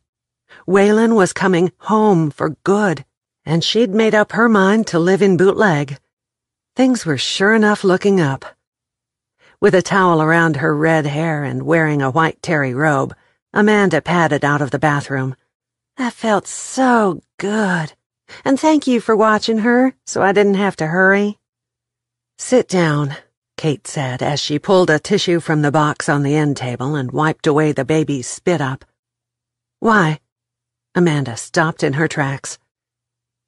Waylon was coming home for good, and she'd made up her mind to live in Bootleg. Things were sure enough looking up. With a towel around her red hair and wearing a white terry robe, Amanda padded out of the bathroom. That felt so good. And thank you for watching her, so I didn't have to hurry. Sit down, Kate said as she pulled a tissue from the box on the end table and wiped away the baby's spit up. Why? Amanda stopped in her tracks.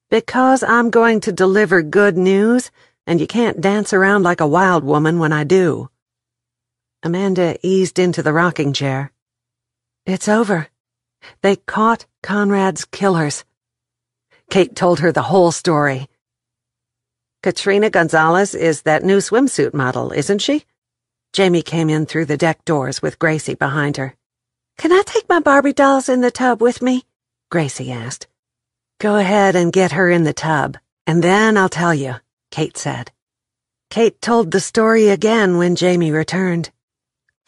Because I'm going to deliver good news, and you can't dance around like a wild woman when I do. Amanda eased into the rocking chair. It's over. They caught Conrad's killers. Kate told her the whole story. Katrina Gonzalez is that new swimsuit model, isn't she? Jamie came in through the deck doors with Gracie behind her. Can I take my Barbie dolls in the tub with me? Gracie asked. Go ahead and get her in the tub, and then I'll tell you, Kate said. Kate told the story again when Jamie returned.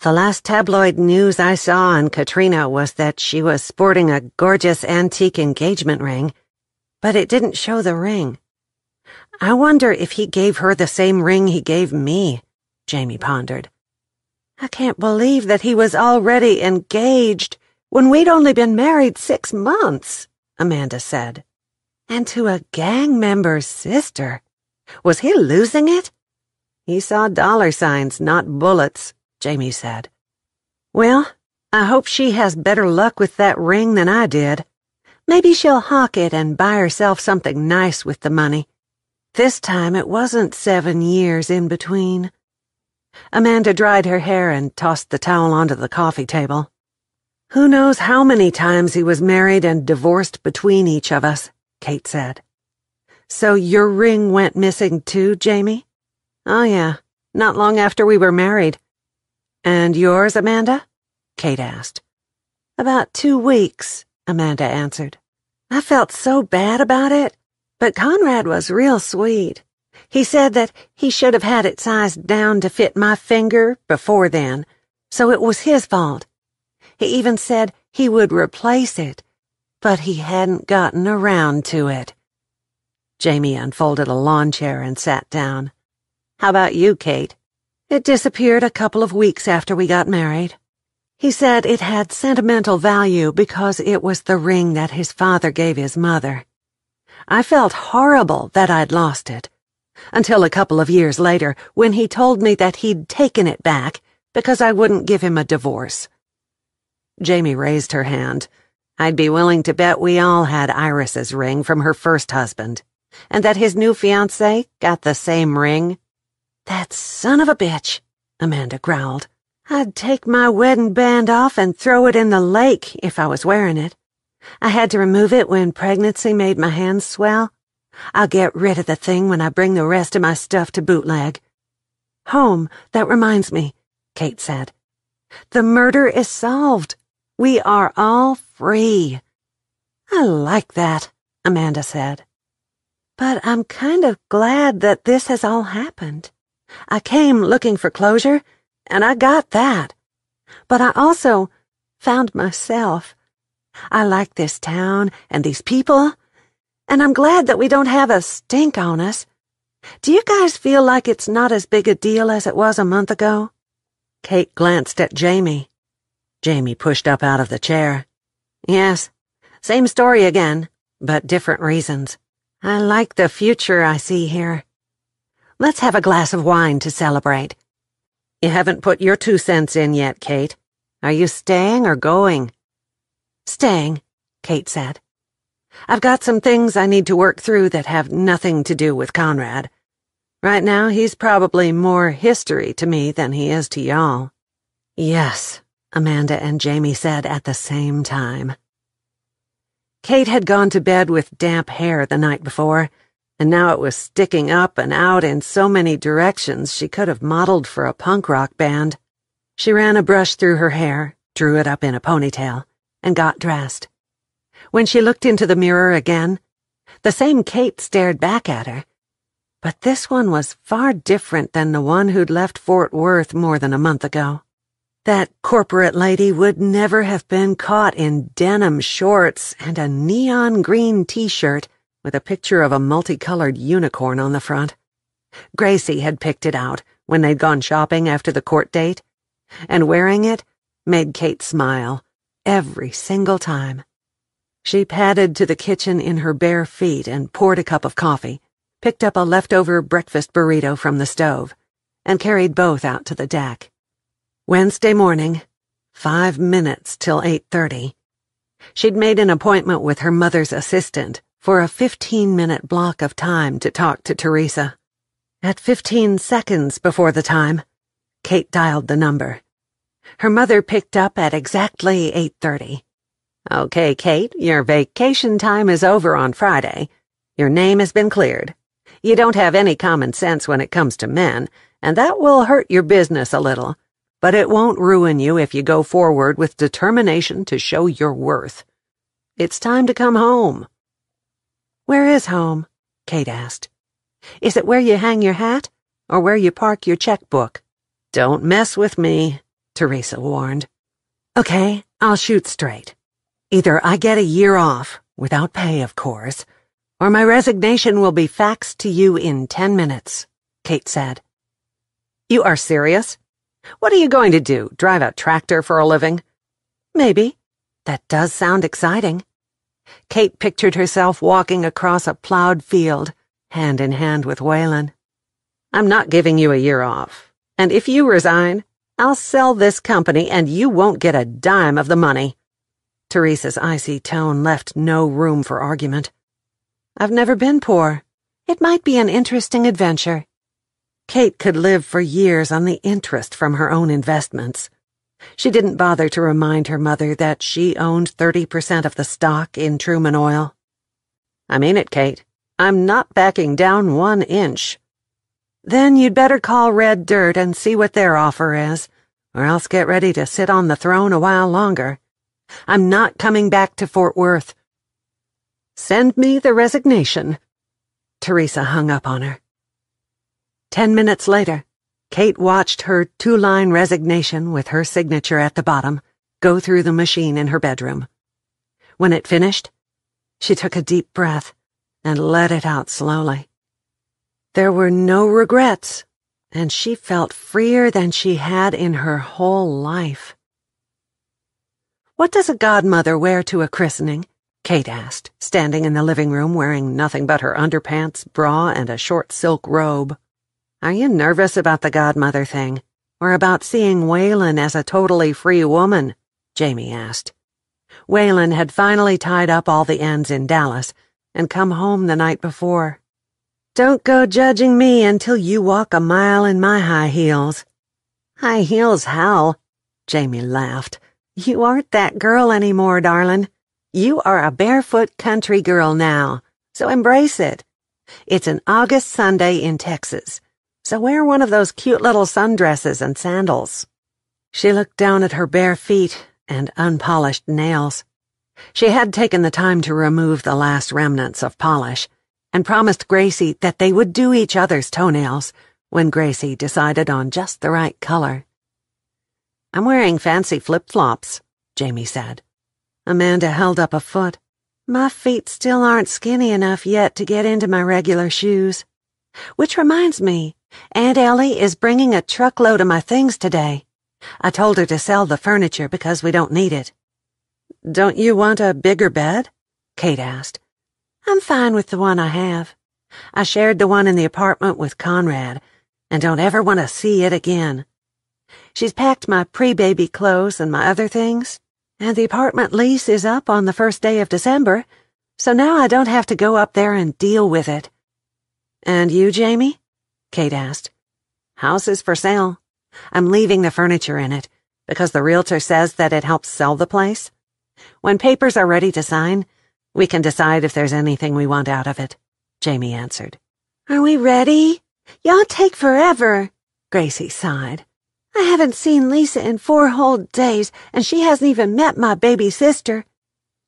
The last tabloid news I saw on Katrina was that she was sporting a gorgeous antique engagement ring, but it didn't show the ring. I wonder if he gave her the same ring he gave me, Jamie pondered. I can't believe that he was already engaged when we'd only been married 6 months, Amanda said. And to a gang member's sister. Was he losing it? He saw dollar signs, not bullets, Jamie said. Well, I hope she has better luck with that ring than I did. Maybe she'll hawk it and buy herself something nice with the money. This time it wasn't 7 years in between. Amanda dried her hair and tossed the towel onto the coffee table. Who knows how many times he was married and divorced between each of us, Kate said. So your ring went missing too, Jamie? Oh yeah, not long after we were married. And yours, Amanda? Kate asked. About 2 weeks, Amanda answered. I felt so bad about it, but Conrad was real sweet. He said that he should have had it sized down to fit my finger before then, so it was his fault. He even said he would replace it, but he hadn't gotten around to it. Jamie unfolded a lawn chair and sat down. How about you, Kate? It disappeared a couple of weeks after we got married. He said it had sentimental value because it was the ring that his father gave his mother. I felt horrible that I'd lost it, until a couple of years later when he told me that he'd taken it back because I wouldn't give him a divorce. Jamie raised her hand. I'd be willing to bet we all had Iris's ring from her first husband, and that his new fiancé got the same ring. That son of a bitch, Amanda growled. I'd take my wedding band off and throw it in the lake if I was wearing it. I had to remove it when pregnancy made my hands swell. I'll get rid of the thing when I bring the rest of my stuff to Bootleg. Home, that reminds me, Kate said. The murder is solved. We are all free. I like that, Amanda said. But I'm kind of glad that this has all happened. I came looking for closure, and I got that. But I also found myself. I like this town and these people, and I'm glad that we don't have a stink on us. Do you guys feel like it's not as big a deal as it was a month ago? Kate glanced at Jamie. Jamie pushed up out of the chair. Yes, same story again, but different reasons. I like the future I see here. Let's have a glass of wine to celebrate. You haven't put your 2 cents in yet, Kate. Are you staying or going? Staying, Kate said. I've got some things I need to work through that have nothing to do with Conrad. Right now, he's probably more history to me than he is to y'all. Yes, Amanda and Jamie said at the same time. Kate had gone to bed with damp hair the night before, and now it was sticking up and out in so many directions she could have modeled for a punk rock band. She ran a brush through her hair, drew it up in a ponytail, and got dressed. When she looked into the mirror again, the same Kate stared back at her, but this one was far different than the one who'd left Fort Worth more than a month ago. That corporate lady would never have been caught in denim shorts and a neon green t-shirt with a picture of a multicolored unicorn on the front. Gracie had picked it out when they'd gone shopping after the court date, and wearing it made Kate smile every single time. She padded to the kitchen in her bare feet and poured a cup of coffee, picked up a leftover breakfast burrito from the stove, and carried both out to the deck. Wednesday morning, 5 minutes till 8:30. She'd made an appointment with her mother's assistant for a 15-minute block of time to talk to Teresa. At 15 seconds before the time, Kate dialed the number. Her mother picked up at exactly 8:30. Okay, Kate, your vacation time is over on Friday. Your name has been cleared. You don't have any common sense when it comes to men, and that will hurt your business a little, but it won't ruin you if you go forward with determination to show your worth. It's time to come home. Where is home? Kate asked. Is it where you hang your hat, or where you park your checkbook? Don't mess with me, Teresa warned. Okay, I'll shoot straight. Either I get a year off, without pay, of course, or my resignation will be faxed to you in 10 minutes, Kate said. You are serious? What are you going to do, drive a tractor for a living? Maybe. That does sound exciting. Kate pictured herself walking across a plowed field, hand in hand with Waylon. I'm not giving you a year off, and if you resign, I'll sell this company and you won't get a dime of the money. Teresa's icy tone left no room for argument. I've never been poor. It might be an interesting adventure. Kate could live for years on the interest from her own investments. She didn't bother to remind her mother that she owned 30% of the stock in Truman Oil. I mean it, Kate. I'm not backing down 1 inch. Then you'd better call Red Dirt and see what their offer is, or else get ready to sit on the throne a while longer. I'm not coming back to Fort Worth. Send me the resignation. Teresa hung up on her. 10 minutes later, Kate watched her 2-line resignation with her signature at the bottom go through the machine in her bedroom. When it finished, she took a deep breath and let it out slowly. There were no regrets, and she felt freer than she had in her whole life. What does a godmother wear to a christening? Kate asked, standing in the living room wearing nothing but her underpants, bra, and a short silk robe. Are you nervous about the godmother thing, or about seeing Waylon as a totally free woman? Jamie asked. Waylon had finally tied up all the ends in Dallas and come home the night before. Don't go judging me until you walk a mile in my high heels. High heels, Hal. Jamie laughed. You aren't that girl anymore, darling. You are a barefoot country girl now, so embrace it. It's an August Sunday in Texas, so wear one of those cute little sundresses and sandals. She looked down at her bare feet and unpolished nails. She had taken the time to remove the last remnants of polish, and promised Gracie that they would do each other's toenails when Gracie decided on just the right color. I'm wearing fancy flip-flops, Jamie said. Amanda held up a foot. My feet still aren't skinny enough yet to get into my regular shoes. Which reminds me, Aunt Ellie is bringing a truckload of my things today. I told her to sell the furniture because we don't need it. Don't you want a bigger bed? Kate asked. I'm fine with the one I have. I shared the one in the apartment with Conrad, and don't ever want to see it again. She's packed my pre-baby clothes and my other things, and the apartment lease is up on the first day of December, so now I don't have to go up there and deal with it. And you, Jamie? Kate asked. House is for sale. I'm leaving the furniture in it, because the realtor says that it helps sell the place. When papers are ready to sign, we can decide if there's anything we want out of it, Jamie answered. Are we ready? Y'all take forever, Gracie sighed. I haven't seen Lisa in 4 whole days, and she hasn't even met my baby sister.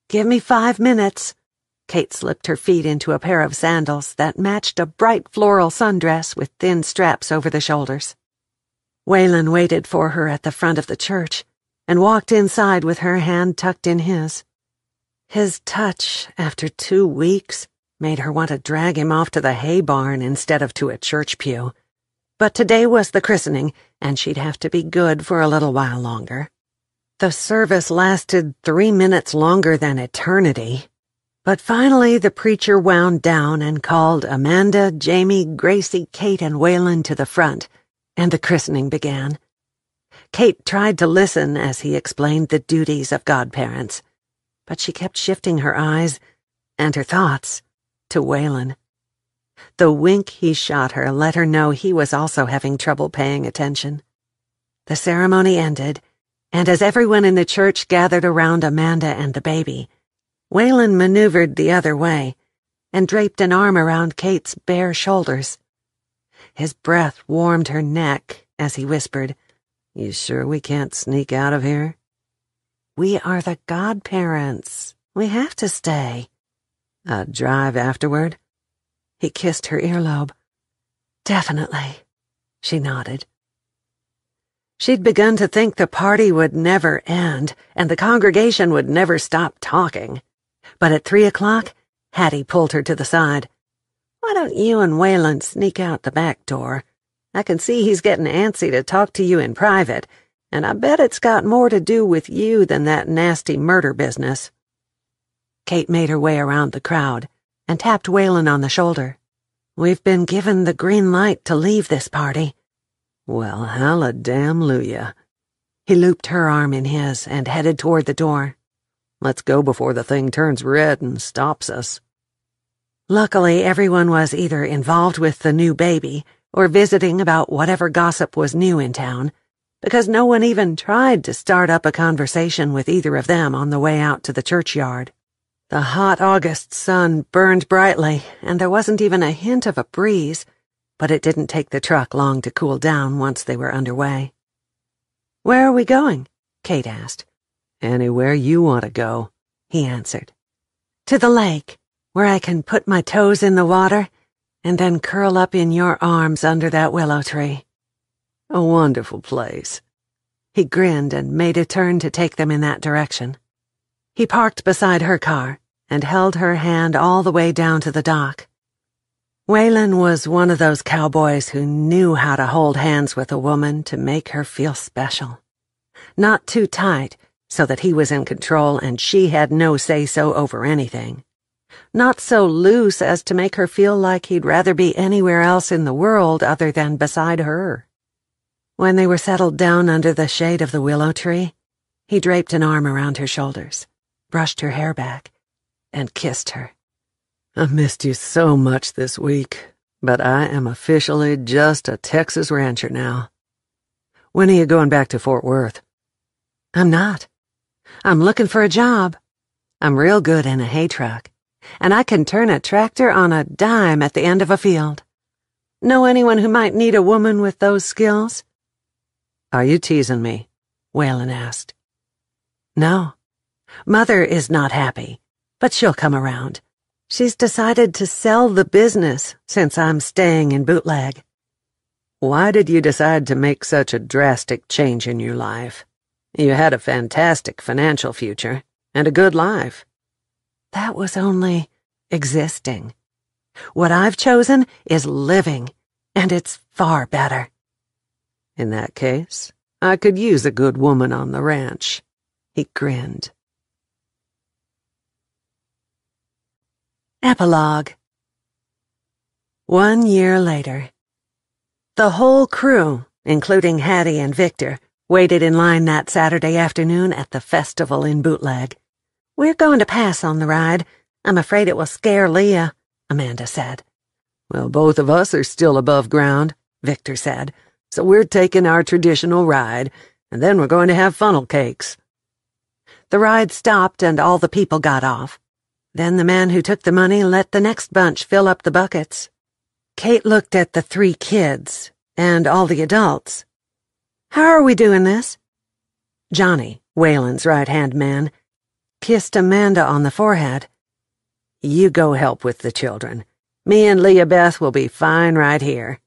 Give me 5 minutes. Kate slipped her feet into a pair of sandals that matched a bright floral sundress with thin straps over the shoulders. Waylon waited for her at the front of the church and walked inside with her hand tucked in his. His touch, after 2 weeks, made her want to drag him off to the hay barn instead of to a church pew. But today was the christening, and she'd have to be good for a little while longer. The service lasted 3 minutes longer than eternity. But finally the preacher wound down and called Amanda, Jamie, Gracie, Kate, and Waylon to the front, and the christening began. Kate tried to listen as he explained the duties of godparents, but she kept shifting her eyes and her thoughts to Waylon. The wink he shot her let her know he was also having trouble paying attention. The ceremony ended, and as everyone in the church gathered around Amanda and the baby, Waylon maneuvered the other way and draped an arm around Kate's bare shoulders. His breath warmed her neck as he whispered, "You sure we can't sneak out of here?" "We are the godparents. We have to stay." "A drive afterward?" He kissed her earlobe. "Definitely," she nodded. She'd begun to think the party would never end and the congregation would never stop talking. But at 3 o'clock, Hattie pulled her to the side. "Why don't you and Waylon sneak out the back door? I can see he's getting antsy to talk to you in private, and I bet it's got more to do with you than that nasty murder business." Kate made her way around the crowd and tapped Waylon on the shoulder. "We've been given the green light to leave this party." "Well, hallelujah." He looped her arm in his and headed toward the door. "Let's go before the thing turns red and stops us." Luckily, everyone was either involved with the new baby or visiting about whatever gossip was new in town, because no one even tried to start up a conversation with either of them on the way out to the churchyard. The hot August sun burned brightly, and there wasn't even a hint of a breeze, but it didn't take the truck long to cool down once they were underway. "Where are we going?" Kate asked. "Anywhere you want to go," he answered. "To the lake, where I can put my toes in the water and then curl up in your arms under that willow tree." "A wonderful place." He grinned and made a turn to take them in that direction. He parked beside her car and held her hand all the way down to the dock. Waylon was one of those cowboys who knew how to hold hands with a woman to make her feel special. Not too tight, so that he was in control and she had no say-so over anything. Not so loose as to make her feel like he'd rather be anywhere else in the world other than beside her. When they were settled down under the shade of the willow tree, he draped an arm around her shoulders, brushed her hair back, and kissed her. "I missed you so much this week, but I am officially just a Texas rancher now. When are you going back to Fort Worth?" "I'm not. I'm looking for a job. I'm real good in a hay truck, and I can turn a tractor on a dime at the end of a field. Know anyone who might need a woman with those skills?" "Are you teasing me?" Waylon asked. "No. Mother is not happy, but she'll come around. She's decided to sell the business since I'm staying in Bootleg." "Why did you decide to make such a drastic change in your life? You had a fantastic financial future and a good life." "That was only existing. What I've chosen is living, and it's far better." "In that case, I could use a good woman on the ranch." He grinned. Epilogue. 1 year later. The whole crew, including Hattie and Victor, waited in line that Saturday afternoon at the festival in Bootleg. "We're going to pass on the ride. I'm afraid it will scare Leah," Amanda said. "Well, both of us are still above ground," Victor said, "so we're taking our traditional ride, and then we're going to have funnel cakes." The ride stopped and all the people got off. Then the man who took the money let the next bunch fill up the buckets. Kate looked at the 3 kids and all the adults. "How are we doing this?" Johnny, Waylon's right-hand man, kissed Amanda on the forehead. "You go help with the children. Me and Leah Beth will be fine right here.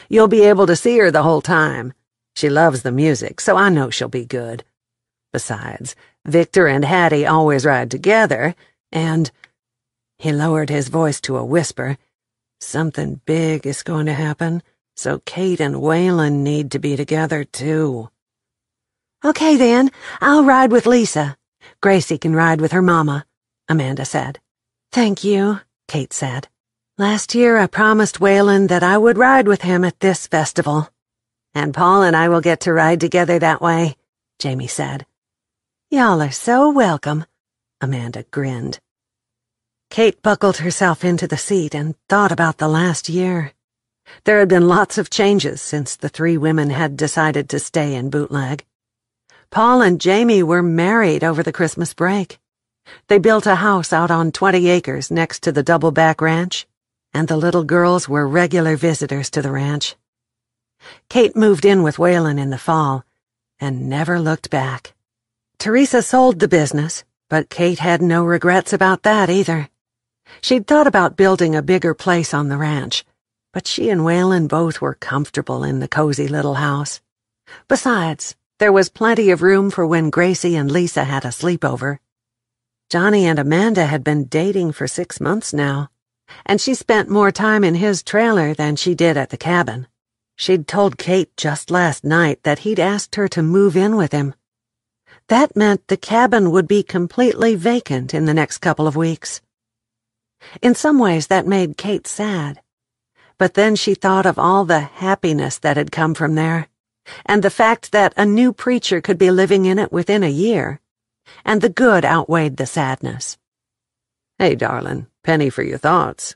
You'll be able to see her the whole time. She loves the music, so I know she'll be good. Besides, Victor and Hattie always ride together, and—" he lowered his voice to a whisper. "Something big is going to happen, so Kate and Waylon need to be together, too." "Okay, then. I'll ride with Lisa. Gracie can ride with her mama," Amanda said. "Thank you," Kate said. "Last year I promised Waylon that I would ride with him at this festival. And Paul and I will get to ride together that way," Jamie said. "Y'all are so welcome," Amanda grinned. Kate buckled herself into the seat and thought about the last year. There had been lots of changes since the 3 women had decided to stay in Bootleg. Paul and Jamie were married over the Christmas break. They built a house out on 20 acres next to the Double-Back Ranch, and the little girls were regular visitors to the ranch. Kate moved in with Waylon in the fall and never looked back. Teresa sold the business, but Kate had no regrets about that either. She'd thought about building a bigger place on the ranch, but she and Waylon both were comfortable in the cozy little house. Besides, there was plenty of room for when Gracie and Lisa had a sleepover. Johnny and Amanda had been dating for 6 months now, and she spent more time in his trailer than she did at the cabin. She'd told Kate just last night that he'd asked her to move in with him. That meant the cabin would be completely vacant in the next couple of weeks. In some ways that made Kate sad, but then she thought of all the happiness that had come from there, and the fact that a new preacher could be living in it within a year, and the good outweighed the sadness. "Hey, darling, penny for your thoughts."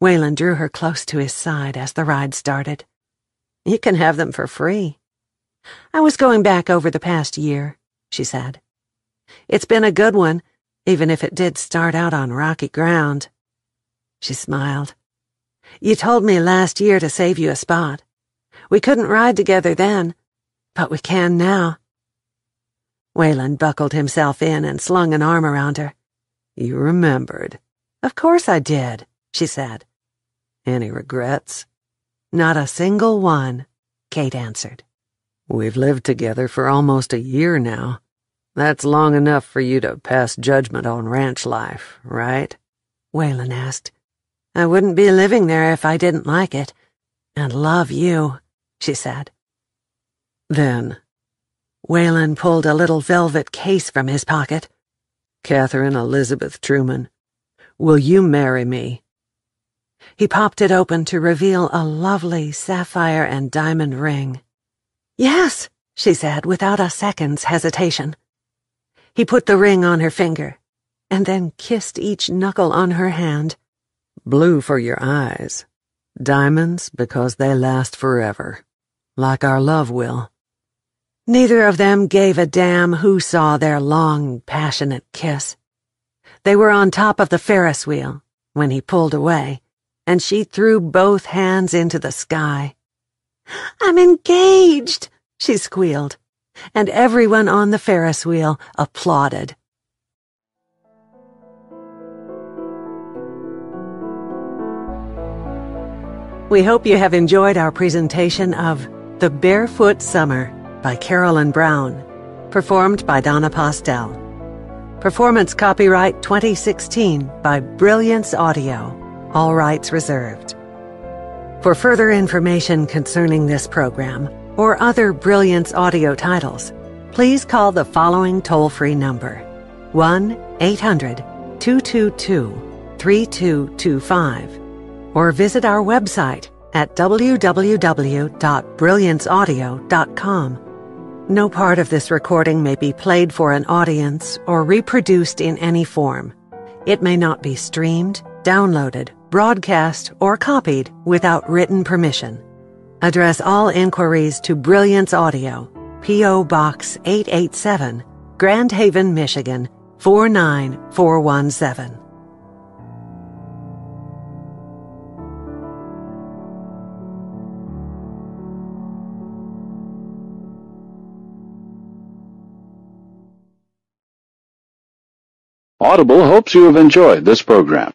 Waylon drew her close to his side as the ride started. "You can have them for free." "I was going back over the past year," she said. "It's been a good one, even if it did start out on rocky ground." She smiled. "You told me last year to save you a spot. We couldn't ride together then, but we can now." Waylon buckled himself in and slung an arm around her. "You remembered." "Of course I did," she said. "Any regrets?" "Not a single one," Kate answered. "We've lived together for almost a year now. That's long enough for you to pass judgment on ranch life, right?" Waylon asked. "I wouldn't be living there if I didn't like it. And love you," she said. "Then," Waylon pulled a little velvet case from his pocket. "Catherine Elizabeth Truman, will you marry me?" He popped it open to reveal a lovely sapphire and diamond ring. "Yes," she said without a second's hesitation. He put the ring on her finger, and then kissed each knuckle on her hand. "Blue for your eyes. Diamonds because they last forever. Like our love will." Neither of them gave a damn who saw their long, passionate kiss. They were on top of the Ferris wheel when he pulled away, and she threw both hands into the sky. "I'm engaged," she squealed, and everyone on the Ferris wheel applauded. We hope you have enjoyed our presentation of The Barefoot Summer by Carolyn Brown, performed by Donna Postel. Performance copyright 2016 by Brilliance Audio, all rights reserved. For further information concerning this program, or other Brilliance audio titles, please call the following toll-free number: 1-800-222-3225, or visit our website at www.brillianceaudio.com. No part of this recording may be played for an audience or reproduced in any form. It may not be streamed, downloaded, broadcast, or copied without written permission. Address all inquiries to Brilliance Audio, P.O. Box 887, Grand Haven, Michigan 49417. Audible hopes you have enjoyed this program.